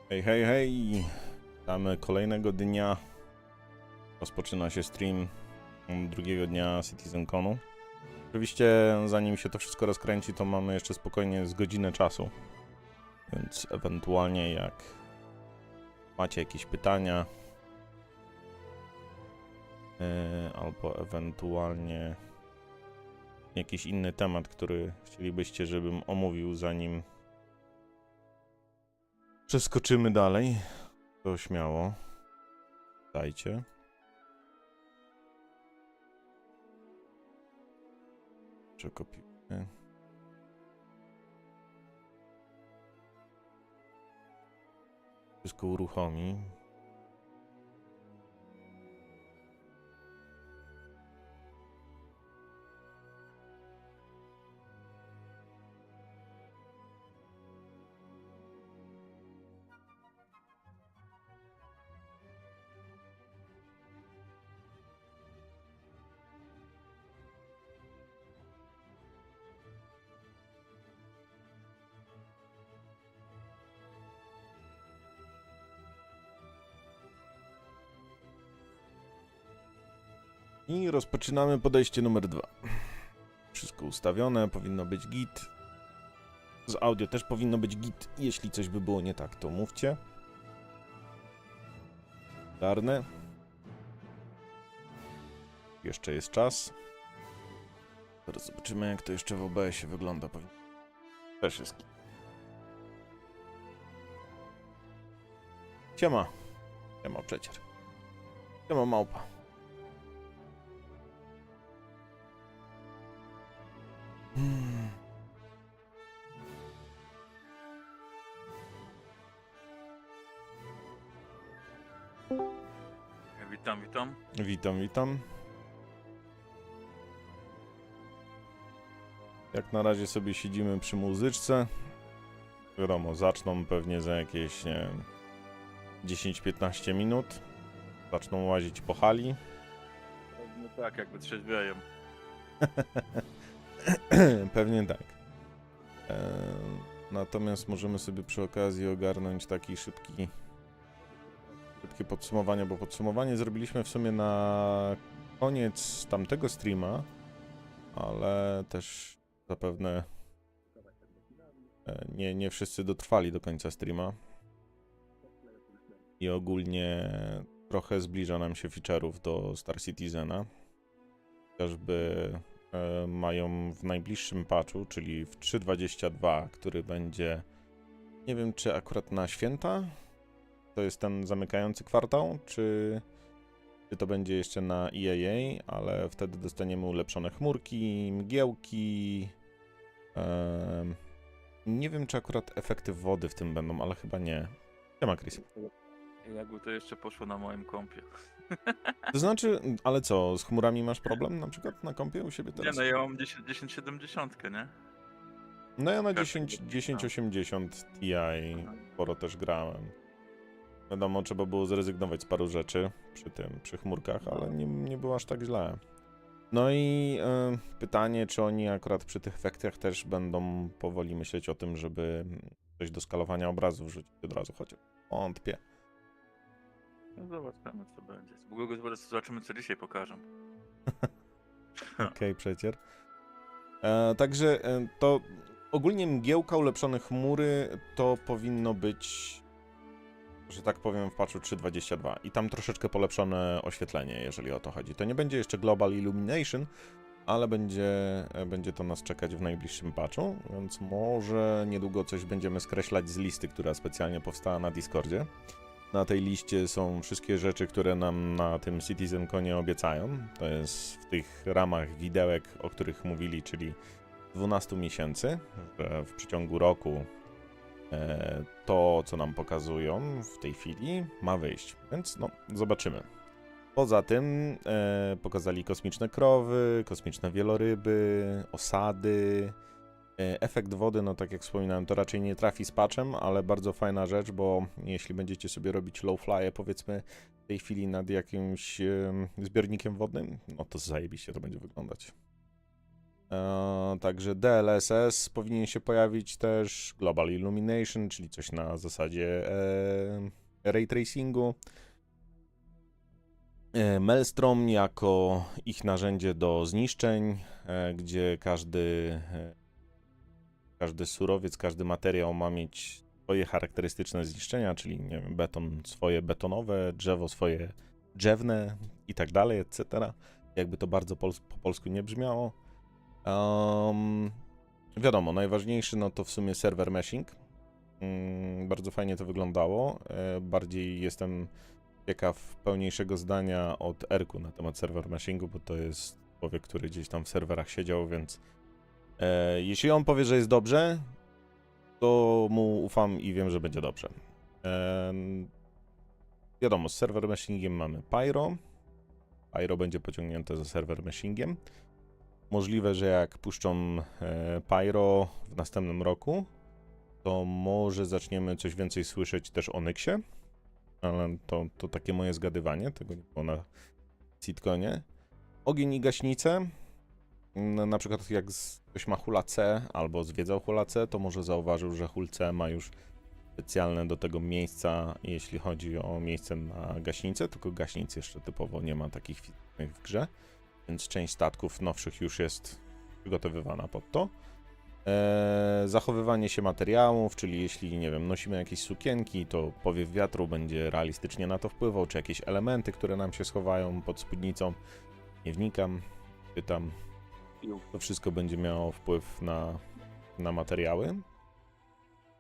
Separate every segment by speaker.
Speaker 1: Hej, hej, hej! Witamy kolejnego dnia. Rozpoczyna się stream drugiego dnia Citizenconu. Oczywiście zanim się to wszystko rozkręci, to mamy jeszcze spokojnie z godzinę czasu. Więc ewentualnie jak macie jakieś pytania albo ewentualnie jakiś inny temat, który chcielibyście, żebym omówił, zanim przeskoczymy dalej, to śmiało dajcie. Przekopiuję. Wszystko uruchomi. I rozpoczynamy podejście numer 2. Wszystko ustawione, powinno być git. Z audio też powinno być git. Jeśli coś by było nie tak, to mówcie. Darne. Jeszcze jest czas. Teraz zobaczymy, jak to jeszcze w OBS-ie wygląda. Też jest git. Siema. Siema przecier. Siema małpa.
Speaker 2: Witam, witam.
Speaker 1: Witam, witam. Jak na razie sobie siedzimy przy muzyczce. Wiadomo, zaczną pewnie za jakieś, nie wiem, 10-15 minut. Zaczną łazić po hali.
Speaker 2: No tak, jakby trzeźwieją.
Speaker 1: Pewnie tak. Natomiast możemy sobie przy okazji ogarnąć taki szybkie podsumowanie, bo podsumowanie zrobiliśmy w sumie na koniec tamtego streama, ale też zapewne nie wszyscy dotrwali do końca streama i ogólnie trochę zbliża nam się feature'ów do Star Citizena. Chociażby mają w najbliższym patchu, czyli w 3.22, który będzie, nie wiem czy akurat na święta, to jest ten zamykający kwartał, czy to będzie jeszcze na EAA, ale wtedy dostaniemy ulepszone chmurki, mgiełki. Nie wiem czy akurat efekty wody w tym będą, ale chyba nie. Siema Chris.
Speaker 2: Jakby to jeszcze poszło na moim kompie.
Speaker 1: To znaczy, ale co, z chmurami masz problem na przykład na kompie u siebie
Speaker 2: Nie
Speaker 1: teraz?
Speaker 2: no, ja mam 1070, nie?
Speaker 1: No ja na 1080 Ti sporo też grałem. Wiadomo, trzeba było zrezygnować z paru rzeczy przy chmurkach, ale nie było aż tak źle. No i pytanie, czy oni akurat przy tych efektach też będą powoli myśleć o tym, żeby coś do skalowania obrazów rzucić od razu, chociaż wątpię.
Speaker 2: No zobaczymy co będzie. Z Google zobaczymy co dzisiaj pokażą.
Speaker 1: Okej, przecier. Także to ogólnie mgiełka, ulepszone chmury to powinno być, że tak powiem, w patchu 3.22 i tam troszeczkę polepszone oświetlenie, jeżeli o to chodzi. To nie będzie jeszcze Global Illumination, ale będzie to nas czekać w najbliższym patchu, więc może niedługo coś będziemy skreślać z listy, która specjalnie powstała na Discordzie. Na tej liście są wszystkie rzeczy, które nam na tym Citizenconie obiecają. To jest w tych ramach widełek, o których mówili, czyli 12 miesięcy, że w przeciągu roku to, co nam pokazują w tej chwili, ma wyjść. Więc no, zobaczymy. Poza tym pokazali kosmiczne krowy, kosmiczne wieloryby, osady. Efekt wody, no tak jak wspominałem, to raczej nie trafi z patchem, ale bardzo fajna rzecz, bo jeśli będziecie sobie robić low fly'e, powiedzmy w tej chwili nad jakimś zbiornikiem wodnym, no to zajebiście to będzie wyglądać. Także DLSS powinien się pojawić też, Global Illumination, czyli coś na zasadzie ray tracingu. Maelstrom jako ich narzędzie do zniszczeń, gdzie każdy surowiec, każdy materiał ma mieć swoje charakterystyczne zniszczenia, czyli nie wiem, beton swoje betonowe, drzewo swoje drzewne i tak dalej, etc. Jakby to bardzo po polsku nie brzmiało. Wiadomo, najważniejszy no to w sumie server meshing. Bardzo fajnie to wyglądało. Bardziej jestem ciekaw pełniejszego zdania od Erku na temat server meshingu, bo to jest człowiek, który gdzieś tam w serwerach siedział, więc jeśli on powie, że jest dobrze, to mu ufam i wiem, że będzie dobrze. Wiadomo, z server meshingiem mamy Pyro. Pyro będzie pociągnięte za server meshingiem. Możliwe, że jak puszczą Pyro w następnym roku, to może zaczniemy coś więcej słyszeć też o Nyxie, ale to takie moje zgadywanie, tego nie było na Citconie. Ogień i gaśnice. Na przykład jak ktoś ma hula C albo zwiedzał hula C, to może zauważył, że hul C ma już specjalne do tego miejsca, jeśli chodzi o miejsce na gaśnicę, tylko gaśnic jeszcze typowo nie ma takich fizycznych w grze, więc część statków nowszych już jest przygotowywana pod to. Zachowywanie się materiałów, czyli jeśli, nie wiem, nosimy jakieś sukienki, to powiew wiatru będzie realistycznie na to wpływał, czy jakieś elementy, które nam się schowają pod spódnicą. Nie wnikam, pytam. To wszystko będzie miało wpływ na materiały.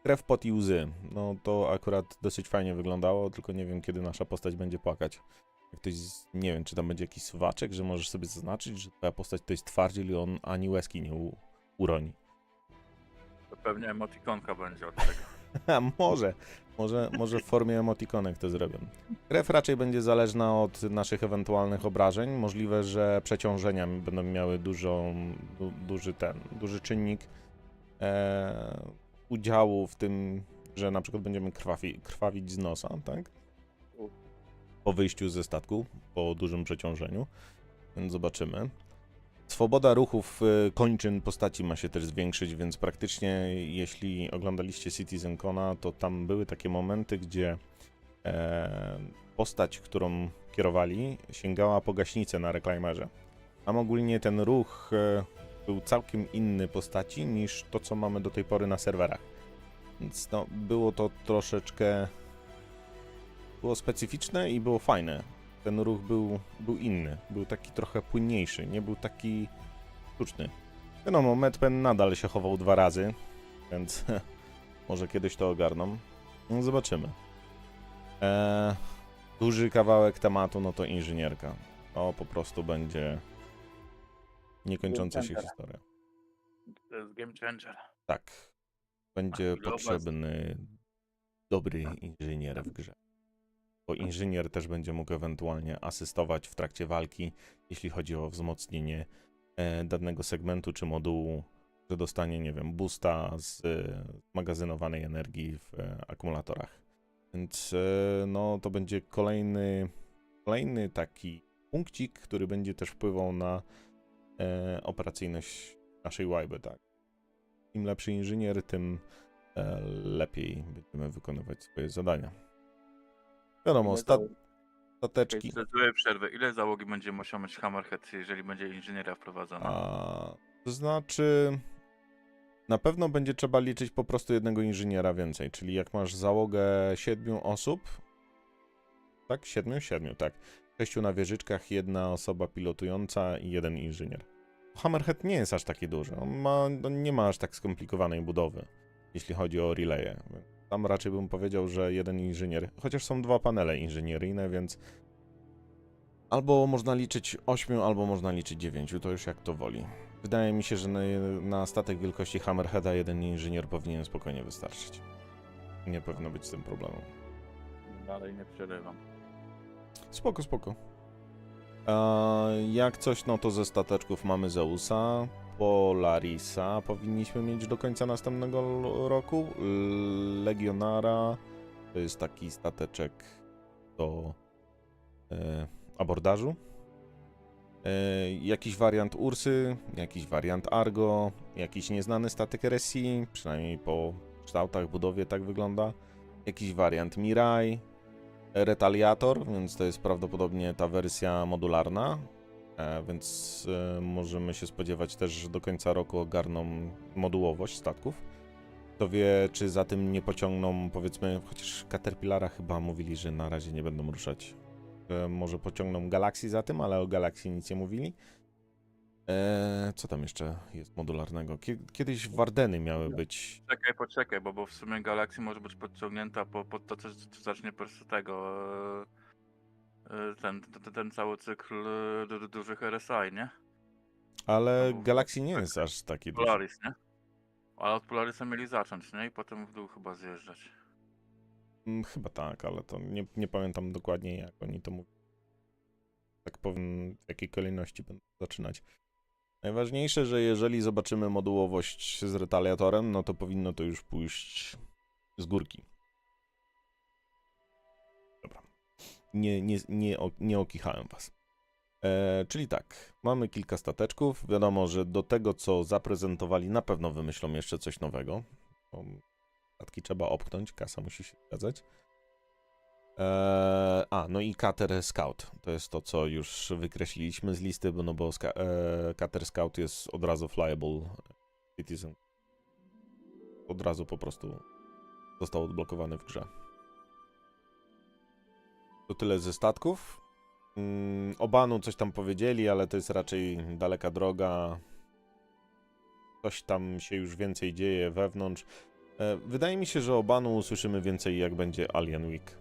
Speaker 1: Krew, pot i łzy. No to akurat dosyć fajnie wyglądało, tylko nie wiem, kiedy nasza postać będzie płakać. Jak ktoś, nie wiem, czy tam będzie jakiś suwaczek, że możesz sobie zaznaczyć, że twoja postać to jest twardziel i on ani łezki nie uroni.
Speaker 2: To pewnie emotikonka będzie od tego.
Speaker 1: A może w formie emotikonek to zrobią. Krew raczej będzie zależna od naszych ewentualnych obrażeń. Możliwe, że przeciążenia będą miały duży czynnik udziału w tym, że na przykład będziemy krwawić z nosa, tak? Po wyjściu ze statku, po dużym przeciążeniu, więc zobaczymy. Swoboda ruchów kończyn postaci ma się też zwiększyć, więc praktycznie jeśli oglądaliście Citizencona, to tam były takie momenty, gdzie postać, którą kierowali, sięgała po gaśnicę na reclaimerze. Tam ogólnie ten ruch był całkiem inny postaci niż to, co mamy do tej pory na serwerach. Więc no, było to troszeczkę... Było specyficzne i było fajne. Ten ruch był inny, był taki trochę płynniejszy, nie był taki sztuczny. Wiadomo, Medpen nadal się chował 2 razy, więc może kiedyś to ogarną. No, zobaczymy. Duży kawałek tematu, no to inżynierka. To po prostu będzie niekończąca się historia.
Speaker 2: To jest game changer.
Speaker 1: Tak. Będzie potrzebny dobry inżynier w grze. Bo inżynier też będzie mógł ewentualnie asystować w trakcie walki, jeśli chodzi o wzmocnienie danego segmentu czy modułu, że dostanie, nie wiem, boosta z magazynowanej energii w akumulatorach. Więc no, to będzie kolejny taki punkcik, który będzie też wpływał na operacyjność naszej łajby, tak. Im lepszy inżynier, tym lepiej będziemy wykonywać swoje zadania. Wiadomo, stateczki.
Speaker 2: Złe przerwy. Ile załogi będzie musiał mieć Hammerhead, jeżeli będzie inżynieria wprowadzona?
Speaker 1: To znaczy, na pewno będzie trzeba liczyć po prostu jednego inżyniera więcej, czyli jak masz załogę 7 osób, tak? 7, tak. 6 na wieżyczkach, 1 osoba pilotująca i 1 inżynier. Hammerhead nie jest aż taki duży, on nie ma aż tak skomplikowanej budowy, jeśli chodzi o relaye. Tam raczej bym powiedział, że 1 inżynier, chociaż są 2 panele inżynieryjne, więc albo można liczyć 8, albo można liczyć 9, to już jak to woli. Wydaje mi się, że na statek wielkości Hammerheada 1 inżynier powinien spokojnie wystarczyć. Nie powinno być z tym problemu.
Speaker 2: Dalej nie przerywam.
Speaker 1: Spoko. Jak coś, no to ze stateczków mamy Zeusa, Polarisa powinniśmy mieć do końca następnego roku, Legionara, to jest taki stateczek do abordażu. Jakiś wariant Ursy, jakiś wariant Argo, jakiś nieznany statek RSI, przynajmniej po kształtach, budowie tak wygląda. Jakiś wariant Mirai, Retaliator, więc to jest prawdopodobnie ta wersja modularna, więc możemy się spodziewać też, że do końca roku ogarną modułowość statków. Kto wie, czy za tym nie pociągną, powiedzmy, chociaż Caterpillara chyba mówili, że na razie nie będą ruszać. Może pociągną Galaxy za tym, ale o Galaxy nic nie mówili. Co tam jeszcze jest modularnego? Kiedyś Wardeny miały być.
Speaker 2: Poczekaj, bo w sumie Galaxy może być podciągnięta pod to, co zacznie po prostu tego... ten cały cykl dużych RSI, nie?
Speaker 1: Ale
Speaker 2: No bo
Speaker 1: Galaxy nie jest aż taki duży.
Speaker 2: Polaris, nie? Ale od Polarisa mieli zacząć, nie? I potem w dół chyba zjeżdżać.
Speaker 1: Chyba tak, ale to nie pamiętam dokładnie, jak oni to mówią. Tak powiem, w jakiej kolejności będą zaczynać. Najważniejsze, że jeżeli zobaczymy modułowość z retaliatorem, no to powinno to już pójść z górki. Dobra. Nie okichałem was. Czyli tak, mamy kilka stateczków. Wiadomo, że do tego, co zaprezentowali, na pewno wymyślą jeszcze coś nowego. Statki trzeba opchnąć, kasa musi się zgadzać. No i Cutter Scout. To jest to, co już wykreśliliśmy z listy, bo Cutter Scout jest od razu flyable Citizen. Od razu po prostu został odblokowany w grze. To tyle ze statków. O banu coś tam powiedzieli, ale to jest raczej daleka droga. Coś tam się już więcej dzieje wewnątrz. Wydaje mi się, że o banu usłyszymy więcej, jak będzie Alien Week.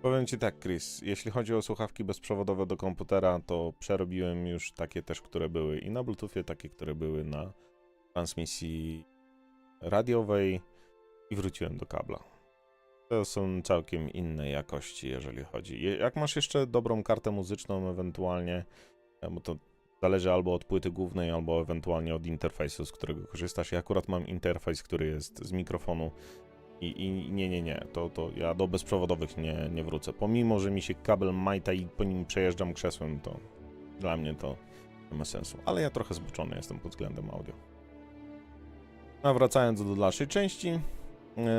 Speaker 1: Powiem ci tak, Chris, jeśli chodzi o słuchawki bezprzewodowe do komputera, to przerobiłem już takie też, które były i na Bluetoothie, takie, które były na transmisji radiowej i wróciłem do kabla. To są całkiem inne jakości, jeżeli chodzi. Jak masz jeszcze dobrą kartę muzyczną, ewentualnie, bo to zależy albo od płyty głównej, albo ewentualnie od interfejsu, z którego korzystasz. Ja akurat mam interfejs, który jest z mikrofonu i nie, to ja do bezprzewodowych nie wrócę. Pomimo, że mi się kabel majta i po nim przejeżdżam krzesłem, to dla mnie to nie ma sensu. Ale ja trochę zboczony jestem pod względem audio. A wracając do dalszej części,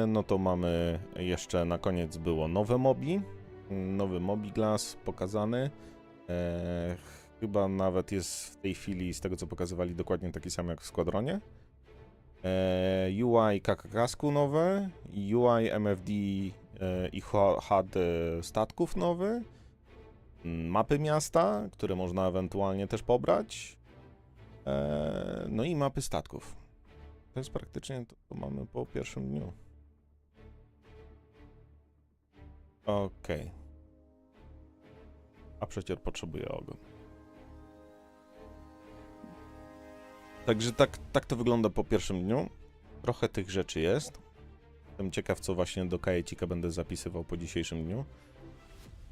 Speaker 1: no to mamy jeszcze na koniec było nowy Mobi Glass pokazany. Chyba nawet jest w tej chwili, z tego co pokazywali, dokładnie taki sam jak w Squadronie. UI Kakakasku nowe, UI MFD i HUD statków nowy, mapy miasta, które można ewentualnie też pobrać, no i mapy statków. To jest praktycznie to, co mamy po pierwszym dniu. Okej. A przecież potrzebuje ogon. Także tak to wygląda po pierwszym dniu. Trochę tych rzeczy jest. Jestem ciekaw, co właśnie do kajecika będę zapisywał po dzisiejszym dniu.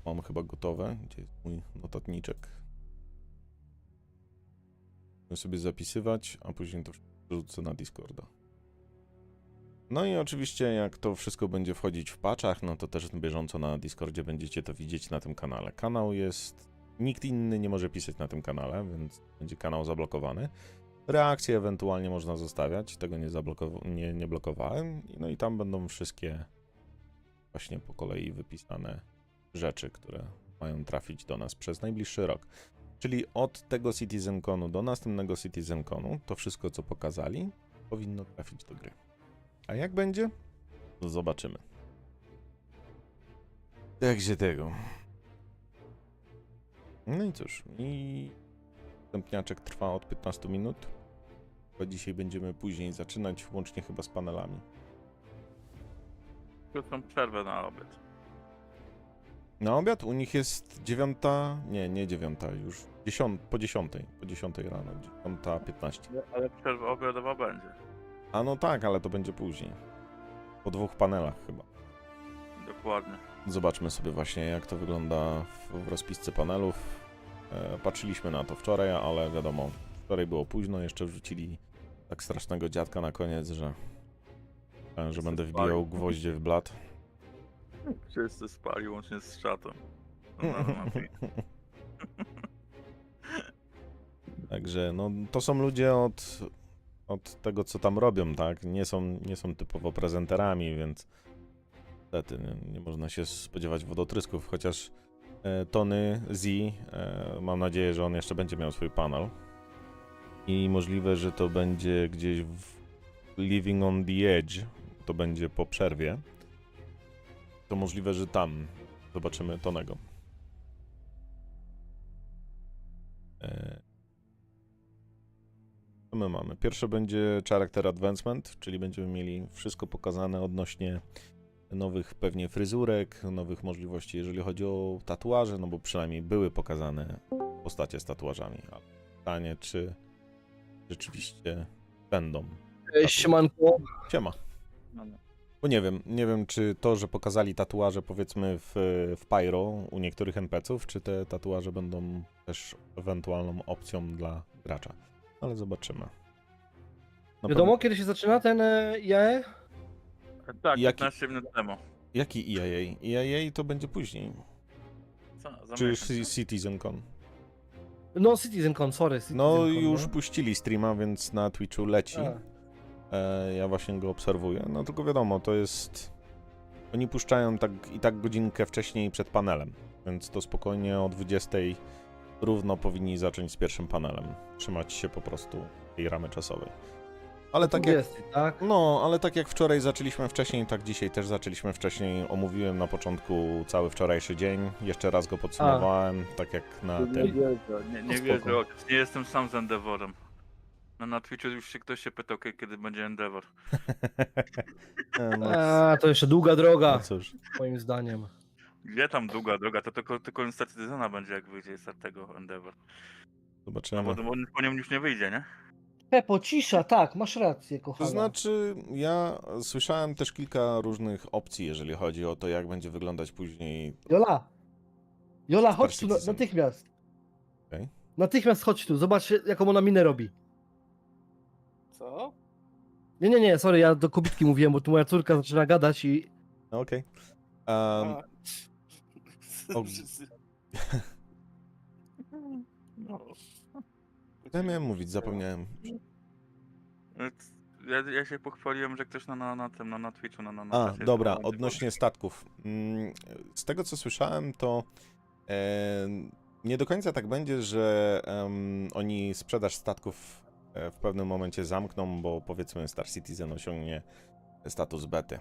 Speaker 1: Mam chyba gotowe. Gdzie jest mój notatniczek? Będę sobie zapisywać, a później to wrzucę na Discorda. No i oczywiście, jak to wszystko będzie wchodzić w patchach, no to też na bieżąco na Discordzie będziecie to widzieć na tym kanale. Kanał jest... Nikt inny nie może pisać na tym kanale, więc będzie kanał zablokowany. Reakcje ewentualnie można zostawiać, tego nie blokowałem. No i tam będą wszystkie właśnie po kolei wypisane rzeczy, które mają trafić do nas przez najbliższy rok. Czyli od tego Citizenconu do następnego Citizenconu, to wszystko co pokazali, powinno trafić do gry. A jak będzie? To zobaczymy. Także tego. No i cóż, i wstępniaczek trwa od 15 minut. Bo dzisiaj będziemy później zaczynać, łącznie chyba z panelami.
Speaker 2: Krótką przerwę na obiad.
Speaker 1: Na obiad u nich jest 9, nie 9, już 10, po 10 rano, 10:15.
Speaker 2: Ale przerwa obiadowa będzie.
Speaker 1: A no tak, ale to będzie później. Po 2 panelach chyba.
Speaker 2: Dokładnie.
Speaker 1: Zobaczmy sobie właśnie, jak to wygląda w rozpisce panelów. Patrzyliśmy na to wczoraj, ale wiadomo, wczoraj było późno, jeszcze wrzucili tak strasznego dziadka na koniec, że będę wbijał gwoździe w blat.
Speaker 2: Wszyscy spali łącznie z czatą. No,
Speaker 1: Także no, to są ludzie od tego, co tam robią, tak? Nie są typowo prezenterami, więc niestety nie można się spodziewać wodotrysków, chociaż Tony Z, mam nadzieję, że on jeszcze będzie miał swój panel i możliwe, że to będzie gdzieś w Living on the Edge, to będzie po przerwie, to możliwe, że tam zobaczymy Tonego. Co my mamy? Pierwsze będzie Character Advancement, czyli będziemy mieli wszystko pokazane odnośnie nowych pewnie fryzurek, nowych możliwości, jeżeli chodzi o tatuaże, no bo przynajmniej były pokazane postacie z tatuażami. Ale pytanie, czy rzeczywiście będą.
Speaker 3: Siemanko.
Speaker 1: Siema.
Speaker 2: no.
Speaker 1: Bo nie wiem, czy to, że pokazali tatuaże powiedzmy w Pyro u niektórych NPC-ów, czy te tatuaże będą też ewentualną opcją dla gracza. Ale zobaczymy. Na
Speaker 3: Wiadomo, kiedy się zaczyna ten IAE?
Speaker 2: Tak,
Speaker 1: Jaki-
Speaker 2: 15 minut temu.
Speaker 1: Jaki EAA? EAA to będzie później.
Speaker 2: Co? Za
Speaker 1: Czy
Speaker 2: miesiąc.
Speaker 1: Citizencon?
Speaker 3: No, Citizencon, sorry.
Speaker 1: No
Speaker 3: Citizencon,
Speaker 1: już
Speaker 3: no.
Speaker 1: puścili streama, więc na Twitchu leci.
Speaker 3: A.
Speaker 1: Ja właśnie go obserwuję. No tylko wiadomo, to jest... Oni puszczają tak i tak godzinkę wcześniej przed panelem, więc to spokojnie o 20 równo powinni zacząć z pierwszym panelem. Trzymać się po prostu tej ramy czasowej. Ale tak jak...
Speaker 3: 20, tak?
Speaker 1: No, ale tak jak wczoraj zaczęliśmy wcześniej, tak dzisiaj też zaczęliśmy wcześniej. Omówiłem na początku cały wczorajszy dzień. Jeszcze raz go podsumowałem, tak jak na
Speaker 2: Nie
Speaker 1: tym.
Speaker 2: wierzę, nie
Speaker 1: spoko.
Speaker 2: wierzę, ojciec. Nie jestem sam z Endeavorem. No na Twitchu już się ktoś się pytał, kiedy będzie Endeavor.
Speaker 1: No,
Speaker 3: A, to jeszcze długa
Speaker 1: no
Speaker 3: droga,
Speaker 1: cóż,
Speaker 3: moim zdaniem.
Speaker 2: Gdzie tam długa droga? To tylko Citizena będzie, jak wyjdzie z tego Endeavor. No
Speaker 1: zobaczymy.
Speaker 2: bo po nią już nie wyjdzie, nie?
Speaker 3: Pepo, cisza, tak, masz rację,
Speaker 1: To
Speaker 3: kochana.
Speaker 1: znaczy, ja słyszałem też kilka różnych opcji, jeżeli chodzi o to, jak będzie wyglądać później.
Speaker 3: Jola, chodź tu
Speaker 1: Citizen.
Speaker 3: natychmiast.
Speaker 1: Okej.
Speaker 3: Natychmiast chodź tu, zobacz jaką ona minę robi.
Speaker 4: Co?
Speaker 3: Nie, sorry, ja do kobitki mówiłem, bo tu moja córka zaczyna gadać i...
Speaker 1: No, okej.
Speaker 4: A.
Speaker 1: o-
Speaker 2: No.
Speaker 1: Co ja miałem mówić? Zapomniałem.
Speaker 2: Ja się pochwaliłem, że ktoś na Twitchu, na
Speaker 1: A,
Speaker 2: czacie
Speaker 1: dobra,
Speaker 2: zrobił
Speaker 1: odnośnie statków. Z tego, co słyszałem, to nie do końca tak będzie, że oni sprzedaż statków w pewnym momencie zamkną, bo powiedzmy Star Citizen osiągnie status bety.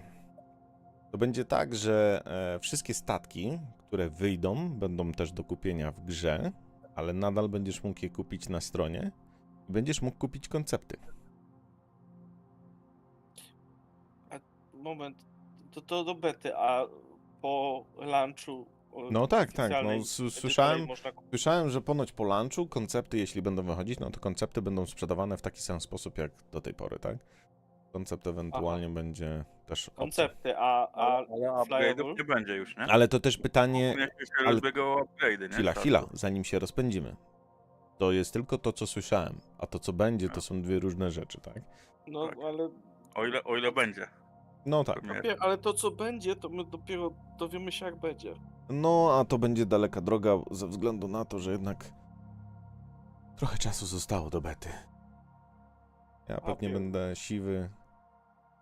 Speaker 1: To będzie tak, że wszystkie statki, które wyjdą, będą też do kupienia w grze, ale nadal będziesz mógł je kupić na stronie i będziesz mógł kupić koncepty.
Speaker 4: Moment, to do bety, a po lunchu...
Speaker 1: No tak, no
Speaker 4: oficjalnej edycji
Speaker 1: słyszałem,
Speaker 4: można kupić.
Speaker 1: Słyszałem, że ponoć po lunchu koncepty, jeśli będą wychodzić, no to koncepty będą sprzedawane w taki sam sposób jak do tej pory, tak? Koncept ewentualnie będzie też opcją.
Speaker 4: Koncepty, a
Speaker 2: Ale
Speaker 4: flyable?
Speaker 2: upgrade'ów nie będzie już, nie?
Speaker 1: Ale to też pytanie,
Speaker 2: Nie się
Speaker 1: ale-
Speaker 2: rozbiegał o upgrade'y, nie?
Speaker 1: chwila, zanim się rozpędzimy. To jest tylko to, co słyszałem, a to, co będzie, to są dwie różne rzeczy, tak?
Speaker 4: No,
Speaker 2: Tak.
Speaker 4: ale,
Speaker 2: O ile będzie.
Speaker 1: No tak.
Speaker 2: Nie.
Speaker 4: ale to co będzie, to my dopiero dowiemy się jak będzie.
Speaker 1: No, a to będzie daleka droga ze względu na to, że jednak trochę czasu zostało do bety. Ja pewnie będę siwy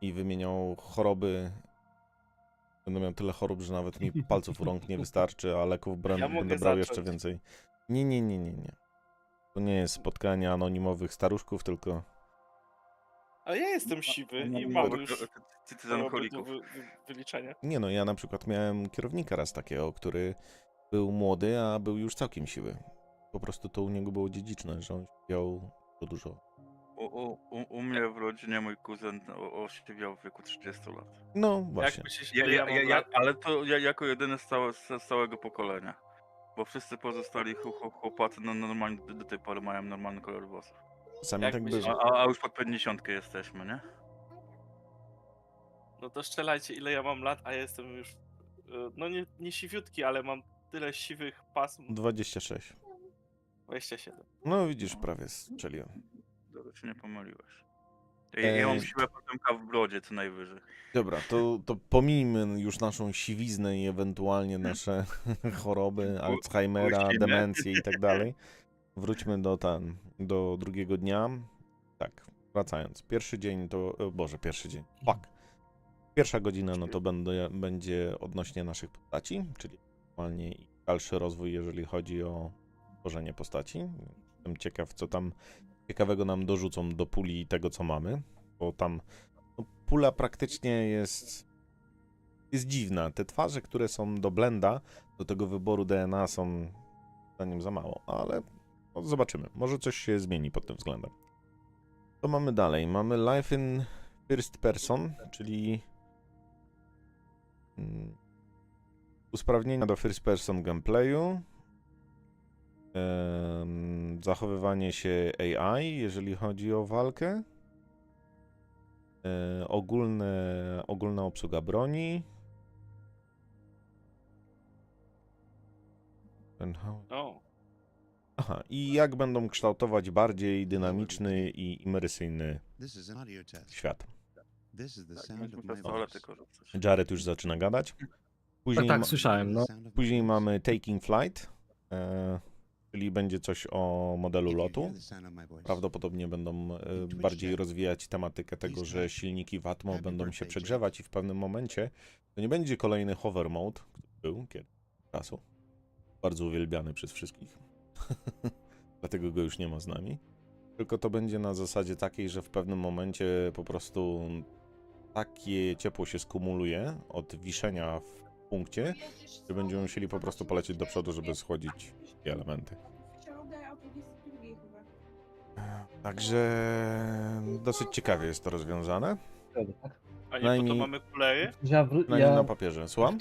Speaker 1: i wymieniał choroby. Będę miał tyle chorób, że nawet mi palców u rąk nie wystarczy, a leków
Speaker 4: Ja mogę
Speaker 1: będę brał jeszcze
Speaker 4: zacząć.
Speaker 1: więcej. Nie. To nie jest spotkanie anonimowych staruszków, tylko...
Speaker 4: Ale ja jestem siwy i
Speaker 2: Bo
Speaker 4: mam
Speaker 2: to-
Speaker 4: już
Speaker 2: Citizen
Speaker 4: choroby do
Speaker 2: holików.
Speaker 4: wyliczenia.
Speaker 1: Nie no, ja na przykład miałem kierownika raz takiego, który był młody, a był już całkiem siwy. Po prostu to u niego było dziedziczne, że on miał dużo.
Speaker 2: U mnie w rodzinie mój kuzyn osiwiał w wieku 30 lat.
Speaker 1: No,
Speaker 4: Jak
Speaker 1: właśnie.
Speaker 4: myślisz, ile ja mam lat?
Speaker 2: Ale to ja jako jedyny z całego pokolenia. Bo wszyscy pozostali chłopacy normalnie do tej pory mają normalny kolor włosów.
Speaker 1: Czasami
Speaker 4: Jak
Speaker 1: tak
Speaker 4: myślisz,
Speaker 1: bywa.
Speaker 2: A już pod 50 jesteśmy, nie?
Speaker 4: No to strzelajcie ile ja mam lat, a ja jestem już, no nie siwiutki, ale mam tyle siwych pasm.
Speaker 1: 26.
Speaker 4: 27.
Speaker 1: No widzisz, prawie strzeliłem.
Speaker 2: Dobrze się nie pomyliłeś. Ja mam siłę potemka w brodzie co najwyżej.
Speaker 1: Dobra, to pomijmy już naszą siwiznę i ewentualnie nasze choroby, Alzheimera,
Speaker 2: Puścimy.
Speaker 1: demencję i tak dalej. Wróćmy do drugiego dnia. Tak, wracając. Pierwszy dzień to... pierwszy dzień. Fuck. Pierwsza godzina, no to będzie odnośnie naszych postaci, czyli aktualnie i dalszy rozwój, jeżeli chodzi o tworzenie postaci. Jestem ciekaw, co tam ciekawego nam dorzucą do puli tego, co mamy, bo tam pula praktycznie jest dziwna. Te twarze, które są do blenda, do tego wyboru DNA są zdaniem za mało, ale zobaczymy. Może coś się zmieni pod tym względem. Co mamy dalej? Mamy Life in First Person, czyli usprawnienia do First Person gameplayu, zachowywanie się AI, jeżeli chodzi o walkę, ogólna obsługa broni. Aha, i jak będą kształtować bardziej dynamiczny i imersyjny świat. Jared już zaczyna gadać. Później
Speaker 3: Tak, słyszałem, no.
Speaker 1: Później mamy Taking Flight, czyli będzie coś o modelu lotu. Prawdopodobnie będą bardziej rozwijać tematykę tego, że silniki w Atmo będą się przegrzewać i w pewnym momencie to nie będzie kolejny hover mode, który był kiedyś czasu. Bardzo uwielbiany przez wszystkich. Dlatego go już nie ma z nami. Tylko to będzie na zasadzie takiej, że w pewnym momencie po prostu takie ciepło się skumuluje od wiszenia w punkcie, że będziemy musieli po prostu polecieć do przodu, żeby schłodzić te elementy. Także dosyć ciekawie jest to rozwiązane.
Speaker 4: A nie po to mamy kulery?
Speaker 1: Przynajmniej na papierze. Słucham?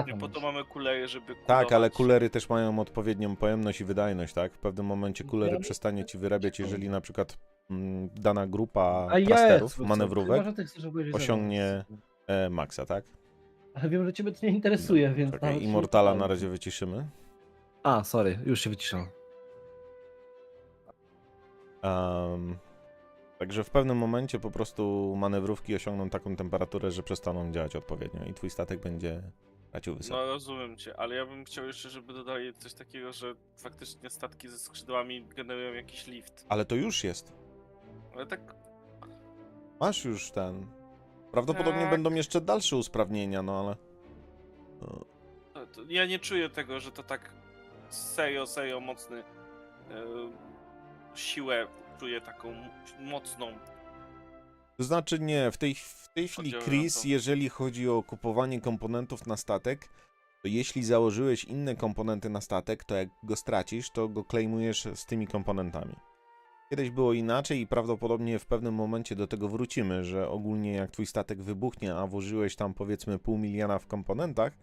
Speaker 4: Nie po to mamy kulery, żeby kulować.
Speaker 1: Tak, ale kulery też mają odpowiednią pojemność i wydajność, tak? W pewnym momencie kulery przestanie ci wyrabiać, jeżeli na przykład dana grupa plasterów, manewrówek osiągnie maksa, tak?
Speaker 3: Ale wiem, że ciebie to nie interesuje, więc...
Speaker 1: Czekaj, Immortala na razie wyciszymy.
Speaker 3: A, sorry, już się wyciszam.
Speaker 1: Także w pewnym momencie po prostu manewrówki osiągną taką temperaturę, że przestaną działać odpowiednio i twój statek będzie tracił wysoko.
Speaker 4: No rozumiem cię, ale ja bym chciał jeszcze, żeby dodali coś takiego, że faktycznie statki ze skrzydłami generują jakiś lift.
Speaker 1: Ale to już jest.
Speaker 4: Ale tak...
Speaker 1: Masz już ten... Prawdopodobnie
Speaker 4: Tak.
Speaker 1: będą jeszcze dalsze usprawnienia, no ale...
Speaker 4: Ja nie czuję tego, że to tak serio mocny siłę czuję taką mocną.
Speaker 1: To znaczy nie, w tej chwili Chris, jeżeli chodzi o kupowanie komponentów na statek, to jeśli założyłeś inne komponenty na statek, to jak go stracisz, to go claimujesz z tymi komponentami. Kiedyś było inaczej i prawdopodobnie w pewnym momencie do tego wrócimy, że ogólnie jak twój statek wybuchnie, a włożyłeś tam powiedzmy 500 000 w komponentach,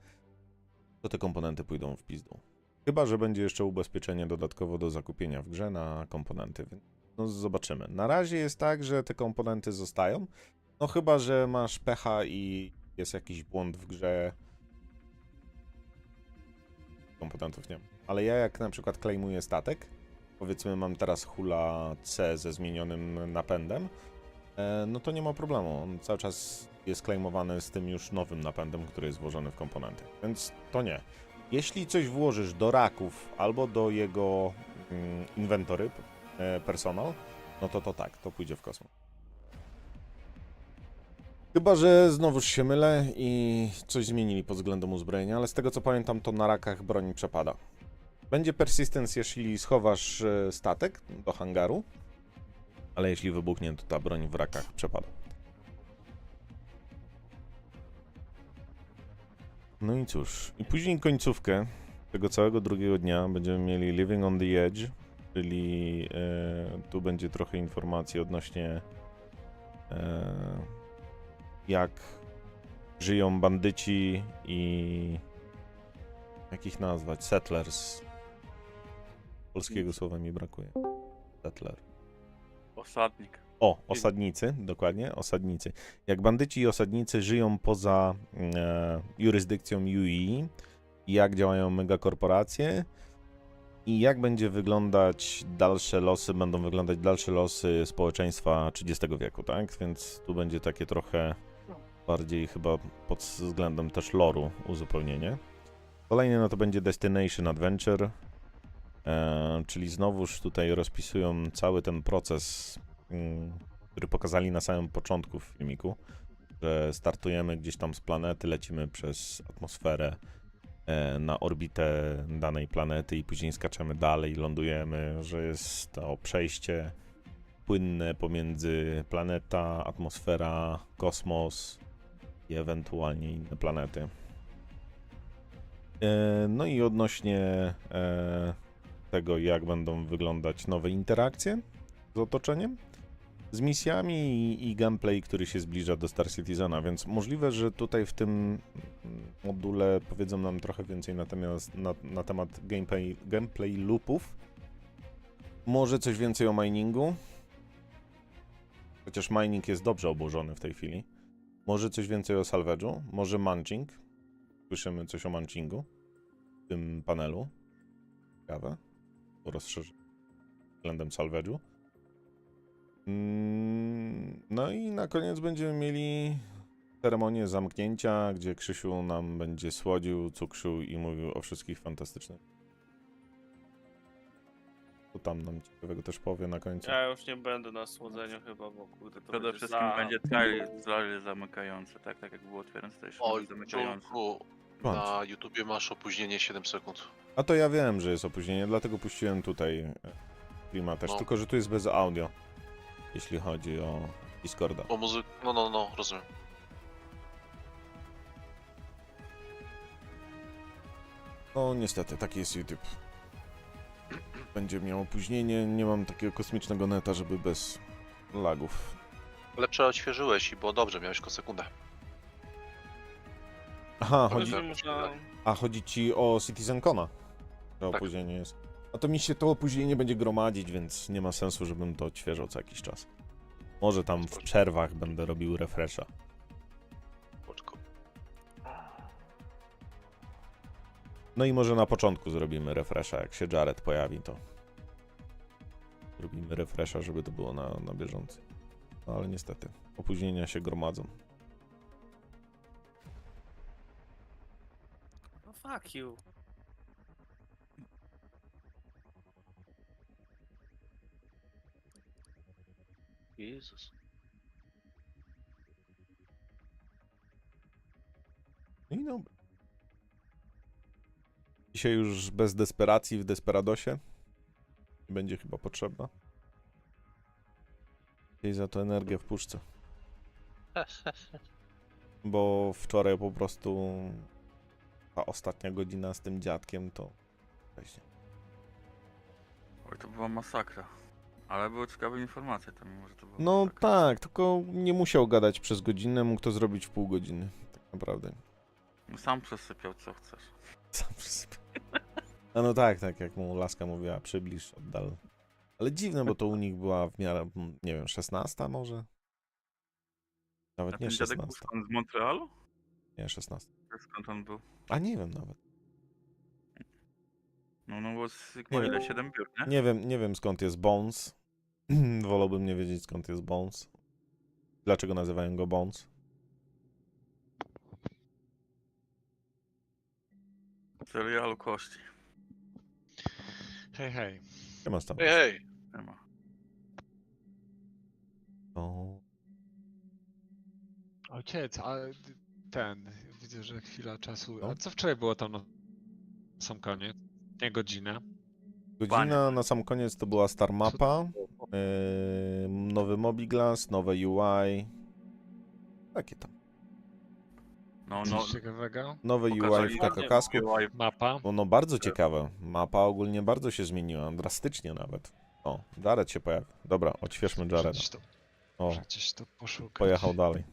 Speaker 1: to te komponenty pójdą w pizdu. Chyba że będzie jeszcze ubezpieczenie dodatkowo do zakupienia w grze na komponenty, więc no zobaczymy. Na razie jest tak, że te komponenty zostają, no chyba że masz pecha i jest jakiś błąd w grze. Komponentów nie ma. Ale ja jak na przykład claimuję statek, powiedzmy mam teraz hula C ze zmienionym napędem, no to nie ma problemu. On cały czas jest claimowany z tym już nowym napędem, który jest włożony w komponenty. Więc to nie. Jeśli coś włożysz do raków albo do jego inwentory personal, no to tak, to pójdzie w kosmos. Chyba że znowuż się mylę i coś zmienili pod względem uzbrojenia, ale z tego co pamiętam, to na rakach broń przepada. Będzie persistence, jeśli schowasz statek do hangaru, ale jeśli wybuchnie, to ta broń w rakach przepada. No i cóż, i później końcówkę tego całego drugiego dnia będziemy mieli Living on the Edge, czyli tu będzie trochę informacji odnośnie jak żyją bandyci i jak ich nazwać? Settlers. Polskiego słowa mi brakuje. Settler.
Speaker 2: Osadnik.
Speaker 1: O, osadnicy, dokładnie, osadnicy. Jak bandyci i osadnicy żyją poza jurysdykcją UE, jak działają megakorporacje I jak będzie wyglądać dalsze losy, będą wyglądać dalsze losy społeczeństwa XX wieku, tak? Więc tu będzie takie trochę bardziej chyba pod względem też loru uzupełnienie. Kolejny no to będzie Destination Adventure, czyli znowuż tutaj rozpisują cały ten proces, który pokazali na samym początku w filmiku, że startujemy gdzieś tam z planety, lecimy przez atmosferę na orbitę danej planety i później skaczemy dalej, lądujemy, że jest to przejście płynne pomiędzy planeta, atmosfera, kosmos i ewentualnie inne planety. No i odnośnie tego, jak będą wyglądać nowe interakcje z otoczeniem, z misjami i gameplay, który się zbliża do Star Citizena, więc możliwe, że tutaj w tym module powiedzą nam trochę więcej na temat gameplay loopów. Może coś więcej o miningu, chociaż mining jest dobrze obłożony w tej chwili. Może coś więcej o salvage'u, może munching. Słyszymy coś o munchingu w tym panelu. Ciekawe. Rozszerzenie względem salvage'u. No i na koniec będziemy mieli ceremonię zamknięcia, gdzie Krzysiu nam będzie słodził, cukrzył i mówił o wszystkich fantastycznych. To tam nam ciekawego też powie na końcu.
Speaker 4: Ja już nie będę na słodzeniu chyba, bo kurde to
Speaker 2: Przede
Speaker 4: będzie
Speaker 2: wszystkim będzie trailer zamykający, tak jak było Twin Station.
Speaker 5: Oj,
Speaker 2: zamykający.
Speaker 5: Julku, na YouTubie masz opóźnienie 7 sekund.
Speaker 1: A to ja wiem, że jest opóźnienie, dlatego puściłem tutaj streama też,
Speaker 5: No.
Speaker 1: tylko że tu jest bez audio, jeśli chodzi o Discorda.
Speaker 5: Bo muzyk... No, rozumiem.
Speaker 1: No niestety, taki jest YouTube. Będzie miał opóźnienie, nie mam takiego kosmicznego neta, żeby bez lagów.
Speaker 5: Lepsze odświeżyłeś i było dobrze, miałeś tylko sekundę.
Speaker 1: Aha,
Speaker 4: Ale
Speaker 1: chodzi,
Speaker 4: że można...
Speaker 1: chodzi ci o Citizencona, że
Speaker 5: Tak.
Speaker 1: opóźnienie jest. A to mi się to opóźnienie będzie gromadzić, więc nie ma sensu, żebym to odświeżał co jakiś czas. Może tam w przerwach będę robił refresha.
Speaker 5: Poczko.
Speaker 1: No i może na początku zrobimy refresha, jak się Jared pojawi, to zrobimy refresha, żeby to było na bieżąco. No ale niestety, opóźnienia się gromadzą.
Speaker 4: No fuck you.
Speaker 5: Jezus.
Speaker 1: No i dobra. Dzisiaj już bez desperacji w Desperadosie. Będzie chyba potrzebna. Jej za to energię w puszce. Bo wczoraj po prostu ta ostatnia godzina z tym dziadkiem to...
Speaker 2: Oj, to była masakra. Ale były ciekawe informacje tam, mimo że to było
Speaker 1: No
Speaker 2: masakra.
Speaker 1: tak, tylko nie musiał gadać przez godzinę, mógł to zrobić w pół godziny. Tak naprawdę.
Speaker 2: No, sam przesypiał co chcesz.
Speaker 1: Sam przysypał. A no tak, jak mu laska mówiła, przybliż, oddal. Ale dziwne, bo to u nich była w miarę, nie wiem, 16 może?
Speaker 2: A
Speaker 1: Nawet
Speaker 2: ten
Speaker 1: nie
Speaker 2: dziadek był
Speaker 1: 16.
Speaker 2: skąd, z Montrealu?
Speaker 1: Nie, 16.
Speaker 2: Skąd on był?
Speaker 1: A nie wiem nawet.
Speaker 2: No bo z
Speaker 1: Nie
Speaker 2: Sigma ile?
Speaker 1: wiem.
Speaker 2: 7 biur, nie?
Speaker 1: Nie wiem skąd jest Bones. Wolałbym nie wiedzieć skąd jest Bones. Dlaczego nazywają go Bones?
Speaker 2: Serialu kości.
Speaker 6: Hej, hej.
Speaker 1: Nie masz tam.
Speaker 5: Hej,
Speaker 2: Nie ma.
Speaker 1: O,
Speaker 6: Ojciec, a widzę, że chwila czasu.
Speaker 1: No.
Speaker 6: A co wczoraj było tam na sam koniec? Nie godzinę.
Speaker 1: godzina na sam koniec to była Star Mapa. Nowy Mobiglass, nowe UI. Takie tam.
Speaker 2: No,
Speaker 6: Coś ciekawego?
Speaker 1: Nowe UI w
Speaker 2: pokazali
Speaker 1: kakakasku.
Speaker 2: UI.
Speaker 6: Mapa.
Speaker 1: No bardzo ciekawe. Mapa ogólnie bardzo się zmieniła. Drastycznie nawet. O, Jared się pojawił. Dobra, odświeżmy Jareda.
Speaker 6: Przecież to poszukać.
Speaker 1: Pojechał dalej.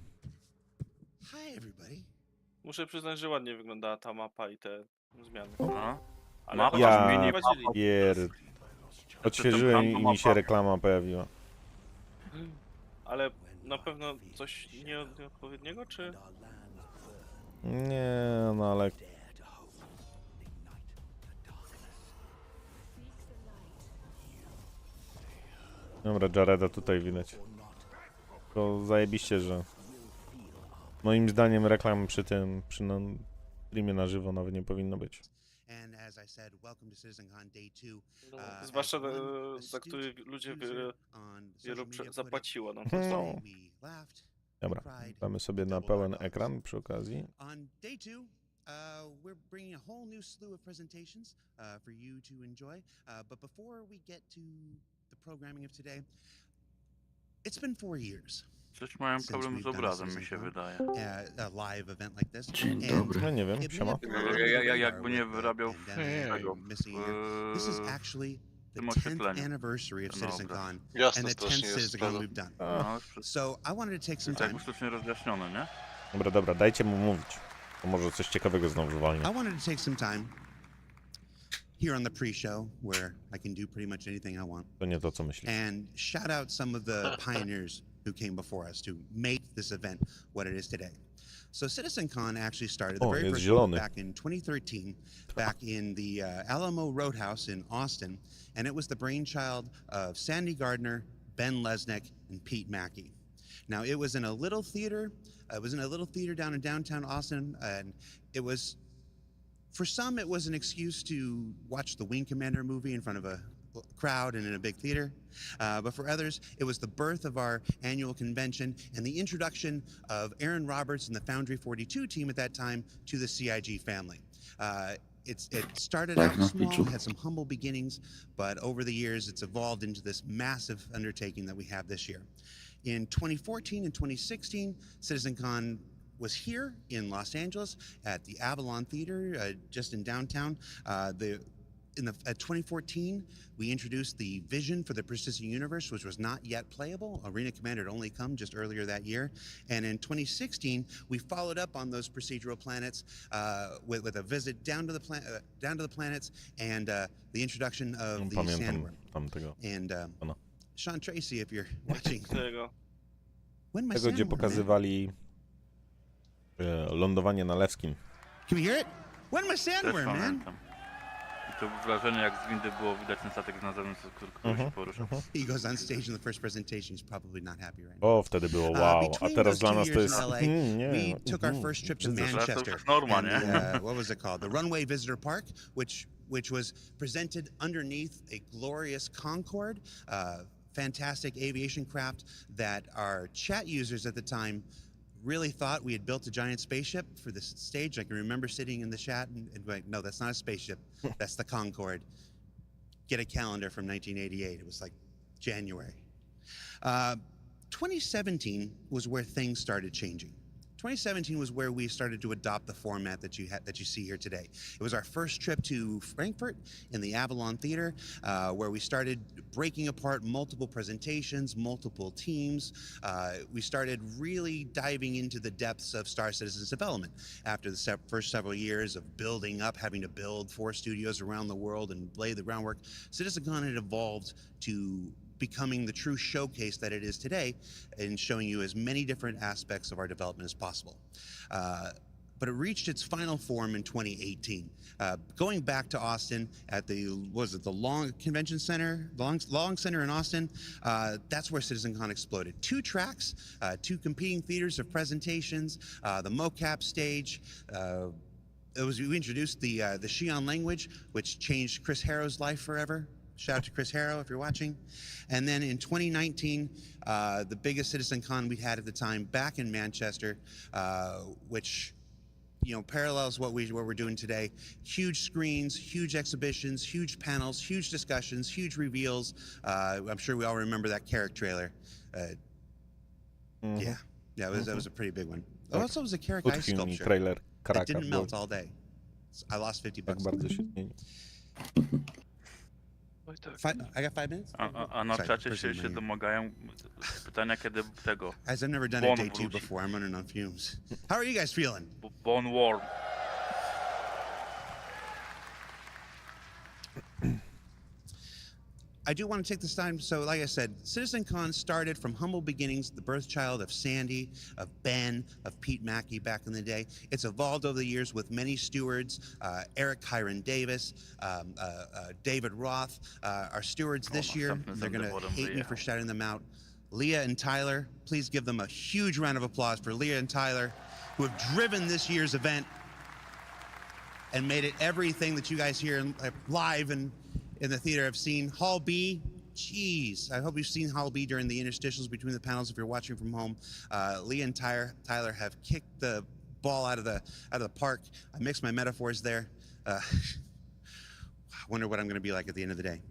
Speaker 4: Muszę przyznać, że ładnie wyglądała ta mapa i te zmiany.
Speaker 2: No.
Speaker 4: Ale
Speaker 2: Mapa
Speaker 4: chociaż
Speaker 1: Ja
Speaker 4: mnie nie wadzili.
Speaker 1: Odświeżyłem i mi się reklama pojawiła.
Speaker 4: Ale na pewno coś nieodpowiedniego, czy...
Speaker 1: Nie, no ale... Dobra, Jareda tutaj widać. To zajebiście, że moim zdaniem reklam przy tym, streamie na żywo nawet nie powinno być.
Speaker 7: And as I said, welcome to Citizencon Day 2.
Speaker 4: No,
Speaker 7: As
Speaker 4: zwłaszcza
Speaker 7: one
Speaker 4: za który
Speaker 7: astute
Speaker 4: ludzie
Speaker 7: user on social
Speaker 4: wielu
Speaker 7: media put it,
Speaker 4: zapłaciło nam
Speaker 1: Mhm.
Speaker 4: to samo.
Speaker 7: "Today we laughed,
Speaker 1: Dobra,
Speaker 7: we cried,
Speaker 1: damy sobie
Speaker 7: we
Speaker 1: na
Speaker 7: doubled
Speaker 1: pełen
Speaker 7: our dollars."
Speaker 1: ekran przy okazji.
Speaker 7: On day 2, we're bringing a whole new slew of presentations for you to enjoy. But before we get to the programming of today, it's been 4 years
Speaker 2: Coś mają
Speaker 7: since
Speaker 2: problem
Speaker 7: we've
Speaker 2: z
Speaker 7: done a
Speaker 2: obrazem, mi się
Speaker 7: Citizencon,
Speaker 2: wydaje.
Speaker 7: a live event like this.
Speaker 8: Dzień
Speaker 7: And
Speaker 8: dobry.
Speaker 1: No nie wiem,
Speaker 7: it may
Speaker 1: siema.
Speaker 7: have gone under the radar
Speaker 2: Jakby nie
Speaker 7: with the
Speaker 2: wyrabiał
Speaker 7: pandemic
Speaker 2: tego,
Speaker 7: and missing a year. This is actually the
Speaker 2: tym
Speaker 7: 10th
Speaker 2: oświetleniu.
Speaker 7: anniversary of
Speaker 2: Ten obraz.
Speaker 7: Citizencon
Speaker 5: Jasne,
Speaker 7: and the 10th
Speaker 5: strasznie jest,
Speaker 7: Citizencon
Speaker 5: prawda?
Speaker 7: we've done.
Speaker 2: No, jest wszystko
Speaker 7: So I wanted to take some
Speaker 2: tak
Speaker 7: time.
Speaker 2: sztucznie rozjaśnione, nie?
Speaker 1: Dobra, dajcie mu mówić. To może coś ciekawego znowu walnie.
Speaker 7: I wanted to take some time here on the pre-show where I can do pretty much anything I want
Speaker 1: To nie to, co myślisz.
Speaker 7: and shout out some of the pioneers who came before us to make this event what it is today. So Citizencon actually started the
Speaker 1: Oh,
Speaker 7: very
Speaker 1: jest
Speaker 7: first
Speaker 1: zielony.
Speaker 7: one back in 2013, back in the Alamo Roadhouse in Austin, and it was the brainchild of Sandy Gardner, Ben Lesnick, and Pete Mackey. Now it was in a little theater. It was in a little theater down in downtown Austin, and it was, for some, it was an excuse to watch the Wing Commander movie in front of a crowd and in a big theater. But for others, it was the birth of our annual convention and the introduction of Aaron Roberts and the Foundry 42 team at that time to the CIG family. It started
Speaker 8: Tak,
Speaker 7: out
Speaker 8: na
Speaker 7: small,
Speaker 8: Twitchu.
Speaker 7: had some humble beginnings, but over the years, it's evolved into this massive undertaking that we have this year. In 2014 and 2016, Citizencon was here in Los Angeles at the Avalon Theater, just in downtown. At 2014, we introduced the vision for the persistent universe, which was not yet playable. Arena Commander had only come just earlier that year. And in 2016, we followed up on those procedural planets with a visit down to the planets and the introduction of the
Speaker 1: Pamiętam
Speaker 7: Sandworm.
Speaker 1: tamtego.
Speaker 7: And
Speaker 1: Ono.
Speaker 7: Sean Tracy, if you're watching,
Speaker 4: Tego.
Speaker 7: when my
Speaker 1: Tego, gdzie
Speaker 7: Sandworm, man?
Speaker 1: pokazywali lądowanie na Lewskim.
Speaker 7: Can we hear it? When my
Speaker 2: Też
Speaker 7: Sandworm, man?
Speaker 2: pamiętam. I to wrażenie, jak z windy było widać ten statek na zewnątrz, który się porusza.
Speaker 7: He goes on stage in the first presentation. He's probably not happy right now.
Speaker 1: O, wtedy było wow, a
Speaker 7: Between
Speaker 1: teraz
Speaker 7: those
Speaker 1: dla
Speaker 7: 2
Speaker 1: nas to
Speaker 7: years
Speaker 1: jest...
Speaker 7: in LA,
Speaker 1: nie,
Speaker 7: we took our first trip to
Speaker 2: Teraz to
Speaker 7: Manchester.
Speaker 2: już norma,
Speaker 7: and
Speaker 2: nie?
Speaker 7: what was it called? The Runway Visitor Park, which was presented underneath a glorious Concorde, fantastic aviation craft that our chat users at the time really thought we had built a giant spaceship for this stage. I can remember sitting in the chat and going, no, that's not a spaceship. That's the Concorde. Get a calendar from 1988. It was like January. 2017 was where things started changing. 2017 was where we started to adopt the format that you see here today. It was our first trip to Frankfurt in the Avalon Theater, where we started breaking apart multiple presentations, multiple teams. We started really diving into the depths of Star Citizen's development. After the first several years of building up, having to build 4 studios around the world and lay the groundwork, Citizencon had evolved to becoming the true showcase that it is today and showing you as many different aspects of our development as possible. But it reached its final form in 2018. Going back to Austin at the Long Convention Center, Long Center in Austin, that's where Citizencon exploded. 2 tracks, 2 competing theaters of presentations, the mocap stage. We introduced the Xi'an language, which changed Chris Harrow's life forever. Shout out to Chris Harrow if you're watching. And then in 2019, the biggest Citizencon we had at the time back in Manchester, which parallels what we're doing today. Huge screens, huge exhibitions, huge panels, huge discussions, huge reveals. I'm sure we all remember that Carrick trailer. Yeah, that was a pretty big one.
Speaker 1: Tak.
Speaker 7: Also, it was a Carrick ice
Speaker 1: Utkwił mi
Speaker 7: sculpture
Speaker 1: trailer
Speaker 7: that
Speaker 1: Karaka,
Speaker 7: didn't
Speaker 1: bo
Speaker 7: melt all day. I lost $50.
Speaker 1: tak bardzo się zmienił.
Speaker 5: No i tak.
Speaker 7: I got 5 minutes?
Speaker 2: A na
Speaker 7: Sorry,
Speaker 2: czacie
Speaker 7: person
Speaker 2: się
Speaker 7: manual.
Speaker 2: domagają pytania, kiedy tego
Speaker 7: Guys, I've never done a
Speaker 2: Bon
Speaker 7: day 2
Speaker 2: wróci.
Speaker 7: before. I'm running on fumes. How are you guys feeling?
Speaker 2: Bone Worm.
Speaker 7: I do want to take this time. So, like I said, Citizencon started from humble beginnings, the birth child of Sandy, of Ben, of Pete Mackey back in the day. It's evolved over the years with many stewards, Eric Kyron Davis, David Roth, our stewards this year. They're going to hate me for shouting them out. Leah and Tyler, please give them a huge round of applause for Leah and Tyler, who have driven this year's event and made it everything that you guys hear live and in the theater have seen. Hall B, jeez, I hope you've seen Hall B during the interstitials between the panels if you're watching from home. Leah and Tyler have kicked the ball out of the park. I mixed my metaphors there. I wonder what I'm going to be like at the end of the day.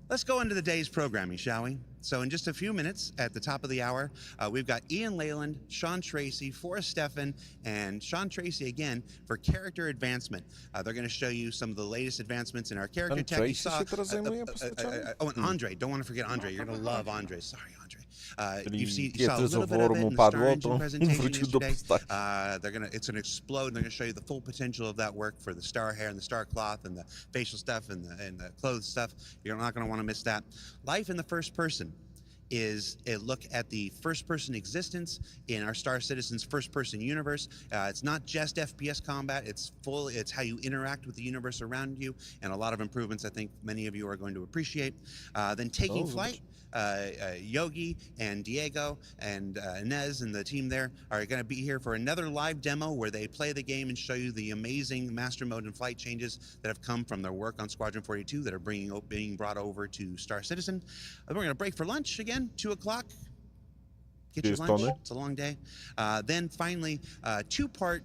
Speaker 7: Let's go into the day's programming, shall we? So in just a few minutes, at the top of the hour, we've got Ian Leyland, Sean Tracy, Forrest Steffen, and Sean Tracy again for character advancement. They're going to show you some of the latest advancements in our character tech. You saw, and Andre, don't want to forget Andre. You're going to love Andre. Sorry, Andre. You saw a little bit of it in the Star Engine presentation yesterday. It's going to explode, and they're going to show you the full potential of that work for the star hair and the star cloth and the facial stuff and the clothes stuff. You're not going to want to miss that. Life in the first person is a look at the first-person existence in our Star Citizen's first-person universe. It's not just FPS combat, it's how you interact with the universe around you, and a lot of improvements I think many of you are going to appreciate. Then Taking Flight, Yogi and Diego and Inez and the team there are going to be here for another live demo where they play the game and show you the amazing master mode and flight changes that have come from their work on Squadron 42 that are being brought over to Star Citizen. We're going to break for lunch again, 2 o'clock. Get your lunch. It's a long day. Then finally, two-part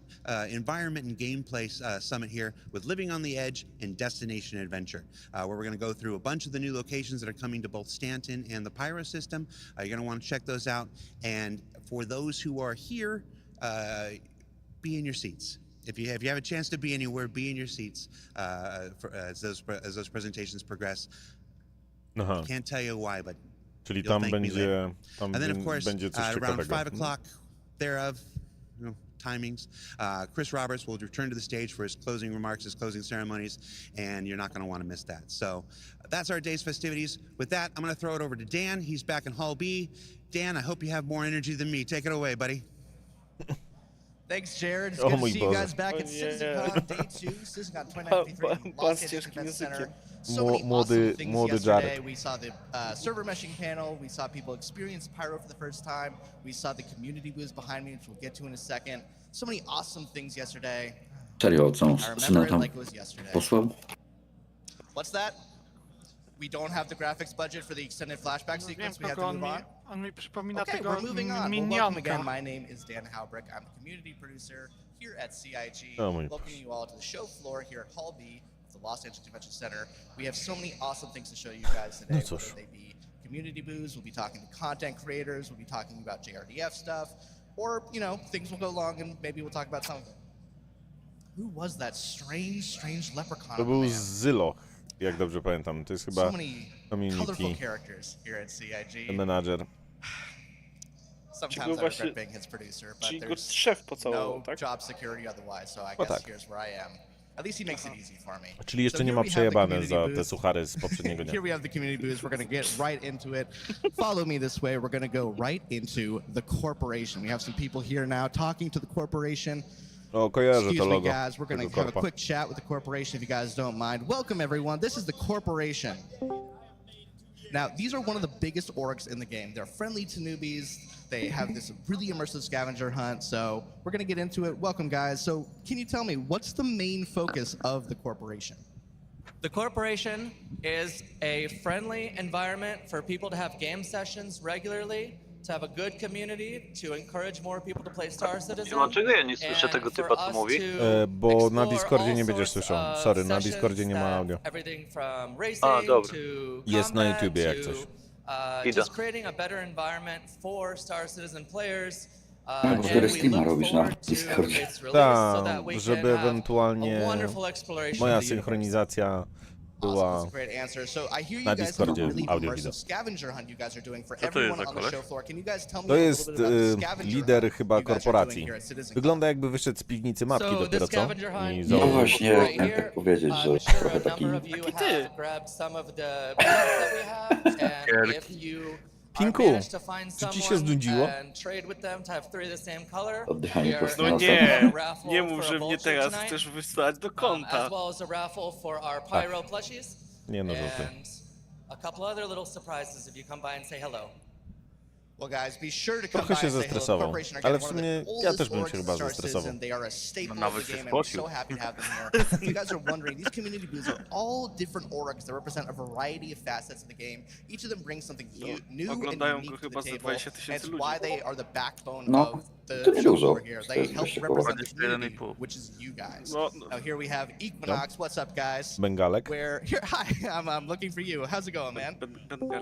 Speaker 7: environment and gameplay summit here with Living on the Edge and Destination Adventure, where we're going to go through a bunch of the new locations that are coming to both Stanton and the Pyro system. You're going to want to check those out. And for those who are here, be in your seats. If you have a chance to be anywhere, be in your seats as those presentations progress. I can't tell you why, but
Speaker 1: Czyli tam będzie,
Speaker 7: and then of course, around 5 o'clock thereof, timings, Chris Roberts will return to the stage for his closing remarks, his closing ceremonies, and you're not going to want to miss that. So that's our day's festivities. With that, I'm going to throw it over to Dan. He's back in Hall B. Dan, I hope you have more energy than me. Take it away, buddy.
Speaker 8: Thanks, Jared. It's good to see you guys back at Citizencon Day 2, Citizencon 2093 Los Angeles Defense Center. So many awesome things yesterday. We saw the server meshing panel. We saw people experience Pyro for the first time. We saw the community booths behind me, which we'll get to in a second. So many awesome things yesterday.
Speaker 9: Serio, co?
Speaker 8: I remember it like it was yesterday.
Speaker 9: Posłał?
Speaker 8: What's that? We don't have the graphics budget for the extended flashback sequence. We have to move on. Okay, we're moving on. Well, welcome again. My name is Dan Haubrick. I'm the community producer here at CIG. Welcoming you all to the show floor here at Hall B of the Los Angeles Convention Center. We have so many awesome things to show you guys today, whether they be community booths, we'll be talking to content creators, we'll be talking about JRDF stuff, or, things will go long and maybe we'll talk about some of it. Who was that strange leprechaun?
Speaker 1: To był Zyloch, jak dobrze pamiętam. To jest chyba
Speaker 8: community
Speaker 1: manager.
Speaker 8: Sometimes I regret being his producer, but there's no job security otherwise, so I guess here's where I am. At least he makes it easy for me.
Speaker 1: Czyli jeszcze nie ma przejebane za te suchary z poprzedniego dnia.
Speaker 8: Here we have the community booths. We're going to get right into it. Follow me this way. We're going to go right into the corporation. We have some people here now talking to the corporation. Excuse me, guys. We're going to have a quick chat with the corporation if you guys don't mind. Welcome, everyone. This is the corporation. Now, these are one of the biggest orgs in the game. They're friendly to newbies. They have this really immersive scavenger hunt. So we're going to get into it. Welcome, guys. So can you tell me, what's the main focus of the corporation?
Speaker 10: The corporation is a friendly environment for people to have game sessions regularly, to have a good community, to encourage more people to play Star Citizen.
Speaker 5: Dlaczego ja nie słyszę tego typa, co mówi?
Speaker 1: Bo na Discordzie nie będziesz słyszał. Sorry, na Discordzie nie ma audio. Jest na YouTubie jak coś.
Speaker 10: Just creating a better environment for Star Citizen players.
Speaker 9: Bo wtedy streama robisz na Discordzie.
Speaker 1: Tak, żeby ewentualnie moja synchronizacja była
Speaker 8: That's a great answer. So I hear you
Speaker 1: na
Speaker 8: guys have a
Speaker 1: Discordzie
Speaker 8: really
Speaker 1: audio
Speaker 8: immersive
Speaker 1: wideo.
Speaker 8: scavenger hunt you guys are doing for
Speaker 2: Co to jest
Speaker 8: everyone
Speaker 2: za
Speaker 8: on the
Speaker 2: koleś?
Speaker 8: show floor. Can you guys tell me
Speaker 1: To
Speaker 8: a
Speaker 1: jest
Speaker 8: little bit about the scavenger
Speaker 1: lider
Speaker 8: hunt
Speaker 1: chyba
Speaker 8: you guys are
Speaker 1: korporacji.
Speaker 8: doing here at Citizencon?
Speaker 1: Wygląda jakby wyszedł z piwnicy matki
Speaker 10: So
Speaker 1: dopiero
Speaker 10: the
Speaker 1: co.
Speaker 10: scavenger hunt
Speaker 1: I
Speaker 10: is
Speaker 9: No
Speaker 1: założył-
Speaker 9: właśnie,
Speaker 10: right
Speaker 9: chciałem
Speaker 10: here.
Speaker 9: tak powiedzieć, że
Speaker 10: I'm sure
Speaker 9: trochę
Speaker 10: a
Speaker 9: taki...
Speaker 10: number of you
Speaker 4: Taki
Speaker 10: have
Speaker 4: ty.
Speaker 10: grabbed some of the beans that we have, and if you
Speaker 1: Pinku,
Speaker 10: managed to find
Speaker 1: czy ci się
Speaker 10: someone
Speaker 1: znudziło?
Speaker 10: and trade with them to have 3 the same color,
Speaker 9: Oddychanie
Speaker 10: we are
Speaker 9: prosto
Speaker 4: No
Speaker 9: na
Speaker 10: doing
Speaker 4: nie,
Speaker 10: a raffle
Speaker 4: nie
Speaker 10: for
Speaker 4: mów,
Speaker 10: a
Speaker 4: że mnie
Speaker 10: vulture
Speaker 4: teraz
Speaker 10: tonight,
Speaker 4: chcesz wysłać do
Speaker 10: as
Speaker 4: konta.
Speaker 10: well as a raffle for our pyro plushies,
Speaker 1: Nie no, żarty.
Speaker 10: and a couple other little surprises if you come by and say hello.
Speaker 8: Well, guys, be sure to come
Speaker 1: Trochę
Speaker 8: by
Speaker 1: się
Speaker 8: and say hello. The
Speaker 1: zestresował,
Speaker 8: corporation are
Speaker 1: ale
Speaker 8: again
Speaker 1: w
Speaker 8: one of the
Speaker 1: sumie ja
Speaker 8: oldest
Speaker 1: też bym się
Speaker 8: orgs
Speaker 1: chyba
Speaker 8: in Star
Speaker 1: zestresował.
Speaker 8: Citizen. They are a staple of
Speaker 2: nawet
Speaker 8: the
Speaker 2: się
Speaker 8: game, and we're
Speaker 2: spocił.
Speaker 8: so happy to have them here. If you guys are wondering, these community booths are all different orgs that represent a variety of facets of the game. Each of them brings something new and
Speaker 4: Oglądają
Speaker 8: unique
Speaker 4: go
Speaker 8: to
Speaker 4: chyba
Speaker 8: the
Speaker 4: za
Speaker 8: table.
Speaker 4: 20 000
Speaker 8: It's
Speaker 4: ludzi.
Speaker 8: why they are the backbone
Speaker 9: No,
Speaker 8: of the
Speaker 9: to nie
Speaker 8: show
Speaker 9: dużo.
Speaker 8: floor here.
Speaker 9: To
Speaker 8: They
Speaker 9: jest
Speaker 8: help
Speaker 9: jeszcze
Speaker 8: represent
Speaker 2: koło.
Speaker 8: the community,
Speaker 2: 21,5.
Speaker 8: which is you guys.
Speaker 4: No,
Speaker 8: Now here we have Equinox. What's up, guys?
Speaker 1: Bengalek.
Speaker 8: Where here? Hi, I'm looking for you. How's it going, man?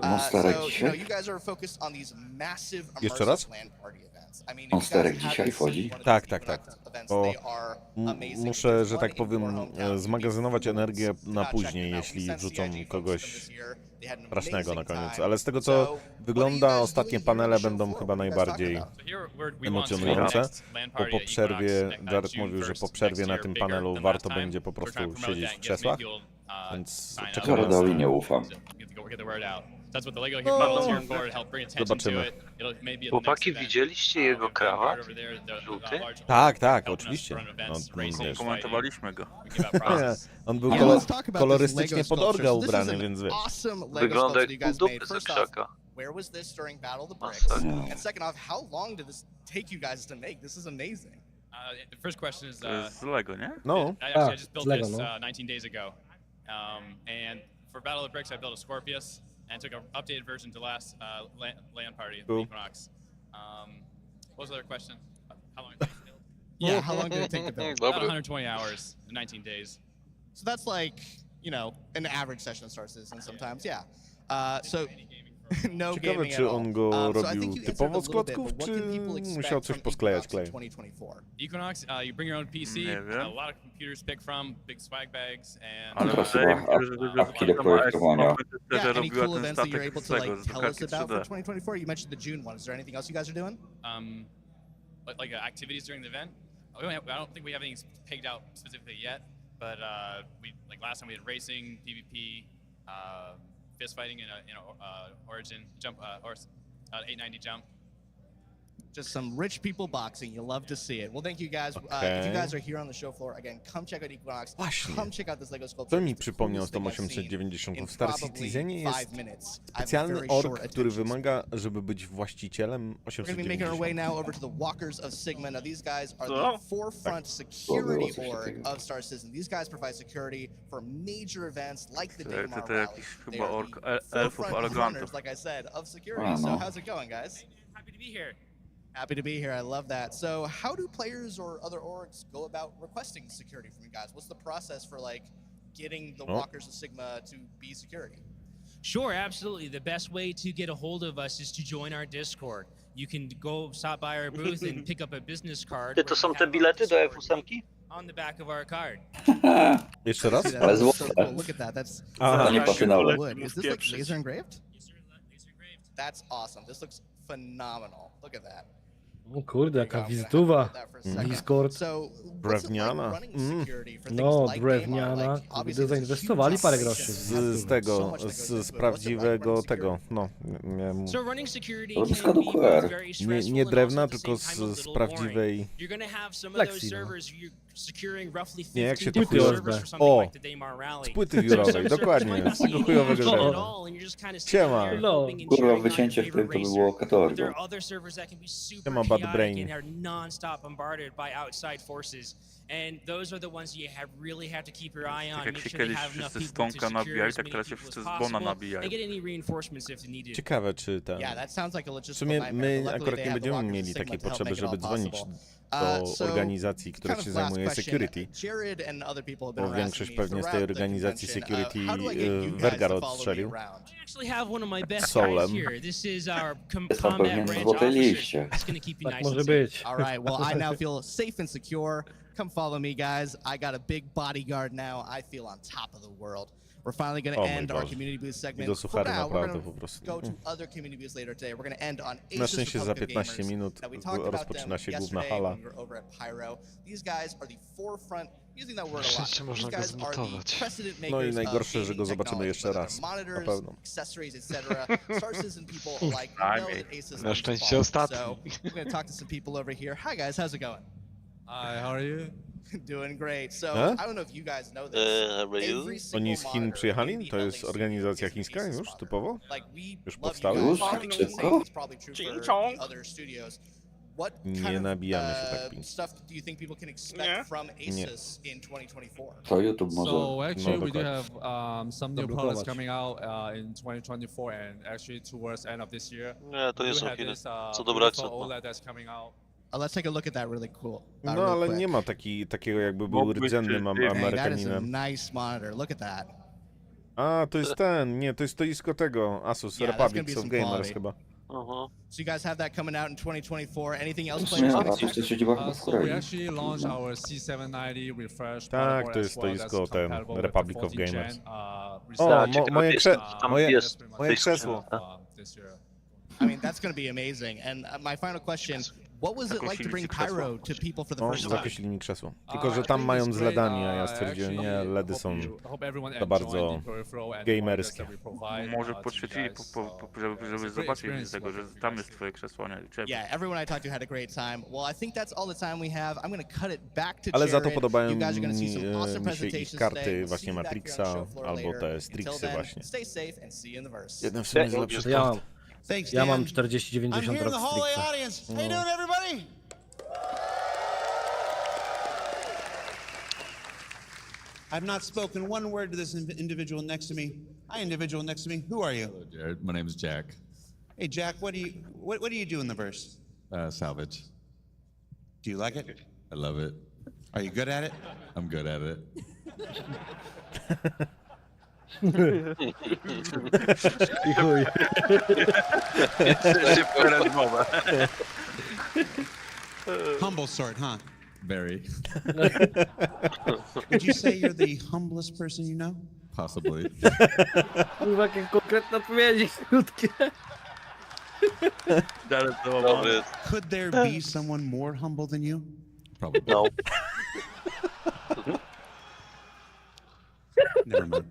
Speaker 9: Monsterek
Speaker 8: So, you
Speaker 9: dzisiaj?
Speaker 8: know, you guys are focused on these massive
Speaker 1: Jeszcze raz?
Speaker 8: immersive LAN party events. I mean, if you
Speaker 9: Monsterek
Speaker 8: guys
Speaker 9: dzisiaj
Speaker 8: haven't seen
Speaker 9: wchodzi?
Speaker 8: one of
Speaker 1: Tak,
Speaker 8: these
Speaker 1: tak, tak.
Speaker 8: Equinox events,
Speaker 1: Bo
Speaker 8: they are amazing.
Speaker 1: muszę,
Speaker 8: There's
Speaker 1: że
Speaker 8: one
Speaker 1: tak
Speaker 8: in your
Speaker 1: powiem,
Speaker 8: hometown.
Speaker 1: zmagazynować
Speaker 8: You'd be
Speaker 1: energię
Speaker 8: fools to
Speaker 1: na
Speaker 8: not check
Speaker 1: później,
Speaker 8: them out.
Speaker 1: jeśli
Speaker 8: We sent
Speaker 1: wrzucą
Speaker 8: CIG folks
Speaker 1: kogoś
Speaker 8: to them this year. They had an
Speaker 1: strasznego na
Speaker 8: amazing
Speaker 1: koniec.
Speaker 8: time.
Speaker 1: Ale z tego co
Speaker 8: So, what are you
Speaker 1: wygląda,
Speaker 8: guys
Speaker 1: ostatnie
Speaker 8: doing here on
Speaker 1: panele
Speaker 8: the show
Speaker 1: będą
Speaker 8: floor?
Speaker 1: chyba
Speaker 8: What are you guys talking
Speaker 1: najbardziej
Speaker 8: about?
Speaker 1: emocjonujące. Bo po przerwie, Jared mówił, że po przerwie na tym panelu warto będzie po prostu siedzieć w krzesłach, więc czekamy na
Speaker 9: Jaredowi nie ufam.
Speaker 1: Zobaczymy.
Speaker 5: Chłopaki, widzieliście jego krawat? Żółty?
Speaker 1: Tak, tak, oczywiście. No, wiesz,
Speaker 2: Komentowaliśmy go.
Speaker 1: on był
Speaker 8: Yeah, let's talk about this
Speaker 1: kolorystycznie
Speaker 8: Lego
Speaker 1: pod orga
Speaker 8: sculpture. So this is
Speaker 1: ubrany,
Speaker 8: an
Speaker 1: więc wiesz.
Speaker 8: awesome Lego
Speaker 5: Wygląda
Speaker 8: sculpture
Speaker 5: jak
Speaker 8: you guys
Speaker 5: pół
Speaker 8: made.
Speaker 5: dupy ze
Speaker 8: First off,
Speaker 5: krzaka.
Speaker 8: where was this during Battle of the Bricks?
Speaker 5: Masakra.
Speaker 8: And second off, how long did this take you guys to make? This is amazing.
Speaker 11: The first question is,
Speaker 2: To jest z Lego, nie?
Speaker 1: No,
Speaker 11: I just built
Speaker 3: Lego,
Speaker 11: this
Speaker 3: no.
Speaker 11: 19 days ago. And for Battle of the Bricks, I built a Scorpius and took an updated version to last land party at the
Speaker 1: Cool.
Speaker 11: Equinox. What was the other question? How long did it build?
Speaker 8: Yeah, how long did it take to build?
Speaker 11: About
Speaker 5: Dobry.
Speaker 11: 120 hours, 19 days.
Speaker 8: So that's like, you know, an average session of Star Citizen sometimes, yeah. So no
Speaker 1: ciekawe
Speaker 8: gaming at
Speaker 1: czy
Speaker 8: all.
Speaker 1: on go
Speaker 8: So I think
Speaker 1: robił
Speaker 8: you answered
Speaker 1: typowo
Speaker 8: a
Speaker 1: z
Speaker 8: little bit,
Speaker 1: klocków,
Speaker 8: but what
Speaker 1: czy
Speaker 8: can people expect
Speaker 1: musiał coś
Speaker 8: from
Speaker 1: posklejać
Speaker 8: Equinox
Speaker 1: klej?
Speaker 8: in 2024?
Speaker 11: Equinox, you bring your own PC,
Speaker 2: Nie wiem.
Speaker 11: a lot of computers to pick from, big swag bags, and
Speaker 2: Ale
Speaker 9: Teraz
Speaker 2: wydaje
Speaker 9: chyba
Speaker 2: mi się, że
Speaker 9: apki do projektowania.
Speaker 8: Yeah,
Speaker 2: że
Speaker 8: any
Speaker 2: robiła
Speaker 8: cool
Speaker 2: ten
Speaker 8: events that you're
Speaker 2: statek
Speaker 8: able
Speaker 2: z
Speaker 8: to
Speaker 2: tego,
Speaker 8: like
Speaker 2: z
Speaker 8: tell us
Speaker 2: kartki
Speaker 8: about for
Speaker 2: 3D.
Speaker 8: 2024? You mentioned the June one. Is there anything else you guys are doing?
Speaker 11: like activities during the event. I don't think we have anything pegged out specifically yet, but we like last time we had racing, PvP, fist fighting in Origin jump or 890 jump.
Speaker 8: Just some rich people boxing. You love to see it. Well, thank you guys. If you
Speaker 1: Okay.
Speaker 8: guys are here on the show floor, again, come check out Equinox.
Speaker 1: Właśnie.
Speaker 8: Come check out this Lego sculpture.
Speaker 1: To mi
Speaker 8: It's the
Speaker 1: przypomniał
Speaker 8: coolest thing I've seen
Speaker 1: 890
Speaker 8: in
Speaker 1: w Star
Speaker 8: probably
Speaker 1: Citizenie
Speaker 8: 5
Speaker 1: jest
Speaker 8: minutes. I have
Speaker 1: specjalny
Speaker 8: very short
Speaker 1: org, który
Speaker 8: attention
Speaker 1: wymaga, żeby być właścicielem
Speaker 8: We're going to be making our way
Speaker 1: 890.
Speaker 8: now over to the Walkers of Sigma. Now, these guys are
Speaker 4: So?
Speaker 8: the forefront security org of Star Citizen. These guys provide security for major events like the
Speaker 2: To
Speaker 8: Daymar
Speaker 2: to
Speaker 8: Rally.
Speaker 2: jakiś
Speaker 8: They
Speaker 2: chyba
Speaker 8: are
Speaker 2: ork
Speaker 8: the
Speaker 2: elfów
Speaker 8: forefront
Speaker 2: arogantów.
Speaker 8: runners, like I said, of security.
Speaker 9: Wow,
Speaker 8: So,
Speaker 9: no.
Speaker 8: how's it going, guys?
Speaker 11: Happy to be here.
Speaker 8: Happy to be here. I love that. So, how do players or other orgs go about requesting security from you guys? What's the process for like getting the
Speaker 1: Oh.
Speaker 8: Walkers of Sigma to be security?
Speaker 12: Sure, absolutely. The best way to get a hold of us is to join our Discord. You can go stop by our booth and pick up a business card.
Speaker 5: Ty, to są te bilety do F8?
Speaker 12: On the back of our card.
Speaker 1: Jeszcze raz?
Speaker 8: See that?
Speaker 9: Ale
Speaker 8: That's so
Speaker 9: złote.
Speaker 8: cool. Look at that. That's
Speaker 1: Aha.
Speaker 9: To nie pasuje na olej.
Speaker 8: wood. Is this like laser engraved?
Speaker 12: Yes, sir. Laser engraved.
Speaker 8: That's awesome. This looks phenomenal. Look at that.
Speaker 3: O kurde, jaka
Speaker 8: There you go.
Speaker 3: wizytowa.
Speaker 8: Hold that for a second.
Speaker 3: Discord.
Speaker 8: So, what's it like
Speaker 1: Drewniana.
Speaker 8: running security for things
Speaker 3: No,
Speaker 8: like Daymar?
Speaker 3: drewniana.
Speaker 8: Like, obviously
Speaker 3: Kurde,
Speaker 8: it's a
Speaker 3: zainwestowali
Speaker 8: huge
Speaker 3: parę
Speaker 8: operation.
Speaker 3: groszy.
Speaker 1: Z tego,
Speaker 8: So much that goes into it.
Speaker 1: z
Speaker 8: What's it
Speaker 1: prawdziwego
Speaker 8: like running
Speaker 1: tego, no, miałem
Speaker 12: So running security
Speaker 9: To
Speaker 12: can
Speaker 9: blisko do
Speaker 12: be
Speaker 9: QR.
Speaker 12: both very
Speaker 1: nie,
Speaker 12: stressful
Speaker 1: nie
Speaker 12: and
Speaker 1: drewna,
Speaker 12: also at the
Speaker 1: tylko
Speaker 12: same time a
Speaker 1: z
Speaker 12: little
Speaker 1: prawdziwej...
Speaker 12: boring. You're gonna have some of
Speaker 3: Lexi,
Speaker 12: those
Speaker 3: no.
Speaker 12: servers you're securing roughly
Speaker 1: Nie, jak
Speaker 12: 15
Speaker 1: się to
Speaker 12: different
Speaker 3: chujowo
Speaker 12: servers
Speaker 3: zbe.
Speaker 12: for something
Speaker 1: O!
Speaker 12: like the Daymar Rally.
Speaker 1: Z płyty
Speaker 12: Some
Speaker 1: wiórowej,
Speaker 12: servers
Speaker 1: dokładnie,
Speaker 12: might not
Speaker 1: z tego
Speaker 12: see
Speaker 1: chujowego
Speaker 12: any action at
Speaker 1: drewna.
Speaker 12: all, and you're just kinda sitting
Speaker 1: Siema.
Speaker 12: there
Speaker 3: No,
Speaker 12: hoping and
Speaker 9: Kurwa,
Speaker 12: cheering on your
Speaker 9: wycięcie w tym
Speaker 12: favorite
Speaker 9: to by
Speaker 12: racer.
Speaker 9: było katorgą.
Speaker 12: There are other servers that can be super
Speaker 1: Siema, Bad
Speaker 12: chaotic
Speaker 1: Brain.
Speaker 12: and are non-stop bombarded by outside forces. And those are the ones you really have to keep your eye on.
Speaker 2: Tak jak
Speaker 12: Make
Speaker 2: się
Speaker 12: sure they
Speaker 2: kiedyś
Speaker 12: have enough
Speaker 2: wszyscy z
Speaker 12: people to
Speaker 2: Stonka
Speaker 12: secure
Speaker 2: nabijali,
Speaker 12: as
Speaker 2: tak
Speaker 12: many
Speaker 2: teraz się
Speaker 12: people as
Speaker 2: wszyscy z Bona
Speaker 12: possible
Speaker 2: nabijają.
Speaker 12: and get any reinforcements if needed.
Speaker 1: Ciekawe, czy ten...
Speaker 8: Yeah, that sounds like a
Speaker 1: W
Speaker 8: logistical
Speaker 1: sumie
Speaker 8: nightmare.
Speaker 1: my
Speaker 8: Luckily,
Speaker 1: akurat
Speaker 8: they
Speaker 1: nie
Speaker 8: have the
Speaker 1: będziemy
Speaker 8: Walkers of
Speaker 1: mieli
Speaker 8: Sigma
Speaker 1: takiej
Speaker 8: to help
Speaker 1: potrzeby,
Speaker 8: make it all
Speaker 1: żeby dzwonić
Speaker 8: possible.
Speaker 1: do
Speaker 8: So,
Speaker 1: organizacji, która
Speaker 8: kind
Speaker 1: się
Speaker 8: of last
Speaker 1: zajmuje
Speaker 8: question.
Speaker 1: security.
Speaker 8: Jared and other people have been
Speaker 1: Bo
Speaker 8: harassing
Speaker 1: większość
Speaker 8: me
Speaker 1: pewnie z tej
Speaker 8: throughout the
Speaker 1: organizacji
Speaker 8: convention.
Speaker 1: security
Speaker 8: How do I get you guys
Speaker 1: Vergar
Speaker 8: to follow me
Speaker 1: odstrzelił.
Speaker 8: around?
Speaker 12: I actually have one of my best
Speaker 1: Solem.
Speaker 12: guys here. This is our
Speaker 9: Jest tam
Speaker 12: combat
Speaker 9: pewnie na
Speaker 12: branch
Speaker 9: złotej
Speaker 12: officer.
Speaker 9: liście.
Speaker 12: It's gonna keep you
Speaker 3: Tak
Speaker 12: nice
Speaker 3: może
Speaker 12: and safe.
Speaker 3: być.
Speaker 8: All right. Well, I now feel safe and secure. Come follow me, guys. I got a big bodyguard now. I feel on top of the world. We're finally going to
Speaker 1: O mój
Speaker 8: end our
Speaker 1: Boże.
Speaker 8: community booth
Speaker 1: I
Speaker 8: segment.
Speaker 1: do
Speaker 8: But
Speaker 1: suchary
Speaker 8: now we're
Speaker 1: naprawdę
Speaker 8: going
Speaker 1: po
Speaker 8: to
Speaker 1: prostu.
Speaker 8: go to other community booths later today. We're going to end on
Speaker 1: Na
Speaker 8: Asus
Speaker 1: szczęście za
Speaker 8: Republic of
Speaker 1: 15
Speaker 8: Gamers
Speaker 1: minut
Speaker 8: that we talked about
Speaker 1: rozpoczyna
Speaker 8: them
Speaker 1: się główna
Speaker 8: yesterday
Speaker 1: hala.
Speaker 8: when we were over at Pyro. These guys are the forefront, using that word a lot.
Speaker 6: Szczęście można
Speaker 8: These
Speaker 6: go
Speaker 8: guys are the
Speaker 6: zmutować.
Speaker 8: precedent
Speaker 1: No i
Speaker 8: makers
Speaker 1: najgorsze,
Speaker 8: of
Speaker 1: że go
Speaker 8: gaming
Speaker 1: zobaczymy jeszcze
Speaker 8: technology,
Speaker 1: raz.
Speaker 8: whether
Speaker 1: Na
Speaker 8: monitors,
Speaker 1: pewno.
Speaker 8: accessories, etc. Star Citizen people alike know that Asus
Speaker 6: Na
Speaker 8: is
Speaker 6: szczęście
Speaker 8: following.
Speaker 6: ostatni.
Speaker 8: So we're going to talk to some people over here. Hi guys, how's it going?
Speaker 13: Hi, how are you?
Speaker 8: Doing great. So
Speaker 1: Huh?
Speaker 8: I don't know if you guys know this. Every single
Speaker 1: Oni z Chin
Speaker 8: monitor
Speaker 1: przyjechali?
Speaker 8: in the
Speaker 1: To jest
Speaker 8: LA
Speaker 1: organizacja
Speaker 8: studio
Speaker 1: chińska
Speaker 8: is Asus
Speaker 1: już
Speaker 8: monitor.
Speaker 1: typowo?
Speaker 8: Like, we
Speaker 1: Już
Speaker 8: love
Speaker 1: powstały?
Speaker 8: you
Speaker 9: Już?
Speaker 8: guys. I
Speaker 9: Tak
Speaker 8: think
Speaker 9: szybko?
Speaker 8: the same is probably true
Speaker 4: Ching
Speaker 8: for
Speaker 4: chong.
Speaker 8: the other studios. What
Speaker 1: Nie
Speaker 8: kind of
Speaker 1: nabijamy się tak pięknie.
Speaker 8: stuff do you think people can expect
Speaker 4: Nie.
Speaker 8: from Asus in 2024?
Speaker 9: To YouTube może.
Speaker 13: So actually, we do
Speaker 1: dokładnie.
Speaker 13: have some new
Speaker 3: Dobra,
Speaker 13: products
Speaker 3: zobacz.
Speaker 13: coming out in 2024 and actually towards end of this year.
Speaker 5: Nie, to nie
Speaker 13: We
Speaker 5: są
Speaker 13: have
Speaker 5: Chiny.
Speaker 13: this,
Speaker 5: Co dobra
Speaker 13: beautiful
Speaker 5: akcent, no.
Speaker 13: OLED that's coming out.
Speaker 8: Let's take a look at that really cool.
Speaker 1: No
Speaker 8: real
Speaker 1: ale
Speaker 8: quick.
Speaker 1: nie ma takiego jakby był
Speaker 2: Mógłbyś
Speaker 1: rdzennym
Speaker 2: ty-
Speaker 8: Dang, that is a
Speaker 1: Amerykaninem.
Speaker 8: nice monitor. Look at that.
Speaker 1: A, to jest ten, nie, to jest stoisko tego, Asus,
Speaker 8: Yeah, that's gonna be
Speaker 1: Republic of
Speaker 8: some
Speaker 1: Gamers
Speaker 8: quality.
Speaker 1: chyba.
Speaker 5: Aha.
Speaker 8: So you guys have that coming out in 2024. Anything else
Speaker 9: W
Speaker 8: players
Speaker 9: sumie
Speaker 8: can
Speaker 9: Asus
Speaker 8: expect?
Speaker 9: jest siedziba chyba w
Speaker 13: So we
Speaker 9: Korei.
Speaker 13: actually launched our C790 refresh
Speaker 1: Tak,
Speaker 13: motherboard
Speaker 1: to
Speaker 13: as
Speaker 1: jest
Speaker 13: well. That's
Speaker 1: stoisko ten,
Speaker 13: compatible with the
Speaker 1: Republic of
Speaker 13: 14th
Speaker 1: Gamers.
Speaker 13: gen,
Speaker 1: O,
Speaker 13: research.
Speaker 1: moje, moje,
Speaker 5: jest.
Speaker 1: moje krzesło.
Speaker 13: This year.
Speaker 8: I mean, that's going to be amazing. And my final question, what was it
Speaker 2: Taką
Speaker 8: like to bring
Speaker 2: silnik
Speaker 8: Pyro to people for the
Speaker 1: O,
Speaker 8: first time?
Speaker 1: zakreślili mi krzesło. Tylko,
Speaker 13: I
Speaker 1: że tam
Speaker 13: think
Speaker 1: mają
Speaker 13: it's
Speaker 1: z
Speaker 13: great.
Speaker 1: LEDami, a ja stwierdziłem, nie,
Speaker 13: Actually,
Speaker 1: LEDy są
Speaker 13: hope everyone
Speaker 1: za
Speaker 13: enjoyed
Speaker 1: bardzo
Speaker 13: the peripheral and
Speaker 1: gamerskie.
Speaker 13: monitors that we provide,
Speaker 2: Może
Speaker 13: to you
Speaker 2: podświetlili,
Speaker 13: guys.
Speaker 2: żeby
Speaker 13: It's a great
Speaker 2: zobaczyć
Speaker 13: experience
Speaker 2: z tego, że
Speaker 13: working with
Speaker 2: tam
Speaker 13: you
Speaker 2: jest
Speaker 13: guys.
Speaker 2: twoje krzesło, nie ciebie.
Speaker 8: Yeah, everyone I talked to had a great time. Well, I think that's all the time we have. I'm going to cut it back to
Speaker 1: Ale za to
Speaker 8: Jared.
Speaker 1: podobają
Speaker 8: You guys are going to see some
Speaker 1: mi
Speaker 8: awesome
Speaker 1: się ich
Speaker 8: presentations today.
Speaker 1: karty
Speaker 8: We'll see
Speaker 1: właśnie
Speaker 8: you back here on the
Speaker 1: Matrixa
Speaker 8: show floor
Speaker 1: albo
Speaker 8: later.
Speaker 1: te
Speaker 8: Until
Speaker 1: Strixy
Speaker 8: then,
Speaker 1: właśnie.
Speaker 8: stay safe and see you in the verse.
Speaker 1: Jeden w sumie z lepszych
Speaker 3: To ja mam,
Speaker 1: kart.
Speaker 7: Thanks,
Speaker 3: ja
Speaker 7: Dan.
Speaker 3: mam
Speaker 7: I'm
Speaker 3: 4090
Speaker 7: here in the hallway
Speaker 3: Rockstrixa.
Speaker 7: audience. How you doing, everybody? I've not spoken one word to this individual next to me. Hi, individual next to me. Who are you?
Speaker 13: Hello, Jared. My name is Jack.
Speaker 7: Hey, Jack. What do you do in the verse?
Speaker 13: Salvage.
Speaker 7: Do you like it?
Speaker 13: I love it.
Speaker 7: Are you good at it?
Speaker 13: I'm good at it.
Speaker 3: I chuj.
Speaker 2: Szybka rozmowa.
Speaker 7: Humble sort, huh?
Speaker 13: Very.
Speaker 7: Would you say you're the humblest person you know?
Speaker 13: Possibly.
Speaker 3: Kurwa, jakie konkretne odpowiedzi, krótkie.
Speaker 5: Dobry.
Speaker 7: Could there be someone more humble than you?
Speaker 13: Probably.
Speaker 5: No.
Speaker 7: Never mind.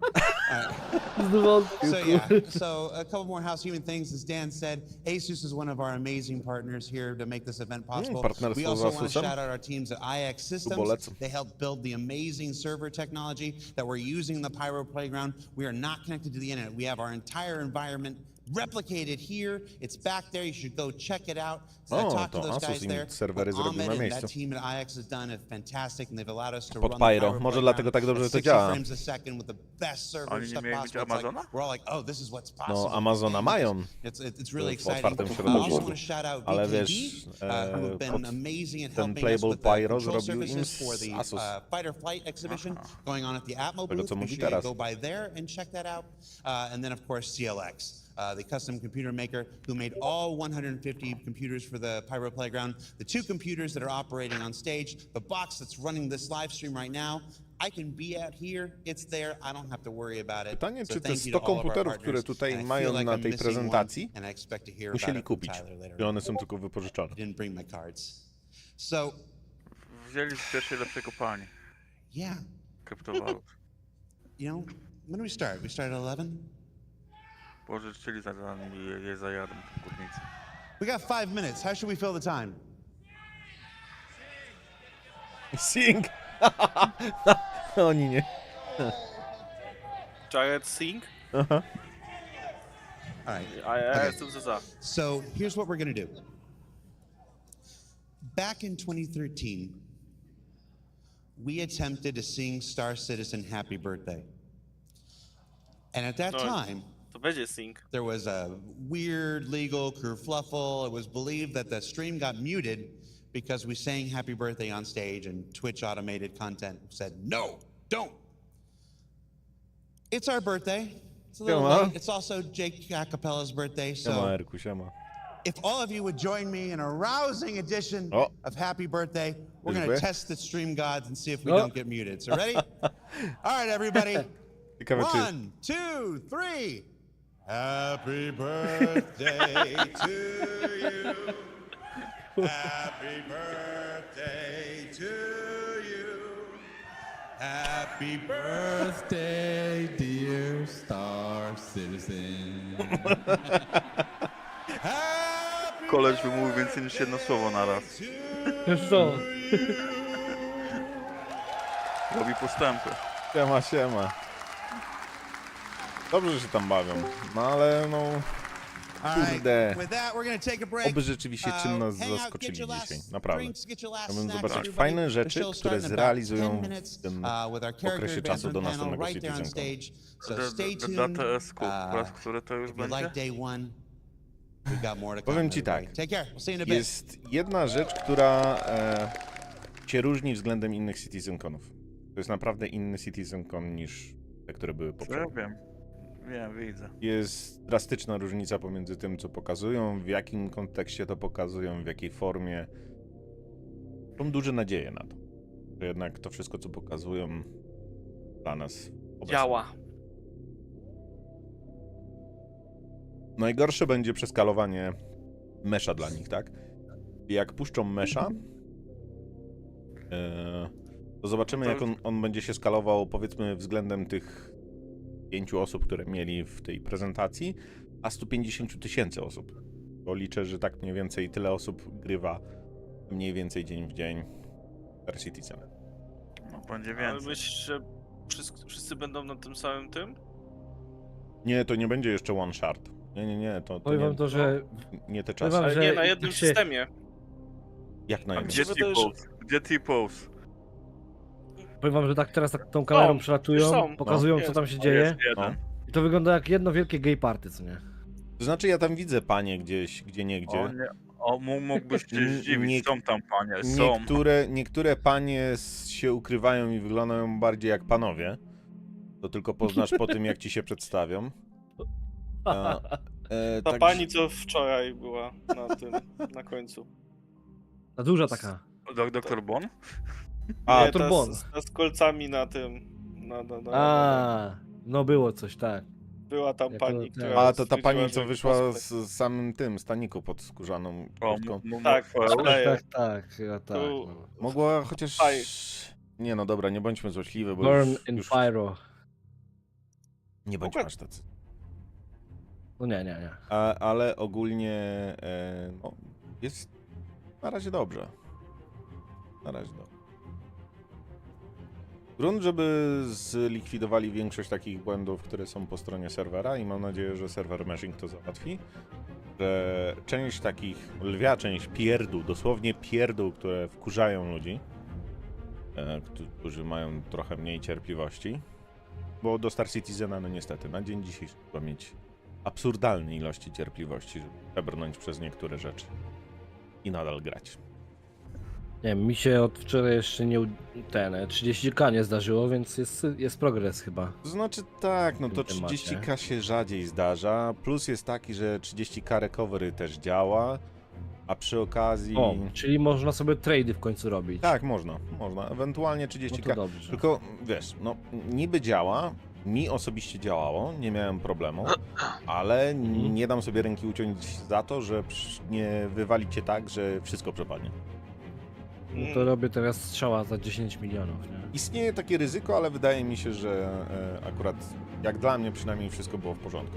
Speaker 3: Zwątpił,
Speaker 7: So
Speaker 3: kurwa.
Speaker 7: yeah, so a couple more housekeeping things. As Dan said, Asus is one of our amazing partners here to make this event possible.
Speaker 1: partnerstwo
Speaker 7: We
Speaker 1: z
Speaker 7: also want to
Speaker 1: Asusem.
Speaker 7: shout out our teams at IX Systems.
Speaker 1: Polecam.
Speaker 7: They helped build the amazing server technology that we're using in the Pyro Playground. We are not connected to the internet. We have our entire environment replicated here. It's back there. You should go check it out. So I
Speaker 1: O,
Speaker 7: talked to
Speaker 1: to
Speaker 7: those
Speaker 1: Asus
Speaker 7: guys
Speaker 1: im
Speaker 7: there.
Speaker 1: serwery
Speaker 7: But
Speaker 1: zrobił na
Speaker 7: Ahmed and
Speaker 1: miejscu.
Speaker 7: that team at IX has done it fantastic, and they've allowed us to
Speaker 1: Pod
Speaker 7: run the
Speaker 1: Pyro.
Speaker 7: Pyro
Speaker 1: Może
Speaker 7: Playground
Speaker 1: dlatego tak dobrze
Speaker 7: at
Speaker 1: to
Speaker 7: 60
Speaker 1: działa.
Speaker 7: frames a second with the best server
Speaker 2: Oni nie
Speaker 7: stuff
Speaker 2: mieli
Speaker 7: possible.
Speaker 2: mieć
Speaker 7: It's like,
Speaker 2: Amazona?
Speaker 7: we're all like, oh, this is what's
Speaker 1: No,
Speaker 7: possible.
Speaker 1: Amazona mają.
Speaker 7: It's really
Speaker 1: w
Speaker 7: exciting.
Speaker 1: otwartym
Speaker 7: I also
Speaker 1: środowisku.
Speaker 7: want to shout out
Speaker 1: Ale
Speaker 7: BKB,
Speaker 1: wiesz,
Speaker 7: who have been
Speaker 1: pod
Speaker 7: amazing at
Speaker 1: ten
Speaker 7: helping us
Speaker 1: Playable
Speaker 7: with the
Speaker 1: Pyro
Speaker 7: control
Speaker 1: zrobił im
Speaker 7: services for
Speaker 1: z
Speaker 7: the
Speaker 1: Asus.
Speaker 7: Fighter Flight exhibition going on at the Atmo
Speaker 1: Tego,
Speaker 7: booth.
Speaker 1: co
Speaker 7: Be
Speaker 1: mówi
Speaker 7: sure you
Speaker 1: teraz.
Speaker 7: go by there and check that out. And then, of course, CLX. The custom computer maker who made all 150 computers for the Pyro Playground, the 2 computers that are operating on stage, the box that's running this live stream right now. I can be out here, it's there, I don't have to worry about it.
Speaker 1: Pytanie,
Speaker 7: So
Speaker 1: czy te
Speaker 7: thank you to
Speaker 1: 100
Speaker 7: all of our
Speaker 1: komputerów, które
Speaker 7: partners,
Speaker 1: tutaj
Speaker 7: and I
Speaker 1: mają
Speaker 7: feel like
Speaker 1: na
Speaker 7: I'm
Speaker 1: tej
Speaker 7: missing one,
Speaker 1: prezentacji,
Speaker 7: and I expect to hear
Speaker 1: musieli
Speaker 7: about it from
Speaker 1: kupić.
Speaker 7: Tyler later
Speaker 1: I
Speaker 7: on.
Speaker 1: one są tylko wypożyczone.
Speaker 7: I didn't bring my cards. So,
Speaker 2: Wzięli z pierwszej lepszej kopalni
Speaker 7: yeah,
Speaker 2: kryptowalut.
Speaker 7: you know, when do we start? We start at 11?
Speaker 2: Pożyczyli za nami i je zajadą górnicy.
Speaker 7: We got 5 minutes. How should we fill the time?
Speaker 1: Sing! Oni nie.
Speaker 4: Giant Sing?
Speaker 1: Aha.
Speaker 7: All right.
Speaker 4: A ja
Speaker 7: Okay.
Speaker 4: jestem za.
Speaker 7: So here's what we're going to do. Back in 2013, we attempted to sing Star Citizen Happy Birthday. And at that
Speaker 4: No.
Speaker 7: time,
Speaker 4: To będzie Sing.
Speaker 7: there was a weird legal kerfluffle. It was believed that the stream got muted because we sang Happy Birthday on stage, and Twitch automated content said, no, don't. It's our birthday. It's a little
Speaker 1: Siema.
Speaker 7: late. It's also Jake Acapella's birthday,
Speaker 1: Siema,
Speaker 7: so
Speaker 1: Erku, siema.
Speaker 7: if all of you would join me in a rousing edition
Speaker 1: Oh.
Speaker 7: of Happy Birthday, we're going
Speaker 1: Dziękuję.
Speaker 7: to test the stream gods and see if we
Speaker 3: Oh.
Speaker 7: don't get muted. So ready? All right, everybody.
Speaker 1: Ciekawe czy...
Speaker 7: 1, 2, 3. Happy birthday to you. Happy birthday to you. Happy birthday, dear Star Citizen.
Speaker 2: Koleś wymówił więcej niż jedno słowo na raz.
Speaker 3: Wiesz co?
Speaker 2: Robi postępy.
Speaker 1: Siema. Dobrze, że się tam bawią. No ale no... Kurde. Oby rzeczywiście czym nas zaskoczyli dzisiaj. Naprawdę. Chciałbym zobaczyć fajne rzeczy, które zrealizują w tym okresie czasu do następnego Citizencon.
Speaker 2: Data esku, po raz który to już będzie?
Speaker 1: Powiem ci tak, jest jedna rzecz, która się różni względem innych Citizenconów. To jest naprawdę inny Citizencon niż te, które były poprzednie.
Speaker 2: Wiem, widzę.
Speaker 1: Jest drastyczna różnica pomiędzy tym, co pokazują, w jakim kontekście to pokazują, w jakiej formie. Mam duże nadzieje na to, że jednak to wszystko, co pokazują dla nas obecnie.
Speaker 4: Działa.
Speaker 1: Najgorsze będzie przeskalowanie mesza dla nich, tak? I jak puszczą mesza, to zobaczymy, jak on będzie się skalował, powiedzmy, względem tych 5 osób, które mieli w tej prezentacji, a 150 000 osób. Bo liczę, że tak mniej więcej tyle osób grywa mniej więcej dzień w dzień Star Citizen.
Speaker 2: No, będzie
Speaker 4: Ale
Speaker 2: więcej.
Speaker 4: myślisz, że wszyscy będą na tym samym tym?
Speaker 1: Nie, to nie będzie jeszcze one shard. Nie, to
Speaker 3: Powiem
Speaker 1: nie,
Speaker 3: wam to, że...
Speaker 1: nie te czasy.
Speaker 4: Ale nie na jednym systemie.
Speaker 1: Jak na jednym?
Speaker 2: Gdzie T-pose? Gdzie T-pose?
Speaker 3: Powiem wam, że tak teraz tak tą kamerą przelatują, pokazują, co tam się dzieje. I to wygląda jak jedno wielkie gay party, co nie?
Speaker 1: To znaczy, ja tam widzę panie gdzieś, gdzie.
Speaker 2: Mógłbyś się zdziwić, są tam panie, są.
Speaker 1: Niektóre panie się ukrywają i wyglądają bardziej jak panowie. To tylko poznasz po tym, jak ci się przedstawią.
Speaker 4: Ta pani, co wczoraj była na tym, na końcu.
Speaker 3: Ta duża taka.
Speaker 2: Doktor Bon?
Speaker 3: A, Dr. Bon.
Speaker 4: Z kolcami na tym.
Speaker 3: No było coś, tak.
Speaker 4: Była tam pani, która...
Speaker 1: A, to ta pani, co wyszła z samym tym staniku pod skórzaną kurtką.
Speaker 4: Tak,
Speaker 3: tak, chyba tak. No.
Speaker 1: Mogła chociaż... Nie no dobra, nie bądźmy złośliwi, bo
Speaker 3: Burn in Pyro.
Speaker 1: Nie bądźmy aż tacy.
Speaker 3: No nie.
Speaker 1: Ale ogólnie no, jest na razie dobrze. Grunt, żeby zlikwidowali większość takich błędów, które są po stronie serwera i mam nadzieję, że serwer meshing to załatwi. Że część takich, lwia część pierdół, dosłownie pierdół, które wkurzają ludzi, którzy mają trochę mniej cierpliwości, bo do Star Citizena, no niestety, na dzień dzisiejszy trzeba mieć absurdalne ilości cierpliwości, żeby przebrnąć przez niektóre rzeczy i nadal grać.
Speaker 3: Nie wiem, mi się od wczoraj jeszcze nie 30k nie zdarzyło, więc jest progres chyba.
Speaker 1: To znaczy tak, no to 30k się rzadziej zdarza, plus jest taki, że 30k recovery też działa, a przy okazji...
Speaker 3: O, czyli można sobie trady w końcu robić.
Speaker 1: Tak, można, ewentualnie 30k,
Speaker 3: no to dobrze.
Speaker 1: Tylko wiesz, no niby działa, mi osobiście działało, nie miałem problemu, ale nie dam sobie ręki uciąć za to, że nie wywali cię tak, że wszystko przepadnie.
Speaker 3: No to robię teraz strzała za 10 milionów, nie?
Speaker 1: Istnieje takie ryzyko, ale wydaje mi się, że akurat, jak dla mnie przynajmniej, wszystko było w porządku.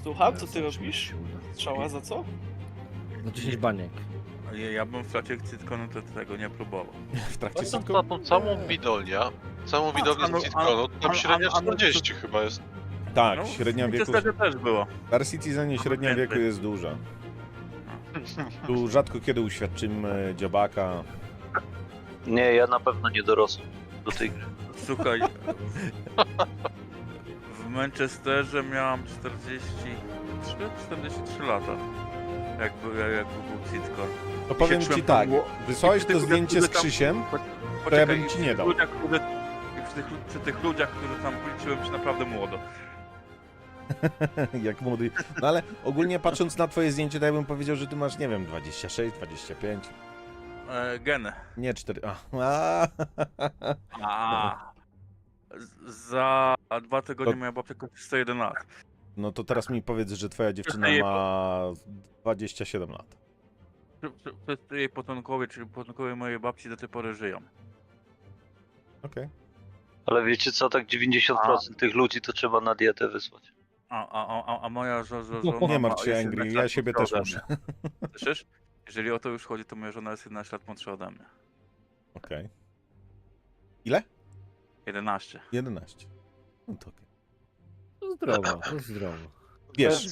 Speaker 4: Słucham, co ty robisz? Strzała za co?
Speaker 3: Za 10 baniek.
Speaker 2: Ja bym w trakcie Citizenconu tego nie próbował.
Speaker 1: W trakcie
Speaker 5: Na tą całą widolnię z Citizenconu, tam średnia 40 chyba jest.
Speaker 1: Tak,
Speaker 2: no,
Speaker 1: średnia wieku...
Speaker 2: też było.
Speaker 1: W Star Citizenie średnia wieku jest duża. Tu rzadko kiedy uświadczymy dziobaka.
Speaker 9: Nie, ja na pewno nie dorosłem do tej gry.
Speaker 2: Słuchaj, w Manchesterze miałam 43 lata, jak był Citizencon.
Speaker 1: To powiem ci tak, wysłałeś to zdjęcie z Krzysiem, to ja bym ci nie dał.
Speaker 2: Przy tych ludziach, którzy tam policzyłem się naprawdę młodo.
Speaker 1: Jak młody. No ale ogólnie patrząc na twoje zdjęcie, to ja bym powiedział, że ty masz, nie wiem, 26, 25.
Speaker 2: Geny.
Speaker 1: Nie 4.
Speaker 2: Za A 2 tygodnie moja babcia kończy 101 lat.
Speaker 1: No to teraz mi powiedz, że twoja dziewczyna ma 27 lat.
Speaker 2: Wszyscy jej potomkowie, czyli potomkowie mojej babci do tej pory żyją.
Speaker 1: Okej.
Speaker 9: Ale wiecie co, tak 90% tych ludzi to trzeba na dietę wysłać.
Speaker 2: A moja żona...
Speaker 1: Nie martw się,
Speaker 2: jest
Speaker 1: Angry,
Speaker 2: 11
Speaker 1: ja
Speaker 2: lat
Speaker 1: siebie
Speaker 2: młodsza
Speaker 1: też
Speaker 2: ode
Speaker 1: muszę.
Speaker 2: mnie. Słyszysz? Jeżeli o to już chodzi, to moja żona jest 11 lat młodsza ode mnie.
Speaker 1: Okej. Ile?
Speaker 2: 11.
Speaker 1: 11. No to okej.
Speaker 3: To zdrowo, to zdrowo.
Speaker 1: Wiesz,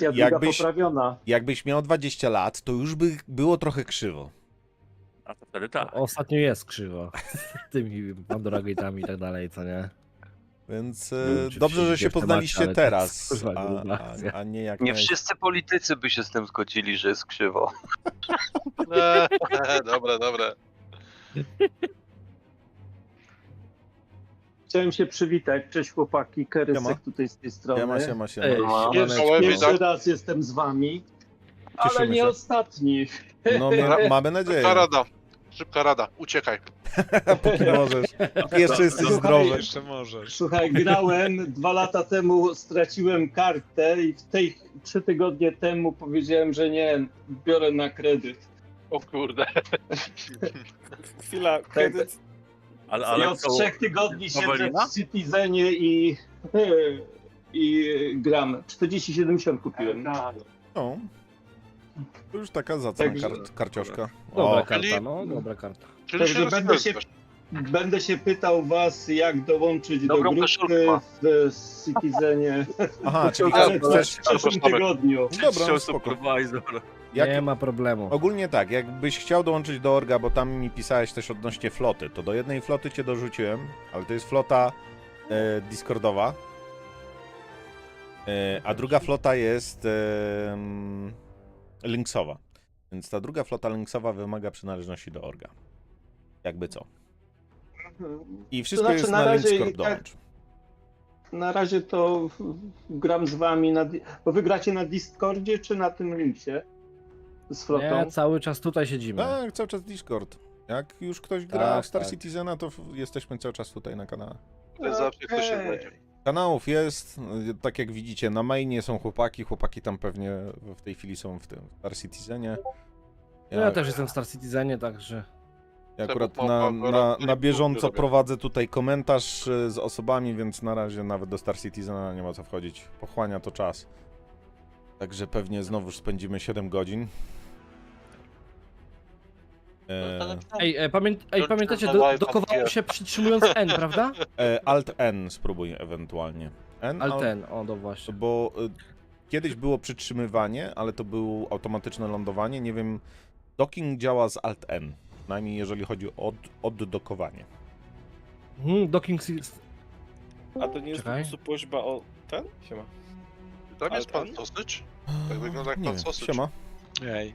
Speaker 1: jakbyś miał 20 lat, to już by było trochę krzywo.
Speaker 2: A to wtedy tak.
Speaker 3: Ostatnio jest krzywo. Z tymi Pandoragate'ami i tak dalej, co nie?
Speaker 1: Więc
Speaker 3: wiem, czy
Speaker 1: dobrze, że
Speaker 3: wszyscy
Speaker 1: się
Speaker 3: w temacie,
Speaker 1: poznaliście
Speaker 3: ale to
Speaker 1: teraz,
Speaker 3: jest kurwa gruba.
Speaker 1: a nie jak
Speaker 9: Nie
Speaker 1: miałeś...
Speaker 9: wszyscy politycy by się z tym zgodzili, że jest krzywo.
Speaker 5: Dobra.
Speaker 14: Chciałem się przywitać. Cześć chłopaki, Kerysek tutaj z tej strony.
Speaker 1: Siema.
Speaker 14: Pierwszy raz jestem z wami, ale nie ostatni.
Speaker 1: No, mamy nadzieję.
Speaker 5: Szybka rada, uciekaj.
Speaker 1: Póki możesz. Póki jeszcze jesteś zdrowy.
Speaker 6: Jeszcze możesz.
Speaker 14: Słuchaj, grałem 2 lata temu, straciłem kartę i 3 tygodnie temu powiedziałem, że nie, biorę na kredyt.
Speaker 5: O kurde.
Speaker 4: Chwila, kredyt.
Speaker 14: I od 3 tygodni siedzę w Citizenie i gram. 4070 kupiłem.
Speaker 1: No. To już taka zacna karcioszka.
Speaker 3: Dobra karta, no, dobra karta.
Speaker 14: Także będę się pytał was, jak dołączyć do grupy w Citizenie.
Speaker 1: Aha, czyli
Speaker 14: w przyszłym tygodniu.
Speaker 1: Dobra, spoko.
Speaker 3: Nie ma problemu.
Speaker 1: Ogólnie tak, jakbyś chciał dołączyć do orga, bo tam mi pisałeś też odnośnie floty, to do jednej floty cię dorzuciłem, ale to jest flota Discordowa, a druga flota jest Lynxowa. Więc ta druga flota Lynxowa wymaga przynależności do orga. Jakby co. I wszystko
Speaker 14: To znaczy,
Speaker 1: jest na Lynxcorp dołącz.
Speaker 14: Na razie to gram z wami, bo wy gracie na Discordzie czy na tym Lynxie? Z flotą?
Speaker 3: Nie, cały czas tutaj siedzimy.
Speaker 1: Tak, cały czas Discord. Jak już ktoś gra w Star Citizena, to jesteśmy cały czas tutaj na kanale.
Speaker 5: Zawsze ktoś się będzie.
Speaker 1: Kanałów jest, tak jak widzicie, na mainie są chłopaki tam pewnie w tej chwili są w tym Star Citizenie.
Speaker 3: No ja też jestem w Star Citizenie, także...
Speaker 1: Ja akurat na bieżąco prowadzę tutaj komentarz z osobami, więc na razie nawet do Star Citizena nie ma co wchodzić. Pochłania to czas. Także pewnie znowu spędzimy 7 godzin.
Speaker 3: Pamiętacie, dokowało się przytrzymując N, prawda?
Speaker 1: Alt N spróbuj ewentualnie.
Speaker 3: Alt N, o to właśnie.
Speaker 1: Bo kiedyś było przytrzymywanie, ale to było automatyczne lądowanie. Nie wiem, docking działa z Alt N. Przynajmniej jeżeli chodzi o oddokowanie.
Speaker 3: Docking...
Speaker 4: A to nie jest po prostu prośba o ten? Siema.
Speaker 5: Tam jest pan Sosycz? Tak wygląda jak pan Sosycz.
Speaker 1: Siema.
Speaker 6: Hej.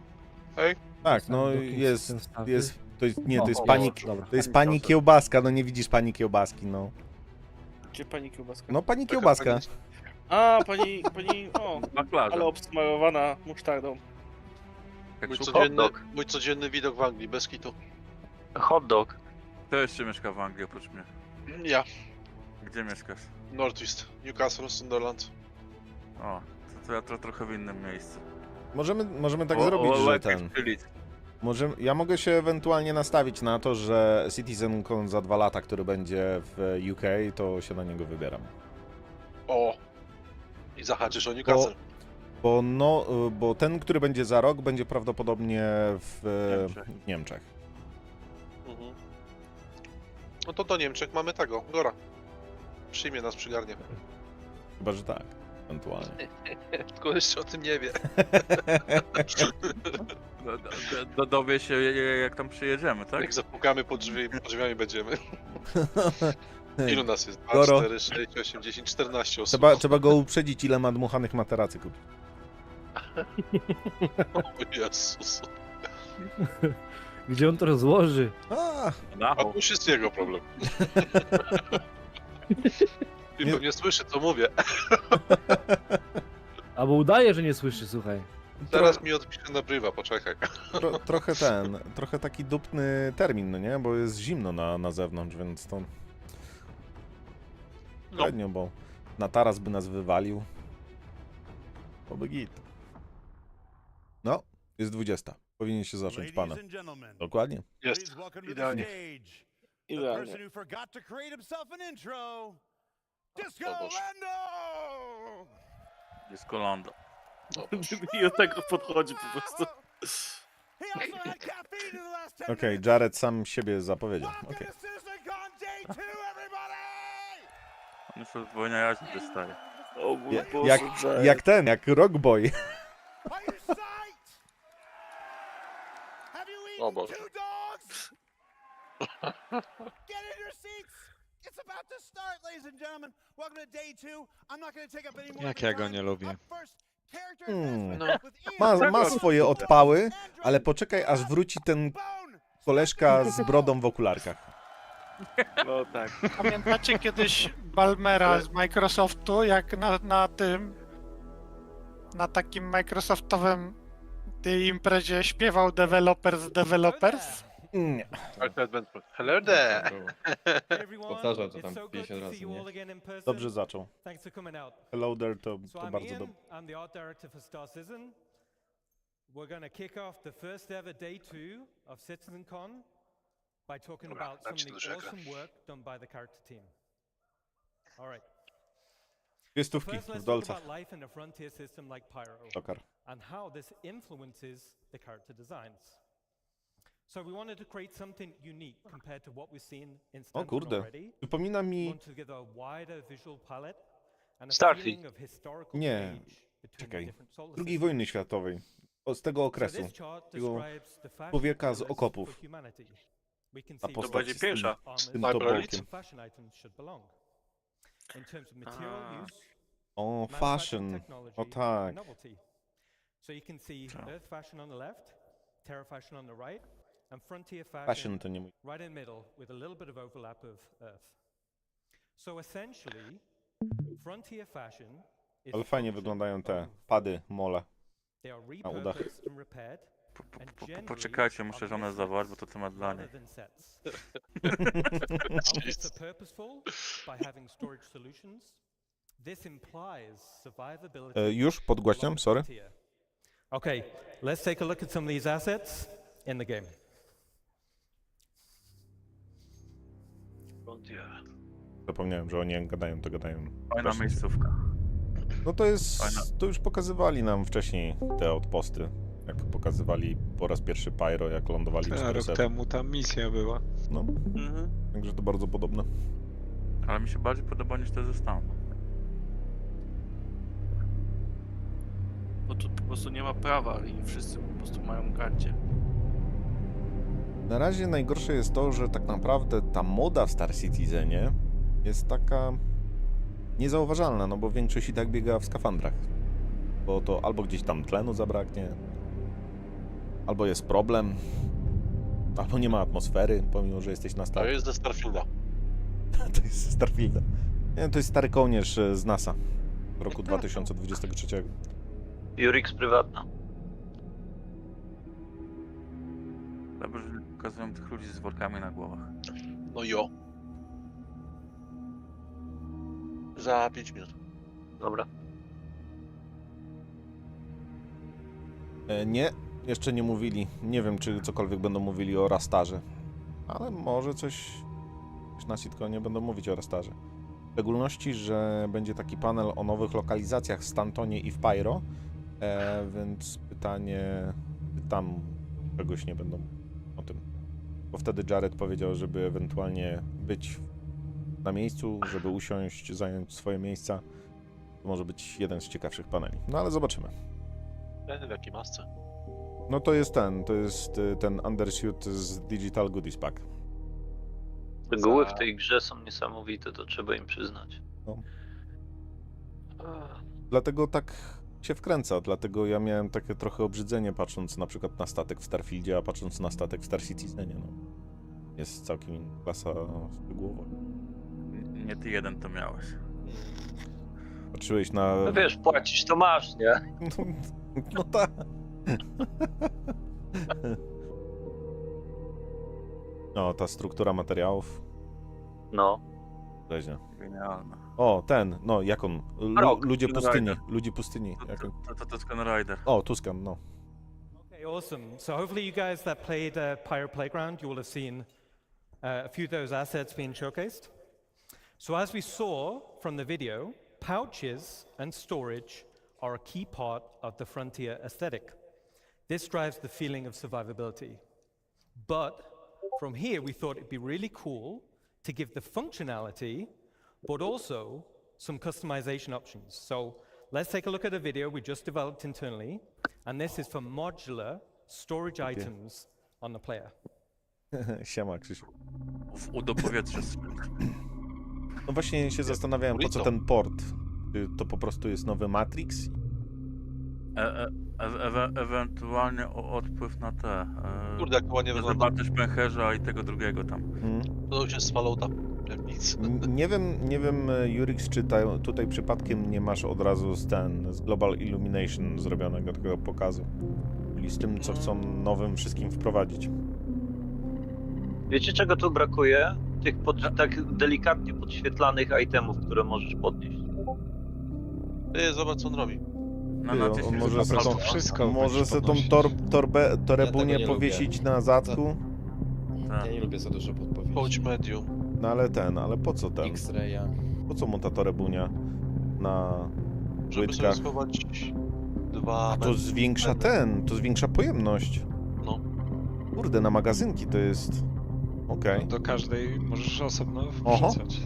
Speaker 1: Tak, no to jest pani Kiełbaska, no nie widzisz pani Kiełbaski, no.
Speaker 4: Gdzie pani Kiełbaska?
Speaker 1: No pani Kiełbaska.
Speaker 4: A, pani, o, ale obsmarowana musztardą.
Speaker 5: Mój codzienny widok w Anglii, bez kitu.
Speaker 9: Hot dog.
Speaker 2: Kto jeszcze mieszka w Anglii oprócz mnie?
Speaker 5: Ja.
Speaker 2: Gdzie mieszkasz?
Speaker 5: Northeast, Newcastle, Sunderland.
Speaker 2: O, to ja trochę w innym miejscu.
Speaker 1: Możemy tak zrobić, że ten... Ja mogę się ewentualnie nastawić na to, że Citizencon za 2 lata, który będzie w UK, to się na niego wybieram.
Speaker 5: O! I zahaczysz o Newcastle.
Speaker 1: Bo ten, który będzie za rok, będzie prawdopodobnie w Niemczech.
Speaker 5: Mhm. No to do Niemczech mamy tego, Gora. Przyjmie nas, przygarnie.
Speaker 1: Chyba, że tak, ewentualnie.
Speaker 5: Tylko jeszcze o tym nie wie.
Speaker 2: Dowie się, jak tam przyjedziemy, tak?
Speaker 5: Jak zapukamy pod drzwiami będziemy. Ilu nas jest? 2,
Speaker 1: Goro.
Speaker 5: 4, 6, 8, 10, 14 osób.
Speaker 1: Trzeba go uprzedzić, ile ma dmuchanych materacy kupić.
Speaker 5: O Jezus.
Speaker 3: Gdzie on to rozłoży?
Speaker 5: A to już jest jego problem. I pewnie słyszy, co mówię.
Speaker 3: Albo udaje, że nie słyszy, słuchaj.
Speaker 5: Teraz mi odpisze na brywa, poczekaj.
Speaker 1: Trochę taki dupny termin, no nie? Bo jest zimno na zewnątrz, więc to... Średnio, bo na taras by nas wywalił. Oby git. No, jest 20. Powinien się zacząć pana. Dokładnie.
Speaker 5: Jest. Idealnie.
Speaker 4: Idealnie.
Speaker 2: Disco Lando.
Speaker 4: I do tego podchodzi po prostu.
Speaker 1: Okej, Jared sam siebie zapowiedział. Okay.
Speaker 2: On już odwołania jaźni dostaje.
Speaker 4: O mój Boże,
Speaker 1: Jak Rockboy.
Speaker 5: O Boże.
Speaker 6: Jak ja go nie lubię.
Speaker 1: Ma swoje odpały, ale poczekaj, aż wróci ten koleżka z brodą w okularkach.
Speaker 4: No tak.
Speaker 15: Pamiętacie kiedyś Balmera z Microsoftu, jak na takim Microsoftowym tej imprezie śpiewał Developers?
Speaker 1: Nie.
Speaker 5: Hello there.
Speaker 16: Powtarza to tam 50 razy, nie?
Speaker 1: Dobrze zaczął. Hello there to bardzo dobrze.
Speaker 17: We're going to kick off the first ever day 2 of Citizencon by talking about some of the awesome work done by the character team. All right.
Speaker 1: Piestówki
Speaker 17: First,
Speaker 1: w
Speaker 17: let's talk
Speaker 1: dolcach.
Speaker 17: about life in a frontier system like Pyro
Speaker 1: Szokar.
Speaker 17: and how this influences the character designs. So we wanted to create something unique compared to what we've seen in
Speaker 1: O
Speaker 17: Stanton
Speaker 1: kurde,
Speaker 17: already.
Speaker 1: przypomina
Speaker 17: We
Speaker 1: mi...
Speaker 17: want to give a wider visual palette and a
Speaker 9: Starfield.
Speaker 17: feeling of historical
Speaker 1: Nie,
Speaker 17: age between the
Speaker 1: czekaj.
Speaker 17: different solar
Speaker 1: II
Speaker 17: systems.
Speaker 1: wojny światowej. Z tego okresu. Tego człowieka z okopów. Ta postać
Speaker 4: będzie pierwsza.
Speaker 1: z tym tobołkiem. O, fashion. O tak.
Speaker 17: So you can see Earth fashion on the left, Terra fashion on the right, and Frontier
Speaker 1: Fashion
Speaker 17: fashion
Speaker 1: to nie mój.
Speaker 17: right in the middle with a little bit of overlap of Earth. So essentially, Frontier fashion is
Speaker 1: Ale fajnie wyglądają te pady, mole.
Speaker 17: They are
Speaker 1: na udach.
Speaker 17: repurposed and repaired.
Speaker 2: Poczekajcie, muszę żonę zawołać, bo to temat dla niej.
Speaker 17: Outfits are purposeful by having storage solutions. This implies survivability.
Speaker 1: Już podgłaśniam, sorry.
Speaker 17: Okay, let's take a look at some of these assets in the game.
Speaker 1: Zapomniałem, że oni jak gadają, to gadają.
Speaker 2: Fajna miejscówka.
Speaker 1: No to jest... To już pokazywali nam wcześniej te outposty. Jak pokazywali po raz pierwszy Pyro, jak lądowali w
Speaker 6: Rok temu ta misja była.
Speaker 1: No, także to bardzo podobne.
Speaker 2: Ale mi się bardziej podoba niż te ze Stanu.
Speaker 4: Bo tu po prostu nie ma prawa i wszyscy po prostu mają karcie.
Speaker 1: Na razie najgorsze jest to, że tak naprawdę ta moda w Star Citizenie jest taka niezauważalna, no bo większość i tak biega w skafandrach. Bo to albo gdzieś tam tlenu zabraknie, albo jest problem, albo nie ma atmosfery, pomimo że jesteś na statku.
Speaker 5: To jest ze Starfielda.
Speaker 1: To jest ze Starfielda. Nie, to jest stary kołnierz z NASA w roku 2023.
Speaker 9: Jurix prywatna.
Speaker 2: Dobrze, że pokazują tych ludzi z workami na głowach.
Speaker 5: No jo. Za 5 minut.
Speaker 9: Dobra.
Speaker 1: Nie, jeszcze nie mówili. Nie wiem, czy cokolwiek będą mówili o Rastarze. Ale może coś na Sitconie będą mówić o Rastarze. W szczególności, że będzie taki panel o nowych lokalizacjach w Stantonie i w Pyro. Więc pytanie, czy tam czegoś nie będą o tym. Bo wtedy Jared powiedział, żeby ewentualnie być na miejscu, żeby usiąść, zająć swoje miejsca. To może być jeden z ciekawszych paneli. No ale zobaczymy.
Speaker 5: W jakiej masce?
Speaker 1: No to jest ten undersuit z Digital Goodies Pack.
Speaker 9: Reguły w tej grze są niesamowite, to trzeba im przyznać.
Speaker 1: No. Dlatego tak się wkręca, dlatego ja miałem takie trochę obrzydzenie patrząc na przykład na statek w Starfieldzie, a patrząc na statek w Star Citizenie, no. Jest całkiem klasa szczegółowa.
Speaker 2: Nie ty jeden to miałeś.
Speaker 1: Patrzyłeś na...
Speaker 9: No wiesz, płacisz to masz, nie?
Speaker 1: No tak. No, ta struktura materiałów.
Speaker 9: No.
Speaker 1: Weźnie.
Speaker 2: Genialna.
Speaker 1: O, ten, no, jak on? Ludzie pustyni.
Speaker 2: Rider.
Speaker 1: Ludzie pustyni. Jak on?
Speaker 2: To Tusken Rider.
Speaker 1: O, Tuscan, no.
Speaker 17: Okay, awesome. So hopefully you guys that played Pyro Playground, you will have seen a few of those assets being showcased. So as we saw from the video, pouches and storage are a key part of the Frontier aesthetic. This drives the feeling of survivability. But from here, we thought it'd be really cool to give the functionality, but also some customization options. So let's take a look at a video we just developed internally, and this is for modular storage items on the player.
Speaker 1: Siema, Krzysiu.
Speaker 2: Do powietrza.
Speaker 1: No właśnie się zastanawiałem, po co ten port. Czy to po prostu jest nowy Matrix?
Speaker 2: Ewentualnie odpływ na te.
Speaker 5: Kurde, jak ładnie wygląda.
Speaker 2: Zobaczysz pęcherza i tego drugiego tam.
Speaker 5: To już jest z Fallouta. Jak nic.
Speaker 1: Nie wiem, Jurix, czy tutaj przypadkiem nie masz od razu z Global Illumination zrobionego takiego pokazu. Czyli z tym, co chcą nowym wszystkim wprowadzić.
Speaker 9: Wiecie, czego tu brakuje? Tych tak delikatnie podświetlanych itemów, które możesz podnieść.
Speaker 5: Zobacz, co on robi.
Speaker 1: Może se tą torebunię powiesić na zadku?
Speaker 16: Ja nie lubię za dużo podpowiedzi.
Speaker 5: Coach medium.
Speaker 1: No ale po co ten?
Speaker 16: X-raya.
Speaker 1: Po co mu ta torebunia na
Speaker 5: Żeby sobie
Speaker 1: płytkach?
Speaker 5: schować dwa...
Speaker 1: To zwiększa to zwiększa pojemność.
Speaker 5: No.
Speaker 1: Kurde, na magazynki to jest... Okej.
Speaker 6: Do każdej możesz osobno
Speaker 1: Oho.
Speaker 6: wrzucać.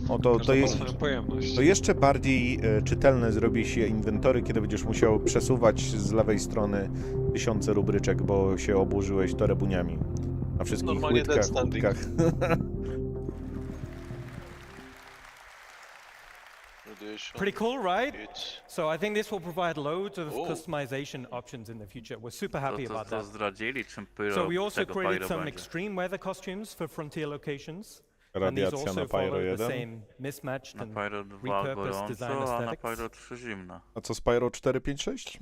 Speaker 1: O, to jest...
Speaker 6: swoją pojemność.
Speaker 1: To jeszcze bardziej czytelne zrobi się inwentory, kiedy będziesz musiał przesuwać z lewej strony tysiące rubryczek, bo się oburzyłeś torebuniami. Na wszystkich
Speaker 5: Normalnie
Speaker 1: łydkach.
Speaker 17: Pretty cool, right? So I think this will provide loads of customization options in the future. We're super happy about that.
Speaker 2: Zdradzili, czym pyro
Speaker 17: So we also
Speaker 2: tego
Speaker 17: created
Speaker 2: pyro
Speaker 17: some
Speaker 2: będzie.
Speaker 17: extreme weather costumes for Frontier locations. And these
Speaker 1: Radiacja
Speaker 17: also
Speaker 1: na Pyro
Speaker 17: follow the
Speaker 1: 1.
Speaker 17: same mismatched
Speaker 2: Na
Speaker 17: and
Speaker 2: Pyro 2
Speaker 17: repurposed design
Speaker 2: gorąco, a na
Speaker 17: aesthetics.
Speaker 2: Pyro 3 zimno.
Speaker 1: A co z Pyro 4, 5, 6?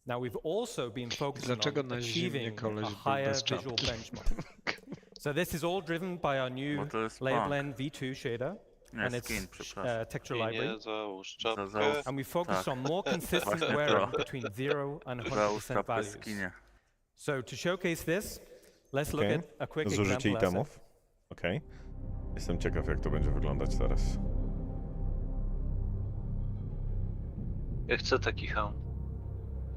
Speaker 17: Now we've also been focusing
Speaker 6: Dlaczego
Speaker 17: on
Speaker 6: na zimnie
Speaker 17: achieving
Speaker 6: koleś
Speaker 17: a
Speaker 6: był
Speaker 17: higher
Speaker 6: bez
Speaker 17: visual
Speaker 6: czapki?
Speaker 17: benchmark. So this is all driven by our new
Speaker 2: Bo to jest
Speaker 17: Layer
Speaker 2: punk.
Speaker 17: Blend V2 shader
Speaker 2: Nie,
Speaker 17: and its
Speaker 2: skin, przepraszam.
Speaker 17: texture library.
Speaker 5: Nie, załóż czapkę.
Speaker 17: And we focused
Speaker 2: Tak.
Speaker 17: on more consistent
Speaker 2: Właśnie
Speaker 17: wearing
Speaker 2: to.
Speaker 17: between 0 and
Speaker 2: Załóż
Speaker 17: 100%
Speaker 2: czapkę
Speaker 17: values.
Speaker 2: skinie.
Speaker 17: So to showcase this, let's look
Speaker 1: Okej.
Speaker 17: at a quick
Speaker 1: Zużycie
Speaker 17: example asset.
Speaker 1: itemów. Okej. Jestem ciekaw, jak to będzie wyglądać teraz.
Speaker 9: Ja chcę taki hełm.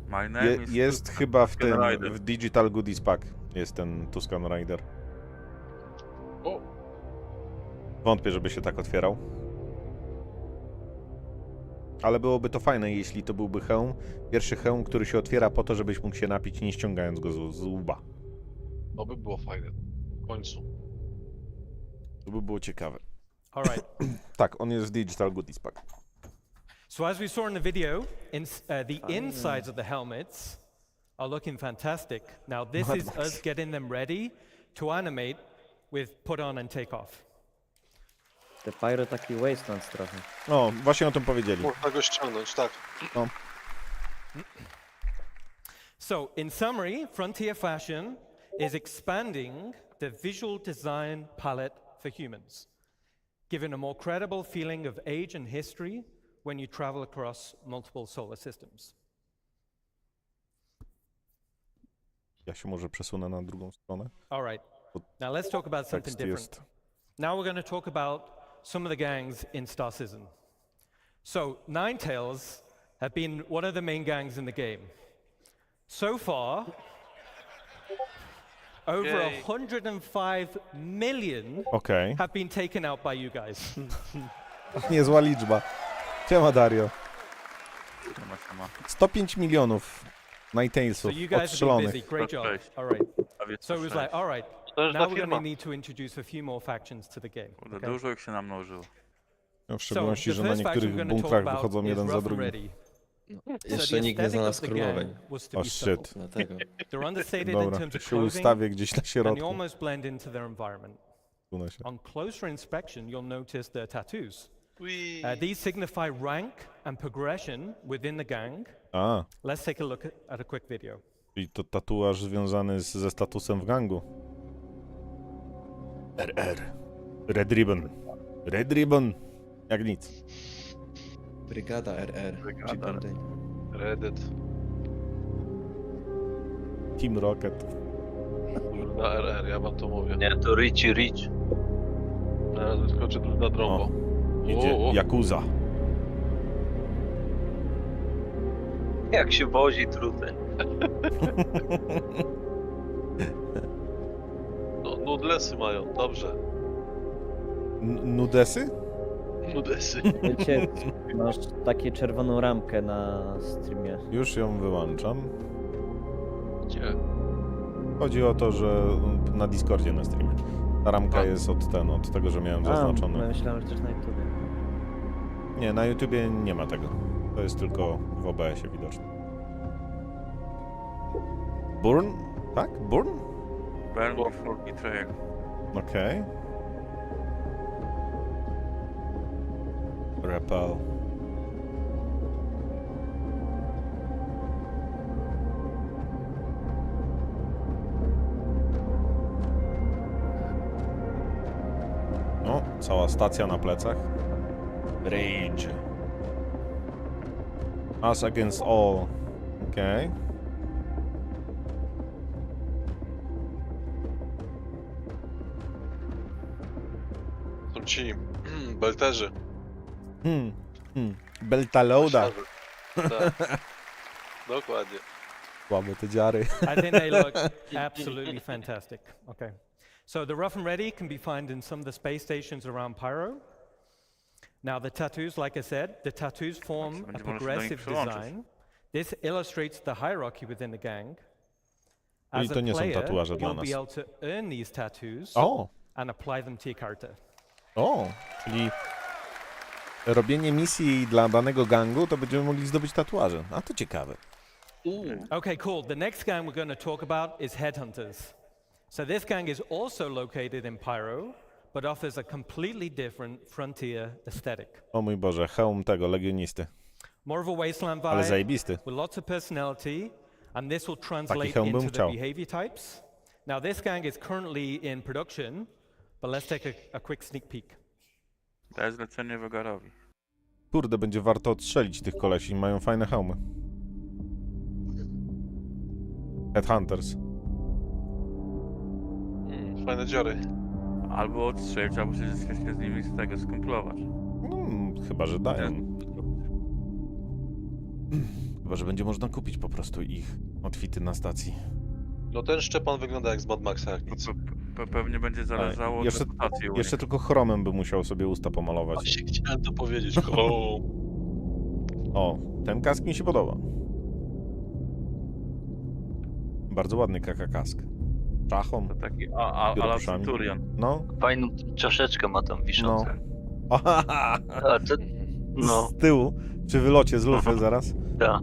Speaker 2: My name is
Speaker 1: Jest
Speaker 2: Tusken
Speaker 1: chyba w tym,
Speaker 2: Rider.
Speaker 1: w Digital Goodies Pack jest ten Tuscan Rider.
Speaker 5: O.
Speaker 1: Wątpię, żeby się tak otwierał. Ale byłoby to fajne, jeśli to byłby hełm. Pierwszy hełm, który się otwiera po to, żebyś mógł się napić, nie ściągając go z łba.
Speaker 5: To by było fajne. W końcu.
Speaker 1: To by było ciekawe.
Speaker 17: All right.
Speaker 1: Tak, on jest w Digital Goodies Pack.
Speaker 17: So as we saw in the video, the insides of the helmets are looking fantastic. Now this is us getting them ready to animate with put on and take off.
Speaker 18: Te Pyro taki wasteland trochę.
Speaker 1: No, właśnie o tym powiedzieli.
Speaker 5: Można go ściągnąć, tak.
Speaker 1: No.
Speaker 17: So in summary, Frontier Fashion is expanding the visual design palette for humans, giving a more credible feeling of age and history when you travel across multiple solar systems.
Speaker 1: Ja się może przesunę na drugą stronę.
Speaker 17: All right. Now let's talk about something
Speaker 1: Tekst
Speaker 17: different.
Speaker 1: jest.
Speaker 17: Now we're going to talk about some of the gangs in Star Citizen. So Ninetales have been one of the main gangs in the game. So far, over 105 million
Speaker 1: Okej.
Speaker 17: have been taken out by you guys.
Speaker 1: Niezła liczba. Siema, Dario.
Speaker 2: Siema.
Speaker 1: 105 milionów
Speaker 17: So
Speaker 1: Nightalesów
Speaker 17: you guys have been
Speaker 1: odstrzelonych.
Speaker 17: busy. Great job.
Speaker 2: Cześć.
Speaker 17: All right.
Speaker 2: Prawie
Speaker 17: So it was like, all right,
Speaker 5: To jest
Speaker 17: now
Speaker 5: ta
Speaker 17: we're going to
Speaker 5: firma.
Speaker 17: need to introduce a few more factions to the game.
Speaker 2: Kurde,
Speaker 17: okay?
Speaker 2: dużo ich się namnożyło.
Speaker 1: No, w
Speaker 17: So
Speaker 1: szczególności,
Speaker 17: the
Speaker 1: że na
Speaker 17: first faction
Speaker 1: niektórych
Speaker 17: we're going to talk
Speaker 1: bunkrach
Speaker 17: about
Speaker 1: wychodzą
Speaker 17: is
Speaker 1: jeden za
Speaker 17: Rough and
Speaker 1: drugim.
Speaker 17: Ready.
Speaker 16: Jeszcze
Speaker 17: the
Speaker 16: nikt nie
Speaker 17: aesthetic
Speaker 16: znalazł
Speaker 17: of the gang
Speaker 16: królowej.
Speaker 17: was to
Speaker 1: O,
Speaker 17: be
Speaker 1: shit.
Speaker 17: simple.
Speaker 16: Dlatego.
Speaker 17: They're understated in
Speaker 1: Dobra,
Speaker 17: terms of
Speaker 1: się
Speaker 17: clothing,
Speaker 1: ustawię gdzieś na
Speaker 17: and they
Speaker 1: środku.
Speaker 17: almost blend into their environment.
Speaker 1: Sunę się.
Speaker 17: On closer inspection, you'll notice their tattoos.
Speaker 5: Ui.
Speaker 17: These signify rank and progression within the gang.
Speaker 1: A,
Speaker 17: Let's take a look at a quick video.
Speaker 1: czyli to tatuaż związany ze statusem w gangu. RR. Red Ribbon. Red Ribbon. Jak nic.
Speaker 16: Brygada RR.
Speaker 2: Brygada.
Speaker 5: Reddit.
Speaker 1: Team Rocket.
Speaker 5: Drużyna RR, ja wam to mówię.
Speaker 9: Nie, to Richie Rich.
Speaker 5: Teraz wyskoczy drużyna Drombo.
Speaker 1: Idzie Yakuza.
Speaker 9: Jak się wozi trudny.
Speaker 5: No, nudlesy mają, dobrze.
Speaker 1: Nudesy?
Speaker 5: Nudesy.
Speaker 18: Wiecie, masz taką czerwoną ramkę na streamie.
Speaker 1: Już ją wyłączam.
Speaker 5: Gdzie?
Speaker 1: Chodzi o to, że na Discordzie na streamie. Ta ramka jest od tego, że miałem zaznaczone.
Speaker 18: No myślałem, że też na YouTubie.
Speaker 1: Nie, na YouTubie nie ma tego. To jest tylko w OBS-ie widoczne. Burn? Tak? Burn?
Speaker 2: Burn before betrayal.
Speaker 1: Okej. Repel. No, cała stacja na plecach. Rage. Us against all. Okej.
Speaker 5: Są ci belterzy.
Speaker 1: Beltaloada.
Speaker 5: Tak. Dokładnie.
Speaker 1: Słabe te dziary.
Speaker 17: I think they look absolutely fantastic. Okay. So the rough and ready can be found in some of the space stations around Pyro. Now the tattoos, like I said, the tattoos form a progressive design. This illustrates the hierarchy within the gang. As a player, you'll be able to earn these tattoos and apply them to your character.
Speaker 1: O, czyli robienie misji dla danego gangu, to będziemy mogli zdobyć tatuaże. A to ciekawe.
Speaker 17: Okay, cool. The next gang we're going to talk about is Headhunters. So this gang is also located in Pyro, but offers a completely different frontier aesthetic.
Speaker 1: O mój Boże, hełm tego legionisty.
Speaker 17: More of a wasteland
Speaker 1: Ale
Speaker 17: vibe,
Speaker 1: zajebisty.
Speaker 17: with lots of personality, and this will translate
Speaker 1: hełm bym
Speaker 17: into the
Speaker 1: chciał.
Speaker 17: behavior types. Now this gang is currently in production, but let's take a quick sneak peek.
Speaker 2: To jest zlecenie Wegarowi.
Speaker 1: Kurde, będzie warto odstrzelić tych kolesi, mają fajne hełmy. Headhunters.
Speaker 5: Fajne dziury.
Speaker 2: Albo odstrzelić, albo się z nimi z tego skumplować.
Speaker 1: Chyba, że dają. Chyba, że będzie można kupić po prostu ich outfity na stacji.
Speaker 5: No ten Szczepan wygląda jak z Mad Maxa, jak nic.
Speaker 2: Pewnie będzie zależało od reputacji.
Speaker 1: Jeszcze tylko chromem by musiał sobie usta pomalować.
Speaker 5: Właśnie chciałem to powiedzieć.
Speaker 1: O, ten kask mi się podoba. Bardzo ładny kask. Czachą.
Speaker 2: To taki ala Centurion.
Speaker 1: No.
Speaker 9: Fajną czaszeczkę ma tam wiszącą.
Speaker 1: No.
Speaker 9: No.
Speaker 1: Z tyłu, przy wylocie z lufy zaraz.
Speaker 9: Tak.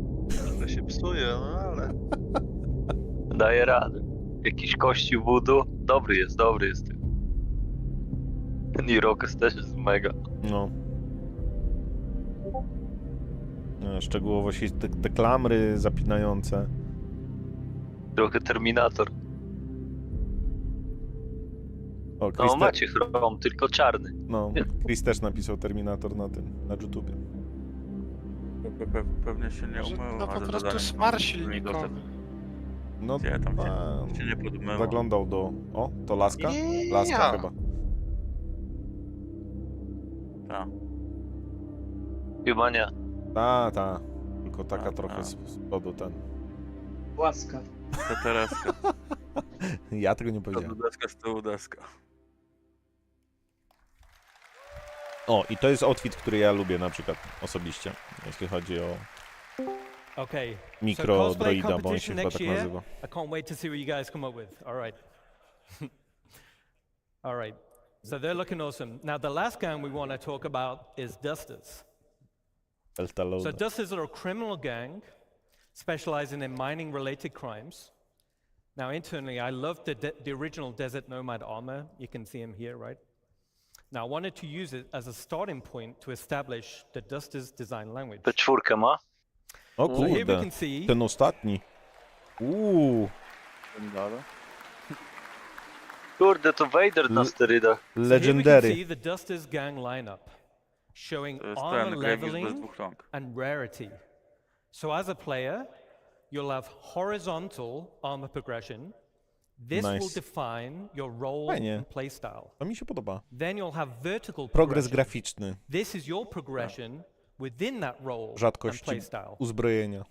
Speaker 5: To się psuje, no ale...
Speaker 9: Daje radę. Jakiś kości voodoo. Dobry jest. Ten Irokes też jest mega.
Speaker 1: No. Szczegółowości, te klamry zapinające.
Speaker 9: Trochę Terminator.
Speaker 1: O, Chris
Speaker 9: no macie chrom, tylko czarny.
Speaker 1: No, Chris też napisał Terminator na YouTubie.
Speaker 2: Pewnie się nie umył.
Speaker 15: To po prostu smar silnikowy.
Speaker 1: No,
Speaker 2: gdzie tam się nie podmyło.
Speaker 1: Zaglądał do... O, to laska? Laska chyba.
Speaker 2: Tak.
Speaker 9: Chyba nie.
Speaker 1: Ta. Tylko taka trochę z przodu ten.
Speaker 14: Łaska.
Speaker 2: To Tereska.
Speaker 1: Ja tego nie powiedziałem.
Speaker 2: Deska z tyłu deska.
Speaker 1: O, i to jest outfit, który ja lubię na przykład osobiście, jeśli chodzi o mikro droida, bo on się chyba tak nazywa.
Speaker 17: I can't wait to see what you guys come up with. All right. All right. So they're looking awesome. Now the last gang we want to talk about is Dusters. So Dusters are a criminal gang specializing in mining-related crimes. Now internally, I love the original Desert Nomad armor. You can see him here, right? Now I wanted to use it as a starting point to establish the Dusters design language.
Speaker 9: P4 ma?
Speaker 1: O kurde, ten ostatni.
Speaker 9: Kurde, to Vader na sterydach.
Speaker 1: Legendary.
Speaker 17: So here we can see the Dusters gang lineup. showing
Speaker 2: To jest
Speaker 17: armor
Speaker 2: ten Gravis bez
Speaker 17: leveling
Speaker 2: dwóch rąk.
Speaker 17: and rarity. So as a player, you'll have horizontal armor progression. This will
Speaker 1: Nice.
Speaker 17: define your role
Speaker 1: Fajnie.
Speaker 17: and playstyle.
Speaker 1: To mi się podoba.
Speaker 17: Then you'll have vertical
Speaker 1: Progres
Speaker 17: progression.
Speaker 1: graficzny.
Speaker 17: This is your progression within that role and
Speaker 1: Rzadkości
Speaker 17: playstyle.
Speaker 1: uzbrojenia.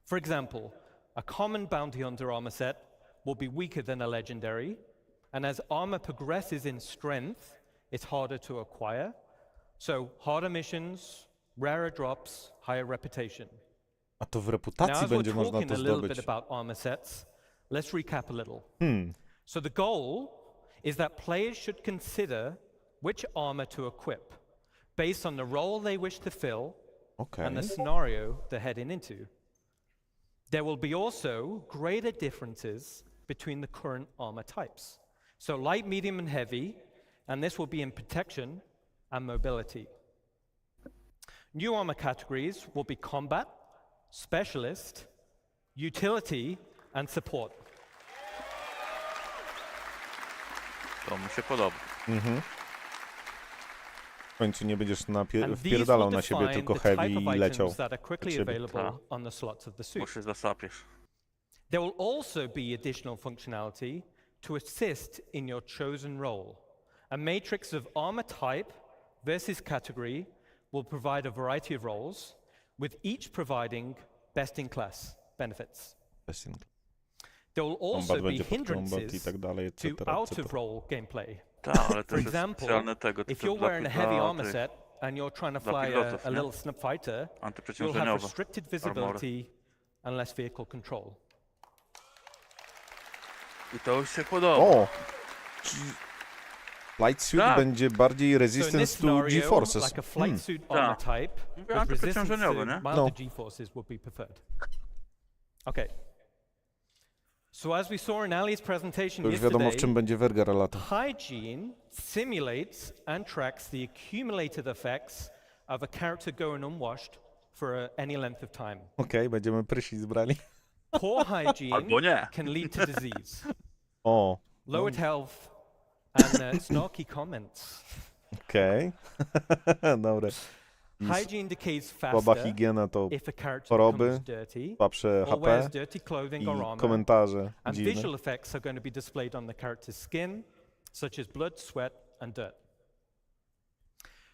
Speaker 17: For example, a common bounty hunter armor set will be weaker than a legendary, and as armor progresses in strength, it's harder to acquire. So harder missions, rarer drops, higher reputation.
Speaker 1: A to w
Speaker 17: Now,
Speaker 1: reputacji
Speaker 17: as we're
Speaker 1: będzie można
Speaker 17: talking
Speaker 1: to
Speaker 17: a little bit
Speaker 1: zdobyć.
Speaker 17: about armor sets, let's recap a little.
Speaker 1: Hmm.
Speaker 17: So the goal is that players should consider which armor to equip based on the role they wish to fill and the scenario they're heading into. There will be also greater differences between the current armor types. So light, medium, and heavy, and this will be in protection and mobility. New armor categories will be combat, specialist, utility, and support.
Speaker 2: To mi się podoba.
Speaker 1: Mhm. W końcu nie będziesz
Speaker 17: And these will
Speaker 1: wpierdalał na siebie
Speaker 17: define
Speaker 1: tylko
Speaker 17: the
Speaker 1: heavy
Speaker 17: type of
Speaker 1: i leciał
Speaker 17: items that are
Speaker 1: od
Speaker 17: quickly
Speaker 1: siebie.
Speaker 17: available on the slots of the suit.
Speaker 2: Bo się zasapiesz.
Speaker 17: There will also be additional functionality to assist in your chosen role. A matrix of armor type versus category will provide a variety of roles, with each providing best-in-class benefits. There will also
Speaker 1: Kombat
Speaker 17: be
Speaker 1: będzie pod kombat i
Speaker 17: hindrances
Speaker 1: tak dalej,
Speaker 17: to
Speaker 1: etc.,
Speaker 17: out-of-role gameplay.
Speaker 2: Tak, ale
Speaker 17: For
Speaker 2: też jest
Speaker 17: example,
Speaker 2: specjalne tego
Speaker 17: if
Speaker 2: typu
Speaker 17: you're wearing a heavy
Speaker 2: dla
Speaker 17: armor
Speaker 2: tych-
Speaker 17: set and you're trying to
Speaker 2: dla
Speaker 17: fly
Speaker 2: pilotów,
Speaker 17: a
Speaker 2: nie?
Speaker 17: little snub fighter, you'll have
Speaker 2: Antyprzeciążeniowe
Speaker 17: restricted
Speaker 2: armory.
Speaker 17: visibility and less vehicle control.
Speaker 2: I to już się podoba.
Speaker 1: O! Light suit
Speaker 2: Tak.
Speaker 1: będzie bardziej
Speaker 17: So in
Speaker 1: resistance
Speaker 17: this
Speaker 1: to
Speaker 17: scenario,
Speaker 1: G-forces.
Speaker 17: like a flight suit armor
Speaker 2: Tak.
Speaker 17: type,
Speaker 2: Mówię
Speaker 17: with resistance to
Speaker 2: antyprzeciążeniowe, nie?
Speaker 17: milder
Speaker 1: No.
Speaker 17: G-forces would be preferred. Okay. So as we saw in Ali's presentation
Speaker 1: To już wiadomo, w
Speaker 17: yesterday,
Speaker 1: czym będzie Vergara lata.
Speaker 17: hygiene simulates and tracks the accumulated effects of a character going unwashed for any length of time.
Speaker 1: Okej, będziemy prysznic brali.
Speaker 17: Poor hygiene
Speaker 2: Albo nie.
Speaker 17: can lead to disease,
Speaker 1: O,
Speaker 17: lowered health, and snarky comments.
Speaker 1: okej. Dobra. I
Speaker 17: Hygiene decays
Speaker 1: słaba
Speaker 17: faster
Speaker 1: higiena to
Speaker 17: if a character
Speaker 1: choroby,
Speaker 17: becomes dirty
Speaker 1: słabsze
Speaker 17: or wears
Speaker 1: HP
Speaker 17: dirty clothing
Speaker 1: i
Speaker 17: or armor,
Speaker 1: komentarze
Speaker 17: and
Speaker 1: dziwne.
Speaker 17: visual effects are going to be displayed on the character's skin, such as blood, sweat, and dirt.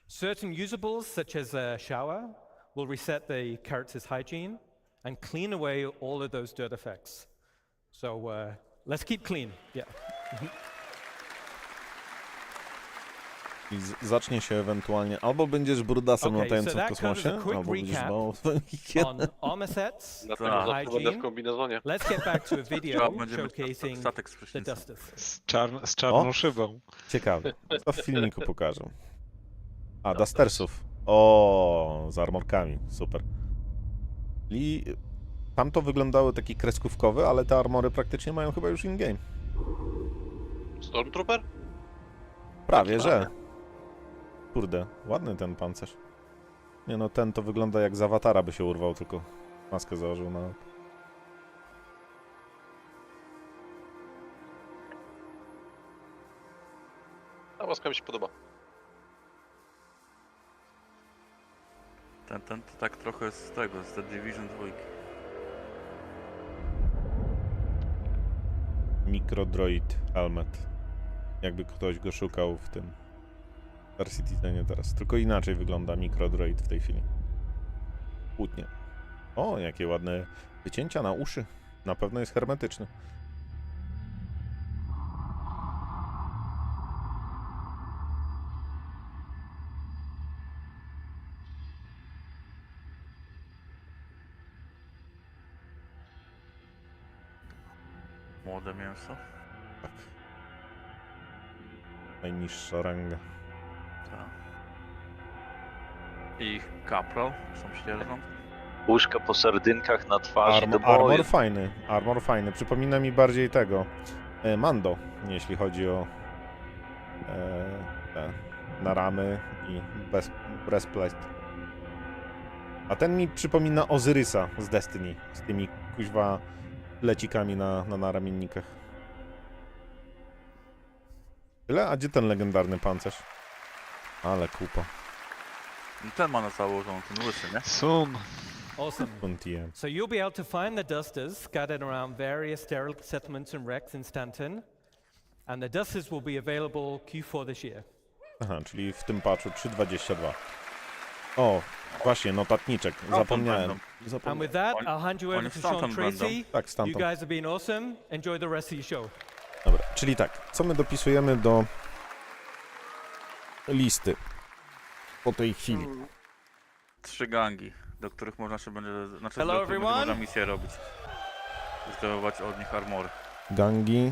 Speaker 17: Certain usables, such as a shower, will reset the character's hygiene and clean away all of those dirt effects. So let's keep clean. Yeah.
Speaker 1: I zacznie się ewentualnie, albo będziesz brudasem
Speaker 17: Okay,
Speaker 1: latającym
Speaker 17: so
Speaker 1: w
Speaker 17: that
Speaker 1: kosmosie,
Speaker 17: covers a quick
Speaker 1: albo będziesz
Speaker 17: recap
Speaker 1: mało swoją higieną.
Speaker 17: on armor sets,
Speaker 5: Dlatego zawsze będę w
Speaker 17: hygiene.
Speaker 5: kombinezonie.
Speaker 17: Let's get back to a video
Speaker 2: Trzeba będzie mieć
Speaker 17: showcasing
Speaker 2: statek z
Speaker 17: the
Speaker 2: prysznicem.
Speaker 17: dusters.
Speaker 6: Z czarną
Speaker 1: O.
Speaker 6: szybą.
Speaker 1: Ciekawe. To w filmiku pokażę. A, Dustersów. O, z armorkami. Super. I tam to wyglądały takie kreskówkowe, ale te armory praktycznie mają chyba już in-game.
Speaker 5: Stormtrooper?
Speaker 1: Prawie, że. Kurde, ładny ten pancerz. Nie no, ten to wygląda jak z awatara by się urwał, tylko maskę założył na...
Speaker 5: A maska mi się podoba.
Speaker 2: Ten to tak trochę z tego, z The Division 2.
Speaker 1: Microdroid helmet. Jakby ktoś go szukał w tym Star Citizenie teraz. Tylko inaczej wygląda Microdroid w tej chwili. Płótnie. O, jakie ładne wycięcia na uszy. Na pewno jest hermetyczny.
Speaker 2: Młode mięso.
Speaker 1: Tak. Najniższa ranga.
Speaker 2: Tak. I kapral, są sierżant.
Speaker 9: Łóżka po sardynkach na twarzy do boju.
Speaker 1: Armor fajny. Przypomina mi bardziej tego Mando, jeśli chodzi o te naramy i breastplate. A ten mi przypomina Ozyrysa z Destiny, z tymi kuźwa lecikami na naramiennikach. Tyle? A gdzie ten legendarny pancerz? Ale kupa.
Speaker 2: Ten ma na założoną, ten łysy, nie?
Speaker 6: Soon.
Speaker 17: Awesome.
Speaker 1: Frontier.
Speaker 17: So you'll be able to find the dusters scattered around various sterile settlements and wrecks in Stanton, and the dusters will be available Q4 this year.
Speaker 1: Aha, czyli w tym patchu 3.22. O, właśnie, notatniczek. Zapomniałem.
Speaker 17: And with that, I'll hand you over to Sean Tracy.
Speaker 1: Tak,
Speaker 17: You
Speaker 1: stamtąd.
Speaker 17: guys have been awesome. Enjoy the rest of your show.
Speaker 1: Dobra, czyli tak, co my dopisujemy do listy po tej chwili?
Speaker 2: 3 gangi, do których można się będzie, znaczy
Speaker 10: Hello,
Speaker 2: do których będzie
Speaker 10: everyone.
Speaker 2: można misję robić. Zdobywać od nich armory.
Speaker 1: Gangi.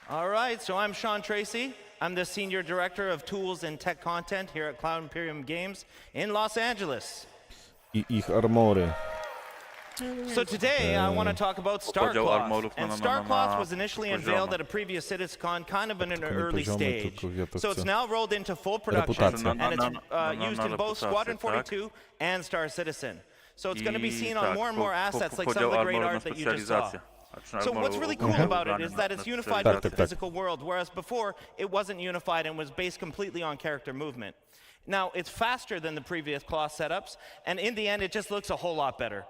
Speaker 10: All right, so I'm Sean Tracy. I'm the Senior Director of Tools and Tech Content here at Cloud Imperium Games in Los Angeles.
Speaker 1: I ich armory.
Speaker 10: So today I want to talk about
Speaker 2: Podział
Speaker 10: Starcloth.
Speaker 2: armorów
Speaker 10: And
Speaker 2: na
Speaker 10: Starcloth was initially
Speaker 2: poziomy.
Speaker 10: unveiled at a previous Citizencon, kind of in an early
Speaker 1: poziomy,
Speaker 10: stage.
Speaker 1: tylko ja to
Speaker 10: So it's
Speaker 1: chcę.
Speaker 10: now rolled into full production,
Speaker 1: Reputacja.
Speaker 10: and it's used in both
Speaker 2: reputację,
Speaker 10: Squadron
Speaker 2: tak.
Speaker 10: 42 and Star Citizen. So it's going to be
Speaker 2: I
Speaker 10: seen on
Speaker 2: tak,
Speaker 10: more and more assets, like some
Speaker 2: podział
Speaker 10: of the great
Speaker 2: armorów na
Speaker 10: art that you just saw.
Speaker 2: specjalizację. Znaczy
Speaker 10: So
Speaker 2: armorów
Speaker 10: what's really cool
Speaker 2: ubrania
Speaker 10: about it is
Speaker 2: na-
Speaker 10: that
Speaker 2: na
Speaker 10: it's unified with the
Speaker 2: specjalizację.
Speaker 10: physical world, whereas before it wasn't unified and was based completely on character movement. Now it's faster than the previous cloth setups, and in the end it just looks a whole lot better.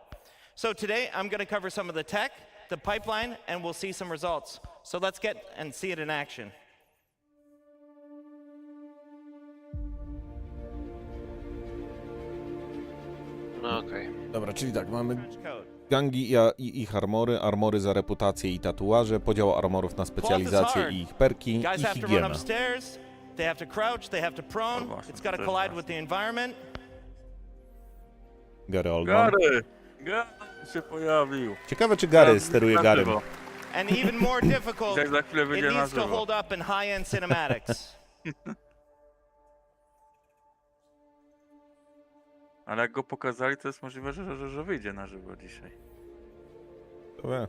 Speaker 10: So today I'm going to cover some of the tech, the pipeline, and we'll see some results. So let's get and see it in action.
Speaker 5: No okej.
Speaker 1: Dobra, czyli tak, mamy
Speaker 10: Code.
Speaker 1: gangi i ich armory, armory za reputację i tatuaże, podział armorów na specjalizację i ich perki
Speaker 10: Guys
Speaker 1: i
Speaker 10: have to run
Speaker 1: higienę.
Speaker 10: upstairs, they have to crouch, they have to prone, it's got to collide with the environment.
Speaker 1: Gary Oldman.
Speaker 2: Gary się pojawił.
Speaker 1: Ciekawe, czy Gary
Speaker 2: Na-
Speaker 1: steruje
Speaker 2: na
Speaker 1: Garym.
Speaker 2: żywo.
Speaker 10: And even more difficult,
Speaker 2: Jak za chwilę
Speaker 10: it
Speaker 2: wyjdzie na
Speaker 10: needs to
Speaker 2: żywo.
Speaker 10: hold up in high-end cinematics.
Speaker 2: Ale jak go pokazali, to jest możliwe, że wyjdzie na żywo dzisiaj.
Speaker 1: Dobra.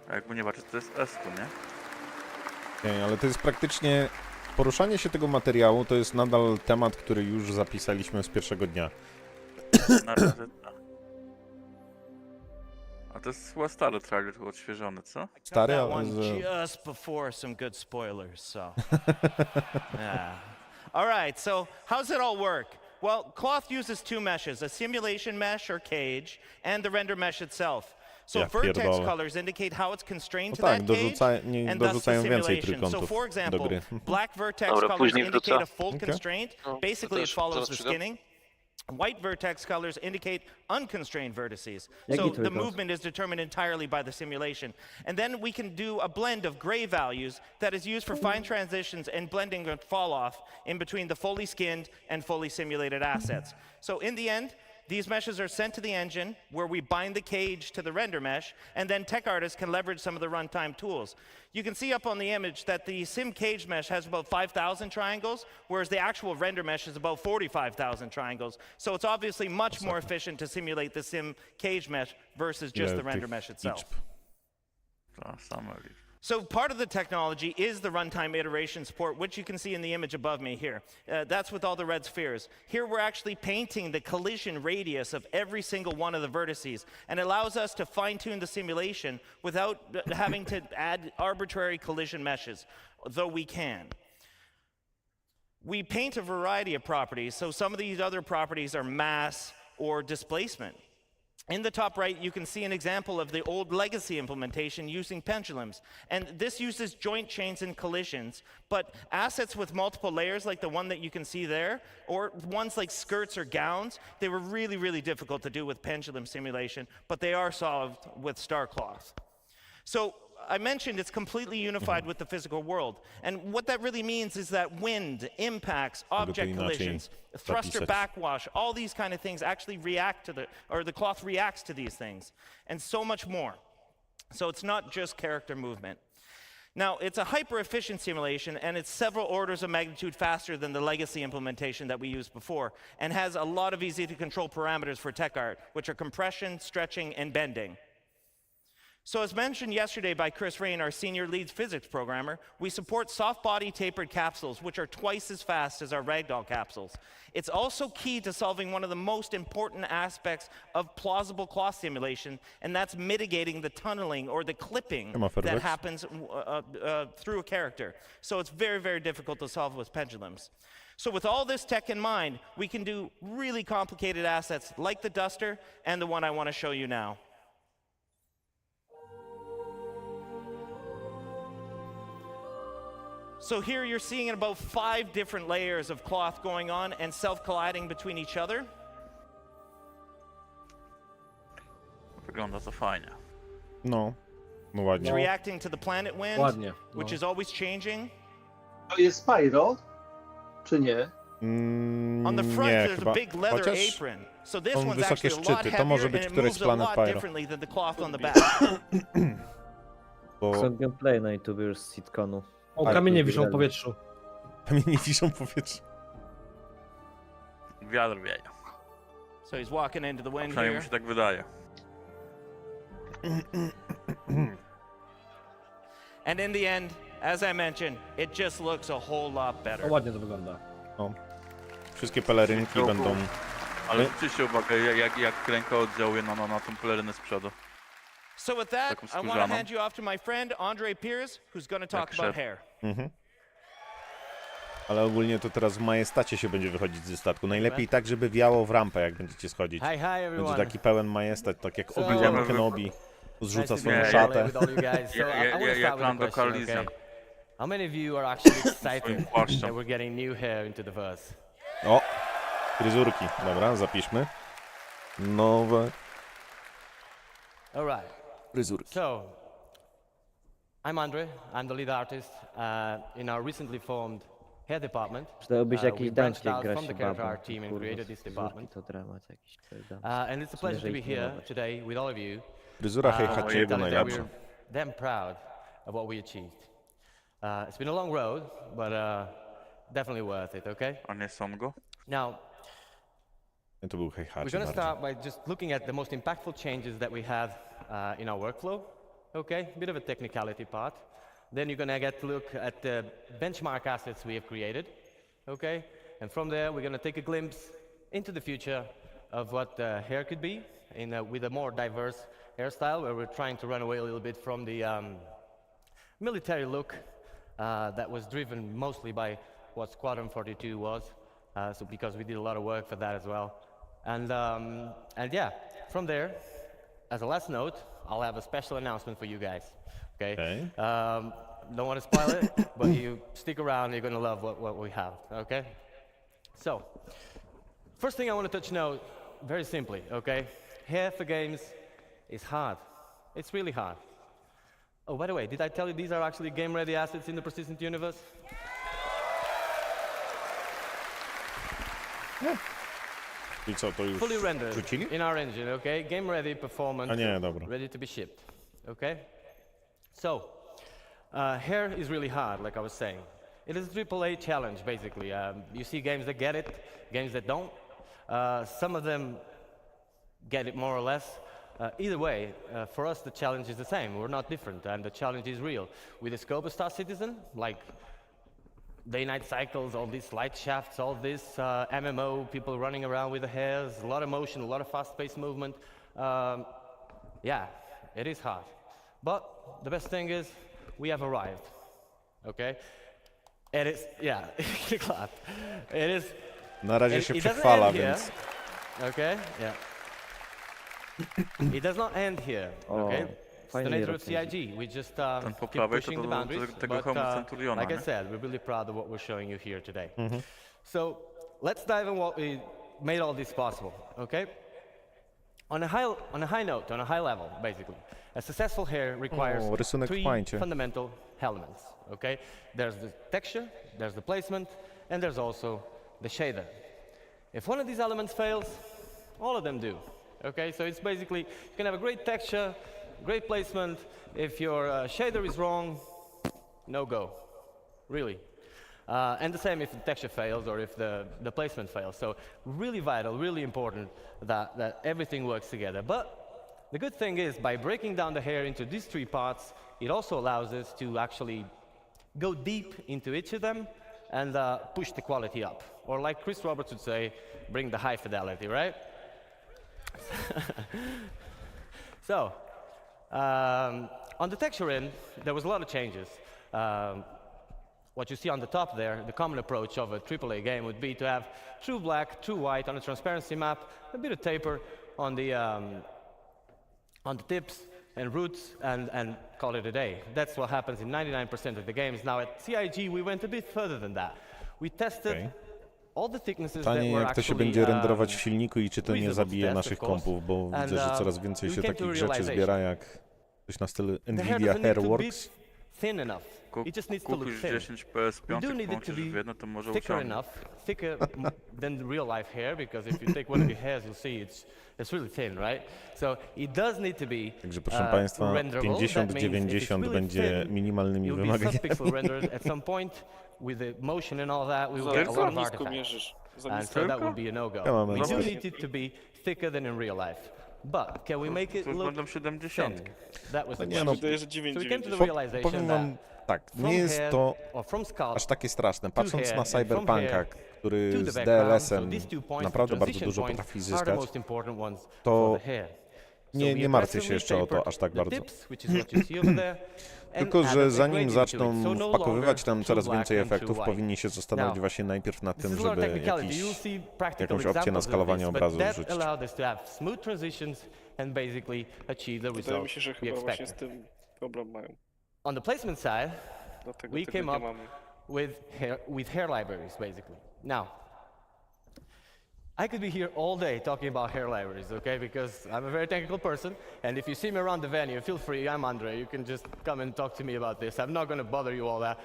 Speaker 2: A jakby nie patrzeć, to jest S-ku, nie?
Speaker 1: Nie, ale to jest praktycznie... Poruszanie się tego materiału to jest nadal temat, który już zapisaliśmy z pierwszego dnia.
Speaker 2: Na razie tak. A to jest chyba stary trailer, tylko odświeżony, co?
Speaker 1: Stary,
Speaker 10: That
Speaker 1: ale
Speaker 10: one
Speaker 1: z...
Speaker 10: just before some good spoilers, so. Yeah. All right, so how's it all work? Well, Cloth uses two meshes, a simulation mesh or cage, and the render mesh itself. So
Speaker 1: Ja
Speaker 10: vertex
Speaker 1: pierdolę.
Speaker 10: colors indicate how it's constrained
Speaker 1: No
Speaker 10: to
Speaker 1: tak,
Speaker 10: that cage,
Speaker 1: nie
Speaker 10: and thus the
Speaker 1: dorzucają więcej
Speaker 10: simulation. So
Speaker 1: trójkątów
Speaker 10: for
Speaker 1: do
Speaker 10: example,
Speaker 1: gry.
Speaker 10: black vertex
Speaker 9: Dobra,
Speaker 10: colors
Speaker 9: później
Speaker 10: indicate
Speaker 9: wrzucę.
Speaker 10: a full
Speaker 1: Okay.
Speaker 10: constraint.
Speaker 5: No,
Speaker 10: Basically, it
Speaker 5: też
Speaker 10: follows
Speaker 5: zaraz
Speaker 10: the
Speaker 5: przyjdę.
Speaker 10: skinning. White vertex colors indicate unconstrained vertices.
Speaker 18: Jaki
Speaker 10: So the
Speaker 18: trójkąt?
Speaker 10: movement is determined entirely by the simulation. And then we can do a blend of gray values that is used for fine transitions and blending and fall off in between the fully skinned and fully simulated assets. So in the end, these meshes are sent to the engine where we bind the cage to the render mesh, and then tech artists can leverage some of the runtime tools. You can see up on the image that the sim cage mesh has about 5,000 triangles, whereas the actual render mesh is about 45,000 triangles. So it's obviously much more efficient to simulate the sim cage mesh versus just
Speaker 1: Ile
Speaker 10: the render
Speaker 1: tych
Speaker 10: mesh itself.
Speaker 1: liczb?
Speaker 2: To same liczby.
Speaker 10: So part of the technology is the runtime iteration support, which you can see in the image above me here. That's with all the red spheres. Here we're actually painting the collision radius of every single one of the vertices, and it allows us to fine-tune the simulation without having to add arbitrary collision meshes, though we can. We paint a variety of properties, so some of these other properties are mass or displacement. In the top right, you can see an example of the old legacy implementation using pendulums. And this uses joint chains and collisions, but assets with multiple layers like the one that you can see there, or ones like skirts or gowns, they were really, really difficult to do with pendulum simulation, but they are solved with Starcloth. So I mentioned it's completely unified with the physical world. And what that really means is that wind, impacts, object collisions, thruster backwash, all these kind of things actually react to the cloth reacts to these things, and so much more. So it's not just character movement. Now, it's a hyper-efficient simulation, and it's several orders of magnitude faster than the legacy implementation that we used before, and has a lot of easy-to-control parameters for tech art, which are compression, stretching, and bending. So as mentioned yesterday by Chris Rain, our senior lead physics programmer, we support soft body tapered capsules, which are twice as fast as our ragdoll capsules. It's also key to solving one of the most important aspects of plausible cloth simulation, and that's mitigating the tunneling or the clipping that happens through a character. So it's very, very difficult to solve with pendulums. So with all this tech in mind, we can do really complicated assets like the Duster and the one I want to show you now. So here you're seeing about 5 different layers of cloth going on and self-colliding between each other.
Speaker 2: Wygląda to fajnie.
Speaker 1: No ładnie.
Speaker 10: It's reacting to the planet wind,
Speaker 3: Ładnie.
Speaker 10: which is always changing.
Speaker 14: To jest Spyro? Czy nie?
Speaker 10: On the front,
Speaker 1: Nie,
Speaker 10: there's
Speaker 1: chyba.
Speaker 10: a big leather
Speaker 1: Chociaż
Speaker 10: apron. So this
Speaker 1: są
Speaker 10: one's
Speaker 1: wysokie
Speaker 10: actually a lot
Speaker 1: szczyty. To może
Speaker 10: heavier
Speaker 1: być
Speaker 10: and it
Speaker 1: któreś
Speaker 10: moves
Speaker 1: z
Speaker 10: a
Speaker 1: planet
Speaker 10: lot
Speaker 1: Pyro.
Speaker 10: differently than the cloth on the back.
Speaker 1: Bo
Speaker 18: Są gameplay na YouTube już z Sitconu.
Speaker 3: O, kamienie wiszą w powietrzu.
Speaker 1: kamienie wiszą w powietrzu.
Speaker 2: Wiatr wieje.
Speaker 10: So he's walking into the wind
Speaker 2: Przynajmniej
Speaker 10: here.
Speaker 2: mi się tak wydaje.
Speaker 10: And in the end, as I mentioned, it just looks a whole lot
Speaker 3: O,
Speaker 10: better.
Speaker 3: ładnie to wygląda.
Speaker 1: No. Wszystkie pelerynki będą...
Speaker 2: Ale zwróćcie uwagę, jak ręka oddziałuje na tą pelerynę z przodu.
Speaker 10: So with that,
Speaker 2: Taką
Speaker 10: I want to
Speaker 2: skórzaną.
Speaker 10: hand you off to my friend Andre Pierce, who's going to talk
Speaker 2: Jak
Speaker 10: about
Speaker 2: szef.
Speaker 10: hair.
Speaker 1: Ale ogólnie to teraz w majestacie się będzie wychodzić ze statku. Najlepiej tak, żeby wiało w rampę, jak będziecie schodzić.
Speaker 19: Hi, everyone.
Speaker 1: Będzie taki pełen majestat, tak jak
Speaker 19: So-
Speaker 1: Obi-Wan Kenobi zrzuca
Speaker 19: Nice to
Speaker 1: swoją
Speaker 19: be
Speaker 1: szatę.
Speaker 19: here with all you guys. So I want to
Speaker 2: jak
Speaker 19: start with a
Speaker 2: Lando
Speaker 19: question,
Speaker 2: Calrissian.
Speaker 19: okay? How many of you are actually excited
Speaker 2: Swoim płaszczem.
Speaker 19: that we're getting new hair into the verse?
Speaker 1: O! Fryzurki. Dobra, zapiszmy. Nowe
Speaker 19: All right.
Speaker 1: fryzurki.
Speaker 19: So, I'm Andre. I'm the lead artist in our recently formed hair department.
Speaker 18: Przydałoby się jakiś
Speaker 19: we branched
Speaker 18: dancik,
Speaker 19: out
Speaker 18: gra
Speaker 19: from
Speaker 18: się
Speaker 19: the character
Speaker 18: babą.
Speaker 19: art team and
Speaker 18: Kurwa,
Speaker 19: created this
Speaker 18: fryzurki
Speaker 19: department.
Speaker 18: to dramat jakiś.
Speaker 19: And it's a pleasure to be here today with all of you.
Speaker 1: Fryzura Heihachiego
Speaker 19: telling that
Speaker 1: najlepsza.
Speaker 19: we're damn proud of what we achieved. It's been a long road, but definitely worth it, okay?
Speaker 2: A nie są go?
Speaker 19: Now,
Speaker 1: To był
Speaker 19: we're
Speaker 1: Heihachi
Speaker 19: going to
Speaker 1: bardziej.
Speaker 19: start by just looking at the most impactful changes that we have in our workflow, okay? Bit of a technicality part. Then you're going to get to look at the benchmark assets we have created, okay? And from there, we're going to take a glimpse into the future of what hair could be with a more diverse hairstyle, where we're trying to run away a little bit from the military look that was driven mostly by what Squadron 42 was, so because we did a lot of work for that as well. And yeah, from there, as a last note, I'll have a special announcement for you guys, okay? Don't want to spoil it, but you stick around, you're going to love what we have, okay? So, first thing I want to touch note, very simply, okay? Hair for games is hard. It's really hard. Oh, by the way, did I tell you these are actually game-ready assets in the persistent universe?
Speaker 1: I co, to już
Speaker 19: Fully rendered
Speaker 1: wrzucili?
Speaker 19: in our engine, okay? Game-ready performance,
Speaker 1: A nie, dobra.
Speaker 19: ready to be shipped, okay? So, hair is really hard, like I was saying. It is a AAA challenge, basically. You see games that get it, games that don't. Some of them get it more or less. Either way, for us the challenge is the same. We're not different, and the challenge is real. We discover Star Citizen, like day-night cycles, all these light shafts, all this MMO, people running around with the hairs, a lot of motion, a lot of fast-paced movement. Yeah, it is hard. But the best thing is we have arrived, okay? It is, yeah, clap. It is...
Speaker 1: Na razie się
Speaker 19: it doesn't
Speaker 1: przechwala,
Speaker 19: end here,
Speaker 1: więc...
Speaker 19: Okay, yeah. It does not end here, okay? It's the nature of CIG. We just keep pushing the boundaries, but like I said, we're really proud of what we're showing you here today. So let's dive in what we made all this possible, okay? On a high note, on a high level, basically, a successful hair requires
Speaker 1: rysunek w
Speaker 19: three
Speaker 1: pańcie.
Speaker 19: fundamental elements, okay? There's the texture, there's the placement, and there's also the shader. If one of these elements fails, all of them do. Okay, so it's basically, you can have a great texture, great placement. If your shader is wrong, no go, really. And the same if the texture fails or if the placement fails. So really vital, really important that everything works together. But the good thing is, by breaking down the hair into these three parts, it also allows us to actually go deep into each of them and push the quality up. Or like Chris Roberts would say, bring the high fidelity, right? So, on the texture end, there was a lot of changes. what you see on the top there, the common approach of a AAA game would be to have true black, true white on a transparency map, a bit of taper on the tips and roots, and call it a day. That's what happens in 99% of the games. Now at CIG we went a bit further than that. We tested all the thicknesses that
Speaker 1: Pytanie,
Speaker 19: were
Speaker 1: jak to się
Speaker 19: actually,
Speaker 1: będzie renderować w silniku i czy to nie
Speaker 19: reasonable
Speaker 1: zabije
Speaker 19: test,
Speaker 1: naszych
Speaker 19: of course.
Speaker 1: kompów, bo
Speaker 19: And,
Speaker 1: widzę, że coraz więcej
Speaker 19: we
Speaker 1: się
Speaker 19: came to
Speaker 1: takich rzeczy
Speaker 19: realization.
Speaker 1: zbiera jak coś na stylu
Speaker 19: The hair
Speaker 1: Nvidia
Speaker 19: doesn't need to be
Speaker 1: Hairworks.
Speaker 19: thin enough. It just needs to look
Speaker 2: Kupisz
Speaker 19: thin.
Speaker 2: 10 PS5,
Speaker 19: We do need it to
Speaker 2: połączysz w
Speaker 19: be
Speaker 2: jedno, to może
Speaker 19: thicker
Speaker 2: usiądzie.
Speaker 19: enough, thicker than real life hair, because if you take one of your hairs, you'll see it's really thin, right? So it does need to be
Speaker 1: Także proszę Państwa,
Speaker 19: renderable. That means if it's
Speaker 1: 50-90
Speaker 19: really
Speaker 1: będzie
Speaker 19: thin,
Speaker 1: minimalnymi
Speaker 19: it will be
Speaker 1: wymaganiami.
Speaker 19: subpixel rendered at some point with the motion and all that. We will get a lot of artifacts, and so that would be a no-go.
Speaker 1: Ja mam
Speaker 19: We do
Speaker 1: nadzieję.
Speaker 19: need it to be thicker than in real life. But can we make it look thin? That was the
Speaker 1: Nie no,
Speaker 19: question. So we came to the realization
Speaker 1: powiem wam tak,
Speaker 19: from
Speaker 1: nie jest
Speaker 19: hair
Speaker 1: to
Speaker 19: or from scalp
Speaker 1: aż takie straszne.
Speaker 19: to
Speaker 1: Patrząc
Speaker 19: hair
Speaker 1: na
Speaker 19: and from
Speaker 1: Cyberpunka,
Speaker 19: hair
Speaker 1: który
Speaker 19: to the
Speaker 1: z
Speaker 19: background,
Speaker 1: DLS-em
Speaker 19: so these 2 points,
Speaker 1: naprawdę
Speaker 19: the
Speaker 1: bardzo
Speaker 19: transition
Speaker 1: dużo
Speaker 19: points,
Speaker 1: potrafi
Speaker 19: are the
Speaker 1: zyskać,
Speaker 19: most important ones
Speaker 1: to
Speaker 19: for the hair. So we
Speaker 1: nie martwię się
Speaker 19: aggressively
Speaker 1: jeszcze o to
Speaker 19: tapered
Speaker 1: aż tak
Speaker 19: the
Speaker 1: bardzo.
Speaker 19: tips, which is what you see over there, and
Speaker 1: Tylko, że
Speaker 19: added a
Speaker 1: zanim
Speaker 19: gradient to it.
Speaker 1: zaczną
Speaker 19: So no
Speaker 1: wpakowywać
Speaker 19: longer
Speaker 1: tam
Speaker 19: true
Speaker 1: coraz
Speaker 19: black
Speaker 1: więcej
Speaker 19: and true
Speaker 1: efektów,
Speaker 19: white.
Speaker 1: powinni się zastanowić
Speaker 19: Now,
Speaker 1: właśnie najpierw nad
Speaker 19: this
Speaker 1: tym,
Speaker 19: is a lot of
Speaker 1: żeby
Speaker 19: technicality.
Speaker 1: jakiś,
Speaker 19: You'll see practical
Speaker 1: jakąś opcję na
Speaker 19: examples of
Speaker 1: skalowanie
Speaker 19: this, but
Speaker 1: obrazu
Speaker 19: that
Speaker 1: wrzucić.
Speaker 19: allowed us to have smooth transitions and basically achieve the
Speaker 14: Wydaje mi
Speaker 19: result
Speaker 14: się, że
Speaker 19: we
Speaker 14: chyba właśnie
Speaker 19: expected.
Speaker 14: z tym problem mają.
Speaker 19: On the placement side,
Speaker 14: Dlatego
Speaker 19: we
Speaker 14: tego
Speaker 19: came
Speaker 14: nie
Speaker 19: up
Speaker 14: mamy.
Speaker 19: with hair libraries, basically. Now, I could be here all day talking about hair libraries, okay? Because I'm a very technical person, and if you see me around the venue, feel free, I'm Andre, you can just come and talk to me about this. I'm not gonna bother you all that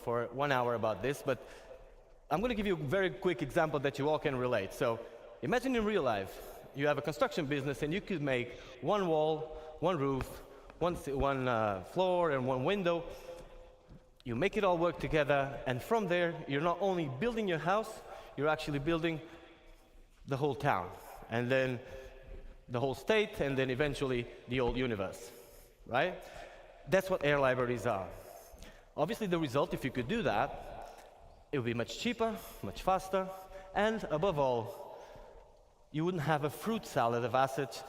Speaker 19: for 1 hour about this, but I'm gonna give you a very quick example that you all can relate. So, imagine in real life, you have a construction business and you could make one wall, one roof, one floor and one window. You make it all work together, and from there, you're not only building your house, you're actually building the whole town, and then the whole state, and then eventually the whole universe, right? That's what air libraries are. Obviously, the result, if you could do that, it would be much cheaper, much faster, and above all, you wouldn't have a fruit salad of assets,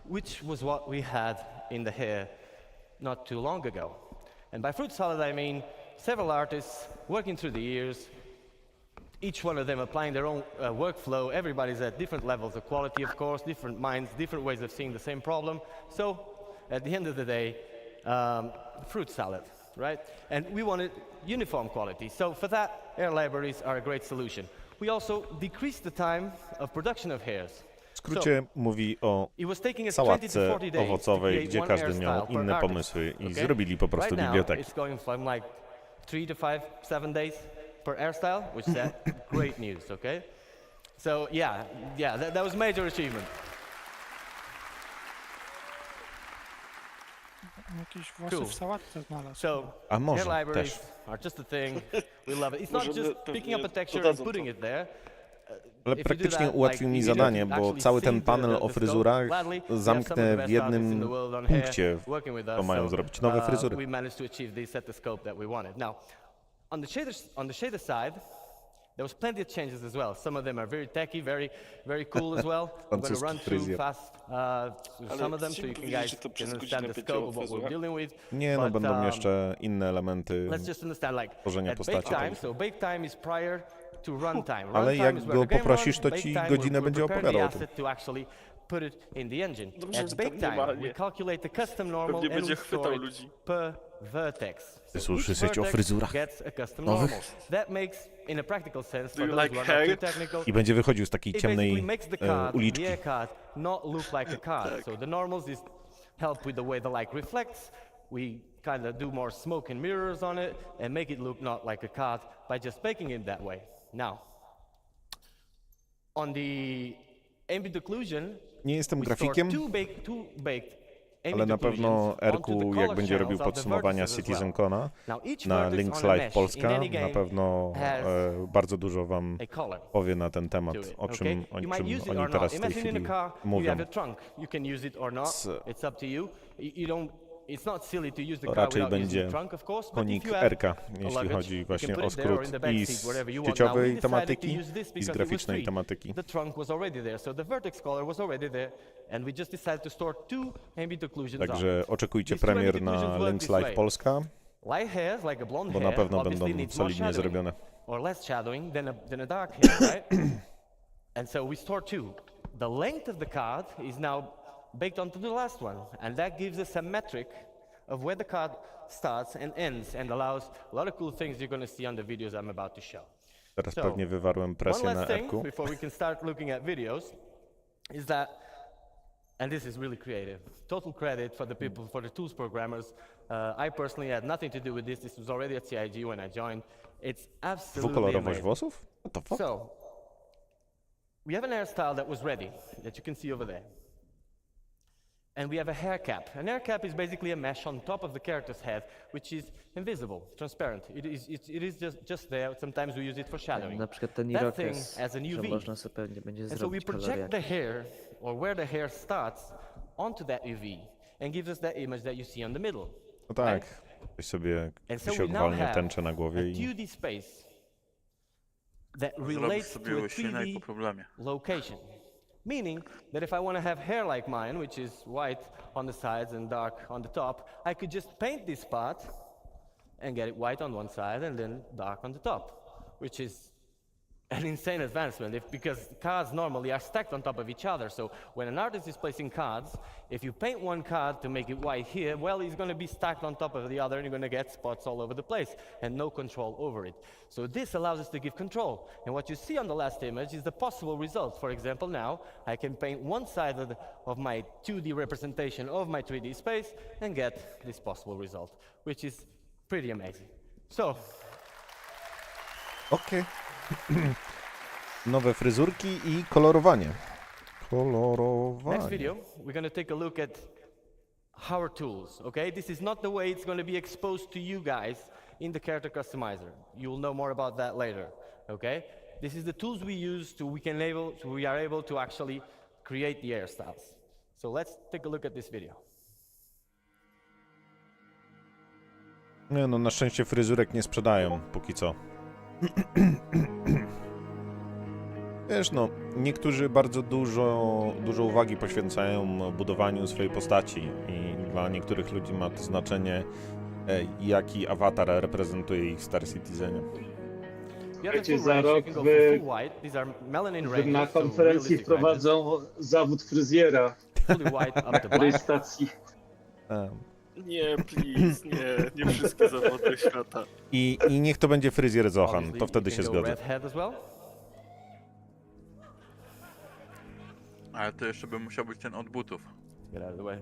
Speaker 19: which was what we had in the hair not too long ago. And by fruit salad, I mean several artists working through the years, each one of them applying their own workflow. Everybody's at different levels of quality, of course, different minds, different ways of seeing the same problem. So, at the end of the day, fruit salad, right? And we wanted uniform quality. So for that, air libraries are a great solution. We also decreased the time of production of hairs.
Speaker 1: W skrócie mówi o sałatce owocowej, gdzie każdy miał inne pomysły i zrobili po prostu bibliotekę.
Speaker 19: It's going from like 3 to 5, 7 days per hairstyle, which is great news, okay? So yeah, that was major achievement.
Speaker 15: Jakieś włosy w sałatce znalazł.
Speaker 19: So,
Speaker 1: A może
Speaker 19: hair libraries
Speaker 1: też.
Speaker 19: are just a thing. We love it. It's not
Speaker 14: Możemy
Speaker 19: just picking up a texture and
Speaker 14: dodadzą
Speaker 19: putting
Speaker 14: to.
Speaker 19: it there.
Speaker 1: Ale
Speaker 19: If you do
Speaker 1: praktycznie
Speaker 19: that,
Speaker 1: ułatwił mi
Speaker 19: you don't
Speaker 1: zadanie, bo
Speaker 19: actually
Speaker 1: cały
Speaker 19: see
Speaker 1: ten panel
Speaker 19: the
Speaker 1: o
Speaker 19: scope.
Speaker 1: fryzurach
Speaker 19: Gladly, we have some of
Speaker 1: zamknę
Speaker 19: the
Speaker 1: w
Speaker 19: best artists in
Speaker 1: jednym
Speaker 19: the world on hair
Speaker 1: punkcie.
Speaker 19: working with
Speaker 1: To
Speaker 19: us,
Speaker 1: mają
Speaker 19: so,
Speaker 1: zrobić nowe fryzury.
Speaker 19: we managed to achieve this at the scope that we wanted. Now, on the shader side, there was plenty of changes as well. Some of them are very techy, very cool as well. I'm going to run through fast some of them so you guys can understand the scope of what we're dealing with.
Speaker 1: Nie, no
Speaker 19: But,
Speaker 1: będą jeszcze inne elementy
Speaker 19: let's just understand, like,
Speaker 1: tworzenia
Speaker 19: at bake
Speaker 1: postaci.
Speaker 19: time, so bake time is prior to runtime.
Speaker 1: Ale
Speaker 19: Runtime
Speaker 1: jak
Speaker 19: is where
Speaker 1: go
Speaker 19: the game
Speaker 1: poprosisz,
Speaker 19: runs.
Speaker 1: to
Speaker 19: Bake
Speaker 1: ci
Speaker 19: time,
Speaker 1: godzinę
Speaker 19: we're
Speaker 1: będzie
Speaker 19: preparing the
Speaker 1: opowiadał o tym.
Speaker 19: asset to actually put it in the engine.
Speaker 14: Dobrze,
Speaker 19: At
Speaker 14: że
Speaker 19: bake
Speaker 14: tam nie
Speaker 19: time,
Speaker 14: ma,
Speaker 19: we
Speaker 14: nie.
Speaker 19: calculate the custom normal
Speaker 14: Pewnie
Speaker 19: and
Speaker 14: będzie
Speaker 19: we
Speaker 14: chwytał
Speaker 19: store it
Speaker 14: ludzi.
Speaker 19: per vertex.
Speaker 1: Chcesz
Speaker 19: So each
Speaker 1: usłyszeć o
Speaker 19: vertex
Speaker 1: fryzurach
Speaker 19: gets a custom
Speaker 1: nowych?
Speaker 19: normal. That makes, in a practical sense,
Speaker 14: Do
Speaker 19: for
Speaker 14: you
Speaker 19: those
Speaker 14: like
Speaker 19: who are not
Speaker 14: hair?
Speaker 19: too technical,
Speaker 1: I będzie wychodził z takiej
Speaker 19: it
Speaker 1: ciemnej
Speaker 19: basically makes the card,
Speaker 1: uliczki.
Speaker 19: the air card, not look like a card. So the normals is help with the way the light reflects. We kind of do more smoke and mirrors on it and make it look not like a card by just making it that way. Now, on the ambient occlusion,
Speaker 1: Nie jestem
Speaker 19: we store
Speaker 1: grafikiem,
Speaker 19: two baked
Speaker 1: ale
Speaker 19: ambient
Speaker 1: na pewno
Speaker 19: occlusions onto
Speaker 1: Erku,
Speaker 19: the
Speaker 1: jak
Speaker 19: color
Speaker 1: będzie robił
Speaker 19: channels of the
Speaker 1: podsumowania
Speaker 19: vertices as well.
Speaker 1: Citizencona
Speaker 19: Now, each
Speaker 1: na
Speaker 19: vertex
Speaker 1: Lynx
Speaker 19: on a
Speaker 1: Live
Speaker 19: mesh
Speaker 1: Polska,
Speaker 19: in any game
Speaker 1: na pewno
Speaker 19: has
Speaker 1: bardzo dużo wam
Speaker 19: a color
Speaker 1: powie na ten temat,
Speaker 19: to it,
Speaker 1: o
Speaker 19: okay?
Speaker 1: czym
Speaker 19: You might use it
Speaker 1: oni
Speaker 19: or
Speaker 1: teraz
Speaker 19: not.
Speaker 1: w tej
Speaker 19: Imagine in
Speaker 1: chwili
Speaker 19: a car, you
Speaker 1: mówią.
Speaker 19: have a trunk. You can use it or not. It's up to you. You don't. It's not silly to use the
Speaker 1: To
Speaker 19: car
Speaker 1: raczej
Speaker 19: without using
Speaker 1: będzie
Speaker 19: the trunk, of course. But
Speaker 1: konik
Speaker 19: if you have
Speaker 1: Erka,
Speaker 19: a
Speaker 1: jeśli
Speaker 19: luggage,
Speaker 1: chodzi
Speaker 19: you
Speaker 1: właśnie
Speaker 19: can
Speaker 1: o
Speaker 19: put it there or
Speaker 1: skrót
Speaker 19: in the back
Speaker 1: i
Speaker 19: seat,
Speaker 1: z
Speaker 19: wherever you want. Now, we
Speaker 1: sieciowej
Speaker 19: decided to
Speaker 1: tematyki,
Speaker 19: use this
Speaker 1: i z
Speaker 19: because it was
Speaker 1: graficznej
Speaker 19: free.
Speaker 1: tematyki.
Speaker 19: The trunk was already there, so the vertex color was already there, and we just decided to store two ambient occlusions on.
Speaker 1: Także oczekujcie
Speaker 19: These two
Speaker 1: premier
Speaker 19: ambient
Speaker 1: na
Speaker 19: occlusions work
Speaker 1: Lynx
Speaker 19: this
Speaker 1: Live
Speaker 19: way.
Speaker 1: Polska.
Speaker 19: Light hairs, like a blonde
Speaker 1: bo na
Speaker 19: hair,
Speaker 1: pewno
Speaker 19: obviously
Speaker 1: będą
Speaker 19: needs more
Speaker 1: solidnie
Speaker 19: shadowing,
Speaker 1: zrobione.
Speaker 19: or less shadowing than a dark hair, right? And so we store two. The length of the card is now baked onto the last one, and that gives us a metric of where the card starts and ends, and allows a lot of cool things you're going to see on the videos I'm about to show.
Speaker 1: Teraz
Speaker 19: So,
Speaker 1: pewnie wywarłem presję
Speaker 19: one
Speaker 1: na
Speaker 19: last thing
Speaker 1: Erku.
Speaker 19: before we can start looking at videos is that, and this is really creative, total credit for the people, for the tools programmers. I personally had nothing to do with this. This was already at CIG when I joined. It's absolutely
Speaker 1: Dwukolorowość
Speaker 19: amazing.
Speaker 1: włosów? What the fuck?
Speaker 19: So, we have an hairstyle that was ready, that you can see over there. And we have a hair cap. An hair cap is basically a mesh on top of the character's head, which is invisible, transparent. It is just there. Sometimes we use it for shadowing.
Speaker 18: Na przykład ten
Speaker 19: That thing
Speaker 18: irokез,
Speaker 19: has an
Speaker 18: że
Speaker 19: UV.
Speaker 18: można sobie pewnie będzie
Speaker 19: And so we
Speaker 18: zrobić kolor
Speaker 19: project the
Speaker 18: jakiś.
Speaker 19: hair, or where the hair starts, onto that UV, and gives us that image that you see on the middle.
Speaker 1: No tak. Ktoś sobie
Speaker 19: And so
Speaker 1: się
Speaker 19: we now
Speaker 1: walnie
Speaker 19: have
Speaker 1: tęczę na
Speaker 19: a
Speaker 1: głowie i
Speaker 19: 2D space that
Speaker 2: Zrobisz
Speaker 19: relates
Speaker 2: sobie
Speaker 19: to a
Speaker 2: łysina i po
Speaker 19: 3D
Speaker 2: problemie.
Speaker 19: location. Meaning that if I want to have hair like mine, which is white on the sides and dark on the top, I could just paint this part and get it white on one side and then dark on the top, which is an insane advancement because cards normally are stacked on top of each other. So when an artist is placing cards, if you paint one card to make it white here, well, it's going to be stacked on top of the other and you're going to get spots all over the place and no control over it. So this allows us to give control. And what you see on the last image is the possible result. For example, now I can paint one side of my 2D representation of my 3D space and get this possible result, which is pretty amazing. So,
Speaker 1: okej. Nowe fryzurki i kolorowanie. Kolorowanie.
Speaker 19: next video, we're going to take a look at our tools, okay? This is not the way it's going to be exposed to you guys in the character customizer. You'll know more about that later, okay? This is the tools we use we are able to actually create the hairstyles. So let's take a look at this video.
Speaker 1: Nie no, na szczęście fryzurek nie sprzedają, póki co. Wiesz no, niektórzy bardzo dużo uwagi poświęcają budowaniu swojej postaci i dla niektórych ludzi ma to znaczenie, jaki awatar reprezentuje ich w Star Citizenie.
Speaker 14: Wiecie, za rok na konferencji wprowadzą zawód fryzjera na tej stacji.
Speaker 4: Nie, please, nie wszystkie zawody świata.
Speaker 1: I niech to będzie fryzjer Zohan, to wtedy się zgodzę.
Speaker 2: Ale to jeszcze by musiał być ten od butów.
Speaker 19: Get out of the way.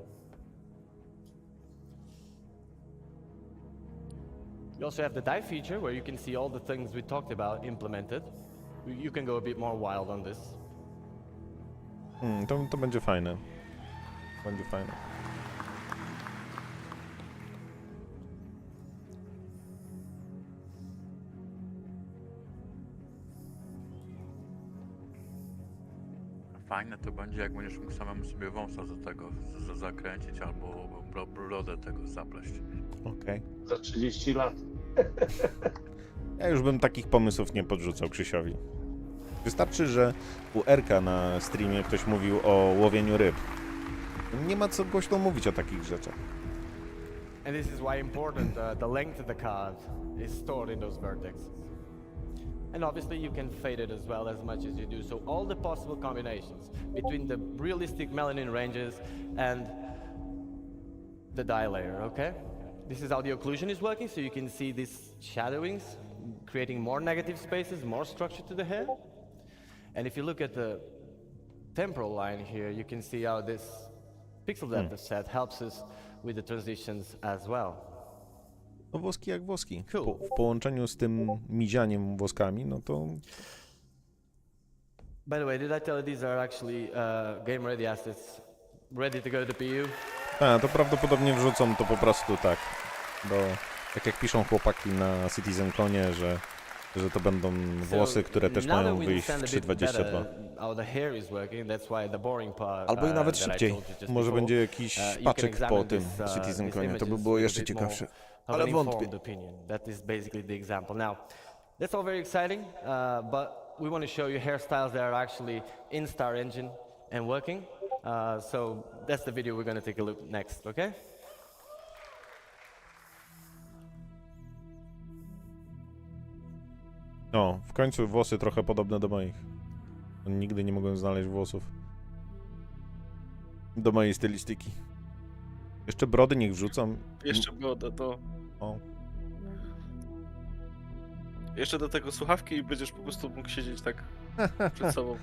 Speaker 19: You also have the dive feature where you can see all the things we talked about implemented. You can go a bit more wild on this.
Speaker 1: To będzie fajne. Będzie fajne.
Speaker 2: Fajne to będzie, jak będziesz mógł samemu sobie wąsa do tego zakręcić albo brodę tego zapleść.
Speaker 1: Okej.
Speaker 14: Za 30 lat.
Speaker 1: Ja już bym takich pomysłów nie podrzucał Krzysiowi. Wystarczy, że u Erka na streamie ktoś mówił o łowieniu ryb. Nie ma co głośno mówić o takich rzeczach.
Speaker 19: And this is why important the length of the card is stored in those vertexes. And obviously you can fade it as well as much as you do. So all the possible combinations between the realistic melanin ranges and the dye layer, okay? This is how the occlusion is working, so you can see these shadowings, creating more negative spaces, more structure to the hair. And if you look at the temporal line here, you can see how this pixel depth set helps us with the transitions as well.
Speaker 1: No włoski jak włoski.
Speaker 19: Cool.
Speaker 1: W połączeniu z tym mizianiem włoskami, no to...
Speaker 19: By the way, did I tell you these are actually game ready assets, ready to go to PU?
Speaker 1: To prawdopodobnie wrzucą to po prostu tak, bo tak jak piszą chłopaki na Citizenconie, że to będą włosy, które też mają wyjść w 3.22. Albo i nawet szybciej. Może będzie jakiś paczek po tym Citizenconie, to by było jeszcze ciekawsze. Ale wątpię.
Speaker 19: That is basically the example. Now, that's all very exciting, but we want to show you hairstyles that are actually in Star Engine and working. So that's the video we're going to take a look next, okay?
Speaker 1: No, w końcu włosy trochę podobne do moich. Nigdy nie mogłem znaleźć włosów do mojej stylistyki. Jeszcze brody niech wrzucą.
Speaker 4: Jeszcze brodę, to...
Speaker 1: O.
Speaker 4: Jeszcze do tego słuchawki i będziesz po prostu mógł siedzieć tak przed sobą.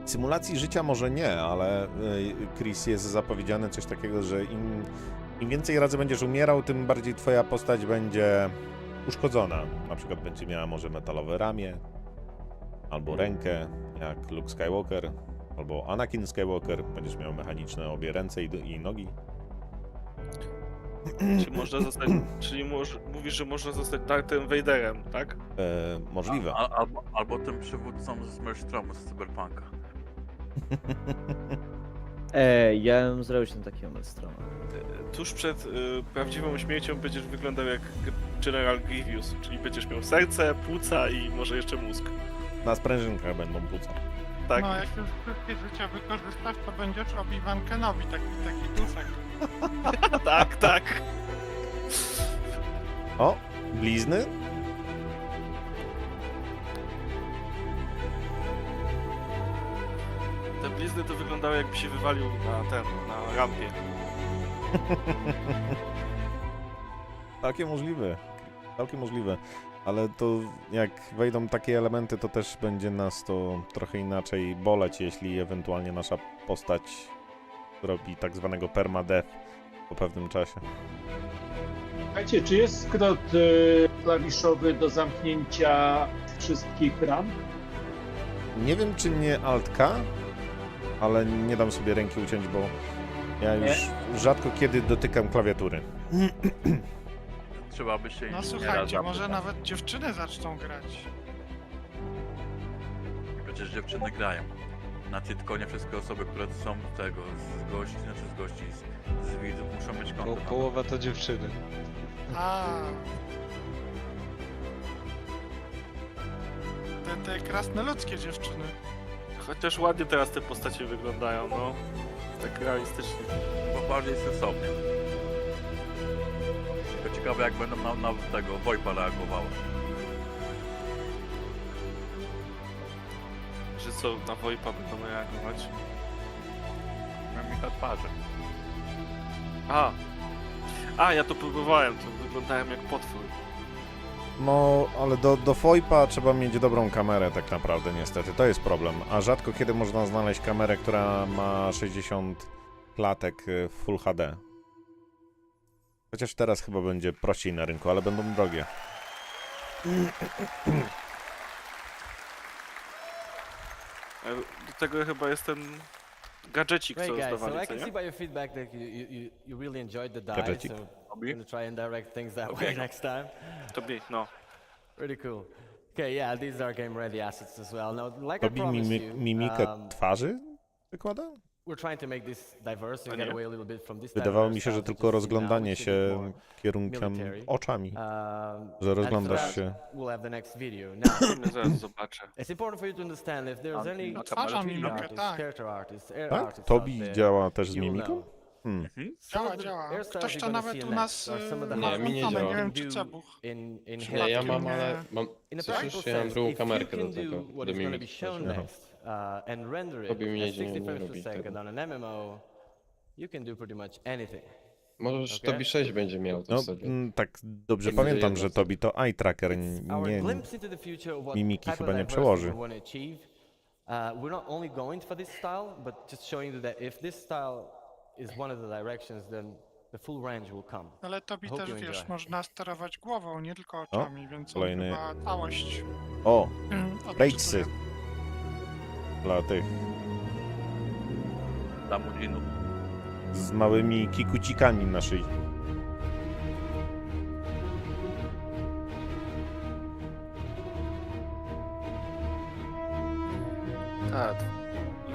Speaker 1: Symulacji życia może nie, ale Chris, jest zapowiedziane coś takiego, że im więcej razy będziesz umierał, tym bardziej twoja postać będzie uszkodzona. Na przykład będzie miała może metalowe ramię, albo rękę, jak Luke Skywalker, albo Anakin Skywalker. Będziesz miał mechaniczne obie ręce i nogi.
Speaker 4: Czy można zostać, mówisz, że można zostać Darthem Vaderem, tak?
Speaker 1: Możliwe.
Speaker 2: Albo tym przywódcą z Maelstromu z Cyberpunka.
Speaker 18: Ja bym zrobił się na takiego Maelstroma.
Speaker 4: Tuż przed prawdziwą śmiercią będziesz wyglądał jak General Grievous, czyli będziesz miał serce, płuca i może jeszcze mózg.
Speaker 1: Na sprężynkach będą płuca.
Speaker 4: Tak.
Speaker 15: No, jak już wszystkie życia wykorzystasz, to będziesz Obi-Wan Kenobi, taki duszek.
Speaker 4: Tak, tak.
Speaker 1: O, blizny?
Speaker 4: Te blizny to wyglądały jakby się wywalił na rampie.
Speaker 1: Całkiem możliwe. Całkiem możliwe. Ale to jak wejdą takie elementy, to też będzie nas to trochę inaczej boleć, jeśli ewentualnie nasza postać robi tak zwanego permadeath po pewnym czasie.
Speaker 14: Słuchajcie, czy jest skrot klawiszowy do zamknięcia wszystkich ram?
Speaker 1: Nie wiem, czy nie Alt-K, ale nie dam sobie ręki uciąć, bo ja już rzadko kiedy dotykam klawiatury.
Speaker 2: Trzeba by się
Speaker 15: No
Speaker 2: im
Speaker 15: słuchajcie,
Speaker 2: nie
Speaker 15: może nawet dziewczyny zaczną grać.
Speaker 2: Przecież dziewczyny grają. Na Citizenconie wszystkie osoby, które są tego, z gości, z widzów muszą mieć konto.
Speaker 6: Połowa to dziewczyny.
Speaker 15: A. Te krasnoludzkie dziewczyny.
Speaker 4: Chociaż ładnie teraz te postacie wyglądają, no. Tak realistycznie.
Speaker 2: Bo bardziej sensownie. Tylko ciekawe jak będą na tego VoIP-a reagowały.
Speaker 4: Że co, na VoIP-a będą reagować?
Speaker 2: Mimika twarzy.
Speaker 4: A, ja to próbowałem, to wyglądałem jak potwór.
Speaker 1: No, ale do VoIP-a trzeba mieć dobrą kamerę tak naprawdę, niestety. To jest problem. A rzadko kiedy można znaleźć kamerę, która ma 60 klatek w Full HD. Chociaż teraz chyba będzie prościej na rynku, ale będą drogie.
Speaker 4: Do tego chyba jest ten gadżecik, co
Speaker 19: Great guys, so I
Speaker 4: zdawali, co
Speaker 19: can see
Speaker 4: nie?
Speaker 19: by your feedback that you really enjoyed the dive,
Speaker 1: Gadżecik?
Speaker 19: so I'm gonna try and direct things that way next time.
Speaker 4: Tobi, no.
Speaker 19: Pretty cool. Okay, yeah, these are game-ready assets as well. Now, like I
Speaker 1: Tobi
Speaker 19: promised you,
Speaker 1: mimikę twarzy wykłada?
Speaker 19: we're trying to make this diverse and get away a little bit from this
Speaker 1: Wydawało mi się, że tylko rozglądanie się kierunkiem oczami, że rozglądasz się.
Speaker 19: We'll have the next video. Now,
Speaker 4: Zaraz zobaczę.
Speaker 19: it's important for you to understand if there's any
Speaker 15: Odtwarza
Speaker 19: 3D
Speaker 15: mimikę,
Speaker 19: artists,
Speaker 15: tak.
Speaker 19: character artists, air
Speaker 1: Tak?
Speaker 19: artists out
Speaker 1: Tobi
Speaker 19: there,
Speaker 1: działa też z
Speaker 19: you'll
Speaker 1: mimiką?
Speaker 19: know.
Speaker 15: Działa, działa. Ktoś to nawet u nas
Speaker 16: Nie, mi nie działa.
Speaker 15: nie wiem czy cebuch.
Speaker 16: Nie, ja mam, ale mam... Słyszysz, ja mam drugą kamerkę do tego, do mimiki. Tobi mi nie robi tego.
Speaker 19: You can do pretty much anything.
Speaker 16: Możesz, Tobi 6 będzie miał to
Speaker 1: No,
Speaker 16: sobie.
Speaker 1: tak dobrze pamiętam, że Tobi to eye tracker, nie mimiki chyba nie przełoży.
Speaker 19: We're not only going for this style, but just showing you that if this style is one of the directions, then the full range will come.
Speaker 15: Ale Tobi też,
Speaker 19: you
Speaker 15: wiesz,
Speaker 19: enjoy.
Speaker 15: można sterować głową, nie tylko oczami, więc on
Speaker 1: kolejny-
Speaker 15: chyba całość
Speaker 1: O,
Speaker 15: odczytuje.
Speaker 1: rejsy dla tych
Speaker 2: Dla mudzinów.
Speaker 1: z małymi kikucikami na szyi.
Speaker 4: Tak.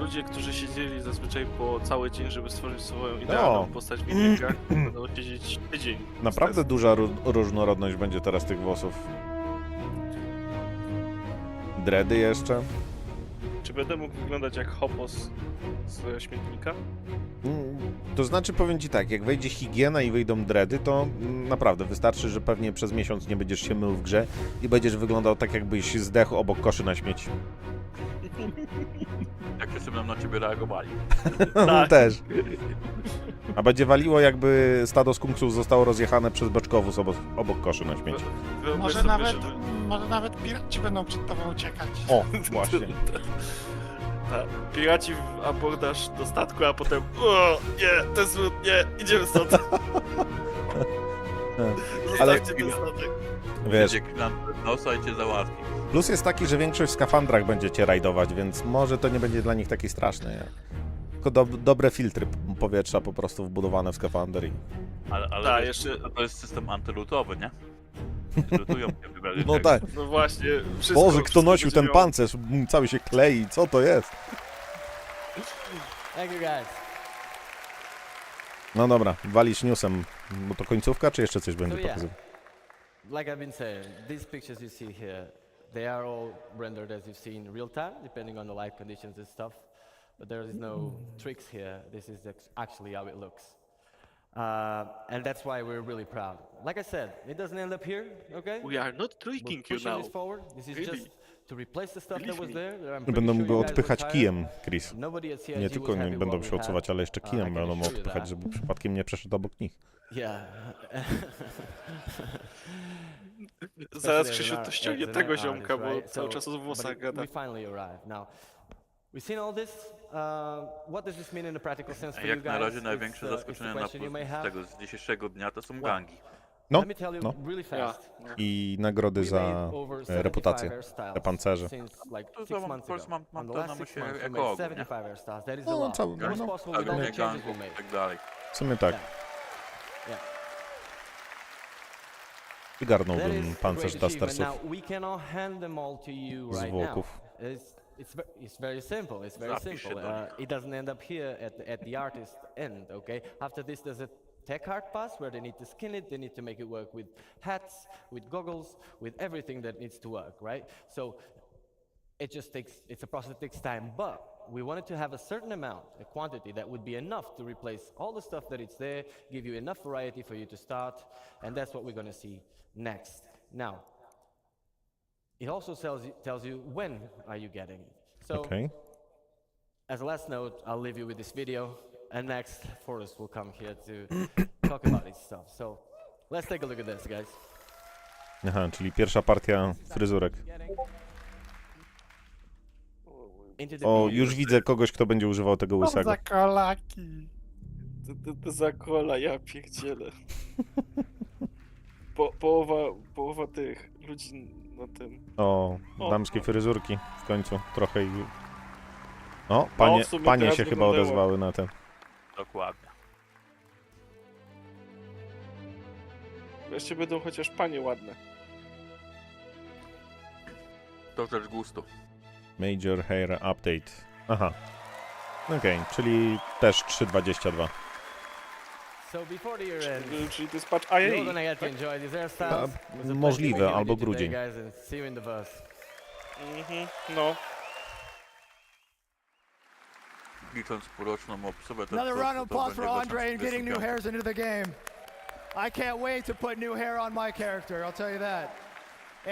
Speaker 4: ludzie, którzy siedzieli zazwyczaj po cały dzień, żeby stworzyć swoją idealną postać w filmikach, będą siedzieć tydzień.
Speaker 1: Naprawdę duża różnorodność będzie teraz tych włosów. Dready jeszcze.
Speaker 4: Czy będę mógł wyglądać jak Hopos z śmietnika?
Speaker 1: To znaczy, powiem ci tak, jak wejdzie higiena i wyjdą dready, to naprawdę wystarczy, że pewnie przez miesiąc nie będziesz się mył w grze i będziesz wyglądał tak, jakbyś zdechł obok koszy na śmieci.
Speaker 2: Jak wszyscy będą na ciebie reagowali.
Speaker 1: Tak. Też. A będzie waliło, jakby stado skunksów zostało rozjechane przez beczkowóz obok koszy na śmieci.
Speaker 15: Może nawet piraci będą przed tobą uciekać.
Speaker 1: O, właśnie.
Speaker 4: Tak, piraci w abordaż do statku, a potem o, nie, ten złód, nie, idziemy stąd. Zostawcie ten statek.
Speaker 1: Wiesz,
Speaker 2: nosa i cię załatwi.
Speaker 1: plus jest taki, że większość w skafandrach będzie cię rajdować, więc może to nie będzie dla nich takie straszne. Nie? Tylko dobre filtry powietrza po prostu wbudowane w skafander.
Speaker 2: Ale jeszcze to jest system antylutowy, nie? Lutują cię wybrali.
Speaker 1: No tak.
Speaker 4: No właśnie, wszystko.
Speaker 1: Boże, kto nosił ten pancerz? Cały się klei, co to jest?
Speaker 19: Thank you guys.
Speaker 1: No dobra, walisz newsem, bo to końcówka, czy jeszcze coś będzie pokazywał?
Speaker 19: Like I've been saying, these pictures you see here, they are all rendered as you've seen in real time, depending on the light conditions and stuff. But there is no tricks here. This is actually how it looks. And that's why we're really proud. Like I said, it doesn't end up here, okay?
Speaker 4: We are not tricking you now.
Speaker 19: This forward. This is just to replace the stuff that was there.
Speaker 1: Będą go odpychać kijem, Chris. Nie tylko nie będą się odsuwać, ale jeszcze kijem będą odpychać, żeby przypadkiem nie przeszedł obok nich.
Speaker 19: Yeah.
Speaker 4: Zaraz Krzysiu to ściągnie tego ziomka, bo cały czas o włosach gada.
Speaker 19: We finally arrived. Now, we've seen all this. What does this mean in a practical sense for you
Speaker 2: Jak
Speaker 19: guys?
Speaker 2: na razie największe zaskoczenie z dzisiejszego dnia to są gangi.
Speaker 1: No. I nagrody za reputację, te pancerze.
Speaker 2: Mam to na myśli jako ogół, nie?
Speaker 1: No, cały,
Speaker 2: tak dalej.
Speaker 1: W sumie tak. Wygarnąłbym pancerz Dustersów z zwłoków.
Speaker 8: It's very simple. It's very simple. It doesn't end up here at the artist end, okay? After this, there's a tech art pass where they need to skin it. They need to make it work with hats, with goggles, with everything that needs to work, right? So it just takes. It's a process that takes time, but we wanted to have a certain amount, a quantity that would be enough to replace all the stuff that it's there, give you enough variety for you to start, and that's what we're going to see next. Now. It also tells you when are you getting it. So, as a last note, I'll leave you with this video, and next Forrest will come here to talk about his stuff. So, let's take a look at this, guys.
Speaker 1: Aha, czyli pierwsza partia fryzurek. O, już widzę kogoś, kto będzie używał tego łysego.
Speaker 15: Za kolaki.
Speaker 4: To za kola, ja pierdzielę. Połowa tych ludzi na tym.
Speaker 1: O, damskie fryzurki w końcu trochę i... O, panie się chyba odezwały na ten.
Speaker 2: Dokładnie.
Speaker 4: Wreszcie będą chociaż panie ładne.
Speaker 2: To też gustu.
Speaker 1: Major Hair Update. Aha. Okej, czyli też 3.22.
Speaker 8: So before the year ends,
Speaker 4: czyli to jest patch IA.
Speaker 8: you're gonna get to enjoy these hairstyles.
Speaker 1: Możliwe, albo grudzień.
Speaker 8: See you in the bus.
Speaker 4: No.
Speaker 2: Licząc półroczną obsługę,
Speaker 20: Another round of applause for Andre and getting new hairs into the game. I can't wait to put new hair on my character, I'll tell you that.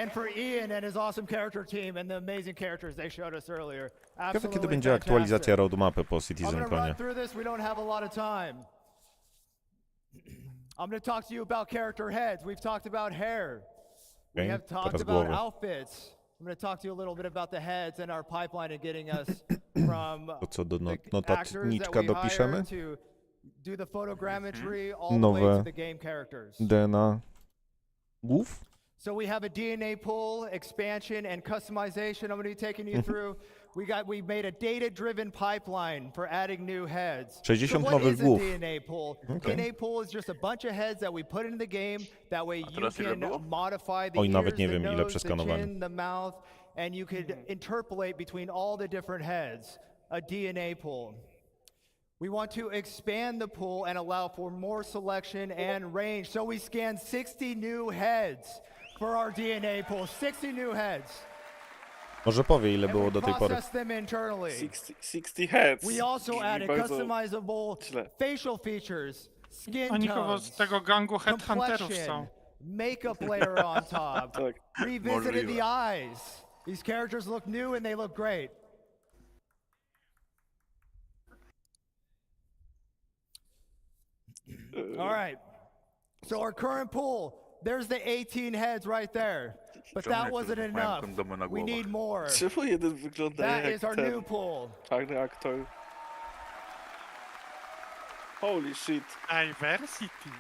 Speaker 20: And for Ian and his awesome character team and the amazing characters they showed us earlier.
Speaker 1: Ciekawe, kiedy będzie aktualizacja roadmapy po
Speaker 20: I'm gonna
Speaker 1: Citizenconie.
Speaker 20: run through this, we don't have a lot of time. I'm going to talk to you about character heads. We've talked about hair. We have talked about outfits. I'm going to talk to you a little bit about the heads and our pipeline and getting us from
Speaker 1: To co do
Speaker 20: actors
Speaker 1: notatniczka
Speaker 20: that we
Speaker 1: dopiszemy?
Speaker 20: hire to do the photogrammetry all the way to
Speaker 1: Nowe
Speaker 20: the game characters.
Speaker 1: DNA głów?
Speaker 20: So we have a DNA pool, expansion, and customization I'm going to be taking you through. We made a data-driven pipeline for adding new heads.
Speaker 1: 60
Speaker 20: so what
Speaker 1: nowych
Speaker 20: is a
Speaker 1: głów.
Speaker 20: DNA pool? DNA pool is just a bunch of heads that we put into the game. That way you can modify the
Speaker 1: Oj, nawet
Speaker 20: ears,
Speaker 1: nie
Speaker 20: the
Speaker 1: wiem, ile
Speaker 20: nose, the
Speaker 1: przeskanowania.
Speaker 20: chin, the mouth, and you could interpolate between all the different heads. a DNA pool. We want to expand the pool and allow for more selection and range. So we scanned 60 new heads for our DNA pool. 60 new heads.
Speaker 1: Może powie, ile było do tej pory.
Speaker 20: Process them internally.
Speaker 4: 60 heads.
Speaker 20: We also added
Speaker 4: Bardzo
Speaker 20: customizable
Speaker 4: źle.
Speaker 20: facial features, skin
Speaker 15: Oni chyba
Speaker 20: tones,
Speaker 15: z tego gangu headhunterów
Speaker 20: complexion,
Speaker 15: są.
Speaker 20: makeup layer on top.
Speaker 4: Tak.
Speaker 20: Revisited
Speaker 2: Możliwe.
Speaker 20: the eyes. These characters look new and they look great. All right. So our current pool, there's the 18 heads right there. But that wasn't enough. We need more.
Speaker 4: Czemu jeden wygląda
Speaker 20: That
Speaker 4: jak
Speaker 20: is our
Speaker 4: ten
Speaker 20: new pool.
Speaker 4: czarny aktor? Holy shit.
Speaker 15: Diversity.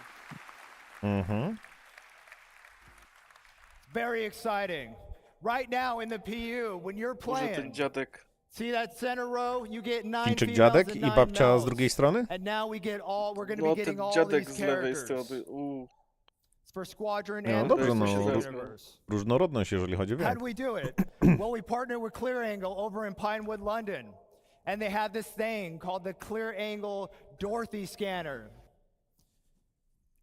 Speaker 1: Mhm.
Speaker 20: Very exciting. Right now in the PU, when you're
Speaker 4: Może ten
Speaker 20: playing,
Speaker 4: dziadek.
Speaker 20: see that center row? You get 9
Speaker 1: Chińczyk
Speaker 20: females
Speaker 1: dziadek
Speaker 20: and
Speaker 1: i
Speaker 20: 9
Speaker 1: babcia z
Speaker 20: males.
Speaker 1: drugiej strony?
Speaker 20: And now we're going to
Speaker 4: No
Speaker 20: be getting
Speaker 4: ten
Speaker 20: all
Speaker 4: dziadek
Speaker 20: these
Speaker 4: z lewej
Speaker 20: characters.
Speaker 4: strony.
Speaker 20: For Squadron
Speaker 1: No
Speaker 20: and
Speaker 1: dobrze,
Speaker 20: the
Speaker 1: no.
Speaker 20: universe.
Speaker 1: Różnorodność, jeżeli chodzi o
Speaker 20: How
Speaker 1: wiek.
Speaker 20: do we do it? Well, we partnered with Clear Angle over in Pinewood, London. And they have this thing called the Clear Angle Dorothy scanner.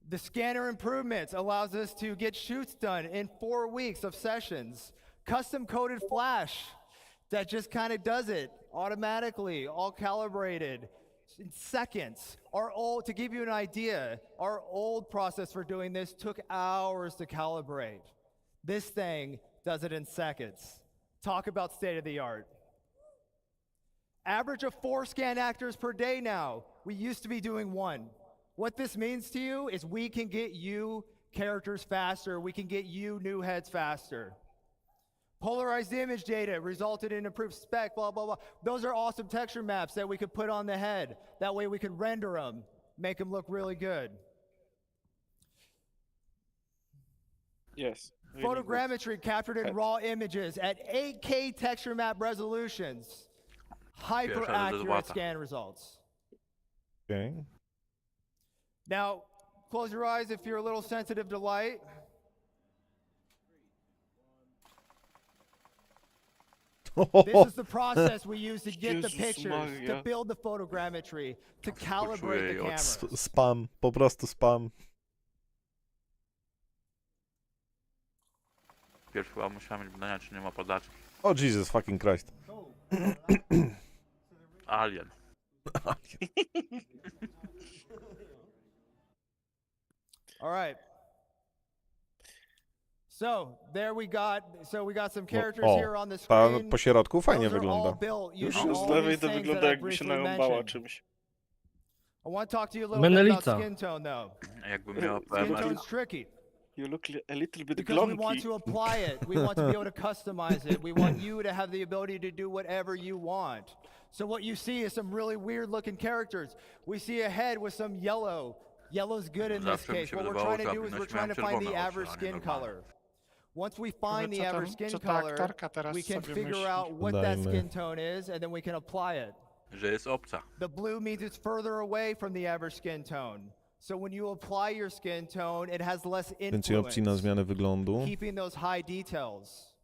Speaker 20: The scanner improvements allows us to get shoots done in 4 weeks of sessions. Custom coded flash that just kind of does it automatically, all calibrated in seconds. To give you an idea, our old process for doing this took hours to calibrate. This thing does it in seconds. Talk about state of the art. Average of 4 scan actors per day now. We used to be doing 1. What this means to you is we can get you characters faster. We can get you new heads faster. Polarized image data resulted in improved spec, blah, blah, blah. Those are awesome texture maps that we could put on the head. That way we could render them, make them look really good.
Speaker 4: Yes. Really
Speaker 20: Photogrammetry captured in raw images at 8K texture map resolutions. Hyper accurate scan results.
Speaker 1: Okay.
Speaker 20: Now, close your eyes if you're a little sensitive to light. This is the process we use to get the
Speaker 4: Jezus
Speaker 20: pictures, to
Speaker 4: Maria.
Speaker 20: build the photogrammetry, to calibrate the cameras.
Speaker 1: Spam, po prostu spam.
Speaker 2: Pierwszy chyba musiałem mieć badania, czy nie ma podaczki.
Speaker 1: O Jesus fucking Christ.
Speaker 2: Alien.
Speaker 20: All right. So there we got some characters here on the
Speaker 1: ta
Speaker 20: screen.
Speaker 1: po środku fajnie
Speaker 20: Those are all
Speaker 1: wygląda.
Speaker 20: built
Speaker 4: Już
Speaker 20: using
Speaker 4: z
Speaker 20: all
Speaker 4: lewej
Speaker 20: these
Speaker 4: to
Speaker 20: things
Speaker 4: wygląda
Speaker 20: that I
Speaker 4: jakby się
Speaker 20: briefly
Speaker 4: narąbała
Speaker 20: mentioned.
Speaker 4: czymś.
Speaker 20: I want to talk to you a little bit about
Speaker 3: Menelica.
Speaker 20: skin tone, though.
Speaker 2: Jakby miała
Speaker 20: Skin
Speaker 2: PMS.
Speaker 20: tone's tricky.
Speaker 4: You look a little bit
Speaker 20: Because we want
Speaker 4: glonky.
Speaker 20: to apply it. We want to be able to customize it. We want you to have the ability to do whatever you want. So what you see is some really weird looking characters. We see a head with some yellow. Yellow's good in this
Speaker 2: Zawsze mi
Speaker 20: case.
Speaker 2: się
Speaker 20: What we're
Speaker 2: wydawało,
Speaker 20: trying to do
Speaker 2: że
Speaker 20: is we're
Speaker 2: powinnaś
Speaker 20: trying to
Speaker 2: miałem
Speaker 20: find the
Speaker 2: czerwone
Speaker 20: average
Speaker 2: oczy, a nie
Speaker 20: skin
Speaker 2: normalne.
Speaker 20: color. Once we find the
Speaker 15: Co tam-
Speaker 20: average skin
Speaker 15: co ta
Speaker 20: color,
Speaker 15: aktorka teraz
Speaker 20: we can
Speaker 15: sobie
Speaker 20: figure
Speaker 15: myśli?
Speaker 20: out what that
Speaker 1: Dajmy.
Speaker 20: skin tone is, and then we can apply it.
Speaker 2: Że jest obca.
Speaker 20: The blue means it's further away from the average skin tone. So when you apply your skin tone, it has less
Speaker 1: Więcej opcji na
Speaker 20: influence.
Speaker 1: zmianę wyglądu.
Speaker 20: Keeping those high details,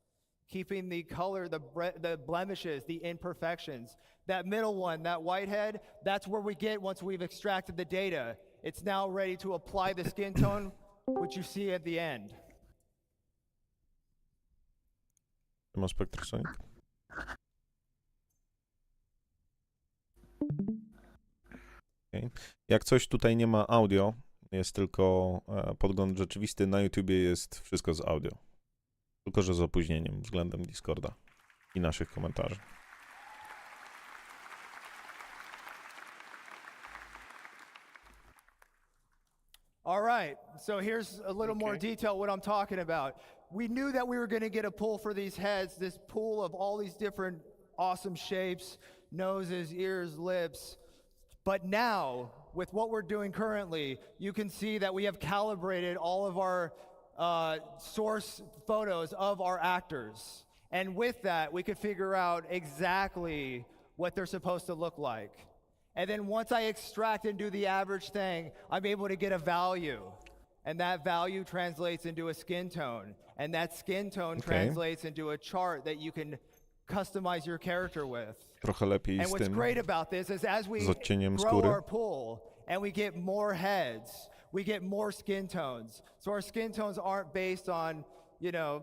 Speaker 20: keeping the color, the blemishes, the imperfections. That middle one, that white head, that's where we get once we've extracted the data. It's now ready to apply the skin tone, which you see at the end.
Speaker 1: Ma spektrosonic. Okay. Jak coś tutaj nie ma audio, jest tylko podgląd rzeczywisty, na YouTubie jest wszystko z audio. Tylko że z opóźnieniem względem Discorda i naszych komentarzy.
Speaker 20: All right, so here's a little more detail what I'm talking about. We knew that we were going to get a pool for these heads, this pool of all these different awesome shapes, noses, ears, lips. But now, with what we're doing currently, you can see that we have calibrated all of our source photos of our actors. And with that, we could figure out exactly what they're supposed to look like. And then once I extract and do the average thing, I'm able to get a value. And that value translates into a skin tone. And that skin tone translates into a chart that you can customize your character with.
Speaker 1: Trochę lepiej
Speaker 20: And
Speaker 1: z
Speaker 20: what's
Speaker 1: tym,
Speaker 20: great about this is as we
Speaker 1: z odcieniem
Speaker 20: grow
Speaker 1: skóry.
Speaker 20: our pool and we get more heads, we get more skin tones. So our skin tones aren't based on, you know,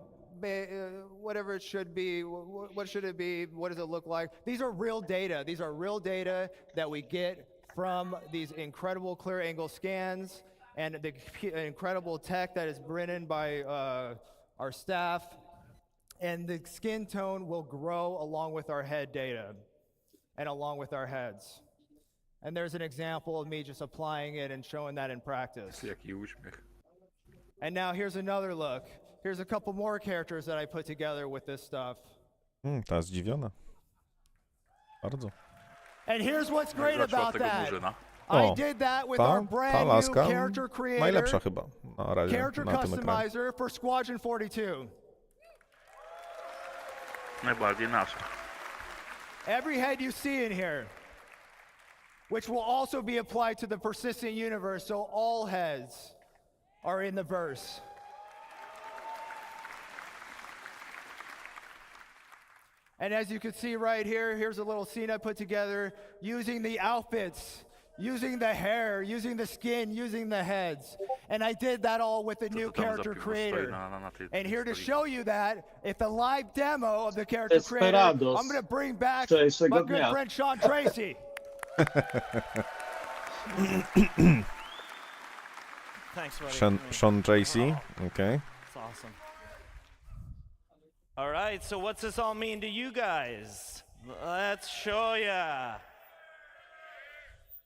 Speaker 20: whatever it should be. What should it be? What does it look like? These are real data. These are real data that we get from these incredible clear angle scans and the incredible tech that is brought by our staff. And the skin tone will grow along with our head data and along with our heads. And there's an example of me just applying it and showing that in practice.
Speaker 2: Jaki uśmiech.
Speaker 20: And now here's another look. Here's a couple more characters that I put together with this stuff.
Speaker 1: Ta zdziwiona. Bardzo.
Speaker 20: And here's what's great about that.
Speaker 1: O,
Speaker 20: I did that with
Speaker 1: ta
Speaker 20: our brand new
Speaker 1: laska
Speaker 20: character creator,
Speaker 1: najlepsza chyba na razie
Speaker 20: character
Speaker 1: na tym ekranie.
Speaker 20: customizer for Squadron 42.
Speaker 2: Najbardziej nasza.
Speaker 20: Every head you see in here, which will also be applied to the persistent universe, so all heads are in the verse. And as you can see right here, here's a little scene I put together using the outfits, using the hair, using the skin, using the heads. And I did that all with the new character creator. And here to show you that, if the live demo of the character creator, I'm going to bring back my good friend Sean Tracy.
Speaker 10: Thanks, buddy.
Speaker 1: Sean Tracy, okay.
Speaker 10: That's awesome. All right, so what's this all mean to you guys? Let's show ya.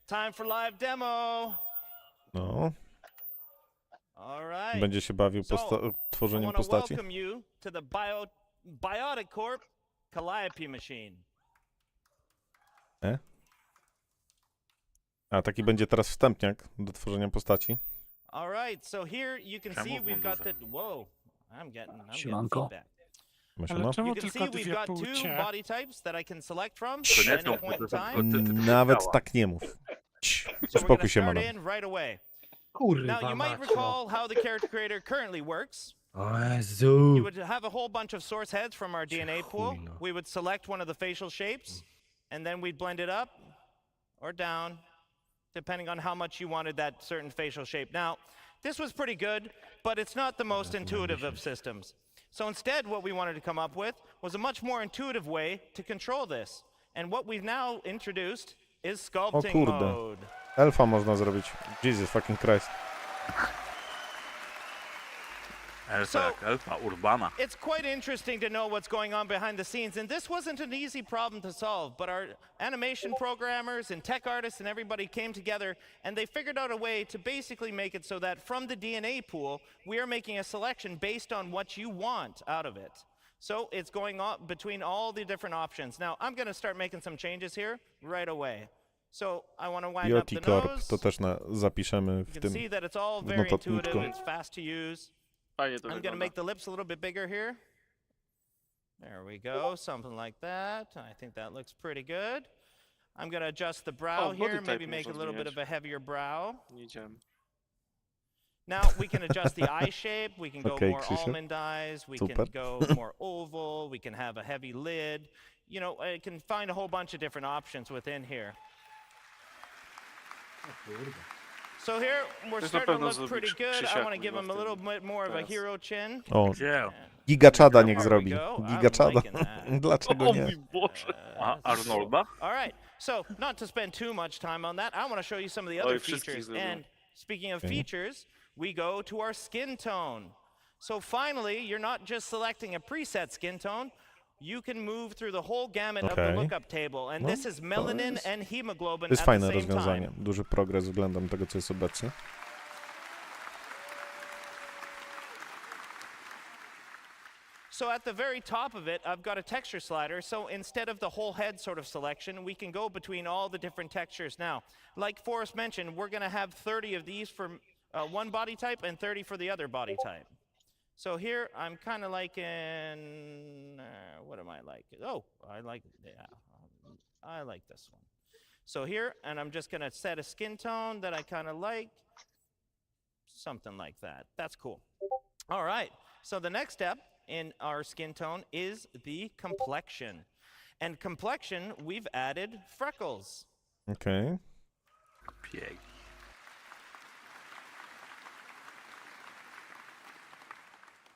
Speaker 10: Time for live demo.
Speaker 1: No.
Speaker 10: All right.
Speaker 1: Będzie się bawił tworzeniem postaci.
Speaker 10: Welcome you to the Biotic Corp Calliope machine.
Speaker 1: A taki będzie teraz wstępniak do tworzenia postaci.
Speaker 10: All right, so here you can see we've got the I'm getting feedback.
Speaker 15: Ale czemu
Speaker 10: You can see
Speaker 15: tylko
Speaker 10: we've
Speaker 15: dwie
Speaker 10: got two
Speaker 15: płcie?
Speaker 10: body types that I can select from at any point in time.
Speaker 1: Nawet tak nie mów.
Speaker 10: So we're
Speaker 1: Uspokój
Speaker 10: gonna
Speaker 1: się,
Speaker 10: start
Speaker 1: Manon.
Speaker 10: in right away.
Speaker 3: Kurwa,
Speaker 10: Now you might
Speaker 3: Macio.
Speaker 10: recall how the character creator currently works.
Speaker 3: O Jezu.
Speaker 10: You would have a whole bunch of source heads from our DNA pool. We would select one of the facial shapes, and then we'd blend it up or down, depending on how much you wanted that certain facial shape. Now, this was pretty good, but it's not the most intuitive of systems. So instead, what we wanted to come up with was a much more intuitive way to control this. And what we've now introduced is
Speaker 1: O
Speaker 10: sculpting
Speaker 1: kurde.
Speaker 10: mode.
Speaker 1: Elfa można zrobić. Jesus fucking Christ.
Speaker 2: Elfa urbana.
Speaker 10: It's quite interesting to know what's going on behind the scenes, and this wasn't an easy problem to solve, but our animation programmers and tech artists and everybody came together, and they figured out a way to basically make it so that from the DNA pool, we are making a selection based on what you want out of it. So it's going on between all the different options. Now, I'm going to start making some changes here right away. So I want to wind up the
Speaker 1: Bioticorp,
Speaker 10: nose.
Speaker 1: to też zapiszemy
Speaker 10: You
Speaker 1: w
Speaker 10: can
Speaker 1: tym
Speaker 10: see that it's all
Speaker 1: w
Speaker 10: very intuitive,
Speaker 1: notatniczku.
Speaker 10: it's fast to use.
Speaker 4: Fajnie to
Speaker 10: I'm going to
Speaker 4: wygląda.
Speaker 10: make the lips a little bit bigger here. There we go, something like that. I think that looks pretty good. I'm going to adjust the brow
Speaker 4: body
Speaker 10: here,
Speaker 4: type
Speaker 10: maybe make a
Speaker 4: można
Speaker 10: little bit
Speaker 4: zmieniać.
Speaker 10: of a heavier brow.
Speaker 4: Nie idziemy.
Speaker 10: Now we can adjust the eye shape. We can go
Speaker 1: Okay,
Speaker 10: more
Speaker 1: Krzysiu.
Speaker 10: almond eyes. We
Speaker 1: Super.
Speaker 10: can go more oval. We can have a heavy lid. You know, I can find a whole bunch of different options within here. So here we're
Speaker 4: Też na
Speaker 10: starting to
Speaker 4: pewno
Speaker 10: look pretty
Speaker 4: zrobić
Speaker 10: good. I
Speaker 4: Krzysiaku
Speaker 10: want to give him a little bit more of a
Speaker 4: teraz.
Speaker 10: hero chin.
Speaker 1: O,
Speaker 2: Gdzie?
Speaker 1: gigaczada niech
Speaker 10: There
Speaker 1: zrobi.
Speaker 10: we go. I'm
Speaker 1: Gigaczada.
Speaker 10: liking that.
Speaker 1: Dlaczego
Speaker 2: O
Speaker 1: nie?
Speaker 2: mój Boże. A Arnolda?
Speaker 10: All right. So, not to spend too much time on that, I want to show you some of the
Speaker 4: Oj,
Speaker 10: other
Speaker 4: wszystkich
Speaker 10: features.
Speaker 4: zrobił.
Speaker 10: And speaking of features, we go to our skin tone. So finally, you're not just selecting a preset skin tone. You can move through the whole gamut of the
Speaker 1: Okay.
Speaker 10: lookup table. And
Speaker 1: No,
Speaker 10: this is melanin and hemoglobin
Speaker 1: To jest
Speaker 10: at the
Speaker 1: fajne
Speaker 10: same
Speaker 1: rozwiązanie.
Speaker 10: time.
Speaker 1: Duży progres względem tego, co jest obecnie.
Speaker 10: So at the very top of it, I've got a texture slider. So instead of the whole head sort of selection, we can go between all the different textures. Now, like Forrest mentioned, we're going to have 30 of these for one body type and 30 for the other body type. So here, I'm kind of liking, what am I like? Oh, I like this one. So here, and I'm just going to set a skin tone that I kind of like. Something like that. That's cool. All right. So the next step in our skin tone is the complexion. And complexion, we've added freckles.
Speaker 1: Okej.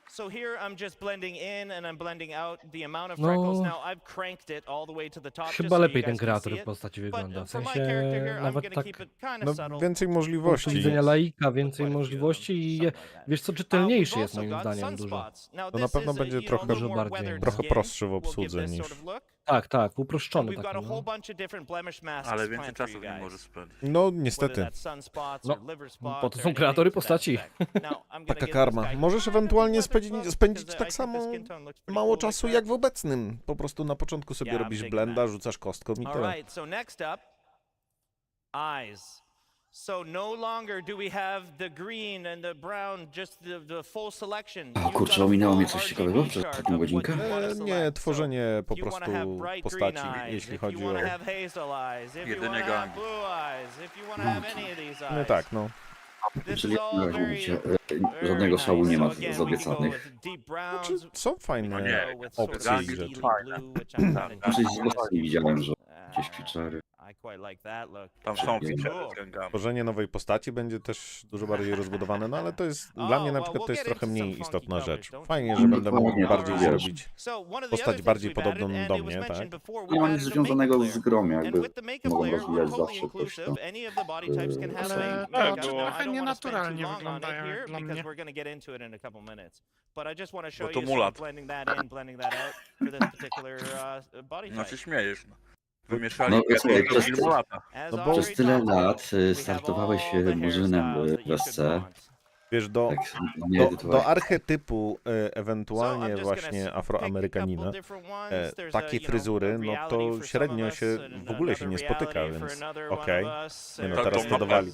Speaker 10: So here I'm just blending in and I'm blending out the amount of freckles.
Speaker 3: No.
Speaker 10: Now I've cranked it all the way to the top just
Speaker 3: Chyba
Speaker 10: so you
Speaker 3: lepiej ten
Speaker 10: guys can
Speaker 3: kreator
Speaker 10: see it.
Speaker 3: postaci
Speaker 10: But
Speaker 3: wygląda. W
Speaker 10: for my
Speaker 3: sensie
Speaker 10: character here, I'm
Speaker 3: nawet
Speaker 10: gonna
Speaker 3: tak
Speaker 10: keep it kind
Speaker 1: No,
Speaker 10: of subtle.
Speaker 1: więcej
Speaker 3: z punktu
Speaker 1: możliwości.
Speaker 3: widzenia laika więcej możliwości i wiesz co, czytelniejszy jest moim zdaniem dużo.
Speaker 1: To na pewno będzie trochę,
Speaker 3: Dużo bardziej.
Speaker 1: trochę prostszy w obsłudze niż...
Speaker 3: Tak, uproszczony
Speaker 10: We've
Speaker 3: taki.
Speaker 10: got a whole
Speaker 3: No.
Speaker 10: bunch of different blemish masks
Speaker 2: Ale więcej
Speaker 10: planned for
Speaker 2: czasu
Speaker 10: you
Speaker 2: nie
Speaker 10: guys.
Speaker 2: może spędzić.
Speaker 1: No,
Speaker 10: Whether
Speaker 1: niestety.
Speaker 10: that's sunspots
Speaker 3: No,
Speaker 10: or liver spots
Speaker 3: po to
Speaker 10: or
Speaker 3: są
Speaker 10: anything
Speaker 3: kreatory
Speaker 10: to that
Speaker 3: postaci.
Speaker 10: effect. Now, I'm gonna
Speaker 1: Taka
Speaker 10: give this
Speaker 1: karma.
Speaker 10: guy
Speaker 1: Możesz
Speaker 10: kind of a
Speaker 1: ewentualnie
Speaker 10: weathered look,
Speaker 1: spędzić
Speaker 10: because I
Speaker 1: tak
Speaker 10: think
Speaker 1: samo
Speaker 10: the skin tone looks pretty
Speaker 1: mało
Speaker 10: cool like
Speaker 1: czasu
Speaker 10: that.
Speaker 1: jak w obecnym. Po prostu na początku sobie
Speaker 10: Yeah, I'm
Speaker 1: robisz
Speaker 10: digging
Speaker 1: blenda,
Speaker 10: that.
Speaker 1: rzucasz kostką i
Speaker 10: All
Speaker 1: tyle.
Speaker 10: right, so next up, eyes. So no longer do we have the green and the brown, just the full selection.
Speaker 21: O kurczę, ominęło mnie coś ciekawego przez taką godzinkę?
Speaker 1: Nie, tworzenie po prostu postaci, jeśli chodzi o...
Speaker 2: Jedynie gang.
Speaker 1: No tak, no.
Speaker 21: Czyli jak na razie mówicie, żadnego szału nie ma z obiecanych.
Speaker 1: Znaczy, są fajne opcje i rzeczy.
Speaker 21: Znaczy z głosami widziałem, że jakieś feature'y.
Speaker 2: Tam są
Speaker 1: Tworzenie nowej postaci będzie też dużo bardziej rozbudowane, no ale to jest, dla mnie na przykład to jest trochę mniej istotna rzecz. Fajnie, że będę mógł bardziej zrobić postać bardziej podobną do mnie, tak?
Speaker 21: Nie ma nic związanego z grą, jakby mogą rozwijać zawsze coś tam.
Speaker 15: Ale to trochę nienaturalnie wyglądają jak dla mnie.
Speaker 2: Bo to mulat. No się śmiejesz. Wymieszali
Speaker 21: No, słuchaj,
Speaker 2: mulata.
Speaker 21: przez tyle lat startowałeś murzynem w SC.
Speaker 1: Wiesz, do archetypu ewentualnie właśnie afroamerykanina takiej fryzury, no to średnio się w ogóle się nie spotyka, więc okej. Nie no, teraz to dowali.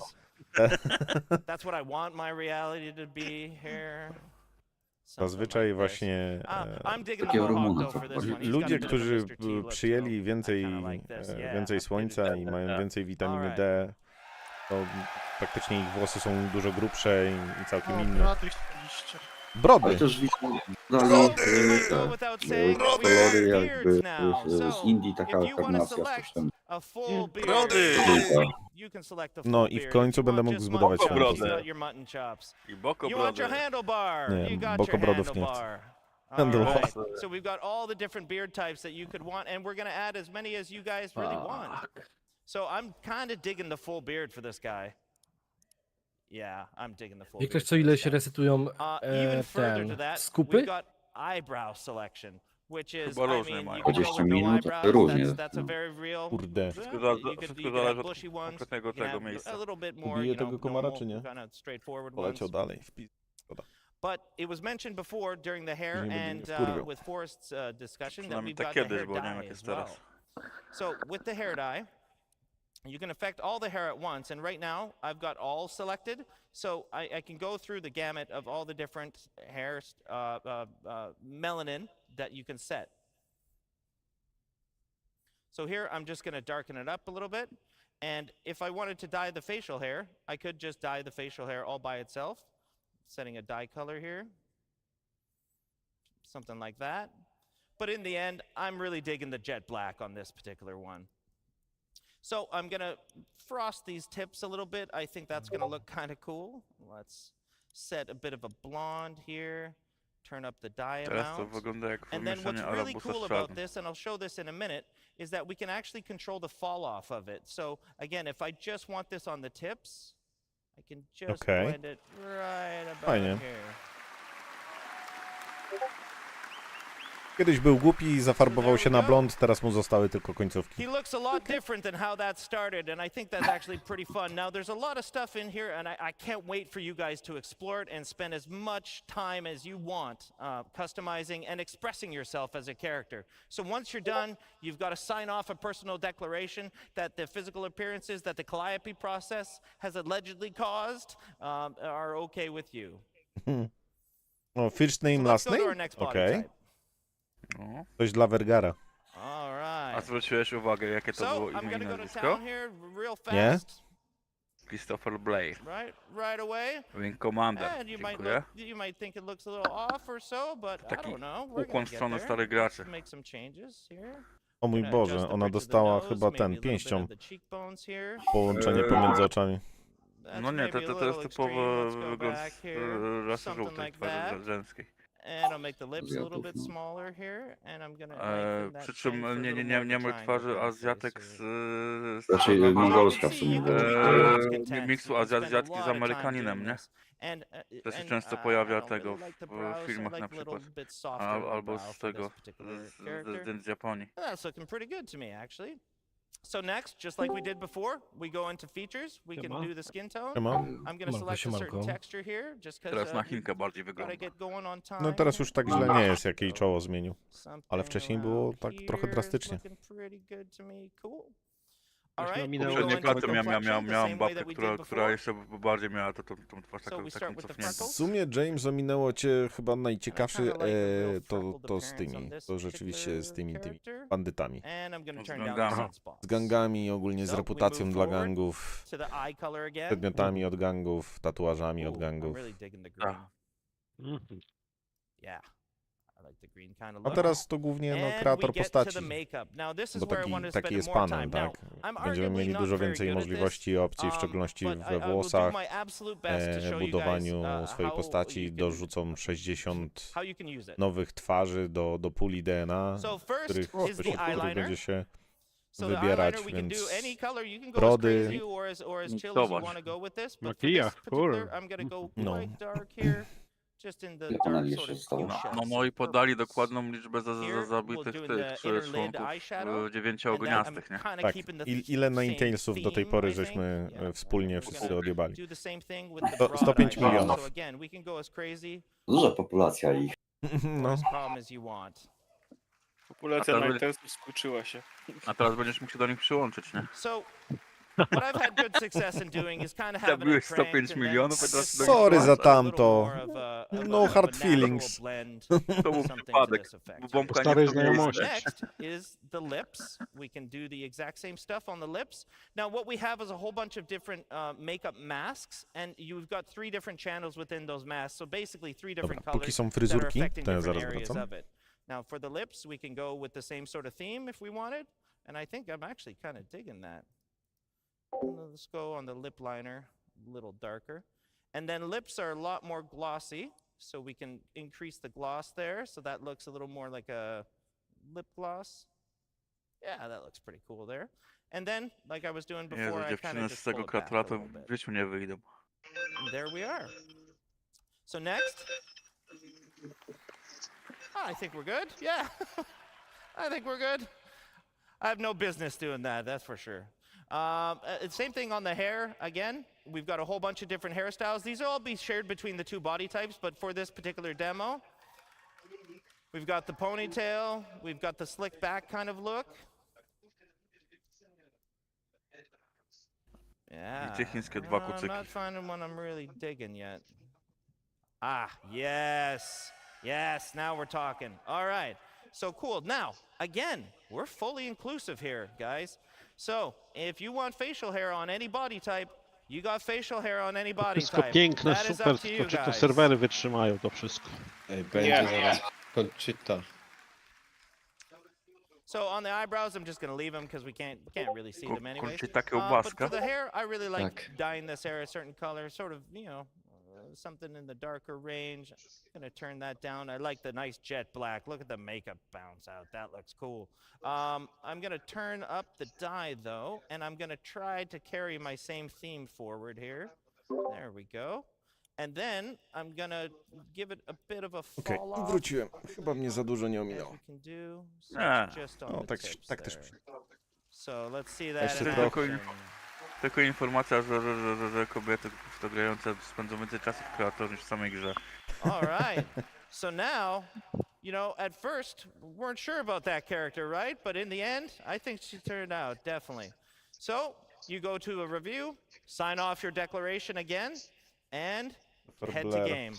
Speaker 1: Zazwyczaj właśnie ludzie, którzy przyjęli więcej słońca i mają więcej witaminy D, to praktycznie ich włosy są dużo grubsze i całkiem inne. Brody!
Speaker 21: Ale też dali kolory jakby z Indii, taka karnacja z coś tam.
Speaker 2: Brody!
Speaker 1: No i w końcu będę mógł zbudować swoją postać.
Speaker 2: I bokobrody.
Speaker 1: Nie, bokobrodów nie chcę.
Speaker 10: Alright, so we've got all the different beard types that you could want, and we're gonna add as many as you guys really want. So I'm kind of digging the full beard for this guy. Yeah, I'm digging the full
Speaker 3: Wiesz
Speaker 10: beard.
Speaker 3: co, ile się resetują
Speaker 10: Even further to
Speaker 3: ten
Speaker 10: that,
Speaker 3: skupy?
Speaker 10: we've got eyebrow selection, which is,
Speaker 2: Chyba
Speaker 10: I
Speaker 2: różnie
Speaker 10: mean,
Speaker 2: mają.
Speaker 10: you can go
Speaker 21: 20
Speaker 10: with no
Speaker 21: minut,
Speaker 10: eyebrows,
Speaker 21: różnie.
Speaker 10: that's a very real.
Speaker 1: Kurde.
Speaker 2: Wszystko
Speaker 10: You could
Speaker 2: zależy
Speaker 10: have
Speaker 2: od
Speaker 10: bushy ones,
Speaker 2: konkretnego
Speaker 10: you can
Speaker 2: tego
Speaker 10: have
Speaker 2: miejsca.
Speaker 10: a little bit more,
Speaker 1: Ubiję
Speaker 10: you know,
Speaker 1: tego komara,
Speaker 10: normal,
Speaker 1: czy nie?
Speaker 10: kind of straightforward
Speaker 1: Poleciał
Speaker 10: ones.
Speaker 1: dalej.
Speaker 10: But it was mentioned before during the hair
Speaker 1: Nie będę
Speaker 10: and
Speaker 1: mnie wkurwiał.
Speaker 10: with Forrest's discussion that
Speaker 2: Przynajmniej
Speaker 10: we've
Speaker 2: tak
Speaker 10: got the
Speaker 2: kiedyś,
Speaker 10: hair
Speaker 2: bo nie wiem jak
Speaker 10: dye
Speaker 2: jest
Speaker 10: as well.
Speaker 2: teraz.
Speaker 10: So with the hair dye, you can affect all the hair at once. And right now, I've got all selected. So I can go through the gamut of all the different hair melanin that you can set. So here, I'm just going to darken it up a little bit. And if I wanted to dye the facial hair, I could just dye the facial hair all by itself. Setting a dye color here. Something like that. But in the end, I'm really digging the jet black on this particular one. So I'm going to frost these tips a little bit. I think that's going to look kind of cool. Let's set a bit of a blonde here. Turn up the dye amount. And then what's really cool about this, and I'll show this in a minute, is that we can actually control the fall off of it. So again, if I just want this on the tips, I can just blend it right about here.
Speaker 1: Kiedyś był głupi i zafarbował się na blond, teraz mu zostały tylko końcówki.
Speaker 10: He looks a lot different than how that started, and I think that's actually pretty fun. Now, there's a lot of stuff in here, and I can't wait for you guys to explore it and spend as much time as you want customizing and expressing yourself as a character. So once you're done, you've got to sign off a personal declaration that the physical appearances that the calliope process has allegedly caused are okay with you.
Speaker 1: Oh, first name, last name? Okay. Coś dla Vergara.
Speaker 2: A zwróciłeś uwagę, jakie to było imię i nazwisko?
Speaker 1: Nie?
Speaker 2: Christopher Blair.
Speaker 10: Right away.
Speaker 2: Wing Commander.
Speaker 10: And you might
Speaker 2: Dziękuję.
Speaker 10: you might think it looks a little off or so, but I
Speaker 2: Taki
Speaker 10: don't know. We're
Speaker 2: ukłon
Speaker 10: gonna
Speaker 2: w
Speaker 10: get
Speaker 2: stronę
Speaker 10: there.
Speaker 2: starych graczy.
Speaker 10: Let's make some changes here.
Speaker 1: O mój Boże, ona dostała chyba ten, pięścią połączenie pomiędzy oczami.
Speaker 2: No nie, to jest typowy wygląd rasy żółtej, twarzy żeńskiej.
Speaker 10: And I'll make the lips a little bit smaller here, and I'm gonna
Speaker 2: Przy czym nie mój twarzy Azjatek z
Speaker 21: Raczej mongolska w sumie.
Speaker 2: miksu azjatycki z Amerykaninem, nie? To się często pojawia tego w filmach na przykład. Albo z tego, z Japonii.
Speaker 10: That's looking pretty good to me, actually. So next, just like we did before, we go into features. We can do the skin tone. I'm going to select a certain texture here, just
Speaker 2: Teraz na Chinkę bardziej wygląda.
Speaker 1: No teraz już tak źle nie jest, jak jej czoło zmienił. Ale wcześniej było tak trochę drastycznie.
Speaker 2: Poprzednie klaty miałam babkę, która jeszcze bardziej miała tą twarz taką cofniętą.
Speaker 1: W sumie, James, ominęło cię chyba najciekawszy to z tymi. To rzeczywiście z tymi bandytami. Z gangami, ogólnie z reputacją dla gangów, przedmiotami od gangów, tatuażami od gangów. A teraz to głównie kreator postaci, bo taki jest panem, tak? Będziemy mieli dużo więcej możliwości i opcji, w szczególności we włosach, budowaniu swojej postaci. Dorzucą 60 nowych twarzy do puli DNA, których będzie się wybierać, więc brody,
Speaker 6: makijaż,
Speaker 1: no.
Speaker 2: No i podali dokładną liczbę zabitych członków 9 ogniastych, nie?
Speaker 1: Tak, ile Ninetales-ów do tej pory żeśmy wspólnie wszyscy odjebali? 105 milionów.
Speaker 21: Duża populacja ich.
Speaker 1: No.
Speaker 4: Populacja Ninetales skurczyła się.
Speaker 2: A teraz będziesz mógł się do nich przyłączyć, nie?
Speaker 10: What I've had good success in doing is kind of having
Speaker 2: Zabiłeś 105 milionów, a teraz
Speaker 1: Sorry za tamto. No hard feelings.
Speaker 2: To był przypadek. Bombka
Speaker 6: Starej znajomości.
Speaker 10: Next is the lips. We can do the exact same stuff on the lips. Now what we have is a whole bunch of different makeup masks, and you've got 3 different channels within those masks. So basically 3 different colors
Speaker 1: póki są
Speaker 10: that are
Speaker 1: fryzurki,
Speaker 10: affecting
Speaker 1: to ja
Speaker 10: different
Speaker 1: zaraz
Speaker 10: areas
Speaker 1: wracam.
Speaker 10: of it. Now for the lips, we can go with the same sort of theme if we wanted, and I think I'm actually kind of digging that. Let's go on the lip liner, a little darker. And then lips are a lot more glossy, so we can increase the gloss there, so that looks a little more like a lip gloss. Yeah, that looks pretty cool there. And then, like I was doing before, I kind of just pull it back a little bit.
Speaker 2: W życiu nie wyjdą.
Speaker 10: And there we are. So next, I think we're good. Yeah, I think we're good. I have no business doing that, that's for sure. Same thing on the hair. Again, we've got a whole bunch of different hairstyles. These will all be shared between the 2 body types, but for this particular demo, we've got the ponytail, we've got the slick back kind of look. Yeah, I'm not finding one I'm really digging yet. Yes, now we're talking. All right, so cool. Now, again, we're fully inclusive here, guys. So, if you want facial hair on any body type, you got facial hair on any body
Speaker 6: Wszystko
Speaker 10: type.
Speaker 6: piękne,
Speaker 10: That is
Speaker 6: super,
Speaker 10: up to you
Speaker 6: tylko czy to
Speaker 10: guys.
Speaker 6: serwery wytrzymają to wszystko.
Speaker 16: Będzie zaraz Conchita.
Speaker 10: So on the eyebrows, I'm just gonna leave them because we can't really see them anyways.
Speaker 2: Conchita
Speaker 10: But
Speaker 2: kiełbaska.
Speaker 10: for the hair, I really like
Speaker 16: Tak.
Speaker 10: dyeing this hair a certain color, sort of, something in the darker range. I'm gonna turn that down. I like the nice jet black. Look at the makeup bounce out. That looks cool. I'm gonna turn up the dye though, and I'm gonna try to carry my same theme forward here. There we go. And then I'm gonna give it a bit of a
Speaker 1: Okej,
Speaker 10: fall off.
Speaker 1: wróciłem. Chyba mnie za dużo nie ominęło.
Speaker 10: We can do just on
Speaker 1: No,
Speaker 10: the
Speaker 1: tak,
Speaker 10: tips
Speaker 1: tak też.
Speaker 10: there. So let's see that
Speaker 1: Jeszcze
Speaker 10: in
Speaker 1: trochę.
Speaker 10: action.
Speaker 2: Tylko informacja, że kobiety w to grające spędzą więcej czasu w kreatorze niż w samej grze.
Speaker 10: All right. So now, at first, we weren't sure about that character, right? But in the end, I think she turned out, definitely. So, you go to a review, sign off your declaration again, and head to game.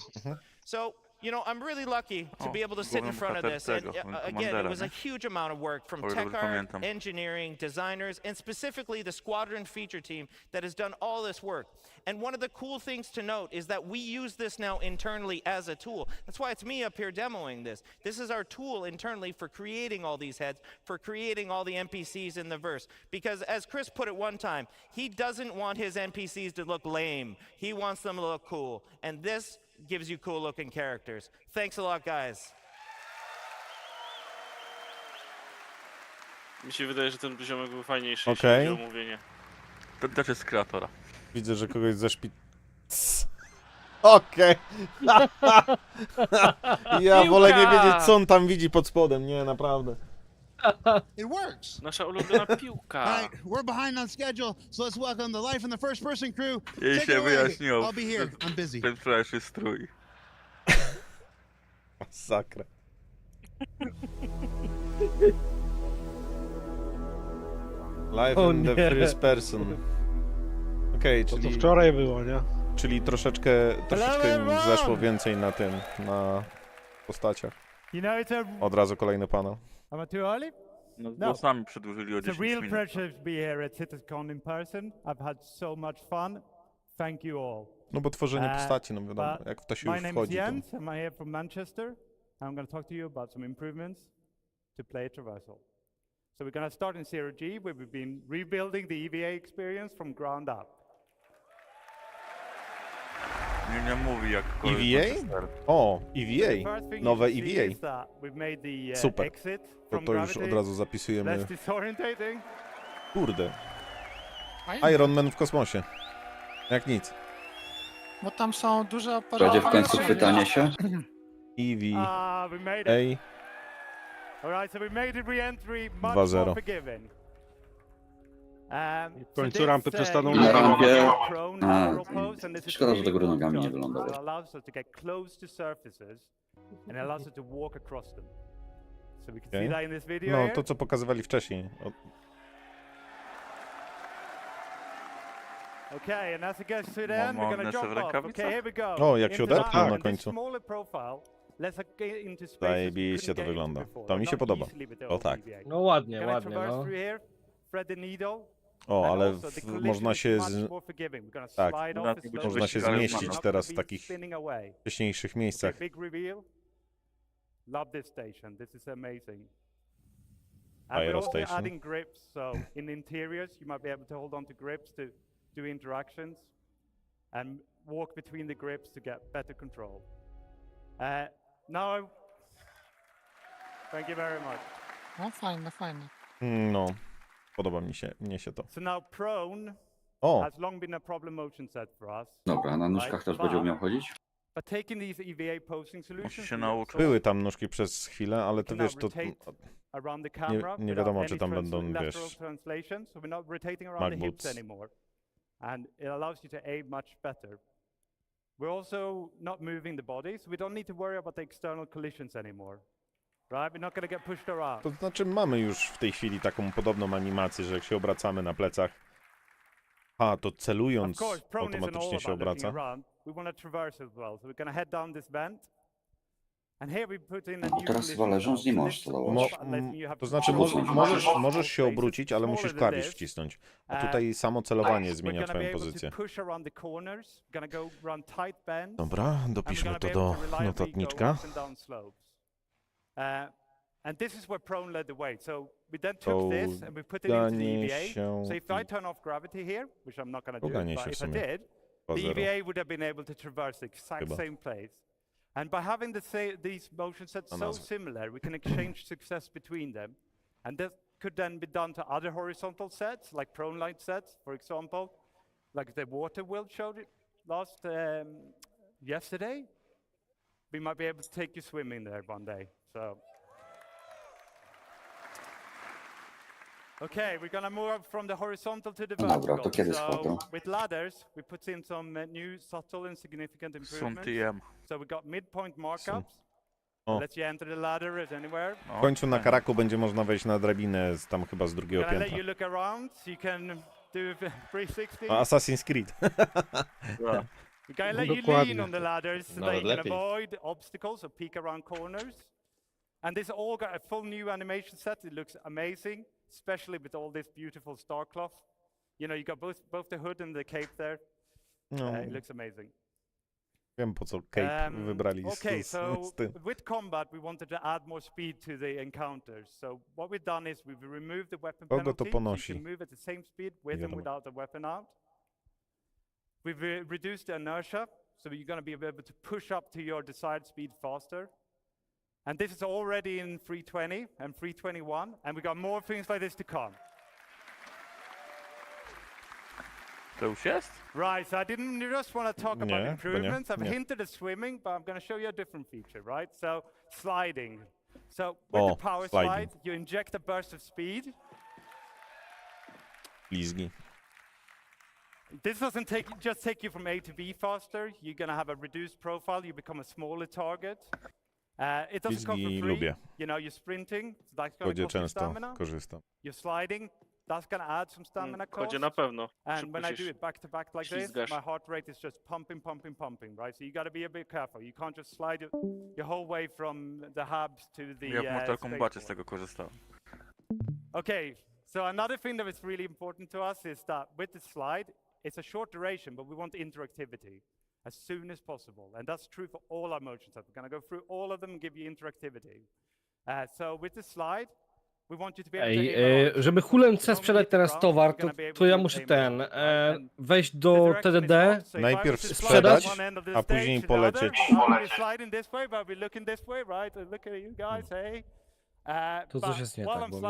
Speaker 10: So, you know, I'm really lucky to be able to sit in front of this. And again, it was a huge amount of work from tech art, engineering, designers, and specifically the squadron feature team that has done all this work. And one of the cool things to note is that we use this now internally as a tool. That's why it's me up here demoing this. This is our tool internally for creating all these heads, for creating all the NPCs in the verse. Because as Chris put it one time, he doesn't want his NPCs to look lame. He wants them to look cool. And this gives you cool looking characters. Thanks a lot, guys.
Speaker 4: Mi się wydaje, że ten poziomek był fajniejszy,
Speaker 1: Okej.
Speaker 4: jeśli chodzi o mówienie.
Speaker 2: Ten też jest z kreatora.
Speaker 1: Widzę, że kogoś ze Okej. Ja wolę nie wiedzieć, co on tam widzi pod spodem. Nie, naprawdę.
Speaker 4: It works. Nasza ulubiona piłka.
Speaker 11: All right, we're behind on schedule, so let's welcome the life in the first person crew.
Speaker 2: Jej
Speaker 11: Take
Speaker 2: się
Speaker 11: it away.
Speaker 2: wyjaśniło.
Speaker 11: I'll be here. I'm busy.
Speaker 2: Ten wczorajszy strój.
Speaker 1: Masakra. Live in the first person. Okej, czyli...
Speaker 22: To wczoraj było, nie?
Speaker 1: Czyli troszeczkę im zeszło więcej na tym, na postaciach. Od razu kolejny panel.
Speaker 23: Am I too early?
Speaker 2: No, głosami przedłużyli o
Speaker 23: It's a
Speaker 2: 10
Speaker 23: real
Speaker 2: minut.
Speaker 23: pleasure to be here at Citizencon in person. I've had so much fun. Thank you all.
Speaker 1: No bo tworzenie postaci, no wiadomo,
Speaker 23: But
Speaker 1: jak w to się już
Speaker 23: my name is
Speaker 1: wchodzi, to...
Speaker 23: Jens. I'm here from Manchester. I'm going to talk to you about some improvements to play traversal. So we're going to start in Zero G, where we've been rebuilding the EVA experience from ground up.
Speaker 2: Nie mówi jak
Speaker 1: EVA? O, EVA. Nowe EVA. Super. To już od razu zapisujemy. Kurde. Iron Man w kosmosie. Jak nic.
Speaker 15: Bo tam są duże aparaty.
Speaker 21: Będzie w końcu chwytanie się?
Speaker 1: EVA. 2-0.
Speaker 22: W końcu rampy przestaną
Speaker 21: Na rampie...
Speaker 23: A,
Speaker 21: szkoda, że do góry nogami nie wylądował.
Speaker 1: Okay. No, to co pokazywali wcześniej. O, jak się odepchnął na końcu. Zajebiście to wygląda. To mi się podoba. O tak.
Speaker 3: No ładnie, ładnie, no.
Speaker 1: O, ale można się tak, można się zmieścić teraz w takich wcześniejszych miejscach. Aero Station.
Speaker 23: Adding grips, so in the interiors you might be able to hold on to grips to do interactions and walk between the grips to get better control. Now, thank you very much.
Speaker 15: No fajne, fajne.
Speaker 1: No, podoba mnie się to.
Speaker 23: So now prone has long been a problem motion set for us.
Speaker 21: Dobra, na nóżkach też będzie umiał chodzić?
Speaker 23: But taking these EVA posing solutions,
Speaker 1: były tam nóżki przez chwilę, ale to wiesz, to nie wiadomo, czy tam będą, wiesz, MacBooks.
Speaker 23: And it allows you to aim much better. We're also not moving the body, so we don't need to worry about the external collisions anymore. Right? We're not going to get pushed around.
Speaker 1: To znaczy mamy już w tej chwili taką podobną animację, że jak się obracamy na plecach, to celując automatycznie się obraca.
Speaker 23: We want to traverse as well, so we're going to head down this vent. And here we put in a
Speaker 21: Bo teraz chyba leżąc nie możesz celować.
Speaker 1: To znaczy możesz się obrócić, ale musisz klawisz wcisnąć. A tutaj samo celowanie zmienia twoją pozycję. Dobra, dopiszmy to do notatniczka.
Speaker 23: And this is where prone led the way. So we then took this and we put it into the EVA. So if I turn off gravity here, which I'm not going to do, but if I did, the EVA would have been able to traverse the exact same place. And by having these motion sets so similar, we can exchange success between them. And this could then be done to other horizontal sets, like prone light sets, for example, like the water world showed it yesterday. We might be able to take you swimming there one day. So. Okay, we're gonna move from the horizontal to the vertical.
Speaker 21: Dobra, to kiedy schodzę?
Speaker 23: With ladders, we put in some new subtle and significant improvements. So we got midpoint markups. Let you enter the ladder as anywhere.
Speaker 1: W końcu na Karaku będzie można wejść na drabinę tam chyba z drugiego
Speaker 23: Can I let
Speaker 1: piętra.
Speaker 23: you look around? So you can do 360.
Speaker 1: Assassin's Creed.
Speaker 15: We gotta let you lean on the ladders so that you can avoid obstacles or peek around corners. And this all got a full new animation set. It looks amazing, especially with all this beautiful star cloth. You know, you got both the hood and the cape there. It looks amazing.
Speaker 1: Wiem, po co cape wybrali
Speaker 15: Okay, so with combat, we wanted to add more speed to the encounters. So what we've done is we've removed the weapon penalty, so you can move at the same speed with and without the weapon out. We've reduced the inertia, so you're going to be able to push up to your desired speed faster. And this is already in 320 and 321, and we've got more things like this to come. Right, so I didn't just want to talk about improvements. I've hinted at swimming, but I'm going to show you a different feature, right? So, sliding. So, with the power slide, you inject a burst of speed.
Speaker 1: Easy.
Speaker 15: This doesn't just take you from A to B faster. You're going to have a reduced profile. You become a smaller target. It doesn't come for free. You know, you're sprinting, so that's going to cost you stamina. You're sliding. That's going to add some stamina cost. And when I do it back to back like this, my heart rate is just pumping, right? So you got to be a bit careful. You can't just slide your whole way from the hubs to the Okay, so another thing that is really important to us is that with the slide, it's a short duration, but we want interactivity as soon as possible. And that's true for all our motion sets. We're going to go through all of them and give you interactivity. So with the slide,
Speaker 3: żeby Hulem C sprzedać teraz towar, to ja muszę wejść do TDD,
Speaker 1: najpierw sprzedać, a później polecieć.
Speaker 3: To coś jest nie tak, bo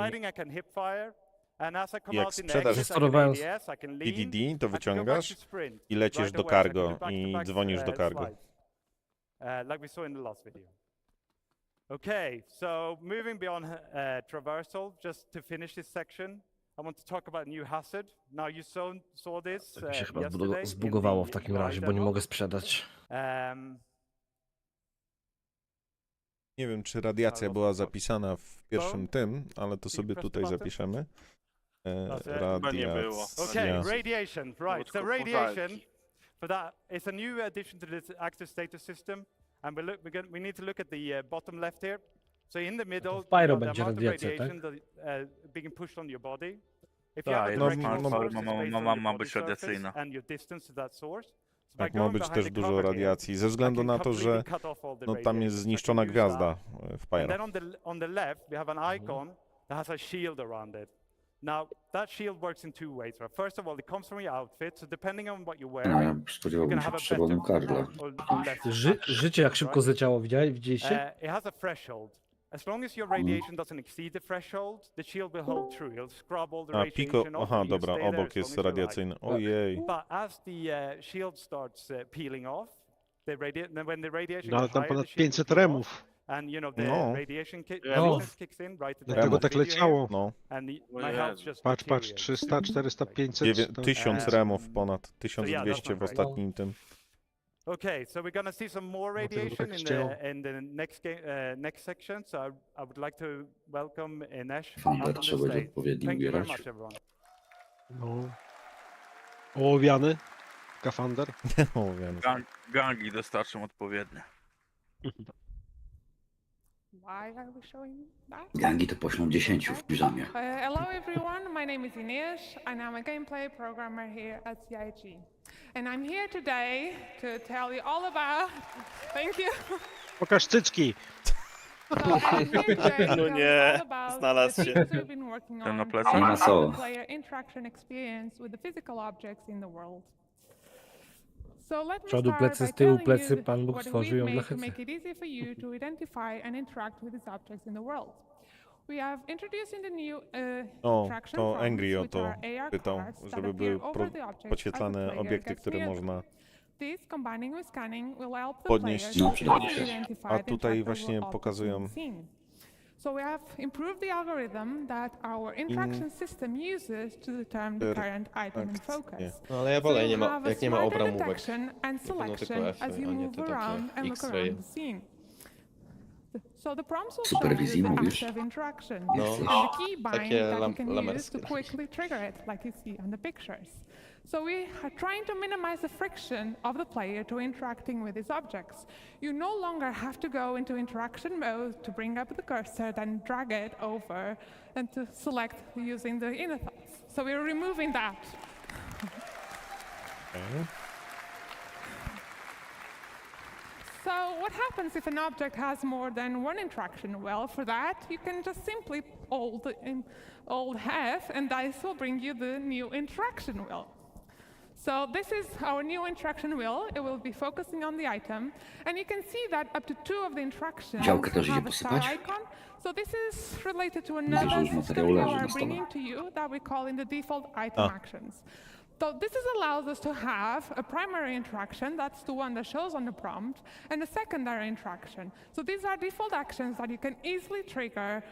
Speaker 1: jak sprzedasz PDD, to wyciągasz i lecisz do cargo i dzwonisz do cargo.
Speaker 15: Okay, so moving beyond traversal, just to finish this section, I want to talk about new hazard. Now you saw this
Speaker 3: mi się chyba zbugowało w takim razie, bo nie mogę sprzedać.
Speaker 1: Nie wiem, czy radiacja była zapisana w pierwszym tym, ale to sobie tutaj zapiszemy. Radiacja.
Speaker 15: Okay, radiation, right. So radiation, for that, it's a new addition to this active status system. And we need to look at the bottom left here. So in the middle, the amount of radiation that being pushed on your body. If you have a direct source, and your distance to that source.
Speaker 1: Tak, ma być też dużo radiacji, ze względu na to, że tam jest zniszczona gwiazda w Pyro.
Speaker 15: And then on the left, we have an icon that has a shield around it. Now, that shield works in two ways. Right? First of all, it comes from your outfit, so depending on what you're wearing, you're going to have a better or less.
Speaker 3: Życie jak szybko zleciało, widzieliście?
Speaker 15: It has a threshold. As long as your radiation doesn't exceed the threshold, the shield will hold true. It'll scrub all the radiation off.
Speaker 1: Aha, dobra, obok jest radiacyjny. Ojej.
Speaker 15: But as the shield starts peeling off, when the radiation
Speaker 22: No ale tam ponad 500 remów.
Speaker 15: And you know the radiation kicks in, right?
Speaker 22: Dlatego tak leciało.
Speaker 1: No.
Speaker 22: Patrz, 300, 400, 500.
Speaker 1: 1000 remów ponad, 1200 w ostatnim tym.
Speaker 15: Okay, so we're gonna see some more radiation in the next section. So I would like to welcome Inesh.
Speaker 21: Trzeba będzie odpowiednio ubierać.
Speaker 22: No. Ołowiany. Skafander.
Speaker 1: Ołowiany.
Speaker 2: Gangi dostarczą odpowiednie.
Speaker 7: Why are we showing that?
Speaker 21: Gangi to poślą 10 w piżamie.
Speaker 7: Hello everyone, my name is Ines and I'm a gameplay programmer here at CIG. And I'm here today to tell you all about... Thank you.
Speaker 22: Pokaż cycki.
Speaker 4: No nie, znalazł się.
Speaker 2: Ten na
Speaker 7: player interaction experience with the physical objects in the world. So let me
Speaker 3: Przodu
Speaker 7: start
Speaker 3: plecy, z
Speaker 7: by
Speaker 3: tyłu
Speaker 7: telling
Speaker 3: plecy,
Speaker 7: you
Speaker 3: Pan Bóg
Speaker 7: what
Speaker 3: stworzył ją
Speaker 7: we've
Speaker 3: dla
Speaker 7: made to
Speaker 3: Hycy.
Speaker 7: make it easy for you to identify and interact with these objects in the world. We have introduced in the new interaction
Speaker 1: to
Speaker 7: forms,
Speaker 1: Angry o
Speaker 7: which
Speaker 1: to
Speaker 7: are AR
Speaker 1: pytał,
Speaker 7: cards that
Speaker 1: żeby
Speaker 7: appear
Speaker 1: były
Speaker 7: over the objects as the
Speaker 1: podświetlane
Speaker 7: player
Speaker 1: obiekty,
Speaker 7: gets
Speaker 1: które
Speaker 7: near
Speaker 1: można
Speaker 7: This, combining with scanning, will help the
Speaker 1: podnieść.
Speaker 7: players to identify
Speaker 1: A
Speaker 7: the
Speaker 1: tutaj
Speaker 7: interactable
Speaker 1: właśnie
Speaker 7: objects
Speaker 1: pokazują
Speaker 7: in the scene. So we have improved the algorithm that our interaction system uses to determine the current item in focus.
Speaker 16: No ale ja wolę, jak nie ma obramówek.
Speaker 7: Detection and selection as you move around and look around the scene. So the prompts will show you the active interaction and the keybind that you can use to quickly trigger it, like you see on the pictures. So we are trying to minimize the friction of the player to interacting with these objects. You no longer have to go into interaction mode to bring up the cursor, then drag it over, and to select using the inner thoughts. So we're removing that.
Speaker 1: Okay.
Speaker 7: So what happens if an object has more than one interaction? Well, for that, you can just simply hold F, and dice will bring you the new interaction wheel. So this is our new interaction wheel. It will be focusing on the item, and you can see that up to 2 of the interactions
Speaker 21: Działkę też idzie
Speaker 7: have a star
Speaker 21: posypać.
Speaker 7: icon. So this is related to
Speaker 21: Widzę, że
Speaker 7: another
Speaker 21: już
Speaker 7: system
Speaker 21: materiał
Speaker 7: we
Speaker 21: leży
Speaker 7: are
Speaker 21: na stole.
Speaker 7: bringing to you that we call in the default item actions. So this allows us to have a primary interaction, that's the one that shows on the prompt, and a secondary interaction. So these are default actions that you can easily trigger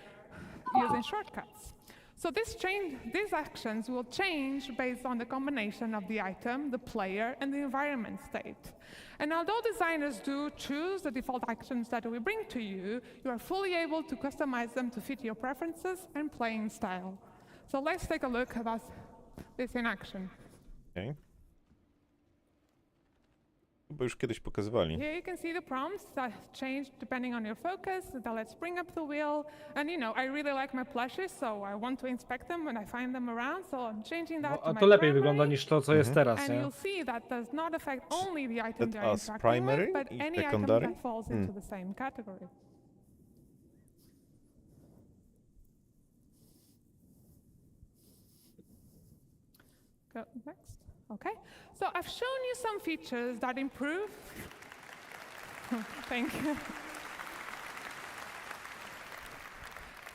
Speaker 7: using shortcuts. So these actions will change based on the combination of the item, the player, and the environment state. And although designers do choose the default actions that we bring to you, you are fully able to customize them to fit your preferences and playing style. So let's take a look at this in action.
Speaker 1: Okay. Bo już kiedyś pokazywali.
Speaker 7: Here you can see the prompts that change depending on your focus. That let's bring up the wheel. And you know, I really like my plushes, so I want to inspect them when I find them around. So I'm changing that to
Speaker 3: A
Speaker 7: my
Speaker 3: to lepiej
Speaker 7: primary.
Speaker 3: wygląda niż to, co jest teraz,
Speaker 7: And
Speaker 3: nie?
Speaker 7: you'll see that does not affect only the item
Speaker 1: That
Speaker 7: they're
Speaker 1: as
Speaker 7: interacting
Speaker 1: primary
Speaker 7: with, but
Speaker 1: i
Speaker 7: any item
Speaker 1: secondary?
Speaker 7: that falls into the same category. Go next. Okay, so I've shown you some features that improve. Thank you.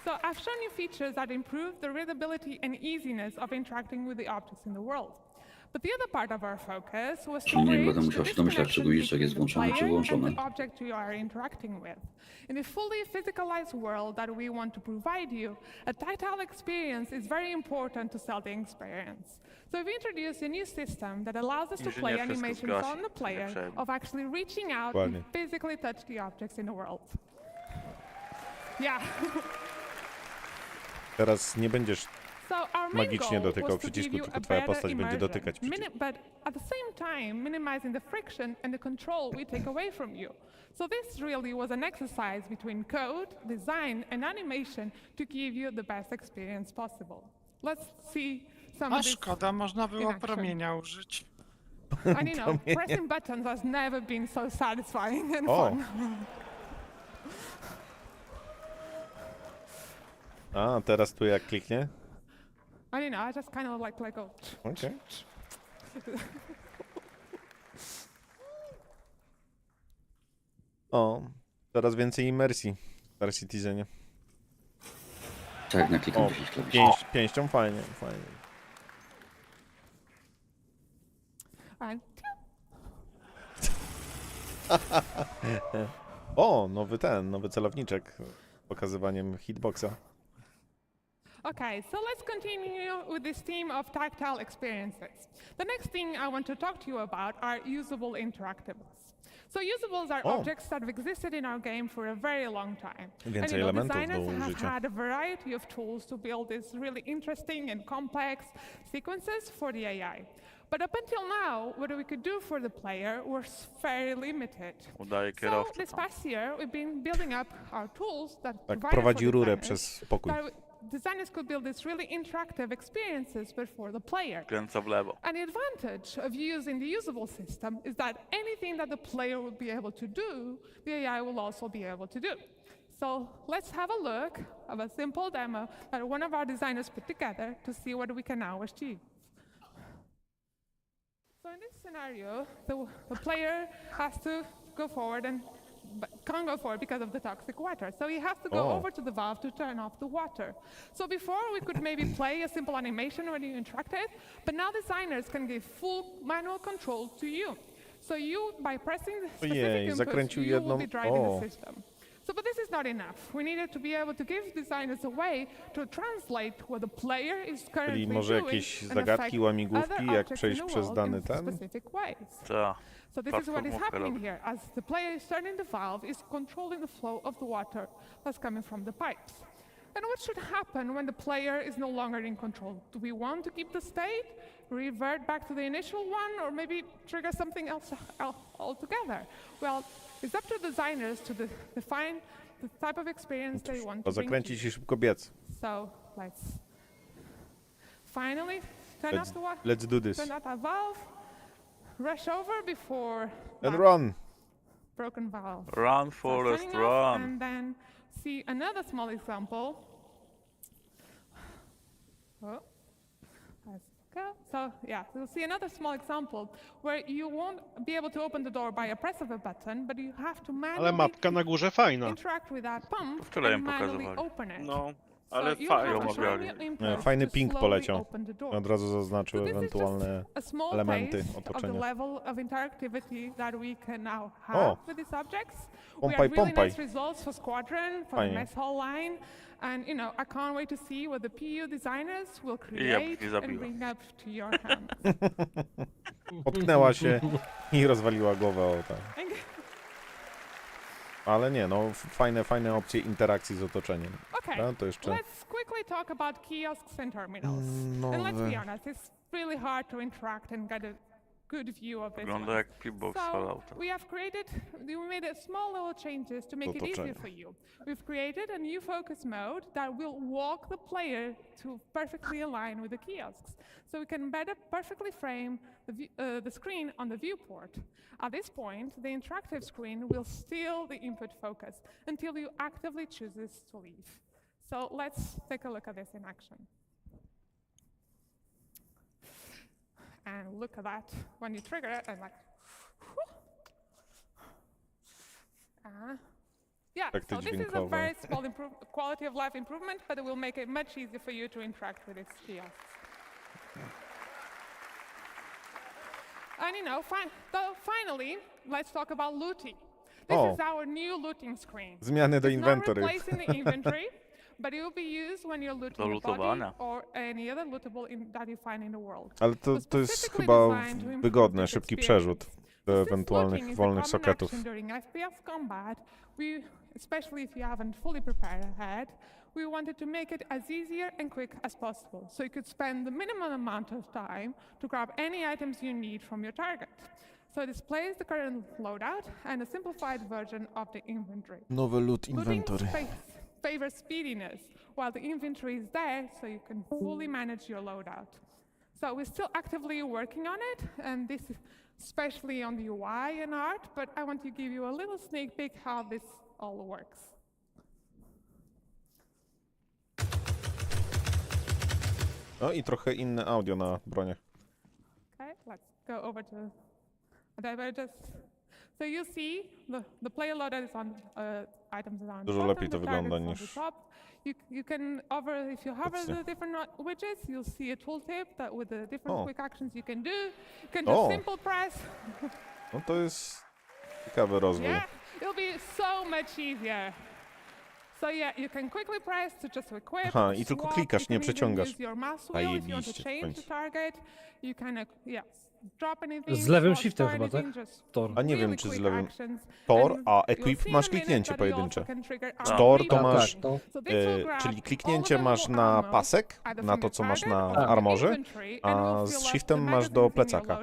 Speaker 7: So I've shown you features that improve the readability and easiness of interacting with the objects in the world. But the other part of our focus was to
Speaker 21: Nie
Speaker 7: bridge
Speaker 21: będę
Speaker 7: the
Speaker 21: musiał się domyślać, czy
Speaker 7: disconnection
Speaker 21: guziczek
Speaker 7: between
Speaker 21: jest
Speaker 7: the
Speaker 21: włączony, czy
Speaker 7: player
Speaker 21: wyłączony.
Speaker 7: and the object you are interacting with. In a fully physicalized world that we want to provide you, a tactile experience is very important to sell the experience. So we've introduced a new system that allows us to play animations on the player of actually reaching out and physically touch the objects in the world. Yeah.
Speaker 1: Teraz nie będziesz
Speaker 7: So our main
Speaker 1: magicznie
Speaker 7: goal
Speaker 1: dotykał
Speaker 7: was to
Speaker 1: przycisku,
Speaker 7: give you
Speaker 1: tylko
Speaker 7: a
Speaker 1: twoja
Speaker 7: better
Speaker 1: postać będzie
Speaker 7: immersion,
Speaker 1: dotykać przycisku.
Speaker 7: but at the same time minimizing the friction and the control we take away from you. So this really was an exercise between code, design, and animation to give you the best experience possible. Let's see some of this
Speaker 12: szkoda, można było
Speaker 7: in action.
Speaker 12: promienia użyć.
Speaker 7: And you know, pressing buttons has never been so satisfying and fun.
Speaker 1: A, teraz tu jak kliknie?
Speaker 7: And you know, I just kind of like go.
Speaker 1: Okay. O, coraz więcej imersji w Star Citizenie.
Speaker 21: Tak, naklikam
Speaker 1: Pięścią fajnie, fajnie. O, nowy celowniczek z pokazywaniem hitboxa.
Speaker 7: Okay, so let's continue with this theme of tactile experiences. The next thing I want to talk to you about are usable interactables. So usables are objects that have existed in our game for a very long time.
Speaker 1: Więcej
Speaker 7: and you know,
Speaker 1: elementów do
Speaker 7: designers have
Speaker 1: użycia.
Speaker 7: had a variety of tools to build these really interesting and complex sequences for the AI. But up until now, what we could do for the player was very limited. So this past year, we've been building up our tools that
Speaker 1: prowadzi rurę przez pokój.
Speaker 7: Designers could build these really interactive experiences, but for the player.
Speaker 2: Kręca w lewo.
Speaker 7: And the advantage of using the usable system is that anything that the player will be able to do, the AI will also be able to do. So let's have a look at a simple demo that one of our designers put together to see what we can now achieve. So in this scenario, the player has to go forward but can't go forward because of the toxic water. So he has to go over to the valve to turn off the water. So before we could maybe play a simple animation when you interacted, but now designers can give full manual control to you. So you, by pressing the specific inputs, you will be driving the system. So, but this is not enough. We needed to be able to give designers a way to translate what the player is currently
Speaker 1: Czyli może
Speaker 7: doing
Speaker 1: jakieś
Speaker 7: and
Speaker 1: zagadki, łamigłówki,
Speaker 7: affect
Speaker 1: jak
Speaker 7: other
Speaker 1: przejść
Speaker 7: objects
Speaker 1: przez
Speaker 7: in the
Speaker 1: dany
Speaker 7: world in
Speaker 1: ten?
Speaker 7: specific ways.
Speaker 2: Tak.
Speaker 7: So this is what is happening here. As the player is turning the valve, is controlling the flow of the water that's coming from the pipes. And what should happen when the player is no longer in control? Do we want to keep the state, revert back to the initial one, or maybe trigger something else altogether? Well, it's up to designers to define the type of experience they want to bring to
Speaker 1: Zakręcić
Speaker 7: you.
Speaker 1: i szybko biec.
Speaker 7: So let's finally turn
Speaker 1: Let's do this.
Speaker 7: turn out a valve, rush over before
Speaker 1: And
Speaker 7: that
Speaker 1: run.
Speaker 7: broken valve.
Speaker 2: Run,
Speaker 7: So
Speaker 2: Forrest,
Speaker 7: turning off,
Speaker 2: run.
Speaker 7: and then see another small example. Oh, let's go. So yeah, you'll see another small example where you won't be able to open the door by a press of a button, but you have to
Speaker 22: Ale
Speaker 7: manually
Speaker 22: mapka na górze fajna.
Speaker 7: interact with that pump
Speaker 2: Wczoraj
Speaker 7: and
Speaker 2: im
Speaker 7: manually
Speaker 2: pokazywali.
Speaker 7: open it.
Speaker 4: No,
Speaker 7: So
Speaker 4: ale
Speaker 7: you
Speaker 4: fajnie.
Speaker 7: have to shine
Speaker 2: omawiali.
Speaker 7: your input
Speaker 1: Fajny
Speaker 7: to
Speaker 1: ping
Speaker 7: slowly
Speaker 1: poleciał.
Speaker 7: open the door.
Speaker 1: Od razu zaznaczył
Speaker 7: So this is just
Speaker 1: ewentualne
Speaker 7: a small
Speaker 1: elementy
Speaker 7: taste of the
Speaker 1: otoczenia.
Speaker 7: level of interactivity that we can now have
Speaker 1: O!
Speaker 7: with these objects. We
Speaker 1: Pompaj,
Speaker 7: have really
Speaker 1: pompaj.
Speaker 7: nice results for Squadron, for
Speaker 1: Fajnie.
Speaker 7: the mess hall line, and you know, I can't wait to see what the PU designers will
Speaker 2: Yep,
Speaker 7: create
Speaker 2: he's
Speaker 7: and
Speaker 2: up
Speaker 7: bring up to your hands.
Speaker 1: Potknęła się i rozwaliła głowę o tak. Ale nie, no fajne opcje interakcji z otoczeniem.
Speaker 7: Okay,
Speaker 1: To jeszcze
Speaker 7: let's quickly talk about kiosks and terminals. And let's be honest, it's really hard to interact and get a good view of this
Speaker 2: Wygląda
Speaker 7: one.
Speaker 2: jak Pitbox
Speaker 7: So
Speaker 2: Fallouta.
Speaker 7: we made a small little changes to make it easier for you. We've created a new focus mode that will walk the player to perfectly align with the kiosks. So we can better perfectly frame the screen on the viewport. At this point, the interactive screen will steal the input focus until you actively chooses to leave. So let's take a look at this in action. And look at that, when you trigger it, and like, yeah, so this is a very small quality of life improvement, but it will make it much easier for you to interact with its kiosks. And you know, finally, let's talk about looting. This is our new looting screen.
Speaker 1: zmiany do
Speaker 7: It's not
Speaker 1: inventory.
Speaker 7: replacing the inventory, but it will be used when you're looting
Speaker 2: Do
Speaker 7: a body
Speaker 2: lutowania.
Speaker 7: or any other lootable that you find in the world.
Speaker 1: Ale to jest chyba wygodne, szybki przerzut do ewentualnych wolnych soketów.
Speaker 7: During FPS combat, especially if you haven't fully prepared ahead, we wanted to make it as easier and quick as possible, so you could spend the minimum amount of time to grab any items you need from your target. So it displays the current loadout and a simplified version of the inventory.
Speaker 1: Nowy loot inventory.
Speaker 7: Favors speediness, while the inventory is there so you can fully manage your loadout. So we're still actively working on it, and this is especially on the UI and art, but I want to give you a little sneak peek how this all works.
Speaker 1: No i trochę inne audio na broniach.
Speaker 7: Okay, let's go over to so you see the player loadout is on items on
Speaker 1: Dużo lepiej to wygląda niż
Speaker 7: you can if you hover the different widgets, you'll see a tooltip that with the different quick actions you can do. You can just simple press.
Speaker 1: No to jest ciekawy rozwój.
Speaker 7: Yeah, it'll be so much easier. So yeah, you can quickly press to just equip.
Speaker 1: Aha, i tylko klikasz, nie przeciągasz.
Speaker 7: Zajebiście.
Speaker 3: Z lewym shiftem chyba, tak? Tor.
Speaker 1: A nie wiem, czy z lewym... Tor, a equip masz kliknięcie pojedyncze. Tor to masz... czyli kliknięcie masz na pasek, na to, co masz na armorze, a z shiftem masz do plecaka.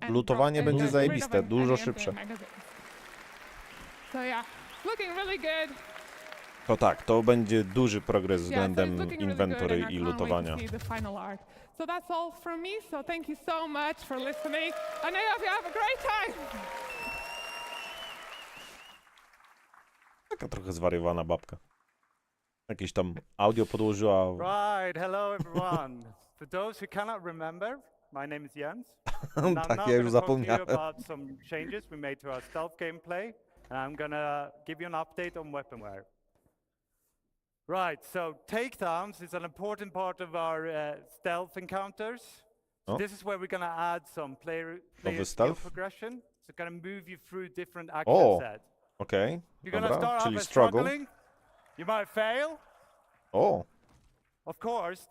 Speaker 1: Lutowanie będzie zajebiste, dużo szybsze. To tak, to będzie duży progres względem inventory i lutowania.
Speaker 7: So that's all from me, so thank you so much for listening, and I hope you have a great time!
Speaker 1: Taka trochę zwariowana babka. Jakieś tam audio podłożyła.
Speaker 15: Right, hello everyone. For those who cannot remember, my name is Jens.
Speaker 1: Tak, ja już zapomniałem.
Speaker 15: About some changes we made to our stealth gameplay, and I'm gonna give you an update on weaponware. Right, so takedowns is an important part of our stealth encounters. So this is where we're going to add some player skill progression. So going to move you through different action sets.
Speaker 1: Okay.
Speaker 15: You're going to start off by struggling. You might fail. Of course,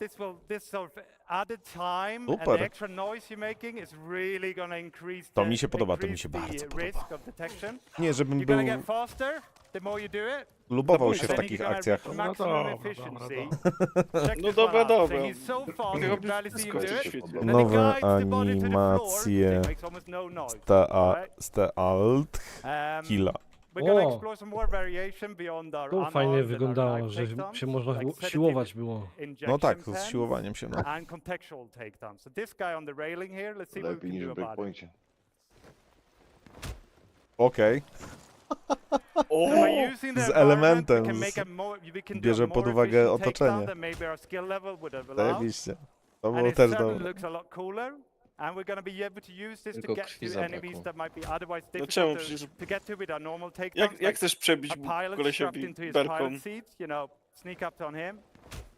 Speaker 15: this sort of added time and
Speaker 1: Super.
Speaker 15: the extra noise you're making is really going to increase
Speaker 1: To
Speaker 15: the,
Speaker 1: mi się podoba, to mi się bardzo podoba.
Speaker 15: risk of detection.
Speaker 1: Nie, żebym
Speaker 15: You're
Speaker 1: był...
Speaker 15: going to get faster the more you do it.
Speaker 1: Lubował się w
Speaker 15: And then
Speaker 1: takich
Speaker 15: you're gonna
Speaker 1: akcjach.
Speaker 15: reach maximum efficiency. Check
Speaker 4: No
Speaker 15: this
Speaker 4: dobra,
Speaker 15: one out. So
Speaker 4: dobra.
Speaker 15: he's so fast, you can barely see him do it.
Speaker 4: Świetnie.
Speaker 15: Then he
Speaker 1: Nowe
Speaker 15: guides the body to the floor,
Speaker 1: animacje
Speaker 15: it makes almost no noise.
Speaker 1: Stealth Killa.
Speaker 15: We're gonna
Speaker 3: O!
Speaker 15: explore some more variation beyond our
Speaker 3: To fajnie
Speaker 15: unarmed and our
Speaker 3: wyglądało,
Speaker 15: knife
Speaker 3: że
Speaker 15: takedowns,
Speaker 3: się można
Speaker 15: like sedative
Speaker 3: siłować było.
Speaker 15: injection
Speaker 1: No tak, z
Speaker 15: pens
Speaker 1: siłowaniem się, no.
Speaker 15: and contextual takedowns. So this guy on the railing here, let's see what we can do about it.
Speaker 1: Okej.
Speaker 15: By using the
Speaker 1: Z
Speaker 15: environment,
Speaker 1: elementem,
Speaker 15: we can make a more, we can do a
Speaker 1: bierze
Speaker 15: more
Speaker 1: pod uwagę
Speaker 15: efficient takedown
Speaker 1: otoczenie.
Speaker 15: than maybe our skill level would have allowed.
Speaker 1: Zajebiście. To
Speaker 15: And
Speaker 1: było
Speaker 15: it
Speaker 1: też
Speaker 15: certainly
Speaker 1: dobre.
Speaker 15: looks a lot cooler. And we're going to be able to use this to
Speaker 16: Tylko
Speaker 15: get
Speaker 16: krwi
Speaker 15: to
Speaker 16: zabrakło.
Speaker 15: enemies that might be otherwise
Speaker 4: No czemu?
Speaker 15: difficult
Speaker 4: Przecież
Speaker 15: to get to with our normal takedowns.
Speaker 4: jak
Speaker 15: like
Speaker 4: chcesz przebić
Speaker 15: a pilot strapped
Speaker 4: kolesiowi
Speaker 15: into his
Speaker 4: belką?
Speaker 15: pilot seat, you know, sneak up on him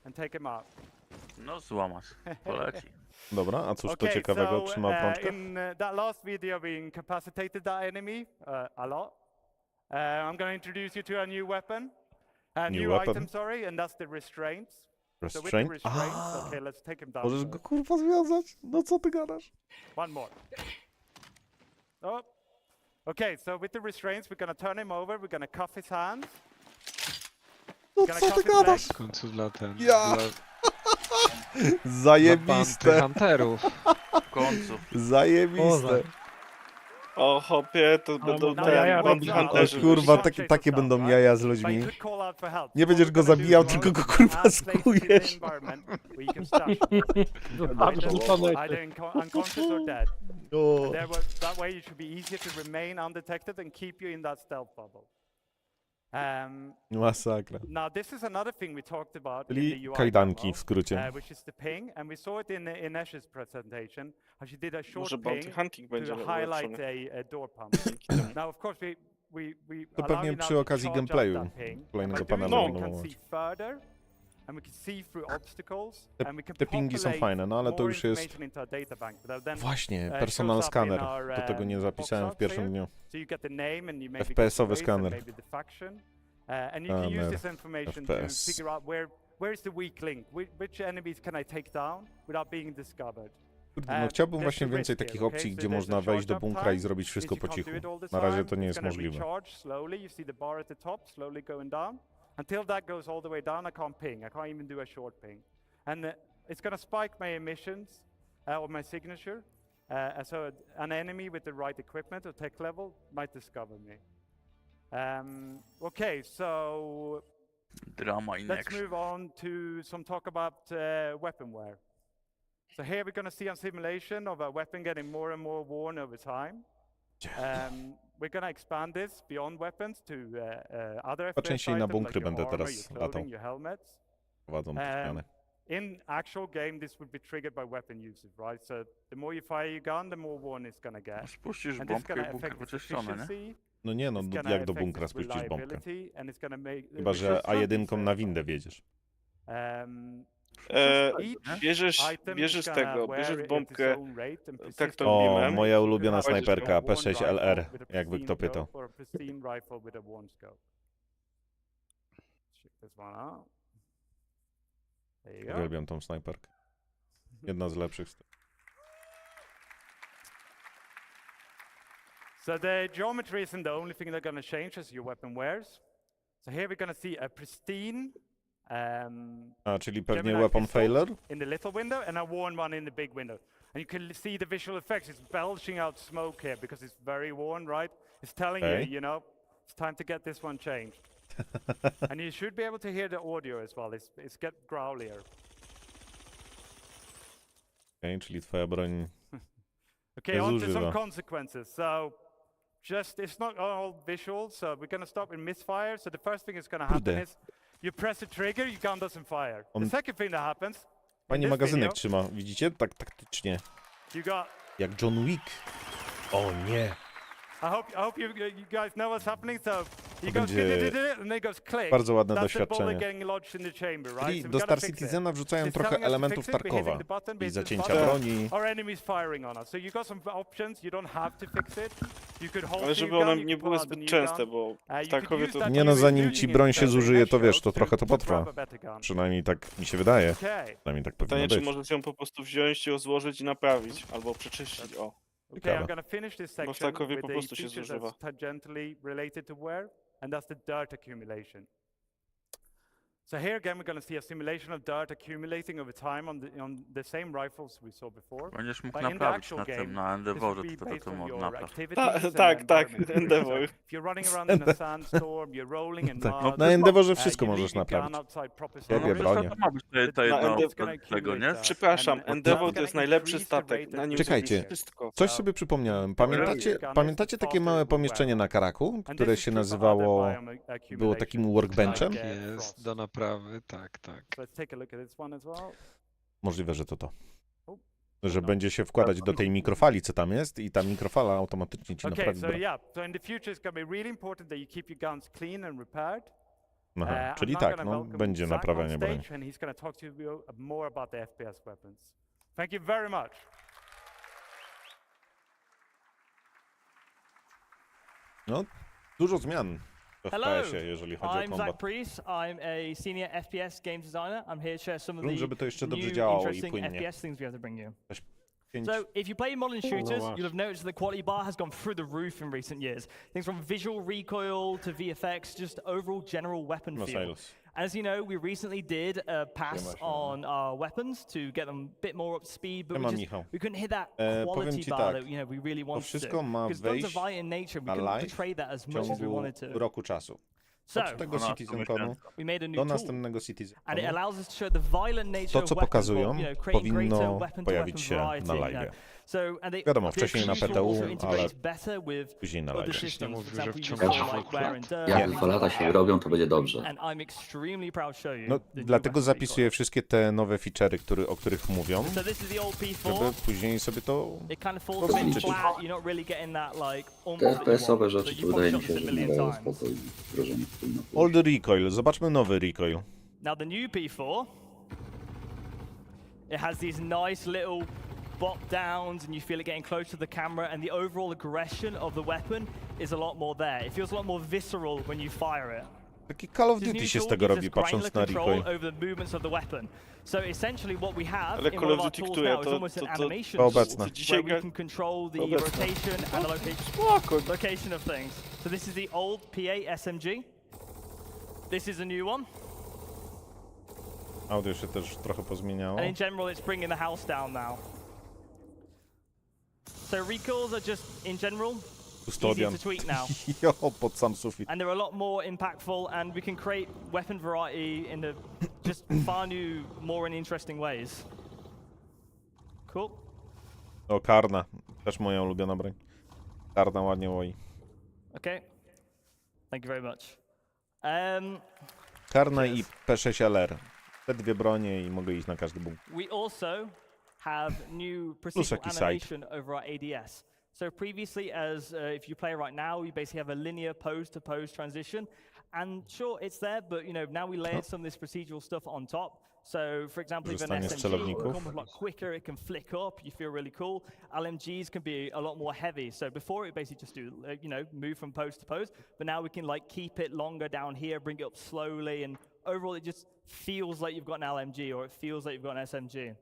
Speaker 15: and take him out.
Speaker 2: No złamać, poleci.
Speaker 1: Dobra, a cóż to
Speaker 15: Okay,
Speaker 1: ciekawego
Speaker 15: so
Speaker 1: trzyma w rączkach?
Speaker 15: in that last video we incapacitated that enemy a lot. I'm going to introduce you to a new weapon.
Speaker 1: New
Speaker 15: New
Speaker 1: weapon?
Speaker 15: item, sorry, and that's the restraints. So with the
Speaker 1: Restraint?
Speaker 15: restraints, okay, let's take him down.
Speaker 1: Możesz go kurwa związać? No co ty gadasz?
Speaker 15: One more. Oh. Okay, so with the restraints, we're gonna turn him over, we're gonna cuff his hands.
Speaker 1: No
Speaker 15: Gonna
Speaker 1: co
Speaker 15: cuff
Speaker 1: ty
Speaker 15: his
Speaker 1: gadasz?
Speaker 15: legs.
Speaker 22: W końcu dla ten...
Speaker 1: Ja!
Speaker 22: Dla
Speaker 1: Zajebiste!
Speaker 22: hunterów.
Speaker 2: W końcu.
Speaker 1: Zajebiste!
Speaker 4: O hopie, to będą
Speaker 15: no,
Speaker 4: te
Speaker 15: ja robię.
Speaker 1: O
Speaker 4: hunterzy.
Speaker 1: kurwa, takie będą jaja z ludźmi.
Speaker 15: But he could call out for help.
Speaker 1: Nie
Speaker 15: So
Speaker 1: będziesz
Speaker 15: what
Speaker 1: go
Speaker 15: we're gonna do
Speaker 1: zabijał,
Speaker 15: is
Speaker 1: tylko go
Speaker 15: we're
Speaker 1: kurwa
Speaker 15: gonna place him in the
Speaker 1: skujesz.
Speaker 15: environment where you can stash him. Either unconscious or dead.
Speaker 1: O.
Speaker 15: And that way it should be easier to remain undetected and keep you in that stealth bubble.
Speaker 1: Masakra.
Speaker 15: Now this is another thing we talked about in
Speaker 1: Czyli
Speaker 15: the UI
Speaker 1: kajdanki
Speaker 15: demo,
Speaker 1: w skrócie.
Speaker 15: which is the ping, and we saw it in Ash's presentation, how she did a short
Speaker 4: Może bounty
Speaker 15: ping
Speaker 4: hunting będzie
Speaker 15: to highlight
Speaker 4: ulepszony.
Speaker 15: a door pump. Now of course we
Speaker 1: To
Speaker 15: allow
Speaker 1: pewnie
Speaker 15: you now
Speaker 1: przy
Speaker 15: to
Speaker 1: okazji
Speaker 15: charge up
Speaker 1: gameplayu
Speaker 15: that ping.
Speaker 1: kolejnego
Speaker 15: By doing
Speaker 1: panelu
Speaker 15: so, we
Speaker 1: będą
Speaker 15: can
Speaker 1: mówić.
Speaker 15: see further, and we can see through obstacles,
Speaker 1: Te-
Speaker 15: and we can
Speaker 1: te pingi są
Speaker 15: populate
Speaker 1: fajne, no ale to
Speaker 15: more
Speaker 1: już jest...
Speaker 15: information into our data bank, that then,
Speaker 1: Właśnie,
Speaker 15: shows
Speaker 1: personal
Speaker 15: up in
Speaker 1: scanner.
Speaker 15: our,
Speaker 1: Do tego nie
Speaker 15: box
Speaker 1: zapisałem w
Speaker 15: arts
Speaker 1: pierwszym
Speaker 15: here.
Speaker 1: dniu.
Speaker 15: So you get the name and you maybe
Speaker 1: FPS-owy
Speaker 15: get the race and
Speaker 1: skaner.
Speaker 15: maybe the faction. And you can use
Speaker 1: Scanner,
Speaker 15: this information to
Speaker 1: FPS.
Speaker 15: figure out where is the weak link, which enemies can I take down without being discovered.
Speaker 1: Kurde, no chciałbym
Speaker 15: there's
Speaker 1: właśnie
Speaker 15: the
Speaker 1: więcej
Speaker 15: risk here,
Speaker 1: takich
Speaker 15: okay?
Speaker 1: opcji,
Speaker 15: So
Speaker 1: gdzie
Speaker 15: there's
Speaker 1: można
Speaker 15: a
Speaker 1: wejść do
Speaker 15: charge up
Speaker 1: bunkra i
Speaker 15: time,
Speaker 1: zrobić wszystko
Speaker 15: means
Speaker 1: po
Speaker 15: you can't do
Speaker 1: cichu.
Speaker 15: it all the
Speaker 1: Na razie
Speaker 15: time.
Speaker 1: to nie
Speaker 15: It's
Speaker 1: jest
Speaker 15: gonna
Speaker 1: możliwe.
Speaker 15: recharge slowly. You see the bar at the top slowly going down. Until that goes all the way down, I can't ping. I can't even do a short ping. And it's going to spike my emissions or my signature. So an enemy with the right equipment or tech level might discover me. Okay, so
Speaker 2: Drama in
Speaker 15: let's
Speaker 2: action.
Speaker 15: move on to some talk about weaponware. So here we're going to see a simulation of a weapon getting more and more worn over time. We're going to expand this beyond weapons to other FPS
Speaker 1: częściej na
Speaker 15: items
Speaker 1: bunkry
Speaker 15: like your
Speaker 1: będę
Speaker 15: armor,
Speaker 1: teraz
Speaker 15: your
Speaker 1: latał.
Speaker 15: clothing, your helmets.
Speaker 1: Prowadzą te zmiany.
Speaker 15: In actual game, this would be triggered by weapon usage, right? So the more you fire your gun, the more worn it's going to get.
Speaker 2: Spuścisz
Speaker 15: And this is
Speaker 2: bombkę
Speaker 15: going
Speaker 2: i
Speaker 15: to
Speaker 2: bunkier
Speaker 15: affect its
Speaker 2: wyczyszczony, nie?
Speaker 15: efficiency.
Speaker 1: No nie no,
Speaker 15: It's gonna
Speaker 1: jak do
Speaker 15: affect
Speaker 1: bunkra
Speaker 15: its
Speaker 1: spuścisz bombkę?
Speaker 15: reliability, and it's gonna make
Speaker 1: Chyba, że A1 na windę wjedziesz.
Speaker 4: Bierzesz tego, bierzesz bombkę, tak to
Speaker 1: O,
Speaker 4: robimy.
Speaker 1: moja ulubiona snajperka P6LR, jakby kto pytał. Uwielbiam tą snajperkę. Jedna z lepszych.
Speaker 15: So the geometry isn't the only thing they're going to change as your weapon wears. So here we're going to see a pristine
Speaker 1: A, czyli pewnie
Speaker 15: Gemini
Speaker 1: weapon
Speaker 15: pistol
Speaker 1: failure?
Speaker 15: in the little window and a worn one in the big window. And you can see the visual effects. It's belching out smoke here because it's very worn, right? It's telling
Speaker 1: Okay.
Speaker 15: you, you know, it's time to get this one changed. And you should be able to hear the audio as well. It's get growlier.
Speaker 1: Okay, czyli twoja broń
Speaker 15: Okay,
Speaker 1: jest
Speaker 15: on to some
Speaker 1: używa.
Speaker 15: consequences. So, it's not all visual. So we're gonna start with misfire. So the first thing that's gonna happen
Speaker 1: Kurde.
Speaker 15: is you press the trigger, your gun doesn't fire.
Speaker 1: On-
Speaker 15: The second thing that happens, in
Speaker 1: Fajnie
Speaker 15: this
Speaker 1: magazynek
Speaker 15: video,
Speaker 1: trzyma, widzicie? Tak taktycznie.
Speaker 15: you got.
Speaker 1: Jak John Wick. O nie.
Speaker 15: I hope you guys know what's happening. So
Speaker 1: To będzie bardzo ładne doświadczenie. Czyli do Star Citizena wrzucają trochę elementów Tarkowa. I zacięcia broni.
Speaker 4: Ale żeby one nie były zbyt częste, bo w Tarkowie to...
Speaker 1: Nie no, zanim ci broń się zużyje, to wiesz, to trochę to potrwa. Przynajmniej tak mi się wydaje. Przynajmniej tak powinno
Speaker 4: Pytanie,
Speaker 1: być.
Speaker 4: czy możesz ją po prostu wziąć, ją złożyć i naprawić, albo przeczyścić, o.
Speaker 15: Okay, I'm going to finish this
Speaker 4: Bo w
Speaker 15: section
Speaker 4: Tarkowie
Speaker 15: with
Speaker 4: po
Speaker 15: the
Speaker 4: prostu się
Speaker 15: features
Speaker 4: zużywa.
Speaker 15: that's tangentially related to wear, and that's the dirt accumulation. So here again, we're going to see a simulation of dirt accumulating over time on the same rifles we saw before.
Speaker 2: Będziesz mógł
Speaker 15: But in the
Speaker 2: naprawić
Speaker 15: actual
Speaker 2: na
Speaker 15: game,
Speaker 2: tym, na
Speaker 15: this would
Speaker 2: Endeavorze,
Speaker 15: be
Speaker 2: to
Speaker 15: based on
Speaker 2: mod
Speaker 15: your
Speaker 2: napraw.
Speaker 15: activities and
Speaker 4: Tak,
Speaker 15: environment.
Speaker 4: Endeavor.
Speaker 15: So if you're running around in a sandstorm, you're rolling in mud,
Speaker 1: Na Endeavorze wszystko
Speaker 15: you
Speaker 1: możesz
Speaker 15: leave your gun
Speaker 1: naprawić.
Speaker 15: outside proper
Speaker 1: Ciebie,
Speaker 15: storage.
Speaker 1: bronię.
Speaker 2: To ma być ta jedna opcja tego, nie?
Speaker 4: Przepraszam, Endeavor to jest najlepszy statek. Na nim
Speaker 1: Czekajcie,
Speaker 4: zrobisz wszystko.
Speaker 1: coś sobie przypomniałem. Pamiętacie takie małe pomieszczenie na Karaku, które się nazywało... było takim workbenchem?
Speaker 22: Jest do naprawy, tak.
Speaker 15: Let's take a look at this one as well.
Speaker 1: Możliwe, że to. Że będzie się wkładać do tej mikrofali, co tam jest, i ta mikrofala automatycznie ci
Speaker 15: Okay,
Speaker 1: naprawi
Speaker 15: so
Speaker 1: broń.
Speaker 15: so in the future it's going to be really important that you keep your guns clean and repaired.
Speaker 1: Aha, czyli
Speaker 15: I'm now
Speaker 1: tak,
Speaker 15: gonna
Speaker 1: no,
Speaker 15: welcome
Speaker 1: będzie
Speaker 15: Zach on
Speaker 1: naprawianie broni.
Speaker 15: stage, and he's going to talk to you more about the FPS weapons. Thank you very much.
Speaker 1: No, dużo zmian w
Speaker 12: Hello,
Speaker 1: FPS-ie, jeżeli chodzi o
Speaker 12: I'm Zach
Speaker 1: kombat.
Speaker 12: Priest. I'm a senior FPS game designer. I'm here to share some of
Speaker 1: Żeby
Speaker 12: the
Speaker 1: to jeszcze dobrze
Speaker 12: new,
Speaker 1: działało i
Speaker 12: interesting
Speaker 1: płynnie.
Speaker 12: FPS things we have to bring you.
Speaker 1: Pięć-
Speaker 12: So, if you play modern shooters,
Speaker 22: wow.
Speaker 12: you'll have noticed the quality bar has gone through the roof in recent years. Things from visual recoil to VFX, just overall general weapon
Speaker 1: No
Speaker 12: feel.
Speaker 1: sales.
Speaker 12: As you know, we recently did a pass on our weapons to get them a bit more up to speed, but we couldn't hit that
Speaker 1: powiem
Speaker 12: quality
Speaker 1: ci
Speaker 12: bar
Speaker 1: tak,
Speaker 12: that we really
Speaker 1: to
Speaker 12: wanted
Speaker 1: wszystko
Speaker 12: to.
Speaker 1: ma
Speaker 12: Because guns
Speaker 1: wejść
Speaker 12: are violent in nature, we
Speaker 1: na
Speaker 12: couldn't
Speaker 1: live
Speaker 12: portray that as
Speaker 1: w
Speaker 12: much as we
Speaker 1: ciągu
Speaker 12: wanted to.
Speaker 1: roku czasu.
Speaker 12: So,
Speaker 1: Od tego Citizenconu
Speaker 12: we made a new
Speaker 1: do
Speaker 12: tool,
Speaker 1: następnego
Speaker 12: and it
Speaker 1: Citizenconu.
Speaker 12: allows us to show the violent nature
Speaker 1: To,
Speaker 12: of
Speaker 1: co
Speaker 12: weapons,
Speaker 1: pokazują,
Speaker 12: while, creating greater
Speaker 1: powinno
Speaker 12: weapon-to-weapon
Speaker 1: pojawić się
Speaker 12: variety,
Speaker 1: na
Speaker 12: you
Speaker 1: live.
Speaker 12: know. So, and they,
Speaker 1: Wiadomo,
Speaker 12: this
Speaker 1: wcześniej na
Speaker 12: tool
Speaker 1: PTU,
Speaker 12: also
Speaker 1: ale
Speaker 12: integrates better with
Speaker 1: później na
Speaker 12: other
Speaker 1: live.
Speaker 12: systems. For example, you
Speaker 22: wciągasz
Speaker 12: saw like wear and dirt,
Speaker 21: Jak 2 lata się robią, to będzie dobrze.
Speaker 12: and I'm extremely proud to show you
Speaker 1: No,
Speaker 12: the new
Speaker 1: dlatego
Speaker 12: weapon
Speaker 1: zapisuję
Speaker 12: recoil.
Speaker 1: wszystkie te nowe feature'y, o których mówią,
Speaker 12: So this is the old P4.
Speaker 1: żeby później sobie to
Speaker 12: It kind of falls a bit
Speaker 1: rozliczyć.
Speaker 12: flat. You're not really getting that like oomph
Speaker 21: Te
Speaker 12: that you
Speaker 21: FPS-owe
Speaker 12: want.
Speaker 21: rzeczy
Speaker 12: So
Speaker 21: to
Speaker 12: you've
Speaker 21: wydaje
Speaker 12: probably
Speaker 21: mi się,
Speaker 12: shot
Speaker 21: że
Speaker 12: this a
Speaker 21: nie
Speaker 12: million
Speaker 21: dają
Speaker 12: times.
Speaker 21: spokój wdrożenie wspólnoty.
Speaker 1: Old recoil, zobaczmy nowy recoil.
Speaker 12: Now the new P4, it has these nice little bop downs, and you feel it getting close to the camera, and the overall aggression of the weapon is a lot more there. It feels a lot more visceral when you fire it.
Speaker 1: Taki Call of
Speaker 12: This
Speaker 1: Duty
Speaker 12: new
Speaker 1: się z
Speaker 12: tool
Speaker 1: tego
Speaker 12: gives
Speaker 1: robi,
Speaker 12: us
Speaker 1: patrząc
Speaker 12: granular
Speaker 1: na
Speaker 12: control
Speaker 1: recoil.
Speaker 12: over the movements of the weapon. So essentially what we have
Speaker 4: Ale
Speaker 12: in
Speaker 4: Call
Speaker 12: one
Speaker 4: of
Speaker 12: of our
Speaker 4: Duty,
Speaker 12: tools
Speaker 4: które
Speaker 12: now is almost an animation
Speaker 1: To
Speaker 12: tool,
Speaker 1: obecne.
Speaker 12: where we can control the
Speaker 4: obecne.
Speaker 12: rotation and the location of things. So this is the old P8 SMG. This is a new one.
Speaker 1: Audio się też trochę pozmieniało.
Speaker 12: And in general, it's bringing the house down now. So recoils are just, in general, easier
Speaker 1: Custodian.
Speaker 12: to tweak now.
Speaker 1: Jo, pod sam sufit.
Speaker 12: And they're a lot more impactful, and we can create weapon variety in the just far new, more and interesting ways. Cool.
Speaker 1: O, karna. Też moja ulubiona broń. Karna ładnie łoi.
Speaker 12: Okay. Thank you very much.
Speaker 1: Karna i P6LR. Te dwie bronie i mogę iść na każdy bunkier.
Speaker 12: We also have new
Speaker 1: Plus
Speaker 12: procedural
Speaker 1: jakiś side.
Speaker 12: animation over our ADS. So previously, as if you play right now, you basically have a linear pose-to-pose transition. And sure, it's there, but now we layered some of this procedural stuff on top. So, for example, if an
Speaker 1: Korzystanie z
Speaker 12: SMG can
Speaker 1: celowników.
Speaker 12: come a lot quicker, it can flick up, you feel really cool. LMGs can be a lot more heavy. So before it basically just do, move from pose to pose, but now we can keep it longer down here, bring it up slowly, and overall it just feels like you've got an LMG or it feels like you've got an SMG.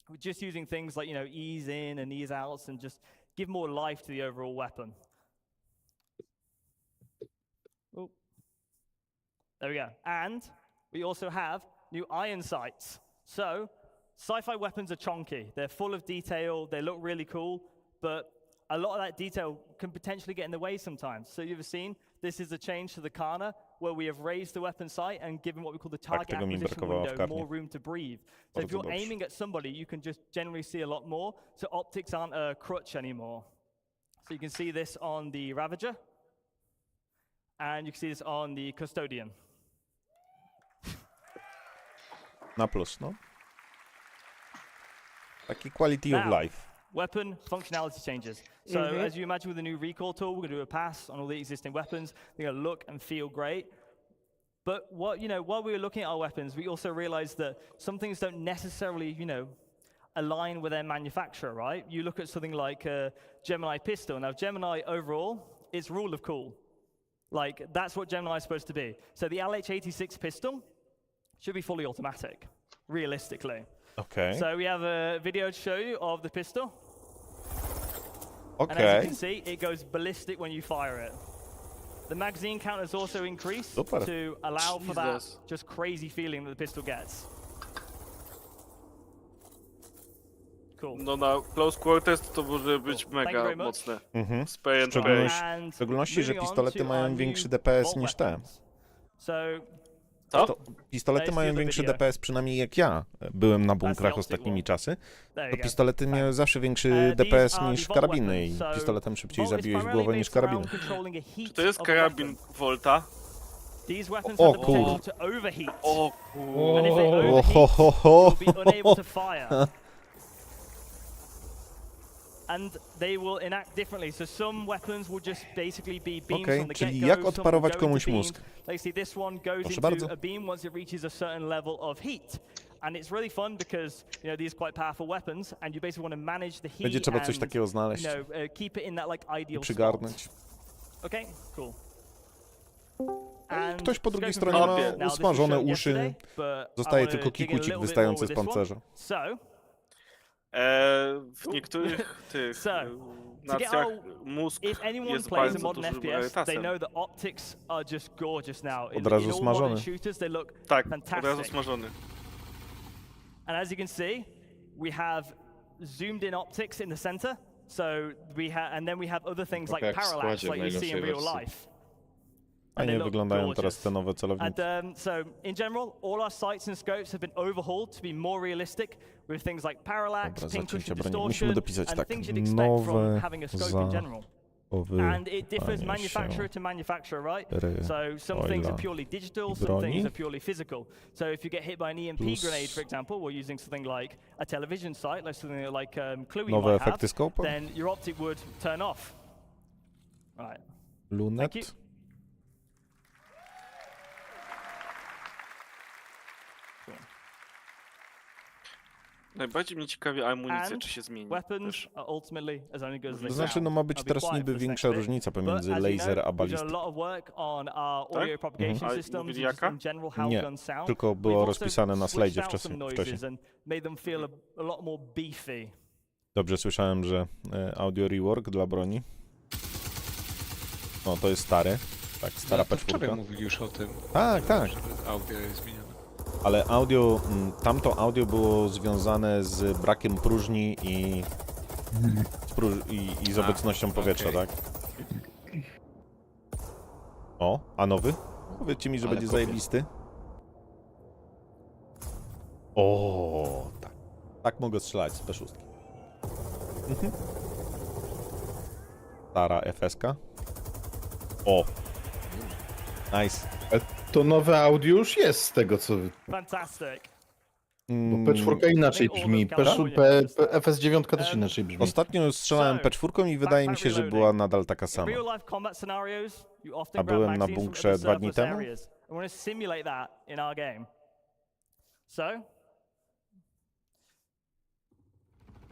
Speaker 12: We're just using things like, ease in and ease outs and just give more life to the overall weapon. Oh. There we go. And we also have new iron sights. So, sci-fi weapons are chonky. They're full of detail, they look really cool, but a lot of that detail can potentially get in the way sometimes. So you've seen, this is a change to the Kana, where we have raised the weapon sight and given what we call the target acquisition window more room to breathe. So if you're aiming at somebody, you can just generally see a lot more, so optics aren't a crutch anymore. So you can see this on the Ravager, and you can see this on the Custodian.
Speaker 1: Na plus, no. Taki quality of life.
Speaker 12: weapon functionality changes. So as you imagine with the new recoil tool, we're going to do a pass on all the existing weapons. They're going to look and feel great. But while we were looking at our weapons, we also realized that some things don't necessarily, align with their manufacturer, right? You look at something like a Gemini pistol. Now, Gemini overall, it's rule of cool. Like, that's what Gemini is supposed to be. So the LH86 pistol should be fully automatic, realistically.
Speaker 1: Okay.
Speaker 12: So we have a video to show you of the pistol.
Speaker 1: Okay.
Speaker 12: And as you can see, it goes ballistic when you fire it. The magazine count has also increased to allow for that just crazy feeling that the pistol gets. Cool.
Speaker 4: No na close quarters to może być mega mocne. Spray and
Speaker 1: w szczególności, że pistolety mają większy DPS niż te. Pistolety mają większy DPS, przynajmniej jak ja byłem na bunkrach ostatnimi czasy. To pistolety miały zawsze większy DPS niż karabiny i pistoletem szybciej zabiłeś w głowę niż karabinem.
Speaker 4: Czy to jest karabin Volta?
Speaker 1: O kur...
Speaker 4: O
Speaker 1: kur...
Speaker 12: And they will enact differently. So some weapons will just basically be beams from the
Speaker 1: czyli
Speaker 12: get-go.
Speaker 1: jak odparować komuś mózg?
Speaker 12: Like see, this one goes
Speaker 1: Proszę
Speaker 12: into
Speaker 1: bardzo.
Speaker 12: a beam once it reaches a certain level of heat. And it's really fun because these are quite powerful weapons, and you basically want to manage the heat.
Speaker 1: Będzie trzeba coś takiego znaleźć.
Speaker 12: Keep it in that like ideal
Speaker 1: przygarnąć.
Speaker 12: spot. Okay, cool.
Speaker 1: Ktoś po drugiej stronie ma usmażone uszy. Zostaje tylko kikucik wystający z pancerza.
Speaker 4: W niektórych tych nacjach mózg jest bardzo dużym priorytetem.
Speaker 1: Od razu smażony.
Speaker 4: Tak, od razu smażony.
Speaker 12: And as you can see, we have zoomed in optics in the center. So and then we have other things like parallax, like you see in real life.
Speaker 1: Fajnie wyglądają teraz te nowe celowniki.
Speaker 12: And so in general, all our sights and scopes have been overhauled to be more realistic with things like parallax, pin cushion distortion, and things you'd expect from having a scope in general. And it differs manufacturer to manufacturer, right? So some things are purely digital, some things are purely physical. So if you get hit by an EMP grenade, for example, we're using something like a television sight, like something like Cluey might have, then your optic would turn off. Right.
Speaker 1: Lunet.
Speaker 12: Thank you.
Speaker 4: Najbardziej mnie ciekawi amunicja, czy się zmieni.
Speaker 1: To znaczy, no ma być teraz niby większa różnica pomiędzy laser a balistą.
Speaker 4: Tak? A mówili jaka?
Speaker 1: Nie, tylko było rozpisane na slajdzie wcześniej. Dobrze słyszałem, że audio rework dla broni. No to jest stary. Tak, stara patchworka.
Speaker 22: Wczoraj mówili już o tym.
Speaker 1: Tak, tak.
Speaker 22: Audio jest zmienione.
Speaker 1: Ale audio, tamto audio było związane z brakiem próżni i z obecnością powietrza, tak? O, a nowy? Powiedzcie mi, że będzie zajebisty. O, tak. Tak mogę strzelać z P6. Stara FS-ka. O. Nice.
Speaker 9: To nowe audio już jest z tego, co...
Speaker 12: Fantastic.
Speaker 9: Bo P4 inaczej brzmi, FS9 też inaczej brzmi.
Speaker 1: Ostatnio strzelałem P4 i wydaje mi się, że była nadal taka sama. A byłem na bunkrze 2 dni temu.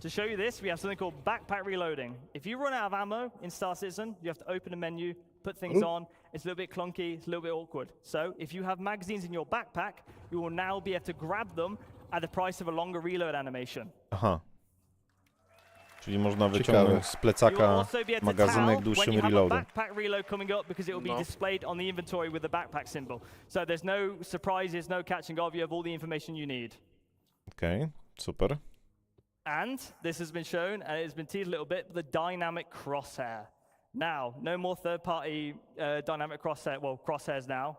Speaker 12: To show you this, we have something called backpack reloading. If you run out of ammo in Star Citizen, you have to open a menu, put things on. It's a little bit clunky, it's a little bit awkward. So if you have magazines in your backpack, you will now be able to grab them at the price of a longer reload animation.
Speaker 1: Aha. Czyli można wyciągnąć z plecaka magazynek dłuższym reloadem.
Speaker 12: Backpack reload coming up because it will be displayed on the inventory with the backpack symbol. So there's no surprises, no catching off. You have all the information you need.
Speaker 1: Okay, super.
Speaker 12: And this has been shown, and it has been teased a little bit, the dynamic crosshair. Now, no more third-party dynamic crosshair, well, crosshairs now.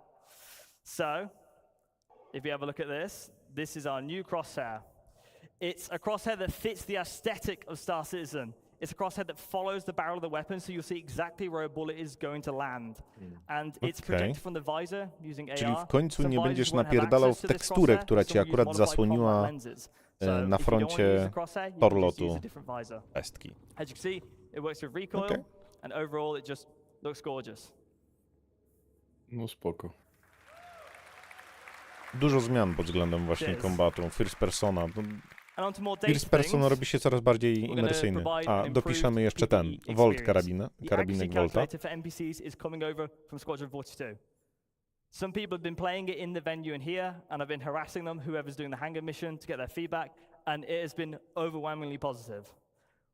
Speaker 12: So, if you have a look at this, this is our new crosshair. It's a crosshair that fits the aesthetic of Star Citizen. It's a crosshair that follows the barrel of the weapon, so you'll see exactly where a bullet is going to land. And it's projected from the visor using AR.
Speaker 1: Czyli w końcu nie będziesz napierdalał w teksturę, która ci akurat zasłoniła na froncie torlotu pestki.
Speaker 12: As you can see, it works with recoil,
Speaker 1: Okay.
Speaker 12: and overall it just looks gorgeous.
Speaker 9: No spoko.
Speaker 1: Dużo zmian pod względem właśnie kombatu. First persona.
Speaker 12: And on to more
Speaker 1: First persona robi się coraz bardziej imersyjny. A, dopiszemy jeszcze ten. Volt karabinek Volta.
Speaker 12: For NPCs is coming over from Squadron 42. Some people have been playing it in the venue and here, and I've been harassing them, whoever's doing the hangar mission, to get their feedback, and it has been overwhelmingly positive.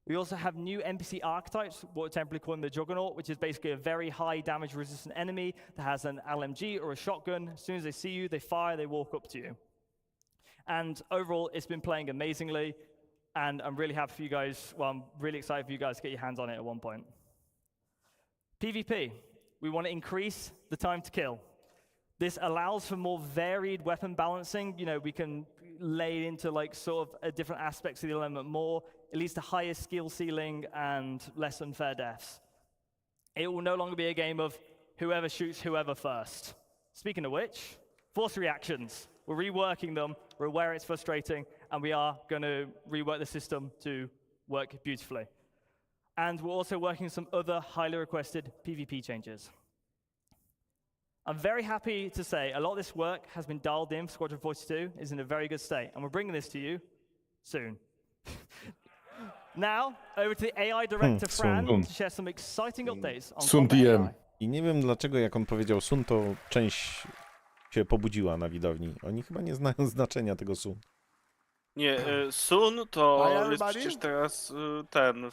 Speaker 12: We also have new NPC archetypes, what we're temporarily calling the Juggernaut, which is basically a very high damage resistant enemy that has an LMG or a shotgun. As soon as they see you, they fire, they walk up to you. And overall, it's been playing amazingly, and I'm really happy for you guys, well, I'm really excited for you guys to get your hands on it at one point. PvP, we want to increase the time to kill. This allows for more varied weapon balancing. You know, we can lay into like sort of different aspects of the element more. It leads to higher skill ceiling and less unfair deaths. It will no longer be a game of whoever shoots whoever first. Speaking of which, force reactions. We're reworking them. We're aware it's frustrating, and we are going to rework the system to work beautifully. And we're also working on some other highly requested PvP changes. I'm very happy to say a lot of this work has been dialed in for Squadron 42, is in a very good state, and we're bringing this to you soon. Now, over to the AI director Fran to share some exciting updates on
Speaker 9: Soon
Speaker 12: combat
Speaker 9: TM.
Speaker 12: AI.
Speaker 1: I nie wiem dlaczego, jak on powiedział Sun, to część się pobudziła na widowni. Oni chyba nie znają znaczenia tego Sun.
Speaker 4: Nie, Sun to
Speaker 11: Hi,
Speaker 4: jest
Speaker 11: everybody.
Speaker 4: przecież teraz ten...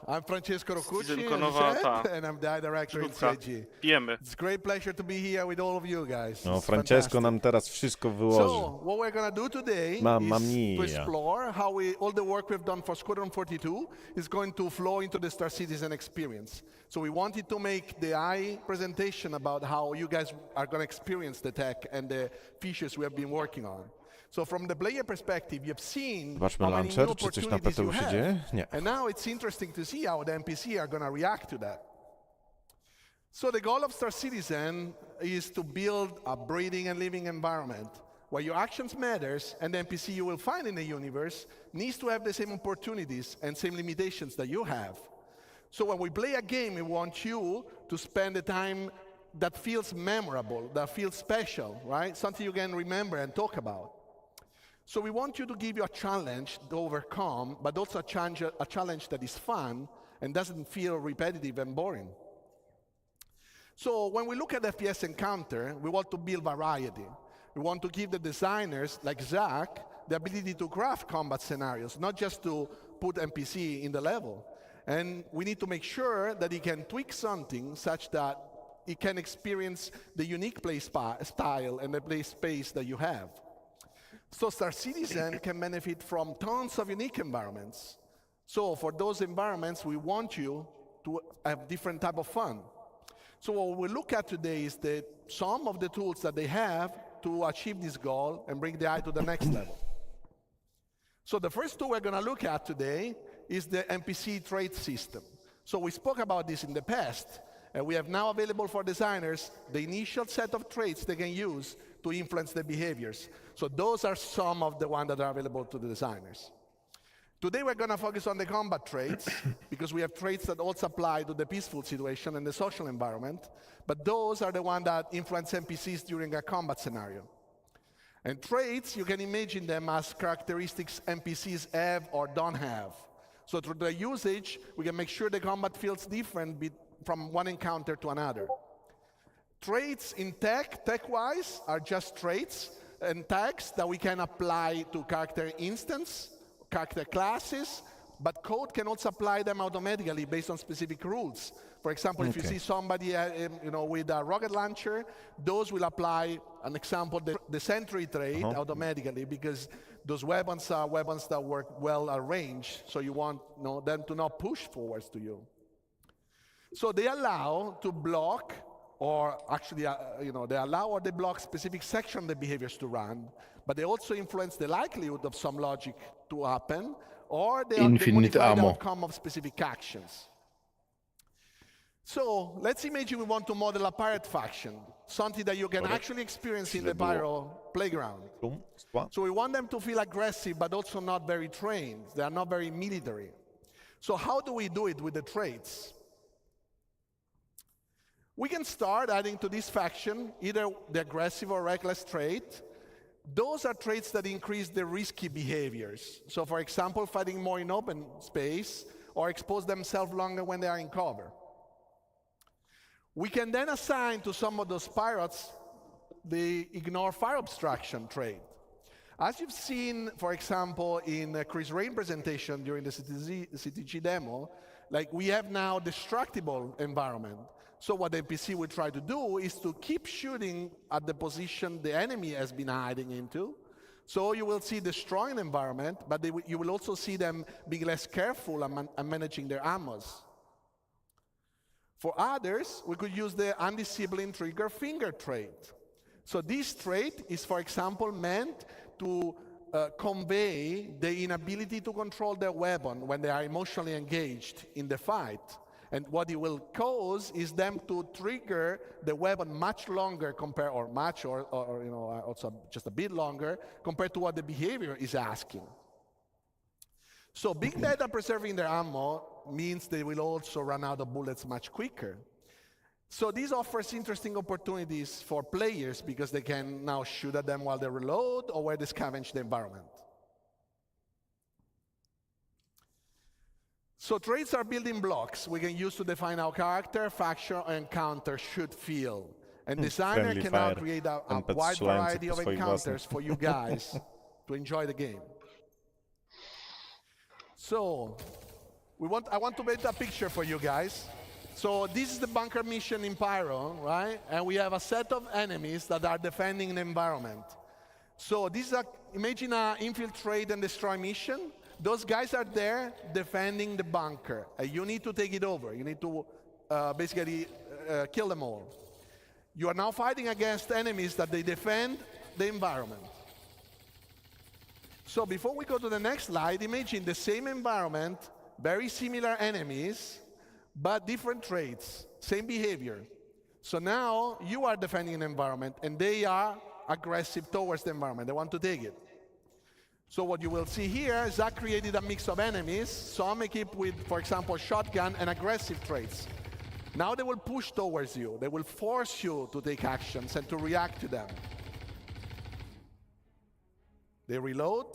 Speaker 11: I'm Francesco Roccucci,
Speaker 4: Citizenconowa
Speaker 11: and I'm the director in
Speaker 4: żółtka.
Speaker 11: CG.
Speaker 4: Pijemy.
Speaker 11: It's a great pleasure to be here with all of you guys.
Speaker 1: No,
Speaker 11: It's
Speaker 1: Francesco
Speaker 11: fantastic.
Speaker 1: nam teraz wszystko wyłoży.
Speaker 11: So, what we're gonna do today
Speaker 1: Mamma
Speaker 11: is
Speaker 1: mia.
Speaker 11: to explore how all the work we've done for Squadron 42 is going to flow into the Star Citizen experience. So we wanted to make the AI presentation about how you guys are gonna experience the tech and the features we have been working on. So from the player perspective, you've seen
Speaker 1: Zobaczmy
Speaker 11: how many
Speaker 1: launcher,
Speaker 11: new
Speaker 1: czy coś na
Speaker 11: opportunities you
Speaker 1: PTU się
Speaker 11: have.
Speaker 1: dzieje? Nie.
Speaker 11: And now it's interesting to see how the NPC are gonna react to that. So the goal of Star Citizen is to build a breathing and living environment where your actions matters, and the NPC you will find in the universe needs to have the same opportunities and same limitations that you have. So when we play a game, we want you to spend the time that feels memorable, that feels special, right? Something you can remember and talk about. So we want you to give you a challenge to overcome, but also a challenge that is fun and doesn't feel repetitive and boring. So when we look at FPS Encounter, we want to build variety. We want to give the designers, like Zach, the ability to craft combat scenarios, not just to put NPC in the level. And we need to make sure that he can tweak something such that he can experience the unique play style and the play space that you have. So Star Citizen can benefit from tons of unique environments. So for those environments, we want you to have different type of fun. So what we look at today is some of the tools that they have to achieve this goal and bring the AI to the next level. So the first tool we're going to look at today is the NPC trait system. So we spoke about this in the past, and we have now available for designers the initial set of traits they can use to influence the behaviors. So those are some of the ones that are available to the designers. Today we're going to focus on the combat traits, because we have traits that also apply to the peaceful situation and the social environment, but those are the ones that influence NPCs during a combat scenario. And traits, you can imagine them as characteristics NPCs have or don't have. So through the usage, we can make sure the combat feels different from one encounter to another. Traits in tech-wise, are just traits and tags that we can apply to character instance, character classes, but code can also apply them automatically based on specific rules. For example, if you see somebody with a rocket launcher, those will apply, an example, the sentry trait automatically, because those weapons are weapons that work well at range, so you want them to not push forwards to you. So they allow to block, or actually, they allow or they block specific section of the behaviors to run, but they also influence the likelihood of some logic to happen, or they modify the outcome of specific actions. So let's imagine we want to model a pirate faction, something that you can actually experience in the Pyro playground. So we want them to feel aggressive, but also not very trained. They are not very military. So how do we do it with the traits? We can start adding to this faction either the aggressive or reckless trait. Those are traits that increase the risky behaviors. So for example, fighting more in open space or expose themselves longer when they are in cover. We can then assign to some of those pirates the ignore fire obstruction trait. As you've seen, for example, in Chris Rain presentation during the CTG demo, like we have now destructible environment. So what the NPC will try to do is to keep shooting at the position the enemy has been hiding into. So you will see destroying environment, but you will also see them being less careful and managing their ammos. For others, we could use the undisciplined trigger finger trait. So this trait is, for example, meant to convey the inability to control their weapon when they are emotionally engaged in the fight. And what it will cause is them to trigger the weapon much longer compared, or much, or you know, also just a bit longer compared to what the behavior is asking. So big data preserving their ammo means they will also run out of bullets much quicker. So this offers interesting opportunities for players because they can now shoot at them while they reload or while they scavenge the environment. So traits are building blocks we can use to define how character, faction, or encounter should feel. And designer can now create a wide variety of encounters for you guys to enjoy the game. So I want to paint a picture for you guys. So this is the bunker mission in Pyro, right? And we have a set of enemies that are defending the environment. So this is imagine an infiltrate and destroy mission. Those guys are there defending the bunker. You need to take it over. You need to basically kill them all. You are now fighting against enemies that they defend the environment. So before we go to the next slide, imagine the same environment, very similar enemies, but different traits, same behavior. So now you are defending an environment and they are aggressive towards the environment. They want to take it. So what you will see here is that created a mix of enemies, some equipped with, for example, shotgun and aggressive traits. Now they will push towards you. They will force you to take actions and to react to them. They reload.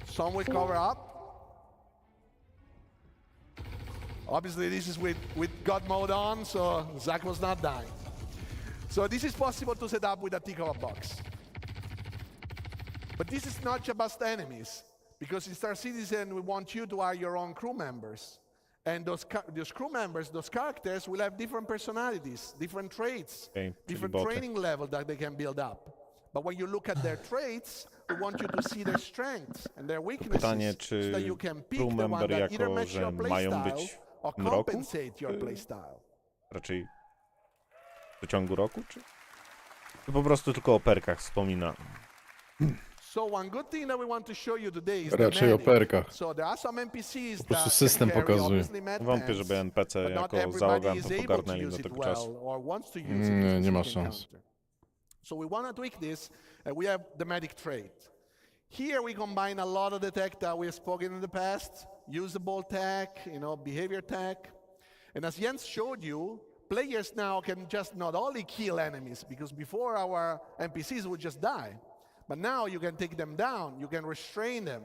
Speaker 11: Some will cover up. Obviously, this is with God mode on, so Zach was not dying. So this is possible to set up with a tick of a box. But this is not just enemies, because in Star Citizen, we want you to hire your own crew members. And those crew members, those characters, will have different personalities, different traits, different training level that they can build up. But when you look at their traits, we want you to see their strengths and their weaknesses,
Speaker 1: Pytanie,
Speaker 11: so that you can pick
Speaker 1: crew
Speaker 11: the one
Speaker 1: member
Speaker 11: that either
Speaker 1: jako,
Speaker 11: match
Speaker 1: że
Speaker 11: your
Speaker 1: mają
Speaker 11: playstyle
Speaker 1: być
Speaker 11: or
Speaker 1: w tym roku?
Speaker 11: compensate your playstyle.
Speaker 1: Raczej w przeciągu roku, czy po prostu tylko o perkach wspomina?
Speaker 11: So one good thing that we want to show you today is
Speaker 9: Raczej o perkach.
Speaker 11: So there are some NPCs
Speaker 9: Po prostu
Speaker 11: that
Speaker 9: system
Speaker 11: can carry
Speaker 9: pokazuje.
Speaker 11: obviously med
Speaker 1: Wątpię,
Speaker 11: pens,
Speaker 1: żeby NPC
Speaker 11: but not
Speaker 1: jako
Speaker 11: everybody
Speaker 1: załogę
Speaker 11: is
Speaker 1: to
Speaker 11: able to
Speaker 1: pogarnęli
Speaker 11: use
Speaker 1: do
Speaker 11: it
Speaker 1: tego
Speaker 11: well
Speaker 1: czasu.
Speaker 11: or wants to use it in a
Speaker 9: Nie ma
Speaker 11: specific
Speaker 9: szans.
Speaker 11: encounter. So we want to tweak this, and we have the medic trait. Here we combine a lot of the tech that we have spoken in the past, usable tech, behavior tech. And as Jens showed you, players now can just not only kill enemies, because before our NPCs would just die, but now you can take them down, you can restrain them.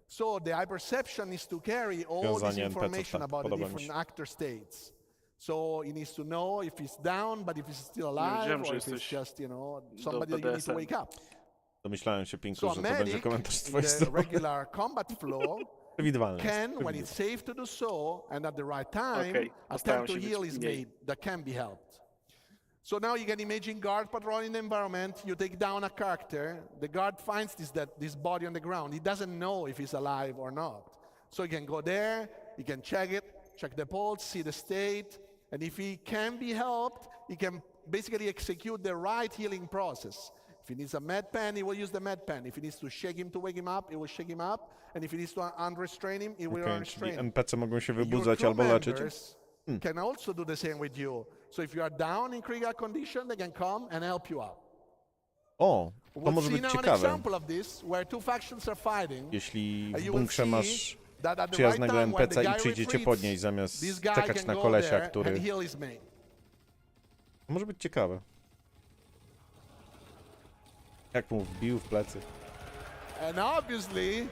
Speaker 11: So the perception is to carry all this information about the different actor states. So he needs to know if he's down, but if he's still alive, or if it's just, somebody that you need to wake up.
Speaker 1: Domyślałem się, Pinku,
Speaker 11: So a
Speaker 1: że to będzie
Speaker 11: medic
Speaker 1: komentarz z
Speaker 11: in
Speaker 1: twojej
Speaker 11: the
Speaker 1: strony.
Speaker 11: regular combat flow
Speaker 1: Przewidywalne.
Speaker 11: can, when it's safe to do so, and at the right time, attempt to heal his mate that can be helped. So now you can imagine guard patrolling the environment, you take down a character, the guard finds this body on the ground. He doesn't know if he's alive or not. So he can go there, he can check it, check the pulse, see the state, and if he can be helped, he can basically execute the right healing process. If he needs a med pen, he will use the med pen. If he needs to shake him to wake him up, he will shake him up. And if he needs to unrestrain him, he will
Speaker 1: Okej,
Speaker 11: unrestrain
Speaker 1: czyli
Speaker 11: him.
Speaker 1: NPC mogą się
Speaker 11: Your
Speaker 1: wybudzać
Speaker 11: crew
Speaker 1: albo leczyć.
Speaker 11: members can also do the same with you. So if you are down in critical condition, they can come and help you out.
Speaker 1: O, to
Speaker 11: We'll
Speaker 1: może
Speaker 11: see
Speaker 1: być
Speaker 11: now an
Speaker 1: ciekawe.
Speaker 11: example of this, where two factions are fighting.
Speaker 1: Jeśli
Speaker 11: And
Speaker 1: w
Speaker 11: you will
Speaker 1: bunkrze
Speaker 11: see
Speaker 1: masz
Speaker 11: that at the
Speaker 1: przyjaznego
Speaker 11: right time, when
Speaker 1: NPC
Speaker 11: the
Speaker 1: i
Speaker 11: guy
Speaker 1: przyjdziecie
Speaker 11: retreats,
Speaker 1: podnieść zamiast
Speaker 11: this guy
Speaker 1: czekać
Speaker 11: can
Speaker 1: na
Speaker 11: go
Speaker 1: kolesia,
Speaker 11: there
Speaker 1: który...
Speaker 11: and heal his mate.
Speaker 1: To może być ciekawe. Jak mu wbił w plecy.
Speaker 11: And obviously,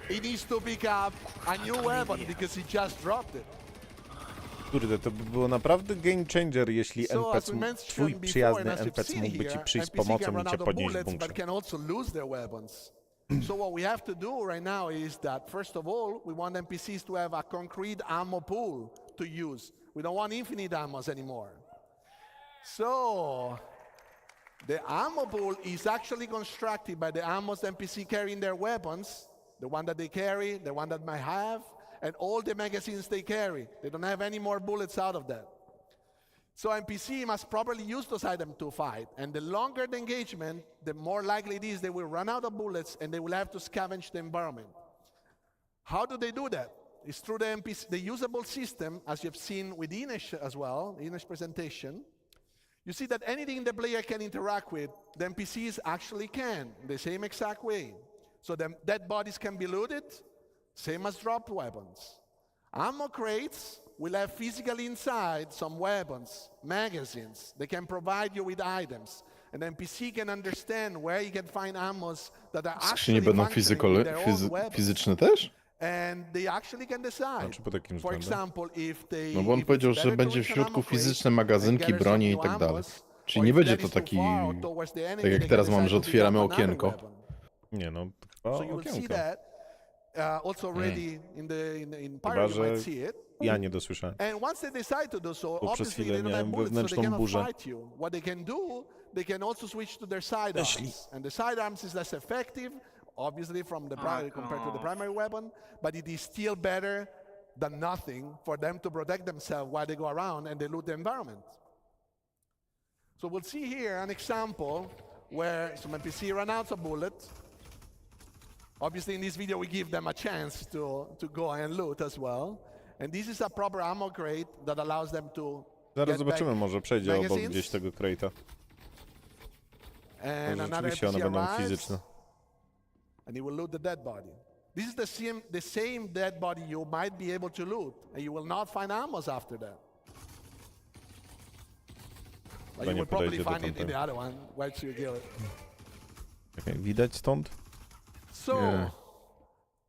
Speaker 11: he needs to pick up a new weapon because he just dropped it.
Speaker 1: Kurde, to by było naprawdę game changer, jeśli
Speaker 11: So, as
Speaker 1: NPC,
Speaker 11: we mentioned
Speaker 1: twój
Speaker 11: before,
Speaker 1: przyjazny
Speaker 11: and as you've
Speaker 1: NPC
Speaker 11: seen
Speaker 1: mógłby ci
Speaker 11: here,
Speaker 1: przyjść z
Speaker 11: NPC can
Speaker 1: pomocą
Speaker 11: run
Speaker 1: i cię
Speaker 11: out of
Speaker 1: podnieść w
Speaker 11: bullets,
Speaker 1: bunkrze.
Speaker 11: but can also lose their weapons. So what we have to do right now is that, first of all, we want NPCs to have a concrete ammo pool to use. We don't want infinite ammos anymore. So, the ammo pool is actually constructed by the ammos the NPC carry in their weapons, the one that they carry, the one that might have, and all the magazines they carry. They don't have any more bullets out of that. So NPC must properly use those items to fight. And the longer the engagement, the more likely it is they will run out of bullets and they will have to scavenge the environment. How do they do that? It's through the NPC, the usable system, as you've seen with Inish as well, the Inish presentation. You see that anything the player can interact with, the NPCs actually can, the same exact way. So the dead bodies can be looted, same as dropped weapons. Ammo crates will have physically inside some weapons, magazines. They can provide you with items. An NPC can understand where you can find ammos that are
Speaker 9: Skrzynie
Speaker 11: actually
Speaker 9: będą
Speaker 11: functioning with their own weapons.
Speaker 9: fizyczne też?
Speaker 11: And they actually can decide.
Speaker 1: Znaczy po takim
Speaker 11: For
Speaker 1: względem.
Speaker 11: example, if they,
Speaker 9: No bo on
Speaker 11: if
Speaker 9: powiedział,
Speaker 11: it's
Speaker 9: że
Speaker 11: better to
Speaker 9: będzie w
Speaker 11: reach an
Speaker 9: środku
Speaker 11: ammo crate
Speaker 9: fizyczne
Speaker 11: and
Speaker 9: magazynki,
Speaker 11: gather some
Speaker 9: bronie i
Speaker 11: new
Speaker 9: tak dalej.
Speaker 11: ammos,
Speaker 9: Czyli
Speaker 11: or
Speaker 9: nie
Speaker 11: if
Speaker 9: będzie
Speaker 11: that
Speaker 9: to
Speaker 11: is too
Speaker 9: taki,
Speaker 11: far towards the enemy,
Speaker 9: tak jak
Speaker 11: they
Speaker 9: teraz
Speaker 11: can
Speaker 9: mam,
Speaker 11: decide
Speaker 9: że
Speaker 11: to pick
Speaker 9: otwieramy
Speaker 11: up another
Speaker 9: okienko.
Speaker 11: weapon.
Speaker 1: Nie no, chyba
Speaker 11: So you will see
Speaker 1: okienko.
Speaker 11: that also already in
Speaker 1: Chyba,
Speaker 11: Pyro you
Speaker 1: że
Speaker 11: might see it.
Speaker 1: ja nie dosłyszałem.
Speaker 11: And once they decide to do so,
Speaker 1: Bo przez
Speaker 11: obviously
Speaker 1: chwilę
Speaker 11: they don't have
Speaker 1: miałem
Speaker 11: bullets, so they
Speaker 1: wewnętrzną
Speaker 11: cannot
Speaker 1: burzę.
Speaker 11: fight you. What they can do, they can also switch to their sidearms. And the sidearms is less effective, obviously from the compared to the primary weapon, but it is still better than nothing for them to protect themselves while they go around and they loot the environment. So we'll see here an example where some NPC run out of bullets. Obviously in this video we give them a chance to go and loot as well. And this is a proper ammo crate that allows them to
Speaker 1: Zaraz
Speaker 11: get
Speaker 1: zobaczymy,
Speaker 11: back
Speaker 1: może przejdzie obok
Speaker 11: magazines.
Speaker 1: gdzieś tego crate'a.
Speaker 11: And
Speaker 1: Może
Speaker 11: another
Speaker 1: rzeczywiście one
Speaker 11: NPC
Speaker 1: będą
Speaker 11: arrives,
Speaker 1: fizyczne.
Speaker 11: and he will loot the dead body. This is the same dead body you might be able to loot, and you will not find ammos after that. But
Speaker 1: Chyba
Speaker 11: you
Speaker 1: nie
Speaker 11: will probably
Speaker 1: podejdzie do
Speaker 11: find it in
Speaker 1: tamtego.
Speaker 11: the other one once you kill it.
Speaker 1: Okej, widać stąd?
Speaker 11: So,
Speaker 1: Nie.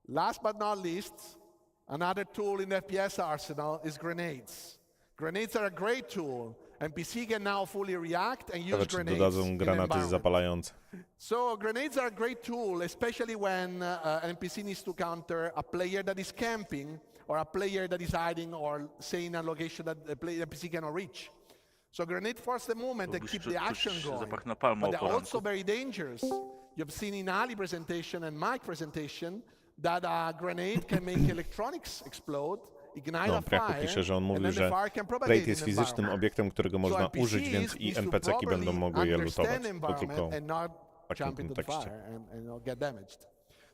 Speaker 11: last but not least, another tool in the FPS arsenal is grenades. Grenades are a great tool. NPC can now fully react and use
Speaker 1: Ciekawe, czy
Speaker 11: grenades
Speaker 1: dodadzą
Speaker 11: in
Speaker 1: granaty
Speaker 11: environment.
Speaker 1: zapalające.
Speaker 11: So grenades are a great tool, especially when an NPC needs to counter a player that is camping or a player that is hiding or say in a location that the NPC cannot reach. So grenade force the movement and keep the action going.
Speaker 2: Zapach napalmu
Speaker 11: But
Speaker 2: o
Speaker 11: they're also
Speaker 2: poranku.
Speaker 11: very dangerous. You've seen in Ali presentation and Mike presentation that a grenade can make electronics explode, ignite
Speaker 1: No,
Speaker 11: a
Speaker 1: Priachu
Speaker 11: fire,
Speaker 1: pisze, że on
Speaker 11: and
Speaker 1: mówił,
Speaker 11: then the
Speaker 1: że
Speaker 11: fire can propagate
Speaker 1: crate
Speaker 11: in
Speaker 1: jest
Speaker 11: the
Speaker 1: fizycznym
Speaker 11: environment.
Speaker 1: obiektem, którego można
Speaker 11: NPCs
Speaker 1: użyć, więc i
Speaker 11: needs to
Speaker 1: NPC-ki będą
Speaker 11: properly
Speaker 1: mogły je lutować.
Speaker 11: understand the
Speaker 1: To tylko
Speaker 11: environment and not
Speaker 1: w takim
Speaker 11: jump into the
Speaker 1: kontekście.
Speaker 11: fire and get damaged.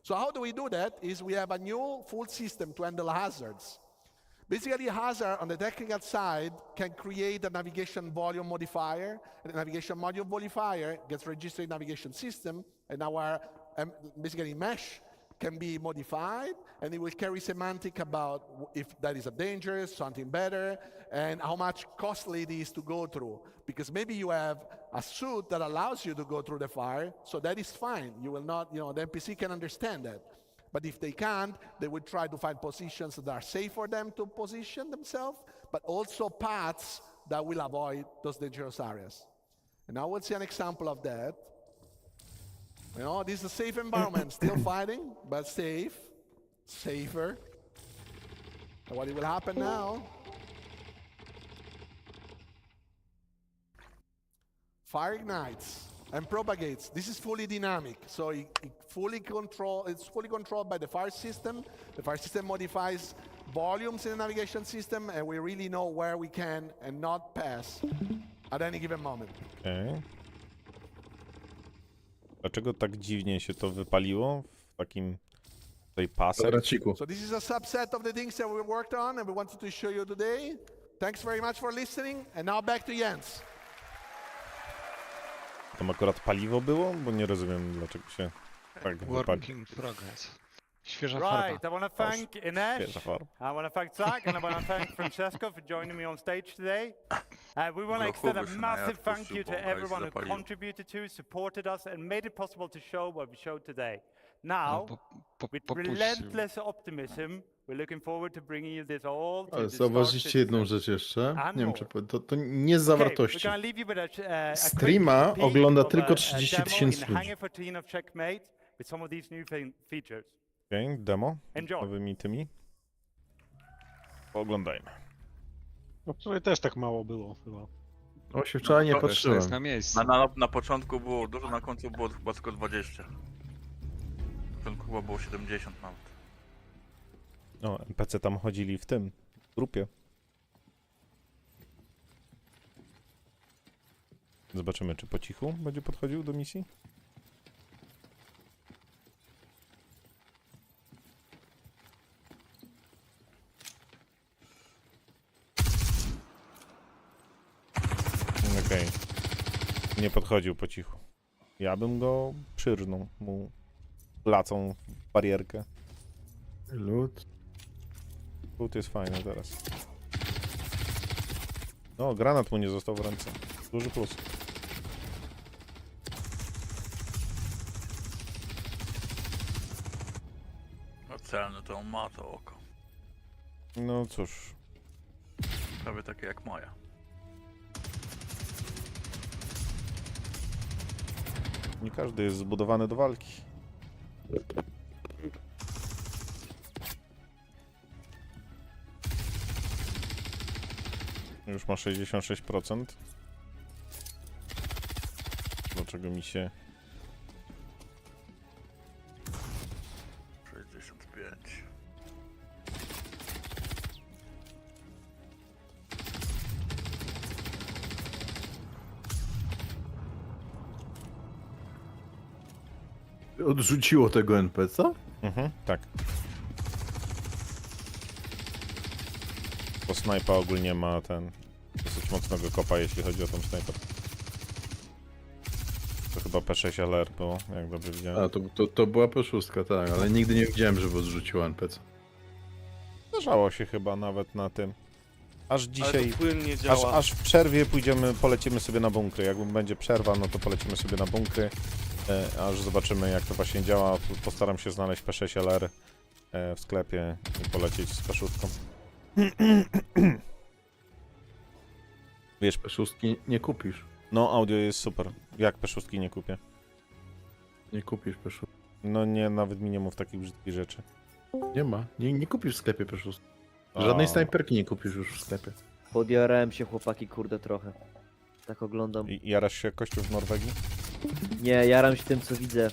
Speaker 11: So how do we do that? Is we have a new full system to handle hazards. Basically, hazard on the technical side can create a navigation volume modifier. And the navigation module modifier gets registered in navigation system, and our basically mesh can be modified, and it will carry semantic about if that is a danger, something better, and how much costly it is to go through. Because maybe you have a suit that allows you to go through the fire, so that is fine. You will not, the NPC can understand that. But if they can't, they will try to find positions that are safe for them to position themselves, but also paths that will avoid those dangerous areas. And now we'll see an example of that. This is a safe environment, still fighting, but safe, safer. And what will happen now? Fire ignites and propagates. This is fully dynamic, so it's fully controlled by the fire system. The fire system modifies volumes in the navigation system, and we really know where we can and not pass at any given moment.
Speaker 1: Okay. Dlaczego tak dziwnie się to wypaliło w takim tutaj pasek?
Speaker 9: Kwadraciku.
Speaker 11: So this is a subset of the things that we worked on and we wanted to show you today. Thanks very much for listening, and now back to Jens.
Speaker 1: Tam akurat paliwo było? Bo nie rozumiem, dlaczego się tak wypali.
Speaker 6: Work in progress. Świeża farba.
Speaker 15: Right, I want to thank Inesh,
Speaker 1: Świeża farba.
Speaker 15: I want to thank Zach, and I want to thank Francesco for joining me on stage today. We want to extend a massive thank you to everyone who contributed to, supported us, and made it possible to show what we showed today. Now, with relentless optimism, we're looking forward to bringing you this all to
Speaker 9: Ale
Speaker 15: the
Speaker 9: zauważyliście jedną rzecz jeszcze? Nie wiem, czy to nie z zawartości.
Speaker 15: Okay, we're gonna leave you with a
Speaker 9: Streama
Speaker 15: quick peek
Speaker 9: ogląda
Speaker 15: of
Speaker 9: tylko
Speaker 15: a
Speaker 9: 30
Speaker 15: demo000 in
Speaker 9: ludzi.
Speaker 15: Hangar 14 of Checkmate with some of these new features.
Speaker 1: Okej, demo.
Speaker 15: Enjoy.
Speaker 1: Nowymi tymi. Oglądajmy.
Speaker 6: No wczoraj też tak mało było chyba.
Speaker 9: O, się wczoraj nie
Speaker 6: To
Speaker 9: patrzyłem.
Speaker 6: jest na miejscu.
Speaker 2: Na początku było dużo, na końcu było chyba tylko 20. Na początku chyba było 70 nawet.
Speaker 1: O, NPC tam chodzili w tym, w grupie. Zobaczymy, czy po cichu będzie podchodził do misji. Okej. Nie podchodził po cichu. Ja bym go przyrżnął mu lacą w barierkę.
Speaker 9: Lód.
Speaker 1: Lód jest fajny teraz. O, granat mu nie został w ręce. Duży plus.
Speaker 2: No celny to on ma to oko.
Speaker 1: No cóż.
Speaker 2: Prawie takie jak moja.
Speaker 1: Nie każdy jest zbudowany do walki. Już ma 66%. Dlaczego mi się...
Speaker 2: 65.
Speaker 9: Odrzuciło tego NPC-a?
Speaker 1: Tak. Bo snajpa ogólnie ma ten dosyć mocnego kopa, jeśli chodzi o tą snajper. To chyba P6 LR było, jak dobrze widziałem.
Speaker 9: A, to była P6, tak, ale nigdy nie widziałem, żeby odrzuciło NPC.
Speaker 1: Zdarzało się chyba nawet na tym. Aż dzisiaj,
Speaker 4: płynnie działa.
Speaker 1: aż w przerwie polecimy sobie na bunkry. Jak będzie przerwa, no to polecimy sobie na bunkry. Aż zobaczymy, jak to właśnie działa. Postaram się znaleźć P6 LR w sklepie i polecieć z P6. Wiesz,
Speaker 9: P6 nie kupisz.
Speaker 1: no audio jest super. Jak P6 nie kupię?
Speaker 9: Nie kupisz P6.
Speaker 1: No nie, nawet mi nie mów takich brzydkich rzeczy.
Speaker 9: Nie ma. Nie kupisz w sklepie P6. Żadnej snajperki nie kupisz już w sklepie.
Speaker 18: Podjarałem się, chłopaki, kurde, trochę. Tak oglądam.
Speaker 1: Jarasz się kościół w Norwegii?
Speaker 18: Nie, jaram się tym, co widzę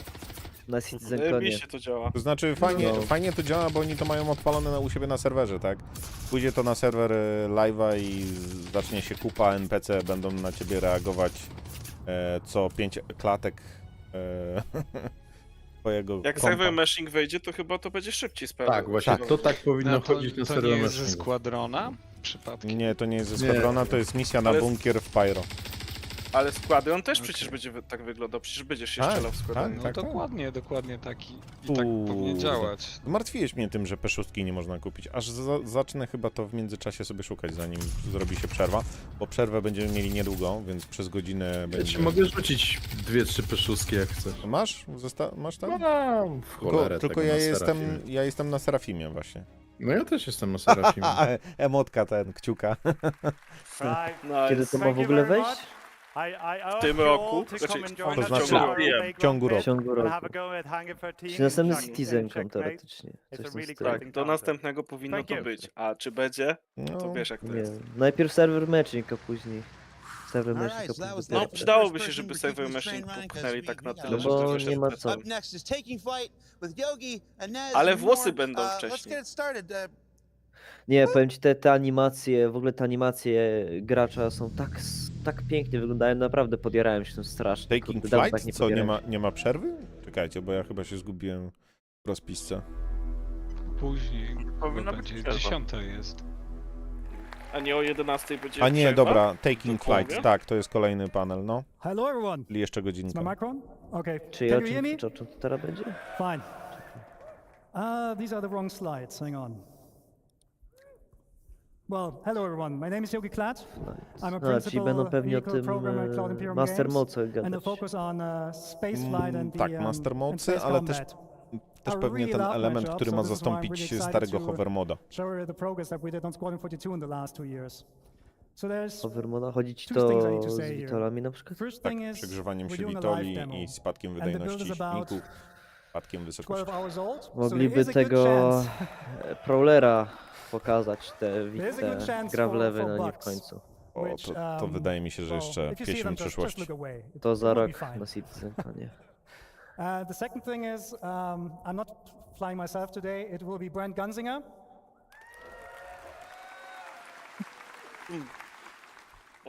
Speaker 18: na Citizenconie.
Speaker 4: Mi się to działa.
Speaker 1: To znaczy fajnie to działa, bo oni to mają odpalone u siebie na serwerze, tak? Pójdzie to na serwer live'a i zacznie się kupa, NPC będą na ciebie reagować co 5 klatek twojego
Speaker 4: Jak
Speaker 1: kompa.
Speaker 4: server meshing wejdzie, to chyba to będzie szybciej sprawa.
Speaker 9: Tak, właśnie to tak powinno chodzić na
Speaker 6: To
Speaker 9: serwer
Speaker 6: nie jest ze
Speaker 9: meshingu.
Speaker 6: Squadrona? Przypadkiem.
Speaker 1: Nie, to nie jest ze Squadrona, to jest misja na
Speaker 4: Ale-
Speaker 1: bunkier w Pyro.
Speaker 4: Ale Squadron też przecież będzie tak wyglądał, przecież będziesz się
Speaker 1: Tak,
Speaker 4: strzelał w Squadronie.
Speaker 6: No
Speaker 1: tak.
Speaker 6: dokładnie taki. I tak powinien
Speaker 1: Kurde.
Speaker 6: działać.
Speaker 1: Zmartwiłeś mnie tym, że P6 nie można kupić. Aż zacznę chyba to w międzyczasie sobie szukać, zanim zrobi się przerwa. Bo przerwę będziemy mieli niedługo, więc przez godzinę
Speaker 9: Ja
Speaker 1: będzie...
Speaker 9: ci mogę rzucić 2-3 P6 jak chcesz.
Speaker 1: Masz? Masz tam?
Speaker 9: Mam w cholerę
Speaker 1: Tylko
Speaker 9: tego
Speaker 1: ja
Speaker 9: na
Speaker 1: jestem,
Speaker 9: Serafimie.
Speaker 1: ja jestem na Serafimie właśnie.
Speaker 9: No ja też jestem na Serafimie.
Speaker 1: Emotka ten, kciuka.
Speaker 18: Kiedy to ma w ogóle wejść?
Speaker 4: W tym roku,
Speaker 1: To znaczy w ciągu roku.
Speaker 18: W ciągu roku. Czyli następny Citizencon teoretycznie. Coś w tym stylu.
Speaker 4: Tak, do następnego powinno to być. A czy będzie? To
Speaker 1: No,
Speaker 4: wiesz jak to
Speaker 18: Nie.
Speaker 4: jest.
Speaker 18: Najpierw server matching, a później... Server matching, a później
Speaker 4: No
Speaker 18: dopiero-
Speaker 4: przydałoby się, żeby server meshing popchnęli tak na tyle,
Speaker 18: No
Speaker 4: żeby
Speaker 18: bo
Speaker 4: wyszedł
Speaker 18: nie ma
Speaker 4: test.
Speaker 18: co.
Speaker 4: Ale włosy będą wcześniej.
Speaker 18: Nie, powiem ci, te animacje, w ogóle te animacje gracza są tak tak pięknie wyglądają, naprawdę podjarałem się tym strasznie.
Speaker 1: Taking
Speaker 18: Kurde, dawno
Speaker 1: Flight?
Speaker 18: tak
Speaker 1: Co,
Speaker 18: podjarałem się.
Speaker 1: nie ma przerwy? Czekajcie, bo ja chyba się zgubiłem w rozpisce.
Speaker 6: Później,
Speaker 2: Powinna
Speaker 6: bo
Speaker 2: być
Speaker 6: będzie
Speaker 2: przerwa.
Speaker 6: 10 jest.
Speaker 4: A nie o 11 będzie
Speaker 1: A nie,
Speaker 4: przerwa?
Speaker 1: dobra, Taking
Speaker 4: Do
Speaker 1: Flight,
Speaker 4: połowy?
Speaker 1: tak, to jest kolejny panel, no.
Speaker 5: Hello everyone.
Speaker 1: Czyli jeszcze
Speaker 5: Is my
Speaker 1: godzinka.
Speaker 5: microphone? Okay.
Speaker 18: Czy
Speaker 5: Can
Speaker 18: o
Speaker 5: you hear me?
Speaker 18: czym to teraz będzie?
Speaker 5: Fine. These are the wrong slides. Hang on. Well, hello everyone. My name is Yogi Klatt. I'm a
Speaker 18: Czyli będą
Speaker 5: principal
Speaker 18: pewnie o
Speaker 5: vehicle
Speaker 18: tym
Speaker 5: programmer at Cloud Imperium
Speaker 18: Master
Speaker 5: Games,
Speaker 18: Mocy
Speaker 5: and the
Speaker 18: gadać.
Speaker 5: focus on space flight and
Speaker 1: Tak,
Speaker 5: the
Speaker 1: Master
Speaker 5: and
Speaker 1: Mocy,
Speaker 5: space
Speaker 1: ale też
Speaker 5: combat. I
Speaker 1: pewnie
Speaker 5: really
Speaker 1: ten
Speaker 5: love my
Speaker 1: element,
Speaker 5: job,
Speaker 1: który
Speaker 5: so
Speaker 1: ma
Speaker 5: this is why I'm
Speaker 1: zastąpić
Speaker 5: really excited
Speaker 1: starego
Speaker 5: to
Speaker 1: hovermoda.
Speaker 5: show you the progress that we did on Squadron 42 in the last 2 years. So there's
Speaker 18: Hovermoda, chodzi ci
Speaker 5: two things I need
Speaker 18: to
Speaker 5: to
Speaker 18: z
Speaker 5: say here.
Speaker 18: Witolami na przykład?
Speaker 5: First
Speaker 1: Tak,
Speaker 5: thing is
Speaker 1: przegrzewaniem
Speaker 5: we're
Speaker 1: się
Speaker 5: doing a live
Speaker 1: Witoli
Speaker 5: demo.
Speaker 1: i spadkiem
Speaker 5: And the build
Speaker 1: wydajności
Speaker 5: is about
Speaker 1: silników, spadkiem wysokości.
Speaker 5: 12 hours old, so there
Speaker 18: Mogliby
Speaker 5: is a good
Speaker 18: tego
Speaker 5: chance.
Speaker 18: Prowlera pokazać, te
Speaker 5: There's a good chance
Speaker 18: gravlewy,
Speaker 5: for
Speaker 18: no nie w
Speaker 5: bugs.
Speaker 18: końcu.
Speaker 1: O, to wydaje mi się, że jeszcze
Speaker 5: if you see
Speaker 1: pieśń
Speaker 5: them, just
Speaker 1: przyszłości.
Speaker 5: look away.
Speaker 18: To
Speaker 5: It
Speaker 18: za
Speaker 5: will
Speaker 18: rok
Speaker 5: be fine.
Speaker 18: na Citizenconie.
Speaker 5: The second thing is, I'm not flying myself today. It will be Brent Gunzinger.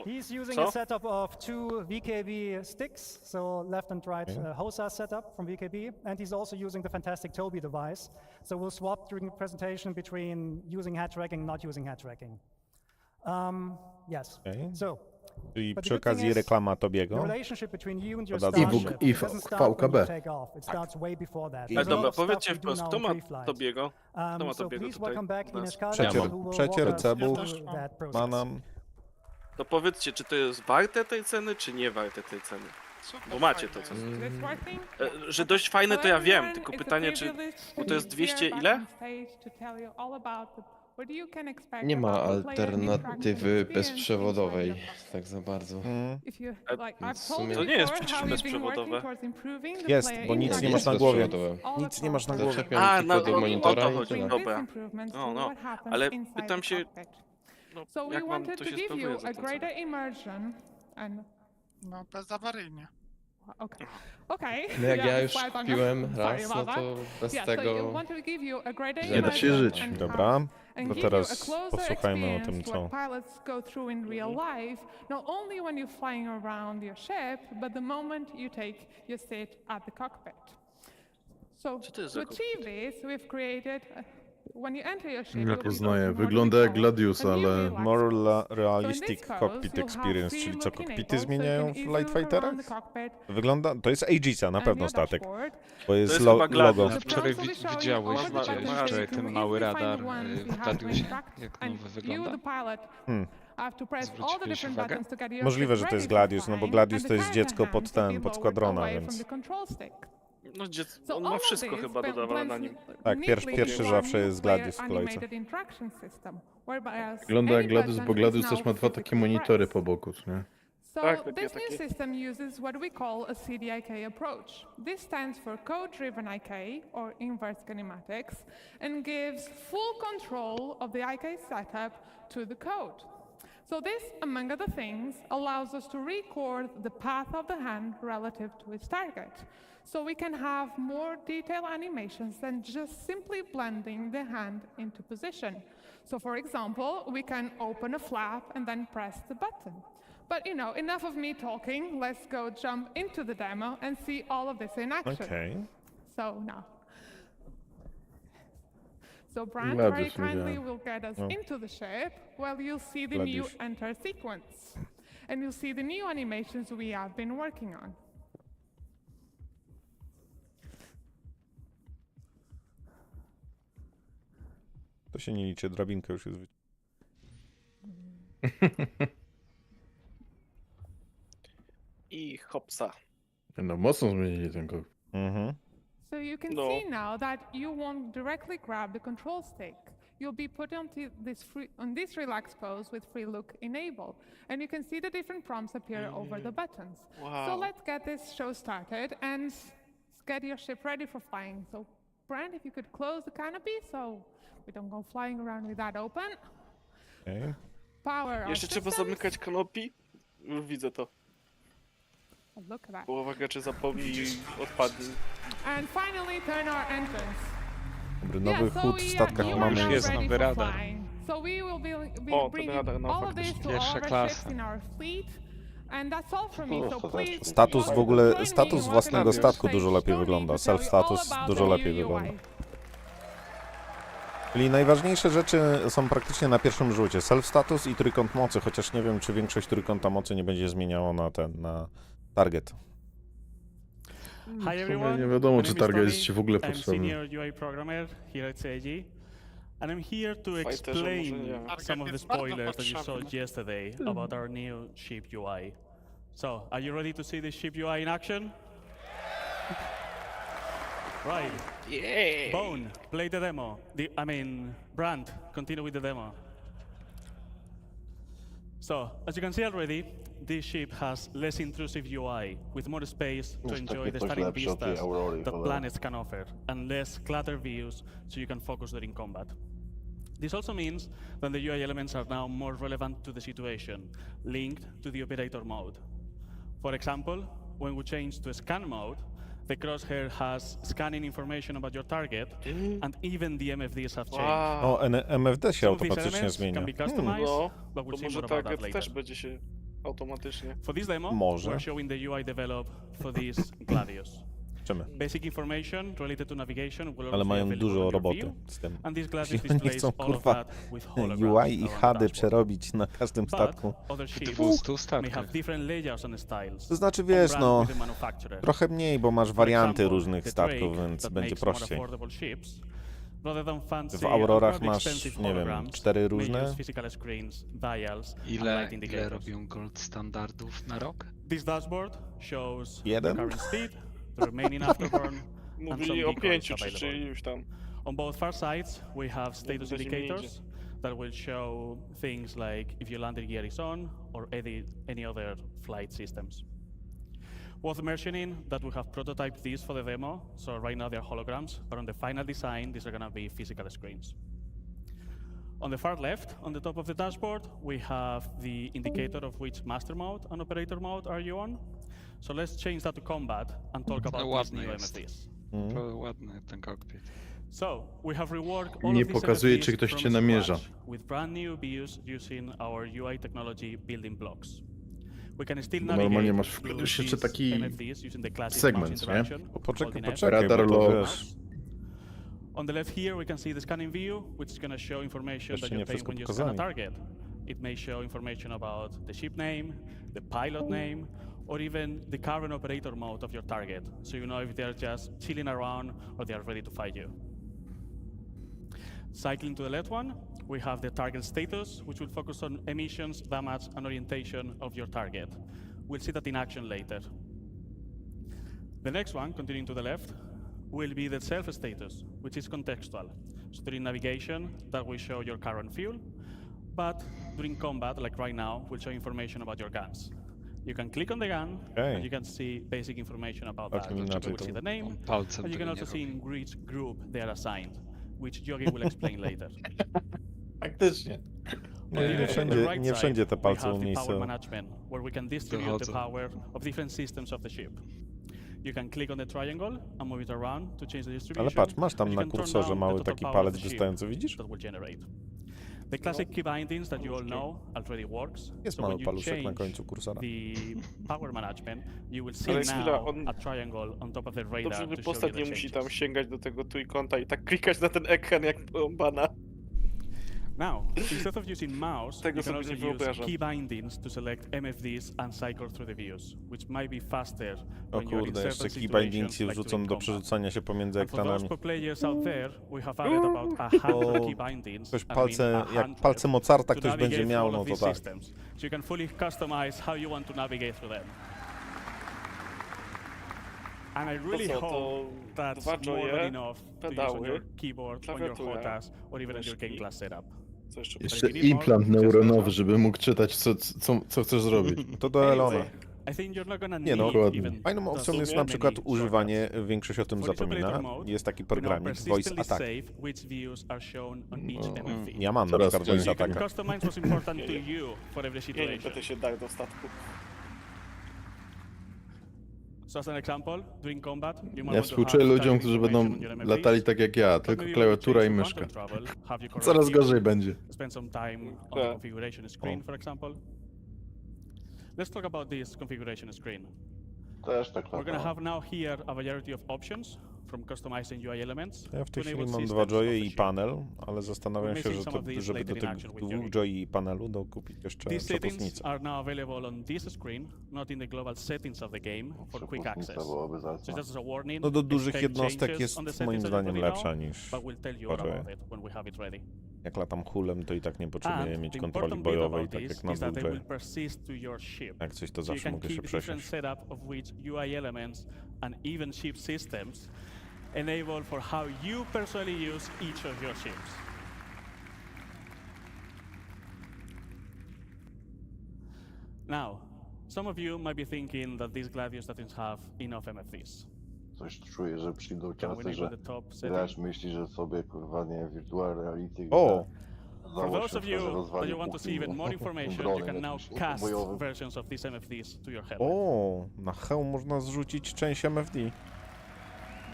Speaker 5: He's using a setup of 2 VKB sticks, so left and right HOSA setup from VKB, and he's also using the fantastic Toby device. So we'll swap during the presentation between using head tracking and not using head tracking. Yes. So.
Speaker 1: Czyli
Speaker 5: But the
Speaker 1: przy
Speaker 5: good thing
Speaker 1: okazji
Speaker 5: is,
Speaker 1: reklama
Speaker 5: the
Speaker 1: Tobiego.
Speaker 5: relationship between you and your
Speaker 1: Dodadzą,
Speaker 5: starship
Speaker 1: że-
Speaker 5: doesn't start when you take off. It starts way before that. There's a lot
Speaker 4: Dobra,
Speaker 5: of stuff
Speaker 4: powiedzcie
Speaker 5: we do
Speaker 4: wprost,
Speaker 5: now
Speaker 4: kto
Speaker 5: in
Speaker 4: ma
Speaker 5: pre-flight.
Speaker 4: Tobiego? Kto ma
Speaker 5: So
Speaker 4: Tobiego
Speaker 5: please
Speaker 4: tutaj?
Speaker 5: welcome back
Speaker 4: u nas?
Speaker 5: Ines Kada,
Speaker 1: Przecier,
Speaker 5: who will
Speaker 1: przecier
Speaker 5: walk us
Speaker 1: Cebu
Speaker 5: through that
Speaker 1: ma
Speaker 5: process.
Speaker 1: nam.
Speaker 4: To powiedzcie, czy to jest warte tej ceny, czy nie warte tej ceny? Bo macie to, co... Że dość fajne to ja wiem, tylko pytanie, czy... Bo to jest 200 ile?
Speaker 16: Nie ma alternatywy bezprzewodowej, tak za bardzo. W sumie...
Speaker 4: To nie jest przecież bezprzewodowe.
Speaker 1: Jest, bo nic nie masz na głowie. Nic nie masz na głowie.
Speaker 16: Zaczepiam tylko do
Speaker 4: o
Speaker 16: monitora
Speaker 4: to
Speaker 16: i
Speaker 4: chodzi,
Speaker 16: tyle.
Speaker 4: dobra. No, ale pytam się,
Speaker 7: So we
Speaker 4: jak wam
Speaker 7: wanted
Speaker 4: to
Speaker 7: to
Speaker 4: się
Speaker 7: give
Speaker 4: sprawuje
Speaker 7: you
Speaker 4: za
Speaker 7: a
Speaker 4: tą
Speaker 7: greater
Speaker 4: cenę?
Speaker 7: immersion and
Speaker 15: No, bezawaryjnie.
Speaker 7: okay. Okay.
Speaker 16: No jak
Speaker 7: Yeah,
Speaker 16: ja już
Speaker 7: slides on
Speaker 16: kupiłem
Speaker 7: here. Sorry
Speaker 16: raz,
Speaker 7: about
Speaker 16: no
Speaker 7: that.
Speaker 16: to bez
Speaker 7: Yeah, so
Speaker 16: tego...
Speaker 7: we want to give you a greater
Speaker 9: Nie da się
Speaker 7: immersion
Speaker 9: żyć.
Speaker 7: and
Speaker 1: Dobra,
Speaker 7: and
Speaker 1: to
Speaker 7: give you
Speaker 1: teraz
Speaker 7: a closer
Speaker 1: posłuchajmy o tym,
Speaker 7: experience
Speaker 1: co...
Speaker 7: what pilots go through in real life, not only when you're flying around your ship, but the moment you take your seat at the cockpit. So
Speaker 4: Co to jest
Speaker 7: to
Speaker 4: za
Speaker 7: achieve this, we've created when you enter your ship,
Speaker 9: Ja
Speaker 7: you'll be
Speaker 9: poznaję,
Speaker 7: told what
Speaker 9: wygląda
Speaker 7: we
Speaker 9: jak
Speaker 7: call
Speaker 9: Gladius,
Speaker 7: a new
Speaker 9: ale...
Speaker 7: relaxed
Speaker 1: More
Speaker 7: pose.
Speaker 1: realistic
Speaker 7: So in this
Speaker 1: cockpit
Speaker 7: pose, you'll have
Speaker 1: experience,
Speaker 7: free
Speaker 1: czyli co,
Speaker 7: look
Speaker 1: kokpity
Speaker 7: enabled, so you
Speaker 1: zmieniają
Speaker 7: can
Speaker 1: w
Speaker 7: easily
Speaker 1: Light
Speaker 7: look
Speaker 1: Fighterach?
Speaker 7: around the cockpit
Speaker 1: Wygląda, to jest Aegisa, na
Speaker 7: and
Speaker 1: pewno
Speaker 7: your
Speaker 1: statek,
Speaker 7: dashboard.
Speaker 1: bo jest
Speaker 4: jest chyba Gladius.
Speaker 1: logo.
Speaker 7: The
Speaker 6: Wczoraj
Speaker 7: prompts will show you
Speaker 6: widziałeś
Speaker 7: all the
Speaker 6: gdzieś
Speaker 7: buttons
Speaker 4: masz
Speaker 7: that
Speaker 6: ten
Speaker 7: you
Speaker 6: mały
Speaker 7: easily find
Speaker 6: radar
Speaker 7: the ones you
Speaker 6: w
Speaker 7: have to
Speaker 6: Gladiusie,
Speaker 7: interact,
Speaker 6: jak
Speaker 7: and
Speaker 6: nowy
Speaker 7: you,
Speaker 6: wygląda?
Speaker 7: the pilot, have to press all the
Speaker 6: Zwróciłeś
Speaker 7: different
Speaker 6: uwagę?
Speaker 7: buttons to get your
Speaker 1: Możliwe,
Speaker 7: ship
Speaker 1: że to jest
Speaker 7: ready for
Speaker 1: Gladius, no bo
Speaker 7: flying,
Speaker 1: Gladius
Speaker 7: and
Speaker 1: to
Speaker 7: the
Speaker 1: jest
Speaker 7: character
Speaker 1: dziecko pod
Speaker 7: hand to be
Speaker 1: ten, pod
Speaker 7: lowered
Speaker 1: Squadrona,
Speaker 7: away from
Speaker 1: więc...
Speaker 7: the control stick.
Speaker 4: No,
Speaker 7: So
Speaker 4: on
Speaker 7: all
Speaker 4: ma
Speaker 7: of
Speaker 4: wszystko
Speaker 7: this
Speaker 4: chyba dodawane na nim.
Speaker 1: Tak,
Speaker 7: neatly
Speaker 1: pierwszy
Speaker 7: into
Speaker 1: zawsze
Speaker 7: our
Speaker 1: jest
Speaker 7: new
Speaker 1: Gladius w
Speaker 7: player
Speaker 1: kolejce.
Speaker 7: animated interaction system, whereby as
Speaker 9: Wygląda jak
Speaker 7: any
Speaker 9: Gladius,
Speaker 7: button
Speaker 9: bo
Speaker 7: is
Speaker 9: Gladius
Speaker 7: now
Speaker 9: też ma dwa takie
Speaker 7: physically
Speaker 9: monitory
Speaker 7: pressed.
Speaker 9: po boku, nie?
Speaker 7: So
Speaker 4: Tak, takie,
Speaker 7: this new
Speaker 4: takie.
Speaker 7: system uses what we call a CDIK approach. This stands for code-driven IK, or inverse kinematics, and gives full control of the IK setup to the code. So this, among other things, allows us to record the path of the hand relative to its target. So we can have more detailed animations than just simply blending the hand into position. So for example, we can open a flap and then press the button. But you know, enough of me talking, let's go jump into the demo and see all of this in action.
Speaker 1: Okej.
Speaker 7: So now. So Brand
Speaker 9: Gladius
Speaker 7: very kindly
Speaker 9: widziałem.
Speaker 7: will get us
Speaker 1: No.
Speaker 7: into the ship while you'll see the
Speaker 1: Gladius.
Speaker 7: new enter sequence. And you'll see the new animations we have been working on.
Speaker 1: To się nie liczy, drabinka już jest...
Speaker 4: I hopsa.
Speaker 9: No mocno zmienili ten kokpit.
Speaker 1: Mhm.
Speaker 7: So you can
Speaker 4: No.
Speaker 7: see now that you won't directly grab the control stick. You'll be put on this relaxed pose with free look enabled. And you can see the different prompts appear over the buttons. So
Speaker 4: Wow.
Speaker 7: let's get this show started and get your ship ready for flying. So Brand, if you could close the canopy so we don't go flying around with that open.
Speaker 1: Okej.
Speaker 7: Power our
Speaker 4: Jeszcze trzeba
Speaker 7: systems.
Speaker 4: zamykać kanopi? Już widzę to.
Speaker 7: Look at that.
Speaker 4: Połowa graczy zapomni i odpadnie.
Speaker 7: And finally turn our entrance.
Speaker 1: Dobry, nowy
Speaker 7: so
Speaker 1: chód w statkach
Speaker 7: you
Speaker 1: mamy.
Speaker 7: are now
Speaker 6: Jest
Speaker 7: ready
Speaker 6: nowy
Speaker 7: for
Speaker 6: radar.
Speaker 7: flying. So we will be
Speaker 4: O, ten
Speaker 7: bringing
Speaker 4: radar, no
Speaker 7: all of this
Speaker 4: faktycznie.
Speaker 7: to all
Speaker 6: Pierwsza
Speaker 7: of our
Speaker 6: klasa.
Speaker 7: ships in our fleet. And that's all from me, so please
Speaker 1: Status w ogóle, status
Speaker 7: join me
Speaker 1: własnego
Speaker 7: in
Speaker 1: statku
Speaker 7: welcome
Speaker 1: dużo
Speaker 7: to
Speaker 1: lepiej
Speaker 7: Tony
Speaker 1: wygląda.
Speaker 7: to tell you all
Speaker 1: Self-status
Speaker 7: about
Speaker 1: dużo
Speaker 7: the
Speaker 1: lepiej
Speaker 7: new UI.
Speaker 1: wygląda. Czyli najważniejsze rzeczy są praktycznie na pierwszym rzucie. Self-status i trójkąt mocy, chociaż nie wiem, czy większość trójkąta mocy nie będzie zmieniało na target.
Speaker 13: Hi everyone.
Speaker 9: Nie wiadomo,
Speaker 13: My
Speaker 9: czy
Speaker 13: name is
Speaker 9: target
Speaker 13: Tony.
Speaker 9: jest ci w ogóle
Speaker 13: I'm
Speaker 9: potrzebny.
Speaker 13: senior UI programmer here at CIG, and I'm here to explain some of the spoilers that you saw yesterday about our new ship UI. So, are you ready to see the ship UI in action? Right.
Speaker 4: Yeah.
Speaker 13: Bone, play the demo. Brand, continue with the demo. So, as you can see already, this ship has less intrusive UI, with more space to enjoy the stunning vistas that planets can offer, and less cluttered views so you can focus during combat. This also means that the UI elements are now more relevant to the situation, linked to the operator mode. For example, when we change to scan mode, the crosshair has scanning information about your target, and even the MFDs have changed.
Speaker 1: O, MFD się
Speaker 13: Some of these
Speaker 1: automatycznie
Speaker 13: elements
Speaker 1: zmienia.
Speaker 13: can be customized,
Speaker 4: No,
Speaker 13: but we'll
Speaker 4: to
Speaker 13: see
Speaker 4: może
Speaker 13: more about that
Speaker 4: target
Speaker 13: later.
Speaker 4: też będzie się automatycznie.
Speaker 13: For this demo,
Speaker 1: Może.
Speaker 13: we're showing the UI developed for this Gladius.
Speaker 1: Czemy?
Speaker 13: Basic information related to navigation will
Speaker 1: Ale
Speaker 13: always be
Speaker 1: mają
Speaker 13: available
Speaker 1: dużo
Speaker 13: on your
Speaker 1: roboty
Speaker 13: view,
Speaker 1: z tym.
Speaker 13: and this Gladius
Speaker 1: Jeśli oni
Speaker 13: displays
Speaker 1: chcą,
Speaker 13: all of
Speaker 1: kurwa,
Speaker 13: that with holograms
Speaker 1: UI i
Speaker 13: around the
Speaker 1: HD
Speaker 13: dashboard.
Speaker 1: przerobić na każdym statku.
Speaker 13: But other ships
Speaker 6: 200
Speaker 13: may have different layouts and styles.
Speaker 1: To znaczy,
Speaker 13: on
Speaker 1: wiesz,
Speaker 13: brand
Speaker 1: no,
Speaker 13: with the manufacturer.
Speaker 1: trochę mniej, bo masz
Speaker 13: For
Speaker 1: warianty
Speaker 13: example,
Speaker 1: różnych
Speaker 13: the
Speaker 1: statków,
Speaker 13: Drake
Speaker 1: więc
Speaker 13: that
Speaker 1: będzie
Speaker 13: makes more
Speaker 1: prościej.
Speaker 13: affordable ships, rather than fancy
Speaker 1: W Aurorach
Speaker 13: and
Speaker 1: masz,
Speaker 13: expensive
Speaker 1: nie wiem,
Speaker 13: holograms,
Speaker 1: 4
Speaker 13: may
Speaker 1: różne.
Speaker 13: use physical screens, dials, and
Speaker 6: Ile
Speaker 13: light indicators.
Speaker 6: robią gold standardów na rok?
Speaker 13: This dashboard shows
Speaker 1: Jeden?
Speaker 13: the current speed, the remaining afterburn, and some
Speaker 4: Mówili o
Speaker 13: decoys
Speaker 4: 5
Speaker 13: available.
Speaker 4: czy już tam.
Speaker 13: On both far sides, we have status
Speaker 4: Zdaje mi się,
Speaker 13: indicators that will show things like if your landing gear is on or any other flight systems. Worth mentioning that we have prototyped these for the demo, so right now they're holograms, but on the final design, these are going to be physical screens. On the far left, on the top of the dashboard, we have the indicator of which master mode and operator mode are you on. So let's change that to combat and talk about these new MFDs.
Speaker 6: To ładny ten kokpit.
Speaker 13: So, we have reworked all
Speaker 9: Nie
Speaker 13: of these
Speaker 9: pokazuje,
Speaker 13: MFDs
Speaker 9: czy ktoś
Speaker 13: from
Speaker 9: cię namierza.
Speaker 13: scratch with brand new views using our UI technology building blocks. We can still
Speaker 9: Normalnie
Speaker 13: navigate
Speaker 9: masz
Speaker 13: through
Speaker 9: już jeszcze
Speaker 13: these
Speaker 9: taki
Speaker 13: MFDs using the classic
Speaker 9: segment,
Speaker 13: mouse
Speaker 9: nie?
Speaker 13: interaction,
Speaker 1: Poczekaj,
Speaker 13: holding F.
Speaker 1: poczekaj,
Speaker 9: Radar
Speaker 1: bo to
Speaker 9: low.
Speaker 1: wiesz,
Speaker 13: On the left here, we can see the scanning view, which is going to show information
Speaker 1: Jeszcze
Speaker 13: that
Speaker 1: nie
Speaker 13: you obtain
Speaker 1: wszystko
Speaker 13: when you scan a
Speaker 1: pokazali.
Speaker 13: target. It may show information about the ship name, the pilot name, or even the current operator mode of your target, so you know if they're just chilling around or they are ready to fight you. Cycling to the left one, we have the target status, which will focus on emissions, damage, and orientation of your target. We'll see that in action later. The next one, continuing to the left, will be the self status, which is contextual. So during navigation, that will show your current fuel, but during combat, like right now, will show information about your guns. You can click on the gun, and you can see basic information about that. You will see the name, and you can also see in which group they are assigned, which Yogi will explain later.
Speaker 9: Faktycznie.
Speaker 1: Nie wszędzie te palce
Speaker 13: we have the
Speaker 1: miejsce.
Speaker 13: power management, where we can distribute the power of different systems of the ship. You can click on the triangle and move it around to change the distribution.
Speaker 1: Ale patrz, masz tam
Speaker 13: You
Speaker 1: na
Speaker 13: can turn
Speaker 1: kursorze
Speaker 13: down
Speaker 1: mały
Speaker 13: the total
Speaker 1: taki
Speaker 13: power
Speaker 1: palec
Speaker 13: of the ship
Speaker 1: wystający, widzisz?
Speaker 13: that will generate. The classic key bindings that you all know already works.
Speaker 1: Jest
Speaker 13: So
Speaker 1: mały
Speaker 13: when you
Speaker 1: paluszek na
Speaker 13: change
Speaker 1: końcu kursora.
Speaker 13: the power management, you will see
Speaker 4: Ale chwila,
Speaker 13: now a triangle on top of the radar
Speaker 4: Dobrze, że
Speaker 13: to show you
Speaker 4: postać
Speaker 13: the
Speaker 4: nie musi
Speaker 13: changes.
Speaker 4: tam sięgać do tego trójkąta i tak klikać na ten ekran jak porąbana.
Speaker 13: Now, instead of using mouse,
Speaker 4: Tego
Speaker 13: you can
Speaker 4: sobie
Speaker 13: also
Speaker 4: nie
Speaker 13: use
Speaker 4: wyobrażam.
Speaker 13: key bindings to select MFDs and cycle through the views, which might be faster
Speaker 1: O
Speaker 13: when you're in
Speaker 1: kurde,
Speaker 13: certain
Speaker 1: jeszcze key
Speaker 13: situations
Speaker 1: bindings
Speaker 13: like
Speaker 1: wrzucą
Speaker 13: during
Speaker 1: do
Speaker 13: combat.
Speaker 1: przerzucania się pomiędzy
Speaker 13: And for those
Speaker 1: ekranami.
Speaker 13: pro players out there, we have added about 100 key bindings.
Speaker 1: Ktoś
Speaker 13: I mean
Speaker 1: palce, jak
Speaker 13: 100,
Speaker 1: palce Mozarta
Speaker 13: to
Speaker 1: ktoś będzie
Speaker 13: navigate
Speaker 1: miał,
Speaker 13: through all
Speaker 1: no
Speaker 13: of
Speaker 1: to
Speaker 13: these
Speaker 1: tak.
Speaker 13: systems. So you can fully customize how you want to navigate through them. And I really
Speaker 4: co, to
Speaker 13: hope that's
Speaker 4: dwa
Speaker 13: more
Speaker 4: joye,
Speaker 13: than enough to use on
Speaker 4: pedały,
Speaker 13: your keyboard, on your
Speaker 4: klawiatura,
Speaker 13: HOTAS, or even on your game
Speaker 4: myszki.
Speaker 13: class setup.
Speaker 4: Co jeszcze?
Speaker 9: Jeszcze implant neuronowy, żeby mógł czytać, co chcesz zrobić.
Speaker 1: To do Elona.
Speaker 13: I think you're not gonna
Speaker 1: Nie no,
Speaker 13: need even
Speaker 1: fajną opcją
Speaker 13: that
Speaker 1: jest na przykład
Speaker 13: many
Speaker 1: używanie, większość o tym
Speaker 13: For this
Speaker 1: zapomina,
Speaker 13: operator mode,
Speaker 1: jest taki
Speaker 13: we now
Speaker 1: programik Voice
Speaker 13: persistently
Speaker 1: Attack.
Speaker 13: save which views are shown on each MFD.
Speaker 1: Ja mam na
Speaker 9: Coraz
Speaker 1: przykład Voice
Speaker 13: You can
Speaker 1: Attacka.
Speaker 13: customize what's important to you for every
Speaker 4: Nie
Speaker 13: situation.
Speaker 4: będę się dał do statku.
Speaker 13: So as an example, during combat, you might
Speaker 9: Ja
Speaker 13: want to
Speaker 9: współczuję
Speaker 13: have
Speaker 9: ludziom,
Speaker 13: target
Speaker 9: którzy będą
Speaker 13: information on your MFDs,
Speaker 9: latali tak jak ja,
Speaker 13: but
Speaker 9: tylko
Speaker 13: maybe
Speaker 9: klawiatura i
Speaker 13: when you
Speaker 9: myszka.
Speaker 13: change to quantum travel, have your correct
Speaker 9: Coraz
Speaker 13: view,
Speaker 9: gorzej będzie.
Speaker 13: spend some time on the configuration screen, for example. Let's talk about this configuration screen.
Speaker 9: Też tak
Speaker 13: We're going to
Speaker 9: latałem.
Speaker 13: have now here a variety of options from customizing UI elements.
Speaker 1: Ja w tej
Speaker 13: to
Speaker 1: chwili
Speaker 13: enable
Speaker 1: mam
Speaker 13: systems
Speaker 1: 2 joye
Speaker 13: of the
Speaker 1: i
Speaker 13: ship.
Speaker 1: panel, ale zastanawiam się, że
Speaker 13: Some of these
Speaker 1: żeby do
Speaker 13: later in
Speaker 1: tych
Speaker 13: action with
Speaker 1: 2 joye i panelu dokupić jeszcze
Speaker 13: These settings
Speaker 1: przepustnicę.
Speaker 13: are now available on this screen, not in the global settings of the game for quick access. So that's a warning.
Speaker 1: No do dużych
Speaker 13: expect
Speaker 1: jednostek
Speaker 13: changes
Speaker 1: jest
Speaker 13: on the
Speaker 1: moim
Speaker 13: settings that you
Speaker 1: zdaniem
Speaker 13: already know,
Speaker 1: lepsza niż
Speaker 13: but we'll tell you all
Speaker 1: 2 joye.
Speaker 13: about it when we have it ready.
Speaker 1: Jak latam hulem, to i tak nie potrzebuję
Speaker 13: And
Speaker 1: mieć
Speaker 13: the
Speaker 1: kontroli
Speaker 13: important bit
Speaker 1: bojowej,
Speaker 13: about
Speaker 1: tak
Speaker 13: this
Speaker 1: jak na
Speaker 13: is that
Speaker 1: 2
Speaker 13: they
Speaker 1: joye.
Speaker 13: will persist to your ship.
Speaker 1: Jak coś, to
Speaker 13: So you
Speaker 1: zawsze
Speaker 13: can
Speaker 1: mogę się
Speaker 13: keep different
Speaker 1: przesiąść.
Speaker 13: setup of which UI elements and even ship systems enable for how you personally use each of your ships. Now, some of you might be thinking that these Gladius doesn't have enough MFDs.
Speaker 9: Coś czuję, że przyjdą
Speaker 13: Can we
Speaker 9: czasy, że
Speaker 13: enable the top
Speaker 9: gracz
Speaker 13: setting?
Speaker 9: myśli, że sobie kurwa nie virtual reality.
Speaker 1: O!
Speaker 13: For those of you that you want to see even more information, you can now cast versions of these MFDs to your helmet.
Speaker 1: O! Na hełm można zrzucić część MFD.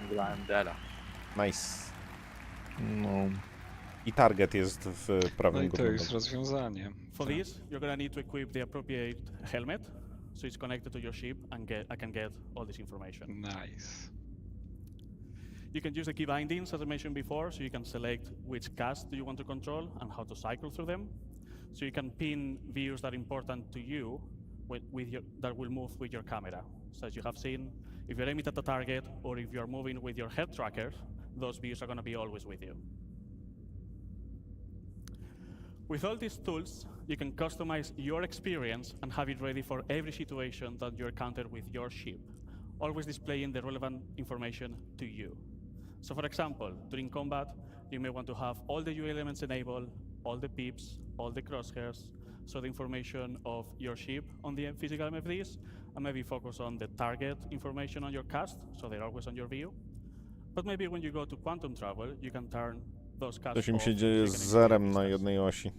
Speaker 2: Dla MDL-a.
Speaker 1: Nice. No. I target jest w prawym
Speaker 6: No i to
Speaker 1: górnym
Speaker 6: jest
Speaker 1: rogu.
Speaker 6: rozwiązanie.
Speaker 13: For this, you're gonna need to equip the appropriate helmet, so it's connected to your ship and I can get all this information.
Speaker 6: Nice.
Speaker 13: You can use the key bindings, as I mentioned before, so you can select which cast do you want to control and how to cycle through them. So you can pin views that are important to you that will move with your camera. So as you have seen, if you're aiming at a target or if you're moving with your head tracker, those views are gonna be always with you. With all these tools, you can customize your experience and have it ready for every situation that you encounter with your ship, always displaying the relevant information to you. So for example, during combat, you may want to have all the UI elements enabled, all the pips, all the crosshairs, so the information of your ship on the physical MFDs, and maybe focus on the target information on your cast, so they're always on your view. But maybe when you go to quantum travel, you can turn those casts
Speaker 1: Coś mi
Speaker 13: off,
Speaker 1: się
Speaker 13: so
Speaker 1: dzieje
Speaker 13: you
Speaker 1: z
Speaker 13: can
Speaker 1: zerem
Speaker 13: enjoy
Speaker 1: na
Speaker 13: distance.
Speaker 1: jednej osi.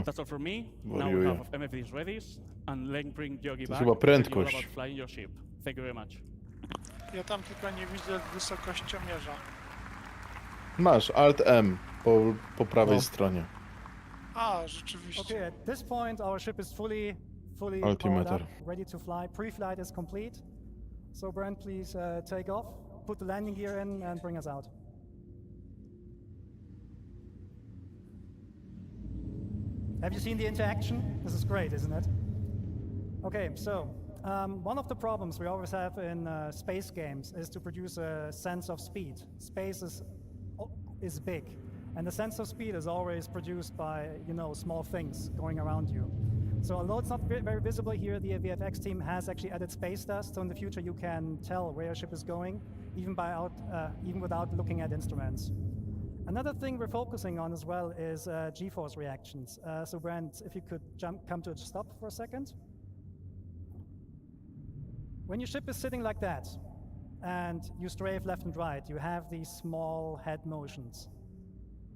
Speaker 13: That's all from me. Now we have MFDs ready, and let's bring Yogi back.
Speaker 9: chyba
Speaker 13: to tell you all
Speaker 9: prędkość.
Speaker 13: about flying your ship. Thank you very much.
Speaker 14: Ja tam tylko nie widzę wysokościomierza.
Speaker 9: Masz Alt M po prawej stronie.
Speaker 14: A, rzeczywiście.
Speaker 5: Okay, at this point our ship is fully
Speaker 9: Altimeter.
Speaker 5: powered up, ready to fly. Pre-flight is complete. So Brent, please take off, put the landing gear in and bring us out. Have you seen the interaction? This is great, isn't it? Okay, so one of the problems we always have in space games is to produce a sense of speed. Space is big, and the sense of speed is always produced by, you know, small things going around you. So although it's not very visible here, the VFX team has actually added space dust, so in the future you can tell where your ship is going, even without looking at instruments. Another thing we're focusing on as well is G-force reactions. So Brent, if you could come to a stop for a second. When your ship is sitting like that, and you strafe left and right, you have these small head motions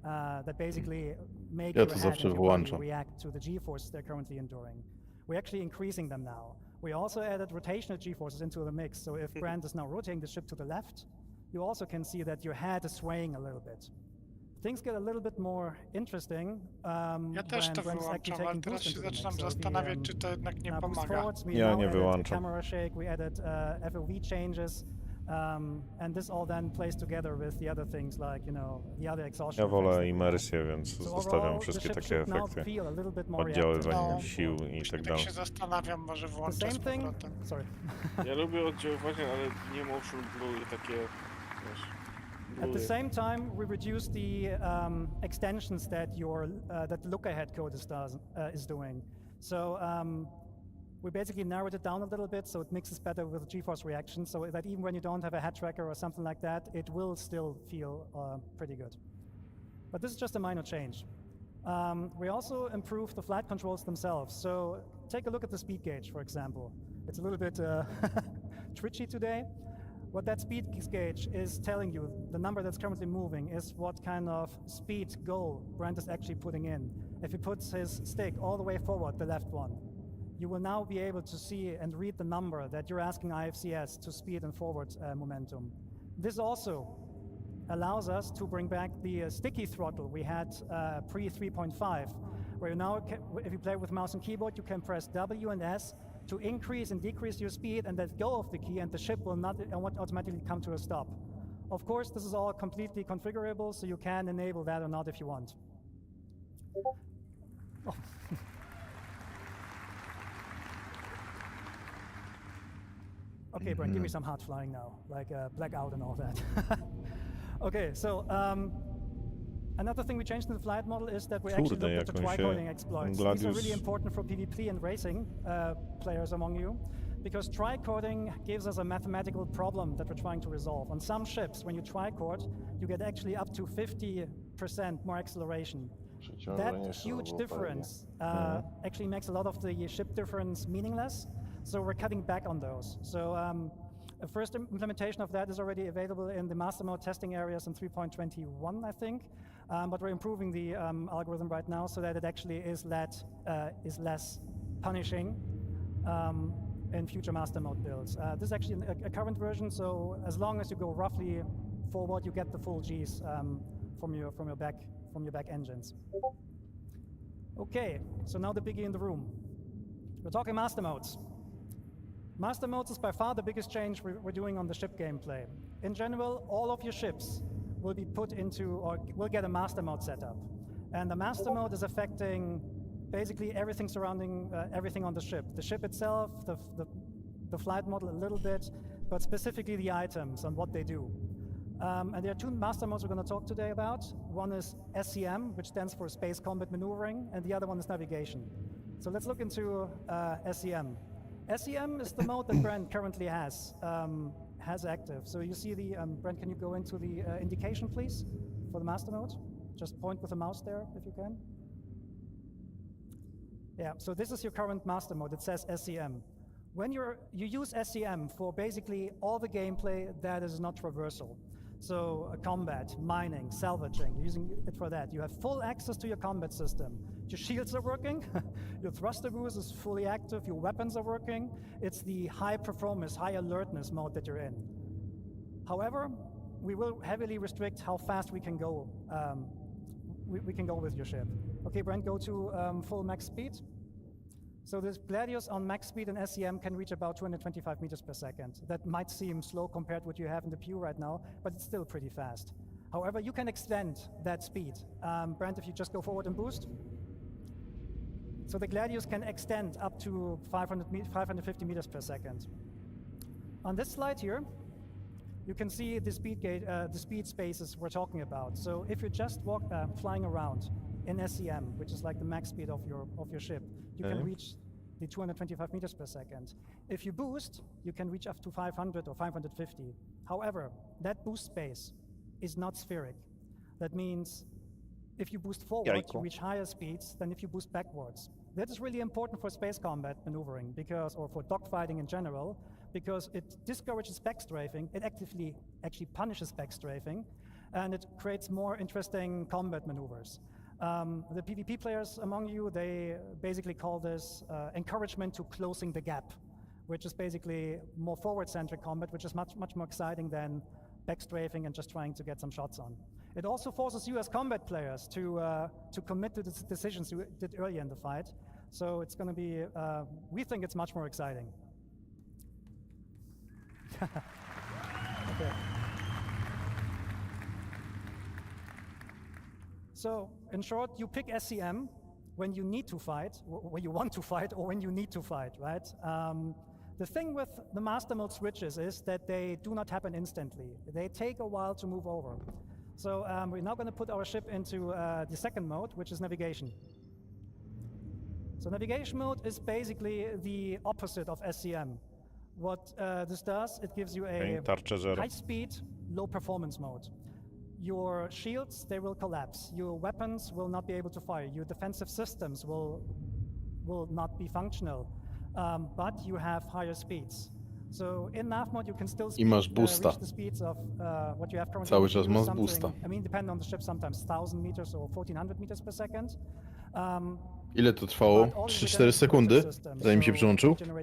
Speaker 5: that basically make your head and your body react to the G-forces they're currently enduring. We're actually increasing them now. We also added rotational G-forces into the mix, so if Brent is now rotating the ship to the left, you also can see that your head is swaying a little bit. Things get a little bit more interesting
Speaker 14: Ja też to wyłączam, ale teraz się zaczynam zastanawiać, czy to jednak nie pomaga.
Speaker 1: Ja nie wyłączam.
Speaker 5: Camera shake, we added FOV changes, and this all then plays together with the other things like, you know, the other exhaustion.
Speaker 1: Ja wolę imersję, więc zostawiam wszystkie takie efekty, oddziaływania sił i tak dalej.
Speaker 14: Tak się zastanawiam, może włączę z powrotem.
Speaker 5: Sorry.
Speaker 4: Ja lubię oddziaływania, ale nie motion blue i takie, wiesz...
Speaker 5: At the same time, we reduce the extensions that that look ahead code is doing. So we basically narrowed it down a little bit, so it mixes better with GeForce reactions, so that even when you don't have a head tracker or something like that, it will still feel pretty good. But this is just a minor change. We also improved the flight controls themselves. So take a look at the speed gauge, for example. It's a little bit twitchy today. What that speed gauge is telling you, the number that's currently moving, is what kind of speed goal Brent is actually putting in. If he puts his stick all the way forward, the left one, you will now be able to see and read the number that you're asking IFCS to speed and forward momentum. This also allows us to bring back the sticky throttle we had pre 3.5, where you now, if you play with mouse and keyboard, you can press W and S to increase and decrease your speed and let go of the key, and the ship will not automatically come to a stop. Of course, this is all completely configurable, so you can enable that or not if you want. Oh. Okay, Brent, give me some hard flying now, like blackout and all that. Okay, so another thing we changed in the flight model is that we actually looked at the tri-coding exploits. These are really important for PvP and racing players among you, because tri-coding gives us a mathematical problem that we're trying to resolve. On some ships, when you tri-code, you get actually up to 50% more acceleration. That huge difference actually makes a lot of the ship difference meaningless, so we're cutting back on those. So a first implementation of that is already available in the master mode testing areas in 3.21, I think, but we're improving the algorithm right now so that it actually is less punishing in future master mode builds. This is actually a current version, so as long as you go roughly forward, you get the full Gs from your back engines. Okay, so now the biggie in the room. We're talking master modes. Master modes is by far the biggest change we're doing on the ship gameplay. In general, all of your ships will be put into, or will get a master mode setup. And the master mode is affecting basically everything surrounding everything on the ship. The ship itself, the flight model a little bit, but specifically the items and what they do. And there are two master modes we're going to talk today about. One is SCM, which stands for Space Combat Maneuvering, and the other one is Navigation. So let's look into SCM. SCM is the mode that Brent currently has active. So you see the, Brent, can you go into the indication, please, for the master mode? Just point with the mouse there, if you can. Yeah, so this is your current master mode. It says SCM. When you use SCM for basically all the gameplay that is not traversal. So combat, mining, salvaging, you're using it for that. You have full access to your combat system. Your shields are working, your thruster boost is fully active, your weapons are working. It's the high performance, high alertness mode that you're in. However, we will heavily restrict how fast we can go. We can go with your ship. Okay, Brent, go to full max speed. So this Gladius on max speed and SCM can reach about 225 meters per second. That might seem slow compared to what you have in the Pew right now, but it's still pretty fast. However, you can extend that speed. Brent, if you just go forward and boost. So the Gladius can extend up to 550 meters per second. On this slide here, you can see the speed spaces we're talking about. So if you're just flying around in SCM, which is like the max speed of your ship, you can reach the 225 meters per second. If you boost, you can reach up to 500 or 550. However, that boost space is not spheric. That means if you boost forward, you reach higher speeds than if you boost backwards. That is really important for space combat maneuvering, or for dogfighting in general, because it discourages backstrafing. It actively actually punishes backstrafing, and it creates more interesting combat maneuvers. The PvP players among you, they basically call this encouragement to closing the gap, which is basically more forward-centric combat, which is much more exciting than backstrafing and just trying to get some shots on. It also forces you as combat players to commit to the decisions you did earlier in the fight. So it's going to be, we think it's much more exciting. Okay. So, in short, you pick SCM when you need to fight, when you want to fight, or when you need to fight, right? The thing with the master mode switches is that they do not happen instantly. They take a while to move over. So we're now going to put our ship into the second mode, which is navigation. So navigation mode is basically the opposite of SCM. What this does, it gives you a high-speed, low-performance mode. Your shields, they will collapse. Your weapons will not be able to fire. Your defensive systems will not be functional. But you have higher speeds. So in nav mode, you can still reach the speeds of what you have currently.
Speaker 9: Cały czas masz boosta.
Speaker 5: I mean, depending on the ship, sometimes 1,000 meters or 1,400 meters per second.
Speaker 9: Ile to trwało? 3-4 sekundy, zanim się przyłączył?
Speaker 4: Teraz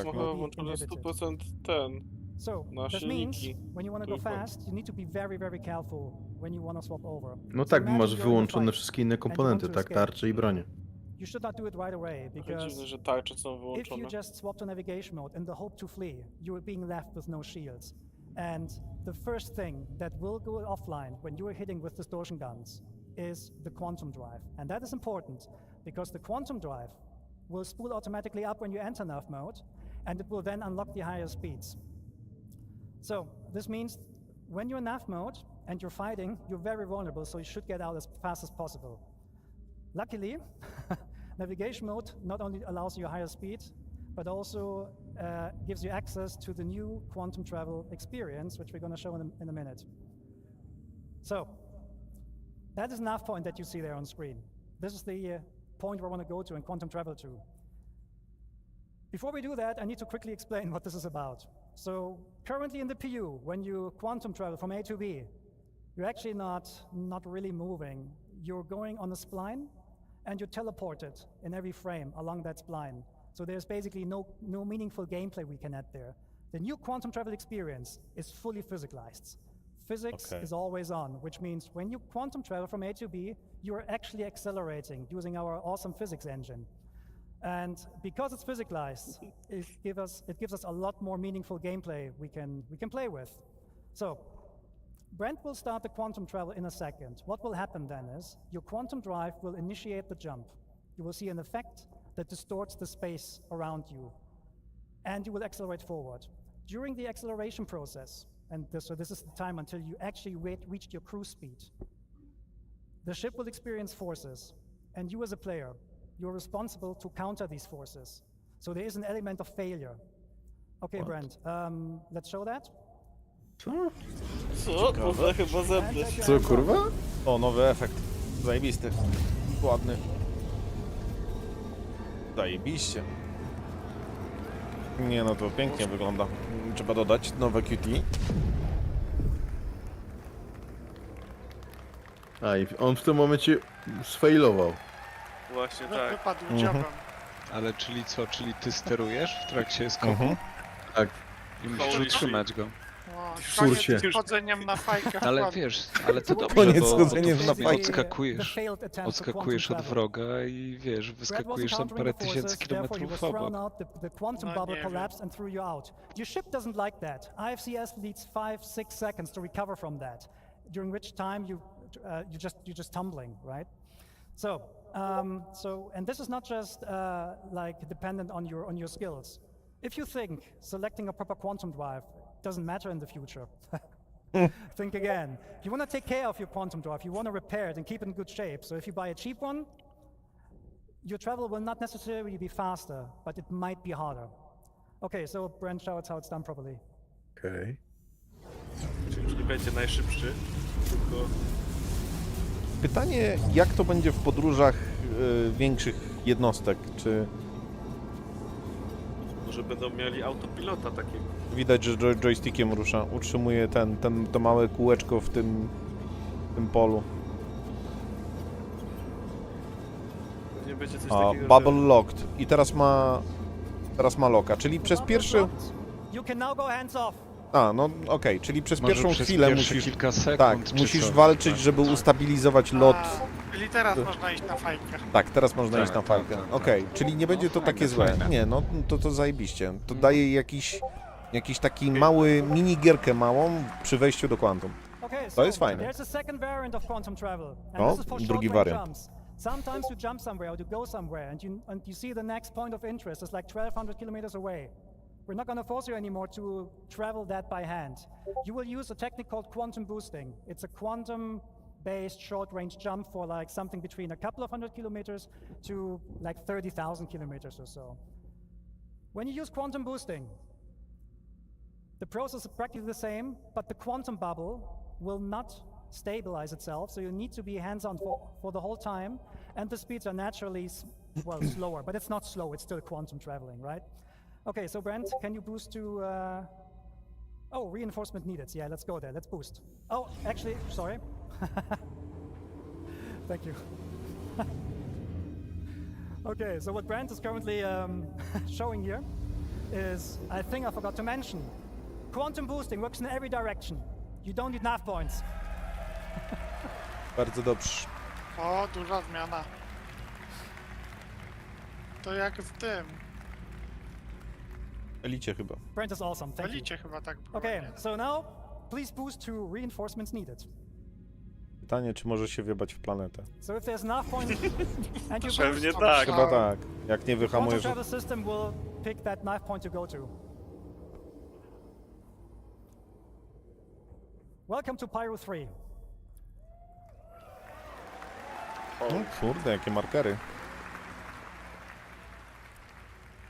Speaker 4: ma chyba włączony 100% na silniki.
Speaker 9: No tak, bo masz wyłączone wszystkie inne komponenty, tak? Tarcze i bronie.
Speaker 5: You should not do it right away because
Speaker 4: Dziwne, że tarcze są
Speaker 5: if
Speaker 4: wyłączone.
Speaker 5: you just swap to navigation mode in the hope to flee, you're being left with no shields. And the first thing that will go offline when you are hitting with distortion guns is the quantum drive. And that is important because the quantum drive will spool automatically up when you enter nav mode, and it will then unlock the higher speeds. So this means when you're in nav mode and you're fighting, you're very vulnerable, so you should get out as fast as possible. Luckily, navigation mode not only allows you a higher speed, but also gives you access to the new quantum travel experience, which we're going to show in a minute. So, that is nav point that you see there on screen. This is the point where I want to go to and quantum travel to. Before we do that, I need to quickly explain what this is about. So, currently in the PU, when you quantum travel from A to B, you're actually not really moving. You're going on a spline, and you're teleported in every frame along that spline. So there's basically no meaningful gameplay we can add there. The new quantum travel experience is fully physicalized. Physics is always on, which means when you quantum travel from A to B, you're actually accelerating using our awesome physics engine. And because it's physicalized, it gives us a lot more meaningful gameplay we can play with. So, Brent will start the quantum travel in a second. What will happen then is your quantum drive will initiate the jump. You will see an effect that distorts the space around you, and you will accelerate forward. During the acceleration process, so this is the time until you actually reach your cruise speed, the ship will experience forces, and you as a player, you're responsible to counter these forces. So there is an element of failure. Okay, Brent, let's show that.
Speaker 4: Co? Można chyba zebrać.
Speaker 9: Co, kurwa?
Speaker 1: O, nowy efekt. Zajebisty. Ładny. Zajebiście. Nie no, to pięknie wygląda. Trzeba dodać nowe QT.
Speaker 9: A i on w tym momencie sfailował.
Speaker 4: Właśnie tak.
Speaker 14: Wypadł dziabem.
Speaker 6: Ale czyli co? Czyli ty sterujesz w trakcie skoku?
Speaker 9: Tak.
Speaker 6: I musisz utrzymać go.
Speaker 14: Koniec z chodzeniem na fajkach.
Speaker 6: Ale wiesz, ale to dobrze,
Speaker 1: Koniec
Speaker 6: bo
Speaker 1: chodzeniem na
Speaker 6: ty
Speaker 1: fajkach.
Speaker 6: odskakujesz od wroga i wiesz, wyskakujesz tam parę tysięcy kilometrów obok.
Speaker 5: The quantum bubble collapsed and threw you out. Your ship doesn't like that. IFCS needs 5-6 seconds to recover from that, during which time you're just tumbling, right? So, and this is not just like dependent on your skills. If you think selecting a proper quantum drive doesn't matter in the future, think again. You want to take care of your quantum drive, you want to repair it and keep it in good shape. So if you buy a cheap one, your travel will not necessarily be faster, but it might be harder. Okay, so Brent showed us how it's done properly.
Speaker 9: Okay.
Speaker 4: Czyli nie będzie najszybszy, tylko...
Speaker 1: Pytanie, jak to będzie w podróżach większych jednostek, czy...
Speaker 4: Może będą mieli autopilota takiego.
Speaker 1: Widać, że joystickiem rusza, utrzymuje to małe kółeczko w tym polu.
Speaker 4: Nie będzie coś
Speaker 1: A,
Speaker 4: takiego,
Speaker 1: bubble locked. I teraz ma locka, czyli przez pierwszy...
Speaker 5: You can now go hands off.
Speaker 1: A, no okej, czyli przez
Speaker 6: Może
Speaker 1: pierwszą
Speaker 6: przez
Speaker 1: chwilę
Speaker 6: pierwsze
Speaker 1: musisz...
Speaker 6: kilka sekund,
Speaker 1: Tak,
Speaker 6: czy
Speaker 1: musisz
Speaker 6: coś,
Speaker 1: walczyć,
Speaker 6: tak,
Speaker 1: żeby
Speaker 6: tak.
Speaker 1: ustabilizować lot.
Speaker 14: Czyli teraz można iść na fajkach.
Speaker 1: Tak, teraz można iść na fajkę. Okej, czyli nie będzie to takie złe. Nie, no to zajebiście. To daje jakiś taki mały, minigierkę małą przy wejściu do Quantum. To jest fajne.
Speaker 5: O,
Speaker 1: drugi wariant.
Speaker 5: Sometimes you jump somewhere or you go somewhere and you see the next point of interest is like 1200 kilometers away. We're not going to force you anymore to travel that by hand. You will use a technique called quantum boosting. It's a quantum-based short-range jump for like something between a couple of hundred kilometers to like 30,000 kilometers or so. When you use quantum boosting, the process is practically the same, but the quantum bubble will not stabilize itself, so you need to be hands-on for the whole time, and the speeds are naturally, well, slower, but it's not slow, it's still quantum traveling, right? Okay, so Brent, can you boost to, oh, reinforcement needed. Yeah, let's go there, let's boost. Oh, actually, sorry. Thank you. Okay, so what Brand is currently showing here is, I think I forgot to mention, quantum boosting works in every direction. You don't need nav points.
Speaker 1: Bardzo dobrze.
Speaker 14: O, duża zmiana. To jak w tym.
Speaker 1: Elicie chyba.
Speaker 5: Brand is awesome, thank you.
Speaker 14: Elicie chyba tak było.
Speaker 5: Okay,
Speaker 14: nie?
Speaker 5: so now please boost to reinforcements needed.
Speaker 1: Pytanie, czy może się wjebać w planetę?
Speaker 5: So if there's nav point and you
Speaker 4: Pewnie
Speaker 5: boost,
Speaker 4: tak.
Speaker 1: Chyba tak. Jak nie
Speaker 5: quantum
Speaker 1: wyhamujesz...
Speaker 5: travel system will pick that nav point to go to. Welcome to Pyro 3.
Speaker 1: Kurde, jakie markery.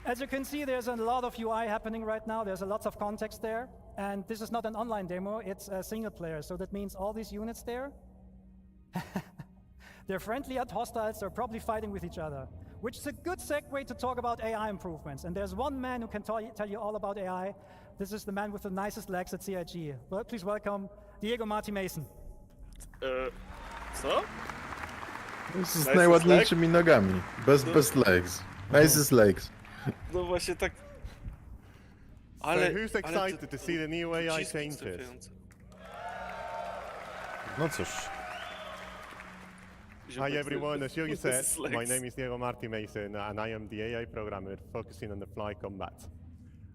Speaker 5: As you can see, there's a lot of UI happening right now. There's a lot of context there. And this is not an online demo, it's a single player. So that means all these units there, they're friendly and hostiles, they're probably fighting with each other. Which is a good segue to talk about AI improvements. And there's one man who can tell you all about AI. This is the man with the nicest legs at CIG. Well, please welcome Diego Marty Mason.
Speaker 4: Co?
Speaker 9: Z najładniejszymi nogami. Best legs. Nicest legs.
Speaker 4: No właśnie tak...
Speaker 8: So who's excited to see the new AI changes?
Speaker 1: No cóż.
Speaker 8: Hi everyone, as you said, my name is Diego Marty Mason and I am the AI programmer focusing on the fly combat.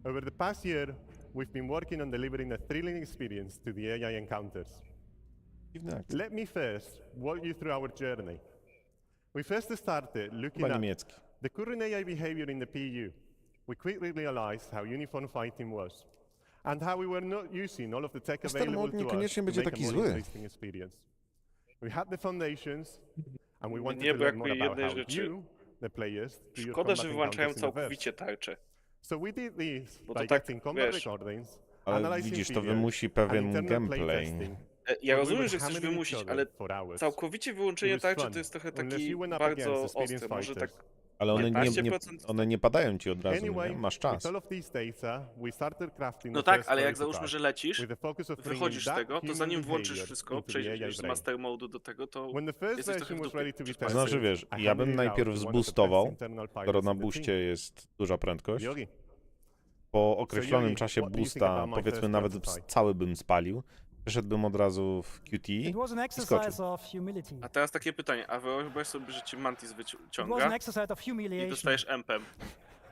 Speaker 8: Over the past year, we've been working on delivering a thrilling experience to the AI encounters. Let me first walk you through our journey. We first started looking at the current AI behavior in the PU. We quickly realized how uniform fighting was, and how we were not using all of the tech available to us to make a more interesting experience. We had the foundations, and we wanted to learn more about how you, the players, do your
Speaker 4: Szkoda, że
Speaker 8: combat
Speaker 4: wyłączają
Speaker 8: encounters in the
Speaker 4: całkowicie
Speaker 8: verse.
Speaker 4: tarczę.
Speaker 8: So we did this
Speaker 4: Bo
Speaker 8: by
Speaker 4: to tak,
Speaker 8: getting combat
Speaker 4: wiesz,
Speaker 8: recordings,
Speaker 1: ale
Speaker 8: analyzing
Speaker 1: widzisz, to
Speaker 8: videos,
Speaker 1: wymusi
Speaker 8: and
Speaker 1: pewien
Speaker 8: internal
Speaker 1: gameplay.
Speaker 8: playtesting.
Speaker 4: Ja rozumiem, że chcesz wymusić, ale całkowicie wyłączenie tarczy to jest trochę taki bardzo ostre, może tak
Speaker 1: Ale one nie padają ci od razu, nie? Masz czas.
Speaker 4: No tak, ale jak załóżmy, że lecisz, wychodzisz z tego, to zanim włączysz wszystko, przejdziesz już z master mode'u do tego, to jesteś trochę w dupie.
Speaker 1: Znaczy wiesz, ja bym najpierw zboostował, skoro na booście jest duża prędkość. Po określonym czasie boosta, powiedzmy nawet cały bym spalił, przeszedłbym od razu w QT i skoczył.
Speaker 4: A teraz takie pytanie, a wyobraź sobie, że ci Mantis wyciąga i dostajesz MP.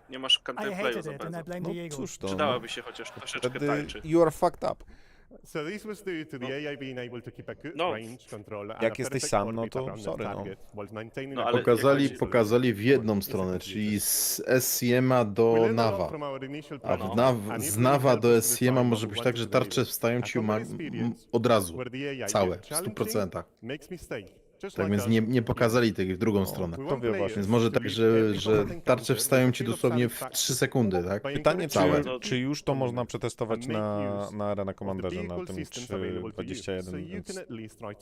Speaker 4: Nie masz counterplayu za bardzo.
Speaker 1: No cóż to,
Speaker 4: przydałaby się chociaż troszeczkę tarczy.
Speaker 1: You are fucked up.
Speaker 8: So this was due to the AI being able to keep a good range control and
Speaker 1: jak
Speaker 8: a
Speaker 1: jesteś
Speaker 8: perfect
Speaker 1: sam, no
Speaker 8: orbit
Speaker 1: to
Speaker 8: around the
Speaker 1: sorry, no.
Speaker 8: target while maintaining
Speaker 4: No,
Speaker 8: a
Speaker 4: ale
Speaker 9: Pokazali w jedną stronę, czyli z SCM-a do Nawa. A z Nawa do SCM-a może być tak, że tarcze wstają ci od razu, całe, w 100%. Tak więc nie pokazali tej w drugą stronę.
Speaker 1: To wie właśnie.
Speaker 9: Więc może tak, że tarcze wstają ci dosłownie w 3 sekundy, tak?
Speaker 1: Pytanie,
Speaker 9: całe.
Speaker 1: czy już to można przetestować na Arena Commanderze, na tym 3.21, więc trzeba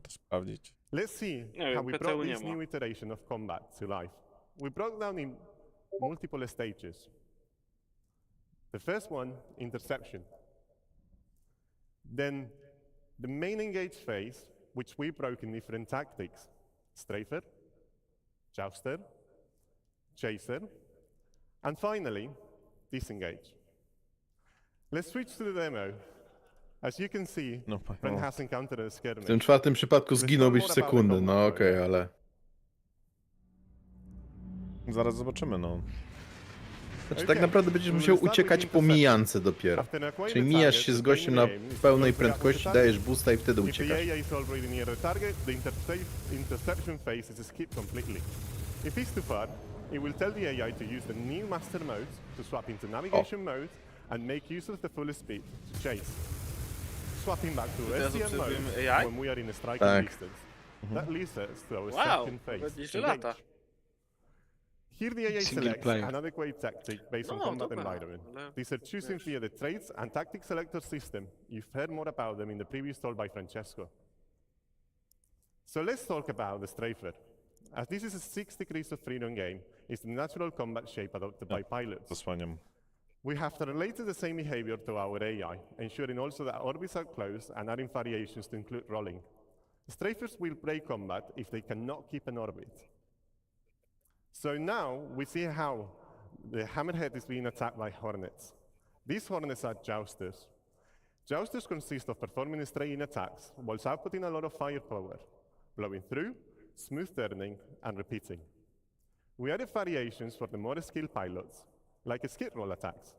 Speaker 1: to sprawdzić.
Speaker 8: Let's see how we brought this new iteration of combat to life. We broke down in multiple stages. The first one, interception. Then the main engage phase, which we broke in different tactics. Strafer, jouster, chaser, and finally, disengage. Let's switch to the demo. As you can see, Brent has encountered a skirmish.
Speaker 9: W tym czwartym przypadku zginąłbyś w sekundę, no okej, ale...
Speaker 1: Zaraz zobaczymy, no.
Speaker 9: Znaczy tak naprawdę będziesz musiał uciekać po mijance dopiero. Czyli mijasz się z gościem na pełnej prędkości, dajesz boosta i wtedy uciekasz.
Speaker 8: If the AI is already near the target, the interception phase is skipped completely. If it's too far, it will tell the AI to use the new master mode to swap into navigation mode and make use of the full speed to chase. Swapping back to SCM mode when we are in a striking distance. That leads us to our second phase. Engage. Here the AI selects an adequate tactic based on combat environment. These are choosing via the traits and tactic selector system. You've heard more about them in the previous talk by Francesco. So let's talk about the Strafer. As this is a 6 degrees of freedom game, it's the natural combat shape adopted by pilots. We have related the same behavior to our AI, ensuring also that orbits are closed and adding variations to include rolling. Strafers will break combat if they cannot keep an orbit. So now we see how the Hammerhead is being attacked by Hornets. These Hornets are Jousters. Jousters consist of performing straying attacks whilst outputting a lot of firepower, blowing through, smooth turning, and repeating. We added variations for the more skilled pilots, like skid roll attacks,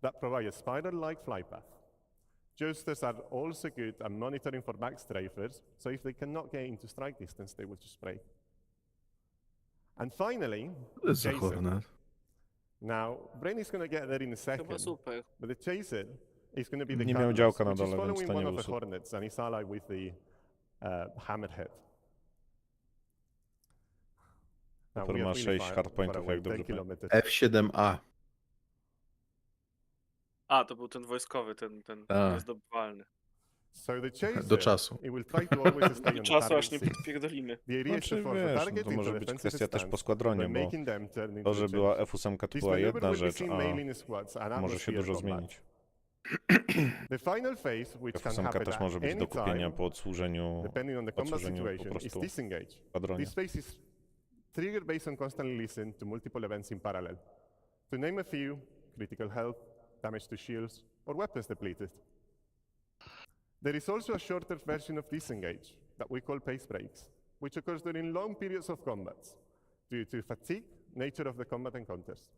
Speaker 8: that provide a spiral-like flight path. Jousters are also good at monitoring for backstrafers, so if they cannot get into strike distance, they will just spray. And finally, Jason. Now, Brain is going to get there in a second, but the Chaser is going to be the Catalyst, which is following one of the Hornets, and is allied with the Hammerhead.
Speaker 1: Super ma 6 hardpointów, jak dobrze pamiętam.
Speaker 9: F7A.
Speaker 4: A, to był ten wojskowy, ten niezdobywalny.
Speaker 9: Do czasu.
Speaker 4: Do czasu, aż nie pierdolimy.
Speaker 1: Znaczy, wiesz, to może być kwestia też po składronie, bo to, że była F8 to była jedna rzecz, a może się dużo zmienić. F8 też może być do kupienia po odsłużeniu po prostu składronia.
Speaker 8: Triggered based on constantly listening to multiple events in parallel. To name a few, critical health, damage to shields, or weapons depleted. There is also a shorter version of disengage that we call pace breaks, which occurs during long periods of combat due to fatigue, nature of the combat encounters.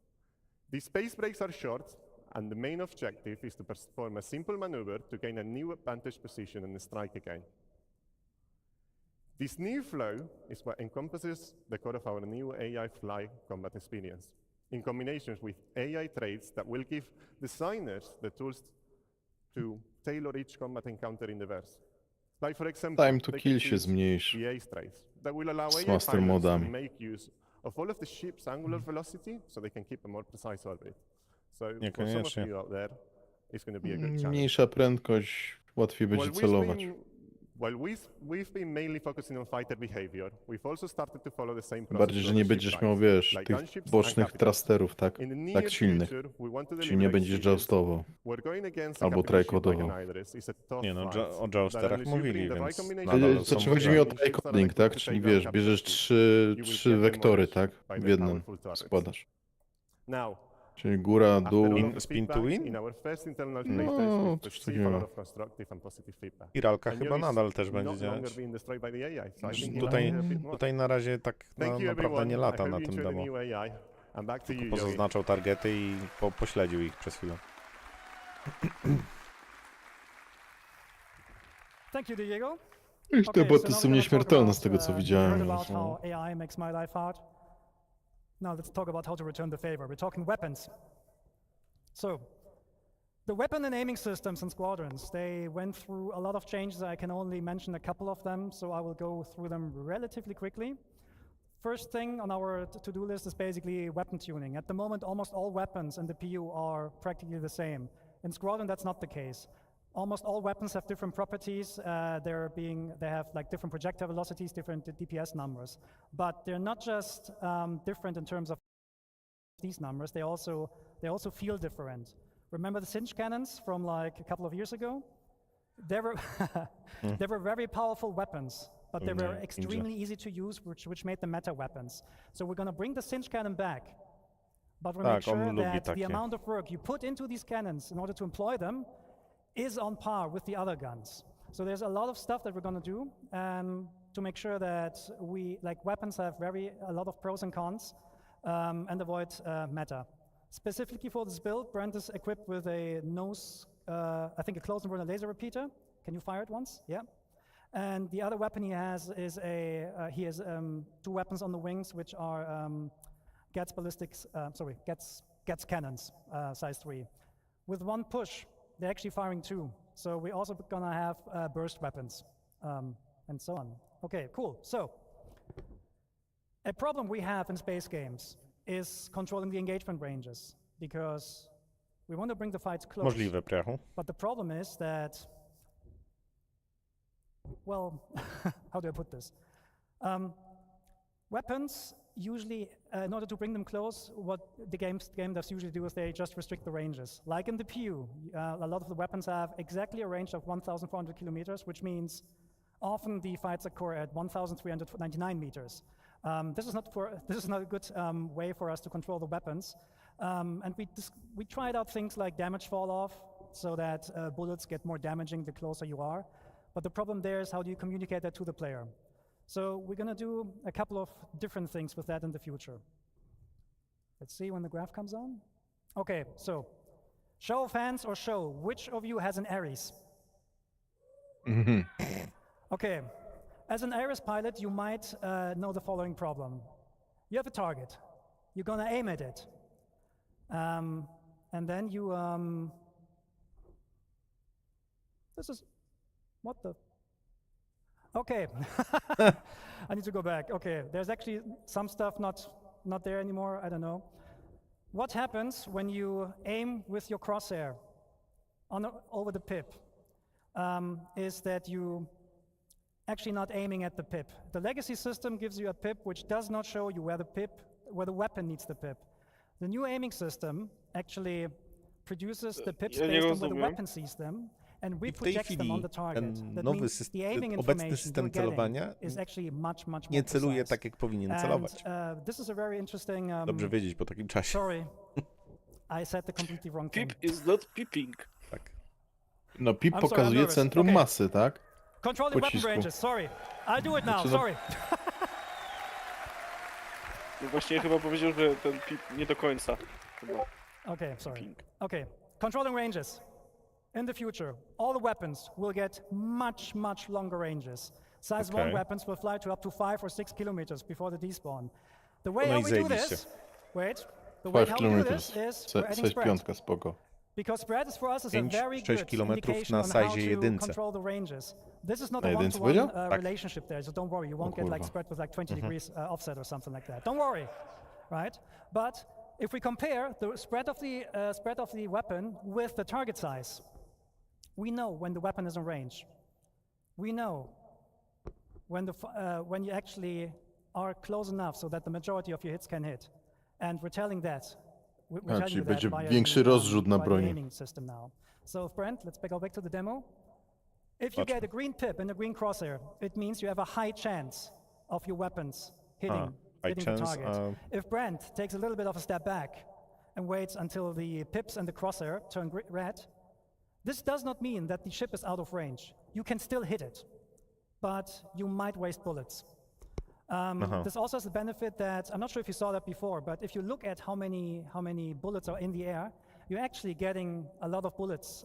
Speaker 8: These pace breaks are short, and the main objective is to perform a simple maneuver to gain a new advantage position and strike again. This new flow is what encompasses the core of our new AI fly combat experience, in combinations with AI traits that will give designers the tools to tailor each combat encounter in the verse. Like for example,
Speaker 9: time to kill się zmniejszy
Speaker 8: that will allow
Speaker 9: z
Speaker 8: AI
Speaker 9: master
Speaker 8: pilots to
Speaker 9: modami.
Speaker 8: make use of all of the ship's angular velocity so they can keep a more precise orbit. So for some of
Speaker 1: Niekoniecznie.
Speaker 8: you out there, it's going to be a good challenge.
Speaker 9: Mniejsza prędkość, łatwiej będzie celować.
Speaker 8: While we've been mainly focusing on fighter behavior, we've also started to follow the same process.
Speaker 9: Bardziej, że nie będziesz miał, wiesz, tych bocznych thrusterów tak silnych. Czyli nie będziesz joustował. Albo trajkodował.
Speaker 1: Nie no, o jousterach mówili, więc
Speaker 9: Znaczy chodzi mi o trajkoding, tak? Czyli wiesz, bierzesz trzy wektory, tak? W jednym składasz. Czyli góra, dół.
Speaker 1: Spin to win?
Speaker 9: No, coś takiego.
Speaker 1: Spiralka chyba nadal też będzie działać. Tutaj na razie tak naprawdę nie lata na tym demo. Tylko pozaznaczał targety i pośledził ich przez chwilę.
Speaker 5: Thank you, Diego.
Speaker 9: Te boty są nieśmiertelne z tego co widziałem.
Speaker 5: Now let's talk about how to return the favor. We're talking weapons. So, the weapon and aiming systems in squadrons, they went through a lot of changes. I can only mention a couple of them, so I will go through them relatively quickly. First thing on our to-do list is basically weapon tuning. At the moment, almost all weapons in the PU are practically the same. In Squadron, that's not the case. Almost all weapons have different properties. They have like different projectile velocities, different DPS numbers. But they're not just different in terms of these numbers. They also feel different. Remember the cinch cannons from like a couple of years ago? They were very powerful weapons, but they were extremely easy to use, which made them meta weapons. So we're going to bring the cinch cannon back. But we'll make sure that the amount of work you put into these cannons in order to employ them is on par with the other guns. So there's a lot of stuff that we're going to do to make sure that weapons have a lot of pros and cons and avoid meta. Specifically for this build, Brent is equipped with a I think a close and runner laser repeater. Can you fire it once? Yeah. And the other weapon he has is he has 2 weapons on the wings, which are Gets cannons, size 3. With 1 push, they're actually firing 2. So we're also gonna have burst weapons and so on. Okay, cool. So a problem we have in space games is controlling the engagement ranges because we want to bring the fights close.
Speaker 1: Możliwe, Priachu.
Speaker 5: But the problem is that, well, how do I put this? Weapons usually, in order to bring them close, what the game devs usually do is they just restrict the ranges. Like in the PU, a lot of the weapons have exactly a range of 1,400 kilometers, which means Often the fights occur at 1,399 meters. This is not a good way for us to control the weapons. And we tried out things like damage fall off, so that bullets get more damaging the closer you are. But the problem there is, how do you communicate that to the player? So we're going to do a couple of different things with that in the future. Let's see when the graph comes on. Okay, so show of hands or show, which of you has an Ares? Okay, as an Ares pilot, you might know the following problem. You have a target. You're going to aim at it. And then you... this is... what the... Okay, I need to go back. Okay, there's actually some stuff not there anymore, I don't know. What happens when you aim with your crosshair over the pip is that you actually not aiming at the pip. The legacy system gives you a pip which does not show you where the weapon needs the pip. The new aiming system actually produces the pips based on where the weapon sees them, and reprojects them on the target. That means the aiming
Speaker 1: obecny
Speaker 5: information
Speaker 1: system
Speaker 5: you're getting
Speaker 1: celowania
Speaker 5: is actually much more
Speaker 1: nie celuje
Speaker 5: precise.
Speaker 1: tak, jak powinien celować.
Speaker 5: And, this is a very interesting,
Speaker 1: Dobrze wiedzieć po takim czasie.
Speaker 5: sorry, I said the completely wrong thing.
Speaker 4: Pip is not peeping.
Speaker 1: Tak.
Speaker 9: No PIP
Speaker 5: I'm sorry, I'm
Speaker 9: pokazuje
Speaker 5: nervous.
Speaker 9: centrum
Speaker 5: Okay.
Speaker 9: masy, tak?
Speaker 5: Controlling weapon
Speaker 9: Pocisku.
Speaker 5: ranges, sorry. I'll do it now,
Speaker 9: Znaczy, no-
Speaker 5: sorry.
Speaker 4: No właśnie chyba powiedział, że ten pip nie do końca. Chyba.
Speaker 5: Okay, sorry. Okay, controlling ranges. In the future, all the weapons will get much, much longer ranges. Size 1
Speaker 1: Okay.
Speaker 5: weapons will fly to up to 5 or 6 kilometers before the despawn. The way
Speaker 1: No
Speaker 5: how
Speaker 1: i
Speaker 5: we do
Speaker 1: zajebiście.
Speaker 5: this, the way
Speaker 9: 5
Speaker 5: how we do
Speaker 9: km.
Speaker 5: this is we're adding
Speaker 9: 6
Speaker 5: spread.
Speaker 9: piątka, spoko.
Speaker 5: Because spread is for us is a
Speaker 1: 5,
Speaker 5: very
Speaker 1: 6
Speaker 5: good
Speaker 1: kilometrów
Speaker 5: indication
Speaker 1: na
Speaker 5: on how
Speaker 1: size
Speaker 5: to
Speaker 1: jedynce.
Speaker 5: control the ranges. This is not
Speaker 9: Na
Speaker 5: a
Speaker 9: jedynce
Speaker 5: one-to-one
Speaker 9: powiedział?
Speaker 1: Tak.
Speaker 5: relationship there, so don't worry, you won't get like
Speaker 9: kurwa.
Speaker 5: spread with like 20 degrees offset or something like that. Don't worry, right? But if we compare the spread of the weapon with the target size, we know when the weapon is in range. We know when you actually are close enough so that the majority of your hits can hit. And we're telling that. We're telling
Speaker 9: czyli
Speaker 5: you that
Speaker 9: będzie
Speaker 5: via
Speaker 9: większy
Speaker 5: the,
Speaker 9: rozrzut na
Speaker 5: via the
Speaker 9: broni.
Speaker 5: aiming system now. So Brent, let's go back to the demo. If you get a green pip and a green crosshair, it means you have a high chance of your weapons hitting
Speaker 1: high
Speaker 5: the
Speaker 1: chance,
Speaker 5: target. If Brent takes a little bit of a step back and waits until the pips and the crosshair turn red, this does not mean that the ship is out of range. You can still hit it, but you might waste bullets. This also has the benefit that, I'm not sure if you saw that before, but if you look at how many bullets are in the air, you're actually getting a lot of bullets,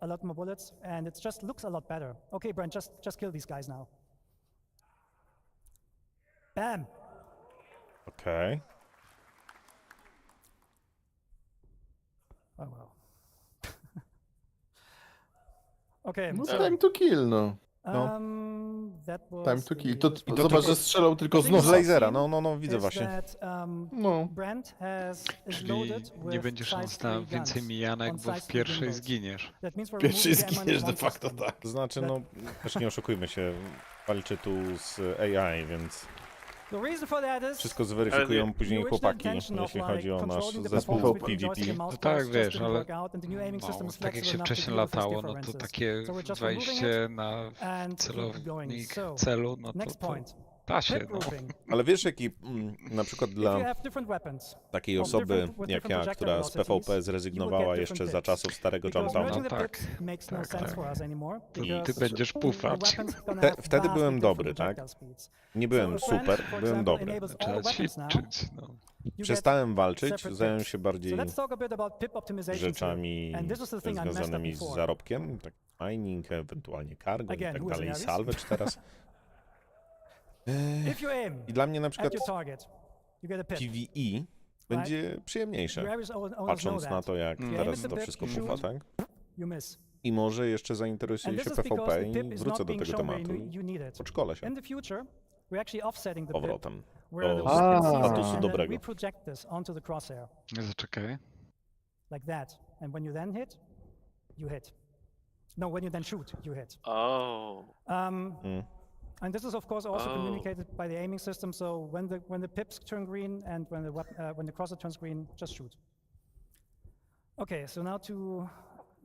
Speaker 5: a lot more bullets, and it just looks a lot better. Okay, Brent, just kill these guys now. Bam!
Speaker 1: Okej.
Speaker 5: Oh well. Okay.
Speaker 9: No
Speaker 5: so,
Speaker 9: time to kill, no.
Speaker 5: that was
Speaker 9: Time to kill. To
Speaker 5: the-
Speaker 9: zobacz, że strzelał tylko z
Speaker 5: I think
Speaker 1: Z
Speaker 9: nosa.
Speaker 1: lasera, no, widzę
Speaker 5: is
Speaker 1: właśnie.
Speaker 5: that,
Speaker 9: No.
Speaker 5: Brent is
Speaker 6: Czyli
Speaker 5: loaded
Speaker 6: nie
Speaker 5: with
Speaker 6: będziesz
Speaker 5: size
Speaker 6: szans na
Speaker 5: 3
Speaker 6: więcej
Speaker 5: guns
Speaker 6: mijanek,
Speaker 5: on
Speaker 6: bo
Speaker 5: size
Speaker 6: w
Speaker 5: 3
Speaker 6: pierwszej
Speaker 5: gimbals.
Speaker 6: zginiesz.
Speaker 5: That means we're
Speaker 9: Pierwszy
Speaker 5: removing the
Speaker 9: zginiesz de
Speaker 5: M1
Speaker 9: facto,
Speaker 5: system.
Speaker 9: tak.
Speaker 1: To znaczy, no, też nie oszukujmy się, walczy tu z AI, więc
Speaker 5: The reason for that is
Speaker 1: wszystko zweryfikują
Speaker 5: the
Speaker 1: później
Speaker 5: original
Speaker 1: chłopaki,
Speaker 5: intention of,
Speaker 1: jeśli chodzi o nasz
Speaker 5: controlling the
Speaker 1: zespół
Speaker 5: performance between
Speaker 1: PvP.
Speaker 5: joystick and mouse
Speaker 6: No tak,
Speaker 5: just
Speaker 6: wiesz,
Speaker 5: didn't
Speaker 6: ale
Speaker 5: work out, and the new aiming system is
Speaker 6: tak jak
Speaker 5: flexible
Speaker 6: się
Speaker 5: enough to
Speaker 6: wcześniej
Speaker 5: deal with these
Speaker 6: latało, no to
Speaker 5: differences.
Speaker 6: takie
Speaker 5: So we're just removing
Speaker 6: wejście
Speaker 5: it
Speaker 6: na
Speaker 5: and keep going.
Speaker 6: celownik
Speaker 5: So,
Speaker 6: celu, no to,
Speaker 5: next point.
Speaker 6: da się,
Speaker 5: Pip
Speaker 6: no.
Speaker 5: grouping.
Speaker 1: Ale wiesz, jaki na przykład
Speaker 5: If you
Speaker 1: dla
Speaker 5: have different weapons,
Speaker 1: takiej
Speaker 5: of
Speaker 1: osoby
Speaker 5: different- with
Speaker 1: jak
Speaker 5: different
Speaker 1: ja,
Speaker 5: projectile
Speaker 1: która z
Speaker 5: velocities,
Speaker 1: PvP
Speaker 5: you will
Speaker 1: zrezygnowała
Speaker 5: get
Speaker 1: jeszcze
Speaker 5: different
Speaker 1: za
Speaker 5: pips.
Speaker 1: czasów starego
Speaker 5: Because
Speaker 1: Jumpdowna,
Speaker 5: merging the
Speaker 6: tak.
Speaker 5: pips makes no
Speaker 6: Tak,
Speaker 5: sense
Speaker 6: tak.
Speaker 5: for us anymore,
Speaker 6: Ty
Speaker 5: because
Speaker 6: będziesz
Speaker 5: the
Speaker 6: pufać.
Speaker 5: weapons gonna have
Speaker 1: Wtedy
Speaker 5: vastly
Speaker 1: byłem
Speaker 5: different
Speaker 1: dobry, tak?
Speaker 5: projectile speeds.
Speaker 1: Nie byłem
Speaker 5: So a friend,
Speaker 1: super,
Speaker 5: for
Speaker 1: byłem
Speaker 5: example,
Speaker 1: dobry.
Speaker 5: enables all
Speaker 6: Trzeba
Speaker 5: the weapons now.
Speaker 6: ćwiczyć, no.
Speaker 5: You get
Speaker 1: Przestałem walczyć,
Speaker 5: separate
Speaker 1: zająłem
Speaker 5: pips.
Speaker 1: się
Speaker 5: So
Speaker 1: bardziej
Speaker 5: let's talk a bit about pip optimization too.
Speaker 1: rzeczami
Speaker 5: And this is the thing I messed up
Speaker 1: związanymi z
Speaker 5: before.
Speaker 1: zarobkiem, tak mining, ewentualnie cargo i
Speaker 5: Again,
Speaker 1: tak
Speaker 5: who is
Speaker 1: dalej,
Speaker 5: Aries?
Speaker 1: salvage teraz.
Speaker 5: If you aim
Speaker 1: I dla mnie na
Speaker 5: at
Speaker 1: przykład
Speaker 5: your target, you get a pip.
Speaker 1: PvE będzie przyjemniejsze,
Speaker 5: Your average owners know
Speaker 1: patrząc
Speaker 5: that.
Speaker 1: na to, jak
Speaker 5: You aim
Speaker 1: teraz
Speaker 5: at the
Speaker 1: to
Speaker 5: pip,
Speaker 1: wszystko
Speaker 5: you
Speaker 1: pufa,
Speaker 5: shoot,
Speaker 1: tak?
Speaker 5: you miss.
Speaker 1: I może jeszcze
Speaker 5: And
Speaker 1: zainteresuję
Speaker 5: this
Speaker 1: się
Speaker 5: is because
Speaker 1: PvP
Speaker 5: the pip
Speaker 1: i
Speaker 5: is
Speaker 1: wrócę
Speaker 5: not
Speaker 1: do
Speaker 5: being
Speaker 1: tego
Speaker 5: shown where
Speaker 1: tematu.
Speaker 5: you need it.
Speaker 1: Podszkolę się
Speaker 5: In the future, we're actually offsetting the pip
Speaker 1: powrotem
Speaker 5: where the
Speaker 1: do
Speaker 5: weapon sees it,
Speaker 1: statusu
Speaker 5: and then
Speaker 1: dobrego.
Speaker 5: we project this onto the crosshair
Speaker 6: Zaczekaj.
Speaker 5: like that. And when you then hit, you hit. No, when you then shoot, you hit.
Speaker 4: Oh.
Speaker 5: And this is of course also
Speaker 4: Oh.
Speaker 5: communicated by the aiming system. So when the pips turn green and when the crosshair turns green, just shoot. Okay, so now to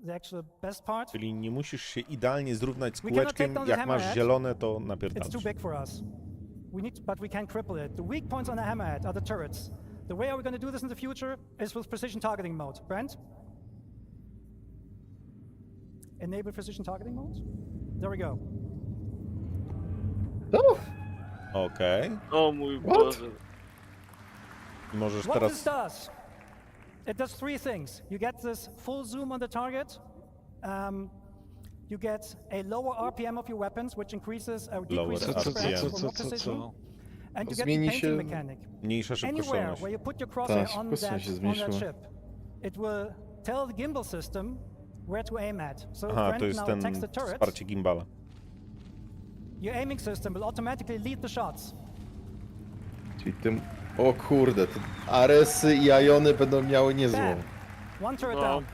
Speaker 5: the actual best part.
Speaker 1: Czyli nie musisz się idealnie zrównać z
Speaker 5: We cannot
Speaker 1: kółeczkiem,
Speaker 5: take down the
Speaker 1: jak masz
Speaker 5: hammerhead.
Speaker 1: zielone, to
Speaker 5: It's too
Speaker 1: napierdalasz.
Speaker 5: big for us. But we can cripple it. The weak points on the hammerhead are the turrets. The way we're going to do this in the future is with precision targeting mode. Brent? Enable precision targeting mode? There we go.
Speaker 1: Okej.
Speaker 4: O mój Boże.
Speaker 1: I możesz
Speaker 5: What
Speaker 1: teraz...
Speaker 5: this does, it does three things. You get this full zoom on the target. You get a lower RPM of your weapons, which increases or decreases the spread for more precision. And you get the painting mechanic.
Speaker 1: Mniejsza
Speaker 5: Anywhere
Speaker 1: szybkość.
Speaker 5: where you put your crosshair on that ship, it will tell the gimbal system where to aim at. So
Speaker 1: Aha,
Speaker 5: if
Speaker 1: to jest
Speaker 5: now
Speaker 1: ten
Speaker 5: attacks the turret,
Speaker 1: wsparcie gimbala.
Speaker 5: your aiming system will automatically lead the shots.
Speaker 9: Czyli tym... O kurde, te Aresy i Ajony będą miały niezłą.
Speaker 5: Bam. One turret
Speaker 4: No.
Speaker 5: down.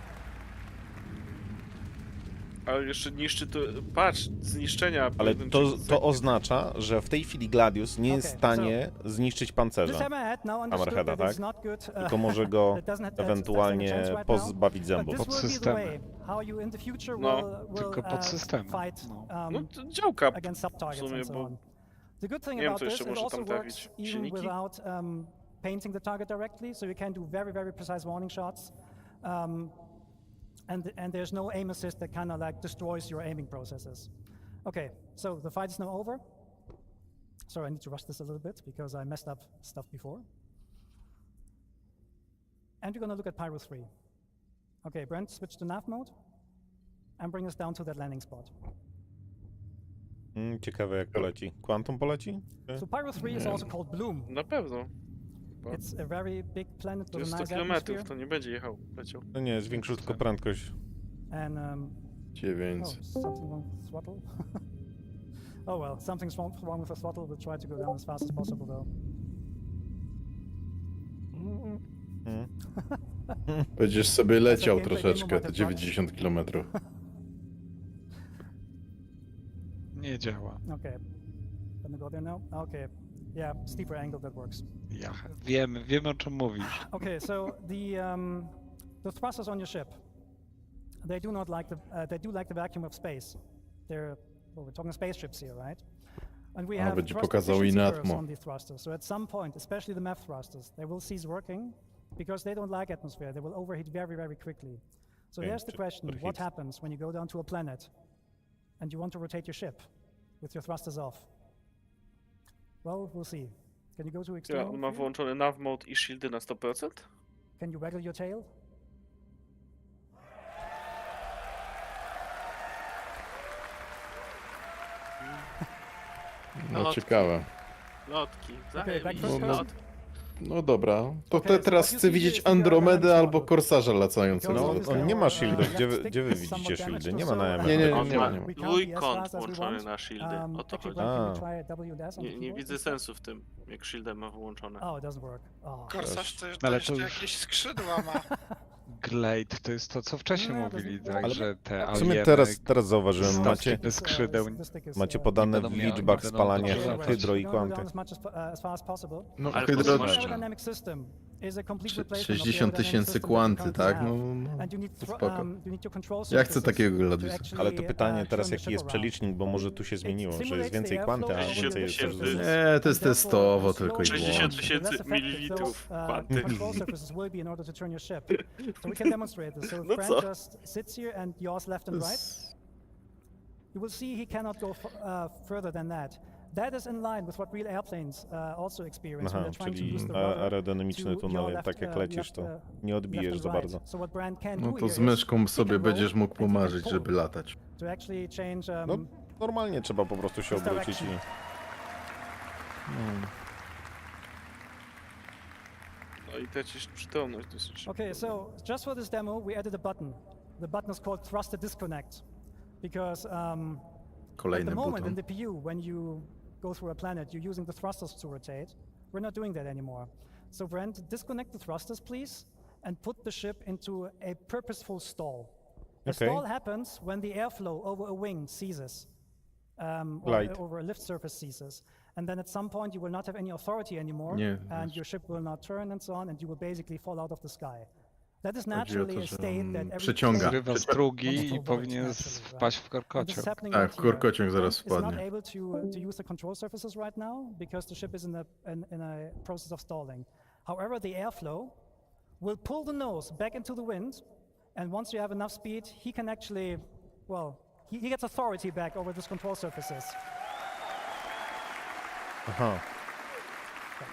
Speaker 4: Ale jeszcze niszczy to... Patrz, zniszczenia...
Speaker 1: Ale
Speaker 4: pojedynczych
Speaker 1: to oznacza, że w tej chwili Gladius nie jest w stanie zniszczyć pancerza.
Speaker 5: This hammerhead now understood
Speaker 1: Hammerheada,
Speaker 5: that
Speaker 1: tak?
Speaker 5: it's not good,
Speaker 1: Tylko może go
Speaker 5: it doesn't have
Speaker 1: ewentualnie
Speaker 5: chance right now,
Speaker 1: pozbawić
Speaker 5: but
Speaker 1: zębów.
Speaker 5: this will be the
Speaker 6: Podsystemy.
Speaker 5: way how you in the future
Speaker 4: No,
Speaker 5: will
Speaker 6: tylko podsystemy.
Speaker 5: fight
Speaker 4: No to działka
Speaker 5: against
Speaker 4: w
Speaker 5: sub-targets
Speaker 4: sumie,
Speaker 5: and so
Speaker 4: bo...
Speaker 5: on. The good thing
Speaker 4: Nie wiem,
Speaker 5: about
Speaker 4: co
Speaker 5: this,
Speaker 4: jeszcze
Speaker 5: it
Speaker 4: może
Speaker 5: also
Speaker 4: tam
Speaker 5: works
Speaker 4: trafić.
Speaker 5: even
Speaker 4: Silniki?
Speaker 5: without painting the target directly, so you can do very, very precise warning shots. And there's no aim assist that kind of like destroys your aiming processes. Okay, so the fight is now over. Sorry, I need to rush this a little bit because I messed up stuff before. And we're gonna look at Pyro 3. Okay, Brent, switch to nav mode and bring us down to that landing spot.
Speaker 1: Ciekawe jak poleci. Quantum poleci?
Speaker 5: So Pyro 3 is also called Bloom.
Speaker 4: Na pewno.
Speaker 5: It's a very big planet with a
Speaker 4: 100
Speaker 5: nice
Speaker 4: km,
Speaker 5: atmosphere.
Speaker 4: to nie będzie leciał.
Speaker 1: No nie, zwiększył tylko prędkość.
Speaker 5: And
Speaker 9: 900.
Speaker 5: something wrong with the throttle. Oh well, something's wrong with the throttle. We'll try to go down as fast as possible though.
Speaker 9: Będziesz sobie leciał troszeczkę, te 90 km.
Speaker 6: Nie działa.
Speaker 5: Okay. Gonna go there now? Okay. Yeah, steeper angle that works.
Speaker 6: Ja wiemy o czym mówisz.
Speaker 5: Okay, so the thrusters on your ship, they do not like they do like the vacuum of space. We're talking spaceships here, right? And we have
Speaker 9: będzie
Speaker 5: thrust
Speaker 9: pokazał
Speaker 5: efficiency
Speaker 9: inne
Speaker 5: curves
Speaker 9: atmo.
Speaker 5: on these thrusters. So at some point, especially the MEF thrusters, they will cease working because they don't like atmosphere. They will overheat very, very quickly. So here's the question: what happens when you go down to a planet and you want to rotate your ship with your thrusters off? Well, we'll see. Can you go to
Speaker 4: Ja,
Speaker 5: external?
Speaker 4: on ma włączony nav mode i shieldy na 100%?
Speaker 5: Can you waggle your tail?
Speaker 9: No ciekawe.
Speaker 4: Lotki,
Speaker 5: Okay, back
Speaker 4: zajebiście.
Speaker 5: first person.
Speaker 9: No dobra, to
Speaker 5: Okay, so
Speaker 9: teraz
Speaker 5: what you
Speaker 9: chcę
Speaker 5: see
Speaker 9: widzieć
Speaker 5: is the
Speaker 9: Andromedę
Speaker 5: Andromeda
Speaker 9: albo
Speaker 5: model.
Speaker 9: Korsarza latającego.
Speaker 1: No,
Speaker 5: Because
Speaker 1: on nie ma shieldów.
Speaker 5: left
Speaker 1: Gdzie wy
Speaker 5: stick
Speaker 1: widzicie
Speaker 5: somewhat
Speaker 1: shieldy?
Speaker 5: damaged
Speaker 1: Nie
Speaker 5: or
Speaker 1: ma na
Speaker 5: so.
Speaker 1: ML.
Speaker 9: Nie,
Speaker 4: On
Speaker 9: nie
Speaker 4: ma
Speaker 9: ma.
Speaker 5: We count the
Speaker 4: dwójkąt
Speaker 5: S-class as we
Speaker 4: włączony
Speaker 5: want.
Speaker 4: na shieldy, o to
Speaker 5: Actually,
Speaker 4: chodzi.
Speaker 5: Brent, can you try WDS on the
Speaker 4: Nie
Speaker 5: keyboard?
Speaker 4: widzę sensu w tym, jak shieldem ma wyłączone.
Speaker 5: Oh, it doesn't work. Oh.
Speaker 14: Korsarz to
Speaker 6: Ale
Speaker 14: jeszcze
Speaker 6: to już-
Speaker 14: jakieś skrzydła ma.
Speaker 6: Glade to jest to, co wcześniej
Speaker 5: No,
Speaker 6: mówili,
Speaker 5: to-
Speaker 6: tak,
Speaker 5: ale-
Speaker 6: że te
Speaker 1: W sumie
Speaker 6: alieny
Speaker 1: teraz zauważyłem,
Speaker 6: stawki
Speaker 1: macie,
Speaker 6: bez skrzydeł
Speaker 1: macie podane w
Speaker 6: będą miały-
Speaker 1: liczbach
Speaker 6: będą
Speaker 1: spalania
Speaker 6: dobrze
Speaker 1: hydro i
Speaker 5: We're gonna go
Speaker 1: kwanty.
Speaker 5: down as much as fast as possible.
Speaker 9: No
Speaker 4: Ale
Speaker 9: hydro...
Speaker 4: potem
Speaker 5: The
Speaker 4: jeszcze-
Speaker 5: aerodynamic system is a complete replacement of the
Speaker 9: 60
Speaker 5: aerodynamic
Speaker 9: tysięcy
Speaker 5: system that we
Speaker 9: kwanty,
Speaker 5: currently
Speaker 9: tak?
Speaker 5: have.
Speaker 9: No,
Speaker 5: And you need
Speaker 9: to
Speaker 5: to,
Speaker 9: spoko.
Speaker 5: you need to control
Speaker 9: Ja chcę
Speaker 5: surfaces
Speaker 9: takiego
Speaker 5: to
Speaker 9: Gladiusa.
Speaker 5: actually,
Speaker 1: Ale to pytanie teraz
Speaker 5: turn the
Speaker 1: jaki jest
Speaker 5: ship around.
Speaker 1: przelicznik, bo może tu się zmieniło, że jest
Speaker 5: simulates
Speaker 1: więcej
Speaker 5: the
Speaker 1: kwanty, a
Speaker 5: airflow over
Speaker 1: więcej
Speaker 5: the
Speaker 1: jest...
Speaker 4: tysięcy.
Speaker 9: Nie, to jest testowo tylko i
Speaker 4: 60
Speaker 9: wyłącznie.000
Speaker 4: mililitrów kwanty.
Speaker 5: Control surfaces will be in order to turn your ship. So we can demonstrate this. So if
Speaker 4: No
Speaker 5: Brent
Speaker 4: co?
Speaker 5: just sits here and yaws left and right, you will see he cannot go further than that. That is in line with what real airplanes also experience when
Speaker 1: Aha,
Speaker 5: they're trying to
Speaker 1: czyli
Speaker 5: use the rudder
Speaker 1: aerodynamiczny
Speaker 5: to
Speaker 1: tunel,
Speaker 5: yaw left,
Speaker 1: tak jak lecisz,
Speaker 5: left,
Speaker 1: to
Speaker 5: left
Speaker 1: nie odbijesz
Speaker 5: and
Speaker 1: za
Speaker 5: right.
Speaker 1: bardzo.
Speaker 5: So what Brent can
Speaker 9: No
Speaker 5: do
Speaker 9: to
Speaker 5: here
Speaker 9: z
Speaker 5: is
Speaker 9: myszką
Speaker 5: he
Speaker 9: sobie
Speaker 5: can roll
Speaker 9: będziesz mógł
Speaker 5: and he can
Speaker 9: pomarzyć,
Speaker 5: pull
Speaker 9: żeby latać.
Speaker 5: to actually change
Speaker 1: No, normalnie trzeba po prostu się
Speaker 5: this
Speaker 1: obrócić i...
Speaker 5: direction.
Speaker 4: No i tracisz przytomność dosyć szybko.
Speaker 5: Okay, so just for this demo, we added a button. The button is called thruster disconnect because at
Speaker 9: Kolejny
Speaker 5: the moment in
Speaker 9: buton.
Speaker 5: the PU, when you go through a planet, you're using the thrusters to rotate. We're not doing that anymore. So Brent, disconnect the thrusters, please, and put the ship into a purposeful stall. A
Speaker 1: Okay.
Speaker 5: stall happens when the airflow over a wing ceases,
Speaker 1: Right.
Speaker 5: or over a lift surface ceases. And then at some point, you will not have any authority anymore,
Speaker 9: Nie,
Speaker 5: and your ship will not turn and so on, and you will basically fall out of the sky. That is
Speaker 9: Chodzi o
Speaker 5: naturally
Speaker 9: to,
Speaker 5: a
Speaker 9: że
Speaker 5: state
Speaker 9: on
Speaker 5: that every
Speaker 9: przyciąga.
Speaker 5: player
Speaker 6: Zrywa
Speaker 5: wants
Speaker 6: strugi
Speaker 5: to
Speaker 6: i
Speaker 5: avoid
Speaker 6: powinien
Speaker 5: naturally, right?
Speaker 6: wpaść w
Speaker 5: And this is
Speaker 6: korkociąg.
Speaker 5: happening
Speaker 9: Tak,
Speaker 5: right here.
Speaker 9: korkociąg zaraz
Speaker 5: Brent is not
Speaker 9: spadnie.
Speaker 5: able to use the control surfaces right now because the ship is in a process of stalling. However, the airflow will pull the nose back into the wind, and once you have enough speed, he can actually, well, he gets authority back over these control surfaces.
Speaker 1: Aha.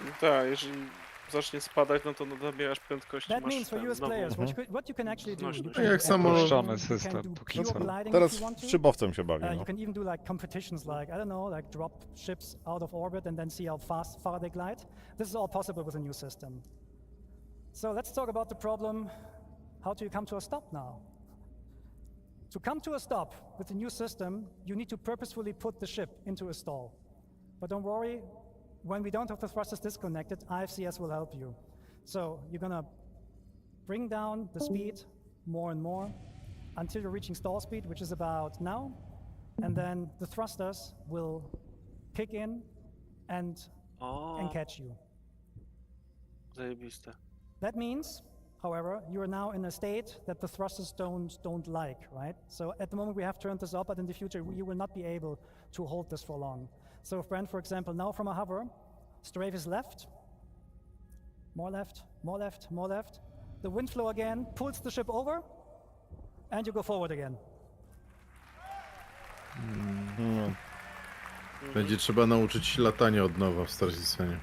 Speaker 4: No tak, jeżeli zacznie spadać, no to nabierasz prędkości,
Speaker 5: That
Speaker 4: masz
Speaker 5: means for
Speaker 4: ten
Speaker 5: you as
Speaker 4: znowu
Speaker 5: players, what you can actually do, you
Speaker 4: znośność.
Speaker 5: can
Speaker 9: Jak
Speaker 5: do
Speaker 9: samo-
Speaker 5: airborne,
Speaker 6: Uproszczony
Speaker 5: you
Speaker 6: system
Speaker 5: can do
Speaker 6: póki
Speaker 5: pure
Speaker 6: co.
Speaker 5: gliding
Speaker 1: Teraz
Speaker 5: if you want to.
Speaker 1: szybowcem się bawi,
Speaker 5: You
Speaker 1: no.
Speaker 5: can even do like competitions like, I don't know, like drop ships out of orbit and then see how far they glide. This is all possible with a new system. So let's talk about the problem, how do you come to a stop now? To come to a stop with the new system, you need to purposefully put the ship into a stall. But don't worry, when we don't have the thrusters disconnected, IFCS will help you. So you're gonna bring down the speed more and more until you're reaching stall speed, which is about now, and then the thrusters will kick in and catch you.
Speaker 4: Zajebiste.
Speaker 5: That means, however, you are now in a state that the thrusters don't like, right? So at the moment we have turned this up, but in the future you will not be able to hold this for long. So if Brent, for example, now from a hover, strafe is left, more left, more left, more left. The wind flow again pulls the ship over, and you go forward again.
Speaker 9: Będzie trzeba nauczyć się latania od nowa w Star Citizenie.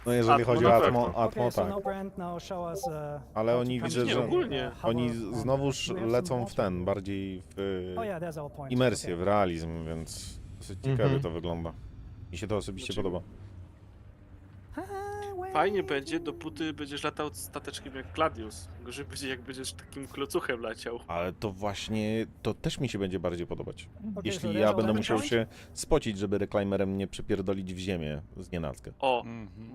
Speaker 1: No jeżeli chodzi o atmo,
Speaker 5: Okay, so
Speaker 1: tak.
Speaker 5: now Brent now show us,
Speaker 1: Ale
Speaker 5: how
Speaker 1: oni
Speaker 5: to come
Speaker 1: widzę,
Speaker 5: to
Speaker 1: że
Speaker 5: a
Speaker 4: ogólnie.
Speaker 5: hover
Speaker 1: oni
Speaker 5: and
Speaker 1: znowuż
Speaker 5: we have some
Speaker 1: lecą w
Speaker 5: options.
Speaker 1: ten, bardziej w
Speaker 5: Oh yeah, there's our point.
Speaker 1: imersję,
Speaker 5: Okay.
Speaker 1: w realizm, więc dosyć ciekawie to wygląda. Mi się to osobiście podoba.
Speaker 4: Fajnie będzie, dopóty będziesz latał stateczkiem jak Gladius. Gorzej będzie, jak będziesz takim klocuchem leciał.
Speaker 1: Ale to właśnie, to też mi się będzie bardziej podobać.
Speaker 5: Okay,
Speaker 1: Jeśli
Speaker 5: so
Speaker 1: ja
Speaker 5: there's
Speaker 1: będę
Speaker 5: our
Speaker 1: musiał
Speaker 5: point.
Speaker 1: się spocić, żeby reclaimerem nie przypierdolić w ziemię z nienacka.
Speaker 4: O,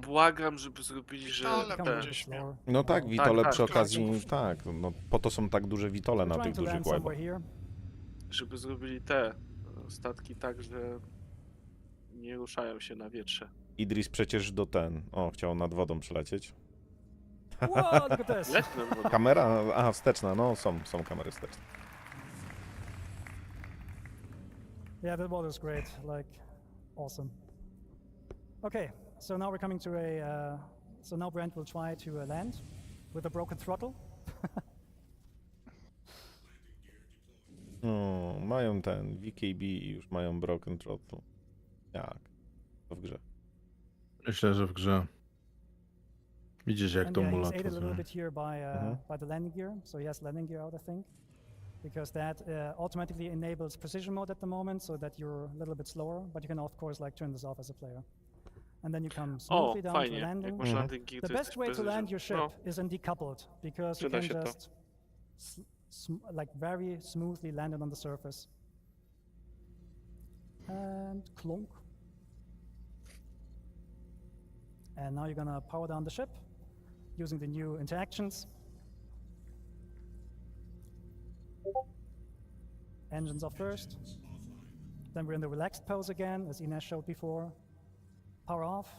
Speaker 4: błagam, żeby zrobili, że
Speaker 14: Ale
Speaker 4: te...
Speaker 14: będzie śmiał.
Speaker 1: No tak, witole
Speaker 4: tak,
Speaker 1: przy
Speaker 4: tak.
Speaker 1: okazji, tak, no po to są tak duże witole na tych
Speaker 5: Trying to
Speaker 1: dużych
Speaker 5: land
Speaker 1: łebach.
Speaker 5: somewhere here.
Speaker 4: Żeby zrobili te statki tak, że nie ruszają się na wietrze.
Speaker 1: Idris przecież chciał nad wodą przylecieć.
Speaker 5: Whoa, look at this.
Speaker 4: Letną wodą.
Speaker 1: Kamera, wsteczna, no są kamery wsteczne.
Speaker 5: Yeah, that water is great, like, awesome. Okay, so now we're coming to a, so now Brent will try to land with a broken throttle.
Speaker 1: No, mają ten VKB i już mają broken throttle. Jak? To w grze.
Speaker 9: Myślę, że w grze. Widzisz jak
Speaker 5: And
Speaker 9: to
Speaker 5: yeah,
Speaker 9: mu
Speaker 5: he's
Speaker 9: lata.
Speaker 5: aided a little
Speaker 9: to-
Speaker 5: bit here by the landing gear, so he has landing gear out, I think. Because that automatically enables precision mode at the moment, so that you're a little bit slower, but you can of course like turn this off as a player. And then you come smoothly down to
Speaker 4: fajnie. Jak
Speaker 5: landing.
Speaker 4: masz landing gear,
Speaker 5: The
Speaker 4: to
Speaker 5: best
Speaker 4: jesteś
Speaker 5: way to
Speaker 4: precision.
Speaker 5: land your ship
Speaker 4: No.
Speaker 5: is in decoupled, because you
Speaker 4: Przyda
Speaker 5: can
Speaker 4: się to.
Speaker 5: just like very smoothly land it on the surface. And clunk. And now you're gonna power down the ship using the new interactions. Engines off first. Then we're in the relaxed pose again, as Ines showed before. Power off.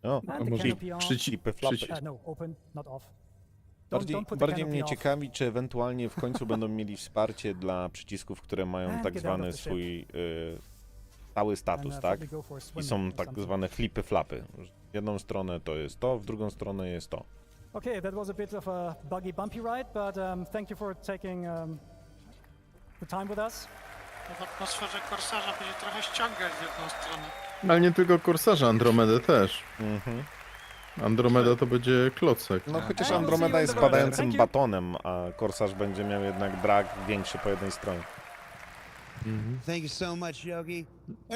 Speaker 1: O,
Speaker 5: And
Speaker 9: a
Speaker 5: the
Speaker 9: może
Speaker 5: canopy off.
Speaker 1: przycipy, flapy.
Speaker 5: No, open, not off.
Speaker 1: Bardziej,
Speaker 5: don't put the
Speaker 1: bardziej
Speaker 5: canopy
Speaker 1: mnie
Speaker 5: off.
Speaker 1: ciekawi, czy ewentualnie w końcu będą mieli wsparcie dla przycisków, które mają
Speaker 5: And
Speaker 1: tak
Speaker 5: get out of
Speaker 1: zwany
Speaker 5: the ship.
Speaker 1: swój stały status,
Speaker 5: And,
Speaker 1: tak?
Speaker 5: probably go for a
Speaker 1: I
Speaker 5: swim
Speaker 1: są
Speaker 5: or
Speaker 1: tak
Speaker 5: something.
Speaker 1: zwane flipy flapy. W jedną stronę to jest to, w drugą stronę jest to.
Speaker 5: Okay, that was a bit of a buggy, bumpy ride, but thank you for taking the time with us.
Speaker 14: W atmosferze Korsarza będzie trochę ściągać w jedną stronę.
Speaker 9: Ale nie tylko Korsarza, Andromedę też.
Speaker 1: Mhm.
Speaker 9: Andromeda to będzie klocek.
Speaker 1: No chociaż
Speaker 5: And we'll
Speaker 1: Andromeda
Speaker 5: see you
Speaker 1: jest
Speaker 5: in the road.
Speaker 1: spadającym
Speaker 5: Thank you.
Speaker 1: batonem, a Korsarz będzie miał jednak drag większy po jednej stronie.
Speaker 17: Thank you so much, Yogi.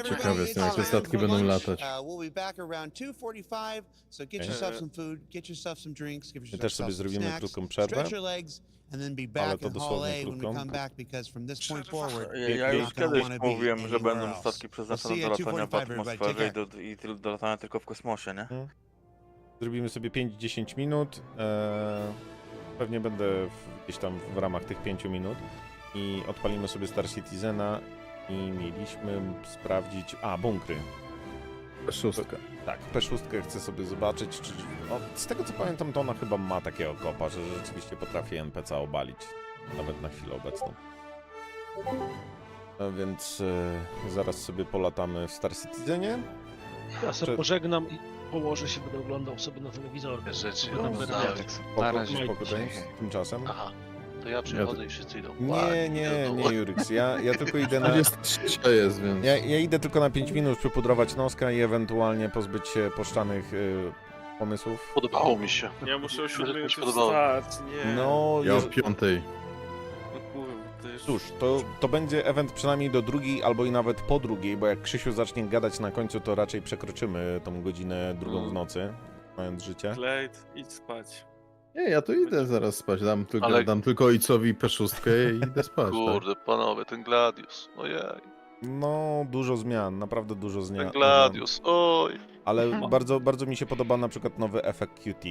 Speaker 9: Ciekawe jestem, jak te statki będą latać.
Speaker 17: We'll be back around 2:45, so get yourself some food, get yourself some drinks, give
Speaker 1: My też sobie
Speaker 17: yourself some
Speaker 1: zrobimy
Speaker 17: snacks,
Speaker 1: krótką przerwę.
Speaker 17: stretch your legs, and then be
Speaker 1: Ale
Speaker 17: back
Speaker 1: to
Speaker 17: in Hall
Speaker 1: dosłownie
Speaker 17: A when we
Speaker 1: krótką.
Speaker 17: come back, because from this point forward,
Speaker 2: Ja
Speaker 17: you're
Speaker 2: już
Speaker 17: not gonna
Speaker 2: kiedyś
Speaker 17: wanna be
Speaker 2: mówiłem, że
Speaker 17: anywhere
Speaker 2: będą
Speaker 17: else.
Speaker 2: statki
Speaker 17: We'll
Speaker 2: przeznaczone
Speaker 17: see
Speaker 2: do
Speaker 17: you at
Speaker 2: latania w
Speaker 17: 2:45, everybody.
Speaker 2: atmosferze
Speaker 17: Take
Speaker 2: i do latania tylko w kosmosie, nie?
Speaker 1: Zrobimy sobie 5-10 minut. Pewnie będę gdzieś tam w ramach tych 5 minut. I odpalimy sobie Star Citizena. I mieliśmy sprawdzić... bunkry.
Speaker 9: P6.
Speaker 1: Tak, P6 chcę sobie zobaczyć, czy... z tego co pamiętam, to ona chyba ma takiego kopa, że rzeczywiście potrafi NPC obalić. Nawet na chwilę obecną. A więc zaraz sobie polatamy w Star Citizenie.
Speaker 10: Ja sobie pożegnam i położę się, będę oglądał sobie na telewizor.
Speaker 16: Rzeczy,
Speaker 1: Spoko, tymczasem.
Speaker 16: Aha, to ja przychodzę i wszyscy idą.
Speaker 1: Nie, Juryks, ja tylko idę na...
Speaker 9: jest, więc...
Speaker 1: Ja idę tylko na 5 minut przypudrować noska i ewentualnie pozbyć się poszczanych pomysłów.
Speaker 16: Podobało mi się.
Speaker 4: Ja muszę o 7 już
Speaker 16: podobało.
Speaker 4: wstać, nie.
Speaker 1: No,
Speaker 9: Ja o 5.
Speaker 4: No kurwa, to jest...
Speaker 1: Cóż, to będzie event przynajmniej do drugiej, albo i nawet po drugiej, bo jak Krzysiu zacznie gadać na końcu, to raczej przekroczymy tą godzinę drugą w nocy, mając życie.
Speaker 4: Glade, idź spać.
Speaker 9: Nie, ja to idę zaraz spać. Dam tylko ojcowi P6 i idę spać.
Speaker 16: Kurde,
Speaker 9: tak?
Speaker 16: panowie, ten Gladius, ojej.
Speaker 1: No, dużo zmian, naprawdę dużo zmian.
Speaker 16: Ten Gladius, oj.
Speaker 1: Ale bardzo mi się podoba na przykład nowy efekt QT.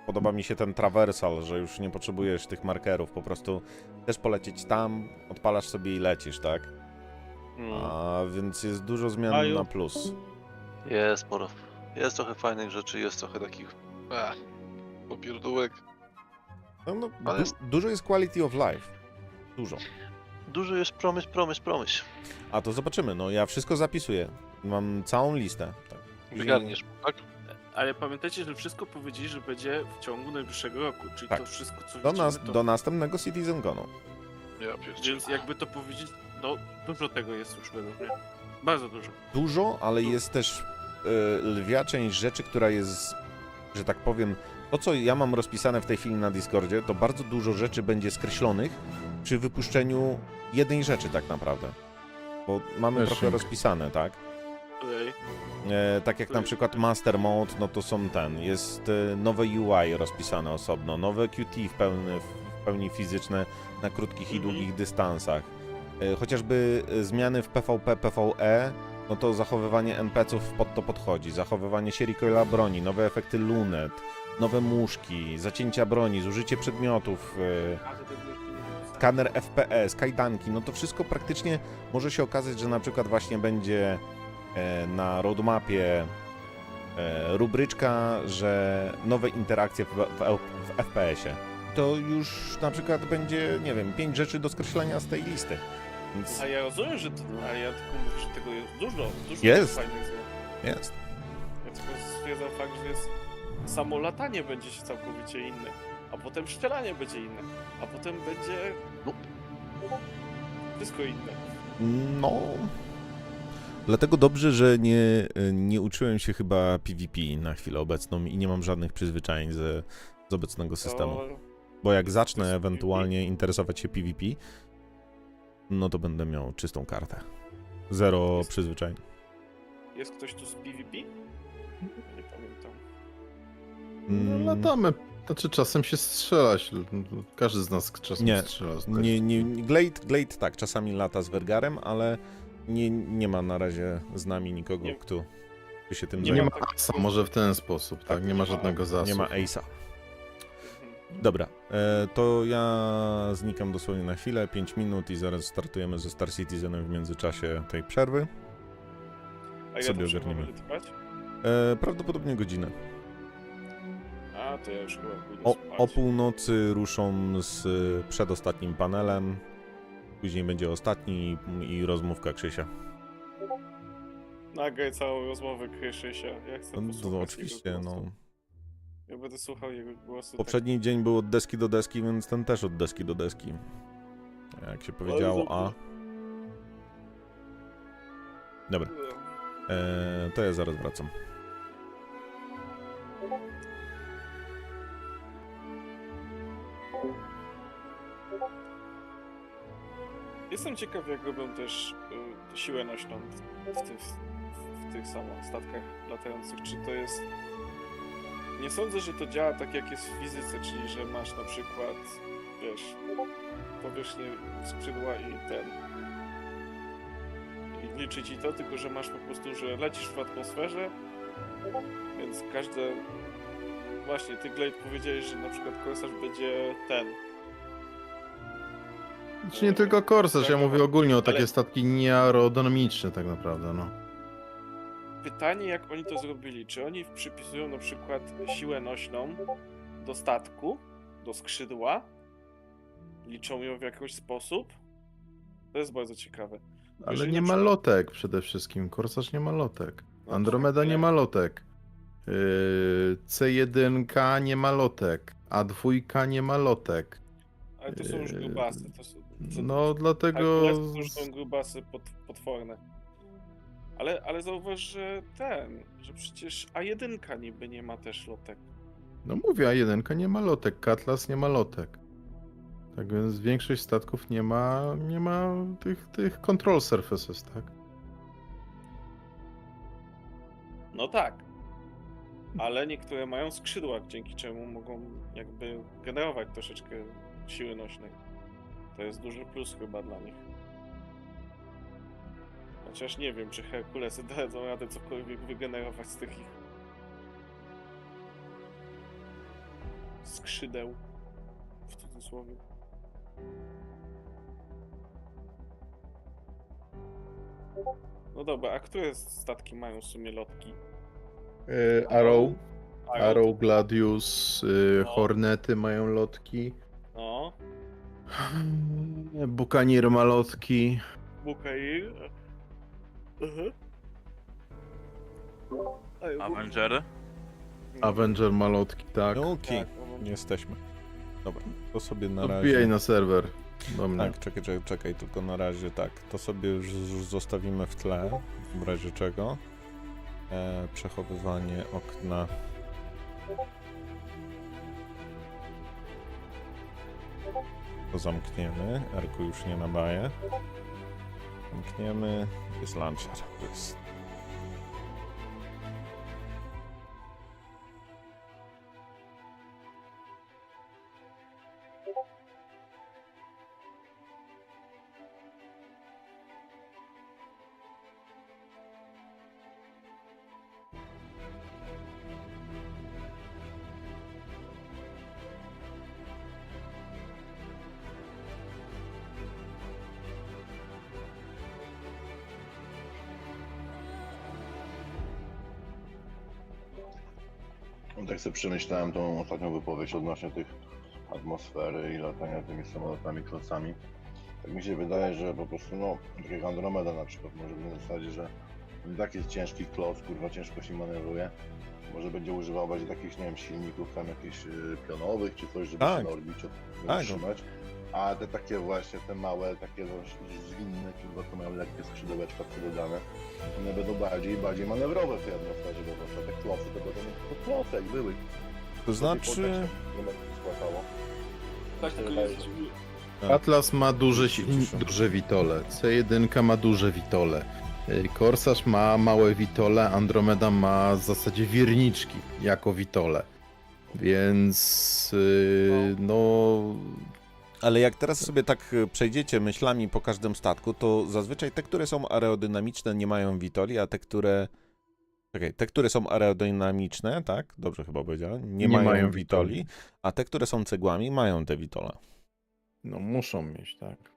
Speaker 1: Podoba mi się ten traversal, że już nie potrzebujesz tych markerów, po prostu chcesz polecieć tam, odpalasz sobie i lecisz, tak? A więc jest dużo zmian na plus.
Speaker 16: Jest sporo. Jest trochę fajnych rzeczy, jest trochę takich... popierdółek.
Speaker 1: No, dużo jest quality of life. Dużo.
Speaker 16: Dużo jest promyśl.
Speaker 1: A to zobaczymy, no ja wszystko zapisuję. Mam całą listę. Tak.
Speaker 16: Wygarniesz, tak?
Speaker 4: Ale pamiętajcie, że wszystko powiedzieli, że będzie w ciągu najbliższego roku, czyli
Speaker 1: Tak.
Speaker 4: to wszystko, co widzimy,
Speaker 1: Do następnego Citizenconu.
Speaker 4: Więc jakby to powiedzieć, no dużo tego jest już według mnie. Bardzo dużo.
Speaker 1: Dużo, ale jest też lwia część rzeczy, która jest, że tak powiem, to co ja mam rozpisane w tej chwili na Discordzie, to bardzo dużo rzeczy będzie skreślonych przy wypuszczeniu jednej rzeczy tak naprawdę. Bo mamy trochę rozpisane, tak? Tak jak na przykład Master Mode, no to są jest nowe UI rozpisane osobno, nowe QT w pełni fizyczne na krótkich i długich dystansach. Chociażby zmiany w PvP, PvE, no to zachowywanie NPC-ów pod to podchodzi, zachowywanie się recoila broni, nowe efekty lunet, nowe muszki, zacięcia broni, zużycie przedmiotów, skaner FPS, kajdanki, no to wszystko praktycznie może się okazać, że na przykład właśnie będzie na roadmapie rubryczka, że nowe interakcje w FPS-ie. To już na przykład będzie, nie wiem, 5 rzeczy do skreślenia z tej listy. Więc...
Speaker 4: A ja rozumiem, że to, a ja tylko mówię, że tego jest dużo
Speaker 1: jest.
Speaker 4: fajnych zmian.
Speaker 1: Jest.
Speaker 4: Ja tylko stwierdzam fakt, że jest samo latanie będzie się całkowicie inne, a potem strzelanie będzie inne, a potem będzie wszystko inne.
Speaker 1: No... Dlatego dobrze, że nie uczyłem się chyba PvP na chwilę obecną i nie mam żadnych przyzwyczajeń z obecnego systemu. Bo jak zacznę ewentualnie interesować się PvP, no to będę miał czystą kartę. Zero przyzwyczajeń.
Speaker 4: Jest ktoś tu z PvP? Nie pamiętam.
Speaker 9: No latamy. Znaczy czasem się strzela. Każdy z nas czasem strzela.
Speaker 1: Glade tak, czasami lata z Wergarem, ale nie ma na razie z nami nikogo, kto by się tym zajmował.
Speaker 9: Nie ma Ace'a, może w ten sposób, tak? Nie ma żadnego zasobu.
Speaker 1: Nie ma Ace'a. Dobra, to ja znikam dosłownie na chwilę, 5 minut i zaraz startujemy ze Star Citizenem w międzyczasie tej przerwy.
Speaker 4: A ile
Speaker 1: sobie
Speaker 4: to
Speaker 1: ogarniemy.
Speaker 4: będzie trwać?
Speaker 1: Prawdopodobnie godzinę.
Speaker 4: A, to ja już chyba pójdę spać.
Speaker 1: O północy ruszą z przedostatnim panelem, później będzie ostatni i rozmówka Krzysia.
Speaker 4: Nagraj całą rozmowę Krzysia. Ja chcę
Speaker 1: No oczywiście, no.
Speaker 4: Ja będę słuchał jego głosu.
Speaker 1: Poprzedni dzień był od deski do deski, więc ten też od deski do deski. Jak się powiedziało, a... Dobra. To ja zaraz wracam.
Speaker 4: Jestem ciekaw, jak robią też siłę nośną w tych statkach latających. Czy to jest... Nie sądzę, że to działa tak, jak jest w fizyce, czyli że masz na przykład, wiesz, powierzchnię skrzydła i liczy ci to, tylko że masz po prostu, że lecisz w atmosferze, więc każde... Właśnie, ty, Glade, powiedziałeś, że na przykład korsarz będzie
Speaker 9: Czy nie tylko korsarz, ja mówię ogólnie o takie statki nieaerodynamiczne tak naprawdę, no.
Speaker 4: pytanie, jak oni to zrobili. Czy oni przypisują na przykład siłę nośną do statku, do skrzydła? Liczą ją w jakiś sposób? To jest bardzo ciekawe.
Speaker 9: Ale
Speaker 4: Jeżeli
Speaker 9: nie
Speaker 4: na
Speaker 9: ma
Speaker 4: przykład-
Speaker 9: lotek przede wszystkim. Korsarz nie ma lotek.
Speaker 4: No
Speaker 9: Andromeda
Speaker 4: tak,
Speaker 9: nie
Speaker 4: ale-
Speaker 9: ma lotek. C1 nie ma lotek. A2 nie ma lotek.
Speaker 4: Ale to są już grubasy.
Speaker 9: No dlatego...
Speaker 4: To już są grubasy potworne. Ale zauważ, że że przecież A1 niby nie ma też lotek.
Speaker 9: No mówię, A1 nie ma lotek. Atlas nie ma lotek. Tak więc większość statków nie ma tych control surfaces, tak?
Speaker 4: No tak. Ale niektóre mają skrzydła, dzięki czemu mogą jakby generować troszeczkę siły nośnej. To jest duży plus chyba dla nich. Chociaż nie wiem, czy Herkulesy dadzą radę cokolwiek wygenerować z tych ich skrzydeł, w cudzysłowie. No dobra, a które statki mają w sumie lotki?
Speaker 9: Arrow, Gladius, Hornety mają lotki.
Speaker 4: No.
Speaker 9: Buccaneer ma lotki.
Speaker 4: Buccaneer.
Speaker 2: Avengery?
Speaker 9: Avenger ma lotki, tak.
Speaker 1: Okej, jesteśmy. Dobra, to sobie na razie...
Speaker 9: Odbijaj na serwer do mnie.
Speaker 1: Tak, czekaj, tylko na razie tak. To sobie już zostawimy w tle, w razie czego. Przechowywanie okna. To zamkniemy. Erku już nie nadaje. Zamkniemy. Jest launcher. To jest...
Speaker 19: Tak sobie przemyślałem tą ostatnią wypowiedź odnośnie tych atmosfery i latania tymi samolotami, klocami. Tak mi się wydaje, że po prostu, no, tak jak Andromeda na przykład, może być na zasadzie, że tak jest ciężki kloc, kurwa, ciężko się manewruje. Może będzie używał bardziej takich, nie wiem, silników tam jakichś pionowych czy coś, żeby się na orbicie utrzymać. A te takie właśnie, te małe, takie zwinne, kurwa, to mają lekkie skrzydełeczka dodane. One będą bardziej manewrowe w tej atmosferze, bo właśnie te klosy to będą tylko klosy, jak były.
Speaker 1: To znaczy...
Speaker 4: Tak, tylko jest...
Speaker 9: Atlas ma duże witole, C1 ma duże witole, Korsarz ma małe witole, Andromeda ma w zasadzie wierniczki jako witole, więc no...
Speaker 1: Ale jak teraz sobie tak przejdziecie myślami po każdym statku, to zazwyczaj te, które są aerodynamiczne, nie mają witoli, a te, które... Czekaj, te, które są aerodynamiczne, tak? Dobrze chyba powiedziałem, nie mają witoli, a te, które są cegłami, mają te witole.
Speaker 9: No muszą mieć, tak.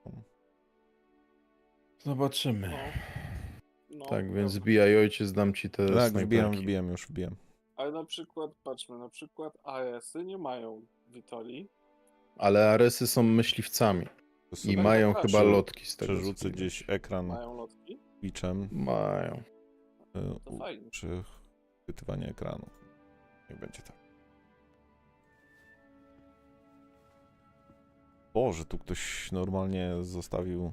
Speaker 9: Zobaczymy.
Speaker 4: No,
Speaker 9: tak, więc wbijaj ojciec, dam ci te
Speaker 1: tak,
Speaker 9: snajperki.
Speaker 1: wbijam.
Speaker 4: Ale na przykład, patrzmy, na przykład AS-y nie mają witoli.
Speaker 9: Ale Aresy są myśliwcami i mają chyba lotki z tego.
Speaker 1: Przerzucę gdzieś ekran
Speaker 4: Mają lotki?
Speaker 1: Twitchem.
Speaker 9: Mają.
Speaker 4: To fajnie.
Speaker 1: Przechwytywanie ekranu. Niech będzie tak. Boże, tu ktoś normalnie zostawił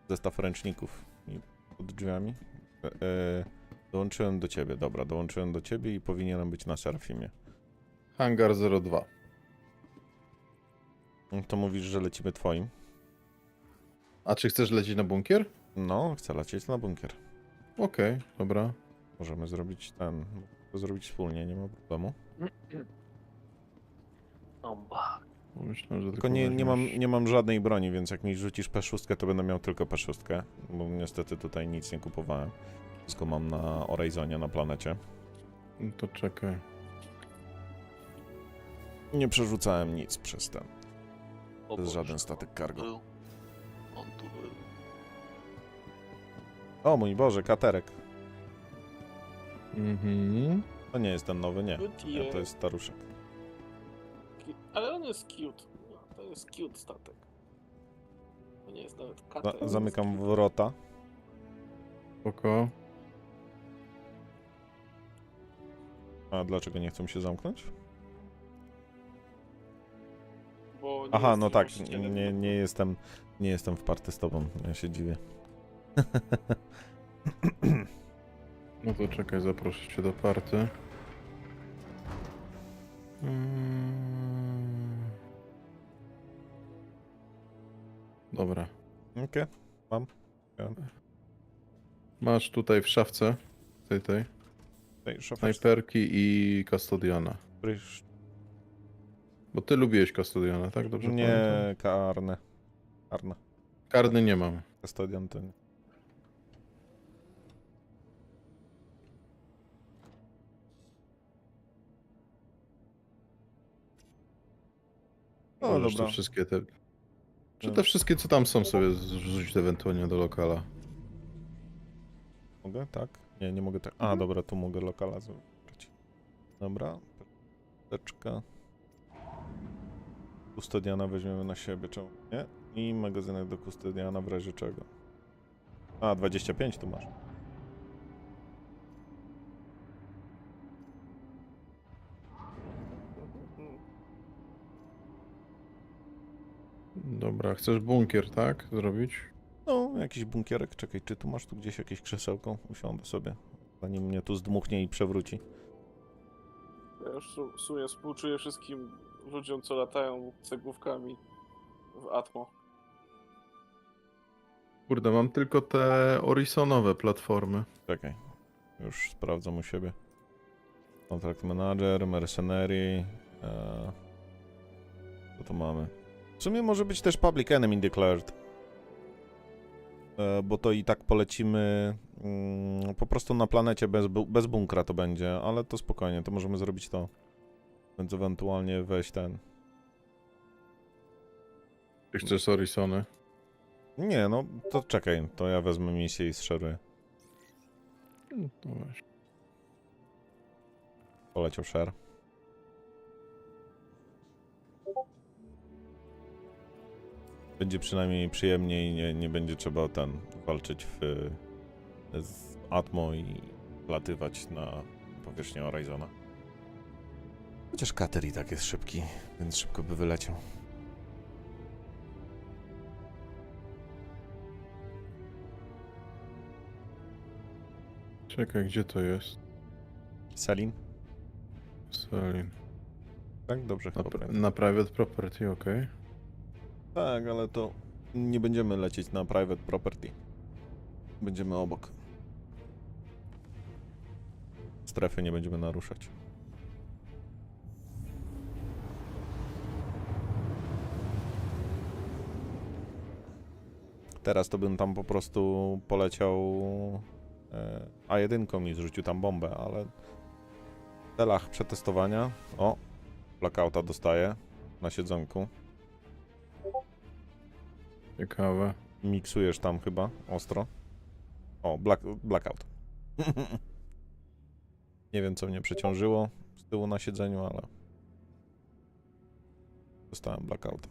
Speaker 1: zestaw ręczników pod drzwiami. Dołączyłem do ciebie, dobra, dołączyłem do ciebie i powinienem być na Serafimie.
Speaker 9: Hangar 02.
Speaker 1: To mówisz, że lecimy twoim.
Speaker 9: A czy chcesz lecieć na bunkier?
Speaker 1: No, chcę lecieć na bunkier.
Speaker 9: Okej, dobra.
Speaker 1: Możemy zrobić to zrobić wspólnie, nie ma problemu.
Speaker 9: Myślę, że
Speaker 1: Tylko nie mam żadnej broni, więc jak mi rzucisz P6, to będę miał tylko P6, bo niestety tutaj nic nie kupowałem. Wszystko mam na Horizonie, na planecie.
Speaker 9: No to czekaj.
Speaker 1: Nie przerzucałem nic przez ten. To jest żaden statek cargo.
Speaker 16: On tu był.
Speaker 1: O mój Boże, katerek. To nie jest ten nowy, nie. Nie, to jest staruszek.
Speaker 4: Ale on jest cute. To jest cute statek. To nie jest nawet kater.
Speaker 1: Zamykam wrota.
Speaker 9: Spoko.
Speaker 1: A dlaczego nie chcą się zamknąć?
Speaker 4: Bo nie
Speaker 1: Aha,
Speaker 4: jest
Speaker 1: no tak,
Speaker 4: właścicielem.
Speaker 1: nie jestem w party z tobą, ja się dziwię.
Speaker 9: No to czekaj, zaproszę cię do party. Dobra.
Speaker 1: Okej, mam.
Speaker 9: Masz tutaj w szafce tej snajperki i kastodiana. Bo ty lubiłeś kastodiana, tak? Dobrze
Speaker 1: Nie,
Speaker 9: pamiętam?
Speaker 1: karne.
Speaker 9: Karny nie mam.
Speaker 1: Kastodian to nie. No
Speaker 9: Możesz
Speaker 1: dobra.
Speaker 9: te wszystkie te... Czy te wszystkie, co tam są, sobie wrzucić ewentualnie do lokala?
Speaker 1: Mogę? Tak? Nie, nie mogę tak. A, dobra, tu mogę lokala zobaczyć. Dobra. Teczka. Kustodiana weźmiemy na siebie, czemu nie? I magazynek do kustodiana w razie czego. A, 25 tu masz.
Speaker 9: Dobra, chcesz bunkier, tak? Zrobić?
Speaker 1: No, jakiś bunkierek. Czekaj, czy tu masz tu gdzieś jakieś krzesełko? Usiądę sobie, zanim mnie tu zdmuchnie i przewróci.
Speaker 4: Ja już w sumie współczuję wszystkim ludziom, co latają cegłówkami w Atmo.
Speaker 9: Kurde, mam tylko te Orisonowe platformy.
Speaker 1: Czekaj, już sprawdzam u siebie. Contract Manager, Mercenary. Co to mamy? W sumie może być też Public Enemy Declared. Bo to i tak polecimy po prostu na planecie bez bunkra to będzie, ale to spokojnie, to możemy zrobić to. Więc ewentualnie weź ten.
Speaker 9: Ty chcesz Orisony?
Speaker 1: Nie, no to czekaj, to ja wezmę misję i zszeruję.
Speaker 9: No właśnie.
Speaker 1: Poleciał share. Będzie przynajmniej przyjemniej, nie będzie trzeba walczyć z Atmo i latywać na powierzchnię Horizona. Chociaż kater i tak jest szybki, więc szybko by wyleciał.
Speaker 9: Czekaj, gdzie to jest?
Speaker 1: Selin?
Speaker 9: Selin.
Speaker 1: Tak, dobrze chyba.
Speaker 9: Na private property, okej.
Speaker 1: Tak, ale to nie będziemy lecieć na private property. Będziemy obok. Strefy nie będziemy naruszać. Teraz to bym tam po prostu poleciał A1 i zrzucił tam bombę, ale w celach przetestowania... O! Blackouta dostaję na siedzonku.
Speaker 9: Ciekawe.
Speaker 1: Miksujesz tam chyba ostro. O, blackout. Nie wiem, co mnie przeciążyło z tyłu na siedzeniu, ale dostałem blackout.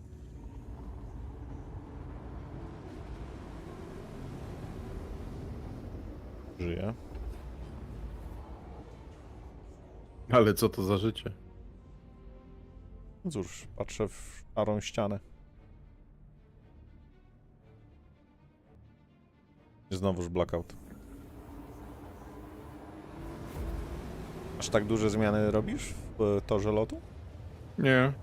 Speaker 1: Żyję.
Speaker 9: Ale co to za życie?
Speaker 1: Cóż, patrzę w szarą ścianę. Znowuż blackout. Aż tak duże zmiany robisz w torze lotu?
Speaker 9: Nie.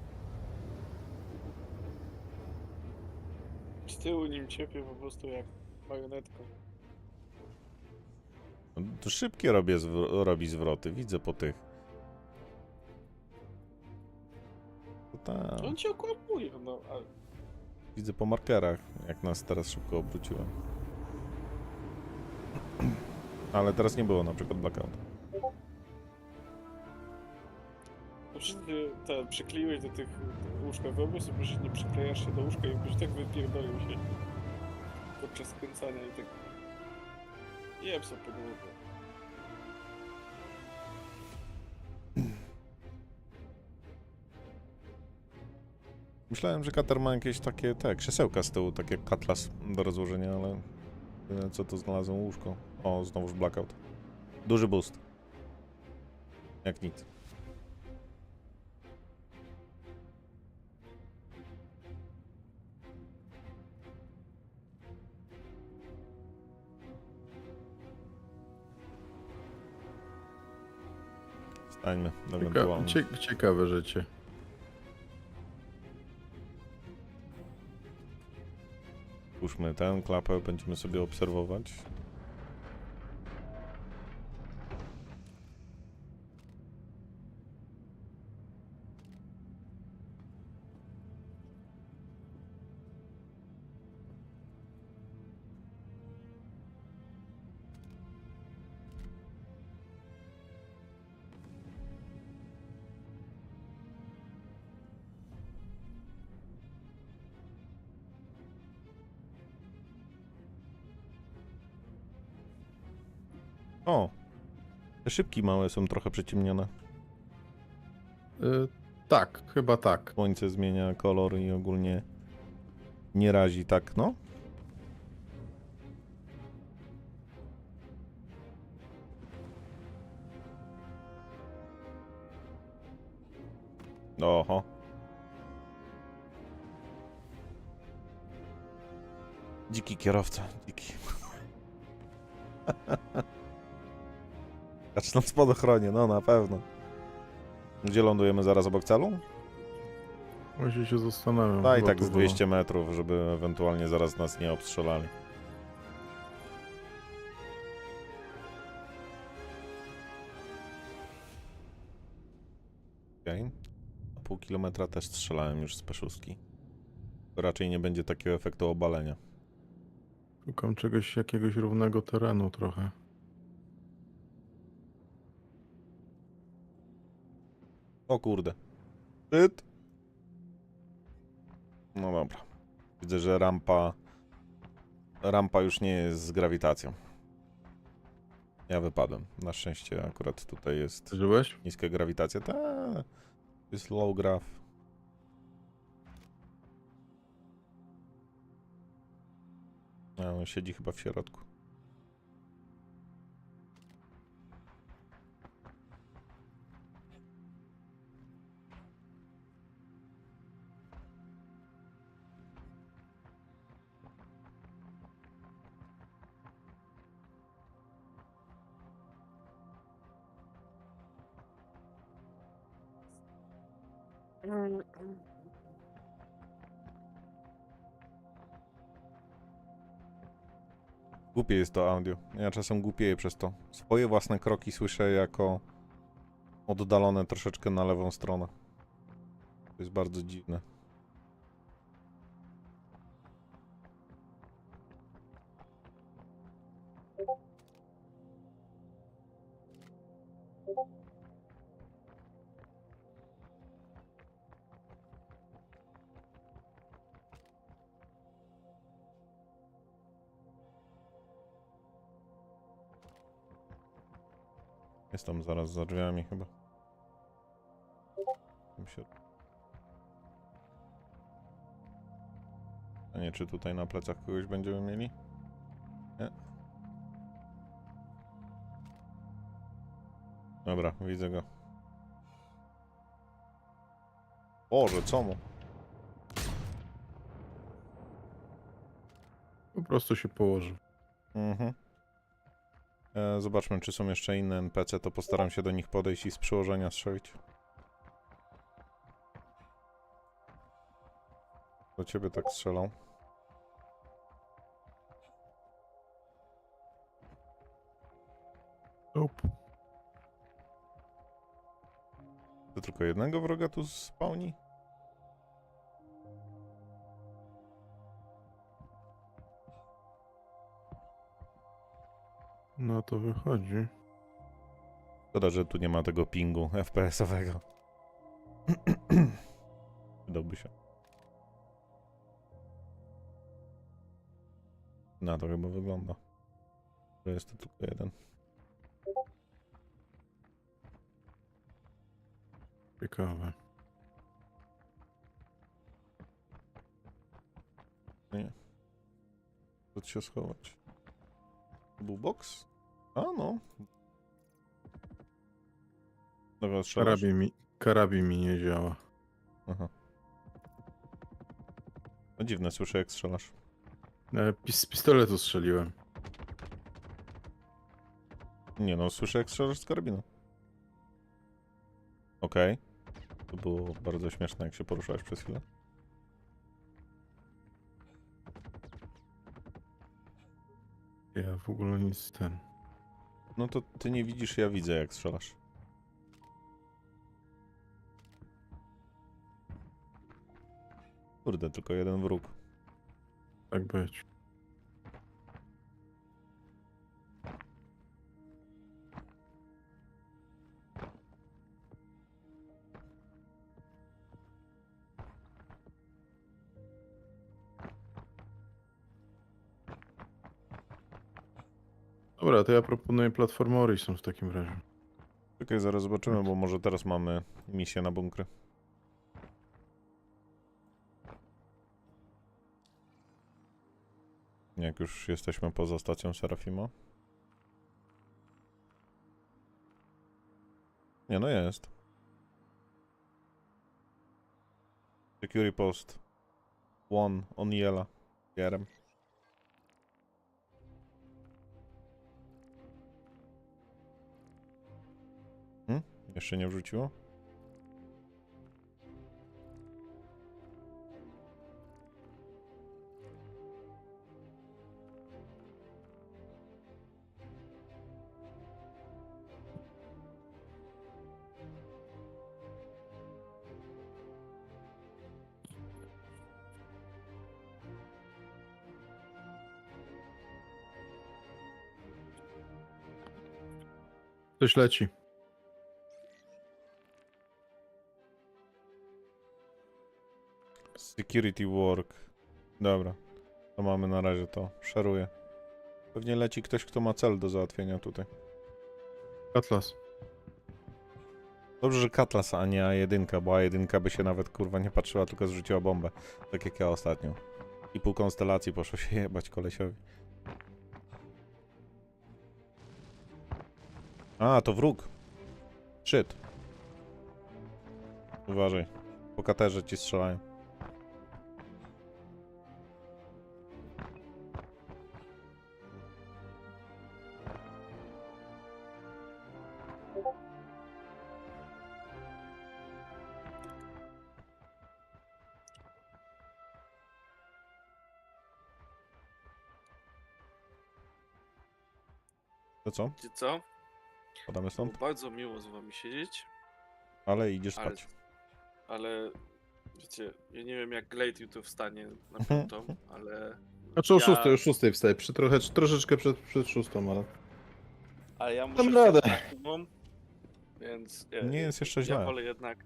Speaker 4: Z tyłu nim ciepie po prostu jak bajonetką.
Speaker 1: To szybkie robi zwroty, widzę po tych. To tak.
Speaker 4: On cię okłapuje, no ale...
Speaker 1: Widzę po markerach, jak nas teraz szybko obróciłem. Ale teraz nie było na przykład blackout.
Speaker 4: Ty przykleiłeś do tych łóżka, wyobraź sobie, że nie przyklejasz się do łóżka i byś tak wypierdolił się podczas skręcania i tak... Jeb sobie po głowie.
Speaker 1: Myślałem, że kater ma jakieś takie, krzesełka z tyłu, takie katlas do rozłożenia, ale co to znalazłem? Łóżko. O, znowuż blackout. Duży boost. Jak nic. Stańmy, ewentualnie.
Speaker 9: Ciekawe życie.
Speaker 1: Puszczmy tę klapę, będziemy sobie obserwować. O! Te szybki małe są trochę przyciemnione.
Speaker 9: Tak, chyba tak.
Speaker 1: Słońce zmienia kolor i ogólnie nie razi tak, no. Oho. Dziki kierowca, dziki. Znaczy na spadochronie, no na pewno. Gdzie lądujemy zaraz obok celu?
Speaker 9: Właśnie się zastanawiam.
Speaker 1: Daj tak z 200 metrów, żeby ewentualnie zaraz nas nie obstrzelali. Okej. Na pół kilometra też strzelałem już z P6. Raczej nie będzie takiego efektu obalenia.
Speaker 9: Szukam czegoś, jakiegoś równego terenu trochę.
Speaker 1: O kurde. Szczyt. No dobra. Widzę, że rampa już nie jest z grawitacją. Ja wypadłem. Na szczęście akurat tutaj jest
Speaker 9: Żyłeś?
Speaker 1: niska grawitacja. Jest low grav. A on siedzi chyba w środku. Głupie jest to audio. Ja czasem głupieję przez to. Swoje własne kroki słyszę jako oddalone troszeczkę na lewą stronę. To jest bardzo dziwne. Jest tam zaraz za drzwiami chyba. A nie, czy tutaj na plecach kogoś będziemy mieli? Nie. Dobra, widzę go. Boże, co mu?
Speaker 9: Po prostu się położył.
Speaker 1: Mhm. Zobaczmy, czy są jeszcze inne NPC, to postaram się do nich podejść i z przyłożenia strzelić. Do ciebie tak strzelał.
Speaker 9: Nope.
Speaker 1: To tylko jednego wroga tu spawni?
Speaker 9: No to wychodzi.
Speaker 1: Szkoda, że tu nie ma tego pingu FPS-owego. Przydałby się. Na to chyba wygląda. To jest to tylko jeden.
Speaker 9: Ciekawe.
Speaker 1: Tu się schować. Był box? A no. Dobra, strzelasz?
Speaker 9: Karabin mi nie działa.
Speaker 1: Aha. No dziwne, słyszę jak strzelasz.
Speaker 9: Z pistoletu strzeliłem.
Speaker 1: Nie no, słyszę jak strzelasz z karabinu. Okej. To było bardzo śmieszne, jak się poruszałeś przez chwilę.
Speaker 9: Ja w ogóle nic ten...
Speaker 1: No to ty nie widzisz, ja widzę jak strzelasz. Kurde, tylko jeden wróg.
Speaker 9: Tak być. Dobra, to ja proponuję platformę Horizon w takim razie.
Speaker 1: Czekaj, zaraz zobaczymy, bo może teraz mamy misję na bunkry. Jak już jesteśmy poza stacją Serafima. Nie, no jest. Security post. 1 on Yela. Bierem. Jeszcze nie wrzuciło?
Speaker 9: Coś leci.
Speaker 1: Security work. Dobra. To mamy na razie to. Szeruję. Pewnie leci ktoś, kto ma cel do załatwienia tutaj.
Speaker 9: Atlas.
Speaker 1: Dobrze, że Katlas, a nie A1, bo A1 by się nawet kurwa nie patrzyła, tylko zrzuciła bombę. Tak jak ja ostatnio. I pół konstelacji poszło się jebać kolesiowi. A, to wróg. Shit. Uważaj. Po katerze ci strzelają. To co?
Speaker 4: Wiecie co?
Speaker 1: Podamy stąd?
Speaker 4: Było bardzo miło z wami siedzieć.
Speaker 1: Ale idziesz spać.
Speaker 4: Ale wiecie, ja nie wiem jak Glade jutro wstanie na piątą, ale...
Speaker 9: Znaczy o 6 wstaję, troszeczkę przed 6, ale...
Speaker 4: Ale ja muszę
Speaker 9: radę.
Speaker 4: Więc
Speaker 1: Nie jest jeszcze źle.
Speaker 4: Ja wolę jednak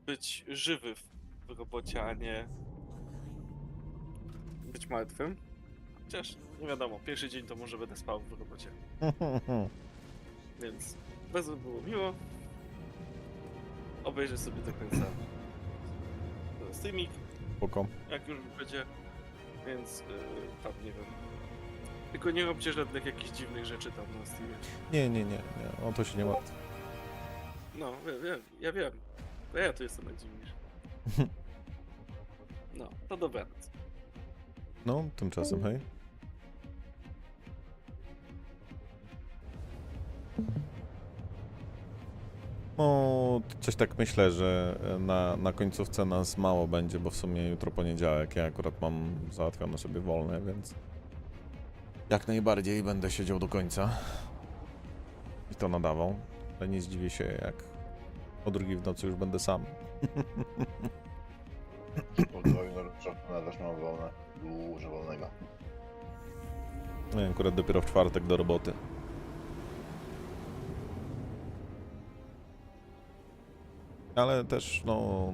Speaker 4: być żywy w robocie, a nie być martwym. Chociaż nie wiadomo, pierwszy dzień to może będę spał w robocie. Więc bardzo było miło. Obejrzę sobie do końca streaming.
Speaker 1: Spoko.
Speaker 4: Jak już będzie. Więc tam nie wiem. Tylko nie róbcie żadnych jakichś dziwnych rzeczy tam na streamie.
Speaker 1: Nie. O to się nie martw.
Speaker 4: No, ja wiem. To ja tu jestem najdziwniejszy. No, to dobranoc.
Speaker 1: No, tymczasem hej. No, coś tak myślę, że na końcówce nas mało będzie, bo w sumie jutro poniedziałek, ja akurat mam załatwione sobie wolne, więc jak najbardziej będę siedział do końca i to nadawał, ale nie zdziwię się, jak o 2 w nocy już będę sam.
Speaker 19: Też mam wolne, dużo wolnego.
Speaker 1: Ja akurat dopiero w czwartek do roboty. Ale też, no...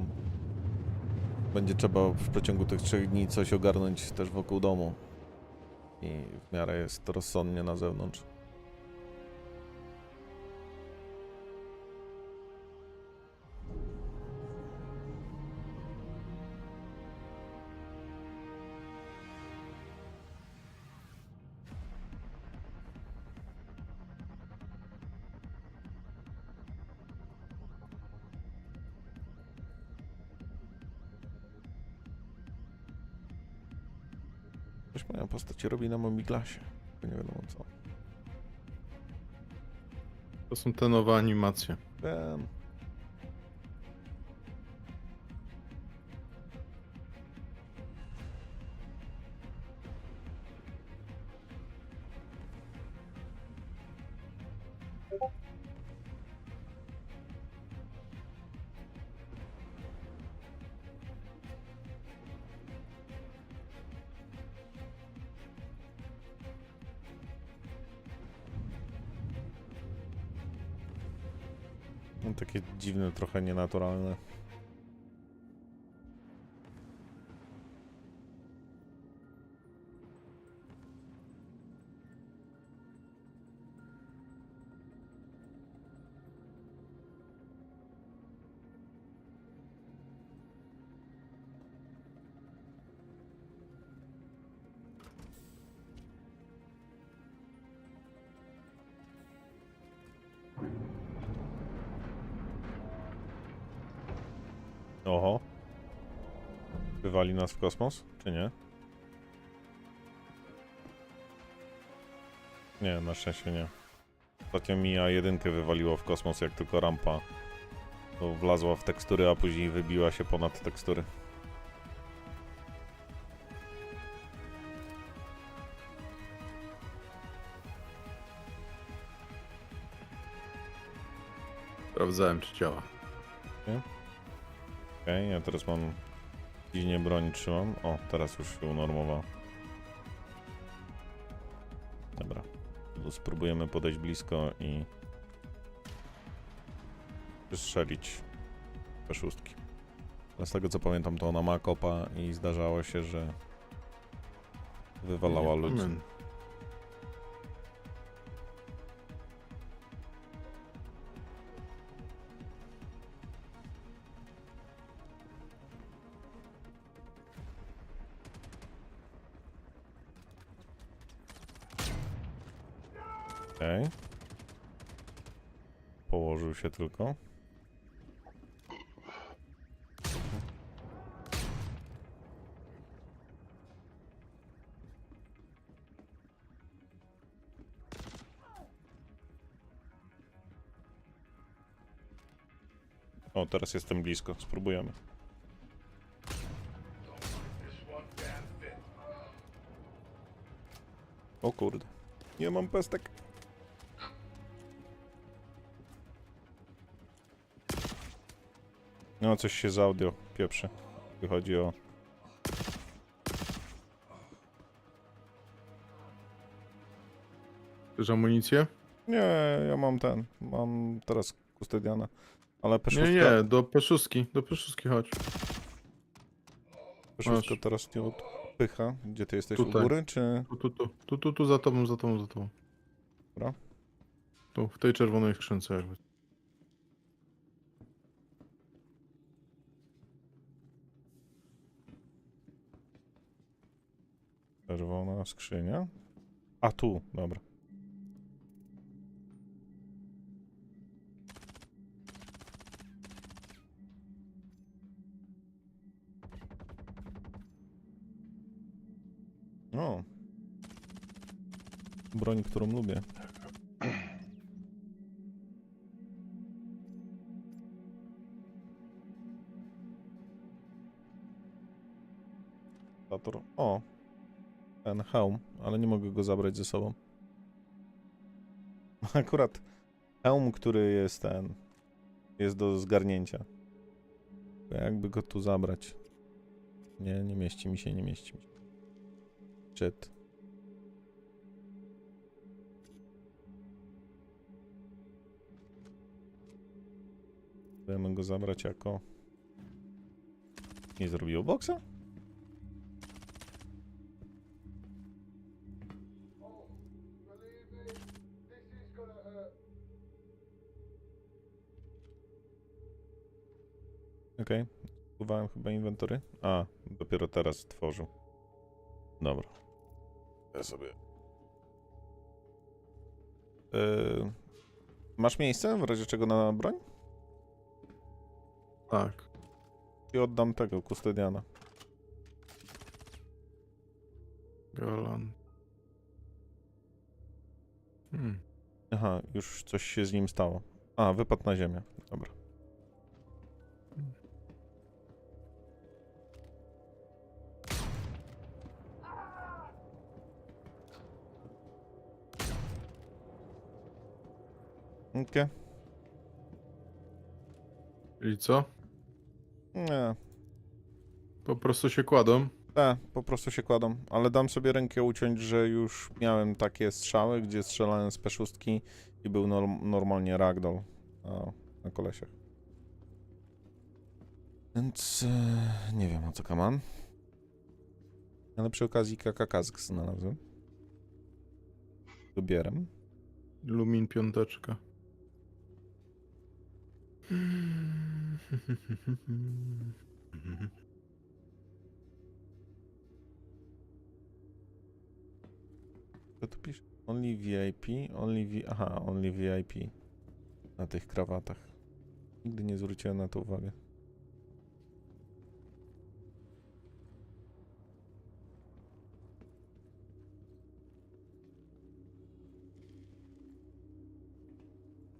Speaker 1: Będzie trzeba w przeciągu tych 3 dni coś ogarnąć też wokół domu. I w miarę jest rozsądnie na zewnątrz. Coś moja postać robi na Momiglasie. Nie wiadomo co.
Speaker 9: To są te nowe animacje.
Speaker 1: Wiem. No, takie dziwne, trochę nienaturalne. Oho. Wywali nas w kosmos, czy nie? Nie, na szczęście nie. Ostatnio mi A1 wywaliło w kosmos, jak tylko rampa to wlazła w tekstury, a później wybiła się ponad tekstury.
Speaker 9: Sprawdzałem, czy działa.
Speaker 1: Okej, ja teraz mam dziwnie broń trzymam. O, teraz już się unormowało. Dobra. Spróbujemy podejść blisko i wystrzelić te szóstki. Z tego co pamiętam, to ona ma kopa i zdarzało się, że wywalała ludzi. Okej. Położył się tylko. O, teraz jestem blisko. Spróbujemy. O kurde. Nie mam pestek. No, coś się z audio pieprzy. Wychodzi o...
Speaker 9: Chcesz amunicję?
Speaker 1: Nie, ja mam ten. Mam teraz Custodiana. Ale P6...
Speaker 9: Nie, do P6. Do P6 chodź.
Speaker 1: P6 teraz nie odpycha. Gdzie ty jesteś?
Speaker 9: Tutaj.
Speaker 1: U góry, czy...
Speaker 9: Tu, za tobą, za tobą, za tobą.
Speaker 1: Dobra.
Speaker 9: Tu, w tej czerwonej skrzynce jakby.
Speaker 1: Czerwona skrzynia. A tu, dobra. O. Broń, którą lubię. O. Ten hełm, ale nie mogę go zabrać ze sobą. Akurat hełm, który jest ten... jest do zgarnięcia. Jakby go tu zabrać. Nie, nie mieści mi się, nie mieści mi się. Shit. Chcemy go zabrać jako... Nie zrobiło boksa? Okej, spływałem chyba inwentory. A, dopiero teraz tworzył. Dobra. Ja sobie... Masz miejsce w razie czego na broń?
Speaker 9: Tak.
Speaker 1: I oddam tego, Custodiana.
Speaker 9: Golan.
Speaker 1: Aha, już coś się z nim stało. A, wypadł na ziemię. Dobra. Okej.
Speaker 9: Czyli co?
Speaker 1: Nie.
Speaker 9: Po prostu się kładą.
Speaker 1: Tak, po prostu się kładą. Ale dam sobie rękę uciąć, że już miałem takie strzały, gdzie strzelałem z P6 i był normalnie ragdoll na kolesiach. Więc nie wiem, o co kaman. Ale przy okazji KKKazg znalazłem. Dobieram.
Speaker 9: Lumin 5.
Speaker 1: Co tu pisze? Only VIP, aha, only VIP na tych krawatach. Nigdy nie zwróciłem na to uwagę.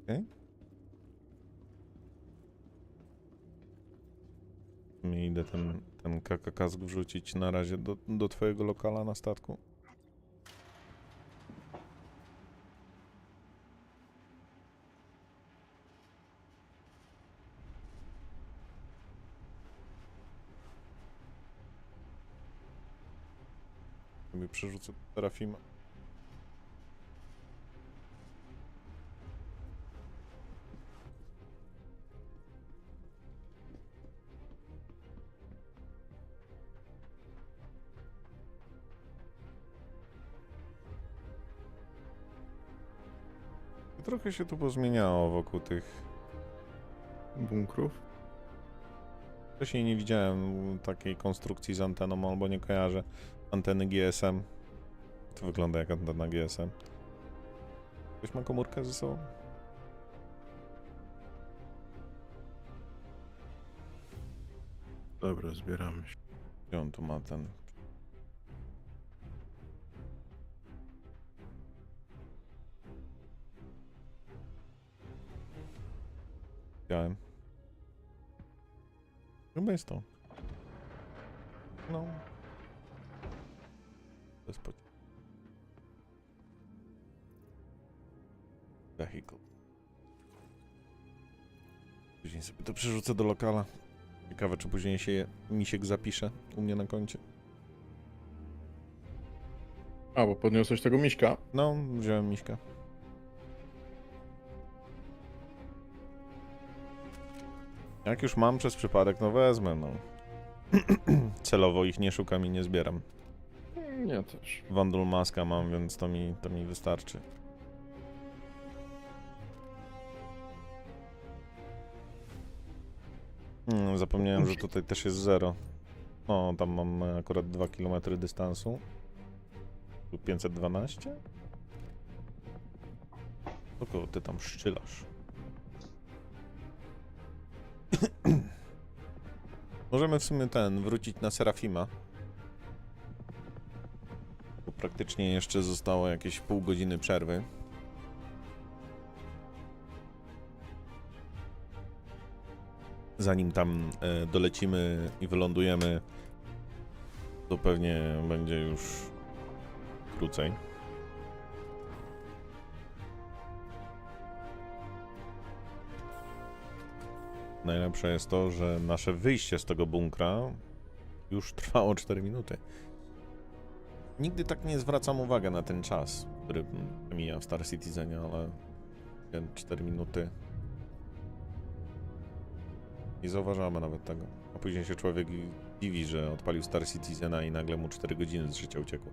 Speaker 1: Okej. Idę ten KKKazg wrzucić na razie do twojego lokala na statku. Sobie przerzucę Terafima. Trochę się tu pozmieniało wokół tych
Speaker 9: bunkrów.
Speaker 1: Wcześniej nie widziałem takiej konstrukcji z anteną, albo nie kojarzę anteny GSM. To wygląda jak antena GSM. Ktoś ma komórkę ze sobą?
Speaker 9: Dobra, zbieramy się.
Speaker 1: Gdzie on tu ma ten... Widziałem. Chyba jest to. No. Bez pociągu. Vehicle. Później sobie to przerzucę do lokala. Ciekawe, czy później się misiek zapisze u mnie na koncie.
Speaker 9: A, bo podniosłeś tego miśka?
Speaker 1: No, wziąłem miśka. Jak już mam przez przypadek, no wezmę, no. Celowo ich nie szukam i nie zbieram.
Speaker 9: Ja też.
Speaker 1: Wandul maska mam, więc to mi wystarczy. Zapomniałem, że tutaj też jest 0. No, tam mam akurat 2 km dystansu. Tu 512? Do kogo ty tam szczylasz? Możemy w sumie wrócić na Serafima. Bo praktycznie jeszcze zostało jakieś pół godziny przerwy. Zanim tam dolecimy i wylądujemy, to pewnie będzie już krócej. Najlepsze jest to, że nasze wyjście z tego bunkra już trwało 4 minuty. Nigdy tak nie zwracam uwagi na ten czas, który mija w Star Citizenie, ale 4 minuty nie zauważamy nawet tego. A później się człowiek dziwi, że odpalił Star Citizena i nagle mu 4 godziny z życia uciekło.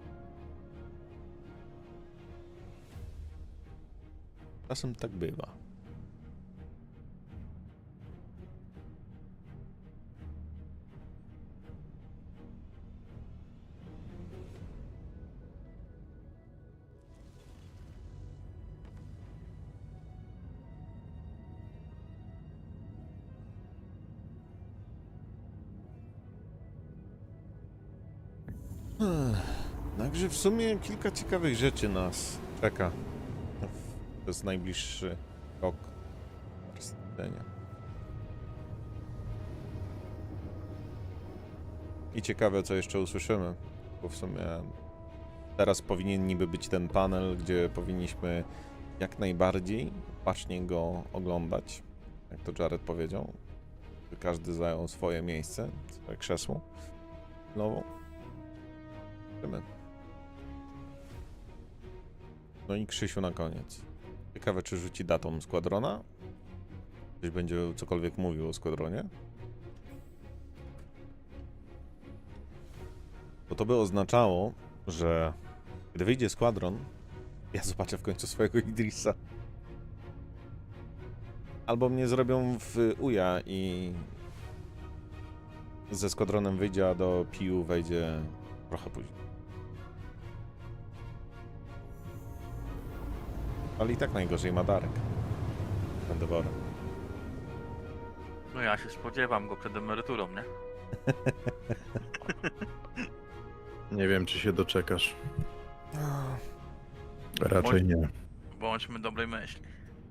Speaker 1: Czasem tak bywa. Także w sumie kilka ciekawych rzeczy nas czeka przez najbliższy rok. I ciekawe, co jeszcze usłyszymy, bo w sumie teraz powinien niby być ten panel, gdzie powinniśmy jak najbardziej bacznie go oglądać, jak to Jared powiedział, by każdy zajął swoje miejsce, swoje krzesło nową. No i Krzysiu na koniec. Ciekawe, czy rzuci datą składrona? Ktoś będzie cokolwiek mówił o składronie? Bo to by oznaczało, że gdy wyjdzie składron, ja zobaczę w końcu swojego Idrisa. Albo mnie zrobią w uja i ze składronem wyjdzie, a do PIU wejdzie trochę później. Ale i tak najgorzej ma Darek. Będę worem.
Speaker 2: No ja się spodziewam go przed emeryturą, nie?
Speaker 9: Nie wiem, czy się doczekasz. Raczej nie.
Speaker 2: Bądźmy dobrej myśli.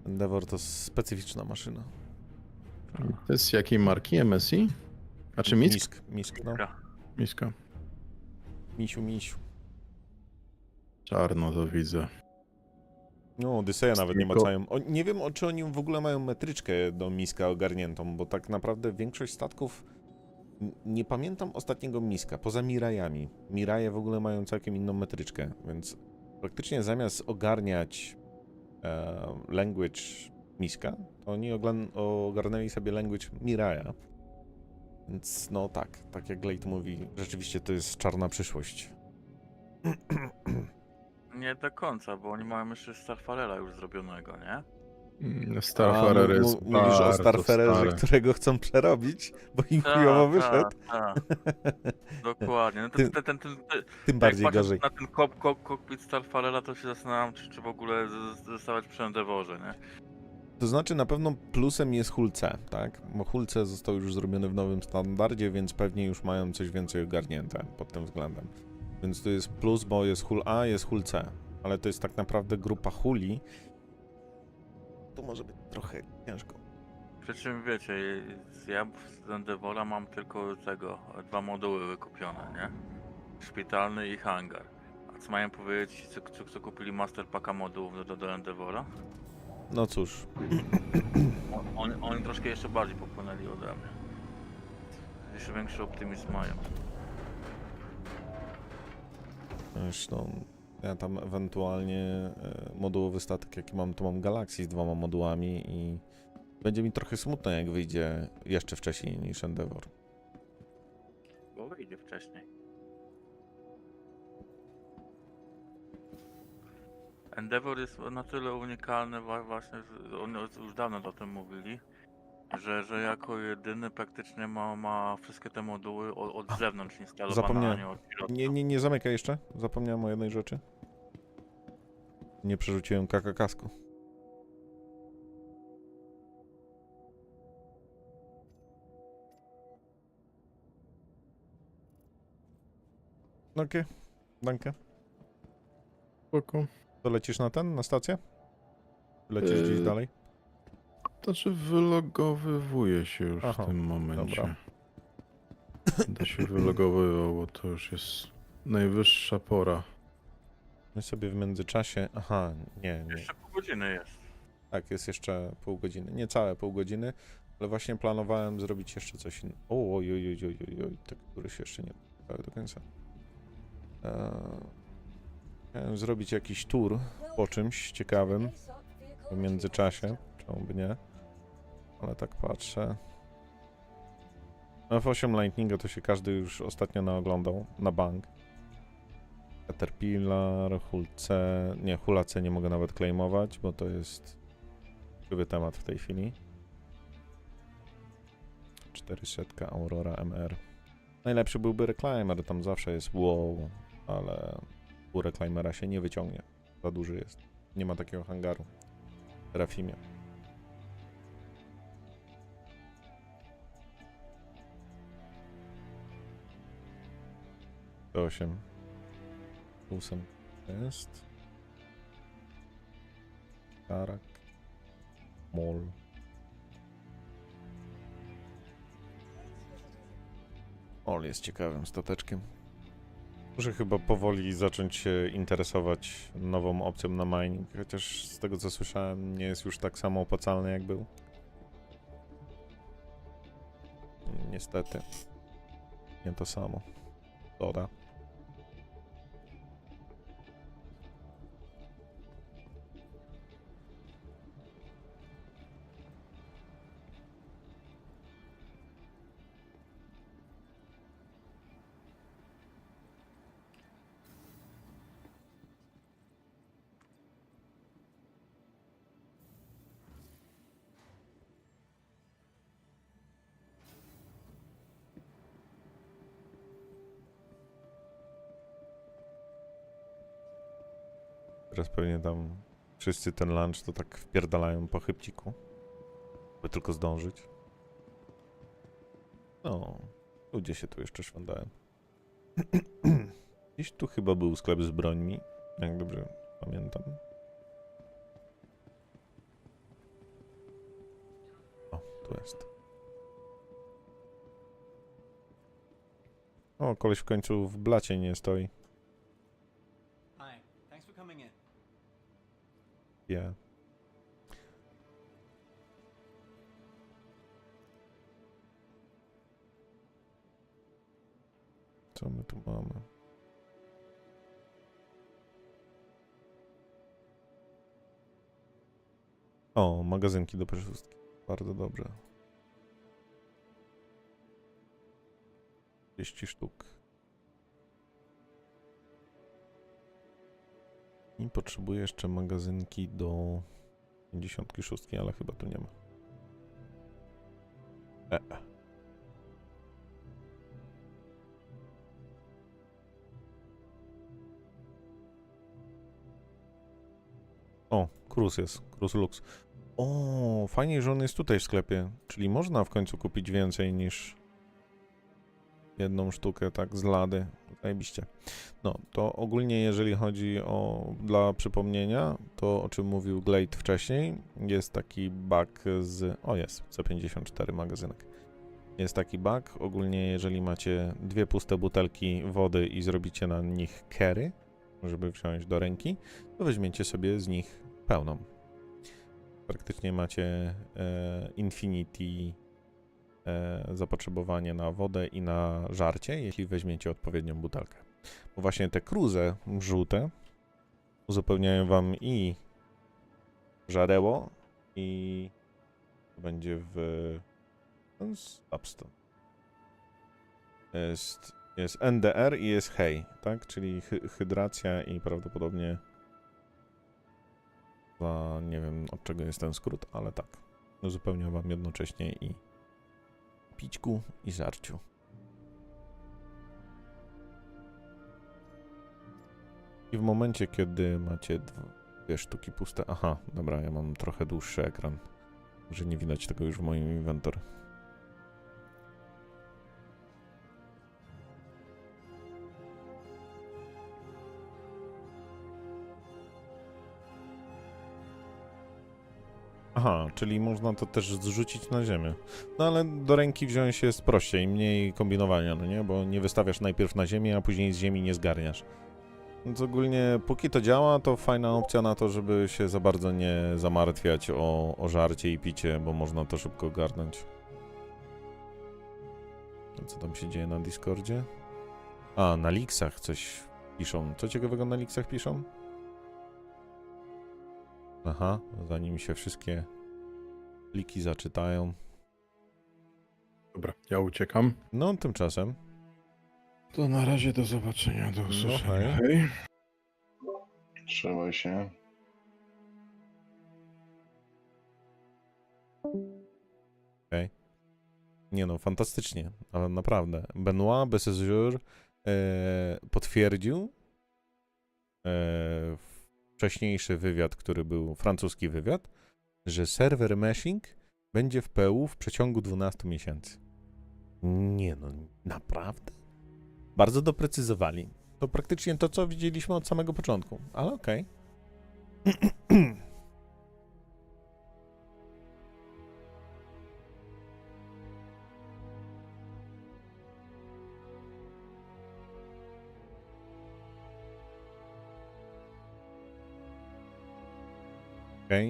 Speaker 1: Endeavor to specyficzna maszyna.
Speaker 9: To jest jakiej marki? MSI? A czy Misk?
Speaker 1: Misk, no.
Speaker 9: Miska.
Speaker 1: Misiu.
Speaker 9: Czarno to widzę.
Speaker 1: No, Odyseja nawet nie macają. Nie wiem, czy oni w ogóle mają metryczkę do Miska ogarniętą, bo tak naprawdę większość statków... Nie pamiętam ostatniego Miska, poza Mirajami. Miraje w ogóle mają całkiem inną metryczkę, więc praktycznie zamiast ogarniać language Miska, to oni ogarnęli sobie language Miraja. Więc no tak jak Glade mówi, rzeczywiście to jest czarna przyszłość.
Speaker 2: Nie do końca, bo oni mają jeszcze Starfarera już zrobionego, nie?
Speaker 9: Starfarer jest
Speaker 1: mówisz o Starfarerze, którego chcą przerobić, bo im chujowo wyszedł.
Speaker 2: Dokładnie. No
Speaker 1: tym bardziej gorzej.
Speaker 2: Na ten kokpit Starfarera to się zastanawiam, czy w ogóle zostawać przy Endeavorze, nie?
Speaker 1: To znaczy na pewno plusem jest hull C, tak? Bo hull C został już zrobiony w nowym standardzie, więc pewnie już mają coś więcej ogarnięte pod tym względem. Więc to jest plus, bo jest hull A, jest hull C. Ale to jest tak naprawdę grupa hulli. To może być trochę ciężko.
Speaker 2: Przy czym wiecie, ja z Endeavora mam tylko dwa moduły wykupione, nie? Szpitalny i hangar. A co mają powiedzieć, co kupili Master Packa modułów do Endeavora?
Speaker 1: No cóż.
Speaker 2: Oni troszkę jeszcze bardziej popłynęli ode mnie. Jeszcze większy optymizm mają.
Speaker 1: Zresztą ja tam ewentualnie modułowy statek jaki mam, to mam Galaxy z 2 modułami i będzie mi trochę smutno, jak wyjdzie jeszcze wcześniej niż Endeavor.
Speaker 2: Bo wyjdzie wcześniej. Endeavor jest na tyle unikalny właśnie, oni już dawno o tym mówili, że jako jedyny praktycznie ma wszystkie te moduły od zewnątrz instalowane, a nie od środka.
Speaker 1: Nie zamykaj jeszcze. Zapomniałem o jednej rzeczy. Nie przerzuciłem kasku. Okej, danke.
Speaker 9: Spoko.
Speaker 1: To lecisz na stację? Lecisz gdzieś dalej?
Speaker 9: Znaczy wylogowywuję się już w tym momencie.
Speaker 1: Dobra.
Speaker 9: Będę się wylogowywał, bo to już jest najwyższa pora.
Speaker 1: My sobie w międzyczasie... Aha, nie.
Speaker 2: Jeszcze pół godziny jest.
Speaker 1: Tak, jest jeszcze pół godziny. Niecałe pół godziny, ale właśnie planowałem zrobić jeszcze coś innego. Oj, tak, który się jeszcze nie do końca. Chciałem zrobić jakiś tour po czymś ciekawym w międzyczasie, czemu by nie, ale tak patrzę. F8 Lightninga to się każdy już ostatnio naoglądał, na bank. Caterpillar, Hull C, nie, Hulla C nie mogę nawet claimować, bo to jest krzywy temat w tej chwili. 400 Aurora MR. Najlepszy byłby Reclaimer, tam zawsze jest wow, ale u Reclaimera się nie wyciągnie. Za duży jest. Nie ma takiego hangaru w Terafimie. To 8. 8 jest. Karak. Mol. Mol jest ciekawym stateczkiem. Muszę chyba powoli zacząć się interesować nową opcją na mining, chociaż z tego co słyszałem nie jest już tak samo opłacalny jak był. Niestety. Nie to samo. Doda. Teraz pewnie tam wszyscy ten lunch to tak wpierdalają po chybciku, by tylko zdążyć. No, ludzie się tu jeszcze szwandają. Gdzieś tu chyba był sklep z brońmi, jak dobrze pamiętam. O, tu jest. O, koleś w końcu w blacie nie stoi. Yeah. Co my tu mamy? O, magazynki do przeszustki. Bardzo dobrze. 30 sztuk. I potrzebuję jeszcze magazynki do 56, ale chyba tu nie ma. O, Cruise jest. Cruise Lux. O, fajnie, że on jest tutaj w sklepie. Czyli można w końcu kupić więcej niż jedną sztukę, tak, z lady. Zajebiście. No, to ogólnie jeżeli chodzi o, dla przypomnienia, to o czym mówił Glade wcześniej, jest taki bug z, o jest, C54 magazynek. Jest taki bug, ogólnie jeżeli macie dwie puste butelki wody i zrobicie na nich carry, żeby wziąć do ręki, to weźmiecie sobie z nich pełną. Praktycznie macie infinity zapotrzebowanie na wodę i na żarcie, jeśli weźmiecie odpowiednią butelkę. Bo właśnie te cruise żółte uzupełniają wam i żareło, i będzie w Upstone. Jest NDR i jest HEI, tak? Czyli hydracja i prawdopodobnie nie wiem od czego jest ten skrót, ale tak. Uzupełnia wam jednocześnie i pićku i żarciu. I w momencie, kiedy macie dwie sztuki puste... Aha, dobra, ja mam trochę dłuższy ekran. Może nie widać tego już w moim inwentory. Aha, czyli można to też zrzucić na ziemię. No ale do ręki wziąć jest prościej, mniej kombinowania, no nie? Bo nie wystawiasz najpierw na ziemię, a później z ziemi nie zgarniasz. Więc ogólnie, póki to działa, to fajna opcja na to, żeby się za bardzo nie zamartwiać o żarcie i picie, bo można to szybko ogarnąć. Co tam się dzieje na Discordzie? A, na Lynxach coś piszą. Co ciekawego na Lynxach piszą? Aha, zanim się wszystkie pliki zaczytają.
Speaker 9: Dobra, ja uciekam.
Speaker 1: No, tymczasem.
Speaker 9: To na razie do zobaczenia, do usłyszenia.
Speaker 1: No, hej.
Speaker 19: Trzymaj się.
Speaker 1: Okej. Nie no, fantastycznie, ale naprawdę. Benoit Bessezur potwierdził wcześniejszy wywiad, który był francuski wywiad, że serwer meshing będzie w PU w przeciągu 12 miesięcy. Nie no, naprawdę? Bardzo doprecyzowali. To praktycznie to, co widzieliśmy od samego początku, ale okej.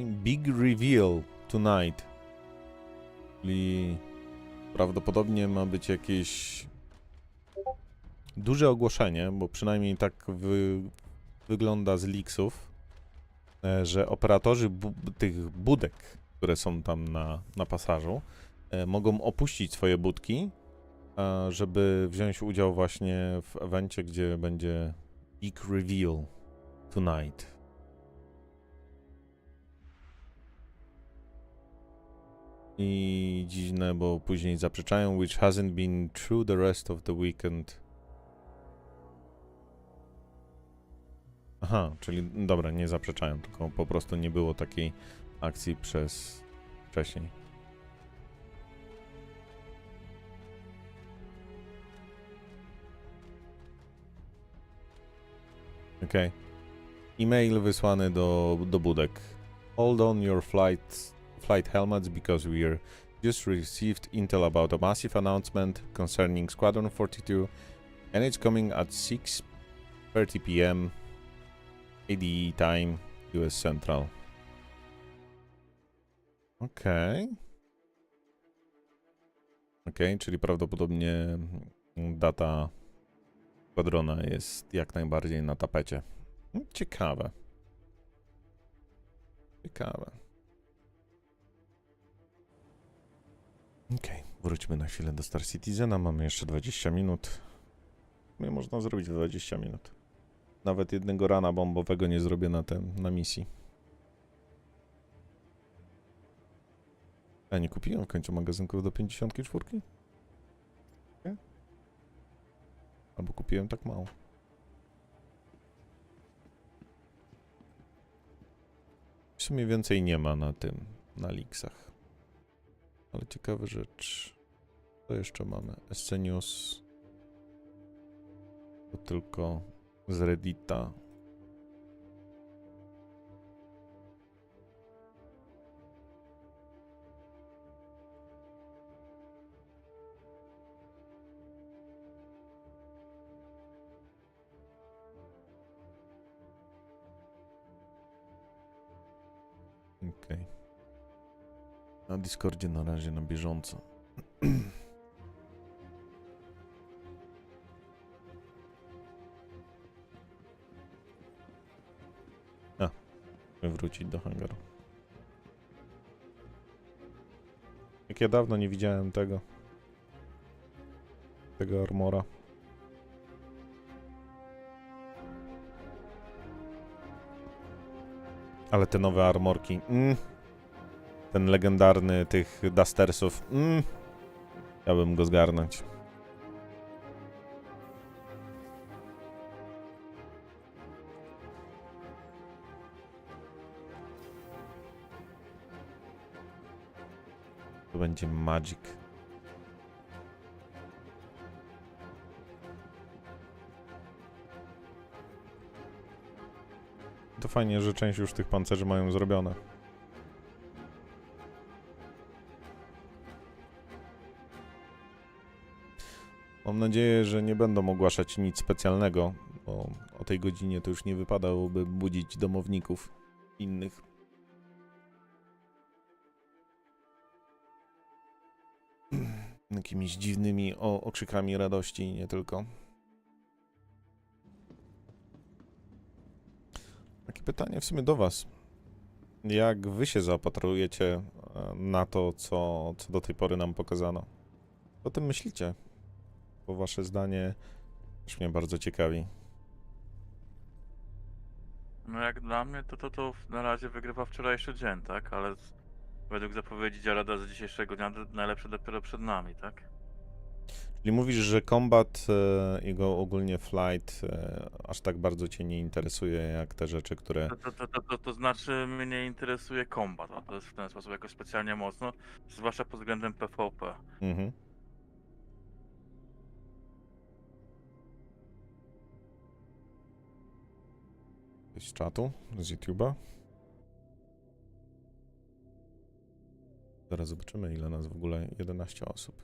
Speaker 1: Big reveal tonight. Czyli prawdopodobnie ma być jakieś duże ogłoszenie, bo przynajmniej tak wygląda z leaksów, że operatorzy tych budek, które są tam na pasażu, mogą opuścić swoje budki, żeby wziąć udział właśnie w evencie, gdzie będzie Big reveal tonight. I dziwne, bo później zaprzeczają, which hasn't been true the rest of the weekend. Aha, czyli dobra, nie zaprzeczają, tylko po prostu nie było takiej akcji wcześniej. Okej. E-mail wysłany do budek. Hold on your flight helmets because we just received intel about a massive announcement concerning Squadron 42 and it's coming at 6:30 p.m. ADE time, US Central. Okej, czyli prawdopodobnie data Squadrona jest jak najbardziej na tapecie. Ciekawe. Wróćmy na chwilę do Star Citizena. Mamy jeszcze 20 minut. Można zrobić 20 minut. Nawet jednego rana bombowego nie zrobię na misji. Ja nie kupiłem w końcu magazynków do 54? Nie? Albo kupiłem tak mało. W sumie więcej nie ma na Lynxach. Ale ciekawa rzecz. Co jeszcze mamy? SC News. To tylko z Reddita. Na Discordzie na razie na bieżąco. Wrócić do hangaru. Jak ja dawno nie widziałem tego armora. Ale te nowe armorki. Ten legendarny tych Dustersów. Chciałbym go zgarnąć. To będzie Magic. To fajnie, że część już tych pancerzy mają zrobione. Mam nadzieję, że nie będą ogłaszać nic specjalnego, bo o tej godzinie to już nie wypadałoby budzić domowników innych. Jakimiś dziwnymi okrzykami radości i nie tylko. Takie pytanie w sumie do was. Jak wy się zaopatrujecie na to, co do tej pory nam pokazano? O tym myślicie? Bo wasze zdanie też mnie bardzo ciekawi.
Speaker 2: No jak dla mnie, to na razie wygrywa wczorajszy dzień, tak? Ale według zapowiedzi Jareda z dzisiejszego dnia najlepsze dopiero przed nami, tak?
Speaker 1: Czyli mówisz, że combat, jego ogólnie flight aż tak bardzo cię nie interesuje, jak te rzeczy, które...
Speaker 2: To znaczy mnie interesuje combat, a to jest w ten sposób jakoś specjalnie mocno, zwłaszcza pod względem PvP.
Speaker 1: Mhm. z czatu, z YouTube'a. Zaraz zobaczymy, ile nas w ogóle 11 osób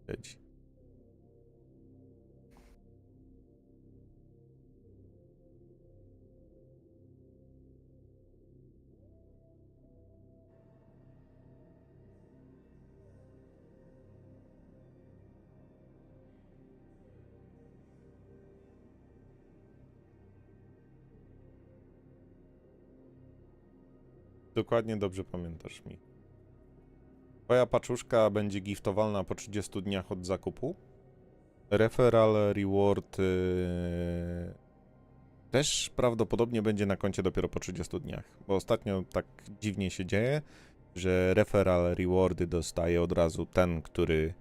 Speaker 1: siedzi. Dokładnie dobrze pamiętasz mi. Twoja paczuszka będzie giftowalna po 30 dniach od zakupu. Referral reward też prawdopodobnie będzie na koncie dopiero po 30 dniach. Bo ostatnio tak dziwnie się dzieje, że referral rewardy dostaje od razu ten, który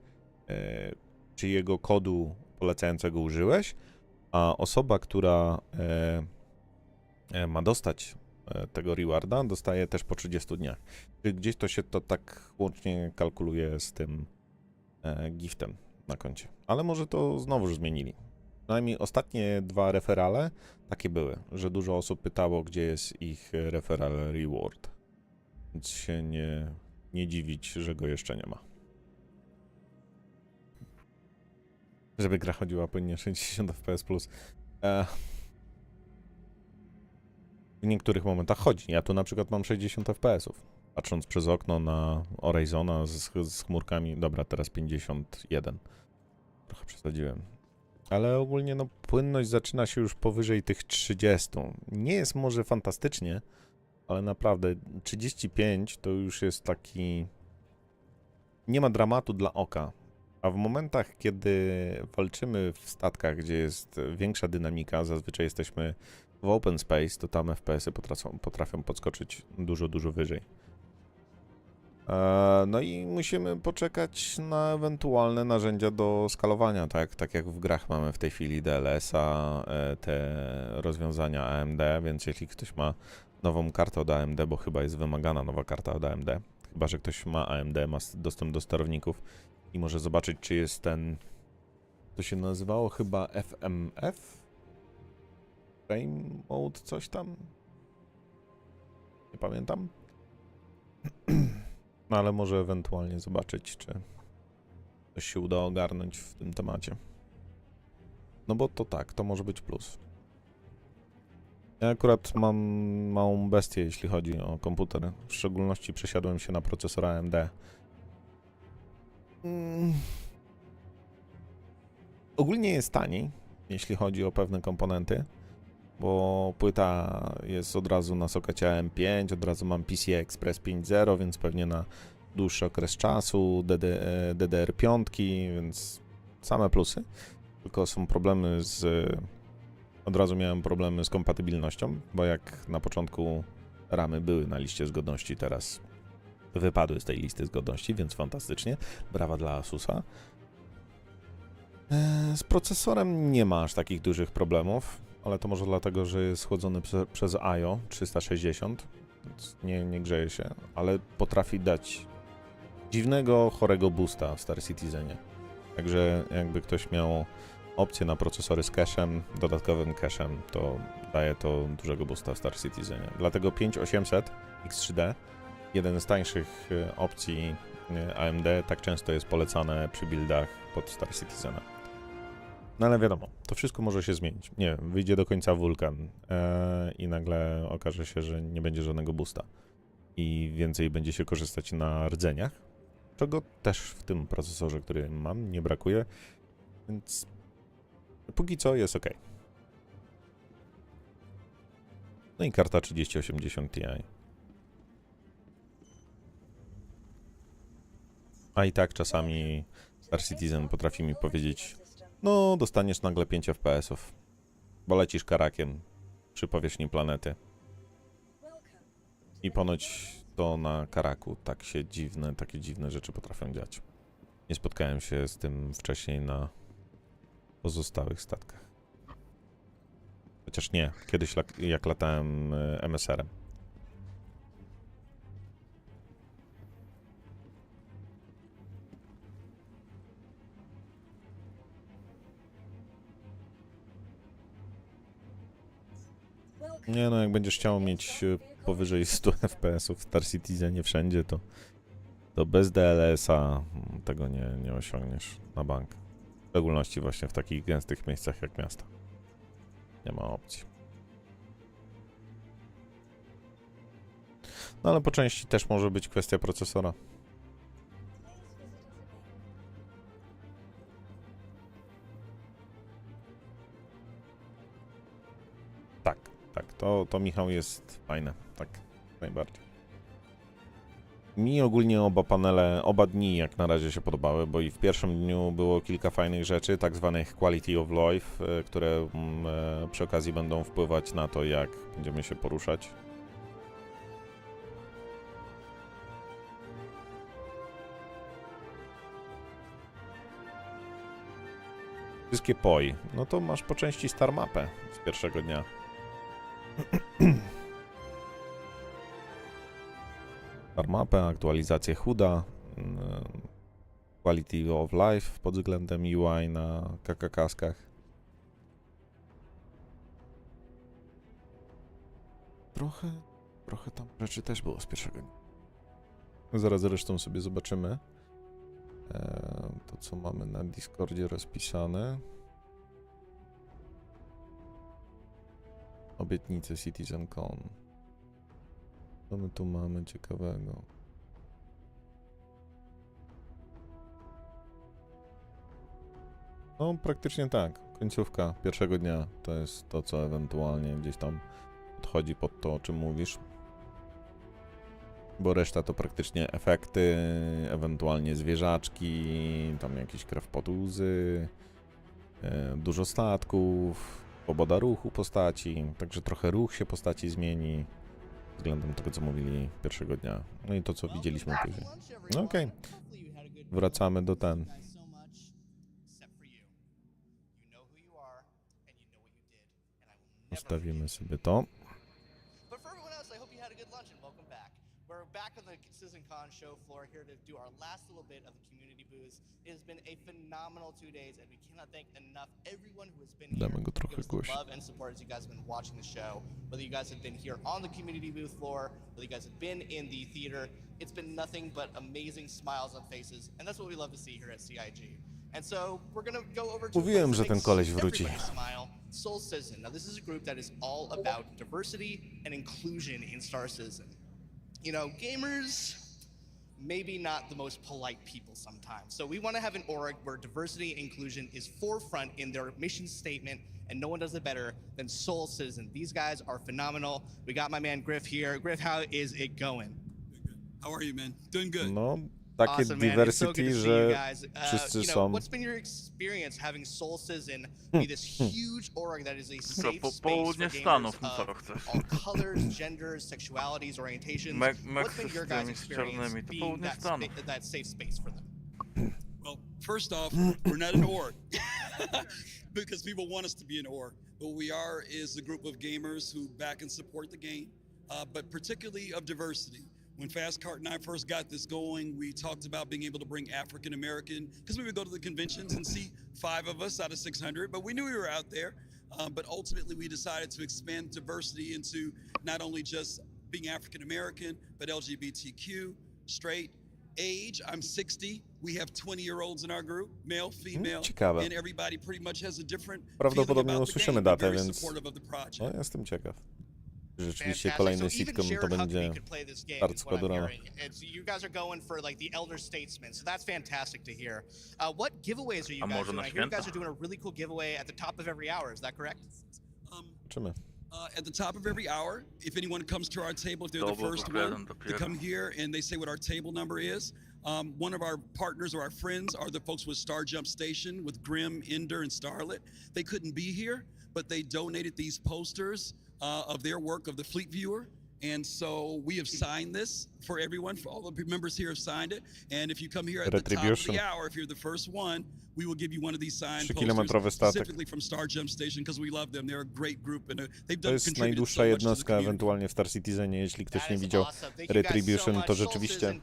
Speaker 1: czyjego kodu polecającego użyłeś, a osoba, która ma dostać tego rewarda, dostaje też po 30 dniach. Czyli gdzieś to się to tak łącznie kalkuluje z tym giftem na koncie. Ale może to znowuż zmienili. Przynajmniej ostatnie 2 referale takie były, że dużo osób pytało, gdzie jest ich referral reward. Więc się nie dziwić, że go jeszcze nie ma. Żeby gra chodziła płynnie 60 fps+. W niektórych momentach chodzi. Ja tu na przykład mam 60 fps-ów. Patrząc przez okno na Horizona z chmurkami. Dobra, teraz 51. Trochę przesadziłem. Ale ogólnie no płynność zaczyna się już powyżej tych 30. Nie jest może fantastycznie, ale naprawdę 35 to już jest taki... Nie ma dramatu dla oka. A w momentach, kiedy walczymy w statkach, gdzie jest większa dynamika, zazwyczaj jesteśmy w open space, to tam FPS-y potrafią podskoczyć dużo wyżej. No i musimy poczekać na ewentualne narzędzia do skalowania, tak jak w grach mamy w tej chwili DLS-a, te rozwiązania AMD, więc jeśli ktoś ma nową kartę od AMD, bo chyba jest wymagana nowa karta od AMD, chyba że ktoś ma AMD, ma dostęp do sterowników i może zobaczyć, czy jest ten, to się nazywało chyba FMF? Frame Mode, coś tam? Nie pamiętam. No ale może ewentualnie zobaczyć, czy coś się uda ogarnąć w tym temacie. No bo to tak, to może być plus. Ja akurat mam małą bestię, jeśli chodzi o komputer. W szczególności przesiadłem się na procesor AMD. Ogólnie jest taniej, jeśli chodzi o pewne komponenty, bo płyta jest od razu na sokecie AM5, od razu mam PCI Express 5.0, więc pewnie na dłuższy okres czasu, DDR5, więc same plusy. Tylko są problemy od razu miałem problemy z kompatybilnością, bo jak na początku ramy były na liście zgodności, teraz wypadły z tej listy zgodności, więc fantastycznie. Brawa dla Asusa. Z procesorem nie ma aż takich dużych problemów, ale to może dlatego, że jest chłodzony przez IO 360, więc nie grzeje się, ale potrafi dać dziwnego, chorego boosta w Star Citizenie. Także jakby ktoś miał opcję na procesory z cache'em, dodatkowym cache'em, to daje to dużego boosta w Star Citizenie. Dlatego 5800 X3D, jeden z tańszych opcji AMD, tak często jest polecane przy buildach pod Star Citizena. No ale wiadomo, to wszystko może się zmienić. Nie wiem, wyjdzie do końca wulkan i nagle okaże się, że nie będzie żadnego boosta i więcej będzie się korzystać na rdzeniach, czego też w tym procesorze, który mam, nie brakuje, więc póki co jest ok. No i karta 3080 Ti. A i tak czasami Star Citizen potrafi mi powiedzieć: no, dostaniesz nagle 5 FPS-ów, bo lecisz karakiem przy powierzchni planety. I ponoć to na karaku takie dziwne rzeczy potrafią dziać. Nie spotkałem się z tym wcześniej na pozostałych statkach. Chociaż nie, kiedyś jak latałem MSR-em. Nie no, jak będziesz chciał mieć powyżej 100 FPS-ów w Star Citizenie wszędzie, to bez DLS-a tego nie osiągniesz na bank. W szczególności właśnie w takich gęstych miejscach jak miasta. Nie ma opcji. No ale po części też może być kwestia procesora. Tak, to Michał jest fajne, tak, najbardziej. Mi ogólnie oba dni jak na razie się podobały, bo i w pierwszym dniu było kilka fajnych rzeczy, tak zwanych quality of life, które przy okazji będą wpływać na to, jak będziemy się poruszać. Wszystkie POI, no to masz po części star mapę z pierwszego dnia. Star mapę, aktualizację HUD-a, quality of life pod względem UI na KK-kaskach. Trochę tam rzeczy też było z pierwszego dnia. Zaraz zresztą sobie zobaczymy to, co mamy na Discordzie rozpisane. Obietnice Citizencon. Co my tu mamy ciekawego? No, praktycznie tak. Końcówka pierwszego dnia to jest to, co ewentualnie gdzieś tam podchodzi pod to, o czym mówisz. Bo reszta to praktycznie efekty, ewentualnie zwierzaczki, tam jakieś krew pod łzy, dużo statków, swoboda ruchu postaci, także trochę ruch się postaci zmieni względem tego, co mówili pierwszego dnia. No i to, co widzieliśmy później. No okej. Wracamy do ten. Zostawimy sobie to.
Speaker 3: We're back on the Citizencon show floor here to do our last little bit of the community booths. It has been a phenomenal 2 days, and we cannot thank enough everyone who has been here
Speaker 1: Damy go trochę
Speaker 3: to give us the
Speaker 1: głośniej.
Speaker 3: love and support as you guys have been watching the show. Whether you guys have been here on the community booth floor, whether you guys have been in the theater, it's been nothing but amazing smiles on faces, and that's what we love to see here at CIG. And so we're gonna go over to
Speaker 1: Mówiłem, że ten koleś wróci.
Speaker 3: smile. Soul Citizen. Now this is a group that is all about diversity and inclusion in Star Citizen. You know, gamers, maybe not the most polite people sometimes. So we want to have an org where diversity and inclusion is forefront in their mission statement, and no one does it better than Soul Citizen. These guys are phenomenal. We got my man Griff here. Griff, how is it going?
Speaker 20: How are you, man? Doing good.
Speaker 1: No, takie
Speaker 3: Awesome, man. It's so
Speaker 1: diversity,
Speaker 3: good to see you
Speaker 1: że
Speaker 3: guys.
Speaker 1: wszyscy
Speaker 3: You know,
Speaker 1: są...
Speaker 3: what's been your experience having Soul Citizen be this huge org that is a safe space for gamers of all colors, genders, sexualities, orientations? What's been your guys' experience being that safe space for them?
Speaker 20: Well, first off, we're not an org because people want us to be an org. What we are is a group of gamers who back and support the game, but particularly of diversity. When Fast Cart and I first got this going, we talked about being able to bring African American, because we would go to the conventions and see 5 of us out of 600, but we knew we were out there. But ultimately, we decided to expand diversity into not only just being African American, but LGBTQ, straight, age. I'm 60. We have 20-year-olds in our group, male, female,
Speaker 1: Ciekawe.
Speaker 20: and everybody pretty much has a different
Speaker 1: Prawdopodobnie
Speaker 20: feeling about the
Speaker 1: usłyszymy
Speaker 20: game, but
Speaker 1: datę,
Speaker 20: very
Speaker 1: więc
Speaker 20: supportive of the project.
Speaker 1: no, jestem ciekaw. Rzeczywiście
Speaker 3: Fantastic.
Speaker 1: kolejny
Speaker 3: So even
Speaker 1: sitcom to
Speaker 3: Jared Huckabee
Speaker 1: będzie
Speaker 3: could play this game,
Speaker 1: start
Speaker 3: is what I'm
Speaker 1: składu rana.
Speaker 3: hearing. You guys are going for like the elder statesman, so that's fantastic to hear. What giveaways are you guys doing? I hear you guys are doing a really cool giveaway at the top of every hour. Is that correct?
Speaker 1: Zobaczymy.
Speaker 20: At the top of every hour, if anyone comes to our table, if they're the first one to come here and they say what our table number is, one of our partners or our friends are the folks with Star Jump Station with Grim, Ender, and Starlet. They couldn't be here, but they donated these posters of their work of the Fleet Viewer, And so we have signed this for everyone, for all the members here have signed it. And if you come here at the top of the hour, if you're the first one, we will give you one of these signed posters specifically from Star Gem Station because we love them. They're a great group and they've
Speaker 1: To
Speaker 20: done
Speaker 1: jest
Speaker 20: contributed
Speaker 1: najdłuższa
Speaker 20: so much to the
Speaker 1: jednostka
Speaker 20: community.
Speaker 1: ewentualnie w Star Citizenie, jeśli ktoś nie widział Retribution, to rzeczywiście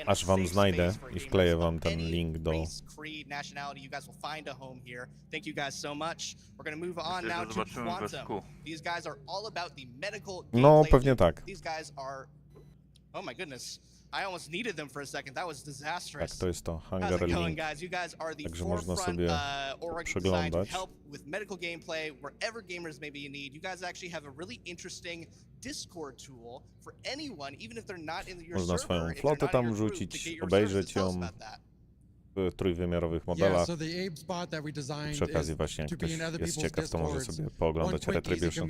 Speaker 1: aż wam znajdę i wkleję wam ten link do... No, pewnie tak.
Speaker 3: Oh my goodness. I almost needed them for a second. That was disastrous.
Speaker 1: Tak, to jest to.
Speaker 3: How's
Speaker 1: Hangar
Speaker 3: it going,
Speaker 1: Link.
Speaker 3: guys? You guys are the
Speaker 1: Także można
Speaker 3: forefront
Speaker 1: sobie
Speaker 3: org designed to
Speaker 1: przeglądać.
Speaker 3: help with medical gameplay wherever gamers may be in need. You guys actually have a really interesting Discord tool for anyone, even if they're not in your
Speaker 1: Można
Speaker 3: server.
Speaker 1: swoją
Speaker 3: If they're
Speaker 1: flotę
Speaker 3: not in
Speaker 1: tam
Speaker 3: your group,
Speaker 1: wrzucić,
Speaker 3: to get your
Speaker 1: obejrzeć
Speaker 3: services. Tell us
Speaker 1: ją
Speaker 3: about that.
Speaker 1: w trójwymiarowych modelach.
Speaker 21: I
Speaker 1: Przy okazji właśnie, jak ktoś jest ciekaw, to może sobie pooglądać Retribution.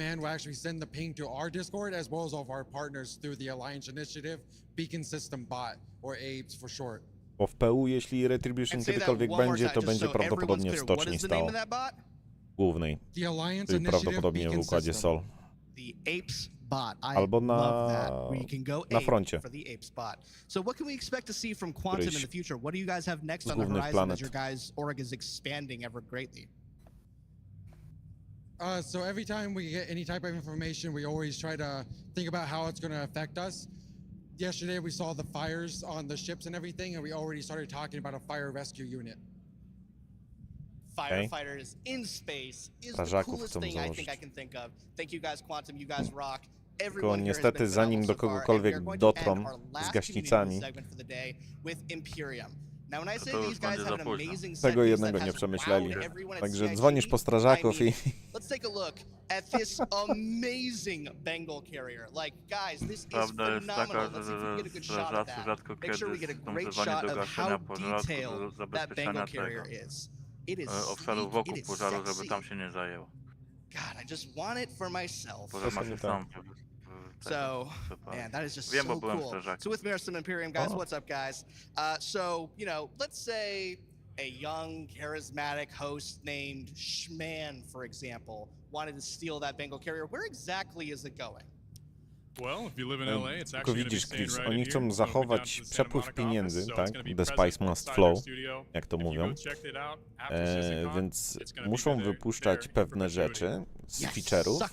Speaker 1: Bo w PU, jeśli Retribution kiedykolwiek będzie, to będzie prawdopodobnie w stoczni stał. Głównej. Czyli prawdopodobnie w układzie SOL. Albo na froncie.
Speaker 3: So what can we expect to see from Quantum in the future? What do you guys have next on the horizon as your guys' org is expanding ever greatly?
Speaker 21: So every time we get any type of information, we always try to think about how it's going to affect us. Yesterday we saw the fires on the ships and everything, and we already started talking about a fire rescue unit.
Speaker 3: Firefighters in space is the coolest thing I think I can think of. Thank you guys, Quantum. You guys rock.
Speaker 1: Tylko niestety, zanim do kogokolwiek dotrą z gaśnicami, tego jednego nie przemyśleli. Także dzwonisz po strażaków i...
Speaker 2: Prawda jest taka, że strażacy rzadko kiedy są wzywani do gaszenia pożaru, do zabezpieczania tego obszaru wokół pożaru, żeby tam się nie zajęło. Pożar ma się sam.
Speaker 3: So, man, that is just so cool. So with me are some Imperium guys. What's up, guys? So, you know, let's say a young, charismatic host named Schman, for example, wanted to steal that Bengal carrier. Where exactly is it going?
Speaker 1: Tylko widzisz, Chris, oni chcą zachować przepływ pieniędzy, tak? The spice must flow, jak to mówią. Więc muszą wypuszczać pewne rzeczy z feature'ów,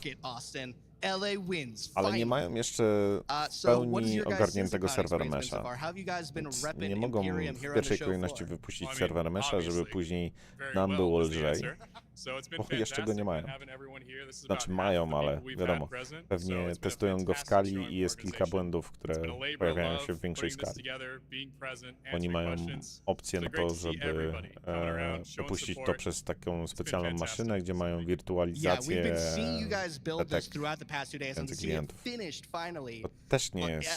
Speaker 1: ale nie mają jeszcze w pełni ogarniętego server mesha. Więc nie mogą w pierwszej kolejności wypuścić serwer mesha, żeby później nam było lżej, bo jeszcze go nie mają. Znaczy mają, ale wiadomo, pewnie testują go w skali i jest kilka błędów, które pojawiają się w większej skali. Oni mają opcję na to, żeby wypuścić to przez taką specjalną maszynę, gdzie mają wirtualizację więcej klientów. To też nie jest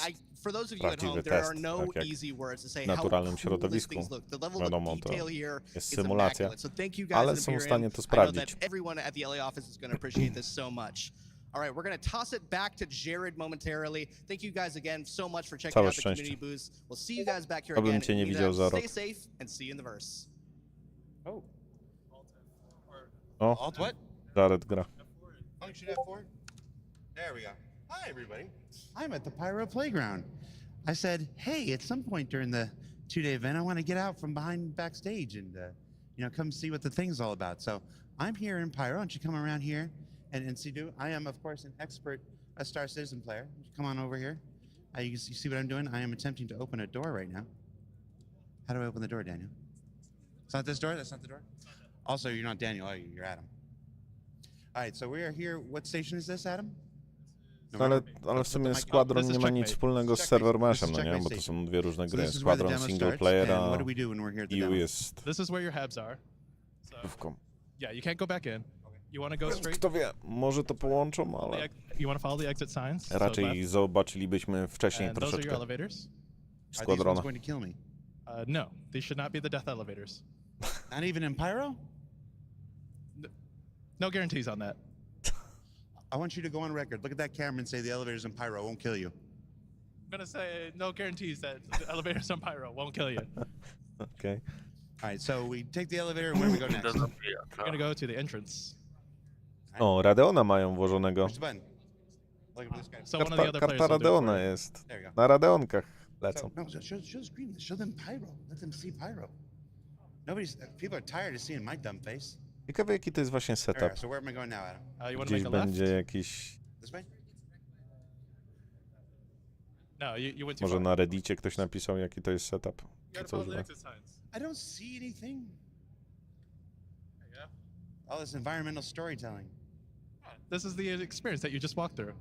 Speaker 1: prawdziwy test, tak jak w naturalnym środowisku. Wiadomo, to jest symulacja, ale są w stanie to sprawdzić.
Speaker 3: All right, we're going to toss it back to Jared momentarily. Thank you guys again so much for checking
Speaker 1: Całe
Speaker 3: out the
Speaker 1: szczęście.
Speaker 3: community booth. We'll see you guys back here
Speaker 1: Obym
Speaker 3: again.
Speaker 1: cię nie widział za rok.
Speaker 3: Stay safe and see you in the verse.
Speaker 1: O,
Speaker 17: Alt what?
Speaker 1: Jared gra.
Speaker 17: Function F4? There we go. Hi, everybody. I'm at the Pyro Playground. I said, hey, at some point during the two-day event, I want to get out from behind backstage and, come see what the thing's all about. So I'm here in Pyro. Why don't you come around here and see? I am, of course, an expert Star Citizen player. Come on over here. You see what I'm doing? I am attempting to open a door right now. How do I open the door, Daniel? It's not this door? That's not the door? Also, you're not Daniel, are you? You're Adam. All right, so we are here. What station is this, Adam?
Speaker 1: Ale w sumie Squadron nie ma nic wspólnego z server meshem, no nie? Bo to są dwie różne gry. Squadron single playera i jest główką. Kto wie, może to połączą, ale raczej zobaczylibyśmy wcześniej troszeczkę Squadrona.
Speaker 22: No, they should not be the death elevators.
Speaker 17: Not even in Pyro?
Speaker 22: No guarantees on that.
Speaker 17: I want you to go on record. Look at that camera and say the elevators in Pyro won't kill you.
Speaker 22: I'm gonna say no guarantees that the elevators on Pyro won't kill you.
Speaker 1: Okay.
Speaker 17: All right, so we take the elevator and where do we go next?
Speaker 22: We're gonna go to the entrance.
Speaker 1: O, Radeona mają włożonego.
Speaker 3: Look at this guy.
Speaker 22: So one of the other players
Speaker 1: Karta
Speaker 22: will do it for
Speaker 1: Radeona
Speaker 22: you.
Speaker 1: jest.
Speaker 3: There you go.
Speaker 1: Na Radeonkach lecą.
Speaker 17: No, show the screen. Show them Pyro. Let them see Pyro. People are tired of seeing my dumb face.
Speaker 1: Ciekawe jaki to jest właśnie setup.
Speaker 17: Alright, so where am I going now, Adam?
Speaker 22: You want to
Speaker 1: Gdzieś
Speaker 22: make a left?
Speaker 1: będzie jakiś...
Speaker 17: This way?
Speaker 22: No, you went too
Speaker 1: Może
Speaker 22: far.
Speaker 1: na Reddicie ktoś napisał jaki to jest setup.
Speaker 22: You
Speaker 1: Czy
Speaker 22: gotta
Speaker 1: coś,
Speaker 22: follow the
Speaker 1: że...
Speaker 22: exit signs.
Speaker 17: I don't see anything.
Speaker 22: There you go.
Speaker 17: All this environmental storytelling.
Speaker 22: This is the experience that you just walked through.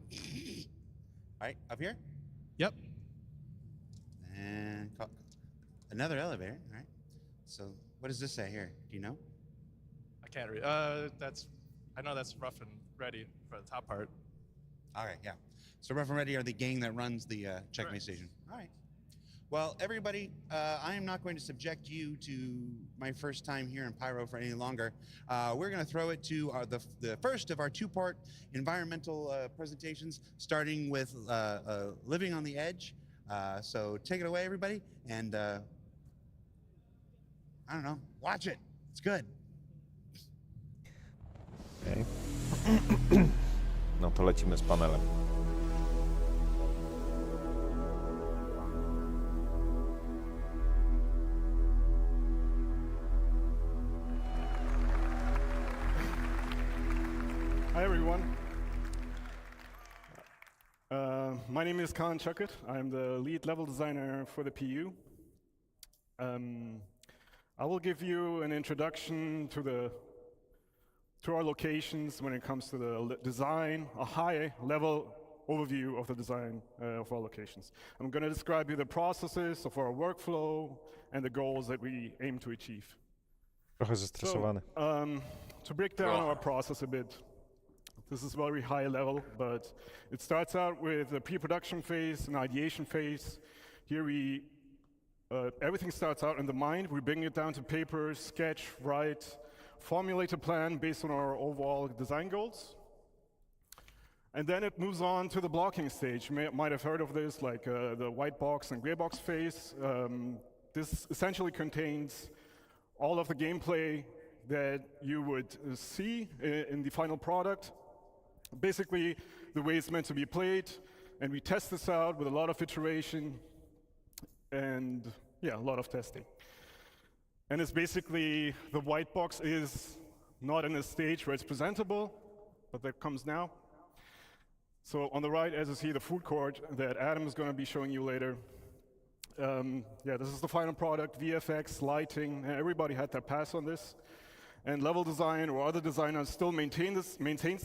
Speaker 17: All right, up here?
Speaker 22: Yep.
Speaker 17: And another elevator. All right. So what does this say here? Do you know?
Speaker 22: I can't read. I know that's rough and ready for the top part.
Speaker 17: All right, yeah. So Rough and Ready are the gang that runs the checkmate station. All right. Well, everybody, I am not going to subject you to my first time here in Pyro for any longer. We're going to throw it to the first of our two-part environmental presentations, starting with Living on the Edge. So take it away, everybody, and I don't know, watch it. It's good.
Speaker 1: Okay. No to lecimy z panelem.
Speaker 11: Hi everyone. My name is Colin Chuckett. I'm the lead level designer for the PU. I will give you an introduction to our locations when it comes to the design, a high level overview of the design of our locations. I'm going to describe you the processes of our workflow and the goals that we aim to achieve.
Speaker 1: Trochę zestresowany.
Speaker 11: To break down our process a bit, this is very high level, but it starts out with a pre-production phase, an ideation phase. Here everything starts out in the mind. We bring it down to paper, sketch, write, formulate a plan based on our overall design goals. And then it moves on to the blocking stage. You might have heard of this, like the white box and gray box phase. This essentially contains all of the gameplay that you would see in the final product. Basically, the way it's meant to be played, and we test this out with a lot of iteration and, yeah, a lot of testing. And it's basically, the white box is not in a stage where it's presentable, but that comes now. So on the right, as you see, the food court that Adam is going to be showing you later. Yeah, this is the final product, VFX, lighting, everybody had their pass on this. And level design or other designers still maintains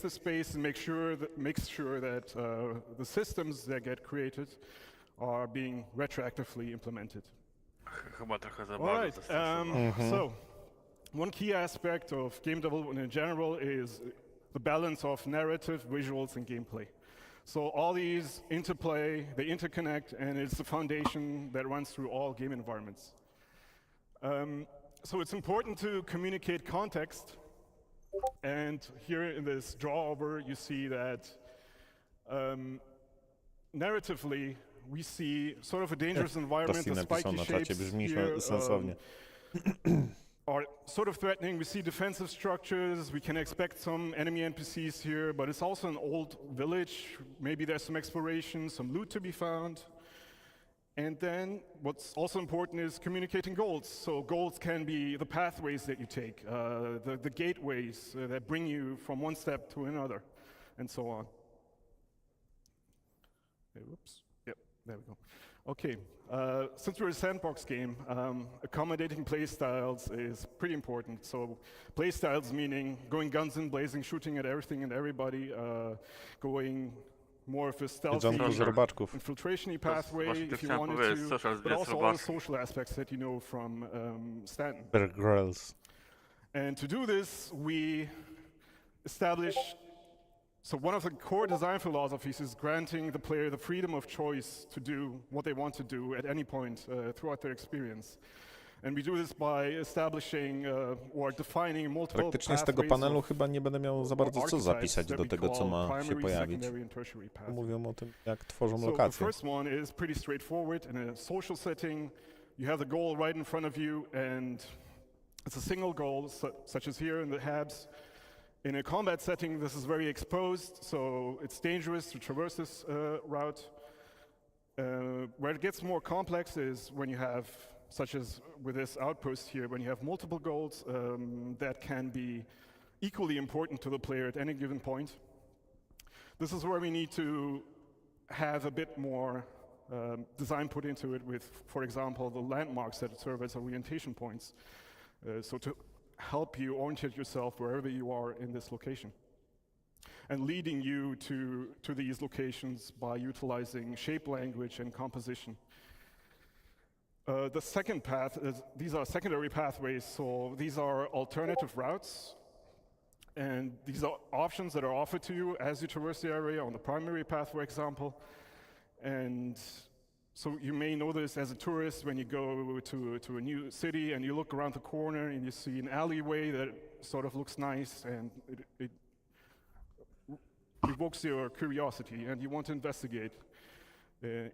Speaker 11: the space and makes sure that the systems that get created are being retroactively implemented. All right, so one key aspect of game development in general is the balance of narrative, visuals, and gameplay. So all these interplay, they interconnect, and it's the foundation that runs through all game environments. So it's important to communicate context, and here in this draw-over you see that narratively we see sort of a dangerous environment, the spiky shapes here are sort of threatening. We see defensive structures, we can expect some enemy NPCs here, but it's also an old village, maybe there's some exploration, some loot to be found. And then what's also important is communicating goals. So goals can be the pathways that you take, the gateways that bring you from one step to another, and so on. Okay, whoops. Yep, there we go. Okay, since we're a sandbox game, accommodating playstyles is pretty important. So playstyles meaning going guns and blazing, shooting at everything and everybody, going more of a stealthy infiltration-y pathway if you wanted to, but also all the social aspects that you know from Stanton.
Speaker 1: Bear Grylls.
Speaker 11: And to do this, we establish, so one of the core design philosophies is granting the player the freedom of choice to do what they want to do at any point throughout their experience. And we do this by establishing or defining multiple
Speaker 1: Praktycznie z tego panelu chyba nie będę miał za bardzo co zapisać do tego, co ma się pojawić. Mówią o tym, jak tworzą lokacje.
Speaker 11: So the first one is pretty straightforward. In a social setting, you have the goal right in front of you, and it's a single goal, such as here in the Habs. In a combat setting, this is very exposed, so it's dangerous to traverse this route. Where it gets more complex is when you have, such as with this outpost here, when you have multiple goals that can be equally important to the player at any given point. This is where we need to have a bit more design put into it with, for example, the landmarks that serve as orientation points. So to help you orientate yourself wherever you are in this location. And leading you to these locations by utilizing shape language and composition. The second path is, these are secondary pathways, so these are alternative routes. And these are options that are offered to you as you traverse the area on the primary path, for example. And so you may know this as a tourist when you go to a new city and you look around the corner and you see an alleyway that sort of looks nice and it evokes your curiosity and you want to investigate.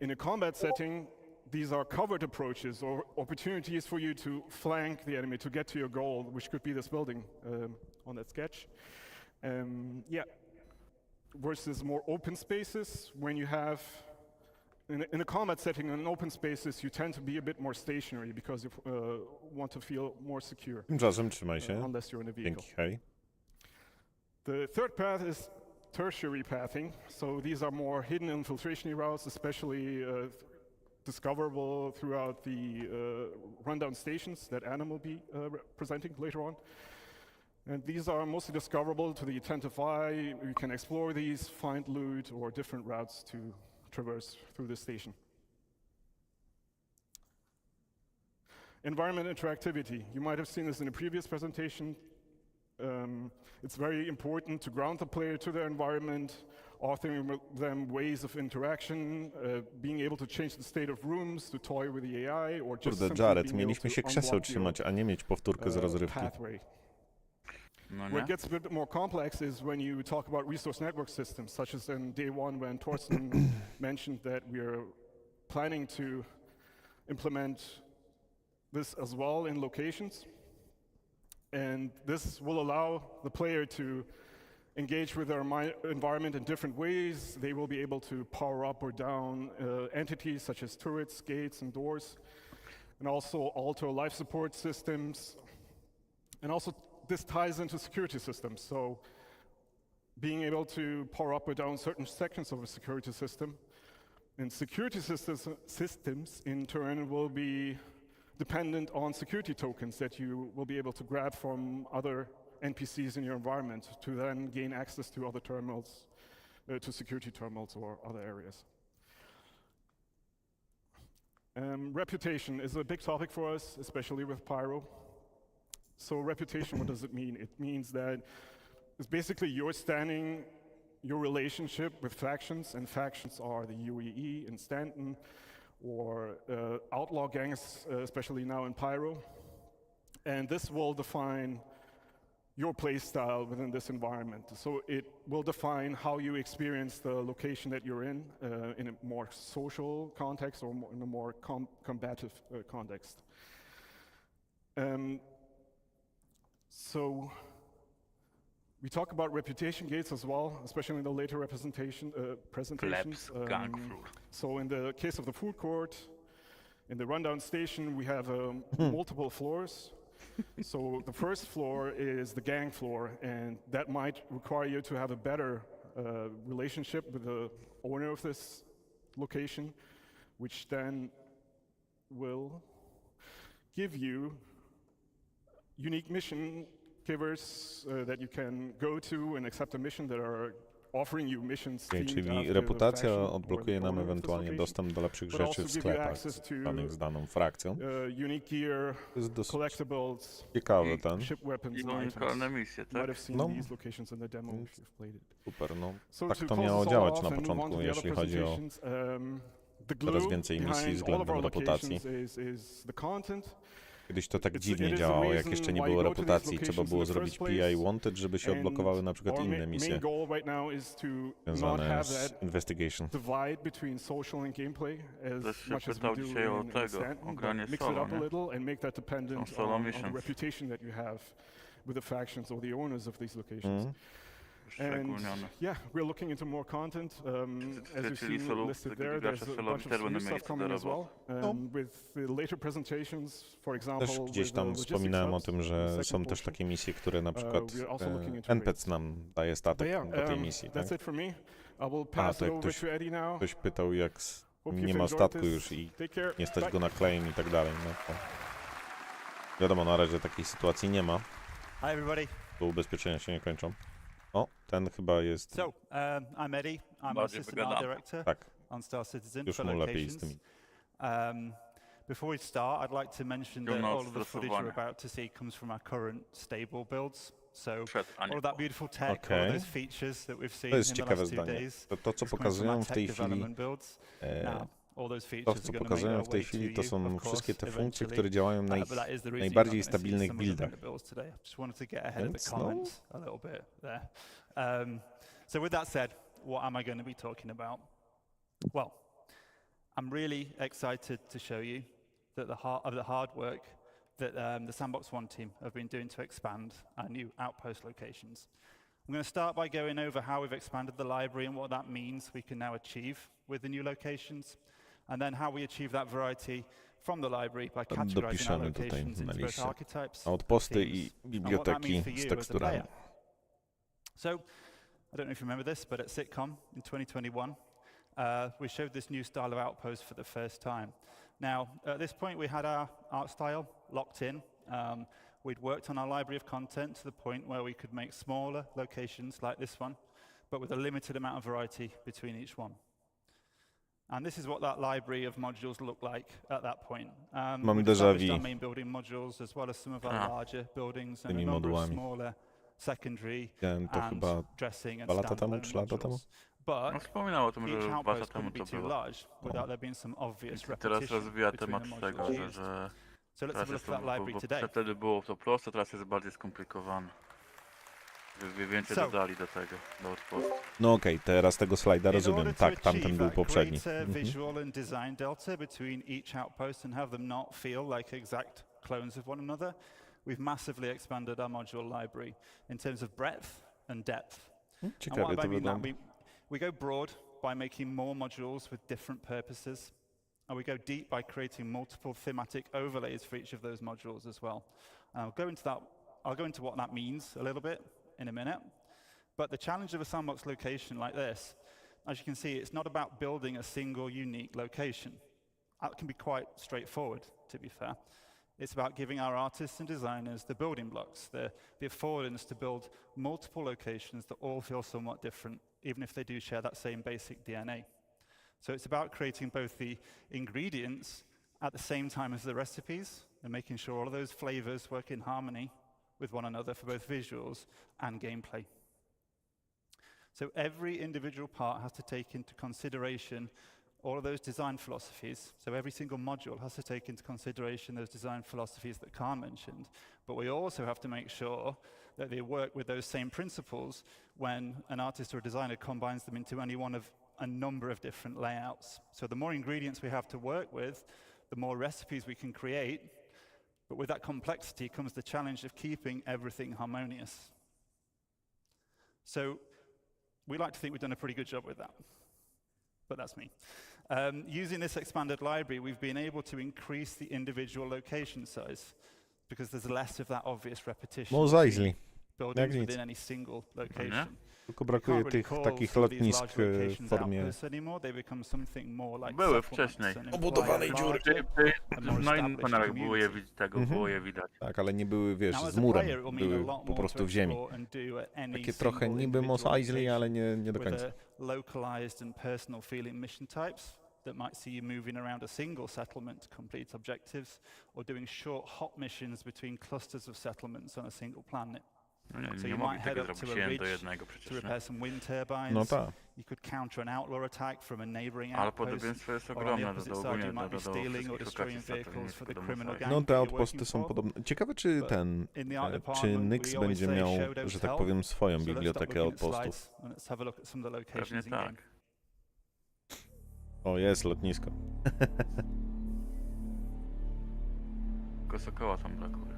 Speaker 11: In a combat setting, these are covered approaches or opportunities for you to flank the enemy to get to your goal, which could be this building on that sketch. Versus more open spaces, when you have, in a combat setting, in open spaces, you tend to be a bit more stationary because you want to feel more secure.
Speaker 1: Tymczasem trzymaj się.
Speaker 11: Unless you're in a vehicle.
Speaker 1: Dzięki, hej.
Speaker 11: The third path is tertiary pathing. So these are more hidden infiltration routes, especially discoverable throughout the rundown stations that Anna will be presenting later on. And these are mostly discoverable to the attentive eye. You can explore these, find loot, or different routes to traverse through the station. Environment interactivity. You might have seen this in a previous presentation. It's very important to ground the player to their environment, offering them ways of interaction, being able to change the state of rooms, to toy with the AI, or just
Speaker 1: Kurde, Jared, mieliśmy się krzeseł trzymać, a nie mieć powtórkę z rozrywki.
Speaker 11: Where it gets a bit more complex is when you talk about resource network systems, such as in day one when Torsten mentioned that we're planning to implement this as well in locations. And this will allow the player to engage with their environment in different ways. They will be able to power up or down entities such as turrets, gates, and doors, and also alter life support systems. And also this ties into security systems. So being able to power up or down certain sections of a security system. And security systems in turn will be dependent on security tokens that you will be able to grab from other NPCs in your environment to then gain access to other terminals, to security terminals or other areas. Reputation is a big topic for us, especially with Pyro. So reputation, what does it mean? It means that it's basically your standing, your relationship with factions, and factions are the UEE in Stanton, or outlaw gangs, especially now in Pyro. And this will define your play style within this environment. So it will define how you experience the location that you're in a more social context or in a more combative context. So we talk about reputation gates as well, especially in the later presentations. So in the case of the food court, in the rundown station, we have multiple floors. So the first floor is the gang floor, and that might require you to have a better relationship with the owner of this location, which then will give you unique mission givers that you can go to and accept a mission that are offering you missions.
Speaker 1: Czyli reputacja odblokuje nam ewentualnie dostęp do lepszych rzeczy w sklepach związanych z daną frakcją. To jest dosyć ciekawy ten.
Speaker 2: I unikalne misje, tak?
Speaker 1: No. Super, no. Tak to miało działać na początku, jeśli chodzi o coraz więcej misji względem reputacji. Kiedyś to tak dziwnie działało, jak jeszcze nie było reputacji, trzeba było zrobić PI Wanted, żeby się odblokowały na przykład inne misje związane z investigation.
Speaker 2: Też się pytał dzisiaj o tego, o granie solo, nie? Solo mission.
Speaker 11: with the factions or the owners of these locations. And yeah, we're looking into more content. As you see listed there, there's a bunch of new stuff coming as well. With the later presentations, for example,
Speaker 1: Też gdzieś tam wspominałem o tym, że są też takie misje, które na przykład NPC nam daje statek do tej misji. Tak? A, to ktoś pytał, jak nie ma statku już i nie stać go na claim i tak dalej. No, to wiadomo, na razie takiej sytuacji nie ma.
Speaker 12: Hi everybody.
Speaker 1: Bo ubezpieczenia się nie kończą. O, ten chyba jest...
Speaker 12: So, I'm Eddie. I'm Assistant Art Director on Star Citizen
Speaker 1: Już
Speaker 12: for
Speaker 1: mu lepiej z tymi.
Speaker 12: Before we start, I'd like to mention that all of the footage you're about to see comes from our current stable builds. So, all of that beautiful tech, all of those features that we've seen in the last 2 days,
Speaker 1: to co pokazują w tej chwili, to są wszystkie te funkcje, które działają na najbardziej stabilnych buildach. Więc no.
Speaker 12: So with that said, what am I going to be talking about? Well, I'm really excited to show you that the hard work that the Sandbox One team have been doing to expand our new outpost locations. I'm going to start by going over how we've expanded the library and what that means we can now achieve with the new locations, and then how we achieve that variety from the library by categorizing our locations into both archetypes,
Speaker 1: outposty i biblioteki z teksturami.
Speaker 12: So, I don't know if you remember this, but at Sitcom in 2021, we showed this new style of outpost for the first time. Now, at this point, we had our art style locked in. We'd worked on our library of content to the point where we could make smaller locations like this one, but with a limited amount of variety between each one. And this is what that library of modules looked like at that point.
Speaker 1: Mam déjà vu.
Speaker 12: Our main building modules, as well as some of our larger buildings and a number of smaller secondary and dressing and standalone modules. But each outpost couldn't be too large without there being some obvious repetition between the modules used. So let's have a look at that library today.
Speaker 2: Wtedy było to proste, teraz jest bardziej skomplikowane. Więcej dodali do tego, do outpostu.
Speaker 1: No okej, teraz tego slajda rozumiem. Tak, tamten był poprzedni.
Speaker 12: Visual and design delta between each outpost and have them not feel like exact clones of one another. We've massively expanded our module library in terms of breadth and depth.
Speaker 1: Ciekawie to wygląda.
Speaker 12: We go broad by making more modules with different purposes, and we go deep by creating multiple thematic overlays for each of those modules as well. I'll go into what that means a little bit in a minute, but the challenge of a sandbox location like this, as you can see, it's not about building a single unique location. That can be quite straightforward, to be fair. It's about giving our artists and designers the building blocks, the affordance to build multiple locations that all feel somewhat different, even if they do share that same basic DNA. So it's about creating both the ingredients at the same time as the recipes and making sure all of those flavors work in harmony with one another for both visuals and gameplay. So every individual part has to take into consideration all of those design philosophies. So every single module has to take into consideration those design philosophies that Khan mentioned. But we also have to make sure that they work with those same principles when an artist or a designer combines them into any one of a number of different layouts. So the more ingredients we have to work with, the more recipes we can create. But with that complexity comes the challenge of keeping everything harmonious. So we like to think we've done a pretty good job with that. But that's me. Using this expanded library, we've been able to increase the individual location size because there's less of that obvious repetition. Buildings within any single location.
Speaker 1: Tylko brakuje tych takich lotnisk w formie
Speaker 2: były wcześniej.
Speaker 1: Obudowanej dziury.
Speaker 2: Na innych panelach było je widać.
Speaker 1: Tak, ale nie były, wiesz, z murem. Były po prostu w ziemi. Takie trochę niby Mos Eisley, ale nie do końca.
Speaker 12: Localized and personal feeling mission types that might see you moving around a single settlement to complete objectives, or doing short hop missions between clusters of settlements on a single planet. So you might head up to a ridge to repair some wind turbines. You could counter an outlaw attack from a neighboring outpost. Or on the opposite side you might be stealing or destroying vehicles for the criminal gang.
Speaker 1: No te outposty są podobne. Ciekawe czy czy Lynx będzie miał, że tak powiem, swoją bibliotekę outpostów.
Speaker 2: Pewnie tak.
Speaker 1: O, jest lotnisko.
Speaker 2: Tylko Sokoła tam brakuje.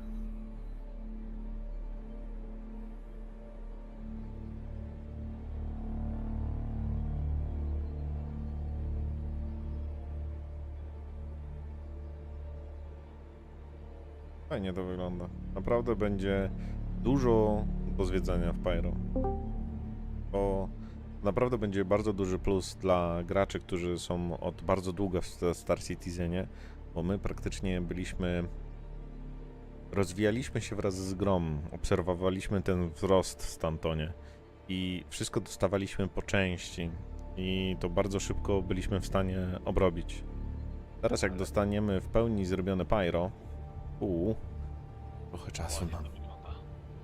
Speaker 1: Fajnie to wygląda. Naprawdę będzie dużo do zwiedzania w Pyro. To naprawdę będzie bardzo duży plus dla graczy, którzy są od bardzo długo w Star Citizenie, bo my praktycznie rozwijaliśmy się wraz z grą, obserwowaliśmy ten wzrost w Stantonie i wszystko dostawaliśmy po części i to bardzo szybko byliśmy w stanie obrobić. Teraz jak dostaniemy w pełni zrobione Pyro, trochę czasu nam.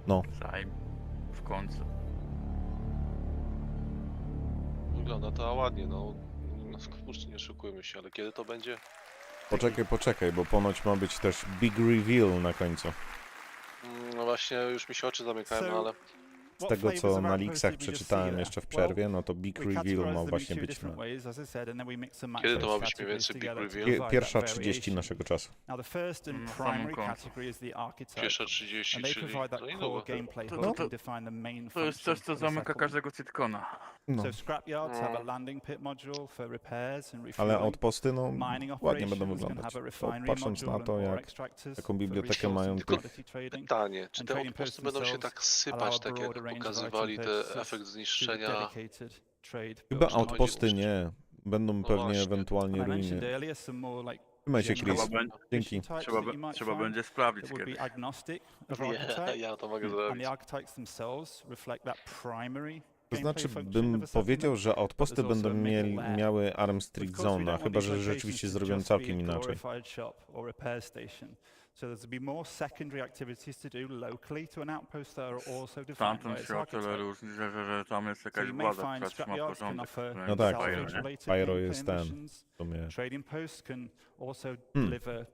Speaker 1: No.
Speaker 2: W końcu.
Speaker 16: Wygląda to ładnie, no kurczę, nie szukujmy się, ale kiedy to będzie?
Speaker 1: Poczekaj, bo ponoć ma być też big reveal na końcu.
Speaker 16: No właśnie, już mi się oczy zamykają, ale...
Speaker 1: Z tego, co na Lynxach przeczytałem jeszcze w przerwie, no to big reveal ma właśnie być na...
Speaker 16: Kiedy to ma być mniej więcej big reveal?
Speaker 1: Pierwsza 30 naszego czasu.
Speaker 16: Pierwsza 30, czyli to niedługo.
Speaker 2: To jest coś, co zamyka każdego Citcona.
Speaker 1: No. Ale outposty, no, ładnie będą wyglądać. Patrząc na to, jaką bibliotekę mają
Speaker 16: Tylko
Speaker 1: tych...
Speaker 16: pytanie, czy te outposty będą się tak sypać, tak jak pokazywali te efekt zniszczenia?
Speaker 1: Chyba outposty nie. Będą pewnie ewentualnie ruiny. Trzymajcie, Chris. Dzięki.
Speaker 2: Trzeba będzie sprawdzić kiedyś.
Speaker 16: Ja to mogę zrobić.
Speaker 1: To znaczy, bym powiedział, że outposty będą miały arm strict zone, chyba że rzeczywiście zrobią całkiem inaczej.
Speaker 12: So there's be more secondary activities to do locally to an outpost that are also defined
Speaker 2: Tamten
Speaker 12: by its
Speaker 2: się o tyle
Speaker 12: archetype.
Speaker 2: różni, że tam jest jakaś władza, która trzyma porządek.
Speaker 1: No tak, Pyro jest ten.
Speaker 12: Trading posts can also deliver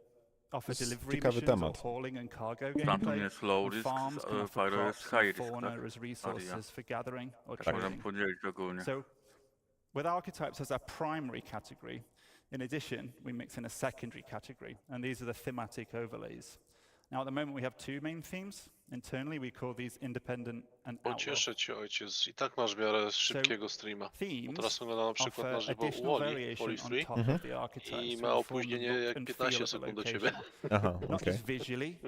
Speaker 12: offer delivery
Speaker 1: ciekawy
Speaker 12: missions
Speaker 1: temat.
Speaker 12: or hauling and cargo
Speaker 2: Tamten
Speaker 12: gameplay.
Speaker 2: jest low risk,
Speaker 12: Farms can offer
Speaker 2: Pyro jest
Speaker 12: crops
Speaker 2: high
Speaker 12: and
Speaker 2: risk,
Speaker 12: fauna
Speaker 2: tak?
Speaker 12: as resources for gathering or
Speaker 2: Tak
Speaker 12: trading.
Speaker 2: możemy podzielić ogólnie.
Speaker 12: So with archetypes as our primary category, in addition, we mix in a secondary category, and these are the thematic overlays. Now, at the moment, we have two main themes. Internally, we call these independent and outlaw.
Speaker 16: Pocieszę cię, ojciec. I tak masz w miarę szybkiego streama. Bo teraz wygląda na przykład na żywo Wally Free i ma opóźnienie jak 15 sekund do ciebie.
Speaker 1: Aha,
Speaker 12: Not just visually,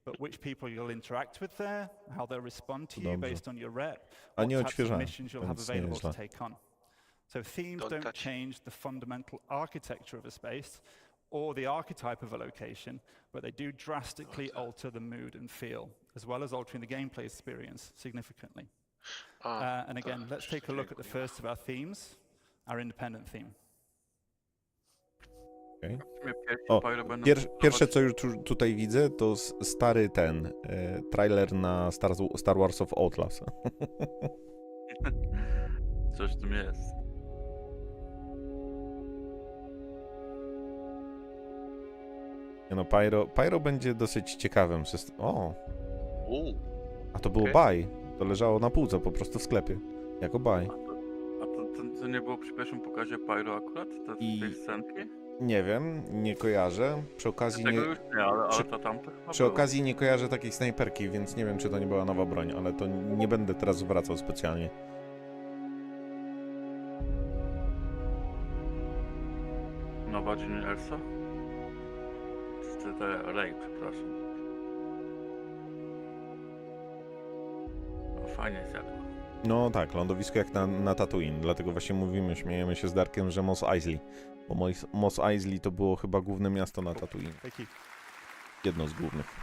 Speaker 12: but which people you'll interact with there, how they'll respond to you based on your rep, what types of missions you'll have available to take on. So themes don't change the fundamental architecture of a space or the archetype of a location, but they do drastically alter the mood and feel, as well as altering the gameplay experience significantly. And again, let's take a look at the first of our themes, our independent theme.
Speaker 1: Okay. O, pierwsze co już tutaj widzę, to stary trailer na Star Wars of Outlaws.
Speaker 2: Coś w tym jest.
Speaker 1: No, Pyro będzie dosyć ciekawym systemem. O! A to było buy. To leżało na półce po prostu w sklepie. Jako buy.
Speaker 2: A to nie było przy pierwszym pokazie Pyro akurat? Tej scenki?
Speaker 1: Nie wiem, nie kojarzę. Przy okazji
Speaker 2: tego już nie, ale to tamto chyba
Speaker 1: przy okazji nie kojarzę takiej snajperki, więc nie wiem, czy to nie była nowa broń, ale to nie będę teraz zwracał specjalnie.
Speaker 2: Nowa dzień Elsa? Ray, przepraszam. No, fajnie zjadło.
Speaker 1: No tak, lądowisko jak na Tatooine, dlatego właśnie śmiejemy się z Darkiem, że Mos Eisley. Bo Mos Eisley to było chyba główne miasto na Tatooine. Jedno z głównych.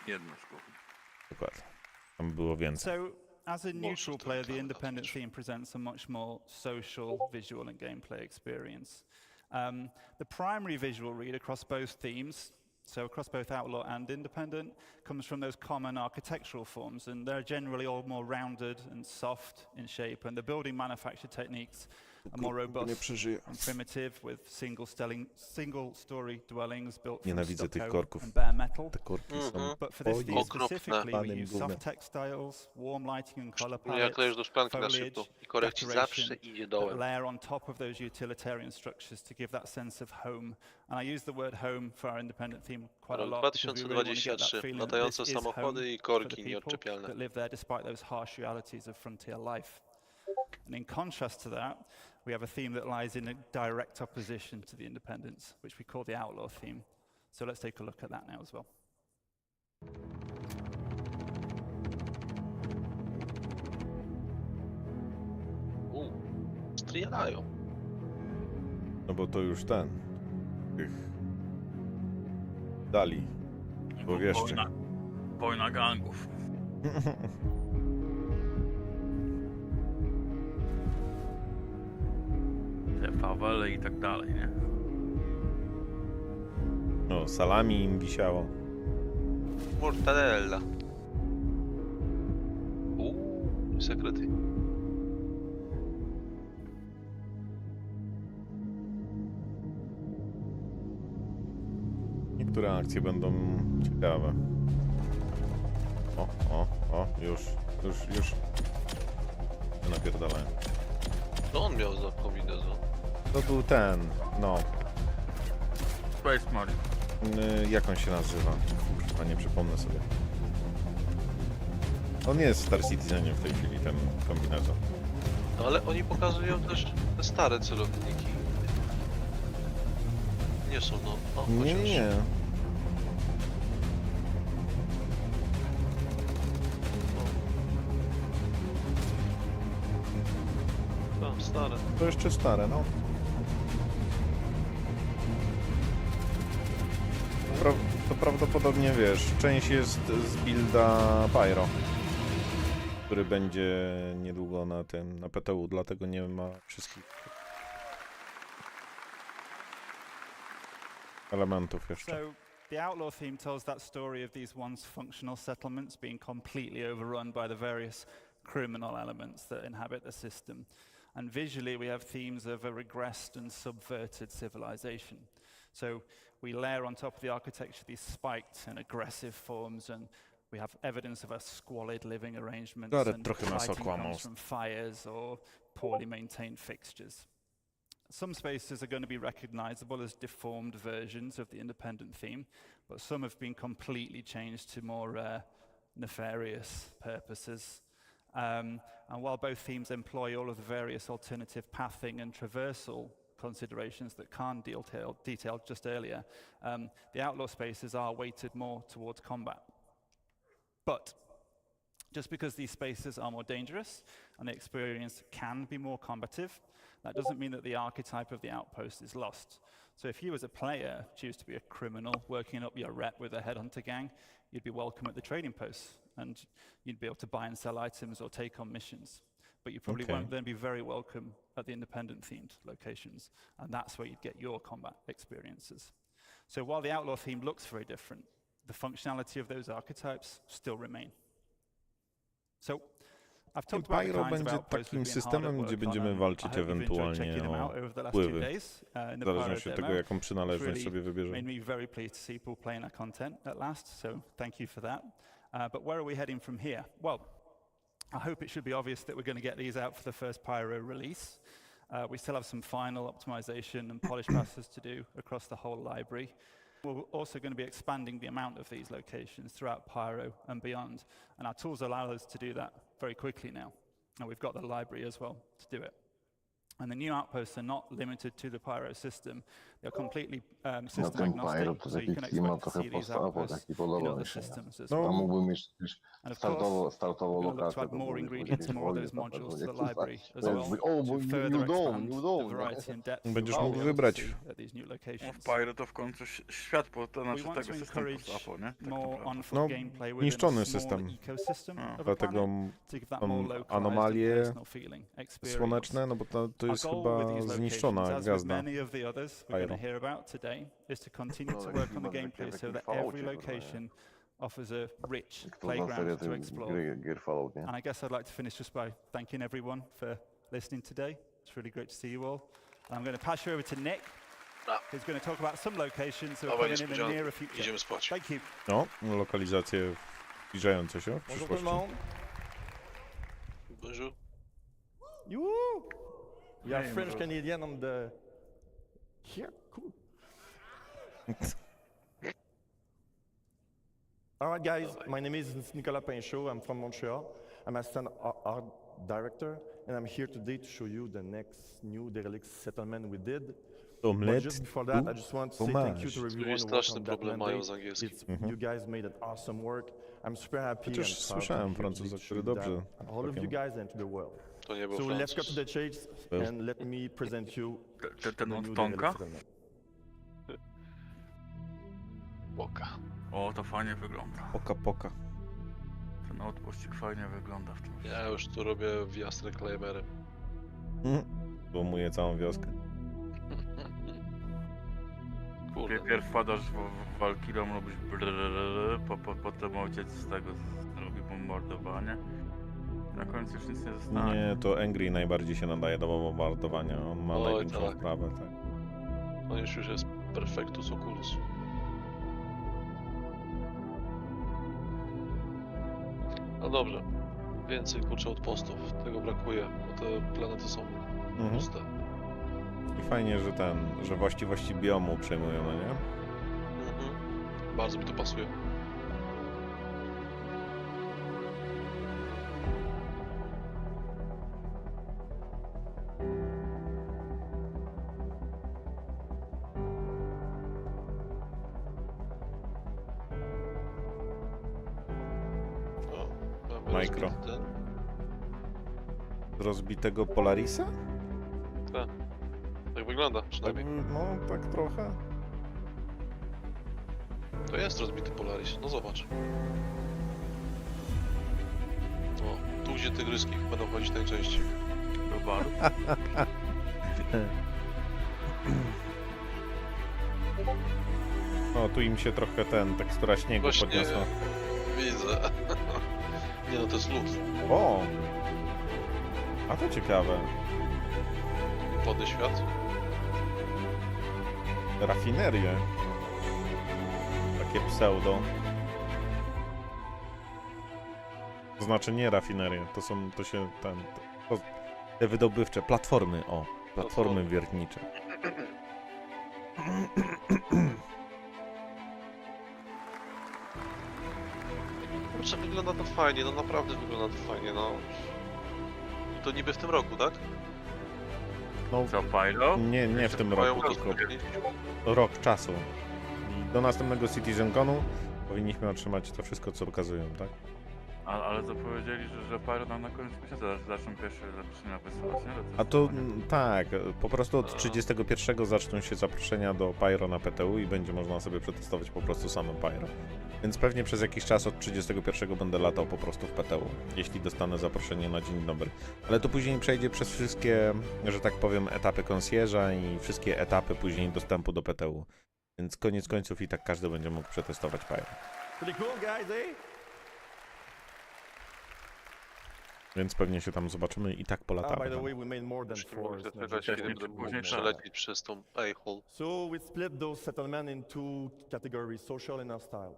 Speaker 2: Jedno z głównych.
Speaker 1: Dokładnie. Tam było więcej.
Speaker 12: So, as a neutral player, the independent theme presents a much more social, visual and gameplay experience. The primary visual read across both themes, so across both Outlaw and Independent, comes from those common architectural forms, and they're generally all more rounded and soft in shape, and the building manufacture techniques are more robust and primitive, with single-story dwellings built from stucco and bare metal. But for this theme specifically, we use soft textiles, warm lighting and color palettes, foliage, decoration that layer on top of those utilitarian structures to give that sense of home. And I use the word home for our independent theme quite a lot because we really want to get that feeling that this is home for the people that live there despite those harsh realities of frontier life. And in contrast to that, we have a theme that lies in a direct opposition to the independence, which we call the outlaw theme. So let's take a look at that now as well.
Speaker 16: Strzelają.
Speaker 1: No bo to już tych dali. Bo wieszczy.
Speaker 2: Wojna gangów. Te fawele i tak dalej, nie?
Speaker 1: No, salami im wisiało.
Speaker 16: Mortadella. Sekrety.
Speaker 1: Niektóre akcje będą ciekawe. Już. Napierdalałem.
Speaker 16: Co on miał za kombinezon?
Speaker 1: To był
Speaker 2: Space Marine.
Speaker 1: Jak on się nazywa? Kurwa, nie przypomnę sobie. On jest Star Citizenem w tej chwili, ten kombinezon.
Speaker 16: No ale oni pokazują też te stare celowniki. Nie są,
Speaker 1: Nie.
Speaker 16: Stare.
Speaker 1: To jeszcze stare, no. To prawdopodobnie, wiesz, część jest z builda Pyro, który będzie niedługo na PTU, dlatego nie ma wszystkich elementów jeszcze.
Speaker 12: So the Outlaw theme tells that story of these once functional settlements being completely overrun by the various criminal elements that inhabit the system. And visually we have themes of a regressed and subverted civilization. So we layer on top of the architecture these spiked and aggressive forms, and we have evidence of a squalid living arrangements and lighting comes from fires or poorly maintained fixtures. Some spaces are going to be recognizable as deformed versions of the independent theme, but some have been completely changed to more nefarious purposes. And while both themes employ all of the various alternative pathing and traversal considerations that Khan detailed just earlier, the Outlaw spaces are weighted more towards combat. But just because these spaces are more dangerous and the experience can be more combative, that doesn't mean that the archetype of the outpost is lost. So if you as a player choose to be a criminal working up your rep with a headhunter gang, you'd be welcome at the trading posts and you'd be able to buy and sell items or take on missions. But you probably won't then be very welcome at the independent themed locations, and that's where you'd get your combat experiences. So while the Outlaw theme looks very different, the functionality of those archetypes still remain. So I've talked about the
Speaker 1: Pyro
Speaker 12: kinds of
Speaker 1: będzie
Speaker 12: outposts
Speaker 1: takim
Speaker 12: we've been hard
Speaker 1: systemem,
Speaker 12: at
Speaker 1: gdzie
Speaker 12: work on,
Speaker 1: będziemy
Speaker 12: and I
Speaker 1: walczyć
Speaker 12: hope you've enjoyed
Speaker 1: ewentualnie
Speaker 12: checking them out
Speaker 1: o
Speaker 12: over the last 2
Speaker 1: wpływy.
Speaker 12: days in
Speaker 1: W
Speaker 12: the Pyro
Speaker 1: zależności od tego,
Speaker 12: demo.
Speaker 1: jaką przynależność sobie
Speaker 12: Made
Speaker 1: wybierzemy.
Speaker 12: me very pleased to see people playing our content at last, so thank you for that. But where are we heading from here? Well, I hope it should be obvious that we're going to get these out for the first Pyro release. We still have some final optimization and polish passes to do across the whole library. We're also going to be expanding the amount of these locations throughout Pyro and beyond, and our tools allow us to do that very quickly now. And we've got the library as well to do it. And the new outposts are not limited to the Pyro system. They're completely system agnostic, so you can expect to see these outposts in other systems as well. And of course, we're going to look to add more ingredients and more of those modules to the library as well, to further expand the variety and depth
Speaker 1: Będziesz
Speaker 12: of
Speaker 1: mógł
Speaker 12: what we'll
Speaker 1: wybrać.
Speaker 12: see at these new locations.
Speaker 2: W Pyro to w końcu światło, to
Speaker 12: We
Speaker 2: znaczy
Speaker 12: want
Speaker 2: tego
Speaker 12: to
Speaker 2: systemu
Speaker 12: encourage
Speaker 2: post-apo, nie? Tak
Speaker 12: more
Speaker 2: naprawdę.
Speaker 12: on-foot gameplay within
Speaker 1: niszczony
Speaker 12: a small
Speaker 1: system.
Speaker 12: ecosystem of a
Speaker 1: Dlatego
Speaker 12: planet to give that more localized and
Speaker 1: anomalie
Speaker 12: personal feeling experience.
Speaker 1: słoneczne, no bo to jest
Speaker 12: Our goal
Speaker 1: chyba
Speaker 12: with these locations,
Speaker 1: zniszczona
Speaker 12: as with
Speaker 1: gwiazda.
Speaker 12: many of the others we're going to hear about today, is to continue to work on the gameplay so that every location offers a rich playground to explore. And I guess I'd like to finish just by thanking everyone for listening today. It's really great to see you all. And I'm going to pass you over to Nick, who's going to talk about some locations that are coming in the nearer future. Thank you.
Speaker 1: No, lokalizacje zbliżające się w przyszłości.
Speaker 16: Bonjour.
Speaker 15: You are French Canadian on the here? Cool. All right, guys. My name is Nicolas Pinchot. I'm from Montreal. I'm assistant art director, and I'm here today to show you the next new derelict settlement we did.
Speaker 1: Omelette
Speaker 15: just before that, I just want to say thank you to everyone who worked on that mandate. You guys made an awesome work. I'm super happy
Speaker 1: Chociaż słyszałem Francuza, który dobrze.
Speaker 15: all of you guys and to the world.
Speaker 16: To nie był
Speaker 15: So let's cut to
Speaker 16: Francuz.
Speaker 15: the chase and let me present you
Speaker 2: Ten od
Speaker 15: new
Speaker 2: Tonka?
Speaker 15: development.
Speaker 16: Boka.
Speaker 2: O, to fajnie wygląda.
Speaker 1: Poka.
Speaker 2: Ten odpuścik fajnie wygląda w tym.
Speaker 16: Ja już tu robię wjazd reclaimerem.
Speaker 1: Złomuję całą wioskę.
Speaker 2: Pierw wpadasz w Valkyrą, robisz potem ojciec z tego robi bombardowanie. Na końcu już nic nie zostanie.
Speaker 1: Nie, to Angry najbardziej się nadaje do bombardowania. On ma
Speaker 16: Oj,
Speaker 1: największą
Speaker 16: tak.
Speaker 1: sprawę, tak.
Speaker 16: On już jest perfectus oculus. No dobrze. Więcej kurczę outpostów. Tego brakuje, bo te planety są puste.
Speaker 1: I fajnie, że właściwości biomu przejmują, no nie?
Speaker 16: Bardzo mi to pasuje.
Speaker 1: Micro. Z rozbitego Polarisa?
Speaker 16: Tak. Tak wygląda przynajmniej.
Speaker 1: No, tak trochę.
Speaker 16: To jest rozbity Polaris, no zobacz. O, tu gdzie tygryski będą chodzić najczęściej.
Speaker 2: Do baru.
Speaker 1: O, tu im się trochę tekstura śniegu
Speaker 16: Właśnie
Speaker 1: podniosła.
Speaker 16: Widzę. Nie no, to jest lód.
Speaker 1: O! A to ciekawe.
Speaker 16: Wodny świat.
Speaker 1: Rafinerie. Takie pseudo. To znaczy nie rafinerie, te wydobywcze, platformy, platformy wiertnicze.
Speaker 16: Kurczę, wygląda to fajnie, no naprawdę wygląda to fajnie, no. I to niby w tym roku, tak?
Speaker 1: No,
Speaker 2: co, Pyro?
Speaker 1: Nie w tym roku, tylko rok czasu. I do następnego Citizenconu powinniśmy otrzymać to wszystko, co pokazują, tak?
Speaker 2: Ale zapowiedzieli, że Pyro nam na koniec miesiąca zaczną pierwsze zaproszenia wysyłać, nie?
Speaker 1: A to tak, po prostu od 31 zaczną się zaproszenia do Pyro na PTU i będzie można sobie przetestować po prostu same Pyro. Więc pewnie przez jakiś czas od 31 będę latał po prostu w PTU, jeśli dostanę zaproszenie na dzień dobry. Ale to później przejdzie przez wszystkie, że tak powiem, etapy concierge'a i wszystkie etapy później dostępu do PTU. Więc koniec końców i tak każdy będzie mógł przetestować Pyro.
Speaker 15: Pretty cool, guys, eh?
Speaker 1: Więc pewnie się tam zobaczymy i tak polatamy.
Speaker 15: By the way, we made more than four.
Speaker 16: Przelecieć przez tą a-hole.
Speaker 15: So we split those settlements into categories, social and hostile.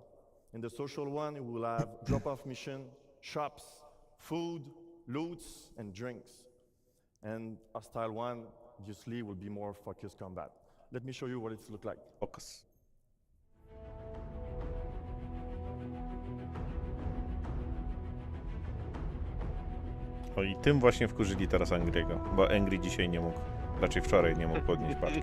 Speaker 15: In the social one, we will have drop-off mission, shops, food, loots, and drinks. And hostile one, obviously, will be more focused combat. Let me show you what it looks like.
Speaker 1: Focus. O i tym właśnie wkurzyli teraz Angry'ego, bo Angry dzisiaj nie mógł, raczej wczoraj nie mógł podnieść paczki.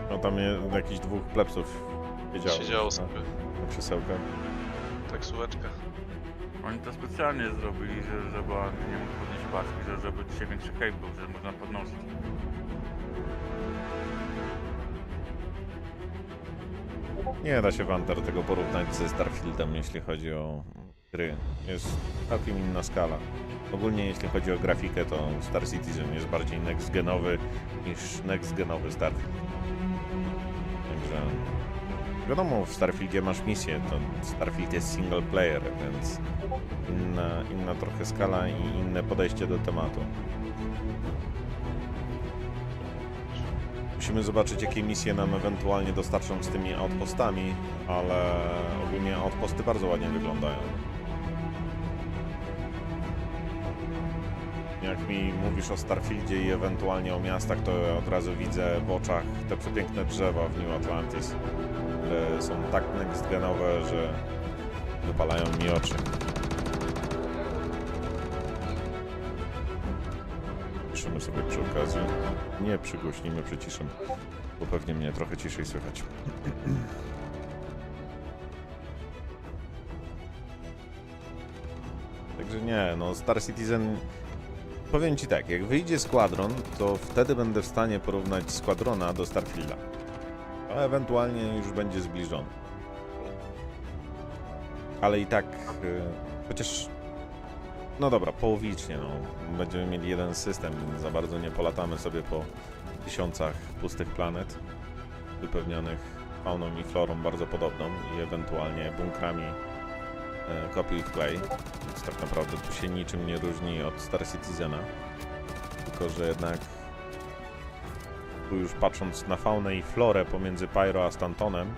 Speaker 1: No tam jakichś dwóch plebsów
Speaker 16: siedziało sobie
Speaker 1: na krzesełkach.
Speaker 16: Taksóweczka.
Speaker 2: Oni to specjalnie zrobili, żeby nie mógł podnieść paczki, żeby dzisiaj większy hype był, że można podnosić.
Speaker 1: Nie da się Wanter tego porównać ze Starfieldem, jeśli chodzi o gry. Jest całkiem inna skala. Ogólnie jeśli chodzi o grafikę, to Star Citizen jest bardziej next-genowy niż next-genowy Starfield. Także wiadomo, w Starfieldzie masz misję, to Starfield jest single player, więc inna trochę skala i inne podejście do tematu. Musimy zobaczyć, jakie misje nam ewentualnie dostarczą z tymi outpostami, ale ogólnie outposty bardzo ładnie wyglądają. Jak mi mówisz o Starfieldzie i ewentualnie o miastach, to ja od razu widzę w oczach te przepiękne drzewa w New Atlantis, które są tak next-genowe, że wypalają mi oczy. przyciszymy sobie przy okazji. Nie przygłośnimy, przyciszymy, bo pewnie mnie trochę ciszej słychać. Także nie, no Star Citizen... Powiem ci tak, jak wyjdzie Squadron, to wtedy będę w stanie porównać Squadrona do Starfielda. A ewentualnie już będzie zbliżony. Ale i tak, chociaż... No dobra, połowicznie, no. Będziemy mieli jeden system, więc za bardzo nie polatamy sobie po tysiącach pustych planet, wypełnionych fauną i florą bardzo podobną i ewentualnie bunkrami kopiuj wklej. Więc tak naprawdę tu się niczym nie różni od Star Citizena. Tylko że jednak tu już patrząc na faunę i florę pomiędzy Pyro a Stantonem,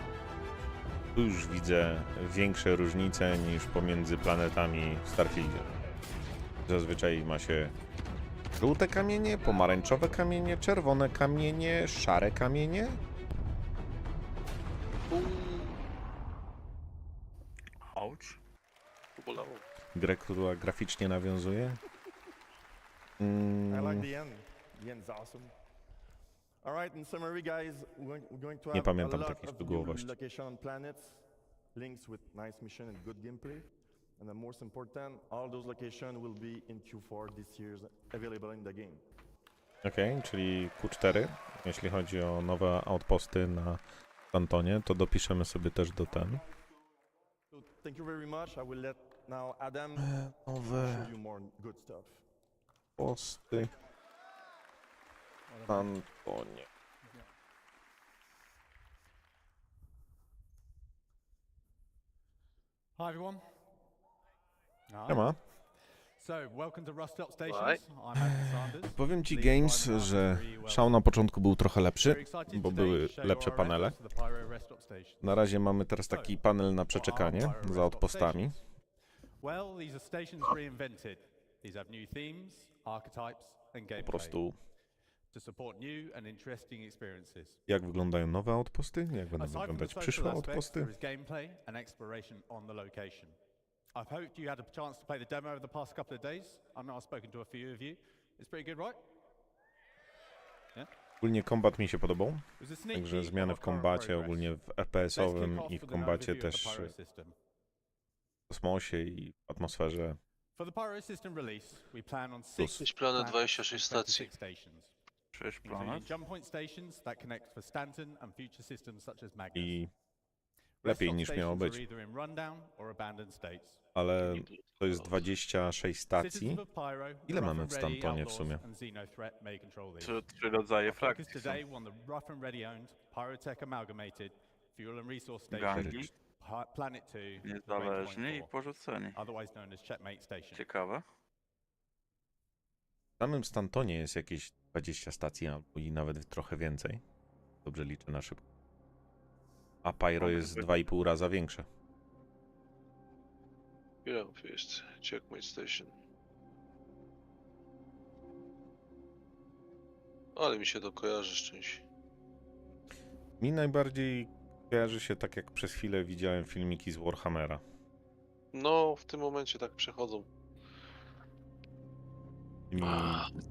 Speaker 1: tu już widzę większe różnice niż pomiędzy planetami w Starfieldzie. Zazwyczaj ma się żółte kamienie, pomarańczowe kamienie, czerwone kamienie, szare kamienie.
Speaker 2: Ouch. Bolało.
Speaker 1: Grę, która graficznie nawiązuje.
Speaker 15: I like the end. The end's awesome. All right, in summary, guys, we're going to
Speaker 1: Nie
Speaker 15: have
Speaker 1: pamiętam
Speaker 15: a lot
Speaker 1: takiej
Speaker 15: of
Speaker 1: szczegółowości.
Speaker 15: new location on planets, links with nice mission and good gameplay. And the most important, all those locations will be in Q4 this year, available in the game.
Speaker 1: Okej, czyli Q4. Jeśli chodzi o nowe outposty na Stantonie, to dopiszemy sobie też do ten.
Speaker 15: So thank you very much. I will let now Adam
Speaker 1: Nowe
Speaker 15: show you more good stuff.
Speaker 1: posty w Stantonie.
Speaker 7: Hi everyone.
Speaker 1: Siema. Powiem ci, Games, że szał na początku był trochę lepszy, bo były lepsze panele. Na razie mamy teraz taki panel na przeczekanie za outpostami. Po prostu jak wyglądają nowe outposty, jak będą wyglądać przyszłe outposty.
Speaker 7: I've hoped you had a chance to play the demo over the past couple of days. I know I've spoken to a few of you. It's pretty good, right? Yeah?
Speaker 1: Ogólnie kombat mi się podobał, także zmiany w kombacie, ogólnie w FPS-owym i w kombacie też w kosmosie i w atmosferze. Plus.
Speaker 16: 6 planet, 26 stacji.
Speaker 2: 6 planet.
Speaker 1: I lepiej niż miało być. Ale to jest 26 stacji. Ile mamy w Stantonie w sumie?
Speaker 2: 3 rodzaje frakcji. Gangi, niezależni i porzuceni. Ciekawe.
Speaker 1: W samym Stantonie jest jakieś 20 stacji, albo i nawet trochę więcej. Dobrze liczę na szybko. A Pyro jest 2,5 raza większe.
Speaker 16: Yeah, first checkmate station. Ale mi się to kojarzy z czymś.
Speaker 1: Mi najbardziej kojarzy się tak, jak przez chwilę widziałem filmiki z Warhammera.
Speaker 16: No, w tym momencie tak przechodzą.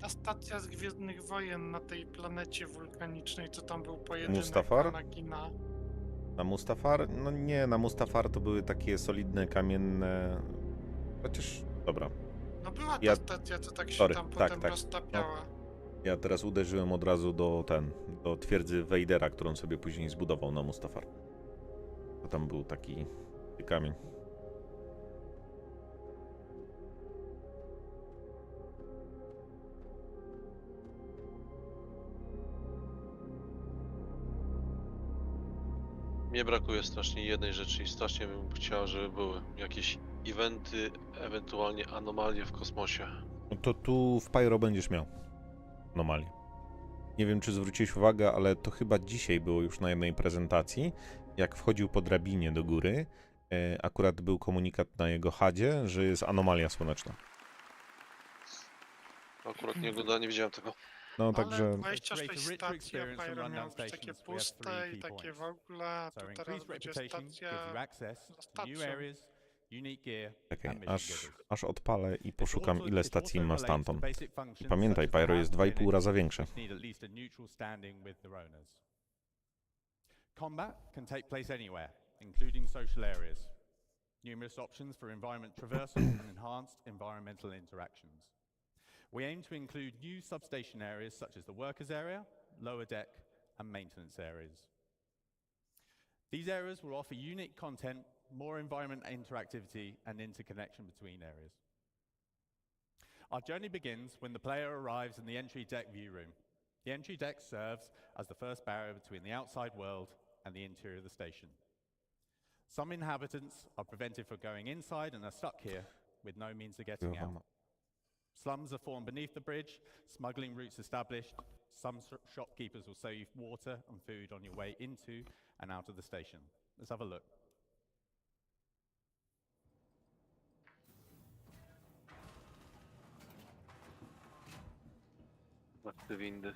Speaker 14: Ta stacja z Gwiezdnych Wojen na tej planecie wulkanicznej, co tam był pojedynek
Speaker 1: Mustafar?
Speaker 14: Anakina.
Speaker 1: Na Mustafar? No nie, na Mustafar to były takie solidne, kamienne... Chociaż, dobra.
Speaker 14: No była ta stacja, co tak się tam potem roztapiała.
Speaker 1: No. Ja teraz uderzyłem od razu do twierdzy Vadera, którą sobie później zbudował na Mustafar. To tam był taki kamień.
Speaker 16: Mnie brakuje strasznie jednej rzeczy i strasznie bym chciał, żeby były jakieś eventy, ewentualnie anomalie w kosmosie.
Speaker 1: No to tu w Pyro będziesz miał anomalię. Nie wiem, czy zwróciłeś uwagę, ale to chyba dzisiaj było już na jednej prezentacji. Jak wchodził po drabinie do góry, akurat był komunikat na jego HUD-zie, że jest anomalia słoneczna.
Speaker 16: Akurat nie widziałem tego.
Speaker 1: No
Speaker 14: ale
Speaker 1: także...
Speaker 14: 26 stacji, a Pyro miał być takie puste i takie w ogóle, a tu teraz będzie stacja za stacją.
Speaker 1: Czekaj, aż odpalę i poszukam, ile stacji ma Stanton. I pamiętaj, Pyro jest 2,5 raza większe.
Speaker 7: Combat can take place anywhere, including social areas. Numerous options for environment traversal and enhanced environmental interactions. We aim to include new substation areas such as the workers area, lower deck, and maintenance areas. These areas will offer unique content, more environment interactivity, and interconnection between areas. Our journey begins when the player arrives in the entry deck view room. The entry deck serves as the first barrier between the outside world and the interior of the station. Some inhabitants are prevented from going inside and are stuck here with no means of getting out. Slums are formed beneath the bridge, smuggling routes established. Some shopkeepers will sell you water and food on your way into and out of the station. Let's have a look.
Speaker 16: Te windy.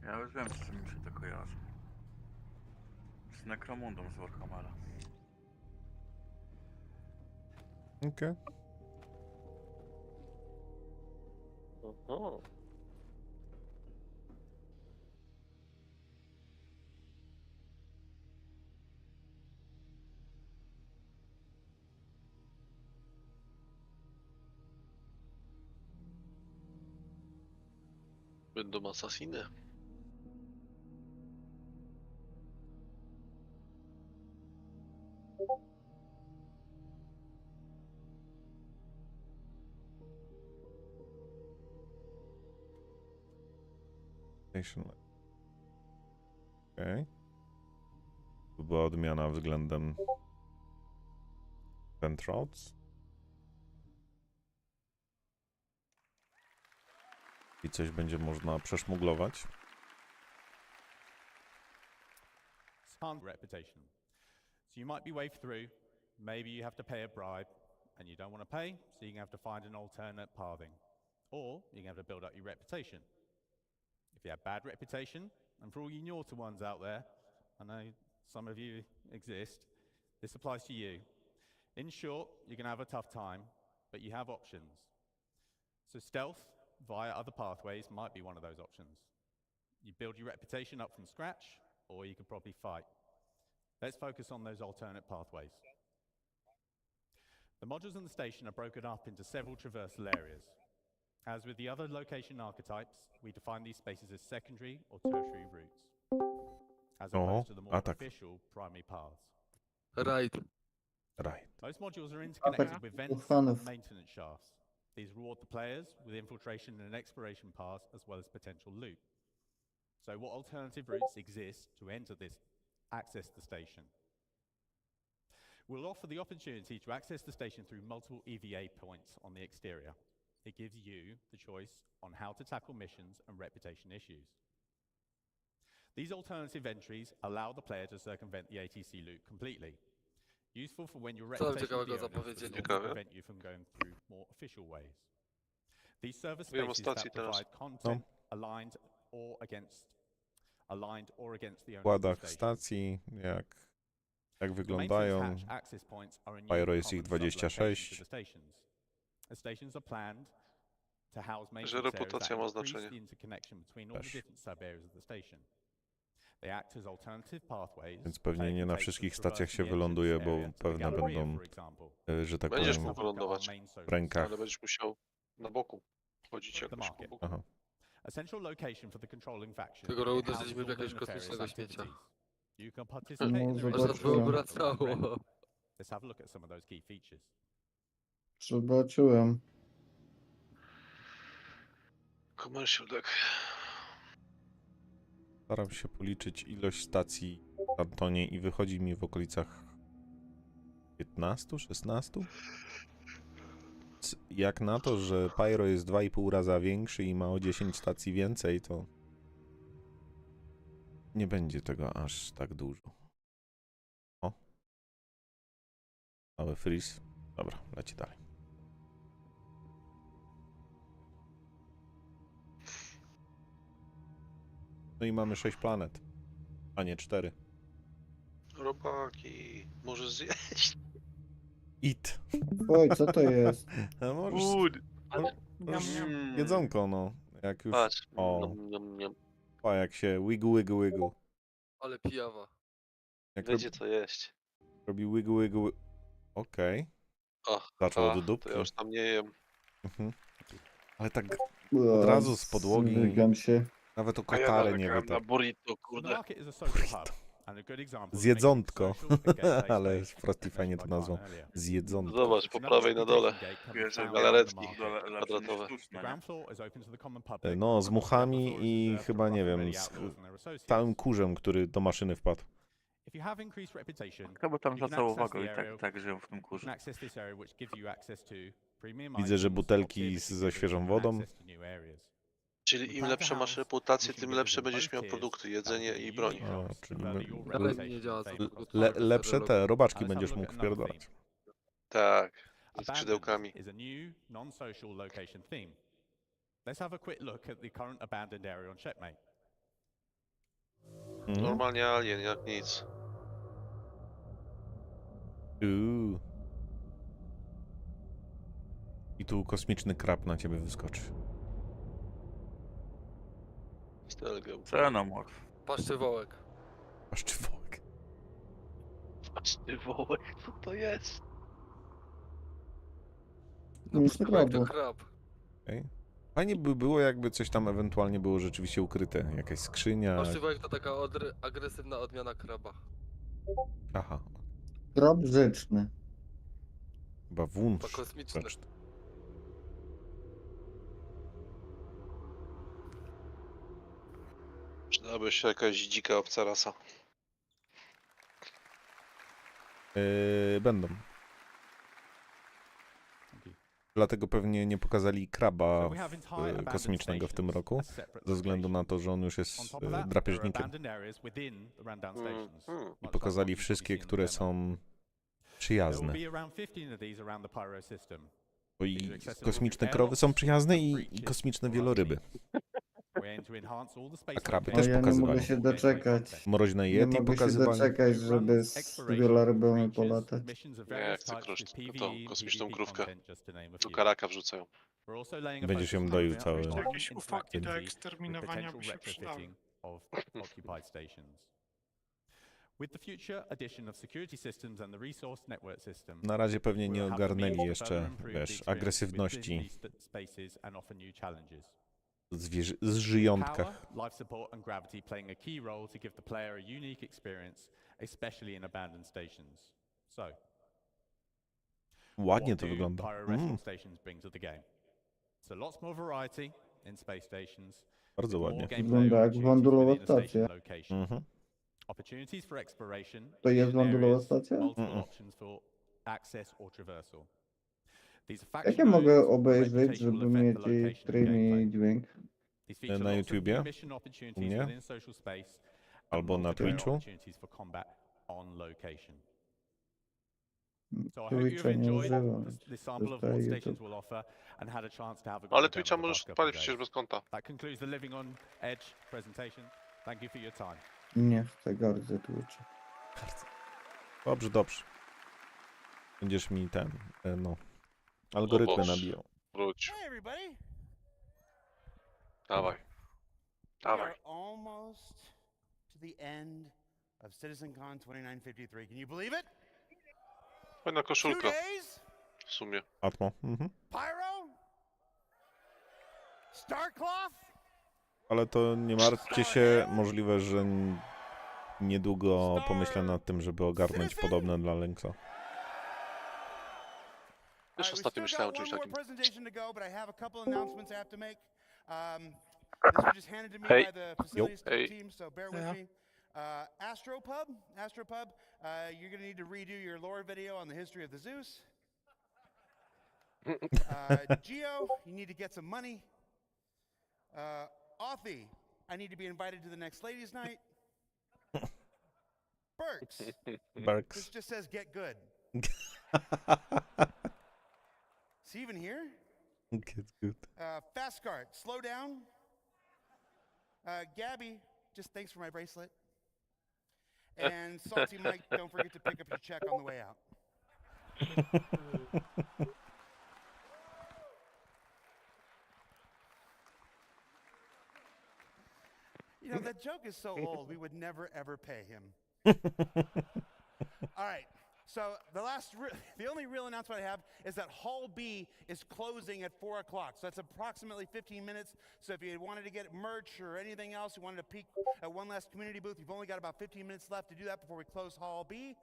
Speaker 2: Ja już wiem, z czym mi się to kojarzy. Z Necromundą z Warhammera.
Speaker 1: Okej.
Speaker 16: Oho. Będą asasiny.
Speaker 1: Okej. To była odmiana względem Ventroads. I coś będzie można przeszmuglować.
Speaker 7: Reputation. So you might be waved through, maybe you have to pay a bribe, and you don't want to pay, so you're going to have to find an alternate pathing. Or you're going to have to build up your reputation. If you have bad reputation, and for all you naughty ones out there, I know some of you exist, this applies to you. In short, you're going to have a tough time, but you have options. So stealth via other pathways might be one of those options. You build your reputation up from scratch, or you could probably fight. Let's focus on those alternate pathways. The modules in the station are broken up into several traversal areas. As with the other location archetypes, we define these spaces as secondary or tertiary routes, as opposed to the more official primary paths.
Speaker 16: Right.
Speaker 7: Most modules are interconnected with vents and maintenance shafts. These reward the players with infiltration and exploration paths as well as potential loot. So what alternative routes exist to access the station? We'll offer the opportunity to access the station through multiple EVA points on the exterior. It gives you the choice on how to tackle missions and reputation issues. These alternative entries allow the player to circumvent the ATC loop completely. Useful for when your reputation does not prevent you from going through more official ways. These server spaces that provide content aligned or against the
Speaker 1: Układach stacji, jak wyglądają. Pyro jest ich 26.
Speaker 16: Że reputacja ma znaczenie.
Speaker 1: Więc pewnie nie na wszystkich stacjach się wyląduje, bo pewne będą, że tak
Speaker 16: będziesz
Speaker 1: powiem,
Speaker 16: mógł wylądować
Speaker 1: w rękach.
Speaker 16: ale będziesz musiał na boku chodzić jakoś po boku.
Speaker 1: Aha.
Speaker 16: Tego roku doszliśmy do jakiegoś kosmicznego śmiecia.
Speaker 9: Może
Speaker 16: to wracało.
Speaker 9: Zobaczyłem.
Speaker 16: Commercial deck.
Speaker 1: Staram się policzyć ilość stacji w Antonie i wychodzi mi w okolicach 15, 16? Jak na to, że Pyro jest 2,5 raza większy i ma o 10 stacji więcej, to nie będzie tego aż tak dużo. O. Mały freeze. Dobra, leci dalej. No i mamy 6 planet, a nie 4.
Speaker 16: Robaki, możesz zjeść.
Speaker 1: It.
Speaker 9: Oj, co to jest?
Speaker 1: No możesz, możesz jedzonko, no. Jak już...
Speaker 16: Patrz.
Speaker 1: O, a jak się wiggle.
Speaker 13: Ale pijawa.
Speaker 1: Jak
Speaker 16: Wiecie co jeść.
Speaker 1: robi wiggle. Okej. Zaczął od dupki.
Speaker 16: To ja już tam nie jem.
Speaker 1: Ale tak od razu z podłogi.
Speaker 9: Zmygam się.
Speaker 1: Nawet o kotarę nie wie.
Speaker 16: Na burrito, kurde.
Speaker 1: Zjedzonko. Ale Frosty fajnie to nazwał. Zjedzonko.
Speaker 16: Zobacz, po prawej na dole. Galaretki kwadratowe.
Speaker 1: No, z muchami i chyba, nie wiem, z całym kurzem, który do maszyny wpadł.
Speaker 2: Chyba tam zwracał uwagę i tak żyją w tym kurzu.
Speaker 1: Widzę, że butelki ze świeżą wodą.
Speaker 16: Czyli im lepszą masz reputację, tym lepsze będziesz miał produkty, jedzenie i broń.
Speaker 1: O, czyli
Speaker 13: Nie działa
Speaker 1: lepsze te robaczki będziesz mógł wpierdalać.
Speaker 16: Tak, ze skrzydełkami. Normalnie alien, jak nic.
Speaker 1: I tu kosmiczny krab na ciebie wyskoczy.
Speaker 2: Xenomorf.
Speaker 13: Paszczywołek.
Speaker 1: Paszczywołek.
Speaker 16: Paszczywołek, co to jest?
Speaker 13: Paszczywołek to krab.
Speaker 1: Okay. Fajnie by było, jakby coś tam ewentualnie było rzeczywiście ukryte. Jakaś skrzynia.
Speaker 13: Paszczywołek to taka agresywna odmiana kraba.
Speaker 1: Aha.
Speaker 9: Krab rzeczny.
Speaker 1: Chyba wunsz.
Speaker 13: To kosmiczny.
Speaker 16: Przydałaby się jakaś dzika obca rasa.
Speaker 1: Będą. Dlatego pewnie nie pokazali kraba kosmicznego w tym roku, ze względu na to, że on już jest drapieżnikiem. I pokazali wszystkie, które są przyjazne. Bo i kosmiczne krowy są przyjazne i kosmiczne wieloryby. A kraby też
Speaker 9: ja
Speaker 1: pokazywali.
Speaker 9: Nie mogę się doczekać.
Speaker 1: Mroźne Yeti pokazywali.
Speaker 9: Nie mogę się doczekać, żeby z wielorybami polatać.
Speaker 16: Nie, chcę tą kosmiczną krówkę. Tu karaka wrzucają.
Speaker 1: Będziesz ją doił cały.
Speaker 14: Jakieś ufaki do eksterminowania by się przydały.
Speaker 1: Na razie pewnie nie ogarnęli jeszcze, wiesz, agresywności z żyjątkach. Ładnie to wygląda. Bardzo ładnie.
Speaker 9: Wygląda jak wandulowa stacja. To jest wandulowa stacja? Jak ja mogę obejrzeć, żeby mieć stream i dźwięk?
Speaker 1: Na YouTubie? U mnie? Albo na Twitchu?
Speaker 9: Twitcha nie używam.
Speaker 16: Ale Twitcha możesz odpalić przecież bez konta.
Speaker 9: Nie chcę gardzę Twitcha.
Speaker 1: Dobrze. Będziesz mi ten, no, algorytmy nabijał.
Speaker 16: Wróć. Dawaj. Dawaj.
Speaker 17: Almost to the end of Citizencon 2953. Can you believe it?
Speaker 16: Fajna koszulka. W sumie.
Speaker 1: Atmo.
Speaker 17: Pyro? Starcloth?
Speaker 1: Ale to nie martwcie się, możliwe, że niedługo pomyślę nad tym, żeby ogarnąć podobne dla Lynxa.
Speaker 16: Też ostatnio myślałem o czymś takim.
Speaker 8: This was just handed to me by the facilities team, so bear with me. Astropub, you're gonna need to redo your lore video on the history of the Zeus. Geo, you need to get some money. Authy, I need to be invited to the next ladies' night. Burks. This just says get good. Is he even here?
Speaker 1: Get good.
Speaker 8: Fastcart, slow down. Gabby, just thanks for my bracelet. And Salty Mike, don't forget to pick up your check on the way out. You know, that joke is so old, we would never, ever pay him. All right, so the only real announcement I have is that Hall B is closing at 4 o'clock. So that's approximately 15 minutes. So if you wanted to get merch or anything else, you wanted to peek at one last community booth, you've only got about 15 minutes left to do that before we close Hall B.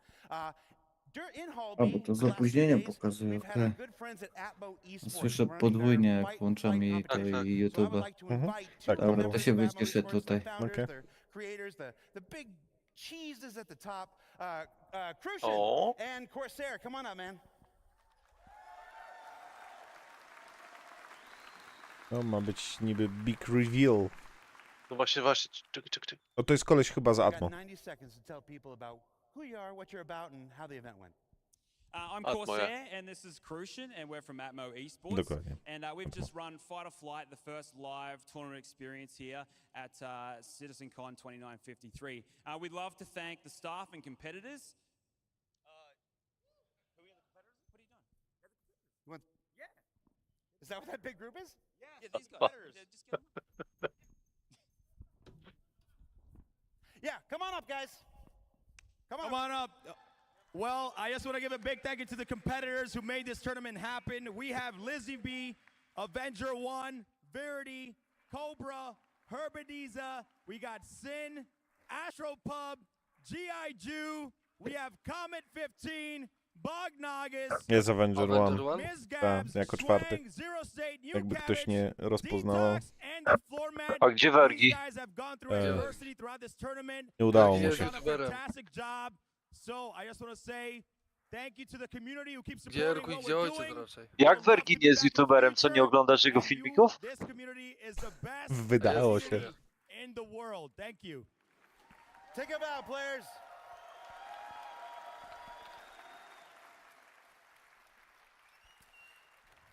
Speaker 8: In Hall B,
Speaker 18: bo to z opóźnieniem pokazuje, okej. Słyszę podwójnie, jak włączam jej to i YouTube'a. Dobra, to się wycieszę tutaj.
Speaker 8: The big cheeses at the top. Crucian and Corsair, come on up, man.
Speaker 1: No, ma być niby big reveal.
Speaker 16: No właśnie, czek.
Speaker 1: No to jest koleś chyba z Atmo.
Speaker 8: 90 seconds to tell people about who you are, what you're about, and how the event went.
Speaker 23: I'm Corsair, and this is Crucian, and we're from Atmo Esports.
Speaker 1: Dokładnie.
Speaker 23: And we've just run Fight or Flight, the first live tournament experience here at Citizencon 2953. We'd love to thank the staff and competitors. Who are the competitors? What are you doing?
Speaker 8: You want? Yeah. Is that what that big group is?
Speaker 23: Yeah, these guys. Just get them.
Speaker 8: Yeah, come on up, guys.
Speaker 24: Come on up. Well, I just want to give a big thank you to the competitors who made this tournament happen. We have Lizzie B, Avenger 1, Verity, Cobra, Herbadiza. We got Sin, Astropub, G.I. Jew. We have Comet 15, Bognagus.
Speaker 1: Jest Avenger 1. Tak, jako czwarty. Jakby ktoś nie rozpoznawał.
Speaker 10: A gdzie Wergi?
Speaker 1: Nie udało mu się.
Speaker 24: So I just want to say thank you to the community who keeps supporting what we're doing.
Speaker 10: Jak Wergi nie jest youtuberem, co nie oglądasz jego filmików?
Speaker 24: This community is the best
Speaker 1: Wydało się.
Speaker 24: in the world. Thank you.
Speaker 8: Take a bow, players.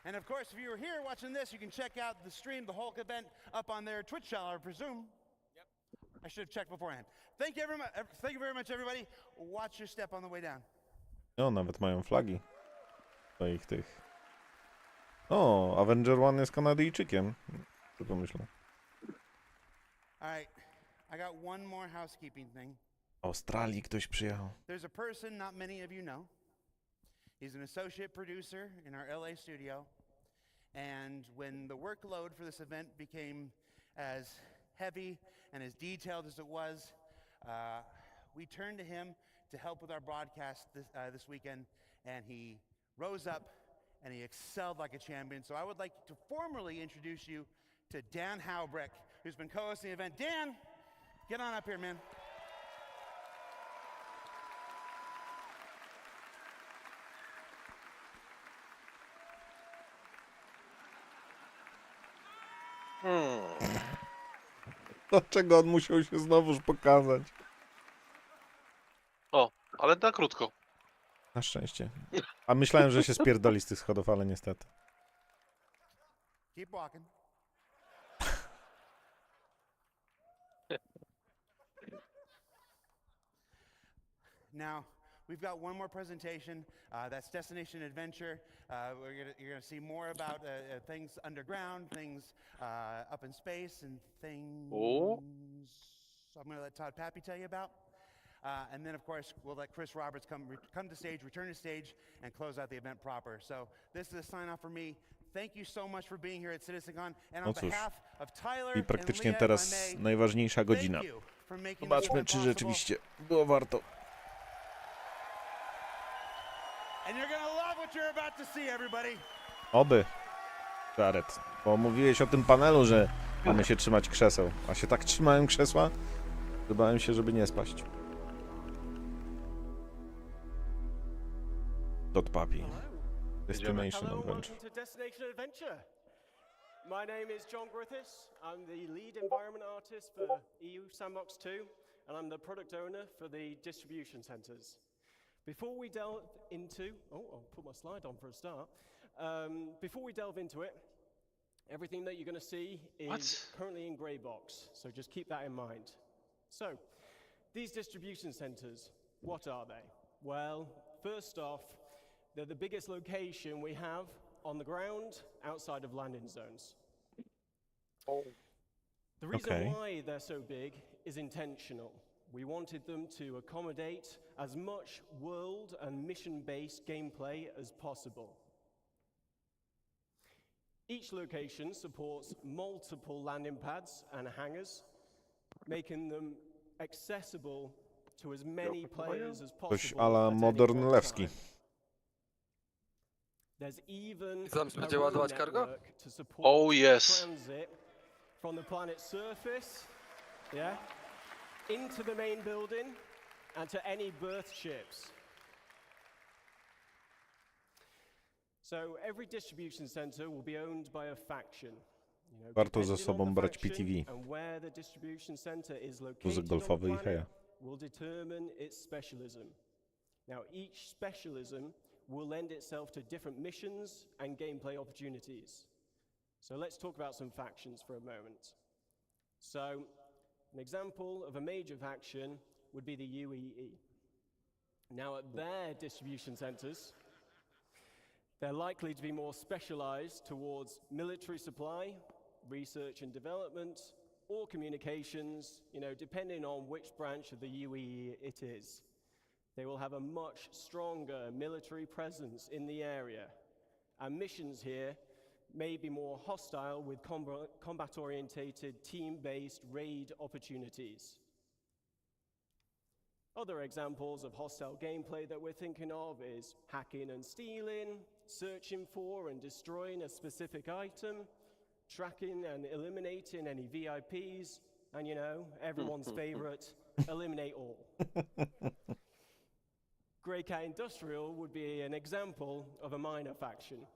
Speaker 8: And of course, if you were here watching this, you can check out the stream, the Hulk event, up on their Twitch channel, I presume. Yep. I should have checked beforehand. Thank you very much, everybody. Watch your step on the way down.
Speaker 1: No, nawet mają flagi. Swoich tych. O, Avenger 1 jest Kanadyjczykiem. Co pomyślę?
Speaker 8: Alright, I got one more housekeeping thing.
Speaker 1: Australii ktoś przyjechał.
Speaker 8: There's a person not many of you know. He's an associate producer in our LA studio. And when the workload for this event became as heavy and as detailed as it was, we turned to him to help with our broadcast this weekend, and he rose up and he excelled like a champion. So I would like to formally introduce you to Dan Howbrick, who's been co-hosting the event. Dan, get on up here, man.
Speaker 1: Dlaczego on musiał się znowuż pokazać?
Speaker 16: O, ale na krótko.
Speaker 1: Na szczęście. A myślałem, że się spierdoli z tych schodów, ale niestety.
Speaker 8: Keep walking. Now, we've got one more presentation. That's Destination Adventure. You're gonna see more about things underground, things up in space, and things I'm gonna let Todd Pappy tell you about. And then, of course, we'll let Chris Roberts come to stage, return to stage, and close out the event proper. So this is a sign-off for me. Thank you so much for being here at Citizencon. And on behalf of Tyler
Speaker 1: i praktycznie
Speaker 8: and
Speaker 1: teraz
Speaker 8: Leah,
Speaker 1: najważniejsza godzina.
Speaker 8: thank you for making this
Speaker 1: Zobaczmy,
Speaker 8: event
Speaker 1: czy
Speaker 8: possible.
Speaker 1: rzeczywiście było warto.
Speaker 8: And you're gonna love what you're about to see, everybody.
Speaker 1: Oby. Jared, bo mówiłeś o tym panelu, że Mamy się trzymać krzeseł. A się tak trzymałem krzesła, że bałem się, żeby nie spaść. Dot Papi. Destination Adventure.
Speaker 4: My name is John Griffiths. I'm the lead environment artist for EU Sandbox 2, and I'm the product owner for the distribution centers. Before we delve into, I'll put my slide on for a start. Before we delve into it, everything that you're going to see is currently in grey box, so just keep that in mind. So, these distribution centers, what are they? Well, first off, they're the biggest location we have on the ground outside of landing zones. The reason why they're so big is intentional. We wanted them to accommodate as much world and mission-based gameplay as possible. Each location supports multiple landing pads and hangars, making them accessible to as many players as possible.
Speaker 1: Coś ala Modern Lewski.
Speaker 4: There's even
Speaker 13: Będzie ładować cargo?
Speaker 16: Oh yes.
Speaker 4: transit from the planet's surface, into the main building and to any berth ships. So every distribution center will be owned by a faction.
Speaker 1: Warto ze sobą brać PTV.
Speaker 4: And where the distribution center is
Speaker 1: Wózek
Speaker 4: located
Speaker 1: golfowy
Speaker 4: on
Speaker 1: i
Speaker 4: the
Speaker 1: heja.
Speaker 4: planet will determine its specialism. Now each specialism will lend itself to different missions and gameplay opportunities. So let's talk about some factions for a moment. So an example of a major faction would be the UEE. Now at their distribution centers, they're likely to be more specialized towards military supply, research and development, or communications, depending on which branch of the UEE it is. They will have a much stronger military presence in the area, and missions here may be more hostile with combat-orientated, team-based raid opportunities. Other examples of hostile gameplay that we're thinking of is hacking and stealing, searching for and destroying a specific item, tracking and eliminating any VIPs, and everyone's favorite, eliminate all. Grey Cat Industrial would be an example of a minor faction.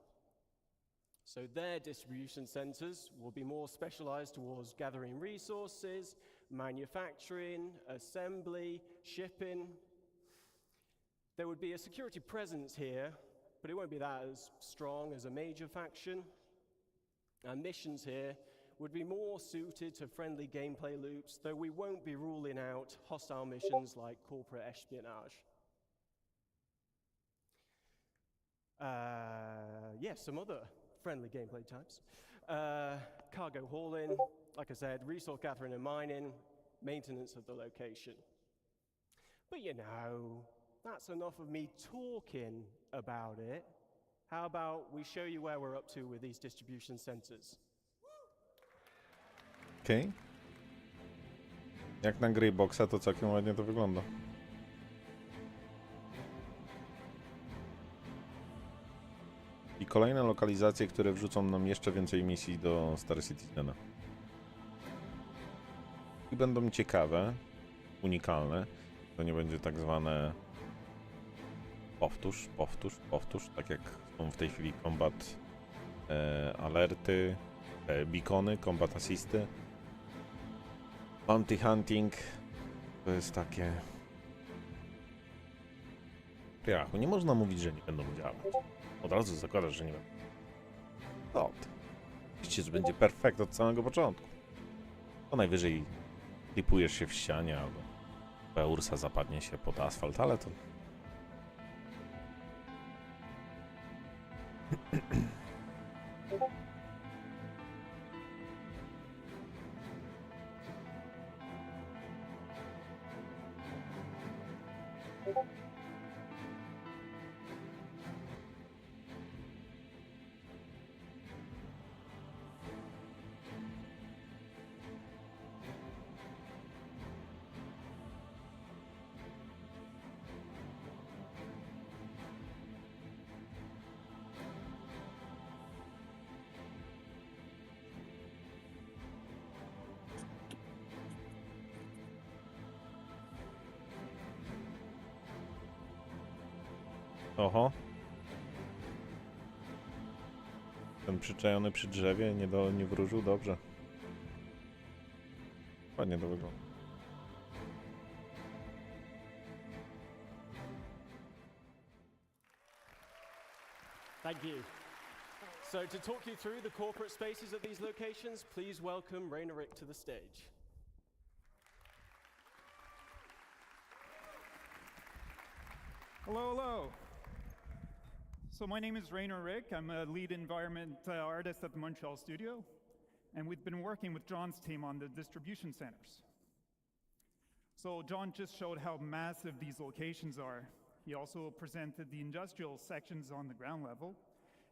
Speaker 4: So their distribution centers will be more specialized towards gathering resources, manufacturing, assembly, shipping. There would be a security presence here, but it won't be that as strong as a major faction. And missions here would be more suited to friendly gameplay loops, though we won't be ruling out hostile missions like corporate espionage. Some other friendly gameplay types. Cargo hauling, like I said, resource gathering and mining, maintenance of the location. But that's enough of me talking about it. How about we show you where we're up to with these distribution centers?
Speaker 1: Okej. Jak na Greyboxa to całkiem ładnie to wygląda. I kolejne lokalizacje, które wrzucą nam jeszcze więcej misji do Star Citizena. I będą ciekawe, unikalne. To nie będzie tak zwane powtórz, tak jak są w tej chwili combat alerty, beacony, combat assisty. Bounty hunting to jest takie... Piachu, nie można mówić, że nie będą działać. Od razu zakładasz, że nie będą. No, oczywiście, że będzie perfekt od samego początku. To najwyżej typujesz się w ścianie albo Ursa zapadnie się pod asfalt, ale to... Oho. Ten przyczajony przy drzewie nie wróżył dobrze. Ładnie to wygląda.
Speaker 4: Thank you. So to talk you through the corporate spaces at these locations, please welcome Rainer Rick to the stage.
Speaker 5: Hello, hello. So my name is Rainer Rick. I'm a lead environment artist at the Montreal studio, and we've been working with John's team on the distribution centers. So John just showed how massive these locations are. He also presented the industrial sections on the ground level,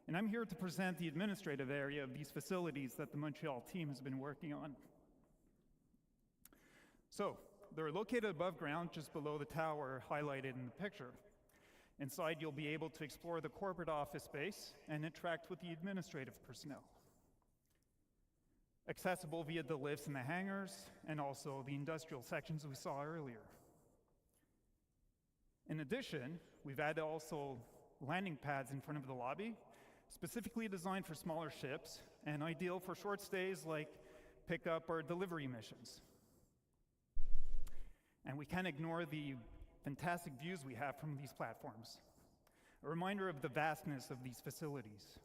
Speaker 5: and I'm here to present the administrative area of these facilities that the Montreal team has been working on. So they're located above ground, just below the tower highlighted in the picture. Inside, you'll be able to explore the corporate office space and interact with the administrative personnel. Accessible via the lifts in the hangars and also the industrial sections we saw earlier. In addition, we've added also landing pads in front of the lobby, specifically designed for smaller ships and ideal for short stays like pickup or delivery missions. And we can't ignore the fantastic views we have from these platforms, a reminder of the vastness of these facilities.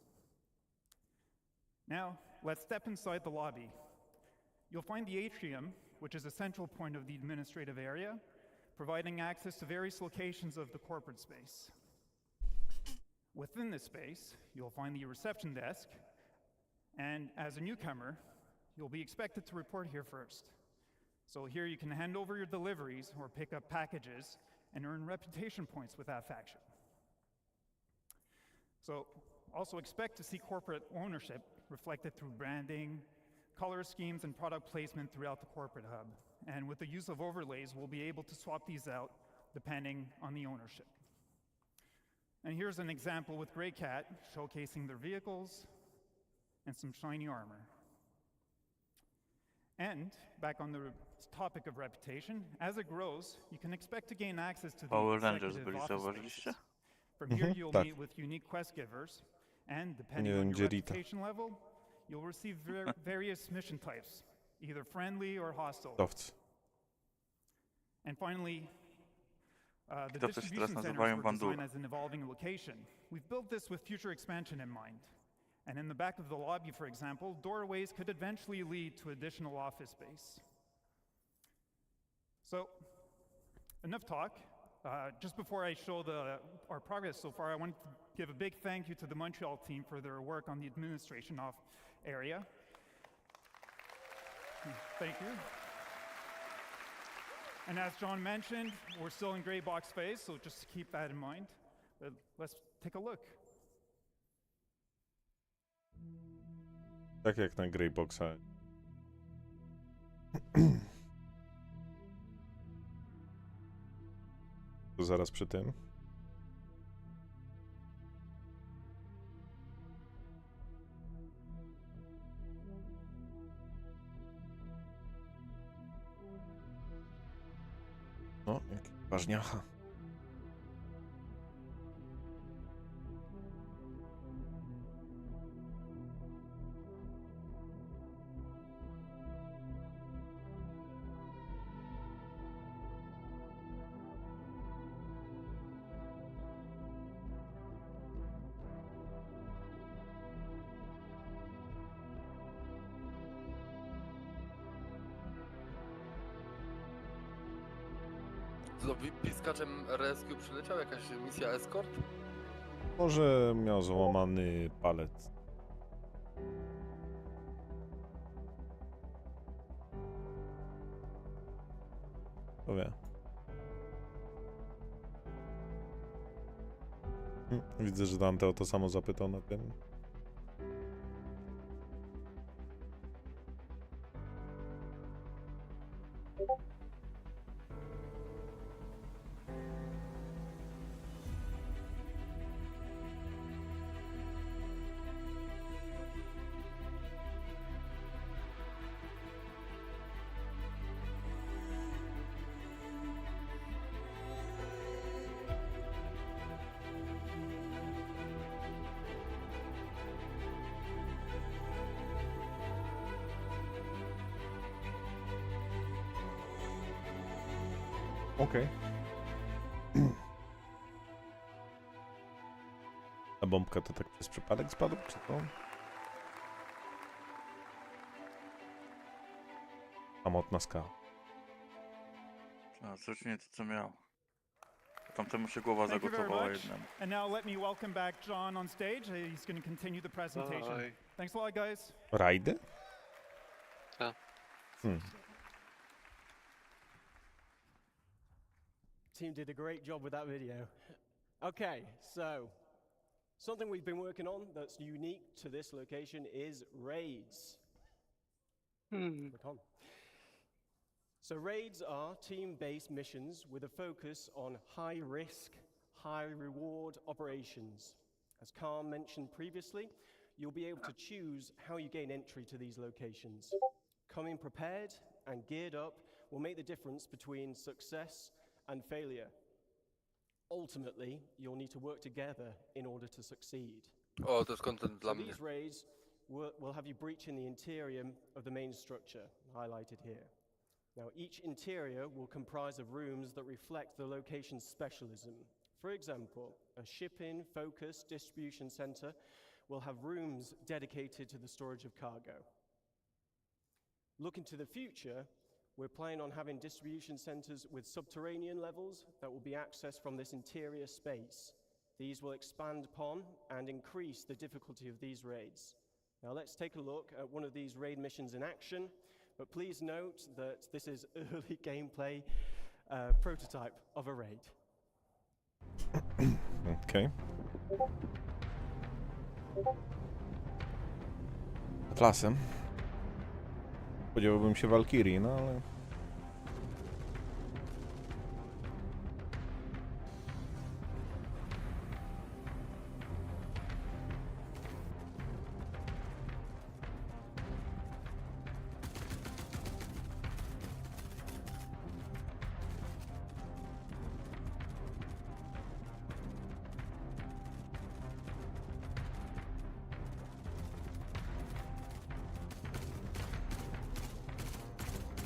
Speaker 5: Now, let's step inside the lobby. You'll find the atrium, which is a central point of the administrative area, providing access to various locations of the corporate space. Within this space, you'll find the reception desk, and as a newcomer, you'll be expected to report here first. So here you can hand over your deliveries or pick up packages and earn reputation points with that faction. So also expect to see corporate ownership reflected through branding, color schemes, and product placement throughout the corporate hub. And with the use of overlays, we'll be able to swap these out depending on the ownership. And here's an example with Grey Cat showcasing their vehicles and some shiny armor. And back on the topic of reputation, as it grows, you can expect to gain access to the executive office spaces. From here, you'll meet with unique quest givers, and depending on your reputation level, you'll receive various mission types, either friendly or hostile. And finally, the distribution centers were designed as an evolving location. We've built this with future expansion in mind. And in the back of the lobby, for example, doorways could eventually lead to additional office space. So, enough talk. Just before I show our progress so far, I want to give a big thank you to the Montreal team for their work on the administration area. Thank you. And as John mentioned, we're still in gray box phase, so just keep that in mind. But let's take a look.
Speaker 1: Tak jak na Greyboxa. To zaraz przy tym. No, jaki ważniacha.
Speaker 13: Co, piskaczem rescue przyleciał? Jakaś misja escort?
Speaker 1: Może miał złamany palec. Kto wie. Widzę, że Dante o to samo zapytał na tym. Okej. A bombka to tak przez przypadek spadł, czy to? Samotna skała.
Speaker 2: A, coś nie to co miał. Tamtemu się głowa
Speaker 5: Thank you very
Speaker 2: zagotowała
Speaker 5: much.
Speaker 2: jednemu.
Speaker 5: And now let me welcome back John on stage. He's going to continue the presentation.
Speaker 16: Bye.
Speaker 5: Thanks a lot, guys.
Speaker 1: Rajdy?
Speaker 16: Tak.
Speaker 4: Team did a great job with that video. Okay, so something we've been working on that's unique to this location is raids. Click on. So raids are team-based missions with a focus on high-risk, high-reward operations. As Carl mentioned previously, you'll be able to choose how you gain entry to these locations. Coming prepared and geared up will make the difference between success and failure. Ultimately, you'll need to work together in order to succeed.
Speaker 13: O, to jest content dla
Speaker 4: So
Speaker 13: mnie.
Speaker 4: these raids will have you breaching the interior of the main structure, highlighted here. Now, each interior will comprise of rooms that reflect the location's specialism. For example, a shipping, focus, distribution center will have rooms dedicated to the storage of cargo. Looking to the future, we're planning on having distribution centers with subterranean levels that will be accessed from this interior space. These will expand upon and increase the difficulty of these raids. Now let's take a look at one of these raid missions in action, but please note that this is early gameplay prototype of a raid.
Speaker 1: Okej. Klasem. Spodziewałbym się Walkirii, no ale...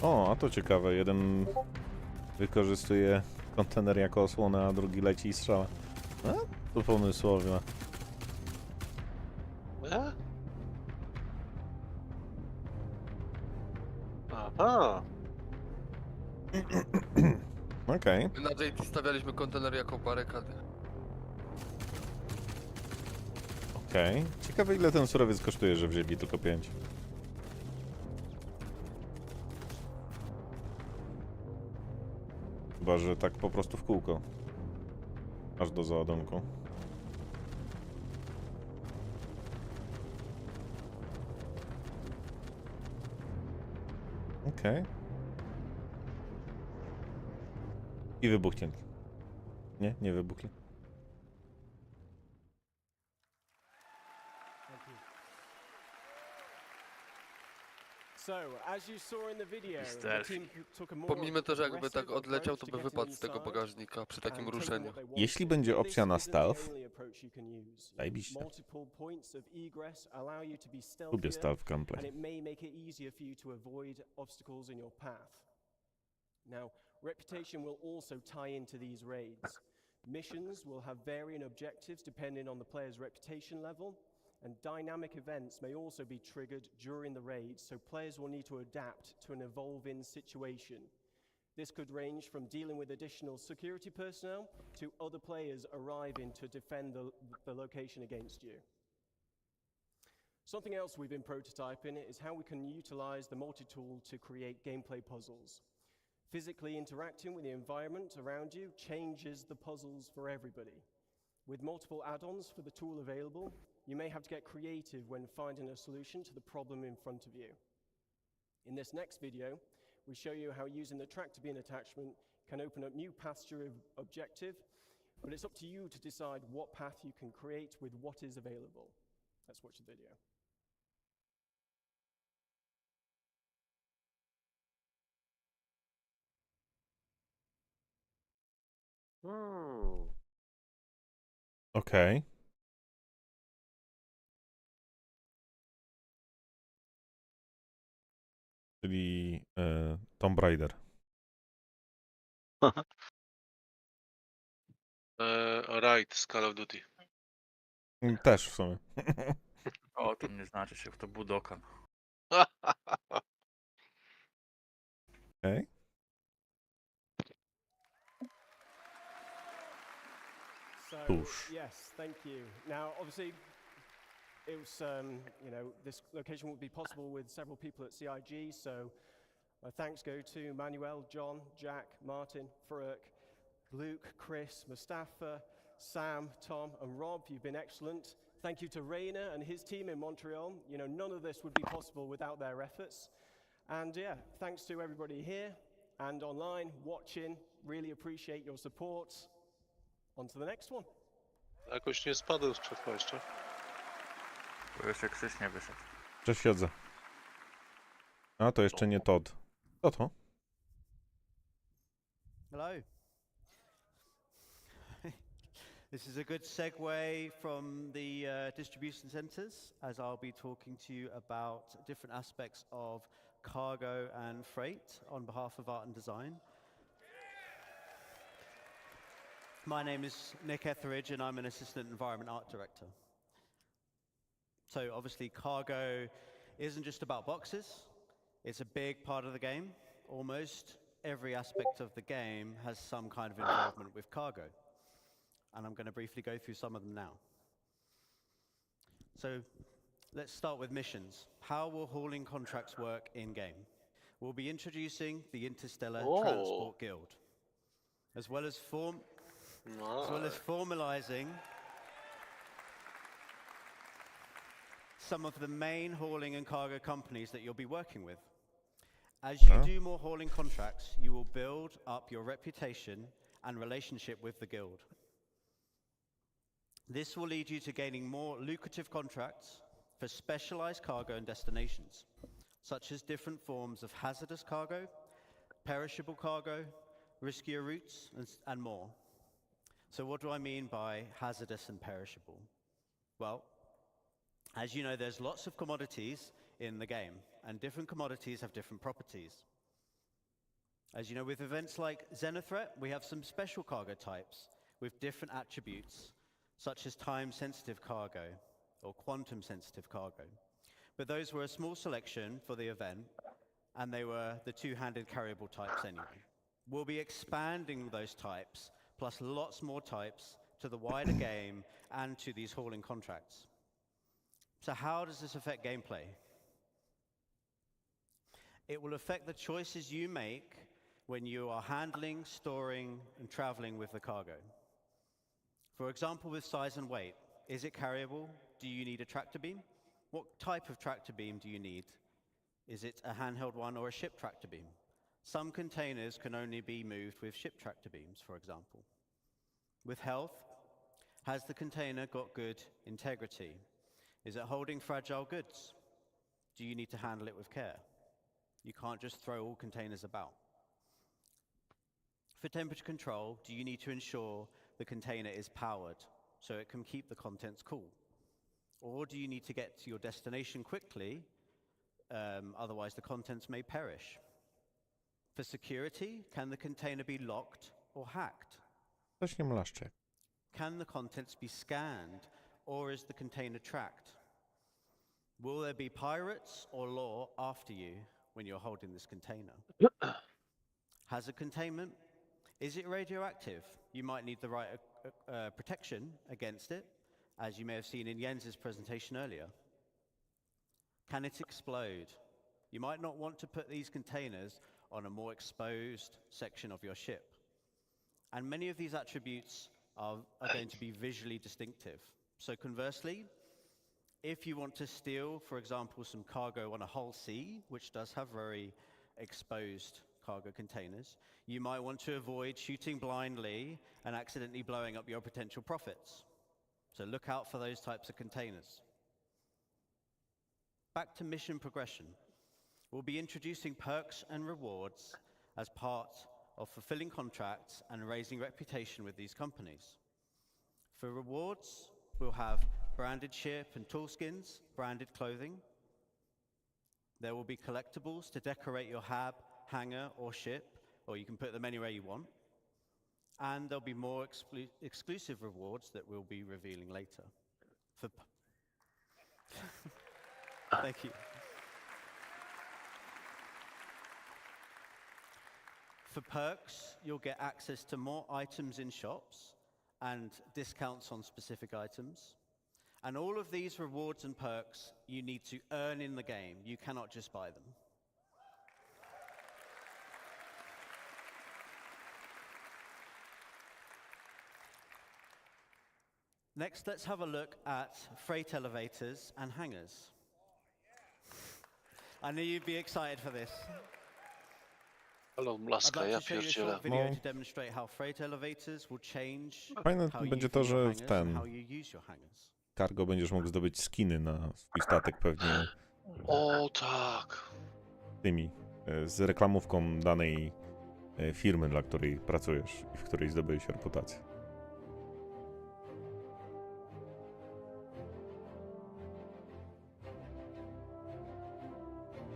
Speaker 1: O, a to ciekawe. Jeden wykorzystuje kontener jako osłonę, a drugi leci i strzela. A? To pomysłowe.
Speaker 16: Aha.
Speaker 1: Okej.
Speaker 13: My na JT stawialiśmy kontener jako barykady.
Speaker 1: Okej. Ciekawe, ile ten surowiec kosztuje, że wzięli tylko 5. Chyba, że tak po prostu w kółko. Aż do załadunku. Okej. I wybuchnięli. Nie, nie wybuchli.
Speaker 13: Pomijmy to, że jakby tak odleciał, to by wypadł z tego bagażnika przy takim ruszeniu.
Speaker 1: Jeśli będzie opcja na stealth, zajebiście. Lubię stealth gameplay.
Speaker 4: Now, reputation will also tie into these raids. Missions will have varying objectives depending on the player's reputation level, and dynamic events may also be triggered during the raid, so players will need to adapt to an evolving situation. This could range from dealing with additional security personnel to other players arriving to defend the location against you. Something else we've been prototyping is how we can utilize the multi-tool to create gameplay puzzles. Physically interacting with the environment around you changes the puzzles for everybody. With multiple add-ons for the tool available, you may have to get creative when finding a solution to the problem in front of you. In this next video, we show you how using the track-to-beam attachment can open up new paths to your objective, but it's up to you to decide what path you can create with what is available. Let's watch the video.
Speaker 1: Okej. Czyli Tomb Raider.
Speaker 16: Raid z Call of Duty.
Speaker 1: Też w sumie.
Speaker 2: O, to nie znaczy się, to Budokan.
Speaker 1: Okay.
Speaker 4: So, yes, thank you. Now, obviously, it was, you know, this location would be possible with several people at CIG, so thanks go to Manuel, John, Jack, Martin, Farouk, Luke, Chris, Mustafa, Sam, Tom, and Rob. You've been excellent. Thank you to Rainer and his team in Montreal. You know, none of this would be possible without their efforts. And yeah, thanks to everybody here and online watching. Really appreciate your support. On to the next one.
Speaker 16: Jakoś nie spadł z przetworzenia.
Speaker 2: Bo jeszcze Krzyś nie wyszedł.
Speaker 1: Cześć, siedzę. A, to jeszcze nie Todd. Co to?
Speaker 6: Hello. This is a good segue from the distribution centers, as I'll be talking to you about different aspects of cargo and freight on behalf of Art and Design. My name is Nick Etheridge, and I'm an Assistant Environment Art Director. So obviously cargo isn't just about boxes, it's a big part of the game. Almost every aspect of the game has some kind of involvement with cargo. And I'm going to briefly go through some of them now. So let's start with missions. How will hauling contracts work in-game? We'll be introducing the Interstellar Transport Guild, as well as formalizing some of the main hauling and cargo companies that you'll be working with. As you do more hauling contracts, you will build up your reputation and relationship with the guild. This will lead you to gaining more lucrative contracts for specialized cargo and destinations, such as different forms of hazardous cargo, perishable cargo, riskier routes, and more. So what do I mean by hazardous and perishable? Well, as you know, there's lots of commodities in the game, and different commodities have different properties. As you know, with events like Xenothreat, we have some special cargo types with different attributes, such as time-sensitive cargo or quantum-sensitive cargo. But those were a small selection for the event, and they were the two-handed carryable types anyway. We'll be expanding those types, plus lots more types, to the wider game and to these hauling contracts. So how does this affect gameplay? It will affect the choices you make when you are handling, storing, and traveling with the cargo. For example, with size and weight, is it carryable? Do you need a tractor beam? What type of tractor beam do you need? Is it a handheld one or a ship tractor beam? Some containers can only be moved with ship tractor beams, for example. With health, has the container got good integrity? Is it holding fragile goods? Do you need to handle it with care? You can't just throw all containers about. For temperature control, do you need to ensure the container is powered so it can keep the contents cool? Or do you need to get to your destination quickly, otherwise the contents may perish? For security, can the container be locked or hacked? Can the contents be scanned, or is the container tracked? Will there be pirates or law after you when you're holding this container? Hazard containment, is it radioactive? You might need the right protection against it, as you may have seen in Jens's presentation earlier. Can it explode? You might not want to put these containers on a more exposed section of your ship. And many of these attributes are going to be visually distinctive. So conversely, if you want to steal, for example, some cargo on a hull C, which does have very exposed cargo containers, you might want to avoid shooting blindly and accidentally blowing up your potential profits. So look out for those types of containers. Back to mission progression. We'll be introducing perks and rewards as part of fulfilling contracts and raising reputation with these companies. For rewards, we'll have branded ship and tool skins, branded clothing. There will be collectibles to decorate your hab, hangar, or ship, or you can put them anywhere you want. And there'll be more exclusive rewards that we'll be revealing later. Thank you. For perks, you'll get access to more items in shops and discounts on specific items. And all of these rewards and perks you need to earn in the game. You cannot just buy them. Next, let's have a look at freight elevators and hangars. I knew you'd be excited for this.
Speaker 16: Ale on
Speaker 6: I'd
Speaker 16: blaska,
Speaker 6: like
Speaker 16: ja
Speaker 6: to show you a
Speaker 16: pierdzielę.
Speaker 6: short video to demonstrate how freight elevators will change
Speaker 1: Fajne
Speaker 6: how you
Speaker 1: będzie
Speaker 6: fill
Speaker 1: to,
Speaker 6: your
Speaker 1: że w
Speaker 6: hangars and
Speaker 1: ten
Speaker 6: how you use your hangars.
Speaker 1: cargo będziesz mógł zdobyć skiny na swój statek pewnie
Speaker 16: O tak.
Speaker 1: tymi, z reklamówką danej firmy, dla której pracujesz i w której zdobyłeś reputację.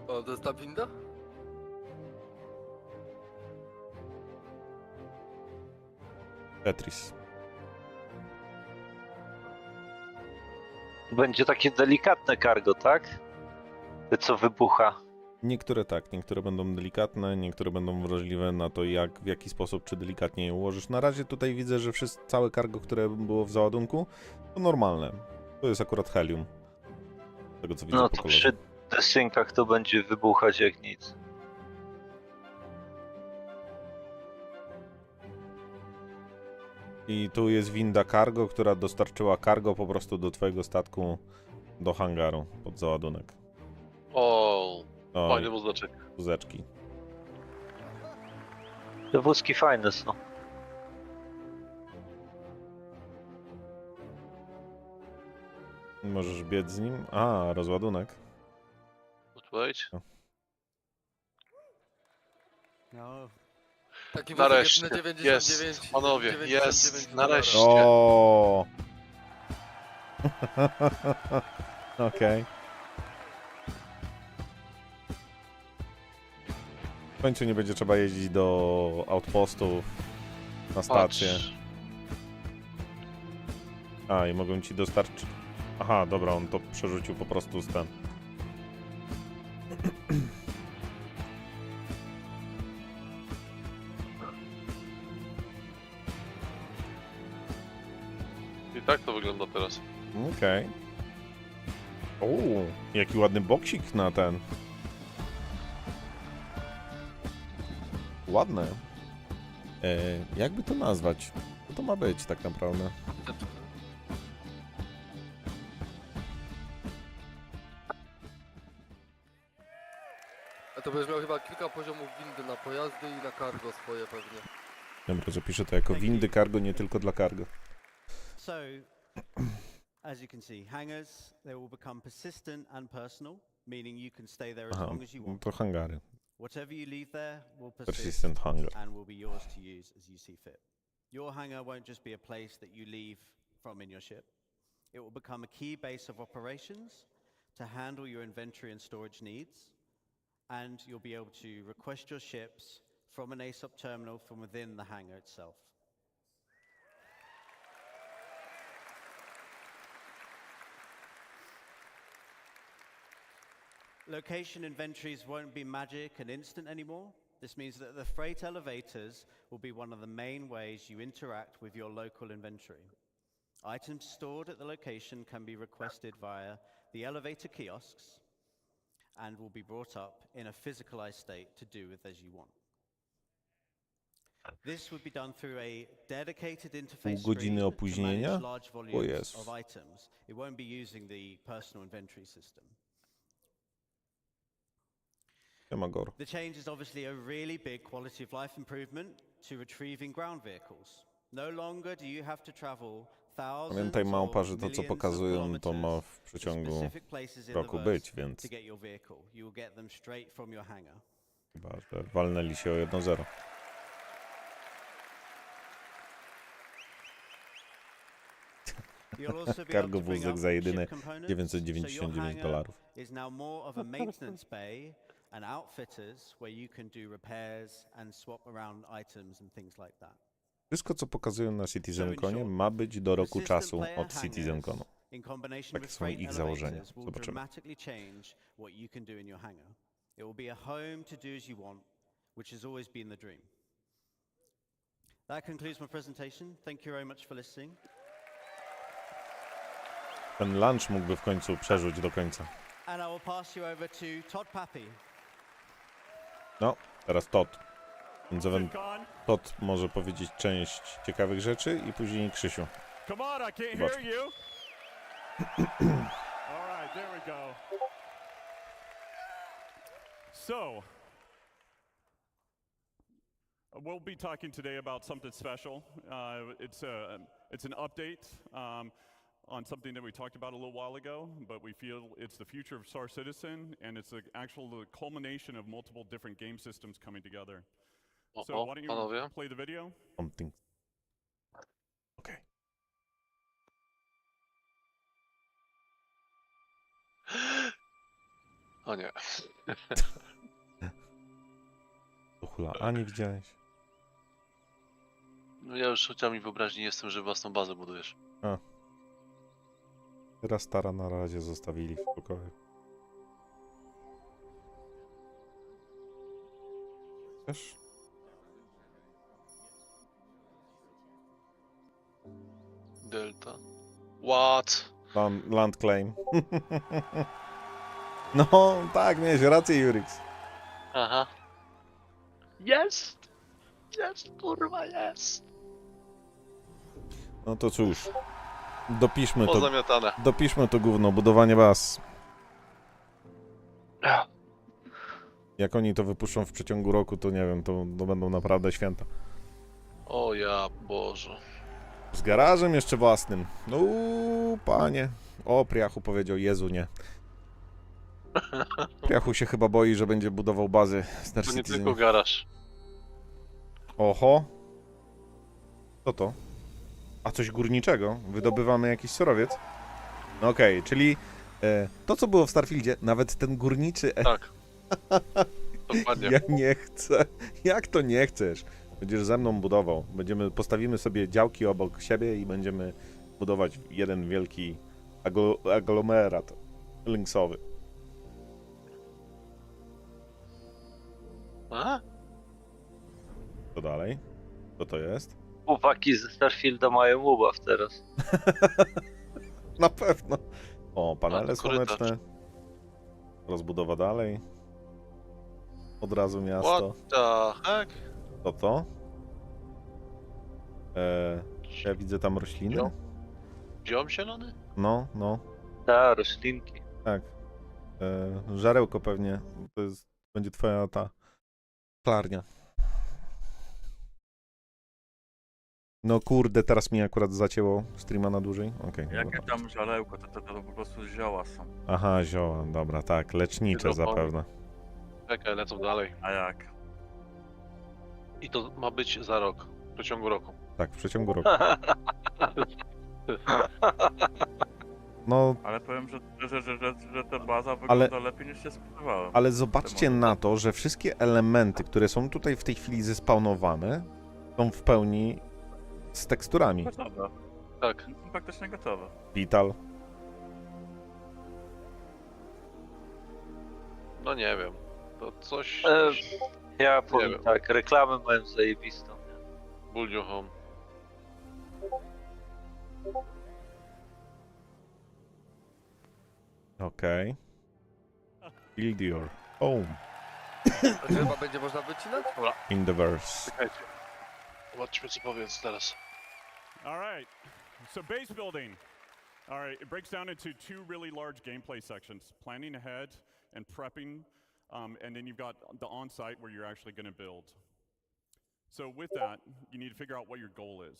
Speaker 13: O, to jest ta winda?
Speaker 1: Tetris.
Speaker 3: Będzie takie delikatne cargo, tak? Te co wybucha.
Speaker 1: Niektóre tak, niektóre będą delikatne, niektóre będą wrażliwe na to, w jaki sposób, czy delikatnie je ułożysz. Na razie tutaj widzę, że całe cargo, które było w załadunku, to normalne. To jest akurat helium. Z tego co widzę
Speaker 3: No
Speaker 1: po
Speaker 3: to
Speaker 1: kolorze.
Speaker 3: przy desynkach to będzie wybuchać jak nic.
Speaker 1: I tu jest winda cargo, która dostarczyła cargo po prostu do twojego statku, do hangaru, pod załadunek.
Speaker 16: O,
Speaker 1: No
Speaker 16: fajny
Speaker 1: i
Speaker 16: wózeczek.
Speaker 1: wózeczki.
Speaker 3: Te wózki fajne są.
Speaker 1: Możesz biec z nim. A, rozładunek.
Speaker 16: Wejdź.
Speaker 6: No.
Speaker 13: Taki
Speaker 16: Nareszcie,
Speaker 13: wózek na 99,
Speaker 16: jest, panowie,
Speaker 13: 99
Speaker 16: jest,
Speaker 13: dolarów.
Speaker 16: nareszcie.
Speaker 1: O. Okej. W końcu nie będzie trzeba jeździć do outpostu na stację.
Speaker 16: Patrz.
Speaker 1: A, i mogą ci dostarczyć... Aha, dobra, on to przerzucił po prostu z ten.
Speaker 16: I tak to wygląda teraz.
Speaker 1: Okej. Uuu, jaki ładny boksik na ten. Ładne. Jakby to nazwać? Co to ma być tak naprawdę?
Speaker 13: A to będziesz miał chyba kilka poziomów windy na pojazdy i na cargo swoje pewnie.
Speaker 1: Dobra, zapiszę to jako windy cargo, nie tylko dla cargo.
Speaker 6: So, as you can see, hangars, they will become persistent and personal, meaning you can stay there as
Speaker 1: Aha,
Speaker 6: long as you want.
Speaker 1: to hangary.
Speaker 6: Whatever you leave there will
Speaker 1: Persistent hangar.
Speaker 6: and will be yours to use as you see fit. Your hangar won't just be a place that you leave from in your ship. It will become a key base of operations to handle your inventory and storage needs, and you'll be able to request your ships from an ASOP terminal from within the hangar itself. Location inventories won't be magic and instant anymore. This means that the freight elevators will be one of the main ways you interact with your local inventory. Items stored at the location can be requested via the elevator kiosks and will be brought up in a physicalized state to do with as you want. This would be done through a dedicated interface
Speaker 1: Pół godziny
Speaker 6: screen
Speaker 1: opóźnienia?
Speaker 6: to manage large
Speaker 1: O
Speaker 6: volumes
Speaker 1: Jezus.
Speaker 6: of items. It won't be using the personal inventory system.
Speaker 1: Siemagor.
Speaker 6: The change is obviously a really big quality of life improvement to retrieving ground vehicles. No longer do you have to travel thousands
Speaker 1: Pamiętaj, małpa,
Speaker 6: or
Speaker 1: że to co
Speaker 6: millions of
Speaker 1: pokazują, to ma
Speaker 6: kilometers
Speaker 1: w
Speaker 6: to
Speaker 1: przeciągu
Speaker 6: specific places in
Speaker 1: roku
Speaker 6: the
Speaker 1: być,
Speaker 6: verse
Speaker 1: więc
Speaker 6: to get your vehicle. You will get them straight from your hangar.
Speaker 1: chyba, że walnęli się o 1-0.
Speaker 6: You'll also be able
Speaker 1: Cargo
Speaker 6: to bring
Speaker 1: wózek
Speaker 6: up
Speaker 1: za jedyne
Speaker 6: ship components, so your
Speaker 1: $999.
Speaker 6: hangar is now more of a maintenance bay and outfitters where you can do repairs and swap around items and things like that.
Speaker 1: Wszystko, co pokazują na Citizenconie, ma być do roku czasu od Citizenconu. Takie są ich założenia. Zobaczymy.
Speaker 6: It will be a home to do as you want, which has always been the dream. That concludes my presentation. Thank you very much for listening.
Speaker 1: Ten lunch mógłby w końcu przeżyć do końca.
Speaker 6: And I will pass you over to Todd Pappy.
Speaker 1: No, teraz Todd. Więc Todd może powiedzieć część ciekawych rzeczy i później Krzysiu.
Speaker 11: Come on, I can't hear you. All right, there we go. So, we'll be talking today about something special. It's an update on something that we talked about a little while ago, but we feel it's the future of Star Citizen, and it's the culmination of multiple different game systems coming together. So why don't you play the video?
Speaker 1: Something. Okay.
Speaker 16: O nie.
Speaker 1: To hula, a nie widziałeś?
Speaker 16: No ja już chociażby wyobraźni jestem, że własną bazę budujesz.
Speaker 1: A. Teraz stara na razie zostawili w spokoju. Też?
Speaker 16: Delta. What?
Speaker 1: Land claim. No, tak, miałeś rację, Jurix.
Speaker 16: Aha. Jest! Jest, kurwa, jest!
Speaker 1: No to cóż. Dopiszmy to gówno, budowanie baz. Jak oni to wypuszczą w przeciągu roku, to nie wiem, to będą naprawdę święta.
Speaker 16: O ja Boże.
Speaker 1: Z garażem jeszcze własnym. No, panie. O, Priachu powiedział, Jezu, nie. Priachu się chyba boi, że będzie budował bazy Star
Speaker 16: To nie
Speaker 1: Citizen.
Speaker 16: tylko garaż.
Speaker 1: Oho. Co to? A coś górniczego? Wydobywamy jakiś surowiec? No okej, czyli to, co było w Starfieldzie, nawet ten górniczy...
Speaker 16: Tak. Dokładnie.
Speaker 1: Ja nie chcę. Jak to nie chcesz? Będziesz ze mną budował. Postawimy sobie działki obok siebie i będziemy budować jeden wielki aglomerat Lynxowy.
Speaker 16: A?
Speaker 1: Co dalej? Co to jest?
Speaker 3: Chłopaki ze Starfielda mają ubaw teraz.
Speaker 1: Na pewno. O, panele słoneczne. Rozbudowa dalej. Od razu miasto.
Speaker 16: What the heck?
Speaker 1: Co to? Ja widzę tam rośliny.
Speaker 16: Ziom zielony?
Speaker 1: No, no.
Speaker 3: Tak, roślinki.
Speaker 1: Tak. Żarełko pewnie. Będzie twoja ta szklarnia. No kurde, teraz mi akurat zacięło streama na dłużej. Okay,
Speaker 2: jakie tam żarełko, to po prostu zioła są.
Speaker 1: Aha, zioła, dobra, tak, lecznicze zapewne.
Speaker 16: Czekaj, lecą dalej.
Speaker 2: A jak?
Speaker 16: I to ma być za rok, w przeciągu roku.
Speaker 1: Tak, w przeciągu roku. No,
Speaker 2: ale powiem, że ta baza wygląda lepiej niż się spodziewałem.
Speaker 1: Ale zobaczcie na to, że wszystkie elementy, które są tutaj w tej chwili zespawnowane, są w pełni z teksturami.
Speaker 2: Gotowe.
Speaker 16: Tak.
Speaker 2: Są faktycznie gotowe.
Speaker 1: Vital.
Speaker 16: No nie wiem. To coś...
Speaker 3: Ja powiem tak, reklamy mają zajebistą.
Speaker 16: Bullion Home.
Speaker 1: Okej. Build your home.
Speaker 13: A chyba będzie można wycinać?
Speaker 1: In the verse.
Speaker 16: Czekajcie. Zobaczmy, co powiedz teraz.
Speaker 11: All right. So base building. All right, it breaks down into two really large gameplay sections: planning ahead and prepping, and then you've got the on-site where you're actually going to build. So with that, you need to figure out what your goal is.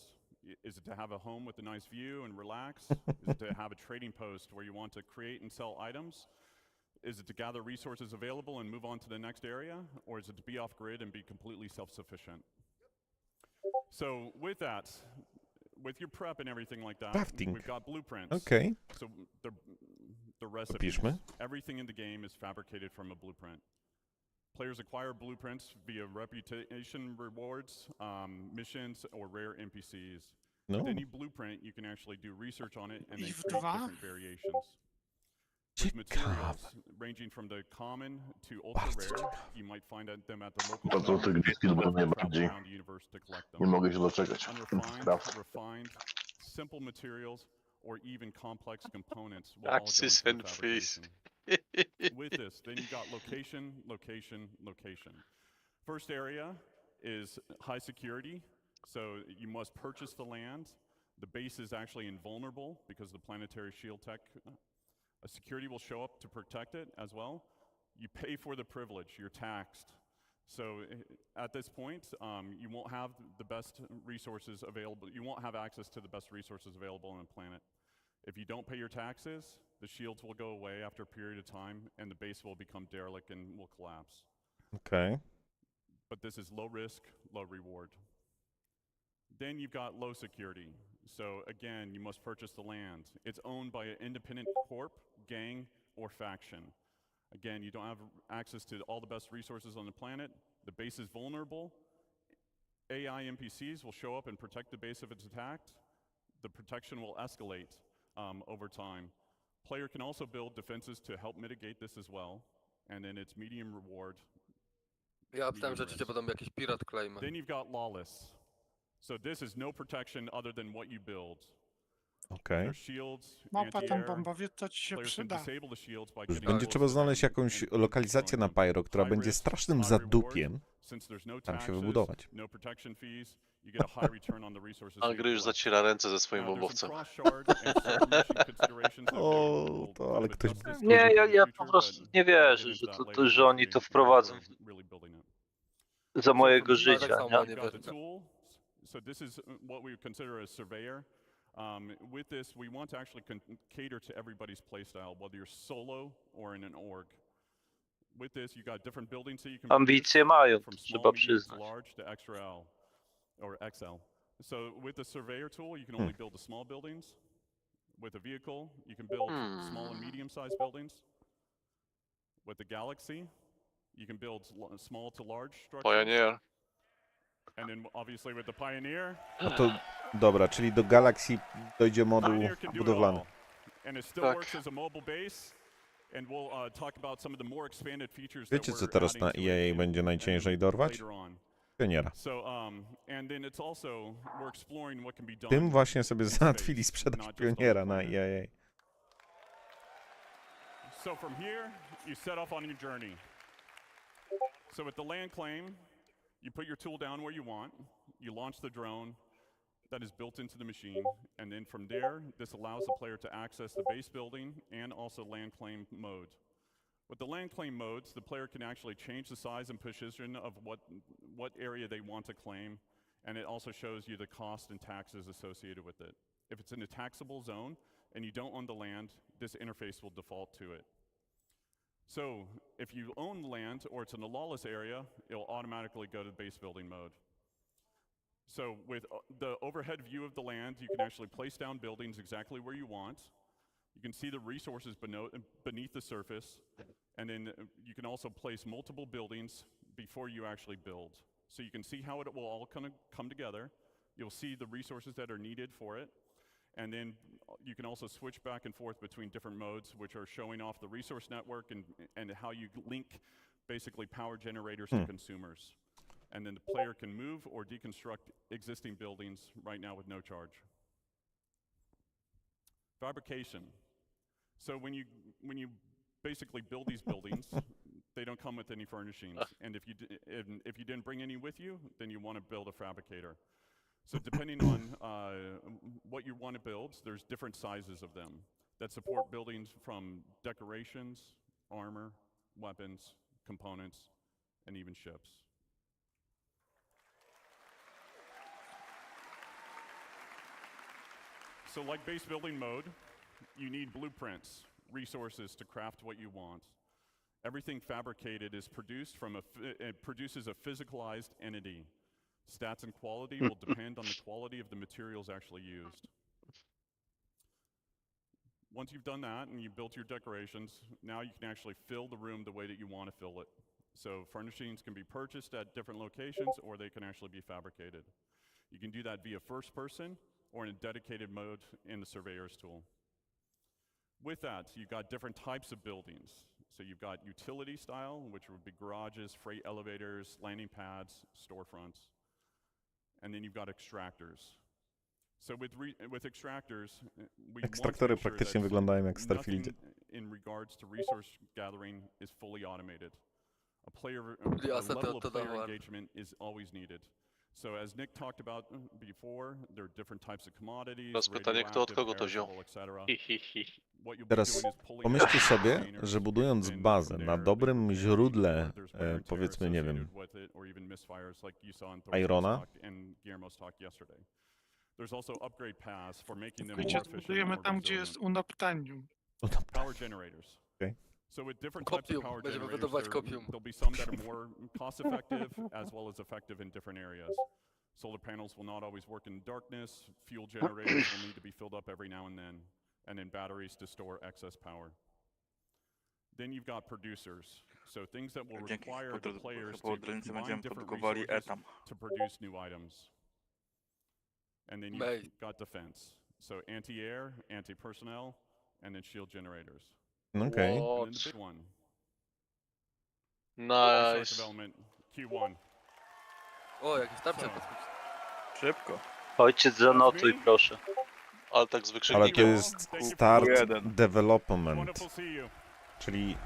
Speaker 11: Is it to have a home with a nice view and relax? Is it to have a trading post where you want to create and sell items? Is it to gather resources available and move on to the next area? Or is it to be off-grid and be completely self-sufficient? So with that, with your prep and everything like that, we've got blueprints.
Speaker 1: Okay.
Speaker 11: So the recipes, everything in the game is fabricated from a blueprint.
Speaker 19: Players acquire blueprints via reputation rewards, missions, or rare NPCs.
Speaker 1: No.
Speaker 19: With any blueprint, you can actually do research on it and then create different variations. With materials ranging from the common to ultra rare, you might find them at the local
Speaker 20: Bardzo te gwizdki będą najbardziej.
Speaker 19: around the universe to collect them.
Speaker 20: Nie mogę się doczekać.
Speaker 19: Refined, simple materials, or even complex components will all go
Speaker 16: Axis
Speaker 19: into
Speaker 16: and
Speaker 19: fabrication.
Speaker 16: face.
Speaker 19: With this, then you got location, location, location. First area is high security, so you must purchase the land. The base is actually invulnerable because of the planetary shield tech. A security will show up to protect it as well. You pay for the privilege, you're taxed. So at this point, you won't have the best resources available. You won't have access to the best resources available on the planet. If you don't pay your taxes, the shields will go away after a period of time, and the base will become derelict and will collapse.
Speaker 1: Okay.
Speaker 19: But this is low risk, low reward. Then you've got low security. So again, you must purchase the land. It's owned by an independent corp, gang, or faction. Again, you don't have access to all the best resources on the planet. The base is vulnerable. AI NPCs will show up and protect the base if it's attacked. The protection will escalate over time. Player can also build defenses to help mitigate this as well. And then it's medium reward.
Speaker 13: Ja obstawiam, że oczywiście będą jakieś pirat claimy.
Speaker 19: Then you've got lawless. So this is no protection other than what you build.
Speaker 1: Okay.
Speaker 19: There's shields,
Speaker 14: Małpa tam
Speaker 19: anti-air.
Speaker 14: bombowiec, to ci się
Speaker 19: Players can
Speaker 14: przyda.
Speaker 19: disable the shields by
Speaker 1: Już
Speaker 19: getting
Speaker 1: będzie
Speaker 19: close
Speaker 1: trzeba
Speaker 19: to
Speaker 1: znaleźć
Speaker 19: them.
Speaker 1: jakąś lokalizację na Pyro, która będzie strasznym zadupiem. Tam się wybudować.
Speaker 19: No protection fees, you get a high return on the resources.
Speaker 16: Angry już zaciera ręce ze swoim bombowcem.
Speaker 1: O, to ale ktoś...
Speaker 3: Nie, ja po prostu nie wierzę, że oni to wprowadzą za mojego życia, nie?
Speaker 19: So this is what we would consider a surveyor. With this, we want to actually cater to everybody's playstyle, whether you're solo or in an org. With this, you got different buildings that you can
Speaker 3: Ambicje mają,
Speaker 19: from
Speaker 3: trzeba
Speaker 19: small, medium, to
Speaker 3: przyznać.
Speaker 19: large to XL or XL. So with the surveyor tool, you can only build the small buildings. With a vehicle, you can build small and medium-sized buildings. With the Galaxy, you can build small to large structures.
Speaker 16: Pioneer.
Speaker 19: And then obviously with the Pioneer.
Speaker 1: No to dobra, czyli do Galaxy dojdzie moduł
Speaker 19: Pioneer can do it
Speaker 1: budowlany.
Speaker 19: all. And it still works as a mobile base. And we'll talk about some of the more expanded features
Speaker 1: Wiecie,
Speaker 19: that
Speaker 1: co
Speaker 19: we're
Speaker 1: teraz na
Speaker 19: adding to
Speaker 1: EA
Speaker 19: it
Speaker 1: będzie najciężej dorwać?
Speaker 19: later on.
Speaker 1: Pioniera.
Speaker 19: So, and then it's also we're exploring what can be done.
Speaker 1: Tym właśnie sobie
Speaker 19: in
Speaker 1: załatwili
Speaker 19: space,
Speaker 1: sprzedaż
Speaker 19: not just on the
Speaker 1: Pioniera na
Speaker 19: planet.
Speaker 1: EA.
Speaker 19: So from here, you set off on your journey. So with the land claim, you put your tool down where you want, you launch the drone that is built into the machine, and then from there, this allows the player to access the base building and also land claim mode. With the land claim modes, the player can actually change the size and position of what area they want to claim, and it also shows you the cost and taxes associated with it. If it's in a taxable zone and you don't own the land, this interface will default to it. So if you own land or it's in a lawless area, it'll automatically go to base building mode. So with the overhead view of the land, you can actually place down buildings exactly where you want. You can see the resources beneath the surface, and then you can also place multiple buildings before you actually build. So you can see how it will all come together. You'll see the resources that are needed for it, and then you can also switch back and forth between different modes, which are showing off the resource network and how you link basically power generators to consumers. And then the player can move or deconstruct existing buildings right now with no charge. Fabrication. So when you basically build these buildings, they don't come with any furnishings. And if you didn't bring any with you, then you want to build a fabricator. So depending on what you want to build, there's different sizes of them that support buildings from decorations, armor, weapons, components, and even ships. So like base building mode, you need blueprints, resources to craft what you want. Everything fabricated is produced from it produces a physicalized entity. Stats and quality will depend on the quality of the materials actually used. Once you've done that and you've built your decorations, now you can actually fill the room the way that you want to fill it. So furnishings can be purchased at different locations, or they can actually be fabricated. You can do that via first person or in a dedicated mode in the surveyor's tool. With that, you've got different types of buildings. So you've got utility style, which would be garages, freight elevators, landing pads, storefronts. And then you've got extractors. So with extractors, we
Speaker 1: Ekstraktory praktycznie wyglądają jak w Starfieldzie.
Speaker 19: In regards to resource gathering is fully automated. A level of player engagement is always needed. So as Nick talked about before, there are different types of commodities,
Speaker 16: Teraz pytanie, kto od kogo to wziął?
Speaker 1: Teraz pomyślcie sobie, że budując bazę na dobrym źródle, powiedzmy, nie wiem, irona,
Speaker 14: Budujemy tam, gdzie jest unoptanium.
Speaker 1: Okay.
Speaker 19: So with different types of power generators, there'll be some that are more cost effective as well as effective in different areas. Solar panels will not always work in darkness. Fuel generators will need to be filled up every now and then batteries to store excess power. Then you've got producers, so things that will require the players to combine different resources to produce new items. And then you've got defense, so anti-air, anti-personnel, and then shield generators.
Speaker 1: Okay.
Speaker 19: And then the big one.
Speaker 16: Nice.
Speaker 19: Development Q1.
Speaker 13: O, jakiś tarczę
Speaker 2: Szybko.
Speaker 3: Ojciec, zanotuj proszę.
Speaker 16: Ale tak z wykrzyknikiem.
Speaker 1: Ale to jest start development. Czyli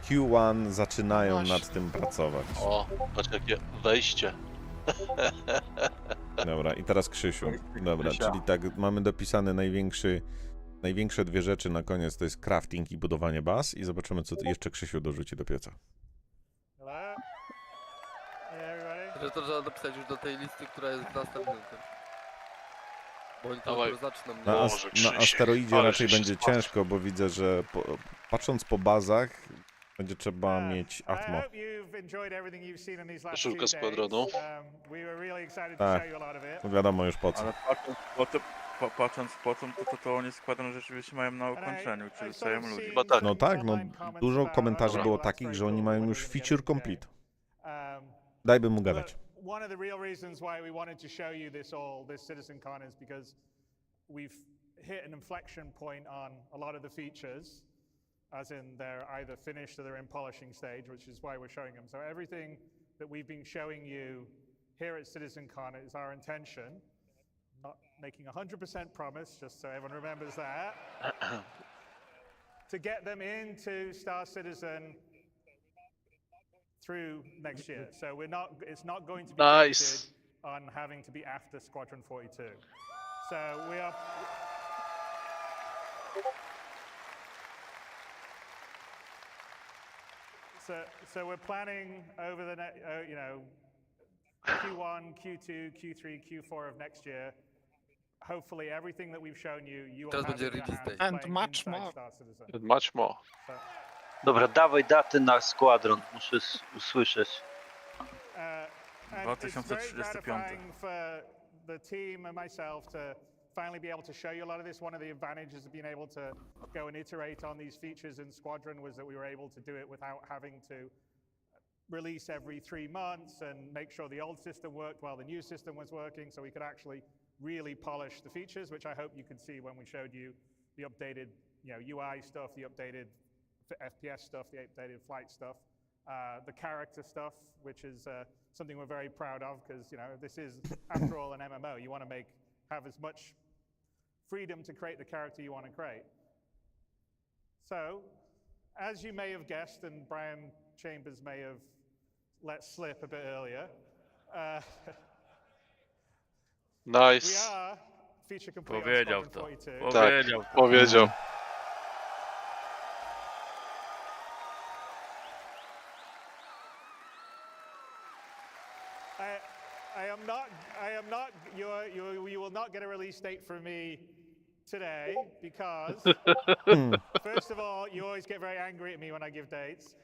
Speaker 1: Q1 zaczynają nad tym pracować.
Speaker 16: O, patrz jakie wejście.
Speaker 1: Dobra, i teraz Krzysiu. Dobra, czyli tak, mamy dopisane największe dwie rzeczy na koniec, to jest crafting i budowanie baz i zobaczymy, co jeszcze Krzysiu dorzuci do pieca.
Speaker 13: Że to trzeba dopisać już do tej listy, która jest w następnym tym. Bo oni to zaczną.
Speaker 1: Na asteroidzie raczej będzie ciężko, bo widzę, że patrząc po bazach, będzie trzeba mieć atmo.
Speaker 16: Koszulka z kwadronu.
Speaker 1: Tak, no wiadomo już po co.
Speaker 2: Ale patrząc po co, to oni składają rzeczywiście mają na ukończeniu, czyli dostają ludzi.
Speaker 1: No tak, no dużo komentarzy było takich, że oni mają już feature complete. Dajmy mu gadać.
Speaker 12: One of the real reasons why we wanted to show you this Citizencon is because we've hit an inflection point on a lot of the features, as in they're either finished or they're in polishing stage, which is why we're showing them. So everything that we've been showing you here at Citizencon is our intention. Not making 100% promise, just so everyone remembers that. To get them into Star Citizen through next year. So it's not going to be
Speaker 16: nice
Speaker 12: on having to be after Squadron 42. So we are so we're planning over the Q1, Q2, Q3, Q4 of next year. Hopefully everything that we've shown you will have in your hands
Speaker 14: and much more.
Speaker 16: And much more.
Speaker 3: Dobra, dawaj daty na składron, muszę usłyszeć.
Speaker 2: 2035.
Speaker 12: For the team and myself to finally be able to show you a lot of this. One of the advantages of being able to go and iterate on these features in Squadron was that we were able to do it without having to release every 3 months and make sure the old system worked while the new system was working, so we could actually really polish the features, which I hope you could see when we showed you the updated, UI stuff, the updated FPS stuff, the updated flight stuff, the character stuff, which is something we're very proud of because this is, after all, an MMO. You want to have as much freedom to create the character you want to create. So, as you may have guessed, and Brian Chambers may have let slip a bit earlier,
Speaker 16: nice.
Speaker 12: We are feature complete
Speaker 2: Powiedział
Speaker 12: on
Speaker 2: to.
Speaker 12: 42.
Speaker 16: Tak, powiedział.
Speaker 12: You will not get a release date from me today because, first of all, you always get very angry at me when I give dates.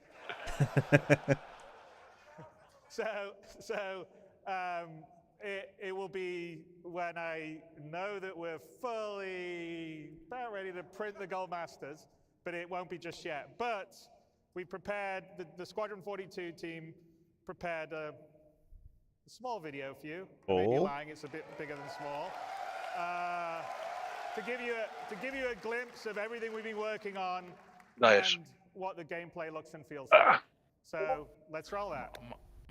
Speaker 12: It will be when I know that we're fully about ready to print the Gold Masters, but it won't be just yet. But we prepared, the Squadron 42 team prepared a small video for you. I may be lying, it's a bit bigger than small. To give you a glimpse of everything we've been working on and what the gameplay looks and feels like. So let's roll that.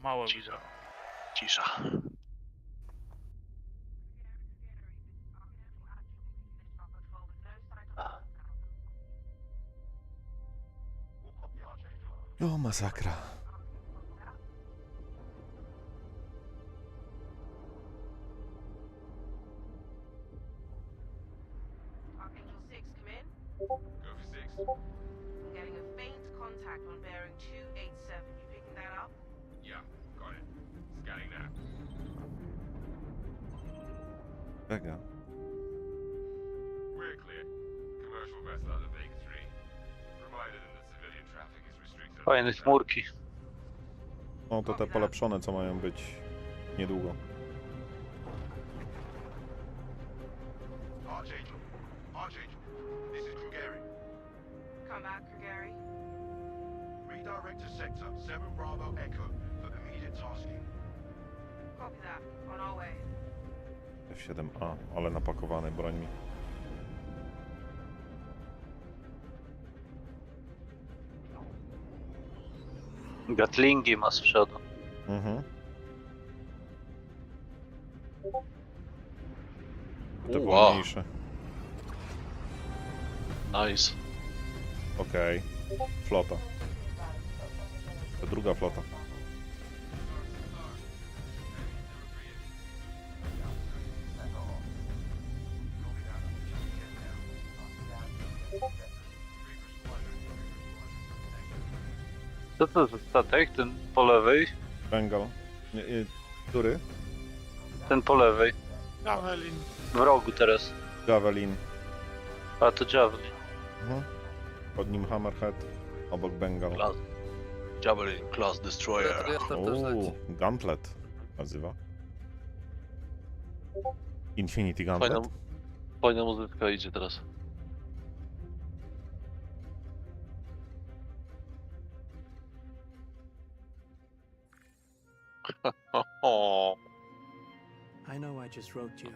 Speaker 2: Mało
Speaker 16: Cisza.
Speaker 1: O, masakra.
Speaker 7: Getting a faint contact on bearing 287. You picking that up?
Speaker 15: Yeah, got it. Scanning now.
Speaker 1: Mega.
Speaker 15: We're clear. Commercial vessel out of Vegas 3. Reminded them that civilian traffic is restricted.
Speaker 3: Fajne chmurki.
Speaker 1: No to te polepszone, co mają być niedługo.
Speaker 15: Archangel, this is Gary.
Speaker 7: Come back, Gary.
Speaker 15: Redirect to sector 7 Bravo Echo for immediate tasking.
Speaker 7: Copy that. On our way.
Speaker 1: F7A, ale napakowany brońmi.
Speaker 3: Gatlingi ma z przodu.
Speaker 1: Te wolniejsze.
Speaker 16: Nice.
Speaker 1: Okej. Flota. To druga flota.
Speaker 3: Co to za statek? Ten po lewej?
Speaker 1: Bengal. Który?
Speaker 3: Ten po lewej.
Speaker 14: Javelin.
Speaker 3: W rogu teraz.
Speaker 1: Javelin.
Speaker 3: A to Javelin.
Speaker 1: Pod nim Hammerhead, obok Bengal.
Speaker 16: Javelin Class Destroyer.
Speaker 1: Gauntlet nazywa. Infinity Gauntlet.
Speaker 16: Fajna muzyka idzie teraz.
Speaker 21: I know I just wrote you,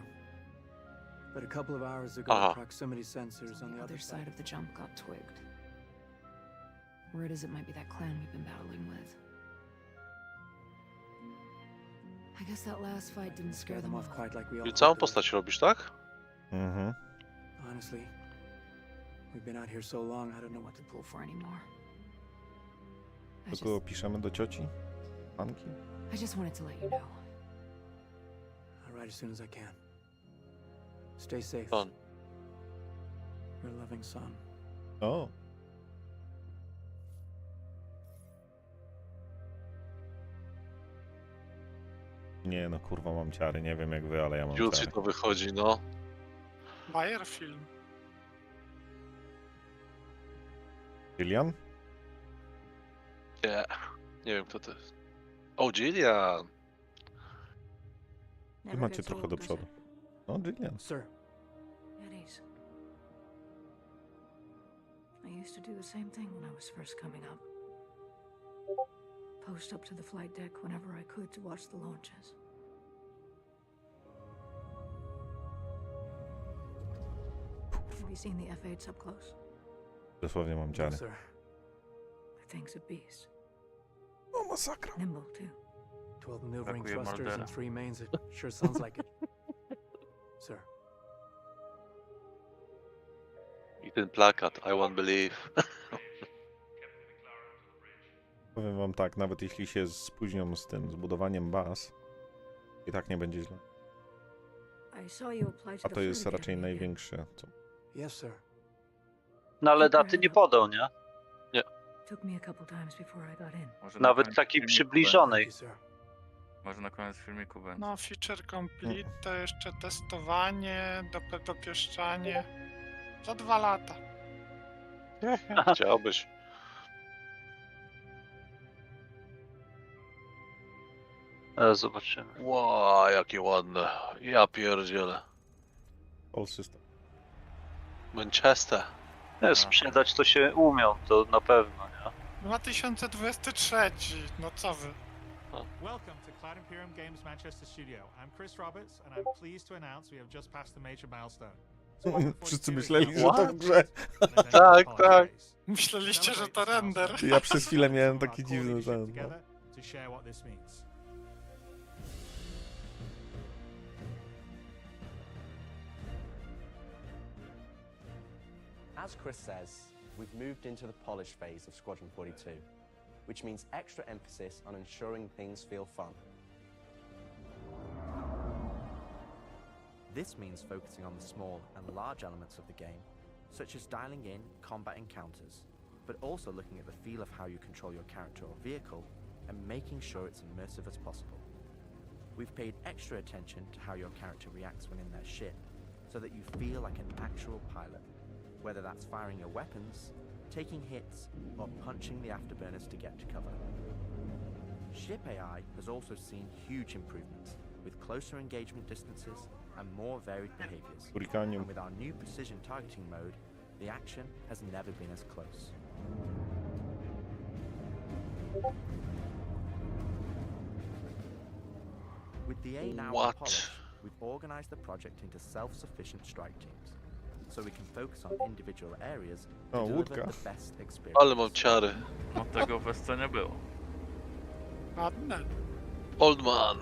Speaker 21: but a couple of hours ago, proximity sensors on the other side of the jump got twigged. Word is it might be that clan we've been battling with. I guess that last fight didn't scare them off quite like we all.
Speaker 16: I całą postać robisz, tak?
Speaker 21: Honestly, we've been out here so long, I don't know what to pull for anymore.
Speaker 1: Tylko piszemy do cioci? Panki?
Speaker 21: I just wanted to let you know. I'll write as soon as I can. Stay safe.
Speaker 16: Son.
Speaker 21: Your loving son.
Speaker 1: O. Nie no, kurwa, mam ciary, nie wiem jak wy, ale ja mam
Speaker 16: Jutro
Speaker 1: ciary.
Speaker 16: to wychodzi, no.
Speaker 14: Bayer film.
Speaker 1: Gillian?
Speaker 16: Nie, nie wiem kto to jest. O, Gillian!
Speaker 1: Wy macie trochę do przodu. No, Gillian.
Speaker 21: Sir.
Speaker 22: It is. I used to do the same thing when I was first coming up. Post up to the flight deck whenever I could to watch the launches. Have you seen the F-8s up close?
Speaker 1: Dosłownie mam ciary.
Speaker 21: Sir.
Speaker 22: The thing's a beast.
Speaker 1: O, masakra.
Speaker 22: Nimble, too.
Speaker 21: 12 maneuvering thrusters and 3 mains. It sure sounds like it. Sir.
Speaker 16: I ten plakat, I won't believe.
Speaker 1: Powiem wam tak, nawet jeśli się spóźnią z tym, z budowaniem baz, i tak nie będzie źle. A to jest raczej największe. Co?
Speaker 21: Yes, sir.
Speaker 3: No ale daty nie podał, nie?
Speaker 16: Nie.
Speaker 22: Took me a couple times before I got in.
Speaker 3: Nawet takiej przybliżonej.
Speaker 2: Może na koniec filmiku będzie.
Speaker 14: No, feature complete, to jeszcze testowanie, dopieszczanie. Za 2 lata.
Speaker 16: Chciałbyś.
Speaker 3: Zobaczymy.
Speaker 16: Wow, jakie ładne. Ja pierdzielę.
Speaker 1: All system.
Speaker 16: Manchester.
Speaker 3: Sprzedać to się umią, to na pewno, nie?
Speaker 14: 2023, no co wy?
Speaker 12: Welcome to Cloud Imperium Games Manchester Studio. I'm Chris Roberts, and I'm pleased to announce we have just passed a major milestone.
Speaker 1: Wszyscy myśleli, że to w grze.
Speaker 2: Tak, tak.
Speaker 14: Myśleliście, że to render.
Speaker 1: Ja przez chwilę miałem taki dziwny ten. No.
Speaker 12: To share what this means.
Speaker 9: As Chris says, we've moved into the polish phase of Squadron 42, which means extra emphasis on ensuring things feel fun. This means focusing on the small and large elements of the game, such as dialing in combat encounters, but also looking at the feel of how you control your character or vehicle and making sure it's immersive as possible. We've paid extra attention to how your character reacts when in their ship, so that you feel like an actual pilot, whether that's firing your weapons, taking hits, or punching the afterburners to get to cover. Ship AI has also seen huge improvements, with closer engagement distances and more varied behaviors. And with our new precision targeting mode, the action has never been as close. With the A now in polish, we've organized the project into self-sufficient strike teams, so we can focus on individual areas to deliver the best experience.
Speaker 16: Ale mam ciary.
Speaker 2: No tego w scenie było.
Speaker 14: Ładne.
Speaker 16: Old man.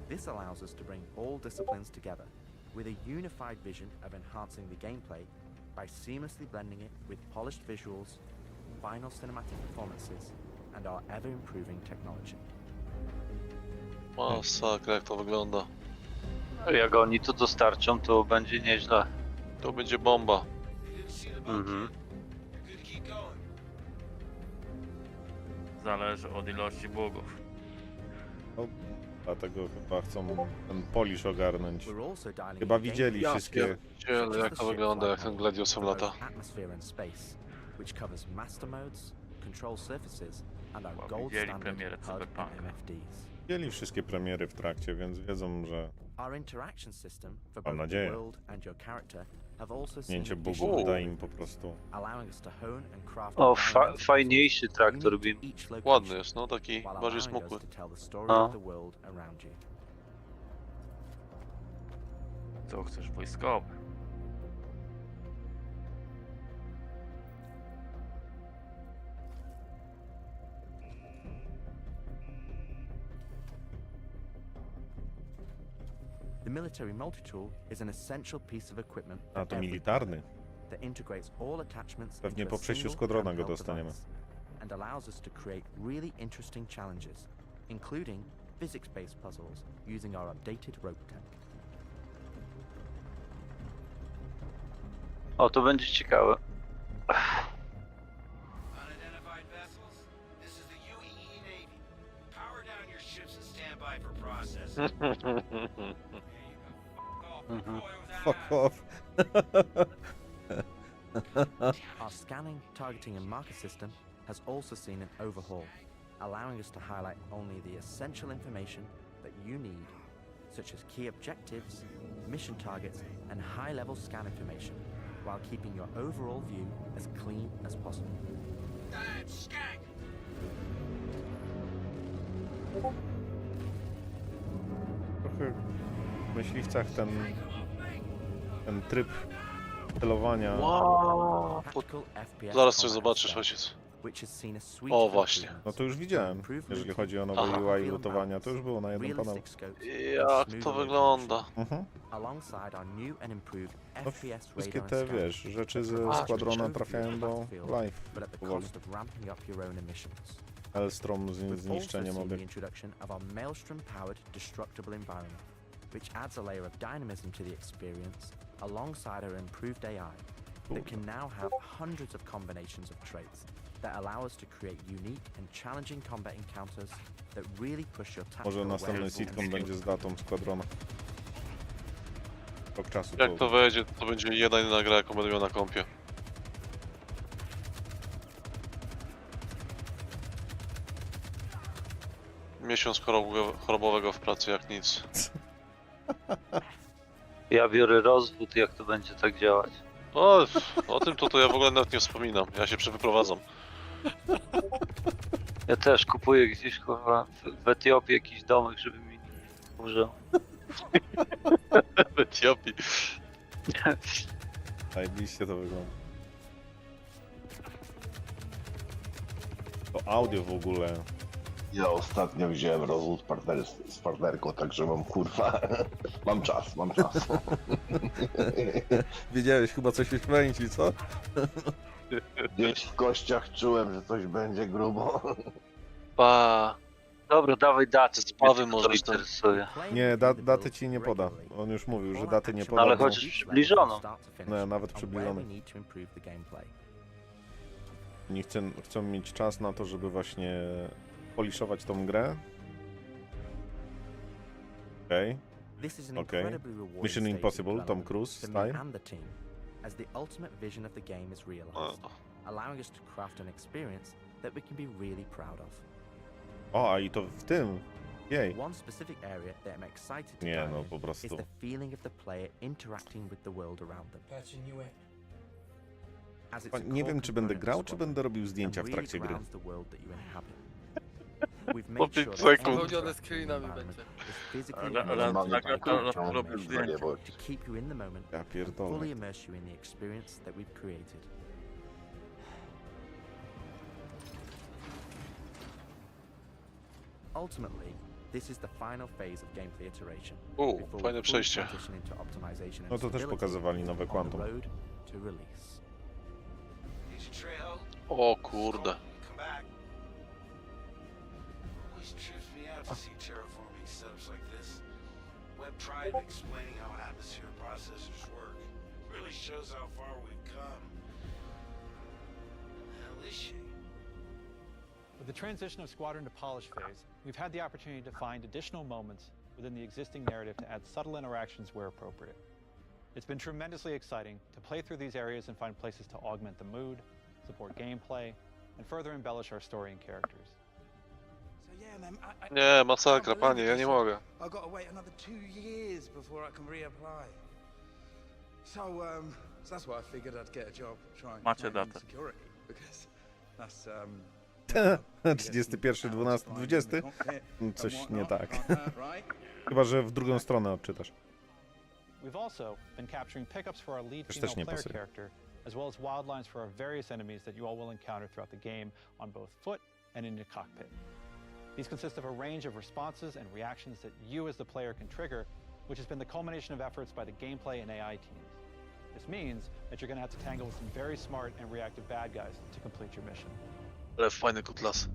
Speaker 9: This allows us to bring all disciplines together with a unified vision of enhancing the gameplay by seamlessly blending it with polished visuals, final cinematic performances, and our ever-improving technology.
Speaker 16: Masakra, jak to wygląda.
Speaker 3: Jak oni to dostarczą, to będzie nieźle.
Speaker 16: To będzie bomba.
Speaker 3: Mhm.
Speaker 2: Zależy od ilości bugów.
Speaker 1: No, dlatego chyba chcą ten polish ogarnąć. Chyba widzieli wszystkie.
Speaker 16: Jak to wygląda, jak ten Gladiusem lata.
Speaker 9: Which covers master modes, control surfaces, and our gold
Speaker 2: Widzieli
Speaker 9: standard
Speaker 2: premierę
Speaker 9: HUD
Speaker 2: Cyberpunka.
Speaker 9: and MFDs.
Speaker 1: Widzieli wszystkie premiery w trakcie, więc wiedzą, że
Speaker 9: Our interaction system for
Speaker 1: mam
Speaker 9: both the
Speaker 1: nadzieję.
Speaker 9: world and your character have also seen
Speaker 1: Pnięcie
Speaker 9: additional
Speaker 1: bugów daje im po
Speaker 9: improvements,
Speaker 1: prostu.
Speaker 9: allowing us to hone and craft
Speaker 3: O,
Speaker 9: environments
Speaker 3: fajniejszy traktor
Speaker 9: unique
Speaker 3: beam.
Speaker 9: to each location,
Speaker 16: Ładny jest, no taki
Speaker 9: while
Speaker 16: bardziej
Speaker 9: allowing
Speaker 16: smukły.
Speaker 9: us to tell the story
Speaker 3: No.
Speaker 9: of the world around you.
Speaker 2: Co chcesz wojskowy?
Speaker 9: The military multi-tool is an essential piece of equipment
Speaker 1: A
Speaker 9: for
Speaker 1: to
Speaker 9: every
Speaker 1: militarny.
Speaker 9: that integrates all attachments
Speaker 1: Pewnie
Speaker 9: into
Speaker 1: po
Speaker 9: a
Speaker 1: przejściu
Speaker 9: single
Speaker 1: składrona go
Speaker 9: handheld
Speaker 1: dostaniemy.
Speaker 9: device, and allows us to create really interesting challenges, including physics-based puzzles using our updated rope tech.
Speaker 3: O, to będzie ciekawe.
Speaker 17: Unidentified vessels, this is the UEE Navy. Power down your ships and stand by for processing.
Speaker 1: Fuck off.
Speaker 9: Our scanning, targeting and marker system has also seen an overhaul, allowing us to highlight only the essential information that you need, such as key objectives, mission targets, and high-level scan information, while keeping your overall view as clean as possible.
Speaker 17: Time, skank!
Speaker 1: Trochę w myśliwcach ten tryb celowania.
Speaker 16: Wow. Zaraz coś zobaczysz, ojciec. O, właśnie.
Speaker 1: No to już widziałem. Jeżeli chodzi o nowe UI lutowania, to już było na jeden panel.
Speaker 16: Jak to wygląda?
Speaker 1: No, wszystkie te, wiesz, rzeczy ze składrona trafiają do live powoli. Elstrom z zniszczeniem obiektu.
Speaker 9: Which adds a layer of dynamism to the experience alongside our improved AI that can now have hundreds of combinations of traits that allow us to create unique and challenging combat encounters that really push your tactical
Speaker 1: Może następny
Speaker 9: awareness
Speaker 1: sitcom
Speaker 9: and
Speaker 1: będzie z datą składrona. Rok czasu.
Speaker 16: Jak to wejdzie, to będzie jedyna gra, jaką będę miał na kompie. Miesiąc chorobowego w pracy jak nic.
Speaker 3: Ja biorę rozwód, jak to będzie tak działać.
Speaker 16: O tym to ja w ogóle nawet nie wspominam. Ja się przewyprowadzam.
Speaker 3: Ja też kupuję gdzieś kurwa w Etiopii jakiś domek, żeby mi użył.
Speaker 16: W Etiopii.
Speaker 1: Zajebiście to wygląda. To audio w ogóle.
Speaker 20: Ja ostatnio wziąłem rozwód z partnerką, także mam kurwa. Mam czas.
Speaker 1: Wiedziałeś, chyba coś już kręci, co?
Speaker 20: Gdzieś w kościach czułem, że coś będzie grubo.
Speaker 3: Dobra, dawaj datę,
Speaker 16: Spawy może być ten.
Speaker 3: interesuje.
Speaker 1: Nie, daty ci nie poda. On już mówił, że daty nie poda.
Speaker 3: Ale
Speaker 1: bo-
Speaker 3: chociaż przybliżoną.
Speaker 1: No, nawet przybliżony. Oni chcą mieć czas na to, żeby właśnie poliszować tą grę. Okej. Mission Impossible, Tom Cruise style.
Speaker 9: As the ultimate vision of the game is realized, allowing us to craft an experience that we can be really proud of.
Speaker 1: O, a i to w tym. Jej.
Speaker 9: One specific area that I'm excited to
Speaker 1: Nie,
Speaker 9: dive
Speaker 1: no
Speaker 9: in
Speaker 1: po
Speaker 9: is
Speaker 1: prostu.
Speaker 9: the feeling of the player interacting with the world around them. As it's a
Speaker 1: Nie
Speaker 9: core
Speaker 1: wiem, czy będę
Speaker 9: component of
Speaker 1: grał, czy
Speaker 9: Squadron
Speaker 1: będę robił
Speaker 9: and
Speaker 1: zdjęcia w
Speaker 9: really
Speaker 1: trakcie gry.
Speaker 9: grounds the world that you inhabit. We've
Speaker 16: Po
Speaker 9: made
Speaker 16: 5
Speaker 9: sure that
Speaker 16: sekund.
Speaker 9: every
Speaker 13: Wypełnione
Speaker 9: interactive
Speaker 13: screenami
Speaker 9: environment
Speaker 13: będzie.
Speaker 9: is physically
Speaker 2: Ale robię zdjęcia.
Speaker 9: to keep you in the moment
Speaker 1: Ja
Speaker 9: and
Speaker 1: pierdolę.
Speaker 9: fully immerse you in the experience that we've created. Ultimately, this is the final phase of gameplay iteration. before we
Speaker 16: Fajne
Speaker 9: fully
Speaker 16: przejście.
Speaker 9: transition into optimization and
Speaker 1: No to też
Speaker 9: stability
Speaker 1: pokazywali nowe
Speaker 9: on the
Speaker 1: Quantum.
Speaker 9: road to release.
Speaker 16: O kurde.
Speaker 17: Come back. Always trips me out to see terraforming setups like this. Web Pride explaining how atmosphere processors work. Really shows how far we've come. Alicia.
Speaker 10: With the transition of Squadron to Polish phase, we've had the opportunity to find additional moments within the existing narrative to add subtle interactions where appropriate. It's been tremendously exciting to play through these areas and find places to augment the mood, support gameplay, and further embellish our story and characters.
Speaker 16: Nie, masakra, panie, ja nie mogę.
Speaker 17: I've got to wait another 2 years before I can reapply. So that's why I figured I'd get a job trying
Speaker 2: Macie datę.
Speaker 17: security because that's
Speaker 1: 31.12.20? Coś nie tak. Chyba, że w drugą stronę odczytasz.
Speaker 10: We've also been capturing pickups for our lead
Speaker 1: Też
Speaker 10: female
Speaker 1: nie
Speaker 10: player
Speaker 1: pasuje.
Speaker 10: character, as well as wildlines for our various enemies that you all will encounter throughout the game on both foot and in your cockpit. These consist of a range of responses and reactions that you as the player can trigger, which has been the culmination of efforts by the gameplay and AI teams. This means that you're going to have to tangle with some very smart and reactive bad guys to complete your mission.
Speaker 16: Ale fajny kutlas.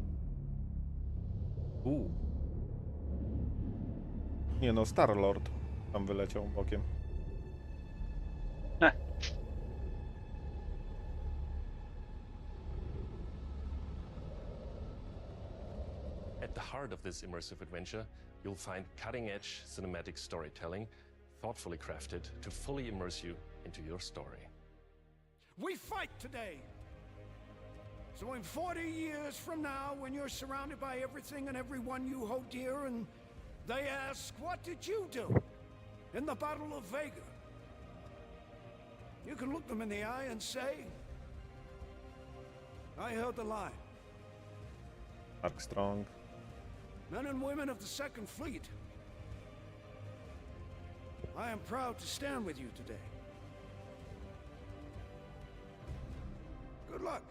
Speaker 1: Nie no, Star-Lord tam wyleciał bokiem.
Speaker 18: At the heart of this immersive adventure, you'll find cutting-edge cinematic storytelling, thoughtfully crafted to fully immerse you into your story.
Speaker 23: We fight today. So in 40 years from now, when you're surrounded by everything and everyone you hold dear, and they ask, what did you do in the Battle of Vega? You can look them in the eye and say, I held the line.
Speaker 1: Mark Strong.
Speaker 23: Men and women of the Second Fleet, I am proud to stand with you today. Good luck.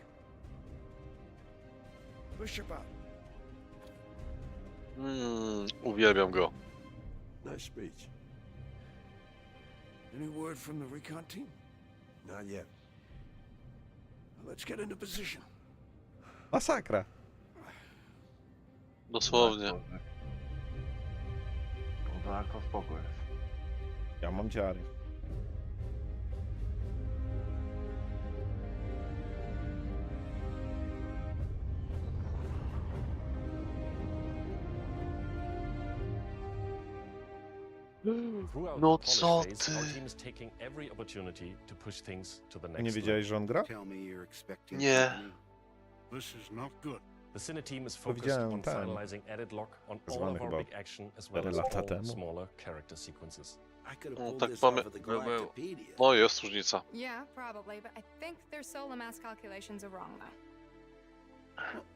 Speaker 23: Push your butt.
Speaker 16: Uwielbiam go.
Speaker 23: Nice speech. Any word from the recon team? Not yet. Let's get into position.
Speaker 1: Masakra.
Speaker 16: Dosłownie.
Speaker 20: No tak, to spoko jest.
Speaker 1: Ja mam ciary.
Speaker 18: Throughout
Speaker 16: No
Speaker 18: the Polish
Speaker 16: co
Speaker 18: phase,
Speaker 16: ty?
Speaker 18: our team is taking every opportunity to push things to the next
Speaker 1: Nie wiedziałeś, że on gra?
Speaker 16: Nie.
Speaker 18: This is not good. The Cine team is
Speaker 1: To
Speaker 18: focused
Speaker 1: widziałem
Speaker 18: on finalizing edit lock on all
Speaker 1: Zwany
Speaker 18: of our
Speaker 1: chyba
Speaker 18: big action as well
Speaker 1: 4
Speaker 18: as
Speaker 1: lata
Speaker 18: all
Speaker 1: temu.
Speaker 18: smaller character sequences.
Speaker 16: No, tak mamy... No jest różnica.
Speaker 4: Yeah, probably, but I think their solar mass calculations are wrong, though.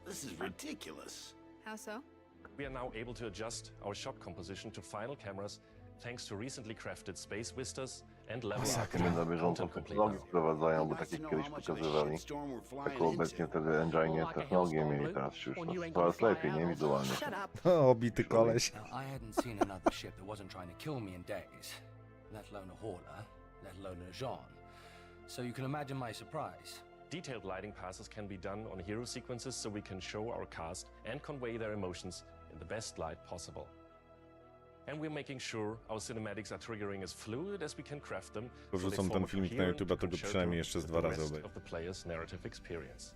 Speaker 17: This is ridiculous.
Speaker 4: How so?
Speaker 18: We are now able to adjust our shot composition to final cameras thanks to recently crafted space vistas and level
Speaker 20: My na bieżąco technologię wprowadzają, bo tak jak kiedyś pokazywali, tak obecnie wtedy engine technologię mieli, teraz już coraz lepiej, nie? Wizualnie.
Speaker 1: Obity koleś.
Speaker 5: I hadn't seen another ship that wasn't trying to kill me in days, let alone a hauler, let alone a Jean. So you can imagine my surprise.
Speaker 18: Detailed lighting passes can be done on hero sequences so we can show our cast and convey their emotions in the best light possible. And we're making sure our cinematics are triggering as fluid as we can craft them.
Speaker 1: Wrzucam ten filmik na YouTube, to go przynajmniej jeszcze z 2 razy obejrzę.
Speaker 18: Of the player's narrative experience.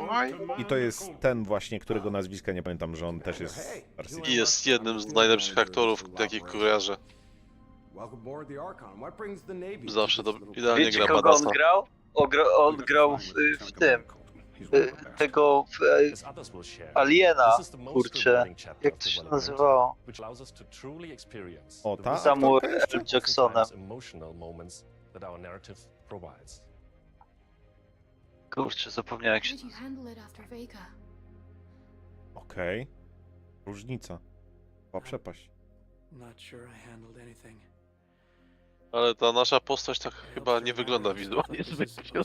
Speaker 16: Ojej, boy.
Speaker 1: I to jest ten właśnie, którego nazwiska nie pamiętam, że on też jest
Speaker 16: I jest jednym z najlepszych aktorów, jakich kojarzę. Zawsze to idealnie
Speaker 3: Wiecie,
Speaker 16: gra
Speaker 3: kogo
Speaker 16: Badasa.
Speaker 3: on grał? On grał w tym. Tego Aliena, kurczę, jak to się nazywało?
Speaker 1: O, ta?
Speaker 3: Samuel L. Jacksona. Kurczę, zapomniałem jak się...
Speaker 1: Okej. Różnica. Była przepaść.
Speaker 16: Ale ta nasza postać tak chyba nie wygląda wizualnie zbytnio.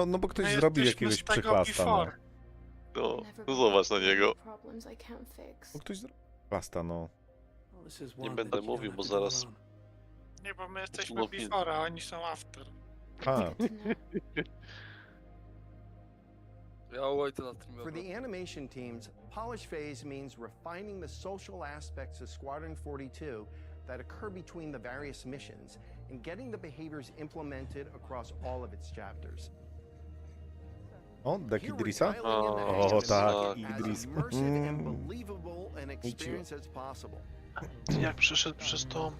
Speaker 1: No bo ktoś zrobił jakiegoś przychlasta.
Speaker 16: No zobacz na niego.
Speaker 1: Bo ktoś zrobił przychlasta, no.
Speaker 16: Nie będę mówił, bo zaraz...
Speaker 14: Nie, bo my jesteśmy before, a oni są after.
Speaker 1: A.
Speaker 8: For the animation teams, polish phase means refining the social aspects of Squadron 42 that occur between the various missions and getting the behaviors implemented across all of its chapters.
Speaker 1: O, Dek Idrisa? O, tak, Idris.
Speaker 16: Jak przeszedł przez to?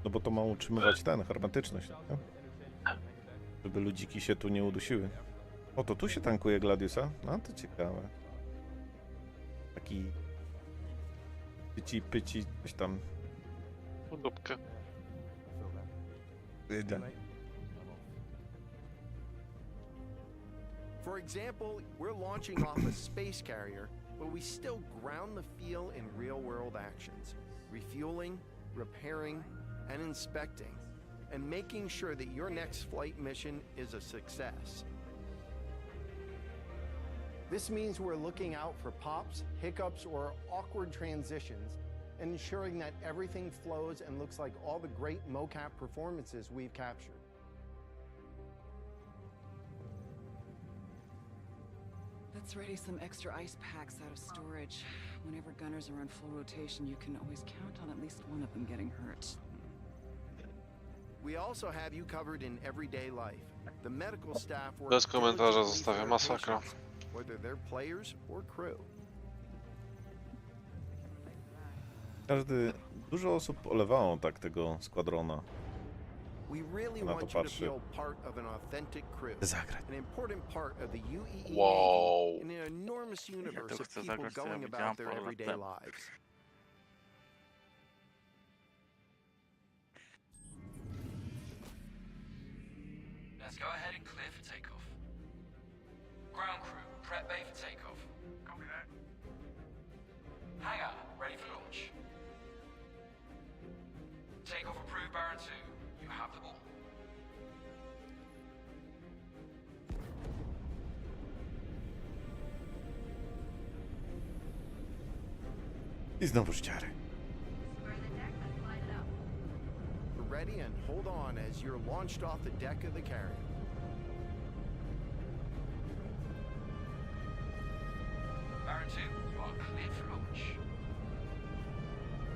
Speaker 1: No bo to ma utrzymywać hermetyczność, nie? Żeby ludziki się tu nie udusiły. O, to tu się tankuje Gladiusa? No, to ciekawe. Taki... Pyci, coś tam.
Speaker 16: Podobkę.
Speaker 8: For example, we're launching off a space carrier, but we still ground the feel in real-world actions, refueling, repairing, and inspecting, and making sure that your next flight mission is a success. This means we're looking out for pops, hiccups, or awkward transitions, and ensuring that everything flows and looks like all the great mocap performances we've captured.
Speaker 21: Let's ready some extra ice packs out of storage. Whenever gunners are on full rotation, you can always count on at least one of them getting hurt.
Speaker 8: We also have you covered in everyday life. The medical staff work
Speaker 16: Bez komentarza zostawiam, masakra.
Speaker 8: Whether they're players or crew.
Speaker 1: Dużo osób olewało tak tego składrona.
Speaker 8: We really want you to feel part of an authentic crew.
Speaker 1: Zagrać.
Speaker 8: An important part of the UEE
Speaker 16: Wow.
Speaker 8: in an enormous universe of people going about their everyday lives.
Speaker 5: Let's go ahead and clear for takeoff. Ground crew, prep bay for takeoff.
Speaker 15: Copy that.
Speaker 5: Hangar, ready for launch. Takeoff approved, Baron 2. You have the ball.
Speaker 1: I znowu ściary.
Speaker 8: Ready and hold on as you're launched off the deck of the carrier.
Speaker 5: Baron 2, you are cleared for launch.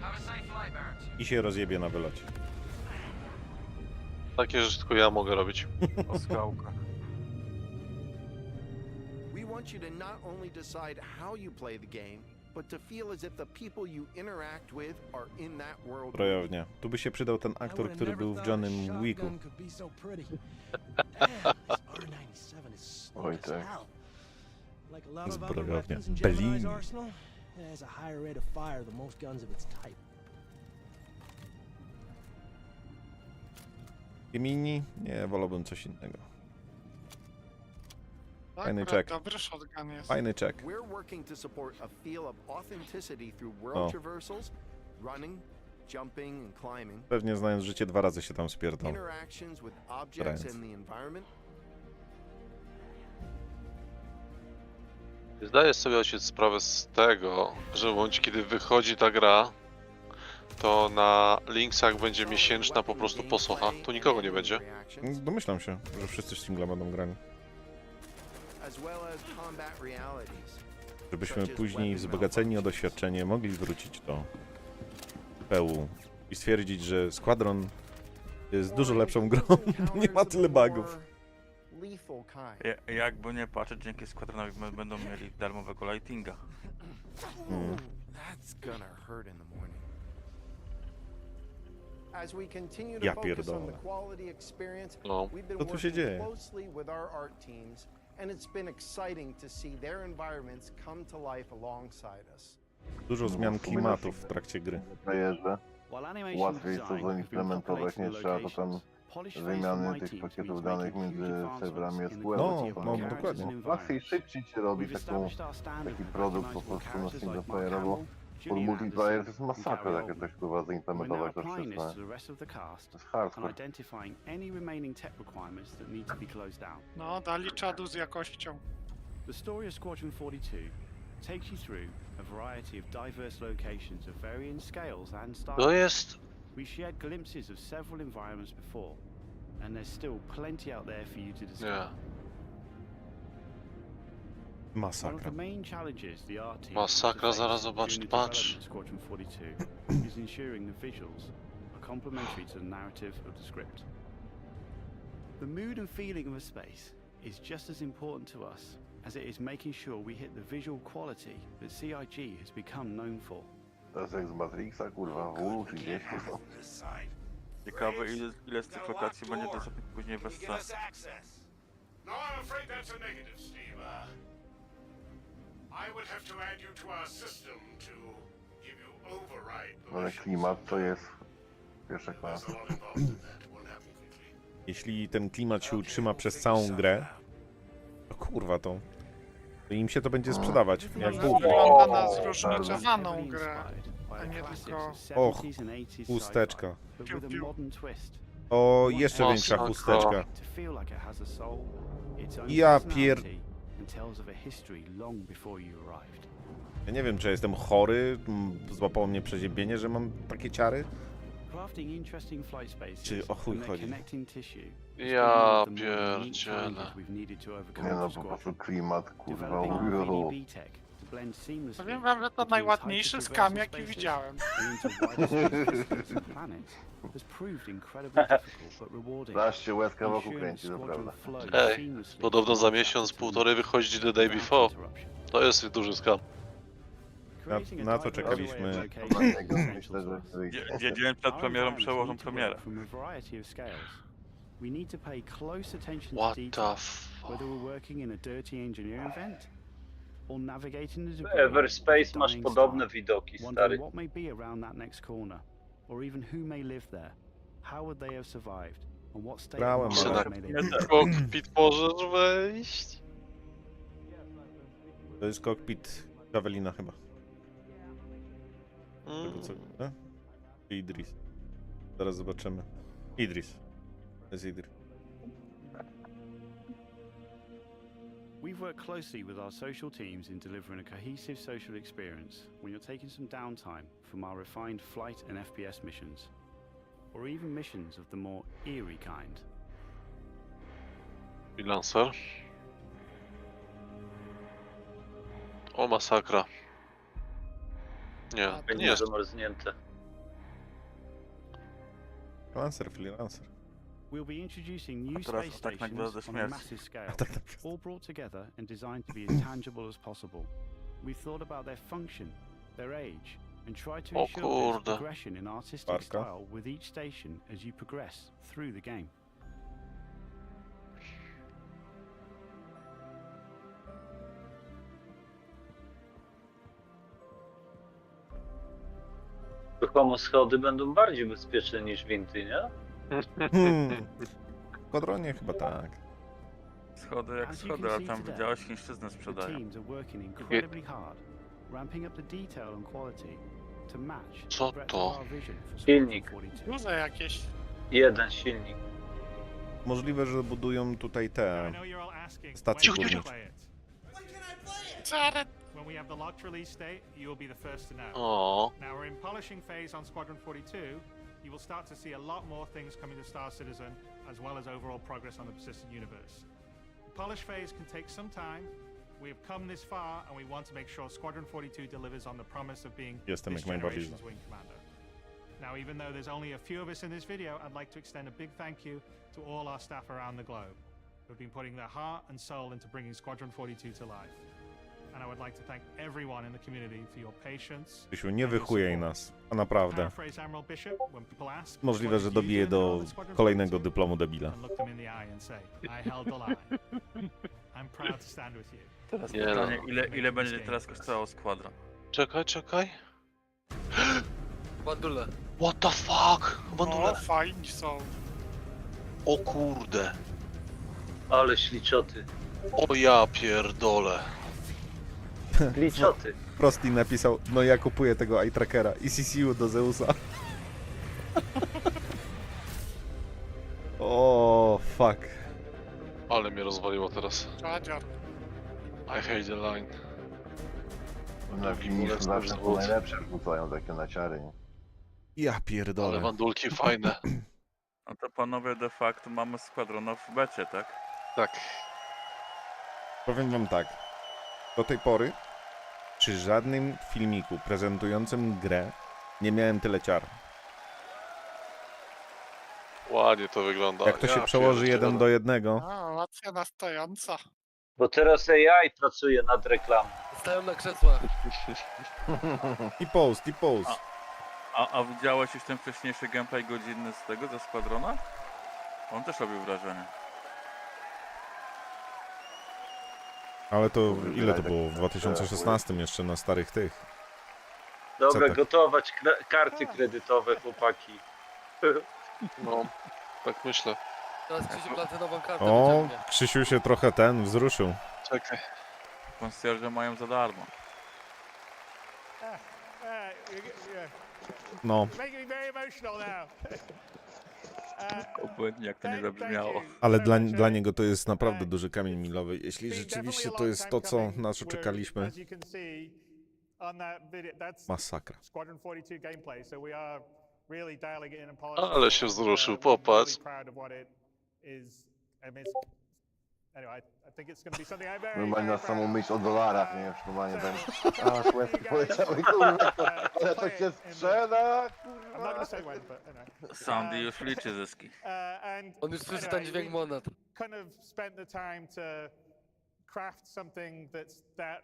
Speaker 5: Have a safe flight, Baron 2.
Speaker 1: I się rozjebie na wylocie.
Speaker 16: Takie rzeczy tylko ja mogę robić.
Speaker 2: O skałkach.
Speaker 8: We want you to not only decide how you play the game, but to feel as if the people you interact with are in that world.
Speaker 1: Projownia. Tu by się przydał ten aktor, który był w Johnem Wicku.
Speaker 20: Oj tak.
Speaker 6: Like a lot of other
Speaker 1: Zbrojownia.
Speaker 6: weapons in
Speaker 1: Bellini.
Speaker 6: Gemini's arsenal, it has a higher rate of fire than most guns of its type.
Speaker 1: Gemini? Nie, wolałbym coś innego. Fajny
Speaker 14: Akurat
Speaker 1: check.
Speaker 14: dobry shotgun jest.
Speaker 1: Fajny check.
Speaker 8: We're working to support a feel of authenticity through
Speaker 1: O.
Speaker 8: world traversals, running, jumping and climbing,
Speaker 1: Pewnie znając życie 2 razy się tam spierdol.
Speaker 8: interactions with objects and the environment.
Speaker 16: Zdaję sobie ojciec sprawę z tego, że w momencie kiedy wychodzi ta gra, to na Lynxach będzie miesięczna po prostu posocha. Tu nikogo nie będzie.
Speaker 1: Domyślam się, że wszyscy w singla będą grali.
Speaker 8: As well as combat realities.
Speaker 1: Żebyśmy później wzbogaceni o doświadczenie mogli wrócić do PU i stwierdzić, że Squadron jest dużo lepszą grą, bo nie ma tyle bugów.
Speaker 8: Lethal kind.
Speaker 2: Jakby nie patrzeć, dzięki Squadronowi będą mieli darmowego lightinga.
Speaker 8: That's gonna hurt in the morning. As we continue to
Speaker 1: Ja
Speaker 8: focus on the
Speaker 1: pierdolę.
Speaker 8: quality experience,
Speaker 16: No.
Speaker 8: we've been
Speaker 1: Co tu się
Speaker 8: working
Speaker 1: dzieje?
Speaker 8: closely with our art teams, and it's been exciting to see their environments come to life alongside us.
Speaker 1: Dużo zmian klimatów w trakcie gry.
Speaker 20: Frajerze. Łatwiej to zaimplementować, nie trzeba potem wymiany tych pakietów danych między serwerami SQL.
Speaker 1: No, dokładnie.
Speaker 20: Łatwiej i szybciej się robi taki produkt po prostu na single playera, bo pod multiplayer to jest masakra takie coś kurwa zaimplementować to wszystko. To jest hardcore.
Speaker 14: No, dali czadu z jakością.
Speaker 11: The story of Squadron 42 takes you through a variety of diverse locations of varying scales and styles.
Speaker 16: To jest...
Speaker 11: We shared glimpses of several environments before, and there's still plenty out there for you to discover.
Speaker 16: Nie.
Speaker 11: One of
Speaker 1: Masakra.
Speaker 11: the main challenges the art team
Speaker 16: Masakra,
Speaker 11: has to
Speaker 16: zaraz
Speaker 11: face
Speaker 16: zobacz,
Speaker 11: during the
Speaker 16: patrz.
Speaker 11: development of Squadron 42 is ensuring the visuals are complementary to the narrative of the script. The mood and feeling of a space is just as important to us as it is making sure we hit the visual quality that CIG has become known for.
Speaker 20: To jest jak z Matrixa, kurwa, w ulu czy gdzieś.
Speaker 2: Ciekawe ile z tych lokacji będzie dostępnych później w SC.
Speaker 17: No, I'm afraid that's a negative, Steve. I would have to add you to our system to give you override
Speaker 20: Ale klimat to jest pierwsza klasa.
Speaker 1: Jeśli ten klimat się utrzyma przez całą grę, to kurwa to im się to będzie sprzedawać, jak bułki.
Speaker 14: Wygląda na zróżnicowaną grę, a nie tylko...
Speaker 1: Och, chusteczka. O, jeszcze większa chusteczka. Ja pier... Ja nie wiem, czy jestem chory, złapało mnie przeziębienie, że mam takie ciary? Czy o chuj chodzi?
Speaker 16: Ja pierdzielę.
Speaker 20: Nie no, po prostu klimat, kurwa, ujo.
Speaker 14: Powiem wam, że to najładniejszy skam, jaki widziałem.
Speaker 20: Zaś się łezka wokół kręci, to prawda.
Speaker 16: Ej, podobno za miesiąc, półtorej wychodzi The Day Before. To jest duży skam.
Speaker 1: Na to czekaliśmy.
Speaker 2: Dzień przed premierą przełożą premierę.
Speaker 11: We need to pay close attention
Speaker 16: What
Speaker 11: to
Speaker 16: the
Speaker 11: detail,
Speaker 16: fuck?
Speaker 11: whether we're working in a dirty engineering event or navigating the debris
Speaker 3: Everspace masz
Speaker 11: dying
Speaker 3: podobne
Speaker 11: star,
Speaker 3: widoki,
Speaker 11: wondering
Speaker 3: stary.
Speaker 11: what may be around that next corner, or even who may live there, how would they have survived, and what state
Speaker 1: Brałem,
Speaker 11: of mind
Speaker 1: ale-
Speaker 11: may they be in.
Speaker 16: Kokpit możesz wejść?
Speaker 1: To jest kokpit Javelina chyba. Tego co? Idris. Zaraz zobaczymy. Idris. To jest Idris.
Speaker 11: We've worked closely with our social teams in delivering a cohesive social experience when you're taking some downtime from our refined flight and FPS missions, or even missions of the more eerie kind.
Speaker 16: Freelancer. O, masakra. Nie, nie jest.
Speaker 3: Zamarznięte.
Speaker 1: Freelancer.
Speaker 11: We'll be introducing new
Speaker 2: A teraz
Speaker 11: space
Speaker 2: atak na gwiazdę
Speaker 11: stations on a
Speaker 2: śmierci.
Speaker 11: massive scale,
Speaker 1: Atak na gwiazdę.
Speaker 11: all brought together and designed to be as tangible as possible. We've thought about their function, their age, and tried to
Speaker 16: O
Speaker 11: ensure there's
Speaker 16: kurde.
Speaker 11: progression in artistic
Speaker 1: Parka.
Speaker 11: style with each station as you progress through the game.
Speaker 3: Ruchome schody będą bardziej bezpieczne niż windy, nie?
Speaker 1: W Squadronie chyba tak.
Speaker 2: Schody jak schody, ale tam widziałeś, chińszczyznę sprzedają.
Speaker 16: Co to?
Speaker 3: Silnik.
Speaker 14: Duże jakieś.
Speaker 3: Jeden silnik.
Speaker 1: Możliwe, że budują tutaj te stacje górnicze.
Speaker 14: Jared.
Speaker 12: When we have the locked release date, you will be the first to know.
Speaker 16: O.
Speaker 12: Now we're in polishing phase on Squadron 42. You will start to see a lot more things coming to Star Citizen, as well as overall progress on the persistent universe. The polish phase can take some time. We have come this far, and we want to make sure Squadron 42 delivers on the promise of being this generation's wing commander. Now, even though there's only a few of us in this video, I'd like to extend a big thank you to all our staff around the globe who have been putting their heart and soul into bringing Squadron 42 to life. And I would like to thank everyone in the community for your patience.
Speaker 1: Krzysiu, nie wychujaj nas, a naprawdę. Możliwe, że dobiję do kolejnego dyplomu debila.
Speaker 2: Teraz pytanie, ile będzie teraz kosztowało składra?
Speaker 16: Czekaj.
Speaker 13: Bandule.
Speaker 16: What the fuck? Bandule.
Speaker 14: No, fajni są.
Speaker 16: O kurde.
Speaker 3: Ale śliczoty.
Speaker 16: O ja pierdolę.
Speaker 3: Śliczoty.
Speaker 1: Prosty napisał, no ja kupuję tego eye trackera i CCU do Zeusa. O, fuck.
Speaker 16: Ale mnie rozwaliło teraz.
Speaker 14: Czadziar.
Speaker 16: I hate the line.
Speaker 20: Na filmie zawsze to najlepsze rzucają takie naciary, nie?
Speaker 1: Ja pierdolę.
Speaker 16: Ale bandulki fajne.
Speaker 2: No to panowie de facto mamy składrona w becie, tak?
Speaker 16: Tak.
Speaker 1: Powiem wam tak. Do tej pory przy żadnym filmiku prezentującym grę nie miałem tyle ciar.
Speaker 16: Ładnie to wygląda.
Speaker 1: Jak to się przełoży 1 do 1.
Speaker 14: A, racja nastojąca.
Speaker 3: Bo teraz AI pracuje nad reklamą.
Speaker 13: Stają na krzesłach.
Speaker 1: I post.
Speaker 2: A widziałeś już ten wcześniejszy gameplay godzinny z tego, ze składrona? On też robił wrażenie.
Speaker 1: Ale to ile to było? W 2016 jeszcze na starych tych.
Speaker 3: Dobra,
Speaker 1: tak?
Speaker 3: gotować karty kredytowe, chłopaki.
Speaker 16: No, tak myślę.
Speaker 13: Teraz Krzysiu platynową kartę
Speaker 1: O,
Speaker 13: wyciągnie.
Speaker 1: Krzysiu się trochę wzruszył.
Speaker 16: Czekaj.
Speaker 2: Concierge mają za darmo.
Speaker 1: No.
Speaker 2: Obłędnie jak to nie zabrzmiało.
Speaker 1: Ale dla niego to jest naprawdę duży kamień milowy. Jeśli rzeczywiście to jest to, co nas czekaliśmy. Masakra.
Speaker 16: Ale się wzruszył, popatrz.
Speaker 20: Normalnie na samą myśl o dolarach, nie? Już normalnie ten... A, łezki poleciały, kurwa, ale to się sprzeda, kurwa.
Speaker 2: Sandy już liczy zyski.
Speaker 13: On już słyszy ten dźwięk monet.
Speaker 12: Kind of spent the time to craft something that's that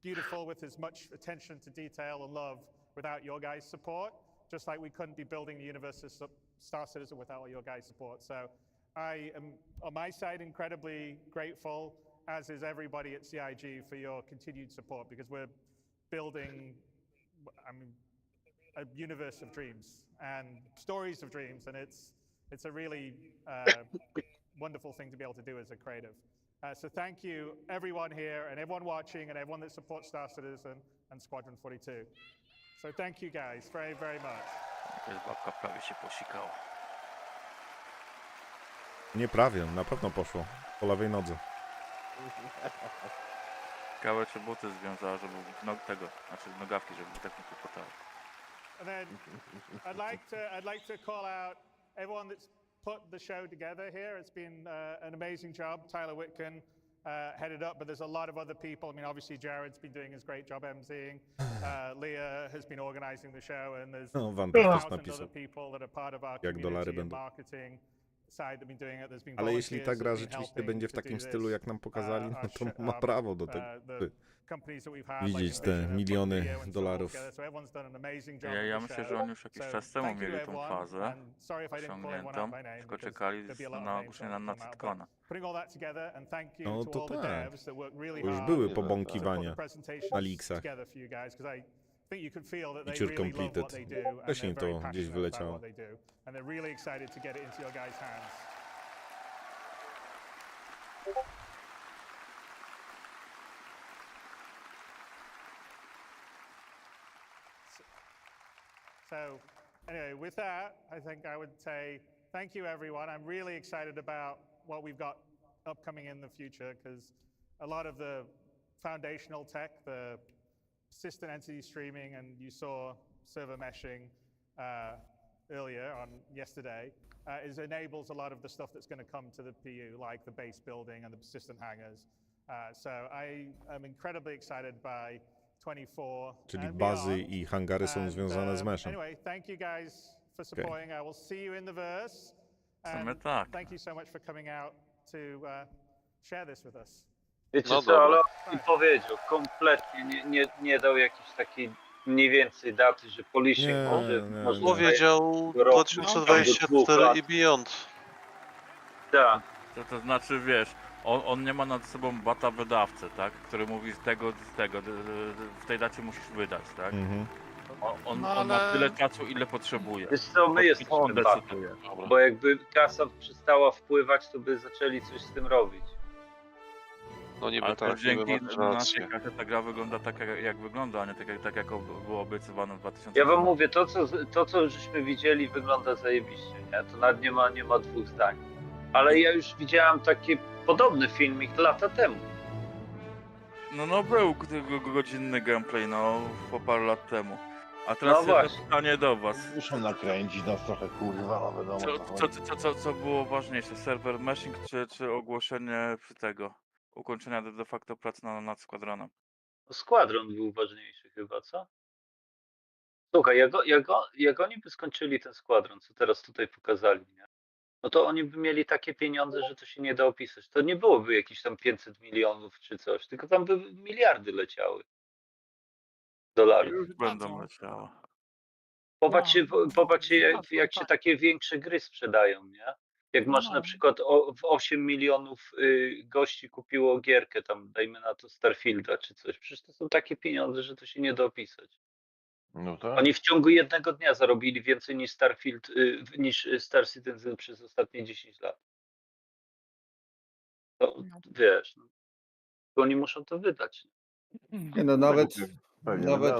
Speaker 12: beautiful with as much attention to detail and love without your guys' support. Just like we couldn't be building the universe of Star Citizen without your guys' support. So I am, on my side, incredibly grateful, as is everybody at CIG, for your continued support, because we're building, a universe of dreams and stories of dreams, and it's a really wonderful thing to be able to do as a creative. So thank you, everyone here, and everyone watching, and everyone that supports Star Citizen and Squadron 42. So thank you guys very, very much.
Speaker 2: Babka prawie się posikała.
Speaker 1: Nie prawie, na pewno poszło. Po lewej nodze.
Speaker 2: Ciekawe czy buty związała, żeby nogawki, żeby tak nie kłopotały.
Speaker 12: And then I'd like to call out everyone that's put the show together here. It's been an amazing job. Tyler Whitkin headed up, but there's a lot of other people. I mean, obviously Jared's been doing his great job emceeing. Leah has been organizing the show, and there's thousands other people that are part of our community and marketing.
Speaker 1: Ale jeśli ta gra rzeczywiście będzie w takim stylu, jak nam pokazali, no to ma prawo do tego, by widzieć te miliony dolarów.
Speaker 2: Ja myślę, że oni już jakiś czas temu mieli tą fazę osiągniętą, tylko czekali na ogłoszenie na Citizencona.
Speaker 1: No to tak, bo już były pobąkiwania na Lynxach.
Speaker 12: think you could feel that they
Speaker 1: Feature
Speaker 12: really love what
Speaker 1: completed.
Speaker 12: they do and
Speaker 1: Wcześniej
Speaker 12: they're very
Speaker 1: to gdzieś
Speaker 12: passionate about
Speaker 1: wyleciało.
Speaker 12: what they do and they're really excited to get it into your guys' hands. So, anyway, with that, I think I would say thank you, everyone. I'm really excited about what we've got upcoming in the future because a lot of the foundational tech, the persistent entity streaming, and you saw server meshing earlier on yesterday, enables a lot of the stuff that's going to come to the PU, like the base building and the persistent hangars. So I am incredibly excited by 24
Speaker 1: Czyli
Speaker 12: and
Speaker 1: bazy
Speaker 12: beyond.
Speaker 1: i hangary są związane z meshem.
Speaker 12: Anyway, thank you guys for supporting. I will see you in the verse. And thank you so much for coming out to share this with us.
Speaker 3: Wiecie co, ale on mi powiedział, kompletnie nie dał jakiejś takiej mniej więcej daty, że polishing może
Speaker 16: powiedział 2024 i beyond.
Speaker 3: Tak.
Speaker 2: To znaczy, wiesz, on nie ma nad sobą bata wydawcy, tak? Który mówi z tego, w tej dacie musisz wydać, tak? On ma tyle czasu, ile potrzebuje.
Speaker 3: Wiesz co, my jesteśmy batem, bo jakby kasa przestała wpływać, to by zaczęli coś z tym robić.
Speaker 16: No niby
Speaker 2: ale
Speaker 16: tak,
Speaker 2: dzięki
Speaker 16: niby
Speaker 2: naszej kasie ta gra wygląda tak jak wygląda, a nie tak jak było obiecywane w 2000.
Speaker 3: Ja wam mówię, to co żeśmy widzieli wygląda zajebiście, nie? To nawet nie ma dwóch zdań. Ale ja już widziałem taki podobny filmik lata temu.
Speaker 2: No był godzinny gameplay, po parę lat temu. A teraz pytanie do was.
Speaker 20: Muszą nakręcić nas trochę, kurwa, no wiadomo.
Speaker 2: Co było ważniejsze? Server meshing czy ogłoszenie ukończenia de facto pracy nad składronem?
Speaker 3: Składron był ważniejszy chyba, co? Słuchaj, jak oni by skończyli ten składron, co teraz tutaj pokazali, nie? No to oni by mieli takie pieniądze, że to się nie da opisać. To nie byłoby jakieś tam 500 milionów czy coś, tylko tam by miliardy leciały. Dolarów.
Speaker 2: Już będą leciały.
Speaker 3: Popatrzcie jak się takie większe gry sprzedają, nie? Jak masz na przykład w 8 milionów gości kupiło gierkę tam, dajmy na to Starfielda czy coś. Przecież to są takie pieniądze, że to się nie da opisać.
Speaker 20: No tak.
Speaker 3: Oni w ciągu jednego dnia zarobili więcej niż Starfield, niż Star Citizen przez ostatnie 10 lat. To wiesz, oni muszą to wydać.
Speaker 7: Nie no, nawet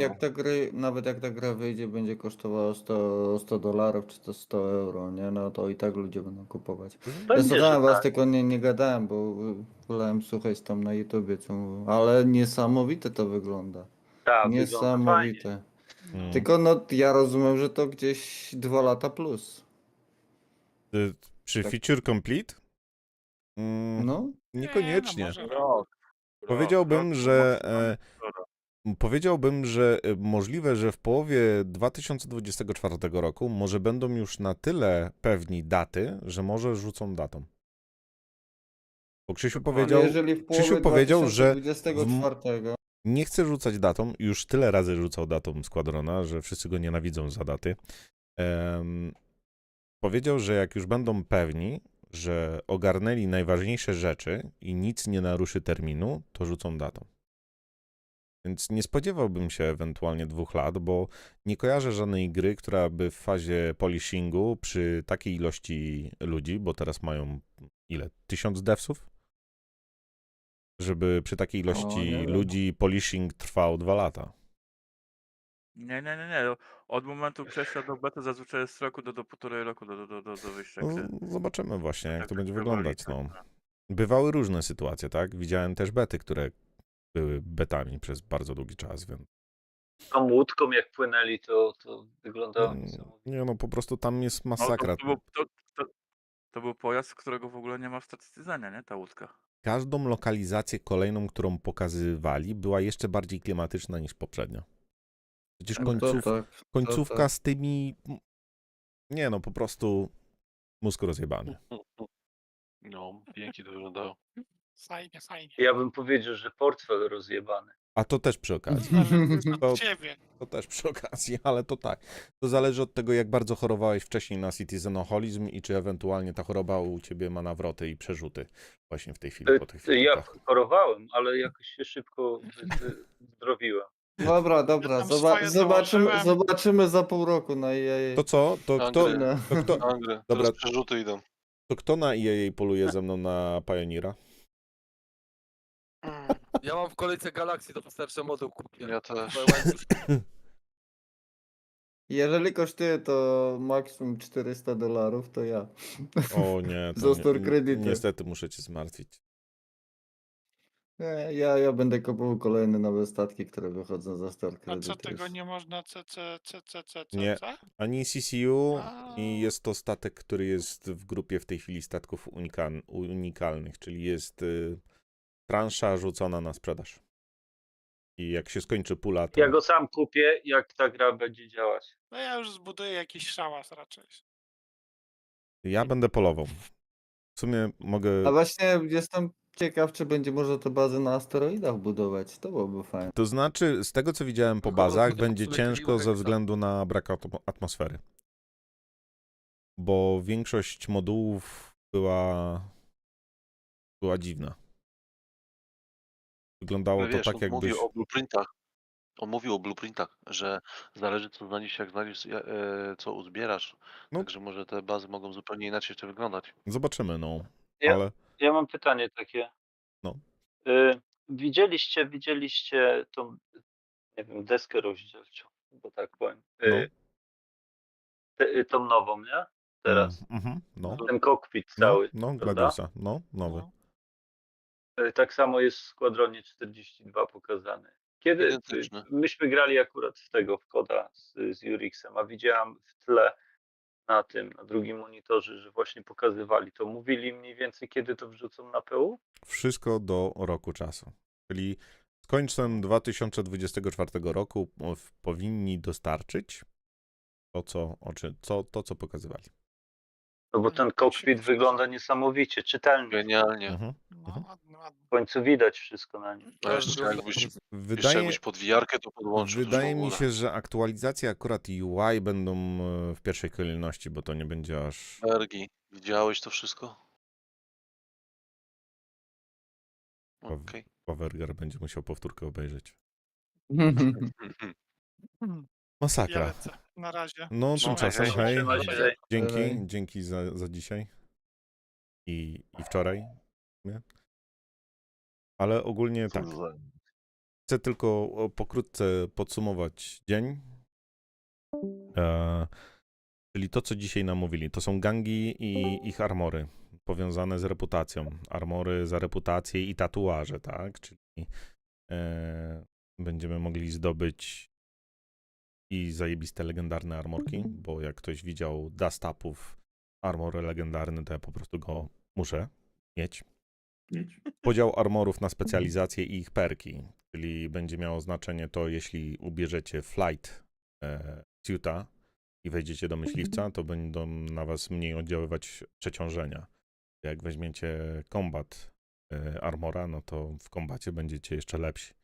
Speaker 7: jak ta gra wyjdzie, będzie kosztowała $100 czy to 100 euro, nie? No to i tak ludzie będą kupować. Ja słuchałem was, tylko nie gadałem, bo wolałem słuchać tam na YouTubie, co mówią. Ale niesamowite to wygląda.
Speaker 3: Tak,
Speaker 7: niesamowite. Tylko ja rozumiem, że to gdzieś 2 lata plus.
Speaker 1: Przy feature complete?
Speaker 7: No.
Speaker 1: Niekoniecznie.
Speaker 2: Rok.
Speaker 1: Powiedziałbym, że możliwe, że w połowie 2024 roku może będą już na tyle pewni daty, że może rzucą datą. Bo Krzysiu powiedział, że nie chce rzucać datą, już tyle razy rzucał datą Składrona, że wszyscy go nienawidzą za daty. Powiedział, że jak już będą pewni, że ogarnęli najważniejsze rzeczy i nic nie naruszy terminu, to rzucą datą. Więc nie spodziewałbym się ewentualnie 2 lat, bo nie kojarzę żadnej gry, która by w fazie polishingu przy takiej ilości ludzi, bo teraz mają ile? 1000 devsów? Żeby przy takiej ilości ludzi polishing trwał 2 lata.
Speaker 2: Nie. Od momentu przejścia do bety zazwyczaj jest z roku do 1,5 roku do wyjścia gry.
Speaker 1: Zobaczymy właśnie, jak to będzie wyglądać. Bywały różne sytuacje, tak? Widziałem też bety, które były betami przez bardzo długi czas, więc...
Speaker 3: Tą łódką jak płynęli, to wyglądało
Speaker 1: Nie, po prostu tam jest masakra.
Speaker 2: To był pojazd, którego w ogóle nie ma w Citizenie, nie? Ta łódka.
Speaker 1: Każdą lokalizację kolejną, którą pokazywali, była jeszcze bardziej klimatyczna niż poprzednia. Przecież końcówka z tymi... Nie, po prostu mózg rozjebany.
Speaker 16: No, pięknie to wyglądało.
Speaker 13: Fajnie.
Speaker 3: Ja bym powiedział, że portfel rozjebany.
Speaker 1: A to też przy okazji. To też przy okazji, ale to tak. To zależy od tego, jak bardzo chorowałeś wcześniej na citizenoholizm i czy ewentualnie ta choroba u ciebie ma nawroty i przerzuty właśnie w tej chwili.
Speaker 3: Ja chorowałem, ale jakoś się szybko zdrowiłem.
Speaker 7: Dobra, dobra,
Speaker 14: tam swoje dołożyłem.
Speaker 7: zobaczymy za pół roku na EA.
Speaker 1: To co? To kto?
Speaker 16: Angry.
Speaker 1: To kto?
Speaker 16: Angry.
Speaker 1: Dobra,
Speaker 16: Teraz przerzuty idą.
Speaker 1: to kto na EA poluje ze mną na Pioneera?
Speaker 13: Ja mam w kolejce Galaxy, to wystarczy moduł kupię.
Speaker 16: Ja też.
Speaker 7: Jeżeli kosztuje to maksimum $400, to ja.
Speaker 1: O nie, to
Speaker 7: Został kredyty.
Speaker 1: niestety muszę cię zmartwić.
Speaker 7: Nie, ja będę kupował kolejne nowe statki, które wychodzą za Star
Speaker 14: A
Speaker 7: Credit.
Speaker 14: co, tego
Speaker 7: już.
Speaker 14: nie można
Speaker 1: Nie,
Speaker 14: CC?
Speaker 1: ani CCU i jest to statek, który jest w grupie w tej chwili statków unikalnych, czyli jest transza rzucona na sprzedaż. I jak się skończy pula, to...
Speaker 3: Ja go sam kupię, jak ta gra będzie działać.
Speaker 14: No ja już zbuduję jakiś szałas raczej.
Speaker 1: Ja będę polował. W sumie mogę...
Speaker 7: A właśnie jestem ciekaw, czy będzie można te bazy na asteroidach budować. To byłoby fajne.
Speaker 1: To znaczy, z tego co widziałem po bazach, będzie ciężko ze względu na brak atmosfery. Bo większość modułów była dziwna. Wyglądało
Speaker 16: Ale
Speaker 1: to
Speaker 16: wiesz,
Speaker 1: tak,
Speaker 16: on
Speaker 1: jakbyś...
Speaker 16: mówił o blueprintach. On mówił o blueprintach, że zależy co znajdziesz, jak znajdziesz, co uzbierasz.
Speaker 1: No.
Speaker 16: Także może te bazy mogą zupełnie inaczej jeszcze wyglądać.
Speaker 1: Zobaczymy, no.
Speaker 3: Ja, ja mam pytanie takie.
Speaker 1: No.
Speaker 3: Widzieliście tą, nie wiem, deskę rozdzielczą, bo tak powiem.
Speaker 1: No.
Speaker 3: Tą nową, nie? Teraz.
Speaker 1: No.
Speaker 3: Ten kokpit cały.
Speaker 1: No,
Speaker 3: prawda?
Speaker 1: Gladiusa. No, nowy.
Speaker 3: Tak samo jest w Składronie 42 pokazany. Kiedy
Speaker 16: Identyczny.
Speaker 3: myśmy grali akurat w tego, w koda z Urixem, a widziałam w tle na drugim monitorze, że właśnie pokazywali to. Mówili mniej więcej, kiedy to wrzucą na PU?
Speaker 1: Wszystko do roku czasu. Czyli z końcem 2024 roku powinni dostarczyć to, co pokazywali.
Speaker 3: No bo ten kokpit wygląda niesamowicie, czytelnie.
Speaker 16: Genialnie.
Speaker 3: W końcu widać wszystko na nim.
Speaker 16: A jeszcze jakbyś pod wiarkę to podłączył.
Speaker 1: Wydaje mi się, że aktualizacje akurat UI będą w pierwszej kolejności, bo to nie będzie aż...
Speaker 16: Ergi, widziałeś to wszystko? Okej.
Speaker 1: Powergar będzie musiał powtórkę obejrzeć.
Speaker 14: Ja
Speaker 1: Masakra.
Speaker 14: lecę. Na razie.
Speaker 1: No, tymczasem, hej.
Speaker 3: Dzięki.
Speaker 1: Dzięki za dzisiaj. I wczoraj. Nie? Ale ogólnie tak. Chcę tylko pokrótce podsumować dzień. Czyli to, co dzisiaj nam mówili. To są gangi i ich armory powiązane z reputacją. Armory za reputację i tatuaże, tak? Czyli będziemy mogli zdobyć i zajebiste legendarne armorki, bo jak ktoś widział dustupów armor legendarny, to ja po prostu go muszę mieć. Podział armorów na specjalizacje i ich perki, czyli będzie miało znaczenie to, jeśli ubierzecie flight suita i wejdziecie do myśliwca, to będą na was mniej oddziaływać przeciążenia. Jak weźmiecie combat armora, no to w kombacie będziecie jeszcze lepsi.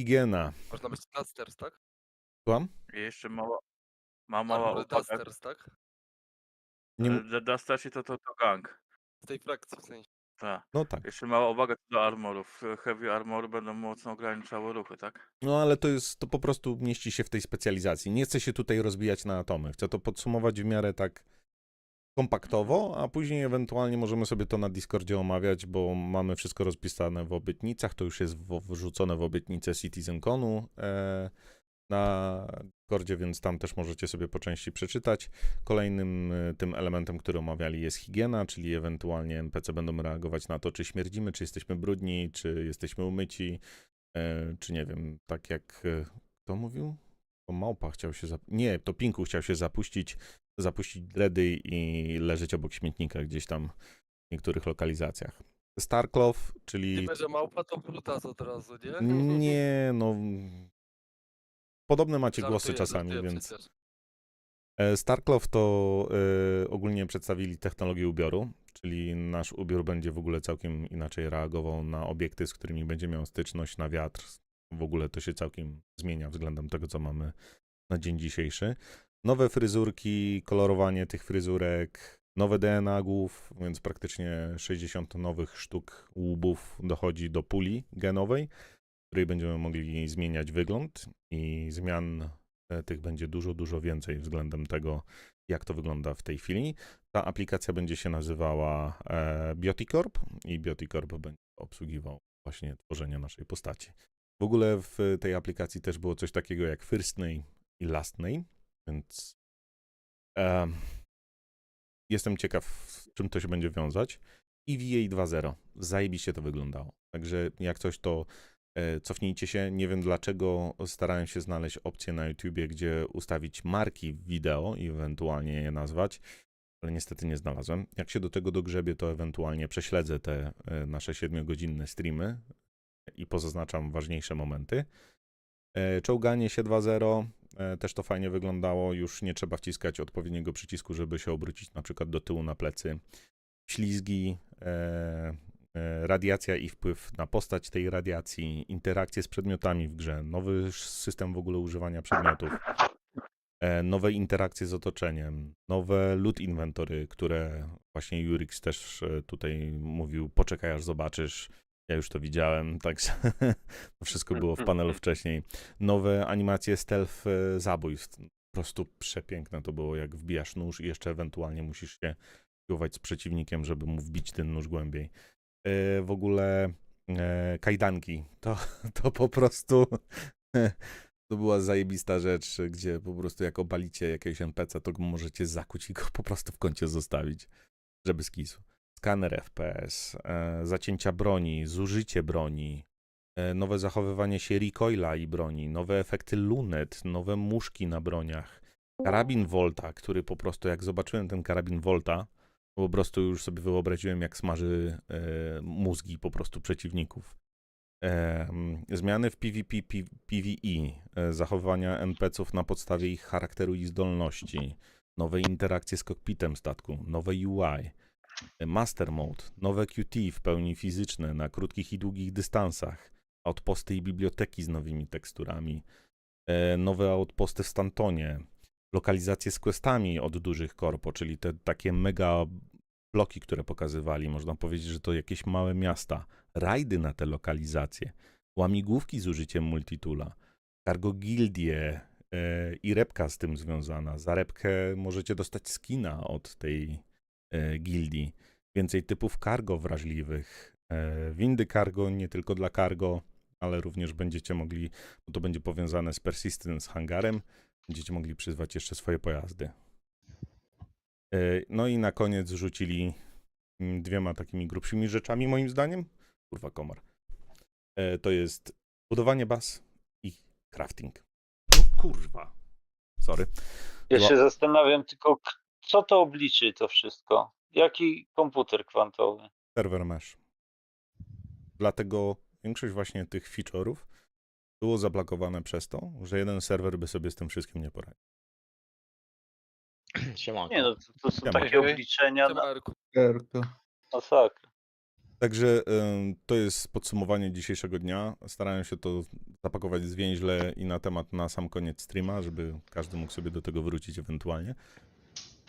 Speaker 1: Higiena.
Speaker 13: Można być Dusters, tak?
Speaker 1: Słucham?
Speaker 2: I jeszcze mała
Speaker 13: Armory
Speaker 2: uwaga.
Speaker 13: Dusters, tak?
Speaker 2: Dustersi to gang.
Speaker 13: Z tej frakcji w sensie.
Speaker 2: Tak.
Speaker 1: No tak.
Speaker 2: Jeszcze mała uwaga co do armorów. Heavy armory będą mocno ograniczały ruchy, tak?
Speaker 1: No ale to po prostu mieści się w tej specjalizacji. Nie chcę się tutaj rozbijać na atomy. Chcę to podsumować w miarę tak kompaktowo, a później ewentualnie możemy sobie to na Discordzie omawiać, bo mamy wszystko rozpisane w obietnicach. To już jest wrzucone w obietnicę Citizenconu na Discordzie, więc tam też możecie sobie po części przeczytać. Kolejnym tym elementem, który omawiali, jest higiena, czyli ewentualnie NPC będą reagować na to, czy śmierdzimy, czy jesteśmy brudni, czy jesteśmy umyci, czy nie wiem, tak jak kto mówił? To Małpa chciał się nie, to Pinku chciał się zapuścić dready i leżeć obok śmietnika gdzieś tam w niektórych lokalizacjach. Starcloth, czyli...
Speaker 13: Nie, że Małpa to Brutas od razu, nie?
Speaker 1: Nie, no... Podobne macie głosy
Speaker 13: Żartuję
Speaker 1: czasami, więc...
Speaker 13: przecież.
Speaker 1: Starcloth to ogólnie przedstawili technologię ubioru, czyli nasz ubiór będzie w ogóle całkiem inaczej reagował na obiekty, z którymi będzie miał styczność, na wiatr. W ogóle to się całkiem zmienia względem tego, co mamy na dzień dzisiejszy. Nowe fryzurki, kolorowanie tych fryzurek, nowe DNA głów, więc praktycznie 60 nowych sztuk łubów dochodzi do puli genowej. której będziemy mogli zmieniać wygląd i zmian tych będzie dużo więcej względem tego, jak to wygląda w tej chwili. Ta aplikacja będzie się nazywała Bioticorp i Bioticorp będzie obsługiwał właśnie tworzenie naszej postaci. W ogóle w tej aplikacji też było coś takiego jak First Name i Last Name, więc jestem ciekaw, z czym to się będzie wiązać. EVA 2.0. Zajebiście to wyglądało. Także jak coś, to cofnijcie się. Nie wiem dlaczego starałem się znaleźć opcję na YouTubie, gdzie ustawić marki wideo i ewentualnie je nazwać, ale niestety nie znalazłem. Jak się do tego dogrzebię, to ewentualnie prześledzę te nasze 7-godzinne streamy i pozaznaczam ważniejsze momenty. Czołganie się 2.0 też to fajnie wyglądało. Już nie trzeba wciskać odpowiedniego przycisku, żeby się obrócić na przykład do tyłu na plecy. Ślizgi, radiacja i wpływ na postać tej radiacji, interakcje z przedmiotami w grze, nowy system w ogóle używania przedmiotów, nowe interakcje z otoczeniem, nowe loot inventory, które właśnie Jurix też tutaj mówił, poczekaj aż zobaczysz, ja już to widziałem, także to wszystko było w panelu wcześniej. Nowe animacje stealth zabójstw, po prostu przepiękne to było, jak wbijasz nóż i jeszcze ewentualnie musisz się z przeciwnikiem, żeby mu wbić ten nóż głębiej. W ogóle kajdanki, to po prostu to była zajebista rzecz, gdzie po prostu jak obalicie jakiegoś NPC, to możecie zakuć i go po prostu w kącie zostawić, żeby skisł. Skaner FPS, zacięcia broni, zużycie broni, nowe zachowywanie się recoila i broni, nowe efekty lunet, nowe muszki na broniach, karabin Volta, który po prostu jak zobaczyłem ten karabin Volta, po prostu już sobie wyobraziłem, jak smaży mózgi po prostu przeciwników. Zmiany w PvP, PvE, zachowania NPC-ów na podstawie ich charakteru i zdolności, nowe interakcje z kokpitem statku, nowe UI, Master Mode, nowe QT w pełni fizyczne na krótkich i długich dystansach, outposty i biblioteki z nowymi teksturami, nowe outposty w Stantonie, lokalizacje z questami od dużych korpo, czyli te takie mega bloki, które pokazywali, można powiedzieć, że to jakieś małe miasta, rajdy na te lokalizacje, łamigłówki z użyciem multitoola, cargo gildie i repka z tym związana. Za repkę możecie dostać skina od tej gildii. Więcej typów cargo wrażliwych, windy cargo nie tylko dla cargo, ale również będziecie mogli, bo to będzie powiązane z Persistence z hangarem, będziecie mogli przyzwać jeszcze swoje pojazdy. No i na koniec rzucili dwiema takimi grubszymi rzeczami, moim zdaniem. Kurwa, komar. To jest budowanie baz i crafting. No kurwa. Sorry.
Speaker 3: Ja się zastanawiam tylko, co to obliczy to wszystko? Jaki komputer kwantowy?
Speaker 1: Server mesh. Dlatego większość właśnie tych feature'ów było zablokowane przez to, że jeden serwer by sobie z tym wszystkim nie poradził.
Speaker 3: Siemanko. Nie no, to są takie obliczenia na masakra.
Speaker 1: Także to jest podsumowanie dzisiejszego dnia. Starałem się to zapakować zwięźle i na temat na sam koniec streama, żeby każdy mógł sobie do tego wrócić ewentualnie.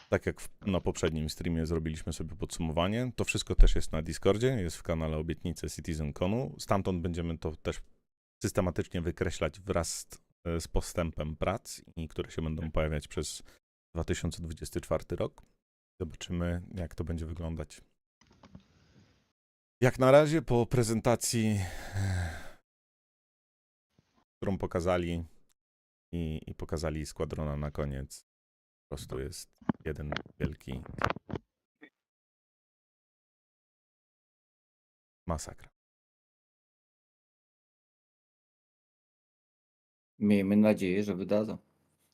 Speaker 1: Tak jak na poprzednim streamie zrobiliśmy sobie podsumowanie. To wszystko też jest na Discordzie, jest w kanale Obietnice Citizenconu. Stamtąd będziemy to też systematycznie wykreślać wraz z postępem prac, które się będą pojawiać przez 2024 rok. Zobaczymy, jak to będzie wyglądać. Jak na razie po prezentacji, którą pokazali i pokazali składrona na koniec, po prostu jest jeden wielki masakra.
Speaker 7: Miejmy nadzieję, że wydadzą.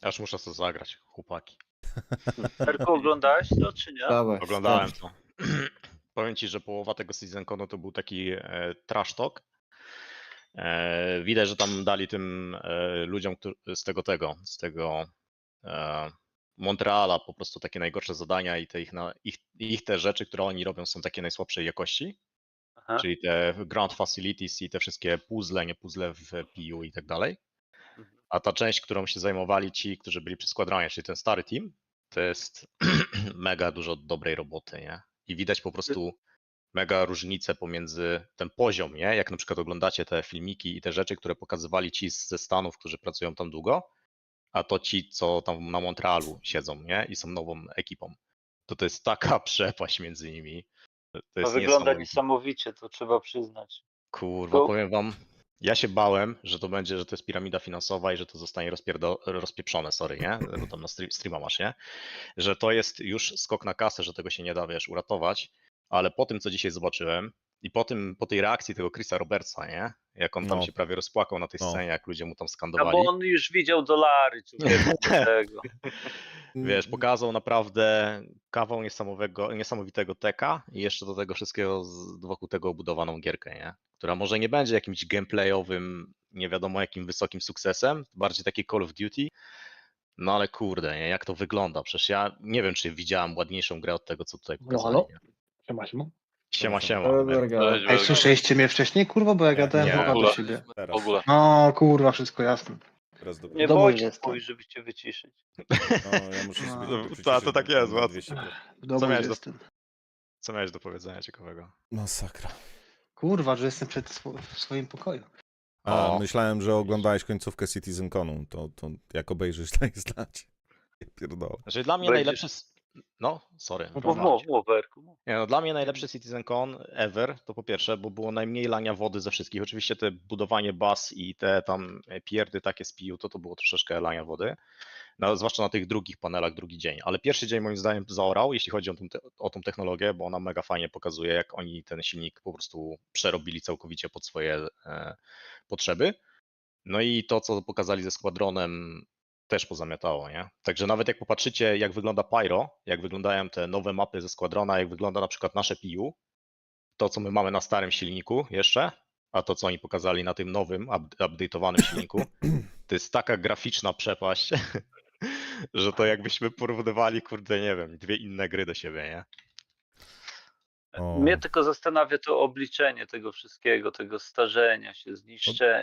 Speaker 9: Aż muszę to zagrać, chłopaki.
Speaker 3: Erko, oglądałeś to, czy nie?
Speaker 7: Dawaj,
Speaker 9: Oglądałem to. Powiem ci, że połowa tego Citizenconu to był taki trash talk. Widać, że tam dali tym ludziom z tego Montreala po prostu takie najgorsze zadania i te rzeczy, które oni robią, są takie najsłabszej jakości.
Speaker 3: Aha.
Speaker 9: Czyli te ground facilities i te wszystkie puzzle, nie puzzle w PU i tak dalej. A ta część, którą się zajmowali ci, którzy byli przy składranie, czyli ten stary team, to jest mega dużo dobrej roboty, nie? I widać po prostu mega różnice pomiędzy ten poziom, nie? Jak na przykład oglądacie te filmiki i te rzeczy, które pokazywali ci ze Stanów, którzy pracują tam długo, a to ci, co tam na Montrealu siedzą, nie? I są nową ekipą. To jest taka przepaść między nimi. To
Speaker 3: To
Speaker 9: jest
Speaker 3: wygląda
Speaker 9: niesamowite.
Speaker 3: niesamowicie, to trzeba przyznać.
Speaker 9: Kurwa, powiem wam, ja się bałem, że to będzie, że to jest piramida finansowa i że to zostanie rozpieprzone, sorry, nie? Bo tam na streama masz, nie? Że to jest już skok na kasę, że tego się nie da, wiesz, uratować, ale po tym, co dzisiaj zobaczyłem i po tej reakcji tego Chrisa Robertsa, nie? Jak on tam się prawie rozpłakał na tej scenie, jak ludzie mu tam
Speaker 3: No
Speaker 9: skandowali.
Speaker 3: bo on już widział dolary, człowieku, do tego.
Speaker 9: Wiesz, pokazał naprawdę kawał niesamowitego teka i jeszcze do tego wszystkiego wokół tego obudowaną gierkę, nie? Która może nie będzie jakimś gameplayowym, nie wiadomo jakim wysokim sukcesem, bardziej taki Call of Duty, no ale kurde, nie? Jak to wygląda? Przecież ja nie wiem, czy widziałem ładniejszą grę od tego, co tutaj pokazali.
Speaker 10: Halo?
Speaker 9: Nie?
Speaker 10: Siema, siema.
Speaker 9: Siema.
Speaker 10: Ej, słyszeliście mnie wcześniej, kurwa, bo ja gadałem
Speaker 9: nie.
Speaker 10: chyba
Speaker 9: W
Speaker 10: do
Speaker 9: ogóle.
Speaker 10: siebie.
Speaker 9: W ogóle.
Speaker 10: No, kurwa, wszystko jasne.
Speaker 3: Nie
Speaker 10: W domu
Speaker 3: bądź
Speaker 10: jestem.
Speaker 3: twój, żeby cię wyciszyć.
Speaker 1: No, ja muszę sobie
Speaker 10: No.
Speaker 1: przyciszyć,
Speaker 9: To tak
Speaker 1: bo
Speaker 9: jest,
Speaker 1: mam
Speaker 9: łatwo.
Speaker 1: 200
Speaker 10: W domu jestem.
Speaker 9: Co miałeś do powiedzenia ciekawego?
Speaker 1: Masakra.
Speaker 10: Kurwa, że jestem w swoim pokoju.
Speaker 1: Myślałem, że oglądałeś końcówkę Citizenconu, to jak obejrzysz, to jest dla cię. Pierdolę.
Speaker 9: Znaczy dla mnie najlepszy... No, sorry. Nie, no, dla mnie najlepszy Citizencon ever, to po pierwsze, bo było najmniej lania wody ze wszystkich. Oczywiście te budowanie baz i te tam pierdy takie z PIU, to było troszeczkę lania wody. No, zwłaszcza na tych drugich panelach, drugi dzień. Ale pierwszy dzień moim zdaniem zaorał, jeśli chodzi o tą technologię, bo ona mega fajnie pokazuje, jak oni ten silnik po prostu przerobili całkowicie pod swoje potrzeby. No i to, co pokazali ze składronem, też pozamiatało, nie? Także nawet jak popatrzycie, jak wygląda Pyro, jak wyglądają te nowe mapy ze składrona, jak wygląda na przykład nasze PIU, to co my mamy na starym silniku jeszcze, a to co oni pokazali na tym nowym, update'owanym silniku, to jest taka graficzna przepaść, że to jakbyśmy porównywali, kurde, nie wiem, dwie inne gry do siebie, nie?
Speaker 3: Mnie tylko zastanawia to obliczenie tego wszystkiego, tego starzenia się,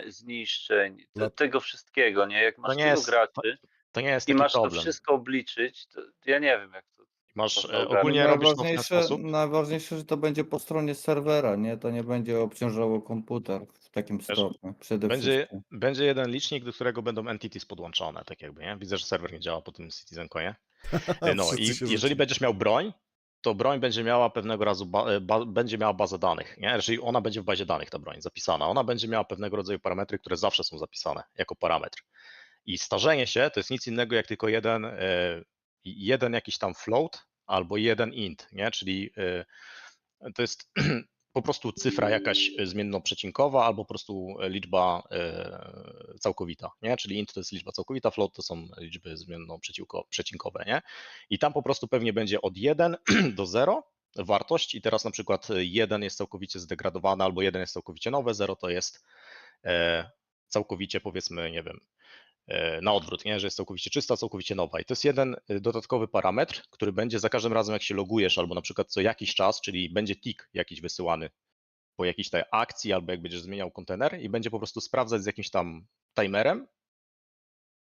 Speaker 3: zniszczeń, tego wszystkiego, nie? Jak masz tylu graczy
Speaker 9: to nie jest
Speaker 3: i
Speaker 9: taki
Speaker 3: masz
Speaker 9: problem.
Speaker 3: to wszystko obliczyć, to ja nie wiem, jak to
Speaker 9: masz
Speaker 7: ogólnie robisz to w ten sposób. Najważniejsze, że to będzie po stronie serwera, nie? To nie będzie obciążało komputer w takim stopniu. Przede wszystkim.
Speaker 9: Będzie jeden licznik, do którego będą entities podłączone, tak jakby, nie? Widzę, że serwer nie działa po tym Citizenconie. No i jeżeli będziesz miał broń, to broń będzie miała pewnego razu będzie miała bazę danych, nie? Jeżeli ona będzie w bazie danych, ta broń zapisana, ona będzie miała pewnego rodzaju parametry, które zawsze są zapisane jako parametr. I starzenie się to jest nic innego jak tylko jeden jakiś tam float albo jeden int, nie? Czyli to jest po prostu cyfra jakaś zmiennoprzecinkowa albo po prostu liczba całkowita, nie? Czyli int to jest liczba całkowita, float to są liczby zmiennoprzecinkowe, nie? I tam po prostu pewnie będzie od 1 do 0 wartość i teraz na przykład 1 jest całkowicie zdegradowane albo 1 jest całkowicie nowe, 0 to jest całkowicie, powiedzmy, nie wiem, na odwrót, nie? Że jest całkowicie czysta, całkowicie nowa. I to jest jeden dodatkowy parametr, który będzie za każdym razem, jak się logujesz, albo na przykład co jakiś czas, czyli będzie tick jakiś wysyłany po jakiejś tej akcji, albo jak będziesz zmieniał kontener i będzie po prostu sprawdzać z jakimś tam timerem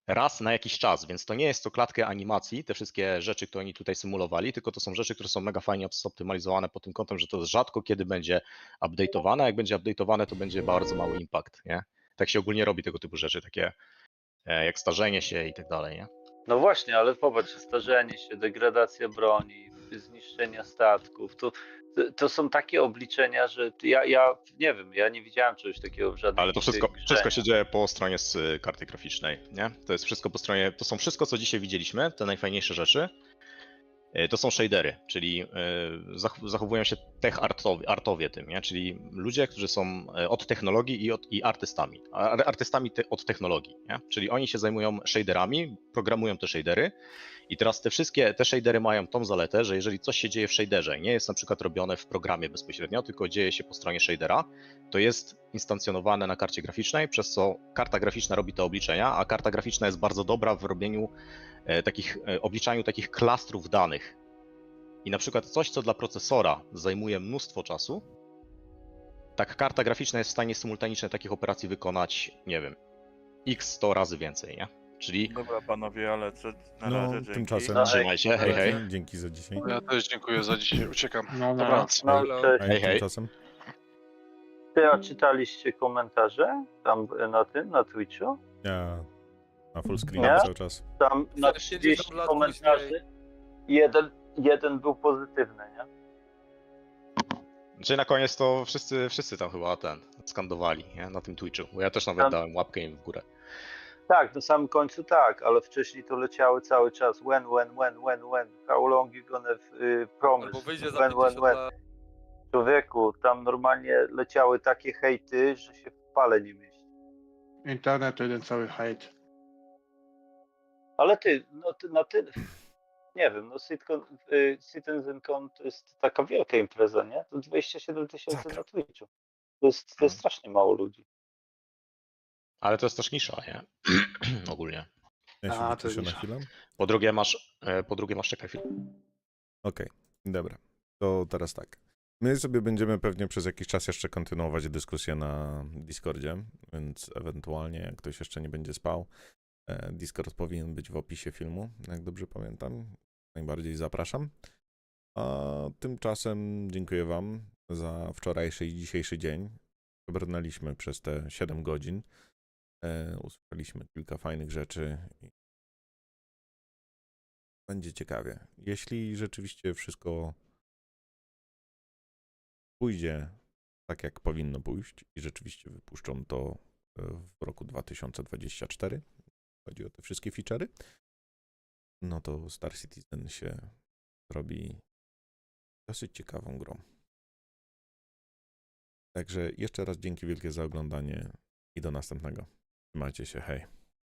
Speaker 9: raz na jakiś czas, więc to nie jest to klatkę animacji, te wszystkie rzeczy, które oni tutaj symulowali, tylko to są rzeczy, które są mega fajnie zoptymalizowane pod tym kątem, że to rzadko kiedy będzie update'owane, a jak będzie update'owane, to będzie bardzo mały impact, nie? Tak się ogólnie robi tego typu rzeczy, takie jak starzenie się i tak dalej, nie?
Speaker 3: No właśnie, ale popatrz, starzenie się, degradacja broni, zniszczenia statków, to są takie obliczenia, że ja nie wiem, ja nie widziałem czegoś takiego w żadnym.
Speaker 9: Ale to wszystko się dzieje po stronie z karty graficznej, nie? To jest wszystko po stronie, to są wszystko, co dzisiaj widzieliśmy, te najfajniejsze rzeczy. To są shadery, czyli zachowują się tech artowie tym, nie? Czyli ludzie, którzy są od technologii i artystami. Artystami od technologii, nie? Czyli oni się zajmują shaderami, programują te shadery i teraz te shadery mają tą zaletę, że jeżeli coś się dzieje w shaderze, nie jest na przykład robione w programie bezpośrednio, tylko dzieje się po stronie shadera, to jest instancjonowane na karcie graficznej, przez co karta graficzna robi te obliczenia, a karta graficzna jest bardzo dobra w robieniu obliczaniu takich klastrów danych. I na przykład coś, co dla procesora zajmuje mnóstwo czasu, tak karta graficzna jest w stanie symultanicznie takich operacji wykonać, nie wiem, x 100 razy więcej, nie? Czyli
Speaker 2: Dobra panowie, ale co na
Speaker 1: No,
Speaker 2: razie, dzięki.
Speaker 1: tymczasem.
Speaker 9: trzymaj się, hej, hej.
Speaker 1: Dzięki za dzisiaj.
Speaker 16: Ja też dziękuję za dzisiaj, uciekam.
Speaker 10: No,
Speaker 16: Dobranoc.
Speaker 3: No, cześć.
Speaker 9: Hej, hej.
Speaker 1: Tymczasem.
Speaker 3: Ty, a czytaliście komentarze tam na Twitchu?
Speaker 1: Ja na full screen
Speaker 3: Nie?
Speaker 1: cały czas.
Speaker 3: Tam na
Speaker 13: 50
Speaker 3: 30
Speaker 13: lat
Speaker 3: komentarzy jeden był pozytywny, nie?
Speaker 9: Czyli na koniec to wszyscy tam chyba skandowali, nie? Na tym Twitchu, bo ja też nawet dałem łapkę im w górę.
Speaker 3: Tak, na samym końcu tak, ale wcześniej to leciały cały czas when, how long you gonna promise,
Speaker 13: Albo wyjdzie za
Speaker 3: when,
Speaker 13: 50 lat.
Speaker 3: Człowieku, tam normalnie leciały takie hejty, że się w pale nie mieści.
Speaker 10: Internet to jeden cały hejt.
Speaker 3: Ale ty, na tyle, nie wiem, Citizencon to jest taka wielka impreza, nie? To 27 000 na Twitchu. To jest strasznie mało ludzi.
Speaker 9: Ale to jest też nisza, nie? Ogólnie.
Speaker 1: Ja się
Speaker 10: A, to
Speaker 1: wyciszę na
Speaker 10: nisza.
Speaker 1: chwilę.
Speaker 9: Po drugie masz czekaj chwilę.
Speaker 1: Okej, dobra. To teraz tak. My sobie będziemy pewnie przez jakiś czas jeszcze kontynuować dyskusję na Discordzie, więc ewentualnie jak ktoś jeszcze nie będzie spał, Discord powinien być w opisie filmu, jak dobrze pamiętam. Najbardziej zapraszam. A tymczasem dziękuję wam za wczorajszy i dzisiejszy dzień. Przebrnęliśmy przez te 7 godzin. Usłyszeliśmy kilka fajnych rzeczy. Będzie ciekawie. Jeśli rzeczywiście wszystko pójdzie tak, jak powinno pójść i rzeczywiście wypuszczą to w roku 2024, chodzi o te wszystkie feature'y, no to Star Citizen się robi dosyć ciekawą grą. Także jeszcze raz dzięki wielkie za oglądanie i do następnego. Trzymajcie się, hej.